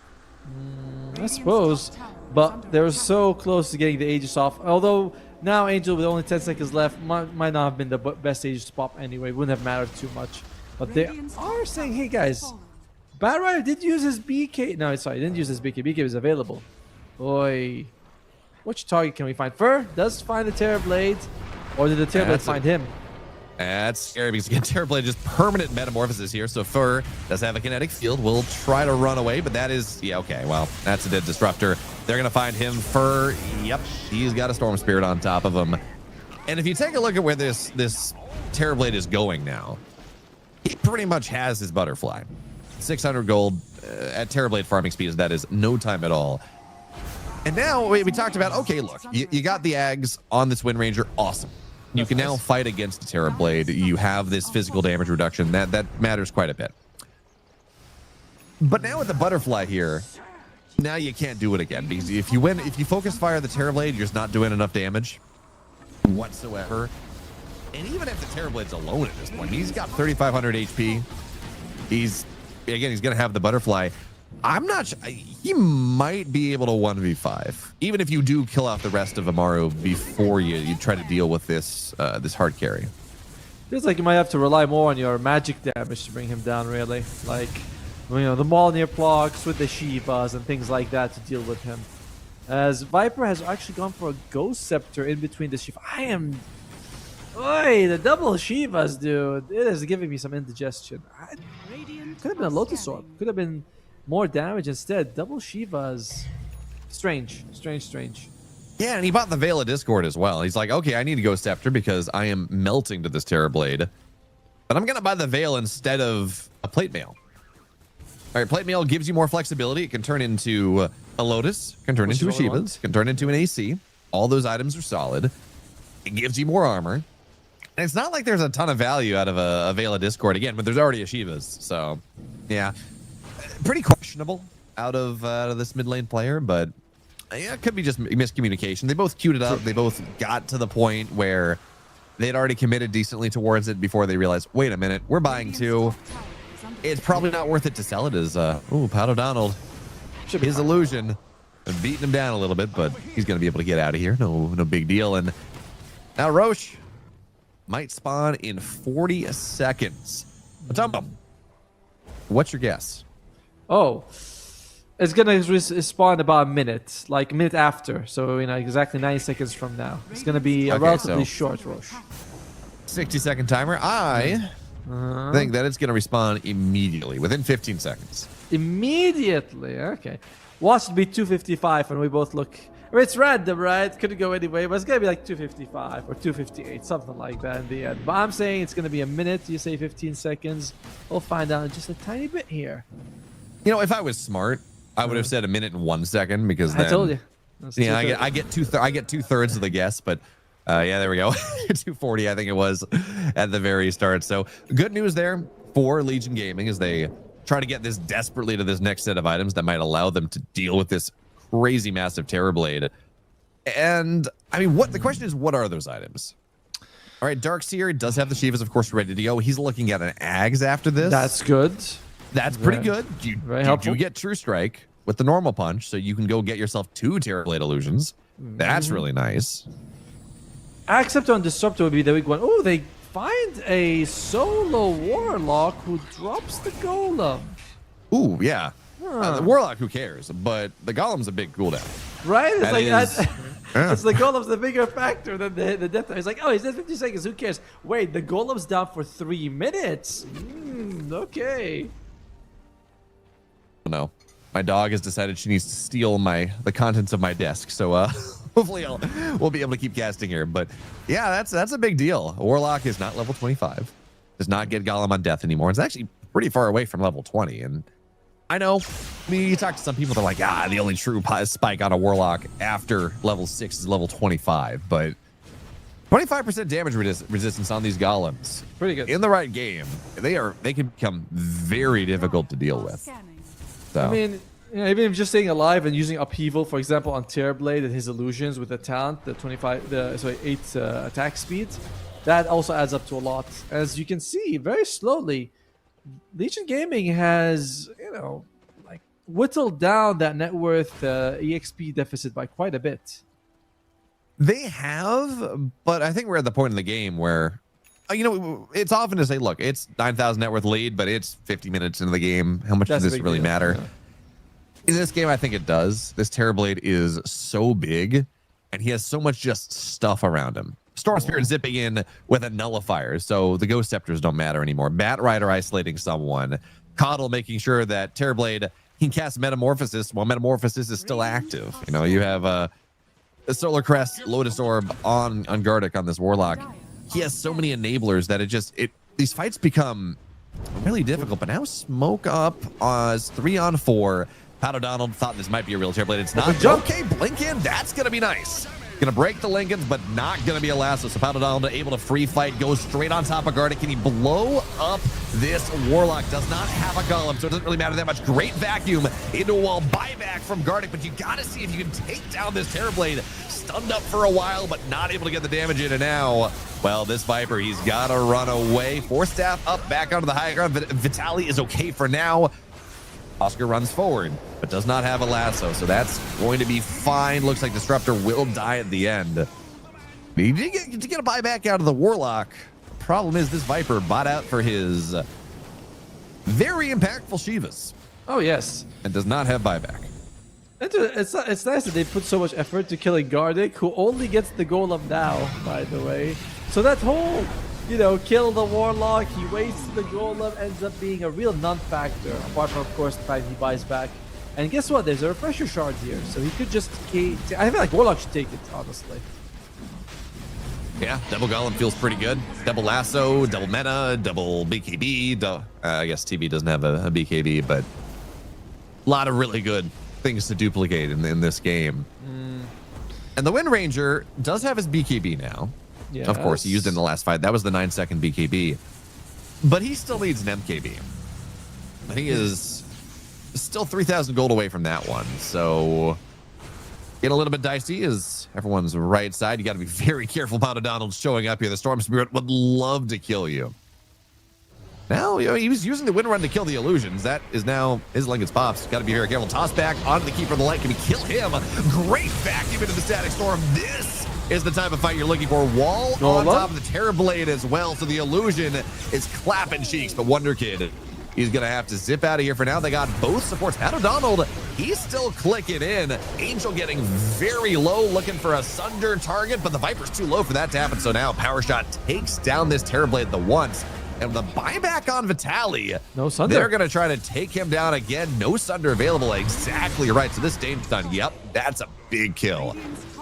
D: I suppose. But they're so close to getting the Aegis off. Although now Angel with only 10 seconds left might not have been the best Aegis to pop anyway. Wouldn't have mattered too much. But they are saying, hey guys, Bat Rider did use his BK. No, sorry, he didn't use his BK. BK was available. Boy. Which target can we find? Fur does find the Terrorblade. Or did the Terrorblade find him?
A: That's scary because again, Terrorblade just permanent metamorphosis here. So Fur does have a kinetic field. Will try to run away, but that is, yeah, okay. Well, that's a dead Disruptor. They're going to find him. Fur, yep, he's got a Storm Spirit on top of him. And if you take a look at where this Terrorblade is going now, he pretty much has his butterfly. 600 gold at Terrorblade farming speed. That is no time at all. And now we talked about, okay, look, you got the Ags on this Wind Ranger. Awesome. You can now fight against the Terrorblade. You have this physical damage reduction. That matters quite a bit. But now with the butterfly here, now you can't do it again. Because if you focus fire the Terrorblade, you're just not doing enough damage whatsoever. And even if the Terrorblade's alone at this point, he's got 3,500 HP. He's going to have the butterfly. I'm not sure. He might be able to 1v5, even if you do kill off the rest of Amaru before you try to deal with this hard carry.
D: Feels like you might have to rely more on your magic damage to bring him down, really. Like, you know, the Mjolnir blocks with the Shivas and things like that to deal with him. As Viper has actually gone for a Ghost Scepter in between the Shiva. Oi, the double Shivas, dude. It is giving me some indigestion. Could have been a Lotus Orb. Could have been more damage instead. Double Shivas. Strange.
A: Yeah, and he bought the Veil of Discord as well. He's like, okay, I need to Ghost Scepter because I am melting to this Terrorblade. But I'm going to buy the Veil instead of a Plate Mail. right, plate mail gives you more flexibility. It can turn into a Lotus, can turn into a Shiva's, can turn into an AC. All those items are solid. It gives you more armor. And it's not like there's a ton of value out of a Veil of Discord again, but there's already a Shiva's. So, yeah, pretty questionable out of this mid lane player, but yeah, it could be just miscommunication. They both queued it up. They both got to the point where they'd already committed decently towards it before they realized, wait a minute, we're buying two. It's probably not worth it to sell it as, Pato Donald, his illusion, beating him down a little bit, but he's going to be able to get out of here. No big deal. And now Roche might spawn in 40 seconds. Matumbo, what's your guess?
D: Oh, it's gonna spawn about a minute, like a minute after. So exactly 9 seconds from now. It's gonna be a relatively short Roche.
A: 60-second timer. I think that it's gonna respawn immediately, within 15 seconds.
D: Immediately, okay. Watch it be 255 when we both look. I mean, it's random, right? Couldn't go anyway, but it's gonna be like 255 or 258, something like that in the end. But I'm saying it's gonna be a minute. You say 15 seconds. We'll find out in just a tiny bit here.
A: If I was smart, I would have said a minute and 1 second because then,
D: I told you.
A: Yeah, I get 2/3 of the guess, but yeah, there we go. 240, I think it was at the very start. So good news there for Legion Gaming as they try to get this desperately to this next set of items that might allow them to deal with this crazy massive Terrorblade. And I mean, the question is, what are those items? All right, Darkseer does have the Shivas, of course, ready to go. He's looking at an Ags after this.
D: That's good.
A: That's pretty good. You
D: helpful.
A: do get True Strike with the normal punch, so you can go get yourself 2 Terrorblade illusions. That's really nice.
D: Except on Disruptor would be the big one. Oh, they find a solo Warlock who drops the Golem.
A: Ooh, yeah. The Warlock, who cares? But the Golem's a big cooldown.
D: Right? It's like
A: is,
D: it's the Golem's the bigger factor than the death. It's like, oh, he's dead 50 seconds. Who cares? Wait, the Golem's down for 3 minutes. Okay.
A: No, my dog has decided she needs to steal the contents of my desk. So hopefully we'll be able to keep casting here. But yeah, that's a big deal. Warlock is not level 25. Does not get Golem on death anymore. It's actually pretty far away from level 20. And I know, you talk to some people, they're like, the only true spike on a Warlock after level 6 is level 25. But 25% damage resistance on these Golems.
D: Pretty good.
A: In the right game, they can become very difficult to deal with. So.
D: I mean, even if just staying alive and using upheaval, for example, on Terrorblade and his illusions with the talent, the 8 attack speed, that also adds up to a lot. As you can see, very slowly, Legion Gaming has, whittled down that net worth EXP deficit by quite a bit.
A: They have, but I think we're at the point in the game where, it's often to say, look, it's 9,000 net worth lead, but it's 50 minutes into the game. How much does this really matter? Yeah. In this game, I think it does. This Terrorblade is so big, and he has so much just stuff around him. Storm Spirit zipping in with a nullifier, so the Ghost Scepters don't matter anymore. Bat Rider isolating someone. Coddle making sure that Terrorblade can cast Metamorphosis while Metamorphosis is still active. You have a Solar Crest, Lotus Orb on Gardic on this Warlock. He has so many enablers that these fights become really difficult. But now Smoke up as 3-on-4. Pato Donald thought this might be a real Terrorblade. It's not. Okay, blink in. That's going to be nice. Going to break the Lincolns, but not going to be a lasso. So Pato Donald able to free fight, goes straight on top of Gardic. Can he blow up this Warlock? Does not have a Golem, so it doesn't really matter that much. Great vacuum into a wall. Buyback from Gardic, but you got to see if you can take down this Terrorblade. Stunned up for a while, but not able to get the damage in. And now, well, this Viper, he's got to run away. Force Staff up, back onto the high ground. Vitali is okay for now. Oscar runs forward, but does not have a lasso, so that's going to be fine. Looks like Disruptor will die at the end. He did get a buyback out of the Warlock. The problem is this Viper bought out for his very impactful Shivas.
D: Oh, yes.
A: And does not have buyback.
D: It's nice that they put so much effort to killing Gardic, who only gets the Golem now, by the way. So that whole, kill the Warlock, he wastes the Golem, ends up being a real non-factor, apart from, of course, the fact he buys back. And guess what? There's a refresher shard here, so he could just... I feel like Warlock should take it, honestly.
A: Yeah, double Golem feels pretty good. Double Lasso, double Meta, double BKB. I guess TV doesn't have a BKB, but A lot of really good things to duplicate in this game. And the Wind Ranger does have his BKB now.
D: Yeah.
A: Of course, he used it in the last fight. That was the 9-second BKB. But he still needs an MKB. And he is still 3,000 gold away from that one. So getting a little bit dicey as everyone's right side. You got to be very careful. Pato Donald's showing up here. The Storm Spirit would love to kill you. Now, he was using the Wind Run to kill the illusions. That is now his Lincoln's Pops. Got to be very careful. Toss back onto the Keeper of the Light. Can he kill him? Great vacuum into the Static Storm. This is the type of fight you're looking for. Wall on top of the Terrorblade as well. So the illusion is clapping cheeks. But Wonder Kid, he's going to have to zip out of here for now. They got both supports. Pato Donald, he's still clicking in. Angel getting very low, looking for a Sunder target. But the Viper's too low for that to happen. So now Power Shot takes down this Terrorblade the once. And the buyback on Vitaly,
D: no Sunder.
A: They're going to try to take him down again. No Sunder available. Exactly right. So this Dame's done. Yep, that's a big kill.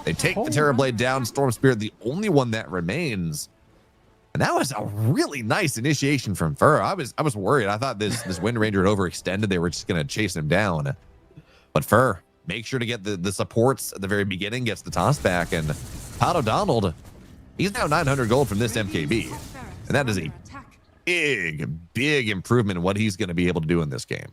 A: They take the Terrorblade down. Storm Spirit, the only one that remains. And that was a really nice initiation from Fur. I was worried. I thought this Wind Ranger had overextended. They were just going to chase him down. But Fur, make sure to get the supports at the very beginning, gets the toss back. And Pato Donald, he's now 900 gold from this MKB. And that is a big improvement in what he's going to be able to do in this game.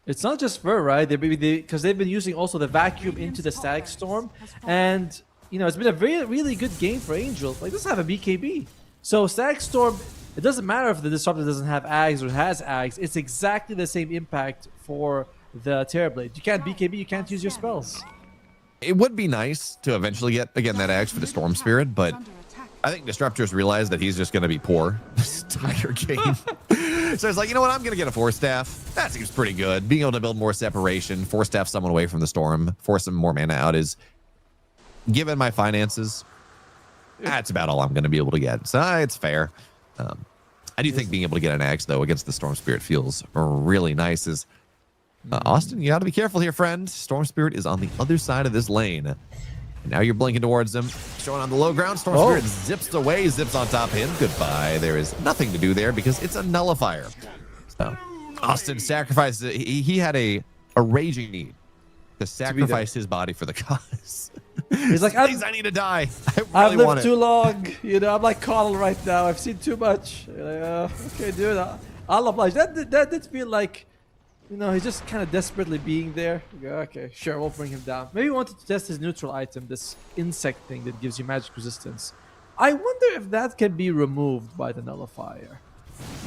D: It's not just Fur, right? Because they've been using also the vacuum into the Static Storm, and it's been a really good game for Angel. Like, doesn't have a BKB, so Static Storm. It doesn't matter if the Disruptor doesn't have Ags or has Ags. It's exactly the same impact for the Terrorblade. You can't BKB, you can't use your spells.
A: It would be nice to eventually get again that Ags for the Storm Spirit, but I think Disruptors realize that he's just going to be poor this entire game. So it's like, you know what? I'm going to get a Force Staff. That seems pretty good. Being able to build more separation, Force Staff someone away from the Storm, force some more mana out is, given my finances, that's about all I'm going to be able to get. So it's fair. I do think being able to get an Axe, though, against the Storm Spirit feels really nice. Austin, you got to be careful here, friend. Storm Spirit is on the other side of this lane. And now you're blinking towards him. Showing on the low ground. Storm Spirit zips away, zips on top of him. Goodbye. There is nothing to do there because it's a nullifier. So Austin sacrificed. He had a raging need to sacrifice his body for the cause.
D: He's like,
A: please, I need to die.
D: I've lived too long. I'm like Connell right now. I've seen too much. Like, okay, dude, I'll oblige. That did feel like, he's just kind of desperately being there. Okay, sure, we'll bring him down. Maybe he wanted to test his neutral item, this insect thing that gives you magic resistance. I wonder if that can be removed by the nullifier.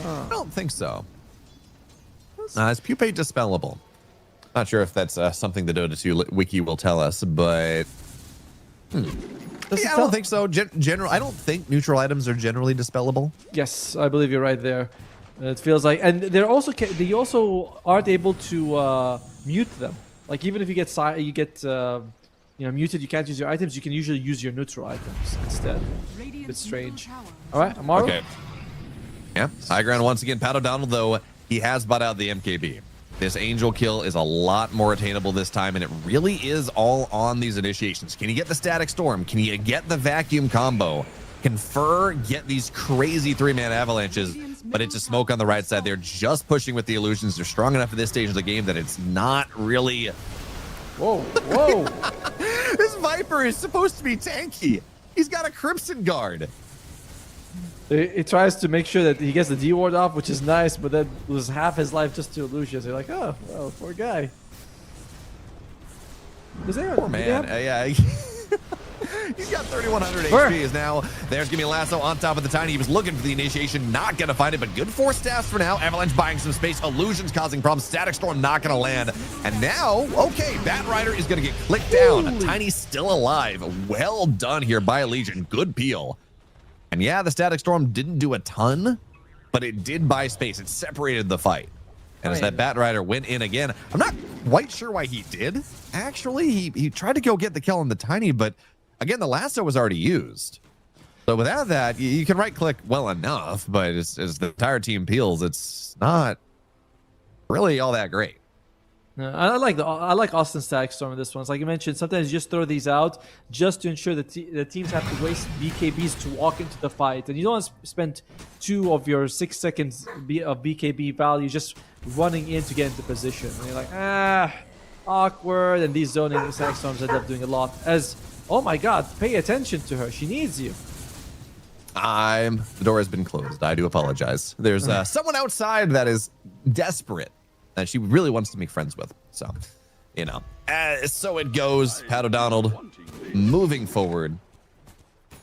A: I don't think so. It's pupae dispellable. Not sure if that's something the Dota 2 wiki will tell us, but I don't think so. I don't think neutral items are generally dispellable.
D: Yes, I believe you're right there. It feels like, and they also aren't able to mute them. Like, even if you get muted, you can't use your items. You can usually use your neutral items instead. It's strange. All right, Amaru.
A: Okay. Yeah, high ground once again. Pato Donald, though, he has bought out the MKB. This Angel kill is a lot more attainable this time, and it really is all on these initiations. Can you get the Static Storm? Can you get the Vacuum combo? Can Fur get these crazy 3-man avalanches? But it's a smoke on the right side. They're just pushing with the illusions. They're strong enough at this stage of the game that it's not really...
D: Whoa.
A: This Viper is supposed to be tanky. He's got a Crimson Guard.
D: He tries to make sure that he gets the D-ward off, which is nice, but then loses half his life just to illusions. You're like, oh, well, poor guy.
A: Poor man. Yeah. He's got 3,100 HP now. There's going to be a lasso on top of the Tiny. He was looking for the initiation, not going to find it, but good Force Staffs for now. Avalanche buying some space. Illusions causing problems. Static Storm not going to land. And now, okay, Bat Rider is going to get clicked down. Tiny still alive. Well done here by Legion. Good peel. And yeah, the Static Storm didn't do a ton, but it did buy space. It separated the fight. And as that Bat Rider went in again, I'm not quite sure why he did. Actually, he tried to go get the kill on the Tiny, but again, the lasso was already used. So without that, you can right-click well enough, but as the entire team peels, it's not really all that great.
D: No, I like Austin's Static Storm in this one. It's like you mentioned, sometimes you just throw these out just to ensure that the teams have to waste BKBs to walk into the fight. And you don't want to spend 2 of your 6 seconds of BKB value just running in to get into position. And you're like, awkward, and these zoning Sagstorms end up doing a lot. As, oh my god, pay attention to her. She needs you.
A: The door has been closed. I do apologize. There's someone outside that is desperate that she really wants to make friends with. So, you know, so it goes. Pat O'Donnell moving forward.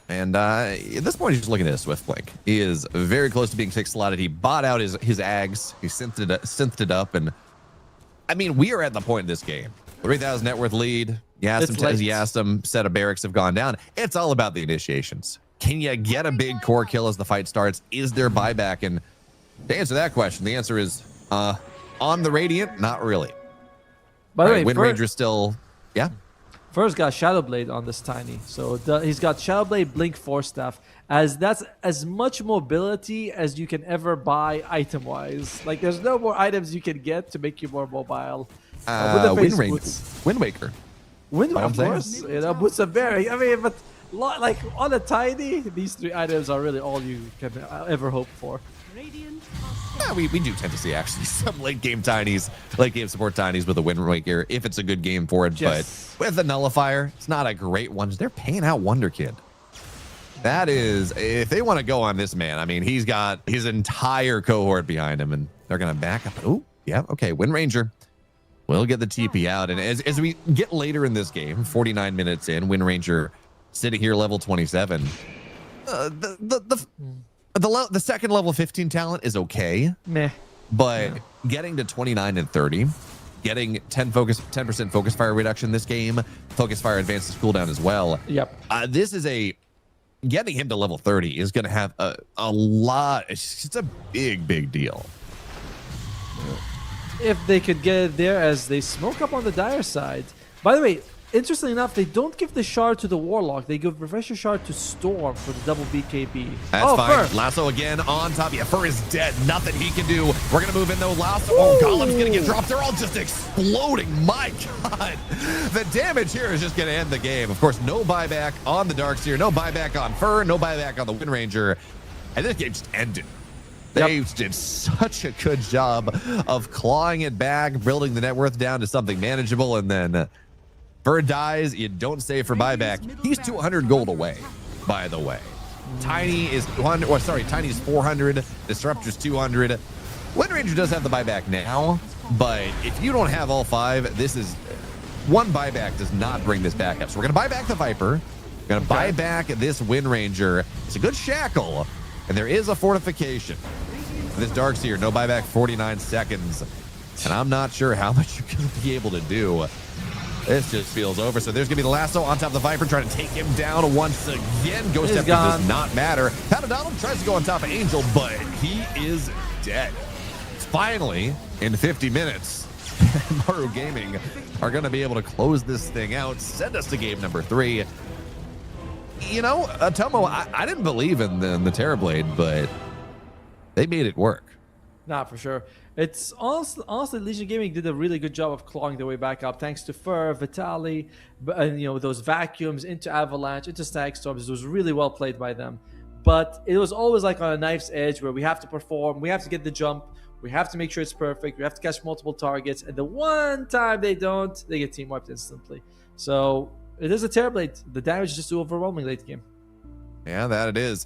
A: And at this point, he's just looking at a Swift Blink. He is very close to being 6 slotted. He bought out his Ags. He synthed it up. And I mean, we are at the point in this game. 3,000 net worth lead. Yastum set of barracks have gone down. It's all about the initiations. Can you get a big core kill as the fight starts? Is there buyback? And to answer that question, the answer is on the Radiant, not really.
D: By the way,
A: Wind Ranger still, yeah.
D: First got Shadowblade on this Tiny. So he's got Shadowblade, Blink, Force Staff. As that's as much mobility as you can ever buy item-wise. Like, there's no more items you can get to make you more mobile.
A: Wind Waker.
D: Of course. You know, Boots of Berry. I mean, but like on a Tiny, these 3 items are really all you can ever hope for.
A: Yeah, we do tend to see actually some late game support tinies with a Wind Waker if it's a good game for it.
D: Yes.
A: But with the Nullifier, it's not a great one. They're paying out Wonder Kid. That is, if they want to go on this man, I mean, he's got his entire cohort behind him, and they're going to back up. Oh, yeah, okay, Wind Ranger will get the TP out. And as we get later in this game, 49 minutes in, Wind Ranger sitting here level 27. The second level 15 talent is okay.
D: Meh.
A: But getting to 29 and 30, getting 10% focus fire reduction this game, focus fire advances cooldown as well.
D: Yep.
A: Getting him to level 30 is going to have a lot. It's a big deal.
D: If they could get it there as they smoke up on the Dire side. By the way, interestingly enough, they don't give the shard to the Warlock. They give Refresher Shard to Storm for the double BKB.
A: That's fine.
D: Fur.
A: Lasso again on top. Yeah, Fur is dead. Nothing he can do. We're going to move in, though. Lasso. Oh, Golem's going to get dropped. They're all just exploding. My God. The damage here is just going to end the game. Of course, no buyback on the Darkseer. No buyback on Fur. No buyback on the Wind Ranger. And this game just ended. They did such a good job of clawing it back, building the net worth down to something manageable, and then Bird dies. You don't save for buyback. He's 200 gold away, by the way. Tiny is 200. Or sorry, Tiny is 400. Disruptor's 200. Wind Ranger does have the buyback now, but if you don't have all 5, this is one buyback does not bring this back up. So we're gonna buy back the Viper. We're gonna buy back this Wind Ranger. It's a good shackle, and there is a fortification. This Darkseer, no buyback, 49 seconds. And I'm not sure how much you're going to be able to do. This just feels over. So there's going to be the lasso on top of the Viper, trying to take him down once again. Ghost Step does not matter. Pat O'Donnell tries to go on top of Angel, but he is dead. Finally, in 50 minutes, Amaru Gaming are going to be able to close this thing out, send us to game number 3. You know, Tomo, I didn't believe in the Terrorblade, but they made it work.
D: Nah, for sure. It's honestly, Legion Gaming did a really good job of clawing their way back up, thanks to Fur, Vitali, and you know, those vacuums into Avalanche, into Stagstorms. It was really well played by them. But it was always like on a knife's edge where we have to perform, we have to get the jump, we have to make sure it's perfect, we have to catch multiple targets, and the one time they don't, they get team wiped instantly. So it is a Terrorblade. The damage is just too overwhelming late game.
A: Yeah, that it is.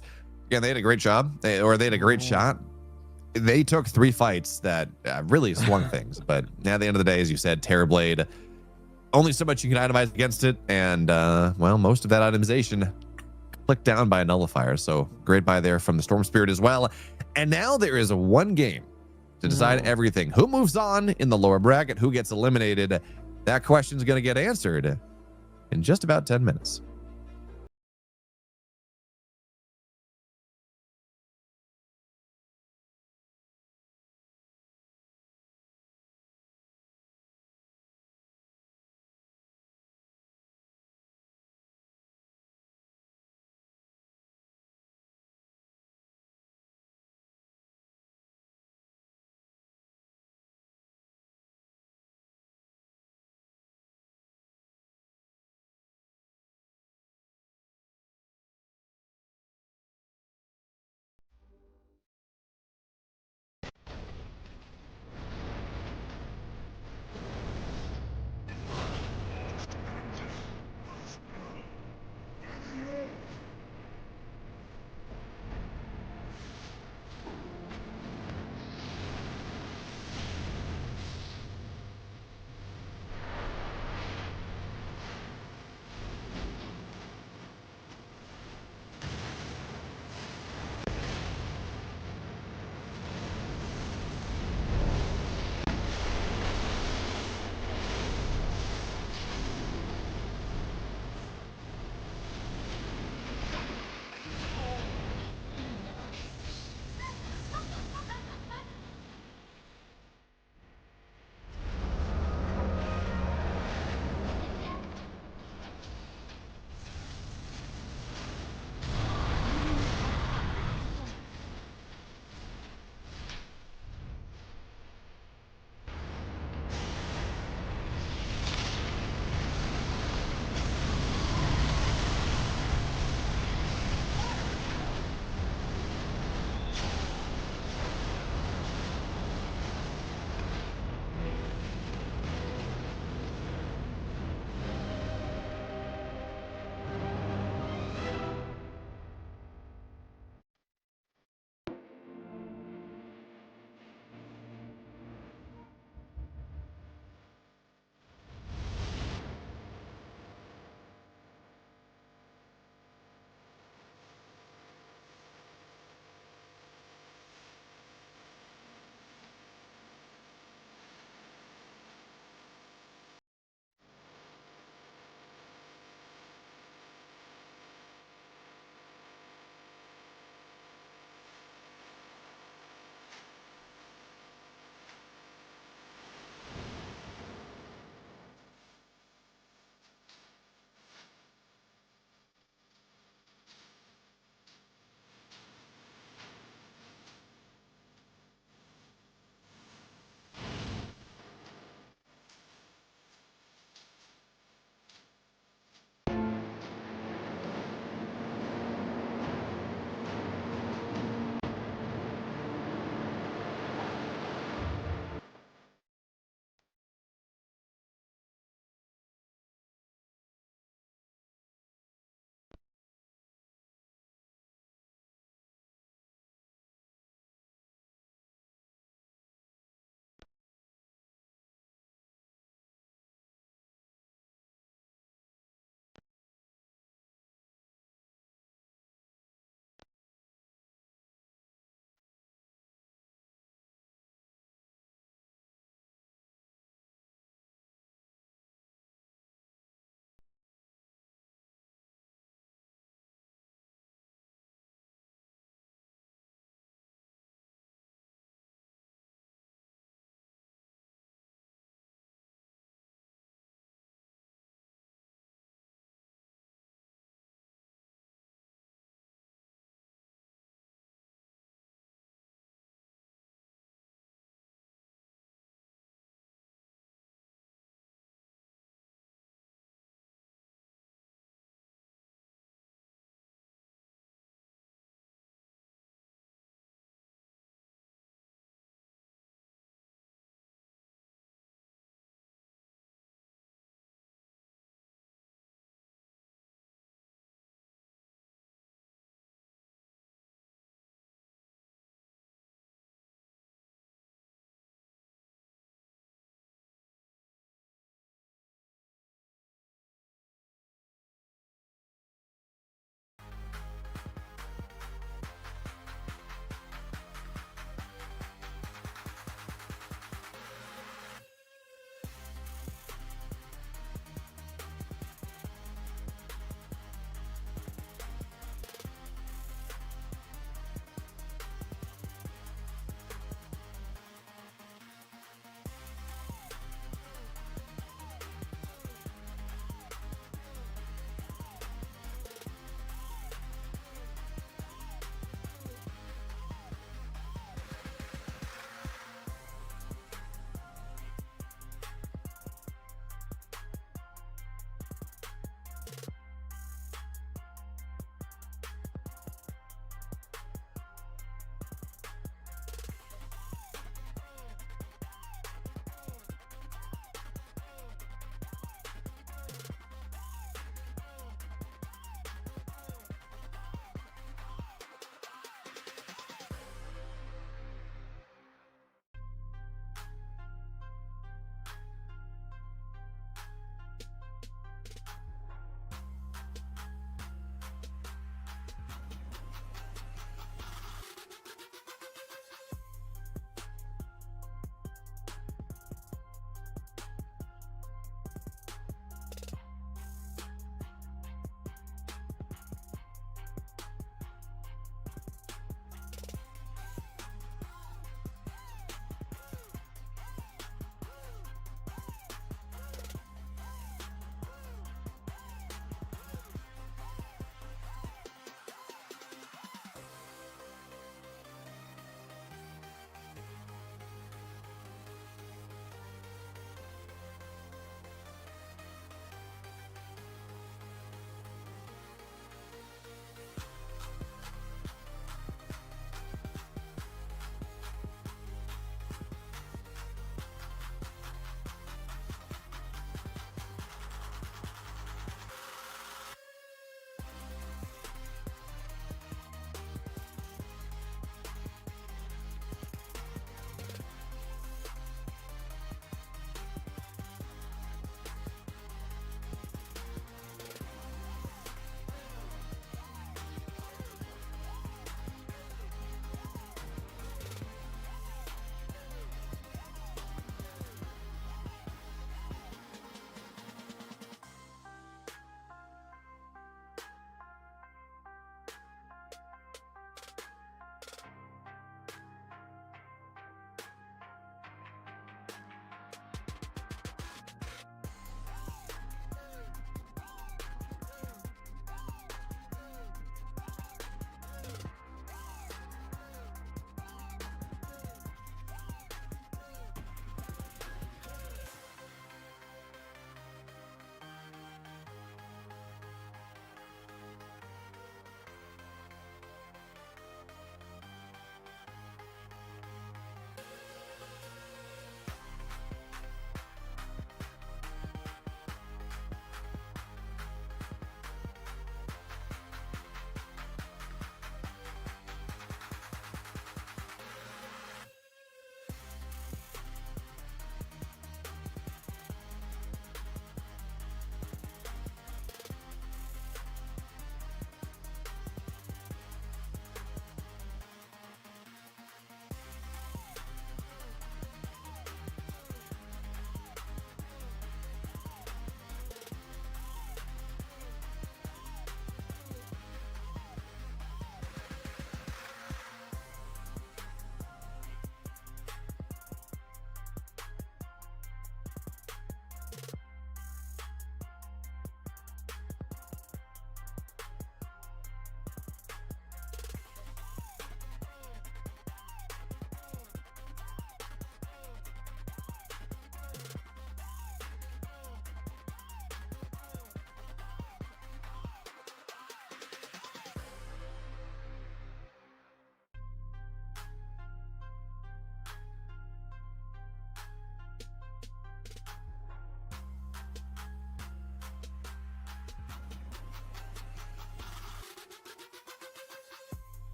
A: Yeah, they had a great job, they had a great shot. They took 3 fights that really swung things, but at the end of the day, as you said, Terrorblade, only so much you can itemize against it, and well, most of that itemization clicked down by a nullifier. So great buy there from the Storm Spirit as well. And now there is one game to decide everything. Who moves on in the lower bracket? Who gets eliminated? That question is going to get answered in just about 10 minutes.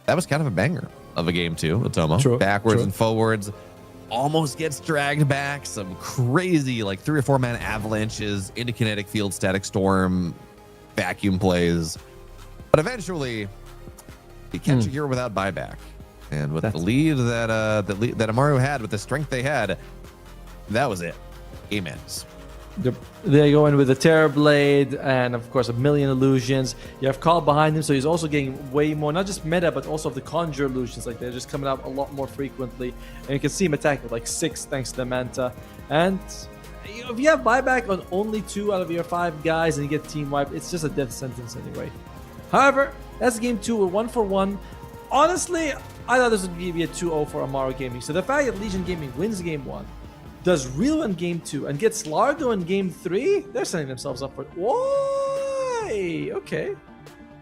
A: that was kind of a banger of a game too. Otomo,
D: True,
A: backwards
D: true.
A: and forwards, almost gets dragged back. Some crazy like 3 or 4 man avalanches into kinetic field, static storm, vacuum plays, but eventually you catch a hero without buyback, and with the lead that Amaru had, with the strength they had, that was it. Game ends.
D: They go in with the Terrorblade and, of course, a million illusions. You have Carl behind him, so he's also getting way more, not just meta, but also of the Conjure illusions. Like, they're just coming out a lot more frequently. And you can see him attack with like 6 thanks to the Manta. And you know, if you have buyback on only 2 out of your 5 guys and you get team wipe, it's just a death sentence anyway. However, that's game 2. We're 1-for-1. Honestly, I thought this would be a 2-0 for Amaru Gaming. So the fact that Legion Gaming wins game 1, does real in game 2, and gets Largo in game 3, they're setting themselves up for it. Why? Okay.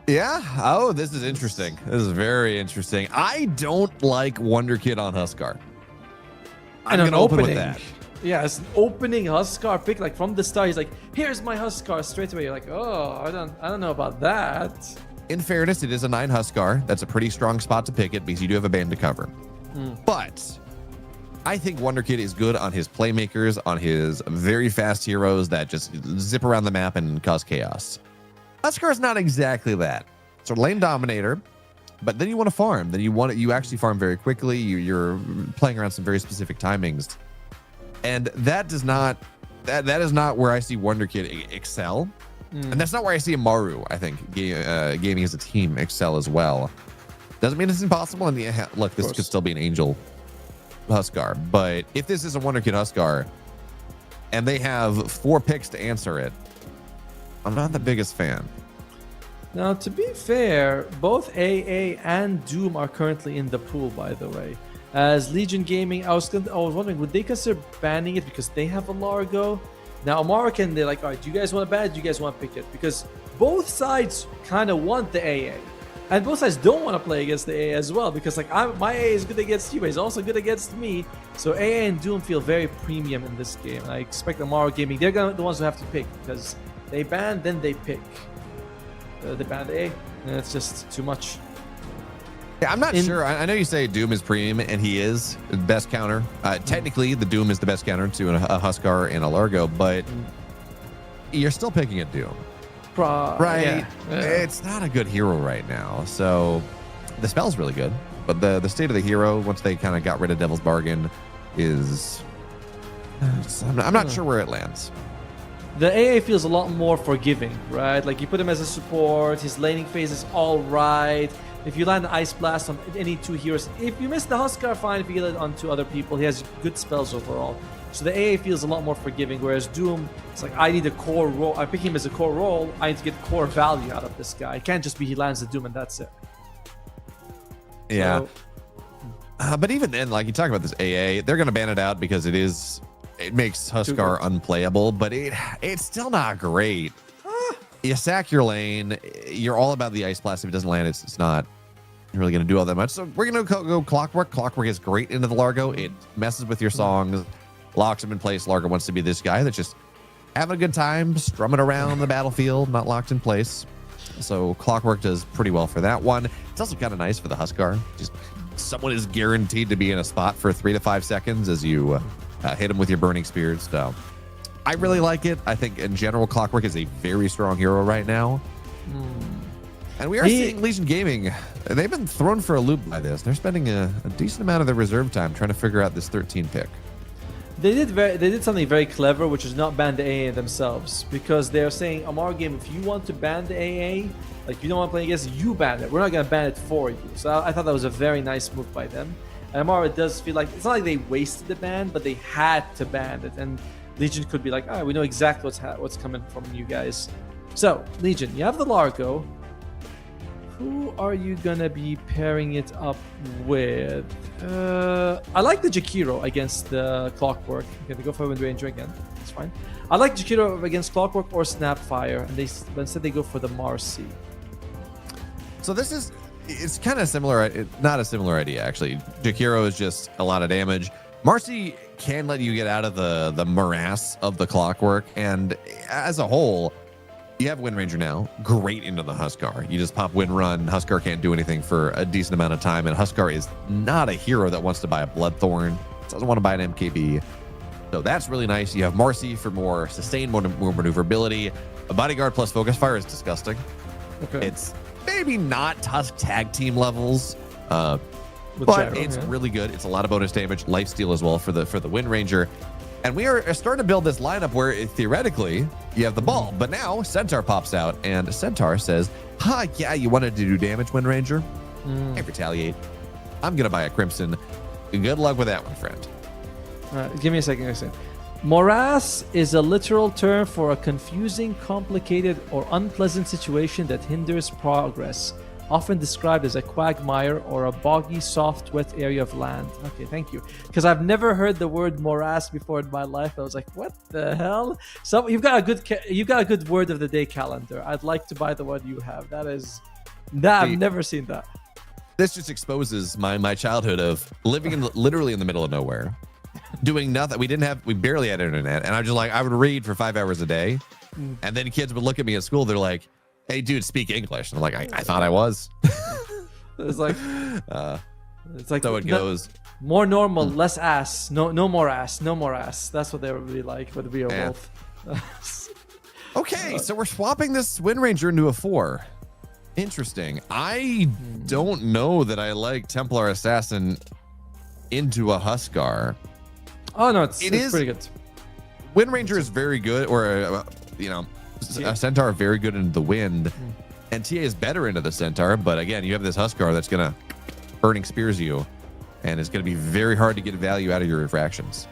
A: Yeah. Oh, this is interesting. This is very interesting. I don't like Wonder Kid on Huskar. I'm going to open with that.
D: Yeah, it's an opening Huskar pick. Like from the start, he's like, here's my Huskar. Straight away, you're like, oh, I don't know about that.
A: In fairness, it is a 9 Huskar. That's a pretty strong spot to pick it because you do have a band to cover. But I think Wonder Kid is good on his playmakers, on his very fast heroes that just zip around the map and cause chaos. Huskar is not exactly that. It's a lane dominator, but then you want to farm. Then you actually farm very quickly. You're playing around some very specific timings, and that is not where I see Wonder Kid excel, and that's not where I see Amaru. I think gaming as a team excel as well. Doesn't mean it's impossible. And look, this could still be an Angel Huskar, but if this is a Wonder Kid Huskar and they have 4 picks to answer it, I'm not the biggest fan.
D: Now, to be fair, both AA and Doom are currently in the pool, by the way. As Legion Gaming, I was wondering, would they consider banning it because they have a Largo? Now, Amaru they're like, all right, do you guys want to ban it? Do you guys want to pick it? Because both sides kind of want the AA. And both sides don't want to play against the AA as well, because like my AA is good against you, but he's also good against me. So AA and Doom feel very premium in this game. And I expect Amaru Gaming, they're the ones who have to pick, because they ban, then they pick. They ban the AA, and it's just too much.
A: Yeah, I'm not sure. I know you say Doom is premium, and he is the best counter. Technically, the Doom is the best counter to a Huskar and a Largo, but you're still picking at Doom. Right. Yeah. It's not a good hero right now. So the spell's really good, but the state of the hero, once they kind of got rid of Devil's Bargain, is I'm not sure where it lands.
D: The AA feels a lot more forgiving, right? Like you put him as a support, his laning phase is all right. If you land the Ice Blast on any 2 heroes, if you miss the Huskar, fine. If you get it on 2 other people, he has good spells overall. So the AA feels a lot more forgiving, whereas Doom, it's like, I need a core role. I pick him as a core role. I need to get core value out of this guy. It can't just be he lands the Doom and that's it.
A: Yeah. So, but even then, like you talk about this AA, they're going to ban it out because it makes Huskar unplayable, but it's still not great. You sack your lane. You're all about the Ice Blast. If it doesn't land, it's not really going to do all that much. So we're going to go Clockwork. Clockwork is great into the Largo. It messes with your songs, locks them in place. Largo wants to be this guy that's just having a good time, strumming around the battlefield, not locked in place. So Clockwork does pretty well for that one. It's also kind of nice for the Huskar. Just someone is guaranteed to be in a spot for 3 to 5 seconds as you hit him with your burning spears. So I really like it. I think in general, Clockwork is a very strong hero right now. And we are seeing Legion Gaming. They've been thrown for a loop by this. They're spending a decent amount of their reserve time trying to figure out this 13 pick.
D: They did something very clever, which is not ban the AA themselves, because they're saying, Amaru Game, if you want to ban the AA, like you don't want to play against, you ban it. We're not going to ban it for you. So I thought that was a very nice move by them. And Amaru does feel like, it's not like they wasted the ban, but they had to ban it. And Legion could be like, all right, we know exactly what's coming from you guys. So, Legion, you have the Largo. Who are you gonna be pairing it up with? I like the Jakiro against the Clockwork. I'm gonna go for Wind Ranger again. That's fine. I like Jakiro against Clockwork or Snapfire, and instead they go for the Marcy.
A: So it's kind of similar. Not a similar idea, actually. Jakiro is just a lot of damage. Marcy can let you get out of the morass of the Clockwork, and as a whole, You have Wind Ranger now, great into the Huskar. You just pop Wind Run. Huskar can't do anything for a decent amount of time, and Huskar is not a hero that wants to buy a Bloodthorn. Doesn't want to buy an MKB. So that's really nice. You have Marcy for more sustain, more maneuverability. A Bodyguard plus Focus Fire is disgusting.
D: Okay.
A: It's maybe not Tusk tag team levels, but
D: Gyro,
A: it's
D: yeah.
A: really good. It's a lot of bonus damage, lifesteal as well for the Wind Ranger. And we are starting to build this lineup where theoretically you have the ball, but now Centaur pops out and Centaur says, "Ha, yeah, you wanted to do damage, Wind Ranger? I retaliate. I'm gonna buy a Crimson. Good luck with that one, friend."
D: Give me a second. Morass is a literal term for a confusing, complicated, or unpleasant situation that hinders progress, often described as a quagmire or a boggy, soft, wet area of land. Okay, thank you. Because I've never heard the word morass before in my life. I was like, what the hell? So you've got a good word of the day calendar. I'd like to buy the one you have. I've never seen that.
A: This just exposes my childhood of living literally in the middle of nowhere, doing nothing. We barely had internet, and I would read for 5 hours a day, and then kids would look at me at school. They're like, "Hey, dude, speak English." And I'm like, I thought I was.
D: It's like
A: So it goes.
D: More normal, less ass. No more ass. No more ass. That's what they would be like with Beowulf.
A: Okay, so we're swapping this Wind Ranger into a 4. Interesting. I don't know that I like Templar Assassin into a Huskar.
D: Oh no, it's pretty good.
A: Wind Ranger is very good, or a Centaur very good into the wind, and TA is better into the Centaur. But again, you have this Huskar that's gonna burning spears you, and it's gonna be very hard to get value out of your refractions.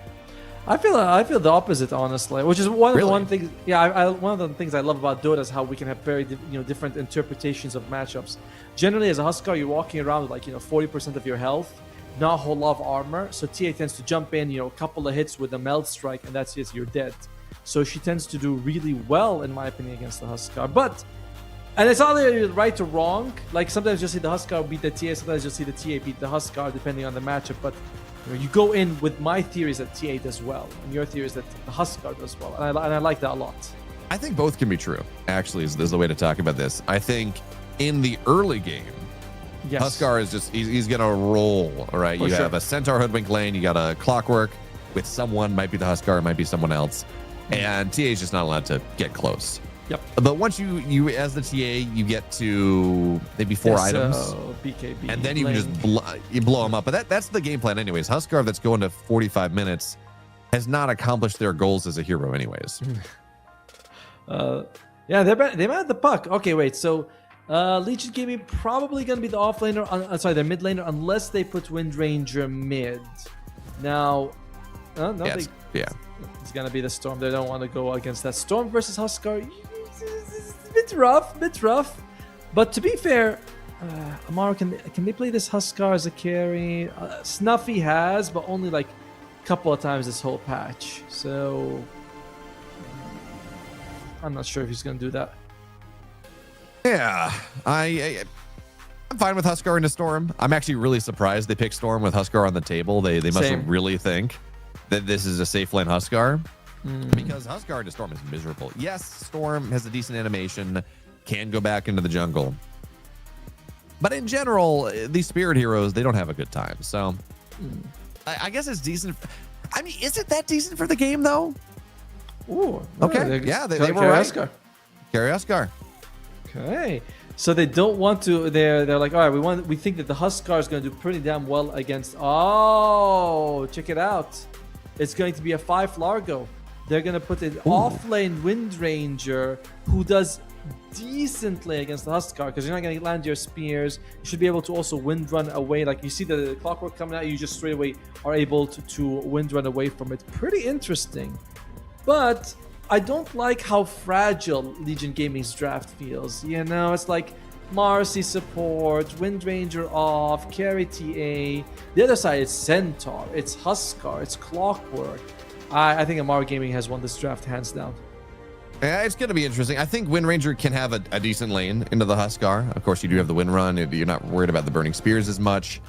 D: I feel the opposite, honestly, which is one
A: Really?
D: of the things. Yeah, one of the things I love about Dota is how we can have very different interpretations of matchups. Generally, as a Huskar, you're walking around with 40% of your health, not a whole lot of armor. So TA tends to jump in, a couple of hits with a meld strike, and that's it, you're dead. So she tends to do really well, in my opinion, against the Huskar. And it's not either right or wrong. Like sometimes you'll see the Huskar beat the TA, sometimes you'll see the TA beat the Huskar, depending on the matchup. But you go in with my theories that TA does well, and your theory is that the Huskar does well, and I like that a lot.
A: I think both can be true. Actually, is the way to talk about this. I think in the early game,
D: Yes.
A: Huskar is just he's gonna roll. All right,
D: For
A: you
D: sure.
A: have a Centaur Hoodwink lane, you got a Clockwork with someone, might be the Huskar, might be someone else, and TA is just not allowed to get close.
D: Yep.
A: But once you as the TA, you get to maybe 4 items,
D: BKB,
A: and then you can just blow them up. But that's the game plan, anyways. Huskar that's going to 45 minutes has not accomplished their goals as a hero, anyways.
D: Yeah, they might have the puck. Okay, wait. So Legion Gaming probably gonna be the offlaner. Their mid laner, unless they put Wind Ranger mid. Now, no,
A: Yes. Yeah.
D: it's gonna be the Storm. They don't want to go against that. Storm versus Huskar, it's a bit rough. But to be fair, Amaru, can they play this Huskar as a carry? Snuffy has, but only like a couple of times this whole patch. So I'm not sure if he's gonna do that.
A: Yeah, I'm fine with Huskar into Storm. I'm actually really surprised they picked Storm with Huskar on the table. They must
D: Same.
A: really think that this is a safe lane Huskar, because Huskar into Storm is miserable. Yes, Storm has a decent animation, can go back into the jungle, but in general, these Spirit heroes, they don't have a good time. So I guess it's decent. I mean, is it that decent for the game though?
D: Ooh,
A: Okay, yeah, they were right.
D: Huskar.
A: Carry Huskar.
D: Okay, so they don't want to. They're like, all right, we think that the Huskar is going to do pretty damn well against. Oh, check it out! It's going to be a 5 Largo. They're going to put an off-lane Wind Ranger who does decently against the Huskar, because you're not going to land your spears. You should be able to also wind run away. Like you see the Clockwork coming out, you just straight away are able to wind run away from it. Pretty interesting, but I don't like how fragile Legion Gaming's draft feels. It's like Marcy support, Wind Ranger off, carry TA. The other side is Centaur, it's Huskar, it's Clockwork. I think Amaru Gaming has won this draft hands down.
A: Yeah, it's going to be interesting. I think Wind Ranger can have a decent lane into the Huskar. Of course, you do have the Wind Run. You're not worried about the Burning Spears as much.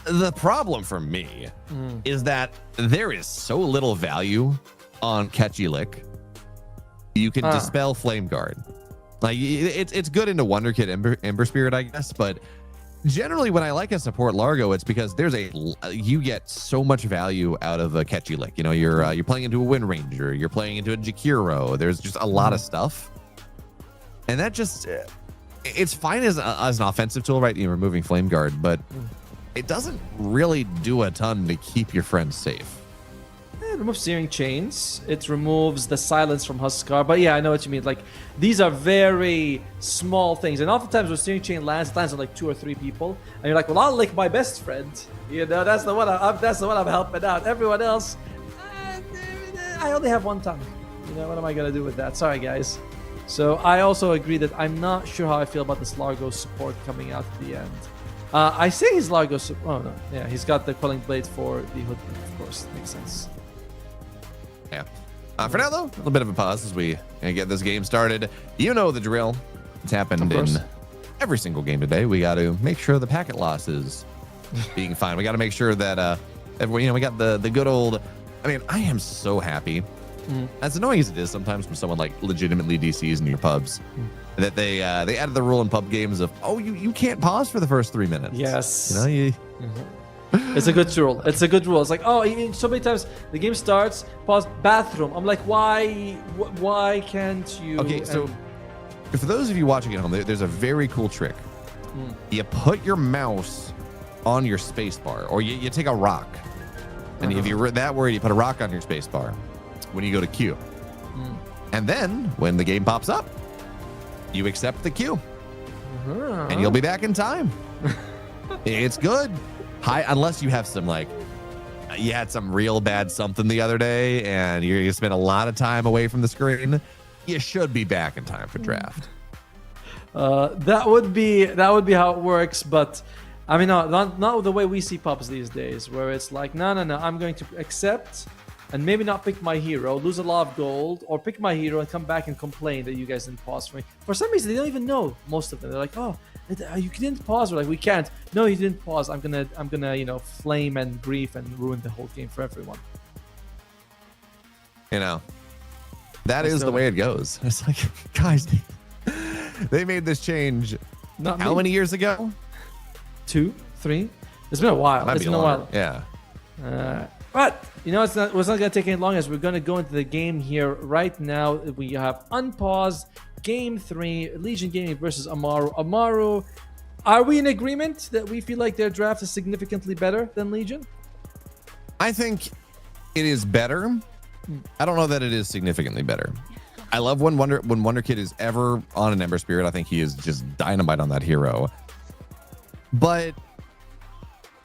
A: The problem for me is that there is so little value on Catchy Lick you can dispel Flame Guard. Like it's good into Wonder Kid Ember Spirit, I guess, but generally when I like a support Largo, it's because you get so much value out of a catchy lick. You know, you're playing into a Wind Ranger, you're playing into a Jakiro. There's just a lot of stuff, and that just it's fine as an offensive tool, right? You're removing Flame Guard, but it doesn't really do a ton to keep your friends safe.
D: It removes Searing Chains. It removes the silence from Huskar. But yeah, I know what you mean. Like, these are very small things. And oftentimes when Searing Chain lands, it lands on like 2 or 3 people. And you're like, well, I'll lick my best friend. You know, that's the one I'm helping out. Everyone else, I only have one tongue. You know, what am I going to do with that? Sorry, guys. So I also agree that I'm not sure how I feel about this Largo support coming out at the end. I say his Largo support. Oh, no. Yeah, he's got the Quelling Blade for the hood, of course. Makes sense.
A: Yeah. For now, though, a little bit of a pause as we get this game started. You know the drill. It's happened in every single game today. We got to make sure the packet loss is being fine. We got to make sure that everyone, we got the good old. I mean, I am so happy. As annoying as it is sometimes when someone like legitimately DCs in your pubs, that they added the rule in pub games of you can't pause for the first 3 minutes.
D: Yes.
A: You know
D: It's a good rule. It's a good rule. It's like, so many times the game starts, pause, bathroom. I'm like, why can't you?
A: Okay, so for those of you watching at home, there's a very cool trick. You put your mouse on your space bar, or you take a rock, and if you're that worried, you put a rock on your space bar when you go to Q. And then when the game pops up, you accept the Q, and you'll be back in time. It's good. Unless you have some you had some real bad something the other day and you spent a lot of time away from the screen, you should be back in time for draft.
D: That would be how it works, but I mean, not the way we see pubs these days, where it's like, no, I'm going to accept and maybe not pick my hero, lose a lot of gold, or pick my hero and come back and complain that you guys didn't pause for me. For some reason, they don't even know. Most of them, they're like, oh, you didn't pause. We're like, we can't. No, you didn't pause. I'm gonna flame and grief and ruin the whole game for everyone.
A: That is the way it goes. It's like, guys, they made this change how many years ago?
D: 2, 3. It's been a while. It's been a while.
A: Yeah.
D: But it's not gonna take any long, as we're gonna go into the game here right now. We have unpaused. Game 3, Legion Gaming versus Amaru. Amaru, are we in agreement that we feel like their draft is significantly better than Legion?
A: I think it is better. I don't know that it is significantly better. I love when Wonder Kid is ever on an Ember Spirit. I think he is just dynamite on that hero. But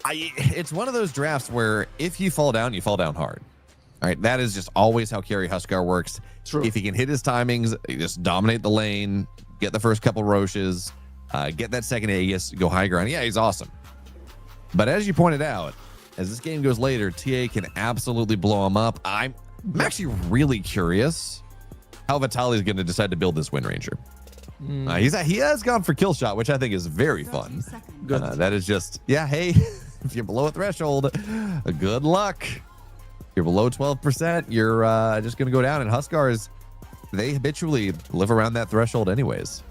A: it's one of those drafts where if you fall down, you fall down hard. All right, that is just always how Carry Huskar works.
D: True.
A: If he can hit his timings, just dominate the lane, get the first couple Roches, get that second Aegis, go high ground. Yeah, he's awesome. But as you pointed out, as this game goes later, TA can absolutely blow him up. I'm actually really curious how Vitaly is going to decide to build this Wind Ranger. He has gone for kill shot, which I think is very fun.
D: Good.
A: That is just, hey, if you're below a threshold, good luck. You're below 12%, you're just going to go down. And Huskars, they habitually live around that threshold anyways.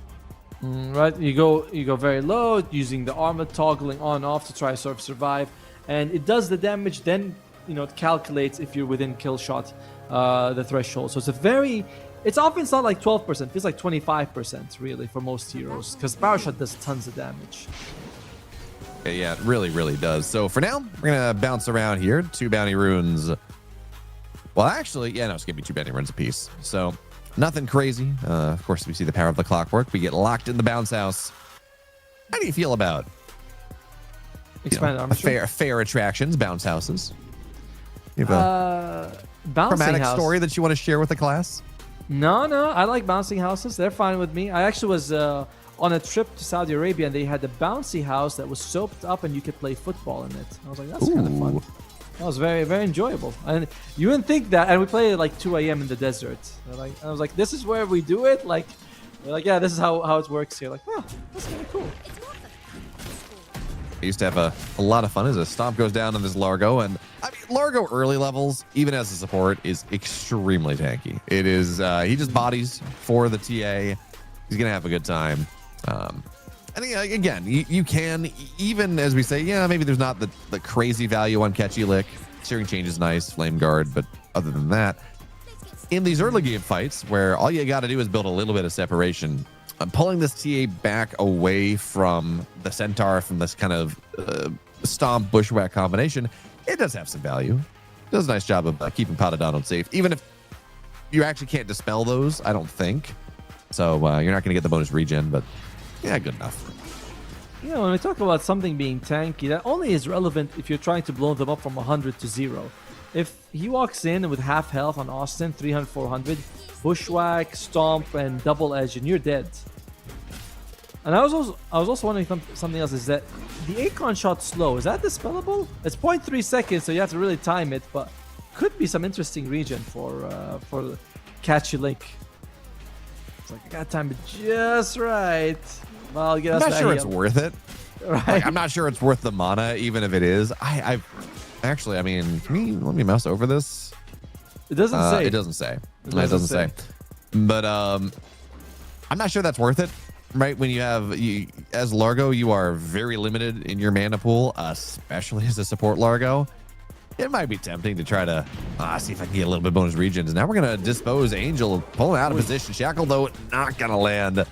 D: Right, you go very low, using the armor toggling on and off to try to sort of survive. And it does the damage, then, it calculates if you're within kill shot, the threshold. So it's often it's not like 12%, it feels like 25% really for most heroes, because Power Shot does tons of damage.
A: Yeah, it really, really does. So for now, we're going to bounce around here. 2 bounty runes. Well, actually, it's going to be 2 bounty runes apiece. So nothing crazy. Of course, we see the power of the clockwork. We get locked in the bounce house. How do you feel about
D: expanded armature?
A: Fair attractions, bounce houses? You have a dramatic story that you want to share with the class?
D: No, I like bouncing houses. They're fine with me. I actually was on a trip to Saudi Arabia, and they had a bouncy house that was soaped up, and you could play football in it. I was like, that's kind of fun. That was very, very enjoyable. And you wouldn't think that. And we played at like 2 a.m. in the desert. I was like, this is where we do it? Yeah, this is how it works here. Like, oh, that's kind of cool.
A: I used to have a lot of fun as a stomp goes down on this Largo, and I mean, Largo early levels, even as a support, is extremely tanky. It is, he just bodies for the TA. He's going to have a good time. I think, again, you can, even as we say, yeah, maybe there's not the crazy value on Catchy Lick. Searing Change is nice, Flame Guard, but other than that, in these early game fights where all you got to do is build a little bit of separation, pulling this TA back away from the Centaur, from this kind of stomp bushwhack combination, it does have some value. It does a nice job of keeping Patadano safe, even if you actually can't dispel those, I don't think. So you're not going to get the bonus regen, but yeah, good enough.
D: You know, when we talk about something being tanky, that only is relevant if you're trying to blow them up from 100 to 0. If he walks in with half health on Austin, 300, 400, bushwhack, stomp, and double edge, and you're dead. And I was also wondering something else, is that the Akon shot slow, is that dispellable? It's 0.3 seconds, so you have to really time it, but could be some interesting region for Catchy Link. It's like, I got time it just right. Well, I'm
A: not sure it's worth it.
D: Right.
A: Like, I'm not sure it's worth the mana, even if it is. I actually, I mean, let me mouse over this.
D: It doesn't say.
A: It doesn't say. It doesn't say. But I'm not sure that's worth it. Right, when as Largo, you are very limited in your mana pool, especially as a support Largo. It might be tempting to try to see if I can get a little bit bonus regions. Now we're gonna dispose Angel, pulling out of position. Shackle though, not gonna land.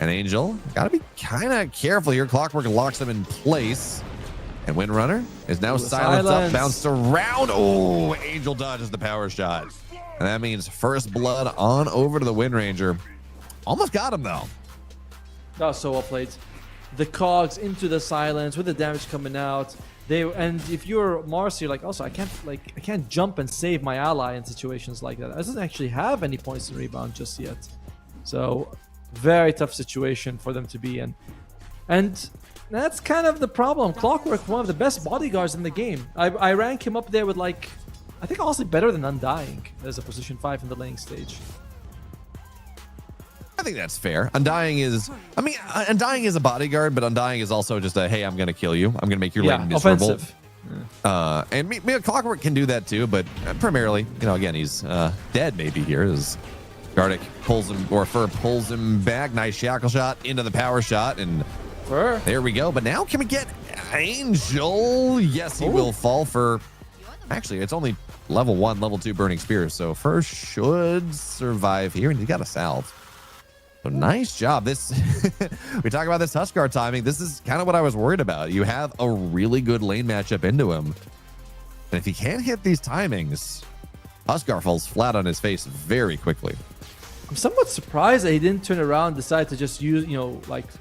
A: And Angel, gotta be kind of careful here. Clockwork locks them in place. And Windrunner is now silenced up, bounced around. Oh, Angel dodges the power shot. And that means first blood on over to the Wind Ranger. Almost got him though.
D: That was so well played. The cogs into the silence with the damage coming out. And if you're Mars, you're like, also I can't jump and save my ally in situations like that. It doesn't actually have any points in rebound just yet. So very tough situation for them to be in. And that's kind of the problem. Clockwork, one of the best bodyguards in the game. I rank him up there with, like, I think honestly better than Undying as a position 5 in the laning stage.
A: I think that's fair. Undying is a bodyguard, but Undying is also just a, hey, I'm going to kill you. I'm going to make your lane miserable.
D: Offensive.
A: And Clockwork can do that too, but primarily, again, he's dead maybe here as Gardic pulls him, or Fur pulls him back. Nice shackle shot into the power shot, and there we go. But now can we get Angel? Yes, he will fall for, actually, it's only level 1, level 2 Burning Spear, so Fur should survive here, and he got a salve. So nice job. This we talk about this Huskar timing. This is kind of what I was worried about. You have a really good lane matchup into him. And if he can't hit these timings, Huskar falls flat on his face very quickly.
D: I'm somewhat surprised that he didn't turn around and decide to just use,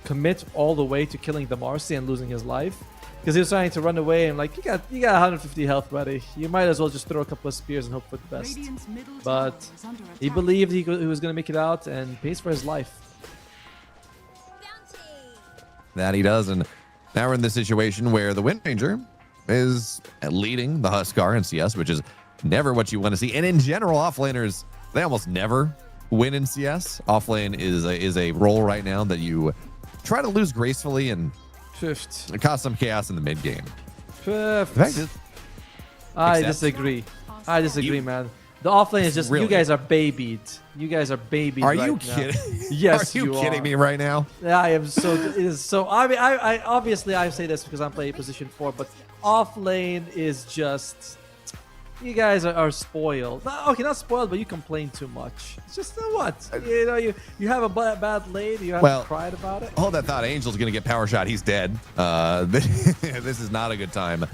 D: commit all the way to killing the Marcy and losing his life. Because he was trying to run away and you got 150 health, buddy. You might as well just throw a couple of spears and hope for the best. But he believed he was going to make it out and pays for his life.
A: That he does, and now we're in this situation where the Wind Ranger is leading the Huskar in CS, which is never what you want to see. And in general, offlaners, they almost never win in CS. Offlane is a role right now that you try to lose gracefully and
D: Fifth.
A: cause some chaos in the mid game.
D: Fifth. I disagree. Man. The offlane is just, really? You guys are babied. You guys are babied.
A: Are you kidding?
D: Yes,
A: are you kidding me right now?
D: I am so. It is so. I obviously I say this because I'm playing position 4, but offlane is just. You guys are spoiled. Okay, not spoiled, but you complain too much. It's just what? You have a bad lane. You haven't cried about it.
A: Hold that thought. Angel's going to get power shot. He's dead. This is not a good time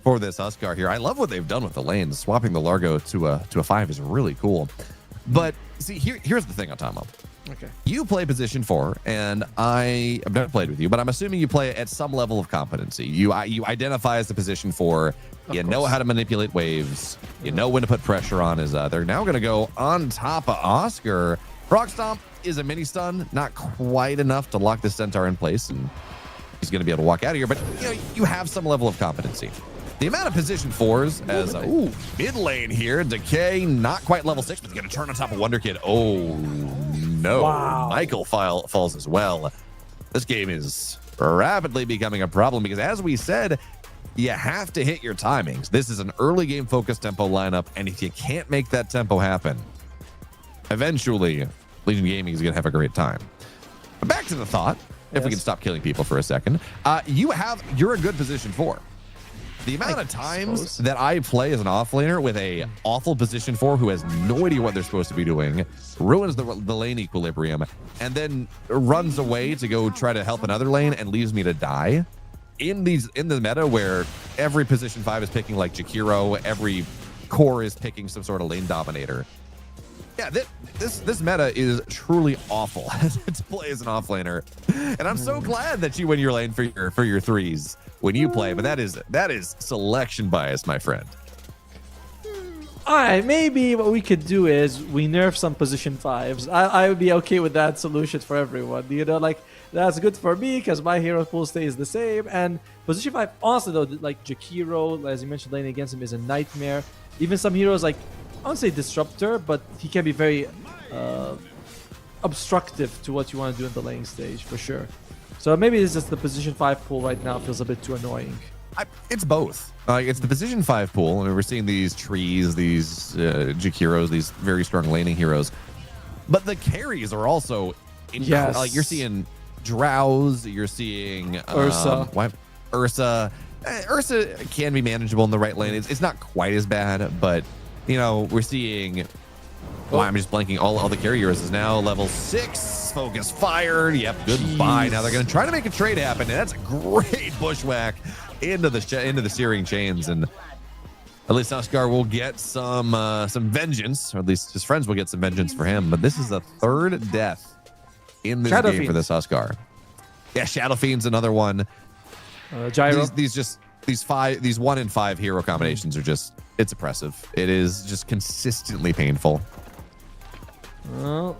A: for this Huskar here. I love what they've done with the lanes. Swapping the Largo to a 5 is really cool. But see, here's the thing, Otamo.
D: Okay.
A: You play position 4, and I've never played with you, but I'm assuming you play at some level of competency. You identify as the position 4. You know how to manipulate waves. You know when to put pressure on his They're now going to go on top of Oscar. Rock Stomp is a mini stun, not quite enough to lock the Centaur in place, and he's going to be able to walk out of here. But you have some level of competency. The amount of position 4s as mid lane here, Decay not quite level 6, but he's going to turn on top of Wonder Kid. Oh no! Wow. Michael falls as well. This game is rapidly becoming a problem because, as we said, you have to hit your timings. This is an early game focused tempo lineup, and if you can't make that tempo happen, eventually Legion Gaming is going to have a great time. But back to the thought, if we can stop killing people for a second, you're a good position 4. The amount of times that I play as an offlaner with a awful position 4 who has no idea what they're supposed to be doing, ruins the lane equilibrium, and then runs away to go try to help another lane and leaves me to die. In the meta where every position 5 is picking like Jakiro, every core is picking some sort of lane dominator. Yeah, this meta is truly awful to play as an offlaner, and I'm so glad that you win your lane for your threes when you play. But that is selection bias, my friend.
D: All right, maybe what we could do is we nerf some position 5s. I would be okay with that solution for everyone. You know, like that's good for me because my hero pool stays the same. And position 5, honestly though, like Jakiro, as you mentioned, laning against him is a nightmare. Even some heroes like, I won't say disruptor, but he can be very obstructive to what you want to do in the laning stage for sure. So maybe it's just the position 5 pool right now feels a bit too annoying.
A: It's both. It's the position 5 pool. I mean, we're seeing these trees, these Jakiros, these very strong laning heroes. But the carries are also
D: yes.
A: Like you're seeing Drows, you're seeing
D: Ursa.
A: Ursa. Ursa can be manageable in the right lane. It's not quite as bad, but you know, we're seeing. Oh, I'm just blanking. All the carry heroes is now level 6. Focus fired. Yep. Goodbye.
D: Jeez.
A: Now they're going to try to make a trade happen, and that's a great bushwhack into the searing chains, and at least Huskar will get some vengeance, or at least his friends will get some vengeance for him. But this is the 3rd death in this game for this Huskar. Yeah, Shadow Fiend's another one.
D: Gyro.
A: These 1 in 5 hero combinations are just, it's oppressive. It is just consistently painful.
D: Well,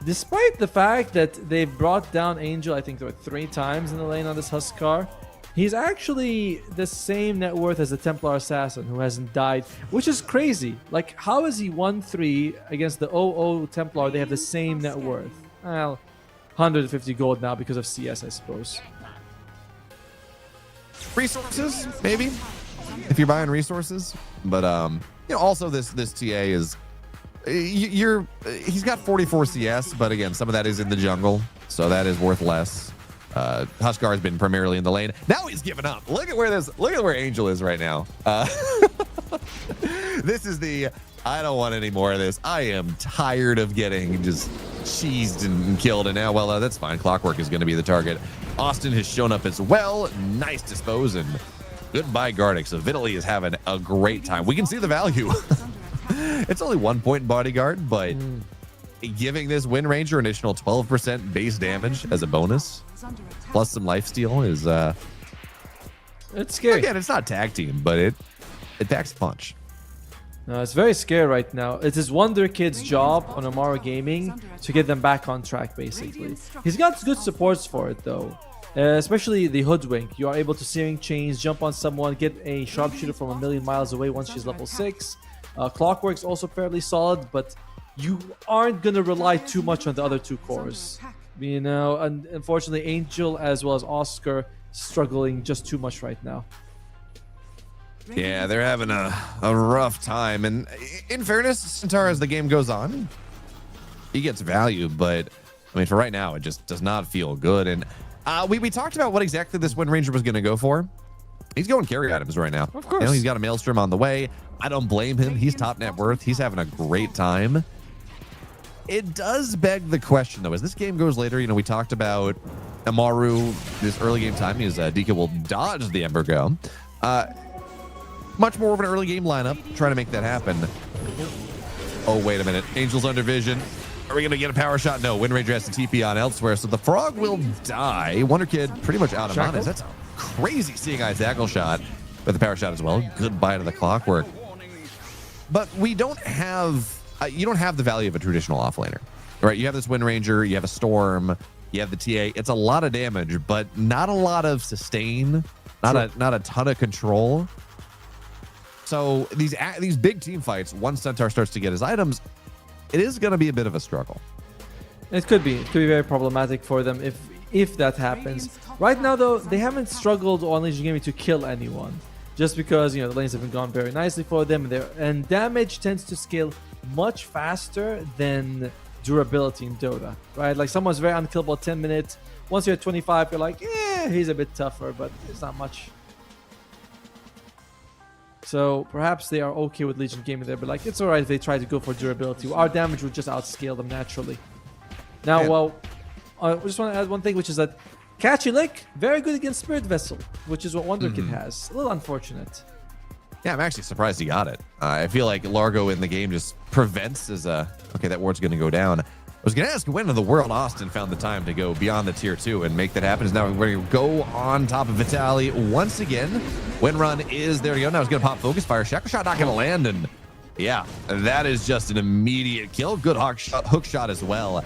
D: despite the fact that they've brought down Angel, I think 3 times in the lane on this Huskar, he's actually the same net worth as the Templar Assassin who hasn't died, which is crazy. Like, how is he 1-3 against the 0-0 Templar? They have the same net worth. Well, 150 gold now because of CS, I suppose.
A: Resources, maybe, if you're buying resources. But you know, also this TA is he's got 44 CS, but again, some of that is in the jungle, so that is worth less. Huskar has been primarily in the lane. Now he's given up. Look at where Angel is right now. This is I don't want any more of this. I am tired of getting just cheesed and killed. And now, well, that's fine. Clockwork is going to be the target. Austin has shown up as well. Nice dispose, and goodbye, Gardic. So Vitaly is having a great time. We can see the value. It's only 1 point bodyguard, but giving this Wind Ranger an additional 12% base damage as a bonus, plus some lifesteal is
D: it's scary.
A: Again, it's not tag team, but it packs a punch.
D: No, it's very scary right now. It is Wonder Kid's job on Amaru Gaming to get them back on track, basically. He's got good supports for it, though. Especially the Hoodwink. You are able to Searing Chains, jump on someone, get a Sharpshooter from 1,000,000 miles away once she's level 6. Clockwork's also fairly solid, but you aren't going to rely too much on the other 2 cores. You know, and unfortunately, Angel as well as Oscar struggling just too much right now.
A: Yeah, they're having a rough time. And in fairness, Centaur, as the game goes on, he gets value. But, I mean, for right now, it just does not feel good. And we talked about what exactly this Wind Ranger was going to go for. He's going carry items right now.
D: Of course.
A: You know, he's got a Maelstrom on the way. I don't blame him. He's top net worth. He's having a great time. It does beg the question, though, as this game goes later. You know, we talked about Amaru, this early game time. Dika will dodge the Ember Go. Much more of an early game lineup, trying to make that happen. Oh, wait a minute. Angel's under vision. Are we going to get a power shot? No, Wind Ranger has to TP on elsewhere, so the Frog will die. Wonder Kid pretty much out of mana. That's a crazy Seeing Eye Tackle shot with the power shot as well. Goodbye to the Clockwork. But we don't have... you don't have the value of a traditional offlaner, right? You have this Wind Ranger, you have a Storm, you have the TA. It's a lot of damage, but not a lot of sustain, not a ton of control. So these big team fights, once Centaur starts to get his items, it is going to be a bit of a struggle.
D: It could be very problematic for them. If if that happens. Right now, though, they haven't struggled on Legion Gaming to kill anyone. Just because, the lanes haven't gone very nicely for them. And damage tends to scale much faster than durability in Dota, right? Like, someone's very unkillable at 10 minutes. Once you're at 25, you're like, he's a bit tougher, but it's not much. So perhaps they are okay with Legion Gaming there, but like, it's alright if they try to go for durability. Our damage would just outscale them naturally. Now, well, I just want to add one thing, which is that Catchy Lick, very good against Spirit Vessel, which is what Wonderkid has. A little unfortunate.
A: Yeah, I'm actually surprised he got it. I feel like Largo in the game just prevents as okay, that ward's going to go down. I was going to ask when in the world Austin found the time to go beyond the tier 2 and make that happen. Is now we're going to go on top of Vitaly once again. Win run is there to go. Now he's going to pop focus fire. Shackle shot not going to land. And yeah, that is just an immediate kill. Good hook shot as well.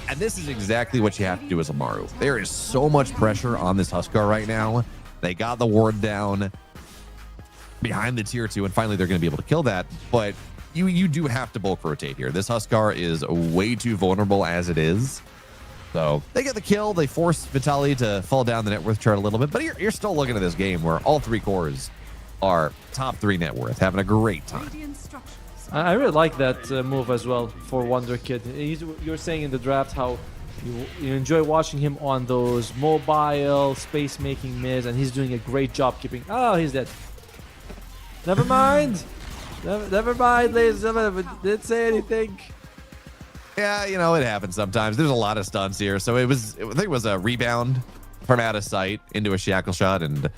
A: And this is exactly what you have to do as Amaru. There is so much pressure on this Huskar right now. They got the ward down behind the tier 2, and finally they're going to be able to kill that. But you do have to bulk rotate here. This Huskar is way too vulnerable as it is. So they get the kill. They force Vitaly to fall down the net worth chart a little bit. But you're still looking at this game where all 3 cores are top 3 net worth, having a great time.
D: I really like that move as well for Wonderkid. You were saying in the draft how you enjoy watching him on those mobile space-making mids, and he's doing a great job keeping... Oh, he's dead. Never mind. Never mind, ladies and gentlemen. Didn't say anything.
A: Yeah, it happens sometimes. There's a lot of stunts here. So I think it was a rebound from out of sight into a shackle shot and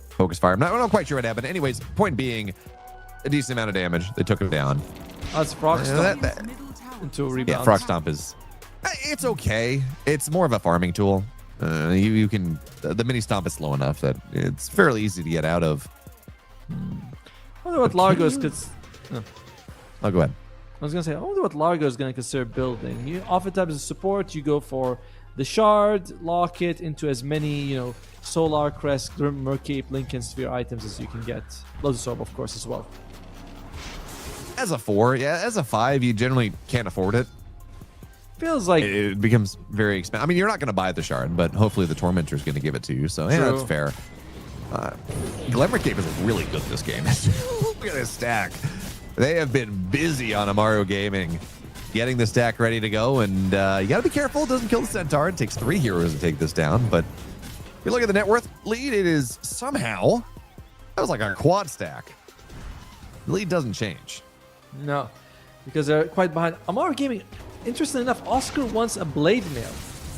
A: focus fire. I'm not quite sure what happened. Anyways, point being, a decent amount of damage. They took him down.
D: That's Frog Stomp into a rebound.
A: Yeah, Frog Stomp is... It's okay. It's more of a farming tool. You can... The mini stomp is slow enough that it's fairly easy to get out of.
D: I wonder what Largo's could...
A: Oh, go ahead.
D: I was going to say, I wonder what Largo is going to consider building. Oftentimes as support, you go for the Shard, lock it into as many, Solar Crest, Mercape, Link, and Sphere items as you can get. Lotus Orb, of course, as well.
A: As a 4, yeah. As a 5, you generally can't afford it.
D: Feels like...
A: It becomes very expensive. I mean, you're not going to buy the Shard, but hopefully the Tormentor is going to give it to you. So, yeah, that's fair. Glamour Cape is really good this game. Look at this stack. They have been busy on Amaru Gaming, getting the stack ready to go. And you got to be careful. It doesn't kill the Centaur. It takes 3 heroes to take this down. But if you look at the net worth lead, it is somehow... That was like a quad stack. The lead doesn't change.
D: No, because they're quite behind. Amaru Gaming, interestingly enough, Oscar wants a Blade Mail.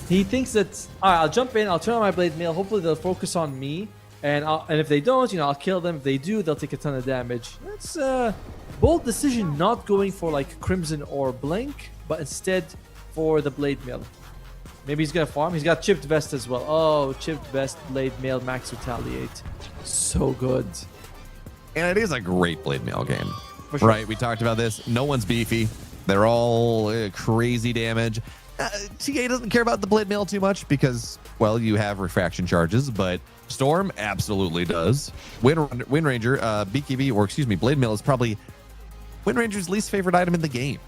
D: He thinks that, all right, I'll jump in, I'll turn on my Blade Mail. Hopefully they'll focus on me. And if they don't, I'll kill them. If they do, they'll take a ton of damage. That's a bold decision, not going for like Crimson or Blink, but instead for the Blade Mail. Maybe he's going to farm. He's got Chipped Vest as well. Oh, Chipped Vest, Blade Mail, Max Retaliate. So good.
A: And it is a great Blade Mail game.
D: For sure.
A: Right, we talked about this. No one's beefy. They're all crazy damage. TA doesn't care about the Blade Mail too much because, well, you have refraction charges, but Storm absolutely does. Wind Ranger, BKB, or excuse me, Blade Mail is probably Wind Ranger's least favorite item in the game.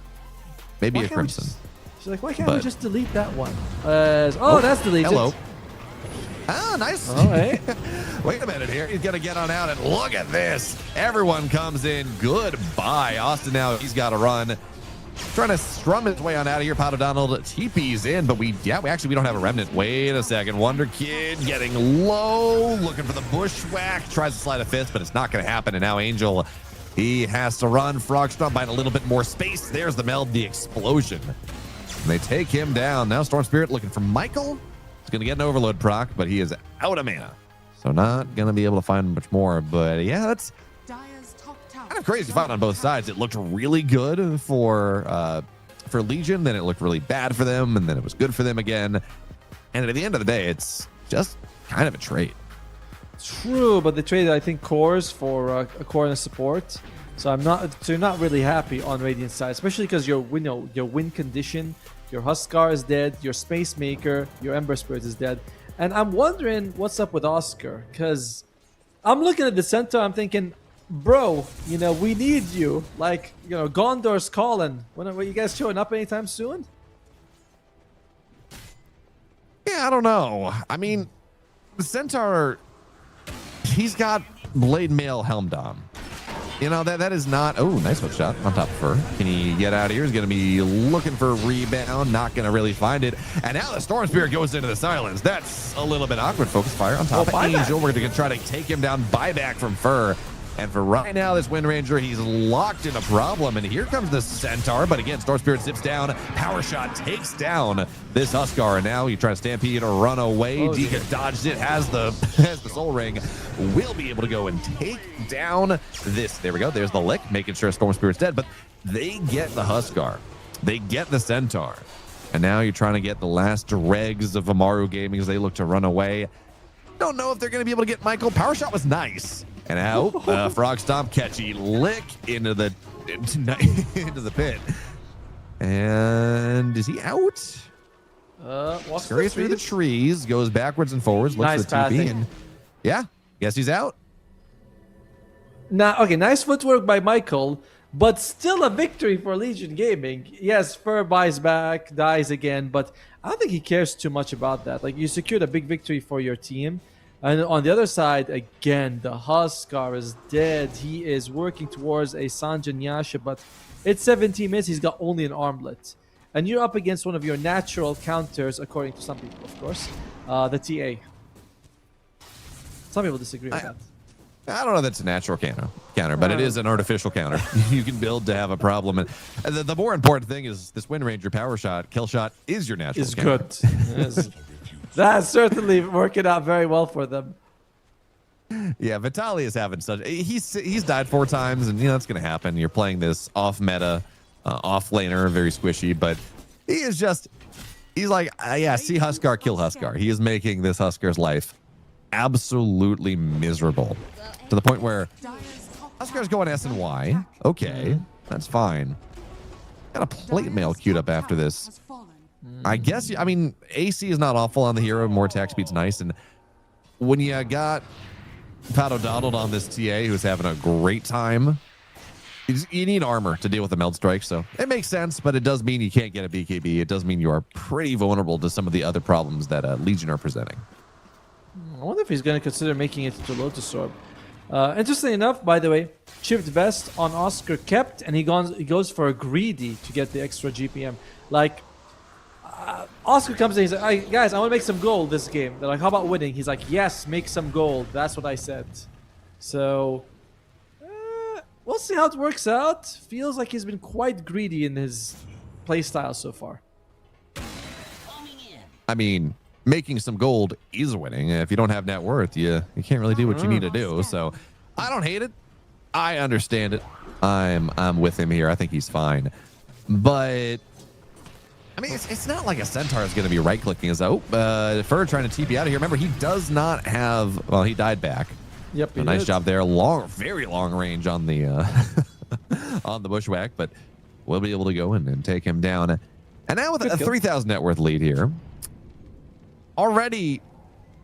A: Maybe a Crimson.
D: She's like, why can't we just delete that one? Oh, that's deleted.
A: Hello. Ah, nice.
D: All right.
A: Wait a minute here. He's going to get on out, and look at this. Everyone comes in. Goodbye. Austin now, he's got to run. Trying to strum his way on out of here. Pato Donald TP's in, but we don't have a remnant. Wait a second. Wonderkid getting low, looking for the bushwhack. Tries to slide a fist, but it's not going to happen. And now Angel, he has to run. Frog Stomp buying a little bit more space. There's the meld, the explosion. And they take him down. Now Storm Spirit looking for Michael. He's going to get an overload proc, but he is out of mana. So not going to be able to find much more. But yeah, that's kind of crazy fight on both sides. It looked really good for Legion, then it looked really bad for them, and then it was good for them again. And at the end of the day, it's just kind of a trade.
D: True, but they traded, I think, cores for a core and a support. So you're not really happy on Radiant side, especially because your win condition, your Huskar is dead, your Space Maker, your Ember Spirit is dead. And I'm wondering what's up with Oscar, because I'm looking at the center, I'm thinking, bro, we need you. Like, Gondor's calling. When are you guys showing up anytime soon?
A: Yeah, I don't know. I mean, the Centaur, he's got Blade Mail Helm Dom. You know, that is not... Oh, nice hook shot on top of Fur. Can he get out of here? He's going to be looking for a rebound. Not going to really find it. And now the Storm Spirit goes into the silence. That's a little bit awkward. Focus fire on top of Angel. We're going to try to take him down. Buyback from Fur. And for right now, this Wind Ranger, he's locked in a problem. And here comes the Centaur. But again, Storm Spirit zips down. Power shot takes down this Huskar. And now you try to stampede or run away.
D: Oh,
A: Dika dodged it. Has the Soul Ring. Will be able to go and take down this. There we go. There's the lick, making sure Storm Spirit's dead. But they get the Huskar. They get the Centaur. And now you're trying to get the last dregs of Amaru Gaming as they look to run away. Don't know if they're going to be able to get Michael. Power shot was nice. And out, Frog Stomp, catchy lick into the pit. And is he out? Scurries through the trees, goes backwards and forwards, looks
D: Nice
A: for the TP,
D: passing.
A: and yeah, guess he's out.
D: Now, okay, nice footwork by Michael, but still a victory for Legion Gaming. Yes, Fur buys back, dies again, but I don't think he cares too much about that. Like, you secured a big victory for your team. And on the other side, again, the Huskar is dead. He is working towards a Sanjin Yasha, but it's 17 minutes. He's got only an armlet. And you're up against one of your natural counters, according to some people, of course, the TA. Some people disagree with that.
A: I don't know if that's a natural counter, but it is an artificial counter. You can build to have a problem. And the more important thing is this Wind Ranger power shot, kill shot is your natural
D: Is
A: counter.
D: good. Yes. That's certainly working out very well for them.
A: Yeah, Vitaly is having such... He's died 4 times, and, you know, that's going to happen. You're playing this off-meta, off-laner, very squishy, but he is just... He's like, yeah, see Huskar, kill Huskar. He is making this Huskar's life absolutely miserable. To the point where Huskar's going S and Y. Okay, that's fine. Got a plate mail queued up after this. I guess, I mean, AC is not awful on the hero. More attack speed's nice. And when you got Pato Donald on this TA who's having a great time, you need armor to deal with the meld strike. So it makes sense, but it does mean you can't get a BKB. It does mean you are pretty vulnerable to some of the other problems that Legion are presenting.
D: I wonder if he's going to consider making it to Lotus Orb. Interestingly enough, by the way, chipped vest on Oscar kept, and he goes for a greedy to get the extra GPM. Like, Oscar comes in, he's like, "Hey, guys, I want to make some gold this game." They're like, "How about winning?" He's like, "Yes, make some gold." That's what I said. So, we'll see how it works out. Feels like he's been quite greedy in his playstyle so far.
A: I mean, making some gold is winning. If you don't have net worth, you can't really do what you need to do. So I don't hate it. I understand it. I'm with him here. I think he's fine. But I mean, it's not like a Centaur is going to be right-clicking his Fur trying to TP out of here. Remember, he does not have... Well, he died back.
D: Yep,
A: A nice job there. Very long range on the on the Bushwhack, but we'll be able to go in and take him down. And now with a 3,000 net worth lead here. Already,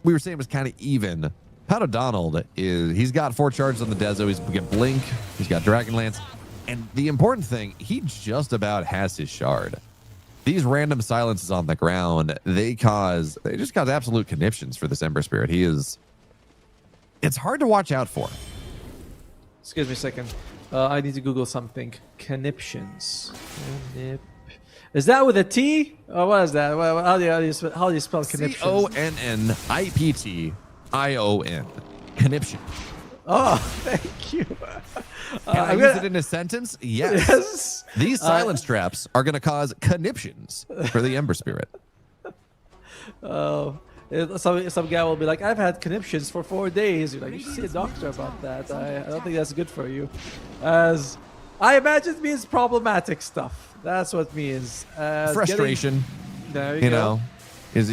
A: we were saying it was kind of even. Pato Donald he's got 4 charges on the Dezo. He's got Blink. He's got Dragonlance. And the important thing, he just about has his shard. These random silences on the ground, they just cause absolute conniptions for this Ember Spirit. It's hard to watch out for.
D: Excuse me a second. I need to Google something. Conniptions. Is that with a T? Or what is that? How do you spell conniptions?
A: Conniption. Conniption.
D: Oh, thank you.
A: Can I use it in a sentence? Yes.
D: Yes.
A: These silence traps are going to cause conniptions for the Ember Spirit.
D: Some guy will be like, "I've had conniptions for 4 days." You're like, "You should see a doctor about that. I don't think that's good for you." As I imagine it means problematic stuff. That's what it means.
A: Frustration.
D: There
A: you know, it's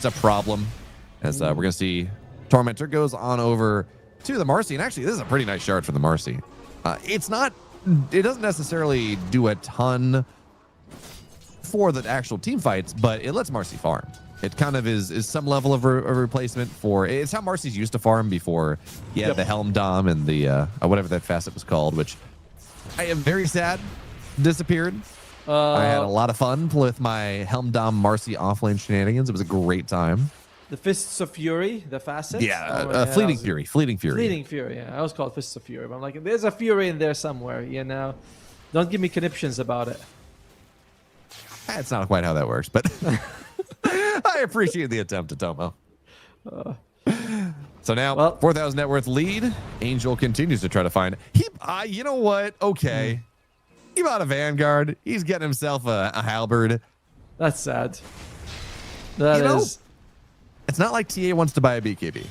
A: a problem. As we're going to see Tormentor goes on over to the Marcy. And actually, this is a pretty nice shard for the Marcy. It doesn't necessarily do a ton for the actual team fights, but it lets Marcy farm. It kind of is some level of a replacement for... It's how Marcy's used to farm before you had the Helm Dom and the... whatever that facet was called, which I am very sad disappeared. I had a lot of fun with my Helmdom Marcy offlane shenanigans. It was a great time.
D: The Fists of Fury, the facet.
A: Yeah, Fleeting Fury. Fleeting Fury.
D: Fleeting Fury. Yeah, I always call it Fists of Fury. But I'm like, there's a Fury in there somewhere. You know, don't give me conniptions about it.
A: That's not quite how that works, but I appreciate the attempt, Atomo. So now, 4,000 net worth lead. Angel continues to try to find. You know what? Okay. He bought a Vanguard. He's getting himself a halberd.
D: That's sad. That is.
A: It's not like TA wants to buy a BKB.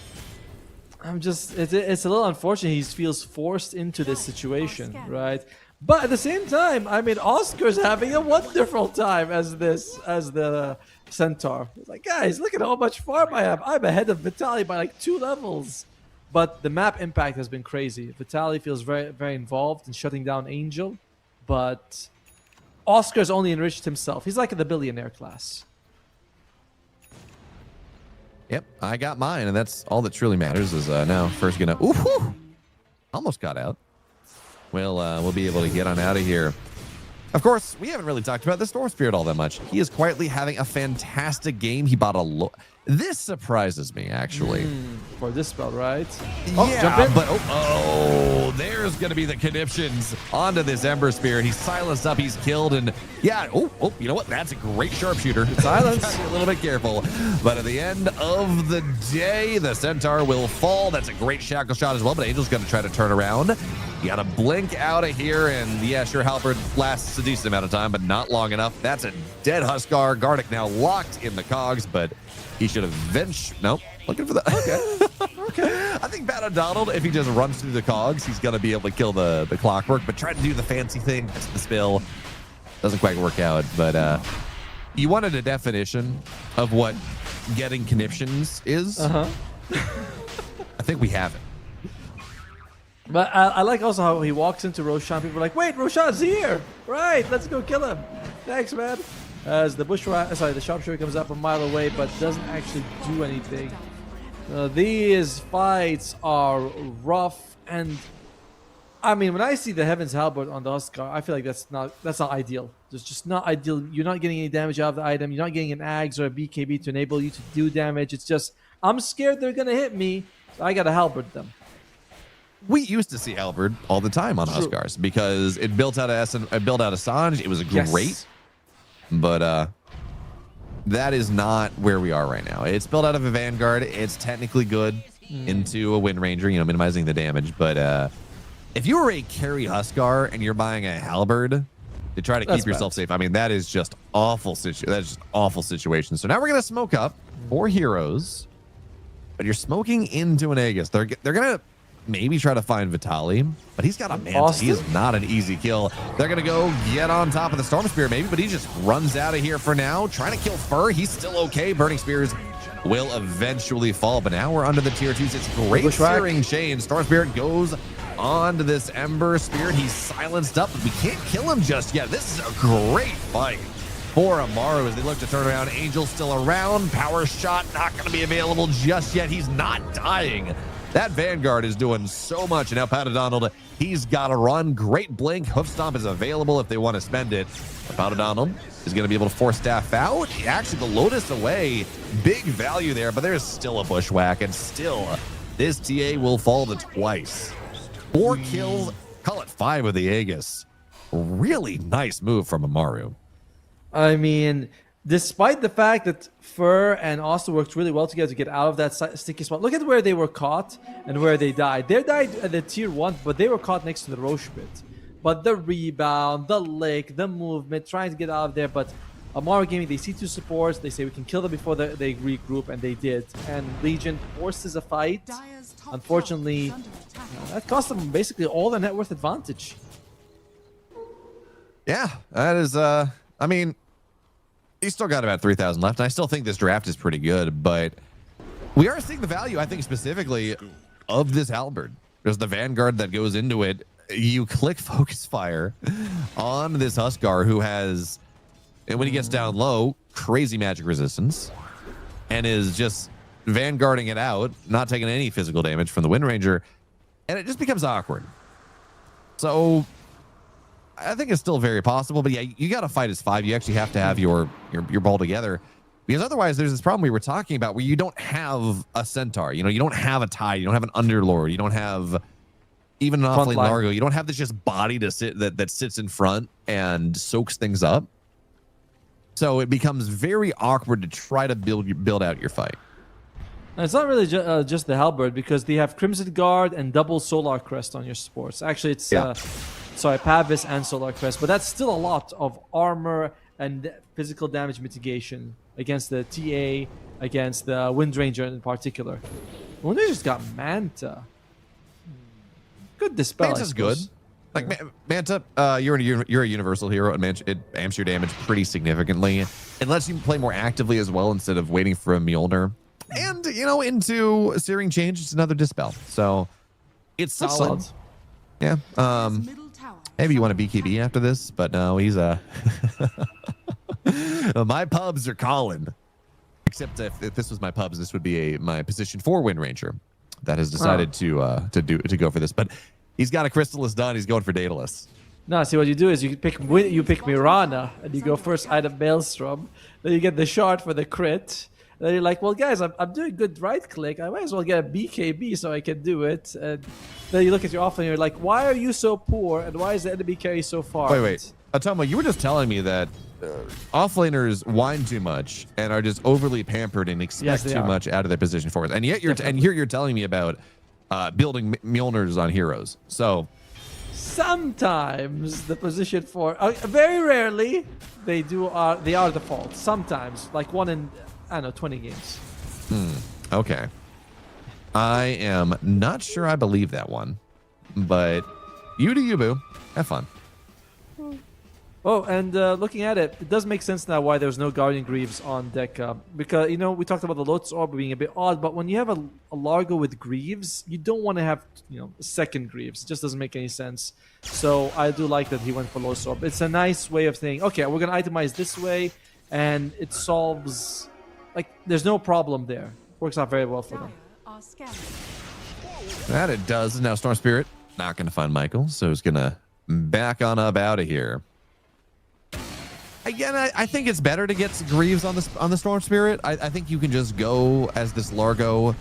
D: It's a little unfortunate. He feels forced into this situation, right? But at the same time, I mean, Oscar's having a wonderful time as the Centaur. It's like, guys, look at how much farm I have. I'm ahead of Vitaly by like 2 levels. But the map impact has been crazy. Vitaly feels very, very involved in shutting down Angel. But Oscar's only enriched himself. He's like in the billionaire class.
A: Yep, I got mine, and that's all that truly matters. Is now first gonna almost got out. We'll be able to get on out of here. Of course, we haven't really talked about the Storm Spirit all that much. He is quietly having a fantastic game. He bought a this surprises me, actually.
D: For this spell, right?
A: Yeah, jump in. But there's going to be the conniptions onto this Ember Spirit. He's silenced up. He's killed. And yeah, you know what? That's a great sharpshooter. Silence. A little bit careful. But at the end of the day, the Centaur will fall. That's a great shackle shot as well. But Angel's going to try to turn around. You got to blink out of here. And yeah, sure, Halberd lasts a decent amount of time, but not long enough. That's a dead Huskar. Gardic now locked in the cogs, but he should have Nope. Looking for the. Okay. I think Battle Donald, if he just runs through the cogs, he's going to be able to kill the clockwork, but try to do the fancy thing. That's the spill. Doesn't quite work out, but you wanted a definition of what getting conniptions is. I think we have it.
D: But I like also how he walks into Roshan. People are like, wait, Roshan's here. Right, let's go kill him. Thanks, man. As the the sharpshooter comes up a mile away, but doesn't actually do anything. These fights are rough, and I mean, when I see the Heaven's Halberd on the Huskar, I feel like that's not ideal. It's just not ideal. You're not getting any damage out of the item. You're not getting an Ags or a BKB to enable you to do damage. It's just, I'm scared they're gonna hit me, so I gotta Halberd them.
A: We used to see Halberd all the time on Huskars because it built out of Sanj. It was great. But that is not where we are right now. It's built out of a Vanguard. It's technically good into a Wind Ranger, minimizing the damage. But if you were a carry Huskar and you're buying a Halberd to try to keep yourself safe, I mean, that is just awful. That is just awful situation. So now we're going to smoke up 4 heroes, but you're smoking into an Aegis. They're going to maybe try to find Vitaly, but he's got a man. He is not an easy kill. They're going to go get on top of the Storm Spear maybe, but he just runs out of here for now. Trying to kill Fur. He's still okay. Burning Spears will eventually fall, but now we're under the tier 2s. It's great searing chain. Storm Spirit goes on to this Ember Spirit. He's silenced up, but we can't kill him just yet. This is a great fight for Amaru as they look to turn around. Angel's still around. Power shot not going to be available just yet. He's not dying. That Vanguard is doing so much. And now Donald, he's got to run. Great blink. Hoof Stomp is available if they want to spend it. Donald is going to be able to force Staff out. Actually, the Lotus away. Big value there, but there's still a Bushwhack. And still, this TA will fall to twice. 4 kills. Call it 5 with the Aegis. Really nice move from Amaru.
D: I mean, despite the fact that Fur and Austin worked really well together to get out of that sticky spot, look at where they were caught and where they died. They died at the tier 1, but they were caught next to the Roche pit. But the rebound, the lick, the movement, trying to get out of there. But Amaru Gaming, they see 2 supports. They say we can kill them before they regroup, and they did. And Legion forces a fight. Unfortunately, that cost them basically all their net worth advantage.
A: Yeah, that is, I mean, he's still got about 3,000 left, and I still think this draft is pretty good, but we are seeing the value, I think, specifically of this Halberd. There's the Vanguard that goes into it. You click Focus Fire on this Huskar who has, and when he gets down low, crazy magic resistance, and is just Vanguarding it out, not taking any physical damage from the Wind Ranger, and it just becomes awkward. So I think it's still very possible. But yeah, you got to fight as 5. You actually have to have your ball together. Because otherwise, there's this problem we were talking about where you don't have a centaur. You know, you don't have a Tide. You don't have an Underlord. You don't have even an offlane Largo. You don't have this just body to sit that sits in front and soaks things up. So it becomes very awkward to try to build out your fight.
D: And it's not really just the Halberd, because they have Crimson Guard and double Solar Crest on your supports. Actually, it's Pavis and Solar Crest, but that's still a lot of armor and physical damage mitigation against the TA, against the Wind Ranger in particular. Wind Ranger's got Manta. Good dispel.
A: Manta's good. Like Manta, you're a universal hero, and it amps your damage pretty significantly. It lets you play more actively as well instead of waiting for a Mjolnir. And into Searing Change, it's another dispel. So it's solid. Yeah. Maybe you want a BKB after this, but no, he's my pubs are calling. Except if this was my pubs, this would be my position 4 Wind Ranger that has decided to go for this. But he's got a Crystallis done. He's going for Daedalus.
D: No, see what you do is you pick Mirana and you go first item Maelstrom, then you get the shard for the crit. Then you're like, well, guys, I'm doing good right click. I might as well get a BKB so I can do it. And then you look at your offlane and you're like, why are you so poor? And why is the enemy carry so far?
A: Wait. Atomo, you were just telling me that offlaners whine too much and are just overly pampered and expect too much out of their position forwards. And yet you're telling me about building Mjolnirs on heroes. So
D: sometimes the position for very rarely they are default. Sometimes, like 1 in 20 games.
A: Okay. I am not sure I believe that one, but you do you, boo. Have fun.
D: Oh, and looking at it, it does make sense now why there's no Guardian Greaves on deck. Because, we talked about the Lotus Orb being a bit odd, but when you have a Largo with Greaves, you don't want to have, a second Greaves. It just doesn't make any sense. So I do like that he went for Lotus Orb. It's a nice way of saying, okay, we're going to itemize this way, and it solves, there's no problem there. Works out very well for them.
A: That it does. Now Storm Spirit not going to find Michael, so he's going to back on up out of here. Again, I think it's better to get Greaves on the Storm Spirit. I think you can just go as this Largo.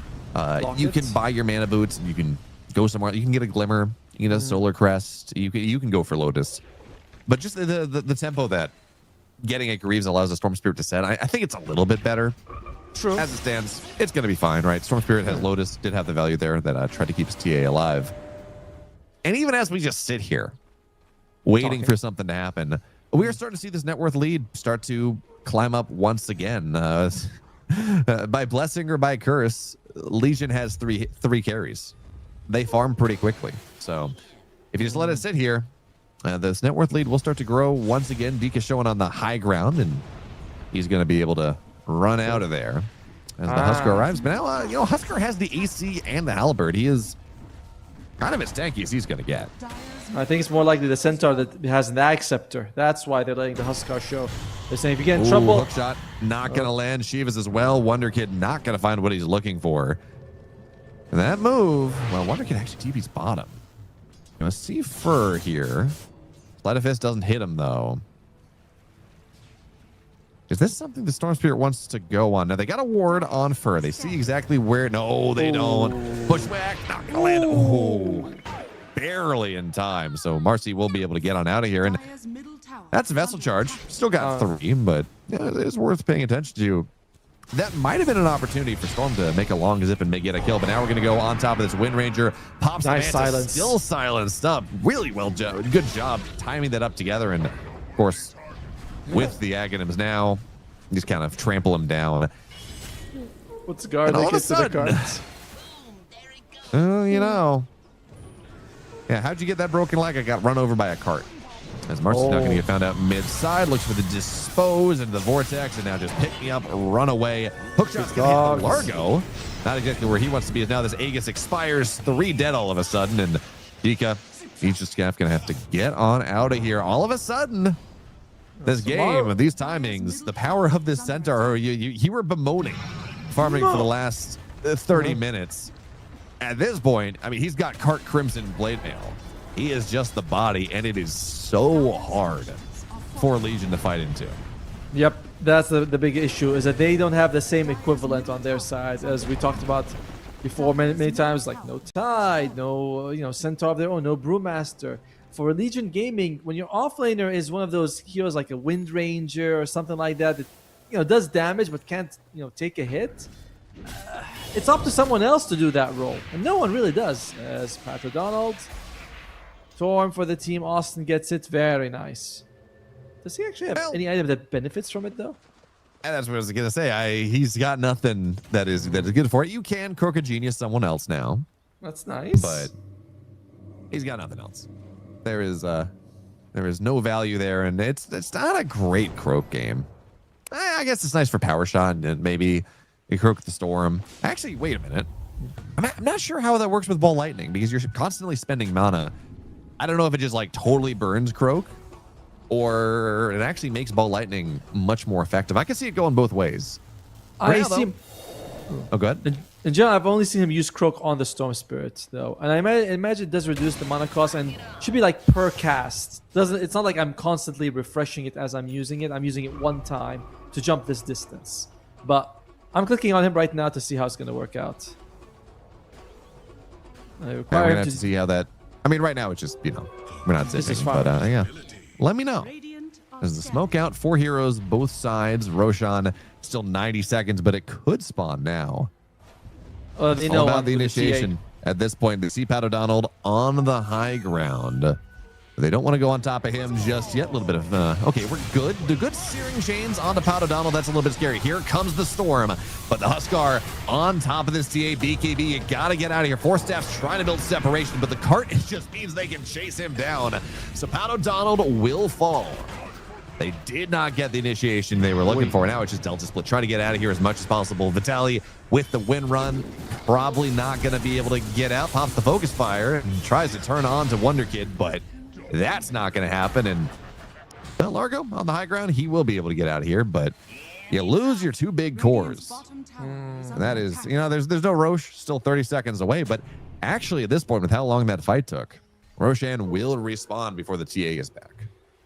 A: You can buy your mana boots and you can go somewhere. You can get a Glimmer, you can get a Solar Crest. You can go for Lotus. But just the tempo that getting a Greaves allows the Storm Spirit to set, I think it's a little bit better.
D: True.
A: As it stands, it's going to be fine, right? Storm Spirit has Lotus, did have the value there that tried to keep his TA alive. And even as we just sit here, waiting for something to happen, we are starting to see this net worth lead start to climb up once again. By blessing or by curse, Legion has three carries. They farm pretty quickly. So if you just let it sit here, this net worth lead will start to grow once again. Dika showing on the high ground, and he's going to be able to run out of there as the Husker arrives. But now, Husker has the AC and the Halberd. He is kind of as tanky as he's going to get.
D: I think it's more likely the Centaur that has an Ag Scepter. That's why they're letting the Huskar show. They're saying if you get in trouble...
A: Hook shot not going to land. Shivas as well. Wonder Kid not going to find what he's looking for. And that move... Well, Wonder Kid actually TP's bottom. Going to see Fur here. Sleight of Fist doesn't hit him, though. Is this something the Storm Spirit wants to go on? Now, they got a ward on Fur. They see exactly where... No, they don't. Bushwhack. Not going to land. Oh, barely in time. So Marcy will be able to get on out of here. And that's a Vessel Charge. Still got 3, but it is worth paying attention to. That might have been an opportunity for Storm to make a long zip and may get a kill. But now we're going to go on top of this Wind Ranger. Pops nice silence. Still silenced up. Really well done. Good job timing that up together. And, of course, with the Aghanims now, just kind of trample him down.
D: What's guard?
A: And all of a sudden, yeah, how'd you get that broken leg? I got run over by a cart. As Marcy's not going to get found out mid-side. Looks for the dispose into the vortex, and now just pick me up, run away. Hookshot's going to hit Largo. Not exactly where he wants to be. As now this Aegis expires. 3 dead all of a sudden, and Dika, he's just going to have to get on out of here. All of a sudden, this game, these timings, the power of this Centaur, you were bemoaning farming for the last 30 minutes. At this point, I mean, he's got Cart Crimson Blade Mail. He is just the body, and it is so hard for Legion to fight into.
D: Yep, that's the big issue, is that they don't have the same equivalent on their side as we talked about before many times, like no Tide, no Centaur of their own, no Brewmaster. For Legion Gaming, when your offlaner is one of those heroes like a Wind Ranger or something like that does damage but can't take a hit, it's up to someone else to do that role, and no one really does. As Pat O'Donnell, Torm for the team, Austin gets it, very nice. Does he actually have any item that benefits from it though?
A: And that's what I was gonna say. He's got nothing that is good for it. You can Crooked Genius someone else now.
D: That's nice.
A: But he's got nothing else. There is no value there, and it's not a great Croak game. I guess it's nice for Power Shot, and maybe you Croak the Storm. Actually, wait a minute. I'm not sure how that works with Ball Lightning, because you're constantly spending mana. I don't know if it just like totally burns Croak, or it actually makes Ball Lightning much more effective. I can see it going both ways.
D: I see him.
A: Oh, go ahead.
D: In general, I've only seen him use Croak on the Storm Spirit, though. And I imagine it does reduce the mana cost, and should be like per cast. It's not like I'm constantly refreshing it as I'm using it. I'm using it one time to jump this distance. But I'm clicking on him right now to see how it's going to work out.
A: We're going to have to see how that... I mean, right now, it's just, we're not zipping, but yeah. Let me know. There's the smoke out, 4 heroes, both sides. Roshan, still 90 seconds, but it could spawn now.
D: They
A: know about the initiation. At this point, they see Pat O'Donnell on the high ground. They don't want to go on top of him just yet. A little bit of, okay, we're good. The good searing chains onto Pat O'Donnell. That's a little bit scary. Here comes the storm, but the Huskar on top of this TA. BKB, you got to get out of here. Force Staff's trying to build separation, but the cart just means they can chase him down. So Pat O'Donnell will fall. They did not get the initiation they were looking for. Now it's just Delta Split, trying to get out of here as much as possible. Vitaly with the win run, probably not going to be able to get out. Pops the focus fire and tries to turn on to Wonder Kid, but that's not going to happen. And Largo on the high ground, he will be able to get out of here, but you lose your 2 big cores. And that is, there's no Roche, still 30 seconds away, but actually at this point, with how long that fight took, Roshan will respawn before the TA is back.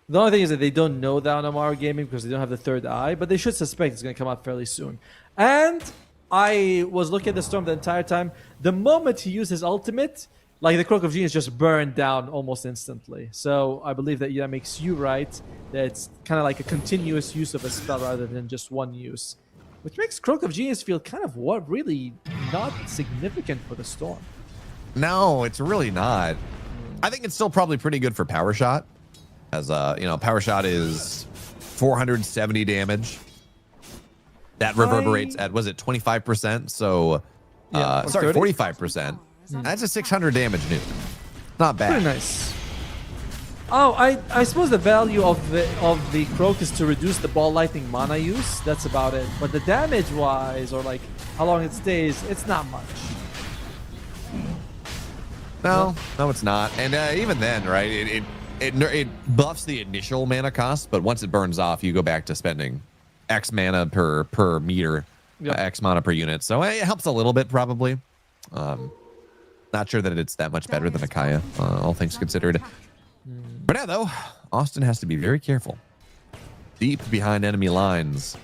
D: The only thing is that they don't know that on Amaru Gaming because they don't have the third eye, but they should suspect it's going to come out fairly soon. And I was looking at the Storm the entire time. The moment he used his ultimate, like the Croak of Genius just burned down almost instantly. So I believe that makes you right, that it's kind of like a continuous use of a spell rather than just one use. Which makes Croak of Genius feel kind of really not significant for the Storm.
A: No, it's really not. I think it's still probably pretty good for Power Shot. As Power Shot is 470 damage. That reverberates at, was it 25%? So, sorry, 45%. That's a 600 damage nuke. Not bad.
D: Pretty nice. Oh, I suppose the value of the Croak is to reduce the Ball Lightning mana use. That's about it. But the damage wise, or like how long it stays, it's not much.
A: No, it's not. And even then, right? It buffs the initial mana cost, but once it burns off, you go back to spending X mana per meter, X mana per unit. So it helps a little bit, probably. Not sure that it's that much better than Akaya, all things considered. But now, though, Austin has to be very careful. Deep behind enemy lines.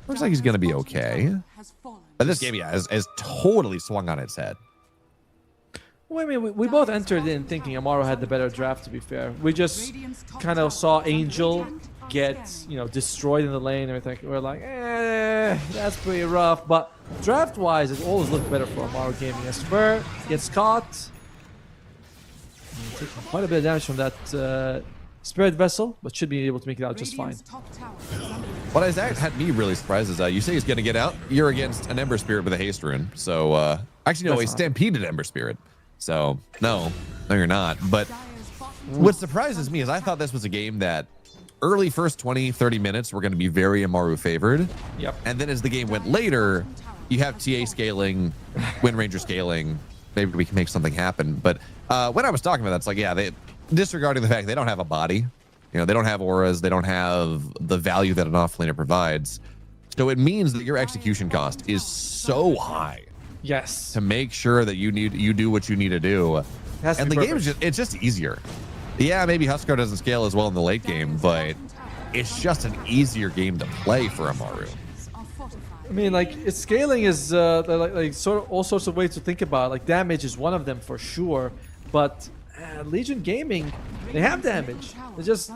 A: Looks like he's going to be okay. But this game, has totally swung on its head.
D: Well, I mean, we both entered in thinking Amaru had the better draft, to be fair. We just kind of saw Angel get, destroyed in the lane and everything. We're like, that's pretty rough. But draft-wise, it always looked better for Amaru Gaming. As Spur gets caught. Taking quite a bit of damage from that Spirit Vessel, but should be able to make it out just fine.
A: What has had me really surprised is you say he's going to get out. You're against an Ember Spirit with a haste rune. So, actually, no, a Stampeded Ember Spirit. So, no, you're not. But what surprises me is I thought this was a game that early first 20, 30 minutes were going to be very Amaru favored.
D: Yep.
A: And then as the game went later, you have TA scaling, Wind Ranger scaling. Maybe we can make something happen. But when I was talking about that, it's like, they disregarding the fact they don't have a body. They don't have auras. They don't have the value that an offlaner provides. So it means that your execution cost is so high.
D: Yes.
A: To make sure that you do what you need to do.
D: has to
A: And
D: be
A: the game is
D: perfect.
A: it's just easier. Yeah, maybe Huskar doesn't scale as well in the late game, but it's just an easier game to play for Amaru.
D: I mean, like, its scaling is like sort of all sorts of ways to think about it. Like, damage is one of them for sure, but Legion Gaming, they have damage. They just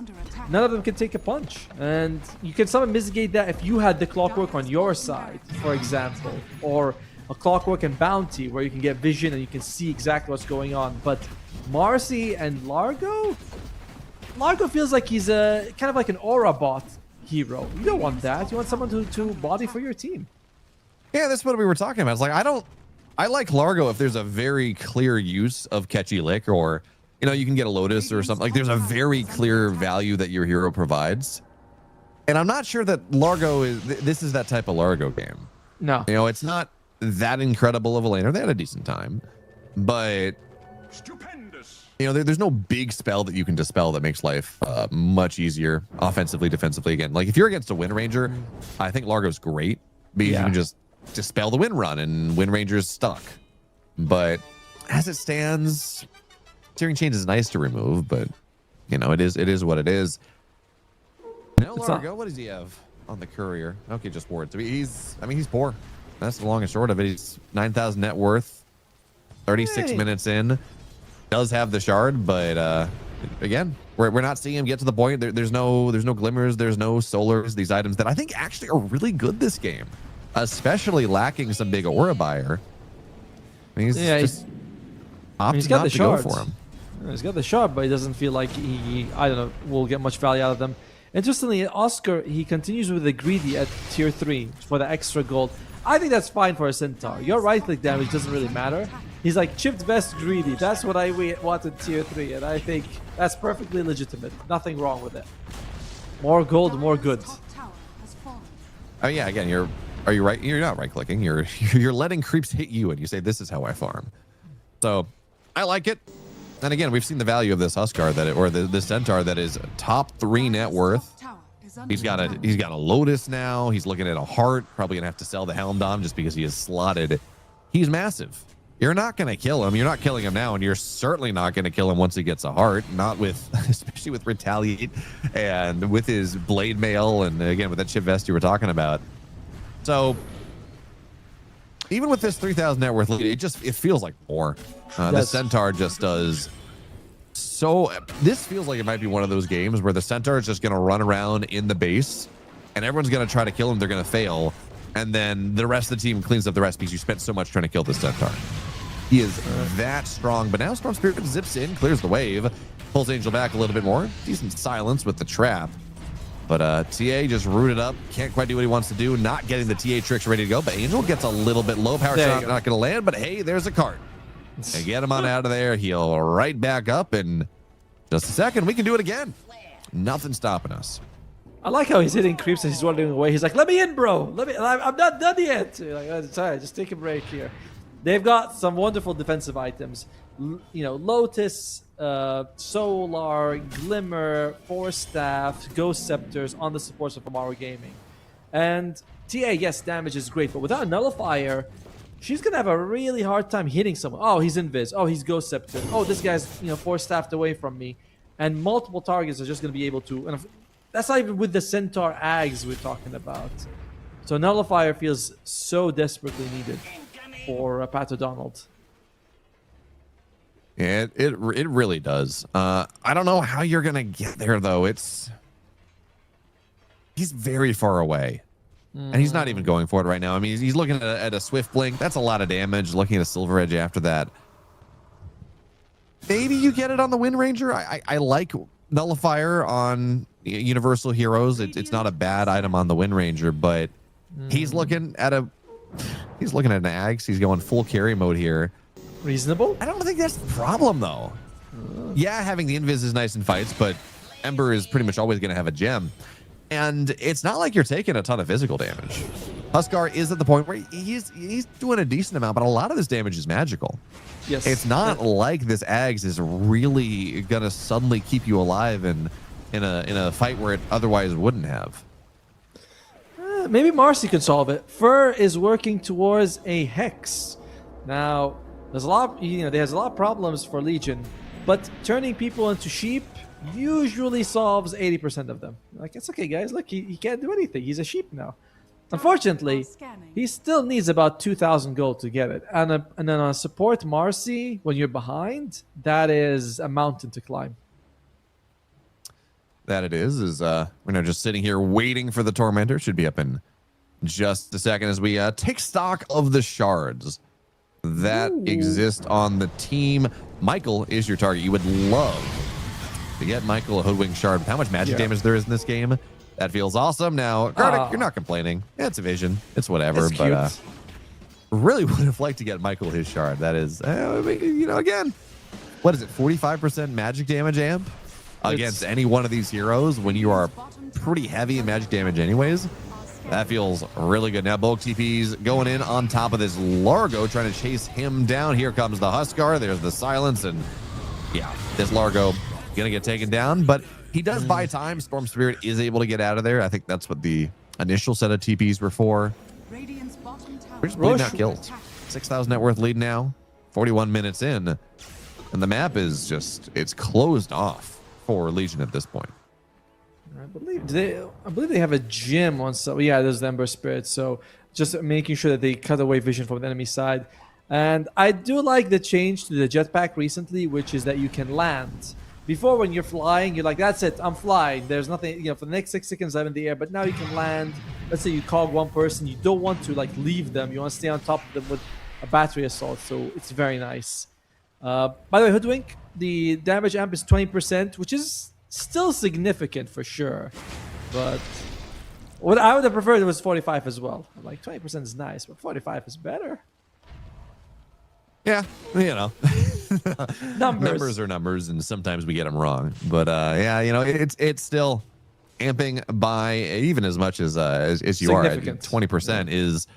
D: none of them can take a punch, and you can somehow mitigate that if you had the Clockwork on your side, for example, or a Clockwork and Bounty where you can get vision and you can see exactly what's going on. But Marcy and Largo feels like he's a kind of like an aura bot hero. You don't want that. You want someone to body for your team.
A: Yeah, that's what we were talking about. It's like I like Largo if there's a very clear use of Catchy Lick, or you can get a Lotus or something. Like there's a very clear value that your hero provides. And I'm not sure that Largo this is that type of Largo game.
D: No.
A: It's not that incredible of a laner. They had a decent time, but there's no big spell that you can dispel that makes life much easier offensively, defensively. Again, like if you're against a Wind Ranger, I think Largo's great because you can just dispel the Wind Run and Wind Ranger's stuck. But as it stands, Searing Chain is nice to remove, but it is what it is. No, Largo, what does he have on the courier? Okay, just wards. He's poor. That's the long and short of it. He's 9,000 net worth, 36 minutes in. Does have the shard, but again, we're not seeing him get to the point. There's no glimmers, there's no solars. These items that I think actually are really good this game, especially lacking some big aura buyer. I mean, he's
D: got the
A: shards.
D: Go for him. He's got the shard, but he doesn't feel like he will get much value out of them. Interestingly, Oscar, he continues with the greedy at tier 3 for the extra gold. I think that's fine for a Centaur. Your right-click damage doesn't really matter. He's like, chipped vest greedy. That's what I wanted tier 3, and I think that's perfectly legitimate. Nothing wrong with it. More gold, more good.
A: Oh yeah, again, are you right? You're not right-clicking. You're letting creeps hit you, and you say, this is how I farm. So, I like it. And again, we've seen the value of this Huskar the Centaur that is top 3 net worth. He's got a Lotus now. He's looking at a Heart. Probably gonna have to sell the Helmdom just because he is slotted. He's massive. You're not gonna kill him. You're not killing him now, and you're certainly not gonna kill him once he gets a Heart. Not with, especially with Retaliate and with his Blade Mail, and again with that chip vest you were talking about. So even with this 3,000 net worth lead, it feels like more. The Centaur just does. So this feels like it might be one of those games where the Centaur is just going to run around in the base and everyone's going to try to kill him. They're going to fail. And then the rest of the team cleans up the rest because you spent so much trying to kill the Centaur. He is that strong. But now Storm Spirit zips in, clears the wave, pulls Angel back a little bit more. Decent silence with the trap. But TA just rooted up. Can't quite do what he wants to do. Not getting the TA tricks ready to go. But Angel gets a little bit low. Power shot not going to land. But hey, there's a cart. And get him on out of there. He'll right back up in just a second. We can do it again. Nothing stopping us.
D: I like how he's hitting creeps and he's wandering away. He's like, let me in, bro. I'm not done yet. Like, sorry, just take a break here. They've got some wonderful defensive items. Lotus, Solar, Glimmer, Force Staff, Ghost Scepters on the supports of Amaru Gaming. And TA, yes, damage is great, but without a Nullifier, she's going to have a really hard time hitting someone. Oh, he's Invis. Oh, he's Ghost Scepter. Oh, this guy's, Force Staffed away from me. And multiple targets are just going to be able to... And that's not even with the Centaur Ags we're talking about. So Nullifier feels so desperately needed for Pat O'Donnell.
A: Yeah, it really does. I don't know how you're going to get there, though. He's very far away. And he's not even going for it right now. I mean, he's looking at a Swift Blink. That's a lot of damage. Looking at a Silver Edge after that. Maybe you get it on the Wind Ranger. I like Nullifier on Universal Heroes. It's not a bad item on the Wind Ranger, but he's looking at an Ags. He's going full carry mode here.
D: Reasonable?
A: I don't think that's the problem, though. Yeah, having the Invis is nice in fights, but Ember is pretty much always going to have a gem. And it's not like you're taking a ton of physical damage. Huskar is at the point where he's doing a decent amount, but a lot of this damage is magical.
D: Yes.
A: It's not like this Ags is really going to suddenly keep you alive in a fight where it otherwise wouldn't have.
D: Maybe Marcy could solve it. Fur is working towards a Hex. Now, There's a lot, there's a lot of problems for Legion, but turning people into sheep usually solves 80% of them. Like, it's okay, guys. Look, he can't do anything. He's a sheep now. Unfortunately, he still needs about 2,000 gold to get it. And then on support Marcy, when you're behind, that is a mountain to climb.
A: That it is we're just sitting here waiting for the Tormentor. Should be up in just a second as we take stock of the shards that exist on the team. Michael is your target. You would love to get Michael a Hoodwink shard. How much magic damage there is in this game? That feels awesome. Now, Gardic, you're not complaining. Yeah, it's evasion. It's whatever.
D: It's
A: but really would have liked to get Michael his shard. That is, again, what is it? 45% magic damage amp against any one of these heroes when you are pretty heavy in magic damage anyways. That feels really good. Now bulk TP's going in on top of this Largo, trying to chase him down. Here comes the Huskar. There's the silence, and yeah, this Largo gonna get taken down, but he does buy time. Storm Spirit is able to get out of there. I think that's what the initial set of TPs were for. We're just bleeding out kills. 6,000 net worth lead now. 41 minutes in, and the map is it's closed off for Legion at this point.
D: I believe they have a gym on some. Yeah, there's the Ember Spirit. So just making sure that they cut away vision from the enemy side. And I do like the change to the jetpack recently, which is that you can land. Before, when you're flying, you're like, that's it, I'm flying. There's nothing, for the next 6 seconds I'm in the air. But now you can land. Let's say you cog one person. You don't want to leave them. You want to stay on top of them with a battery assault. So it's very nice. By the way, Hoodwink, the damage amp is 20%, which is still significant for sure. But what I would have preferred was 45 as well. Like 20% is nice, but 45 is better.
A: Yeah,
D: Numbers
A: are numbers, and sometimes we get them wrong. But it's still amping by even as much as you are. 20% is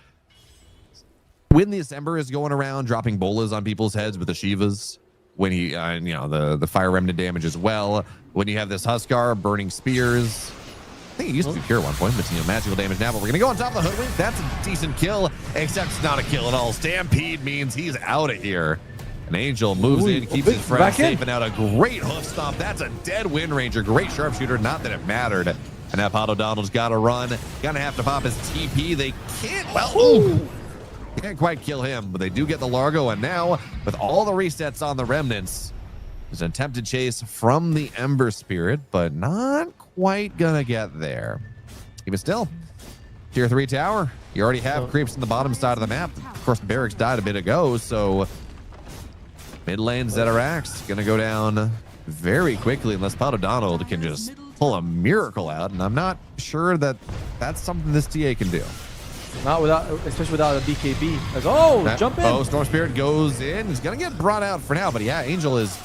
A: when the Ember is going around dropping bolas on people's heads with the Shivas. When he, the Fire Remnant damage as well. When you have this Huskar burning spears. I think it used to be pure at one point, but magical damage now. But we're gonna go on top of the Hoodwink. That's a decent kill, except it's not a kill at all. Stampede means he's out of here. An Angel moves in, keeps his friend safe, and out a great hoof stomp. That's a dead Wind Ranger, great sharpshooter. Not that it mattered. And now Pato Donald's got to run. Gonna have to pop his TP. They can't. Can't quite kill him, but they do get the Largo. And now, with all the resets on the Remnants, there's an attempted chase from the Ember Spirit, but not quite gonna get there. Even still, tier 3 tower. You already have creeps on the bottom side of the map. Of course, Barracks died a bit ago, so mid lane Zetarax gonna go down very quickly unless Pato Donald can just pull a miracle out, and I'm not sure that that's something this TA can do.
D: Not without, especially without a BKB. Jump in.
A: Oh, Storm Spirit goes in. He's gonna get brought out for now, but yeah, Angel is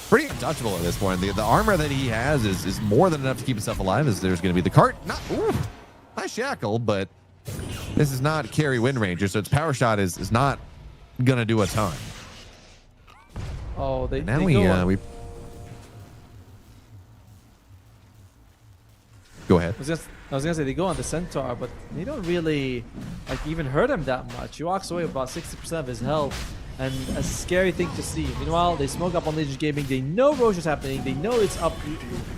A: pretty untouchable at this point. The armor that he has is more than enough to keep himself alive, as there's going to be the cart. Nice shackle, but this is not carry Wind Ranger, so its power shot is not going to do a ton.
D: Oh, we
A: go ahead.
D: I was gonna say they go on the Centaur, but they don't really even hurt him that much. He walks away with about 60% of his health. And a scary thing to see. Meanwhile, they smoke up on Legion Gaming. They know Roche is happening. They know it's up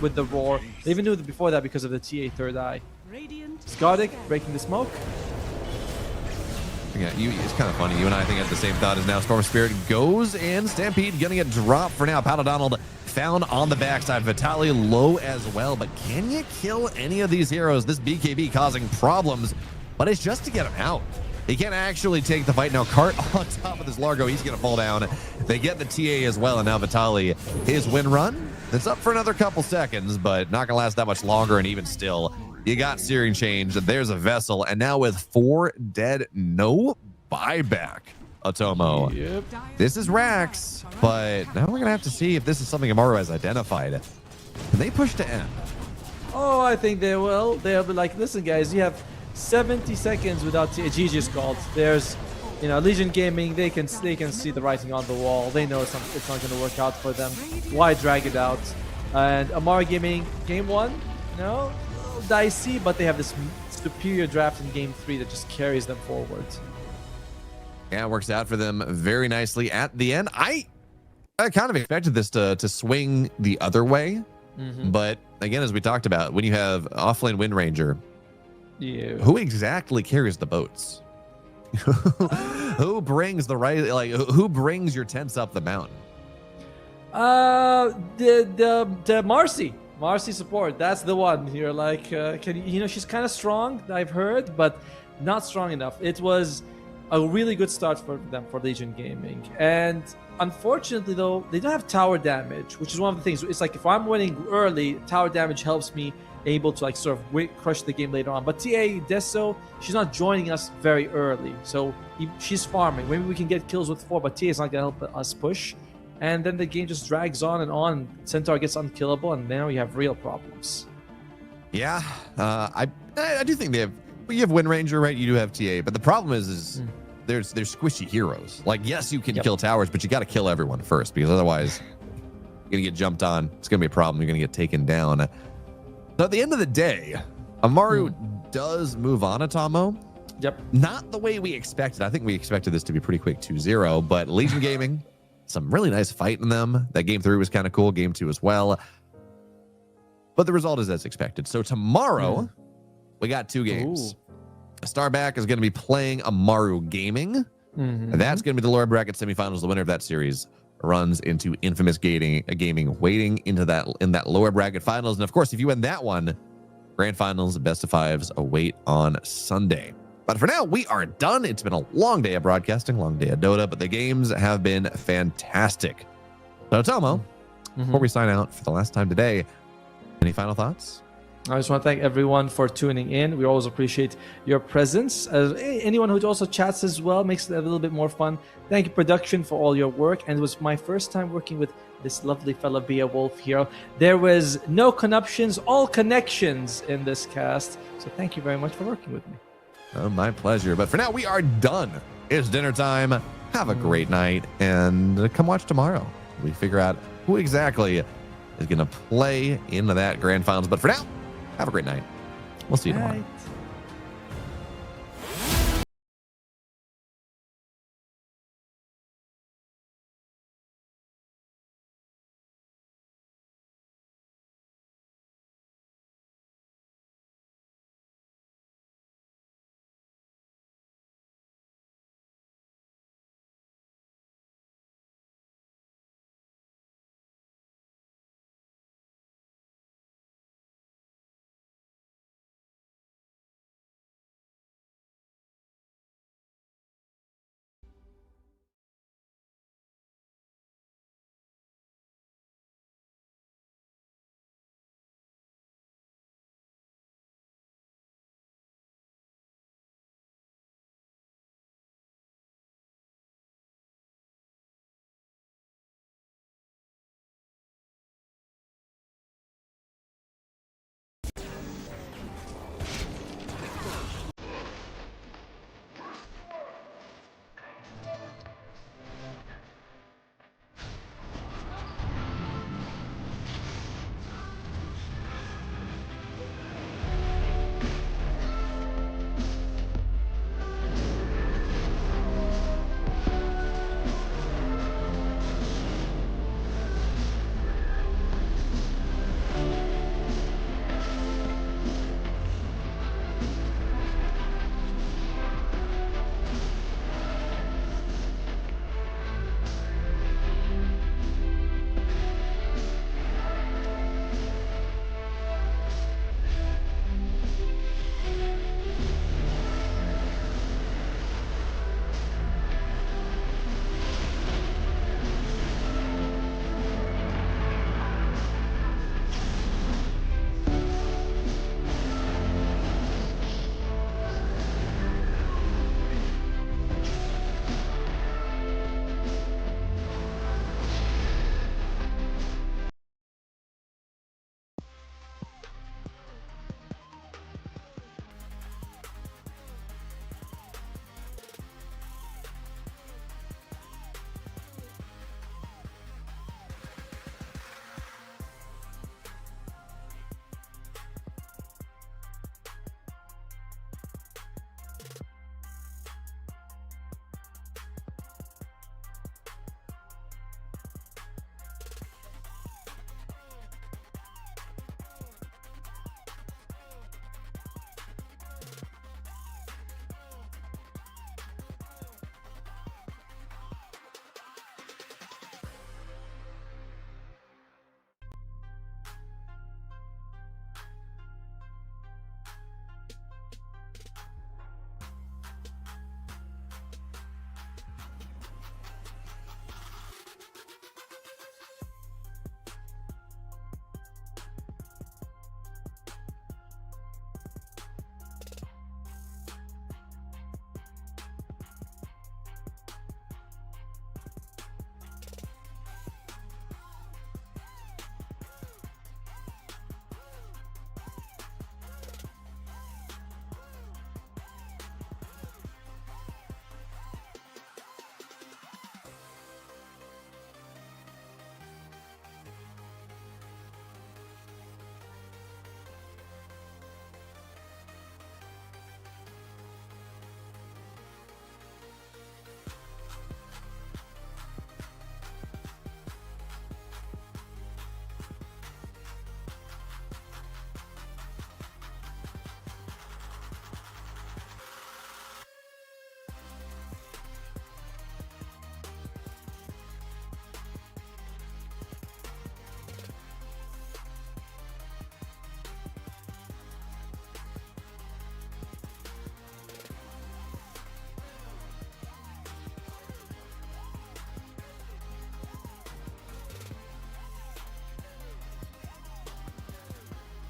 D: with the roar. They even knew it before that because of the TA third eye. Skardic breaking the smoke.
A: Yeah, it's kind of funny. You and I think at the same thought as now. Storm Spirit goes in. Stampede gonna get dropped for now. Pato Donald found on the backside. Vitaly low as well. But can you kill any of these heroes? This BKB causing problems, but it's just to get him out. He can't actually take the fight. Now Cart on top of this Largo. He's going to fall down. They get the TA as well. And now Vitaly, his win run, it's up for another couple seconds, but not going to last that much longer. And even still, you got Searing Change. There's a Vessel. And now with 4 dead, no buyback, Atomo.
D: Yep.
A: This is Rax, but now we're going to have to see if this is something Amaru has identified. Can they push to end?
D: Oh, I think they will. They'll be like, listen, guys, you have 70 seconds without GG's called. There's, Legion Gaming. They can see the writing on the wall. They know it's not going to work out for them. Why drag it out? And Amaru Gaming, game 1, a little dicey, but they have this superior draft in game 3 that just carries them forward.
A: Yeah, it works out for them very nicely at the end. I kind of expected this to swing the other way. But again, as we talked about, when you have offlane Wind Ranger, who exactly carries the boats? Who brings the right, like, who brings your tents up the mountain?
D: The Marcy support. That's the one. You're like, she's kind of strong, I've heard, but not strong enough. It was a really good start for them, for Legion Gaming. And unfortunately, though, they don't have tower damage, which is one of the things. It's like if I'm winning early, tower damage helps me able to like sort of crush the game later on. But TA Deso, she's not joining us very early, so she's farming. Maybe we can get kills with 4, but TA is not going to help us push. And then the game just drags on and on. Centaur gets unkillable, and now you have real problems.
A: Yeah, I do think they have. You have Wind Ranger, right? You do have TA, but the problem is there's squishy heroes. Like, yes, you can kill towers, but you got to kill everyone first, because otherwise you're gonna get jumped on. It's gonna be a problem. You're gonna get taken down. So at the end of the day, Amaru does move on Atomo.
D: Yep.
A: Not the way we expected. I think we expected this to be pretty quick 2-0, but Legion Gaming, some really nice fight in them. That game 3 was kind of cool. Game 2 as well. But the result is as expected. So tomorrow, we got 2 games. Starback is going to be playing Amaru Gaming. And that's going to be the lower bracket semifinals. The winner of that series runs into Infamous Gaming waiting in that lower bracket finals. And of course, if you win that one, grand finals, best of 5s await on Sunday. But for now, we are done. It's been a long day of broadcasting, long day of Dota, but the games have been fantastic. So Tomo, before we sign out for the last time today, any final thoughts?
D: I just want to thank everyone for tuning in. We always appreciate your presence. Anyone who also chats as well makes it a little bit more fun. Thank you, production, for all your work. And it was my first time working with this lovely fella, Beowulf here. There was no connuptions, all connections in this cast. So thank you very much for working with me.
A: Oh, my pleasure. But for now, we are done. It's dinner time. Have a great night. And come watch tomorrow. We figure out who exactly is going to play into that grand finals. But for now, have a great night. We'll see you tomorrow.
D: Night.